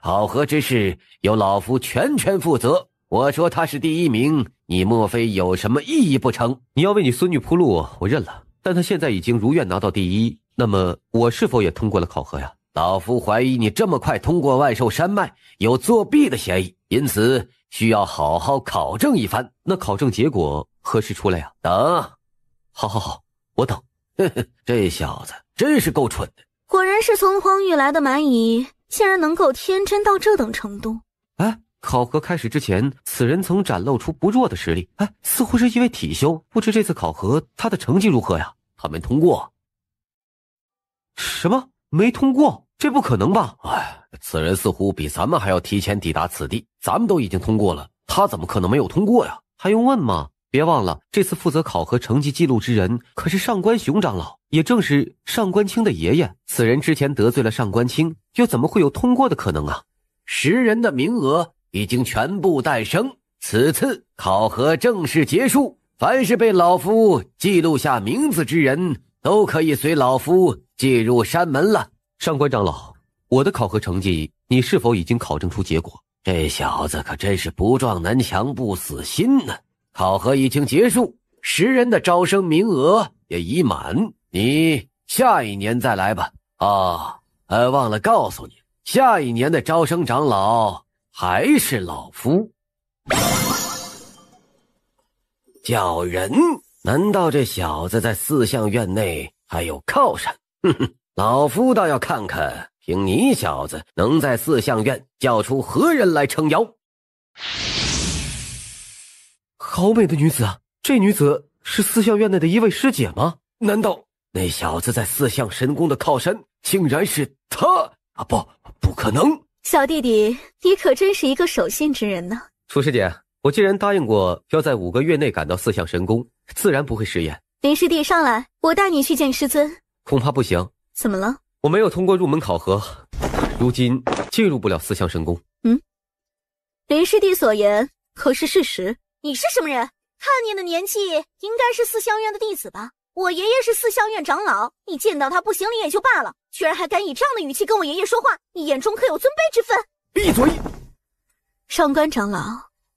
考核之事由老夫全权负责。我说他是第1名，你莫非有什么异议不成？你要为你孙女铺路，我认了。但他现在已经如愿拿到第1，那么我是否也通过了考核呀？老夫怀疑你这么快通过万寿山脉有作弊的嫌疑，因此需要好好考证一番。那考证结果何时出来呀？等。好，我等。呵呵，这小子真是够蠢的。果然是从荒域来的蛮夷，竟然能够天真到这等程度。哎，考核开始之前，此人曾展露出不弱的实力。哎，似乎是一位体修，不知这次考核他的成绩如何呀？他没通过。什么？没通过？这不可能吧？哎，此人似乎比咱们还要提前抵达此地，咱们都已经通过了，他怎么可能没有通过呀？还用问吗？别忘了，这次负责考核成绩记录之人可是上官雄长老，也正是上官清的爷爷。此人之前得罪了上官清，又怎么会有通过的可能啊？10人的名额已经全部诞生，此次考核正式结束，凡是被老夫记录下名字之人，都可以随老夫进入山门了。上官长老，我的考核成绩你是否已经考证出结果？这小子可真是不撞南墙不死心呢。考核已经结束，10人的招生名额也已满，你下一年再来吧。忘了告诉你，下一年的招生长老还是老夫。叫人？难道这小子在四象院内还有靠山？哼哼，老夫倒要看看，凭你小子能在四象院叫出何人来撑腰。好美的女子啊！这女子是四象院内的一位师姐吗？难道那小子在四象神宫的靠山竟然是他？不可能！小弟弟，你可真是一个守信之人呢。楚师姐，我既然答应过要在5个月内赶到四象神宫，自然不会食言。林师弟，上来，我带你去见师尊。恐怕不行。怎么了？我没有通过入门考核，如今进入不了四象神宫。林师弟所言可是事实？你是什么人？看你的年纪，应该是四象院的弟子吧？我爷爷是四象院长老，你见到他不行礼也就罢了，居然还敢以这样的语气跟我爷爷说话，你眼中可有尊卑之分？闭嘴！上官长老，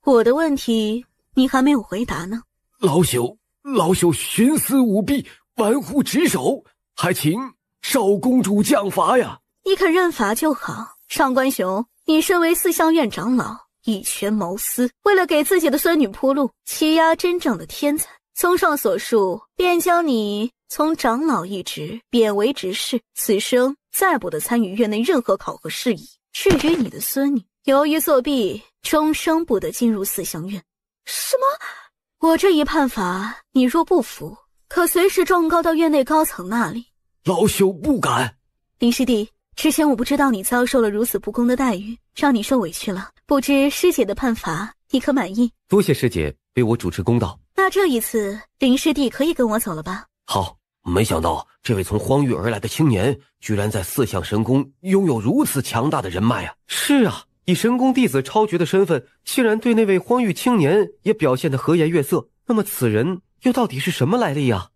我的问题你还没有回答呢。老朽徇私舞弊，玩忽职守，还请少公主降罚呀！你肯认罚就好。上官雄，你身为四象院长老，以权谋私，为了给自己的孙女铺路，欺压真正的天才。综上所述，便将你从长老一职贬为执事，此生再不得参与院内任何考核事宜。至于你的孙女，由于作弊，终生不得进入四象院。什么？我这一判罚，你若不服，可随时状告到院内高层那里。老朽不敢。林师弟，之前我不知道你遭受了如此不公的待遇，让你受委屈了。不知师姐的判罚你可满意？多谢师姐为我主持公道。那这一次林师弟可以跟我走了吧？好，没想到这位从荒域而来的青年居然在四象神宫拥有如此强大的人脉啊！是啊，以神宫弟子超绝的身份，竟然对那位荒域青年也表现得和颜悦色。那么此人又到底是什么来历啊？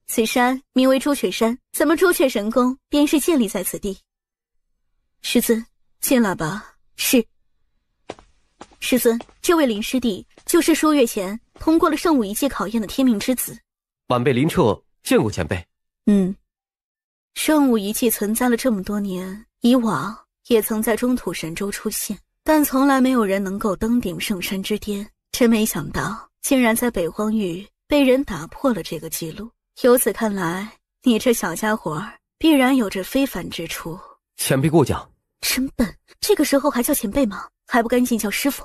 此山名为朱雀山，咱们朱雀神宫便是建立在此地。师尊，进来吧。是。师尊，这位林师弟就是数月前通过了圣武一界考验的天命之子。晚辈林彻见过前辈。圣武一界存在了这么多年，以往也曾在中土神州出现，但从来没有人能够登顶圣山之巅。真没想到，竟然在北荒域被人打破了这个记录。由此看来，你这小家伙必然有着非凡之处。前辈过奖。真笨，这个时候还叫前辈吗？还不赶紧叫师傅！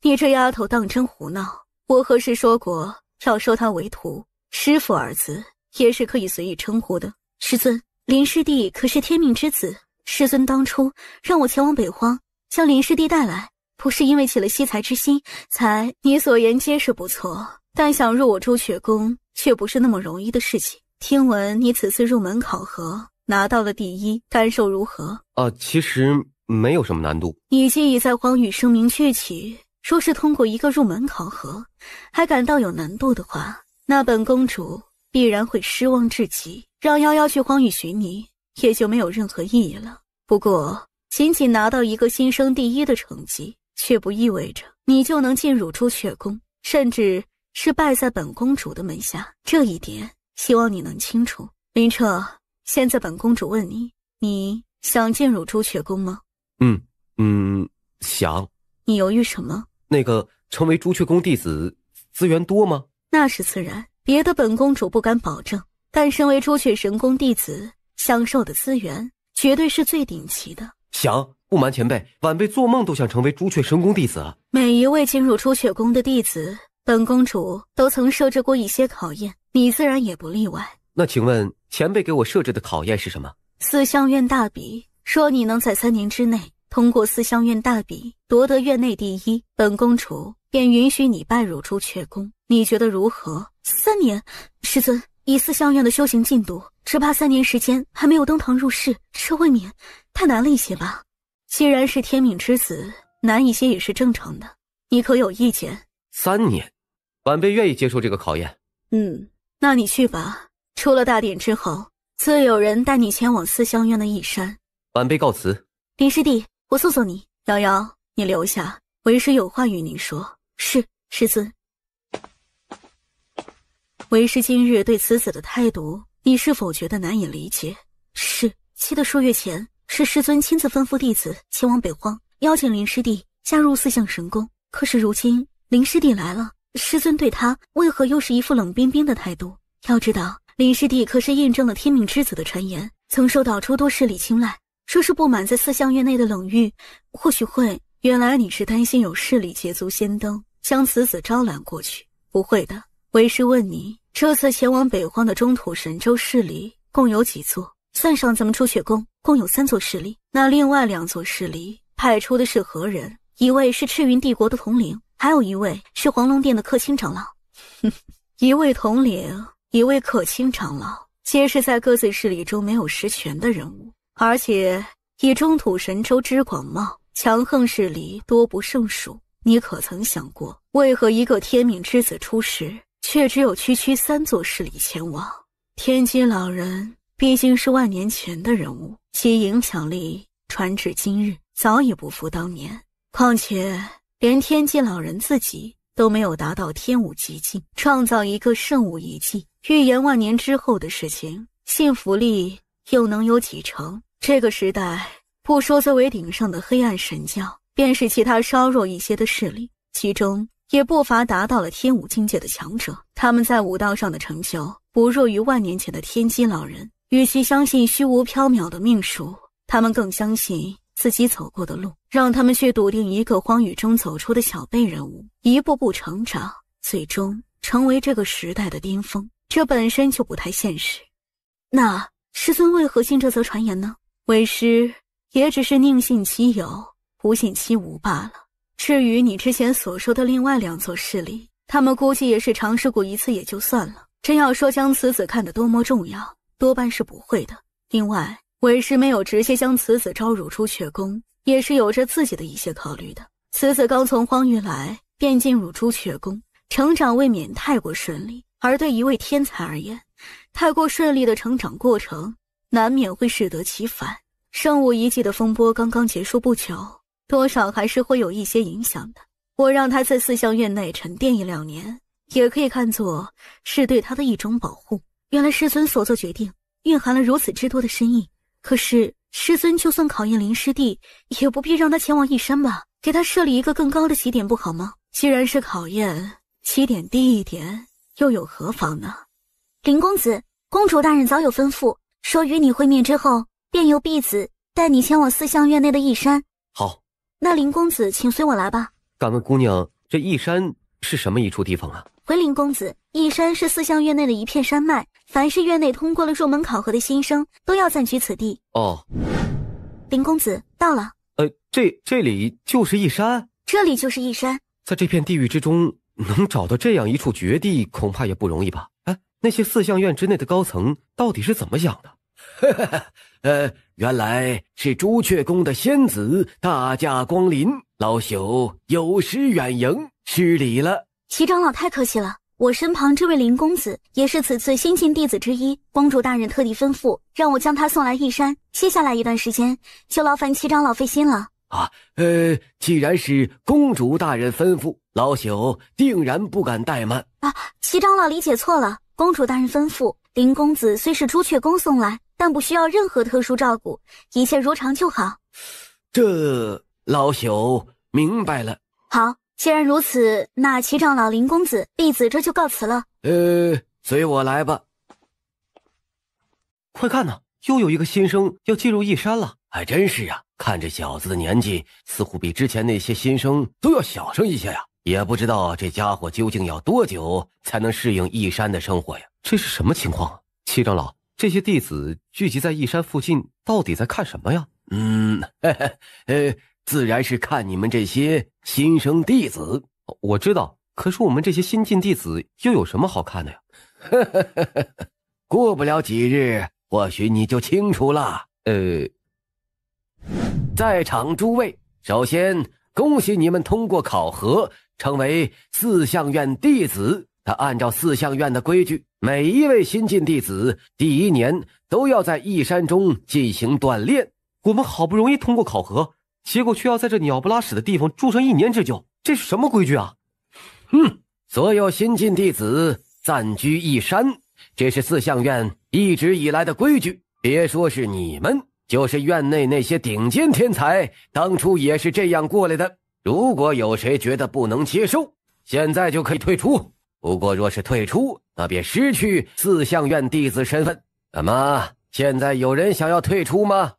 你这丫头当真胡闹！我何时说过要收她为徒？师傅二字也是可以随意称呼的。师尊，林师弟可是天命之子，师尊当初让我前往北荒，将林师弟带来，不是因为起了惜才之心，才……你所言皆是不错，但想入我朱雀宫却不是那么容易的事情。听闻你此次入门考核拿到了第一，感受如何？其实没有什么难度。你既已在荒域声名鹊起，若是通过一个入门考核还感到有难度的话，那本公主必然会失望至极，让夭夭去荒域寻你也就没有任何意义了。不过仅仅拿到一个新生第一的成绩，却不意味着你就能进入朱雀宫，甚至是拜在本公主的门下，这一点希望你能清楚。林彻，现在本公主问你，你想进入朱雀宫吗？想。你犹豫什么？那个成为朱雀宫弟子资源多吗？那是自然，别的本公主不敢保证，但身为朱雀神宫弟子，享受的资源绝对是最顶级的。想，不瞒前辈，晚辈做梦都想成为朱雀神宫弟子啊。每一位进入朱雀宫的弟子，本公主都曾设置过一些考验，你自然也不例外。那请问前辈给我设置的考验是什么？四香院大比，说你能在3年之内通过四香院大比夺得院内第一，本公主便允许你拜入朱雀宫，你觉得如何？3年，师尊，以四香院的修行进度，只怕3年时间还没有登堂入室，这未免太难了一些吧？既然是天命之子，难一些也是正常的，你可有意见？3年，晚辈愿意接受这个考验。那你去吧。出了大殿之后，自有人带你前往四香院的一山。晚辈告辞。林师弟，我送送你。瑶瑶，你留下，为师有话与您说。是，师尊。为师今日对此子的态度，你是否觉得难以理解？是，记得数月前是师尊亲自吩咐弟子前往北荒，邀请林师弟加入四象神宫。可是如今林师弟来了，师尊对他为何又是一副冷冰冰的态度？要知道，林师弟可是印证了天命之子的传言，曾受到诸多势力青睐。若是不满在四象院内的冷遇，或许会……原来你是担心有势力捷足先登，将此子招揽过去。不会的，为师问你，这次前往北荒的中土神州势力共有几座？算上咱们朱雀宫，共有3座势力。那另外2座势力派出的是何人？一位是赤云帝国的统领，还有一位是黄龙殿的克钦长老。一位统领，一位克钦长老，皆是在各自势力中没有实权的人物，而且以中土神州之广袤，强横势力多不胜数。你可曾想过，为何一个天命之子出世，却只有区3座势力前往？天机老人毕竟是万年前的人物，其影响力传至今日，早已不复当年。况且连天机老人自己都没有达到天武极境，创造一个圣武遗迹，预言万年之后的事情，信服力又能有几成？这个时代，不说最为顶上的黑暗神教，便是其他稍弱一些的势力，其中也不乏达到了天武境界的强者。他们在武道上的成就，不弱于万年前的天机老人。与其相信虚无缥缈的命数，他们更相信自己走过的路，让他们去笃定一个荒域中走出的小辈人物，一步步成长，最终成为这个时代的巅峰。这本身就不太现实。那师尊为何信这则传言呢？为师也只是宁信其有，不信其无罢了。至于你之前所说的另外2座势力，他们估计也是尝试过一次也就算了，真要说将此子看得多么重要，多半是不会的。另外，为师没有直接将此子招入朱雀宫，也是有着自己的一些考虑的。此子刚从荒域来，便进入朱雀宫，成长未免太过顺利，而对一位天才而言，太过顺利的成长过程难免会适得其反。圣武遗迹的风波刚刚结束不久，多少还是会有一些影响的。我让他在四象院内沉淀1-2年，也可以看作是对他的一种保护。原来师尊所做决定蕴含了如此之多的深意。可是师尊就算考验林师弟，也不必让他前往一山吧，给他设立一个更高的起点不好吗？既然是考验，起点低一点又有何妨呢？林公子，公主大人早有吩咐，说与你会面之后，便由婢子带你前往四象院内的一山。好，那林公子请随我来吧。敢问姑娘，这一山是什么一处地方啊？回林公子，一山是四象院内的一片山脉，凡是院内通过了入门考核的新生，都要暂居此地。哦，林公子到了。这里就是一山？这里就是一山。在这片地域之中，能找到这样一处绝地，恐怕也不容易吧？那些四象院之内的高层到底是怎么想的？原来是朱雀宫的仙子大驾光临，老朽有失远迎，失礼了。齐长老太客气了，我身旁这位林公子也是此次新进弟子之一，公主大人特地吩咐让我将他送来一山，接下来一段时间就劳烦齐长老费心了。既然是公主大人吩咐，老朽定然不敢怠慢。齐长老理解错了，公主大人吩咐，林公子虽是朱雀宫送来，但不需要任何特殊照顾，一切如常就好。这老朽明白了。好，既然如此，那齐长老、林公子，弟子这就告辞了。随我来吧。快看呐，又有一个新生要进入异山了。还真是啊，看这小子的年纪，似乎比之前那些新生都要小上一些呀。也不知道这家伙究竟要多久才能适应异山的生活呀？这是什么情况啊？齐长老，这些弟子聚集在异山附近，到底在看什么呀？自然是看你们这些新生弟子。我知道，可是我们这些新进弟子又有什么好看的呀？过不了几日，或许你就清楚了。在场诸位，首先恭喜你们通过考核，成为四象院弟子。他按照四象院的规矩，每一位新进弟子第1年都要在异山中进行锻炼。我们好不容易通过考核，结果却要在这鸟不拉屎的地方住上1年之久，这是什么规矩啊？所有新进弟子暂居异山，这是四象院一直以来的规矩。别说是你们，就是院内那些顶尖天才，当初也是这样过来的。如果有谁觉得不能接受，现在就可以退出。不过若是退出，那便失去四象院弟子身份。那么现在有人想要退出吗？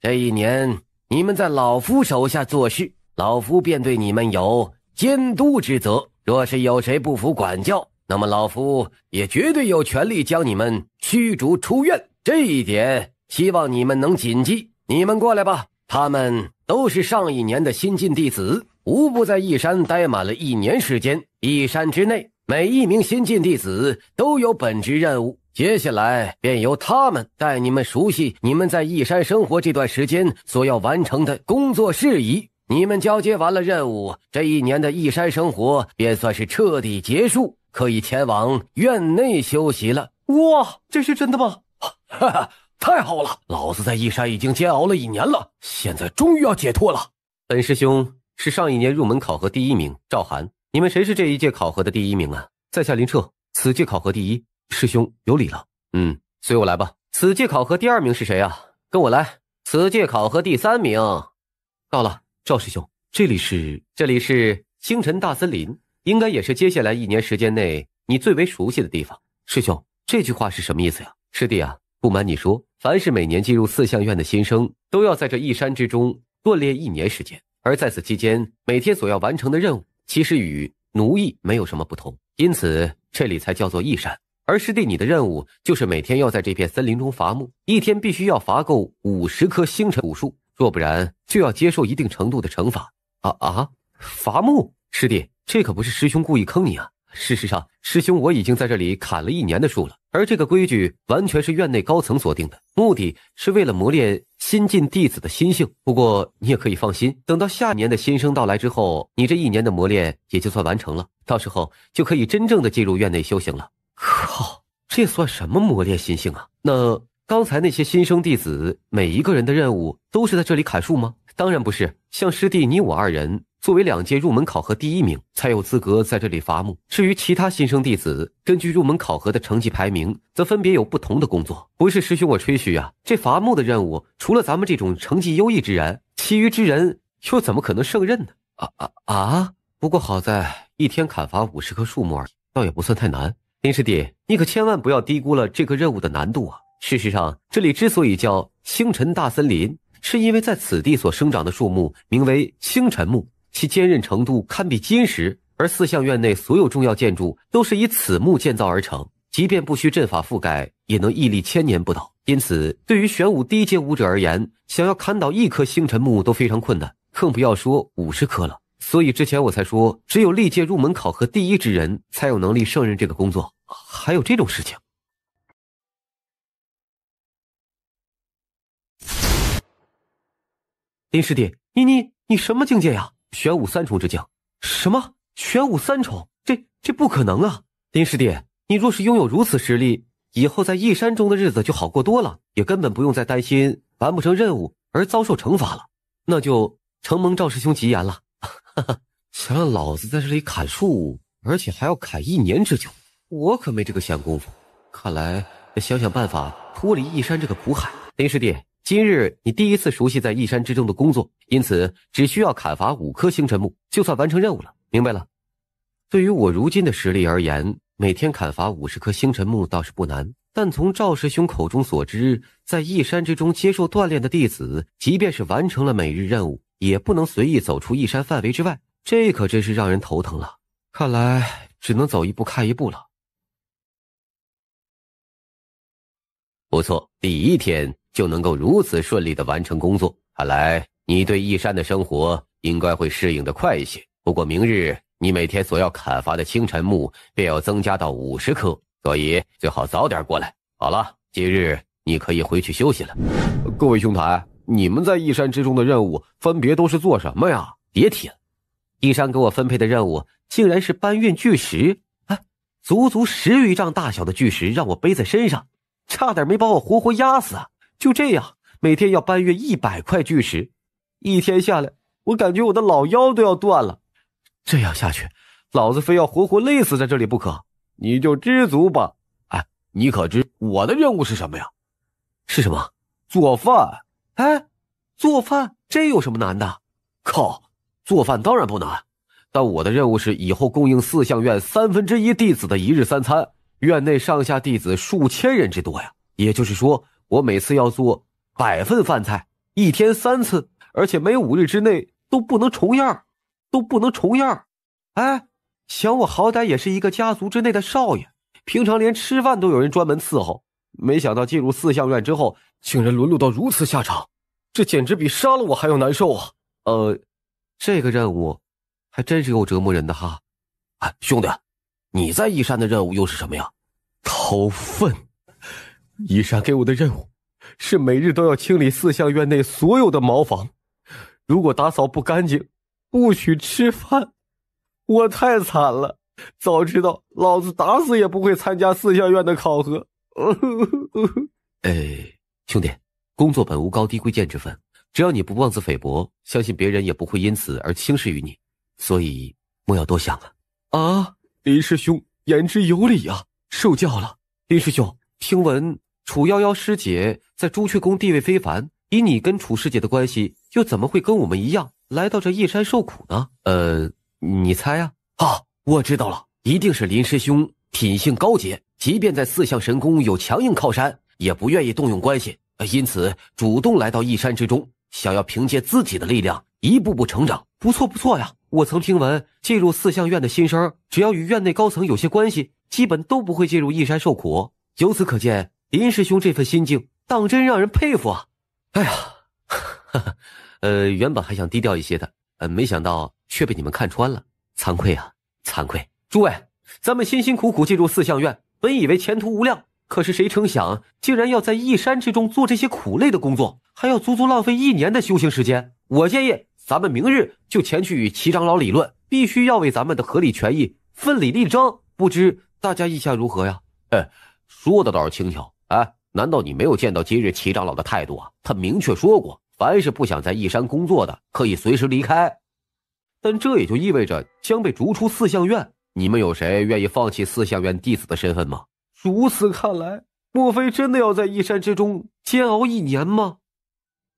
这1年你们在老夫手下做事，老夫便对你们有监督之责。若是有谁不服管教，那么老夫也绝对有权利将你们驱逐出院。这一点希望你们能谨记。你们过来吧，他们都是上1年的新进弟子，无不在异山待满了1年时间。异山之内，每一名新进弟子都有本职任务，接下来便由他们带你们熟悉你们在异山生活这段时间所要完成的工作事宜。你们交接完了任务，这1年的异山生活便算是彻底结束，可以前往院内休息了。哇，这是真的吗？哈哈，太好了！老子在异山已经煎熬了1年了，现在终于要解脱了。本师兄是上1年入门考核第1名赵涵，你们谁是这一届考核的第1名啊？在下林彻，此届考核第1，师兄有礼了。随我来吧。此届考核第2名是谁啊？跟我来。此届考核第3名，到了。赵师兄，这里是星辰大森林，应该也是接下来1年时间内你最为熟悉的地方。师兄，这句话是什么意思呀？师弟啊，不瞒你说，凡是每年进入四象院的新生，都要在这异山之中锻炼1年时间，而在此期间，每天所要完成的任务，其实与奴役没有什么不同，因此这里才叫做异山。而师弟你的任务就是每天要在这片森林中伐木，一天必须要伐够50棵星辰古树，若不然就要接受一定程度的惩罚。伐木？师弟，这可不是师兄故意坑你啊。事实上，师兄我已经在这里砍了1年的树了，而这个规矩完全是院内高层所定的，目的是为了磨练新进弟子的心性。不过你也可以放心，等到下年的新生到来之后，你这1年的磨练也就算完成了，到时候就可以真正的进入院内修行了。靠，这算什么磨练心性啊？那刚才那些新生弟子每一个人的任务都是在这里砍树吗？当然不是，像师弟你我2人作为2届入门考核第1名，才有资格在这里伐木。至于其他新生弟子，根据入门考核的成绩排名，则分别有不同的工作。不是师兄我吹嘘啊，这伐木的任务，除了咱们这种成绩优异之人，其余之人又怎么可能胜任呢？不过好在一天砍伐50棵树木而已，倒也不算太难。林师弟，你可千万不要低估了这个任务的难度啊！事实上，这里之所以叫星辰大森林，是因为在此地所生长的树木名为星辰木，其坚韧程度堪比金石，而四象院内所有重要建筑都是以此木建造而成，即便不需阵法覆盖，也能屹立1000年不倒。因此，对于玄武低阶武者而言，想要砍倒1棵星辰木都非常困难，更不要说50棵了。所以之前我才说，只有历届入门考核第1之人才有能力胜任这个工作。还有这种事情？林师弟，你什么境界呀？玄武3重之境？什么？玄武3重？这不可能啊！林师弟，你若是拥有如此实力，以后在异山中的日子就好过多了，也根本不用再担心完不成任务而遭受惩罚了。那就承蒙赵师兄吉言了。想让老子在这里砍树，而且还要砍1年之久，我可没这个闲工夫。看来得想想办法脱离异山这个苦海。林师弟，今日你第一次熟悉在异山之中的工作，因此只需要砍伐5棵星辰木，就算完成任务了。明白了？对于我如今的实力而言，每天砍伐50棵星辰木倒是不难，但从赵师兄口中所知，在异山之中接受锻炼的弟子，即便是完成了每日任务，也不能随意走出异山范围之外，这可真是让人头疼了。看来只能走一步看一步了。不错，第一天就能够如此顺利地完成工作，看来你对异山的生活应该会适应得快一些。不过明日你每天所要砍伐的星辰木便要增加到50棵，所以最好早点过来。好了，今日你可以回去休息了。各位兄台，你们在异山之中的任务分别都是做什么呀？别提了，异山给我分配的任务竟然是搬运巨石，足足10余丈大小的巨石让我背在身上，差点没把我活活压死啊！就这样，每天要搬运100块巨石，一天下来，我感觉我的老腰都要断了。这样下去，老子非要活活累死在这里不可。你就知足吧。哎，你可知我的任务是什么呀？是什么？做饭。做饭这有什么难的？靠，做饭当然不难，但我的任务是以后供应4相院1/3弟子的一日3餐，院内上下弟子数千人之多呀。也就是说，我每次要做100份饭菜，一天3次，而且每5日之内都不能重样。想我好歹也是一个家族之内的少爷，平常连吃饭都有人专门伺候，没想到进入4相院之后，竟然沦落到如此下场，这简直比杀了我还要难受啊！这个任务还真是够折磨人的哈。兄弟，你在异山的任务又是什么呀？掏粪。异山给我的任务是每日都要清理4相院内所有的茅房，如果打扫不干净，不许吃饭。我太惨了，早知道老子打死也不会参加4相院的考核。兄弟，工作本无高低贵贱之分，只要你不妄自菲薄，相信别人也不会因此而轻视于你，所以莫要多想了。林师兄言之有理啊，受教了。林师兄，听闻楚夭师姐在朱雀宫地位非凡，以你跟楚师姐的关系，又怎么会跟我们一样来到这异山受苦呢？你猜啊？我知道了，一定是林师兄品性高洁，即便在4相神宫有强硬靠山，也不愿意动用关系，因此主动来到异山之中，想要凭借自己的力量一步步成长。不错呀，我曾听闻进入4相院的新生，只要与院内高层有些关系，基本都不会进入异山受苦。由此可见，林师兄这份心境当真让人佩服啊！原本还想低调一些的，没想到却被你们看穿了，惭愧啊，惭愧！诸位，咱们辛辛苦苦进入4相院，本以为前途无量，可是谁成想，竟然要在异山之中做这些苦累的工作，还要足足浪费1年的修行时间。我建议咱们明日就前去与齐长老理论，必须要为咱们的合理权益奋力力争，不知大家意下如何呀？说的倒是轻巧。难道你没有见到今日齐长老的态度啊？他明确说过，凡是不想在异山工作的，可以随时离开。但这也就意味着将被逐出4相院。你们有谁愿意放弃4相院弟子的身份吗？如此看来，莫非真的要在异山之中煎熬1年吗？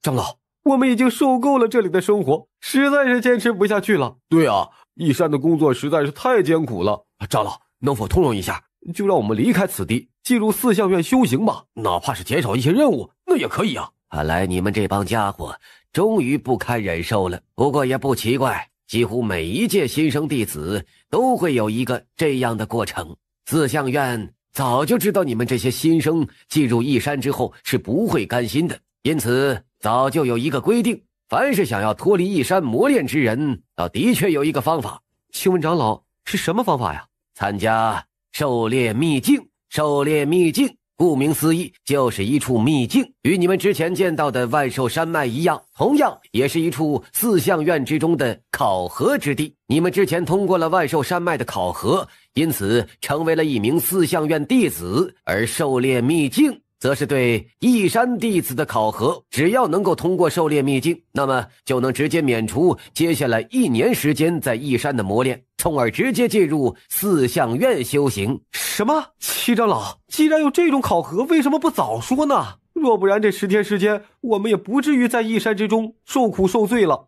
长老，我们已经受够了这里的生活，实在是坚持不下去了。对啊，异山的工作实在是太艰苦了。长老，能否通融一下，就让我们离开此地，进入4相院修行吧，哪怕是减少一些任务，那也可以啊。看来你们这帮家伙终于不堪忍受了。不过也不奇怪，几乎每一届新生弟子都会有一个这样的过程。4相院早就知道你们这些新生进入异山之后是不会甘心的，因此早就有一个规定，凡是想要脱离异山磨练之人，倒的确有一个方法。请问长老，是什么方法呀？参加狩猎秘境。狩猎秘境顾名思义，就是一处秘境，与你们之前见到的万寿山脉一样，同样也是一处4相院之中的考核之地。你们之前通过了万寿山脉的考核，因此成为了一名4相院弟子，而狩猎秘境则是对异山弟子的考核，只要能够通过狩猎秘境，那么就能直接免除接下来1年时间在异山的磨练，从而直接进入4象院修行。什么？七长老，既然有这种考核，为什么不早说呢？若不然这10天时间，我们也不至于在异山之中受苦受罪了。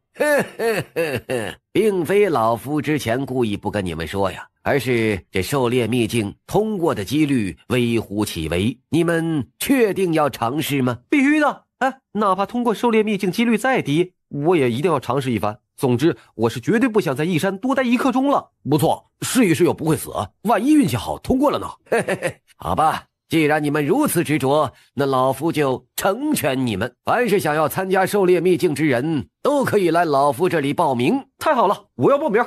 并非老夫之前故意不跟你们说呀，而是这狩猎秘境通过的几率微乎其微，你们确定要尝试吗？必须的。哎，哪怕通过狩猎秘境几率再低，我也一定要尝试一番。总之，我是绝对不想在异山多待1刻钟了。不错，试一试又不会死，万一运气好通过了呢？好吧，既然你们如此执着，那老夫就成全你们。凡是想要参加狩猎秘境之人，都可以来老夫这里报名。太好了，我要报名。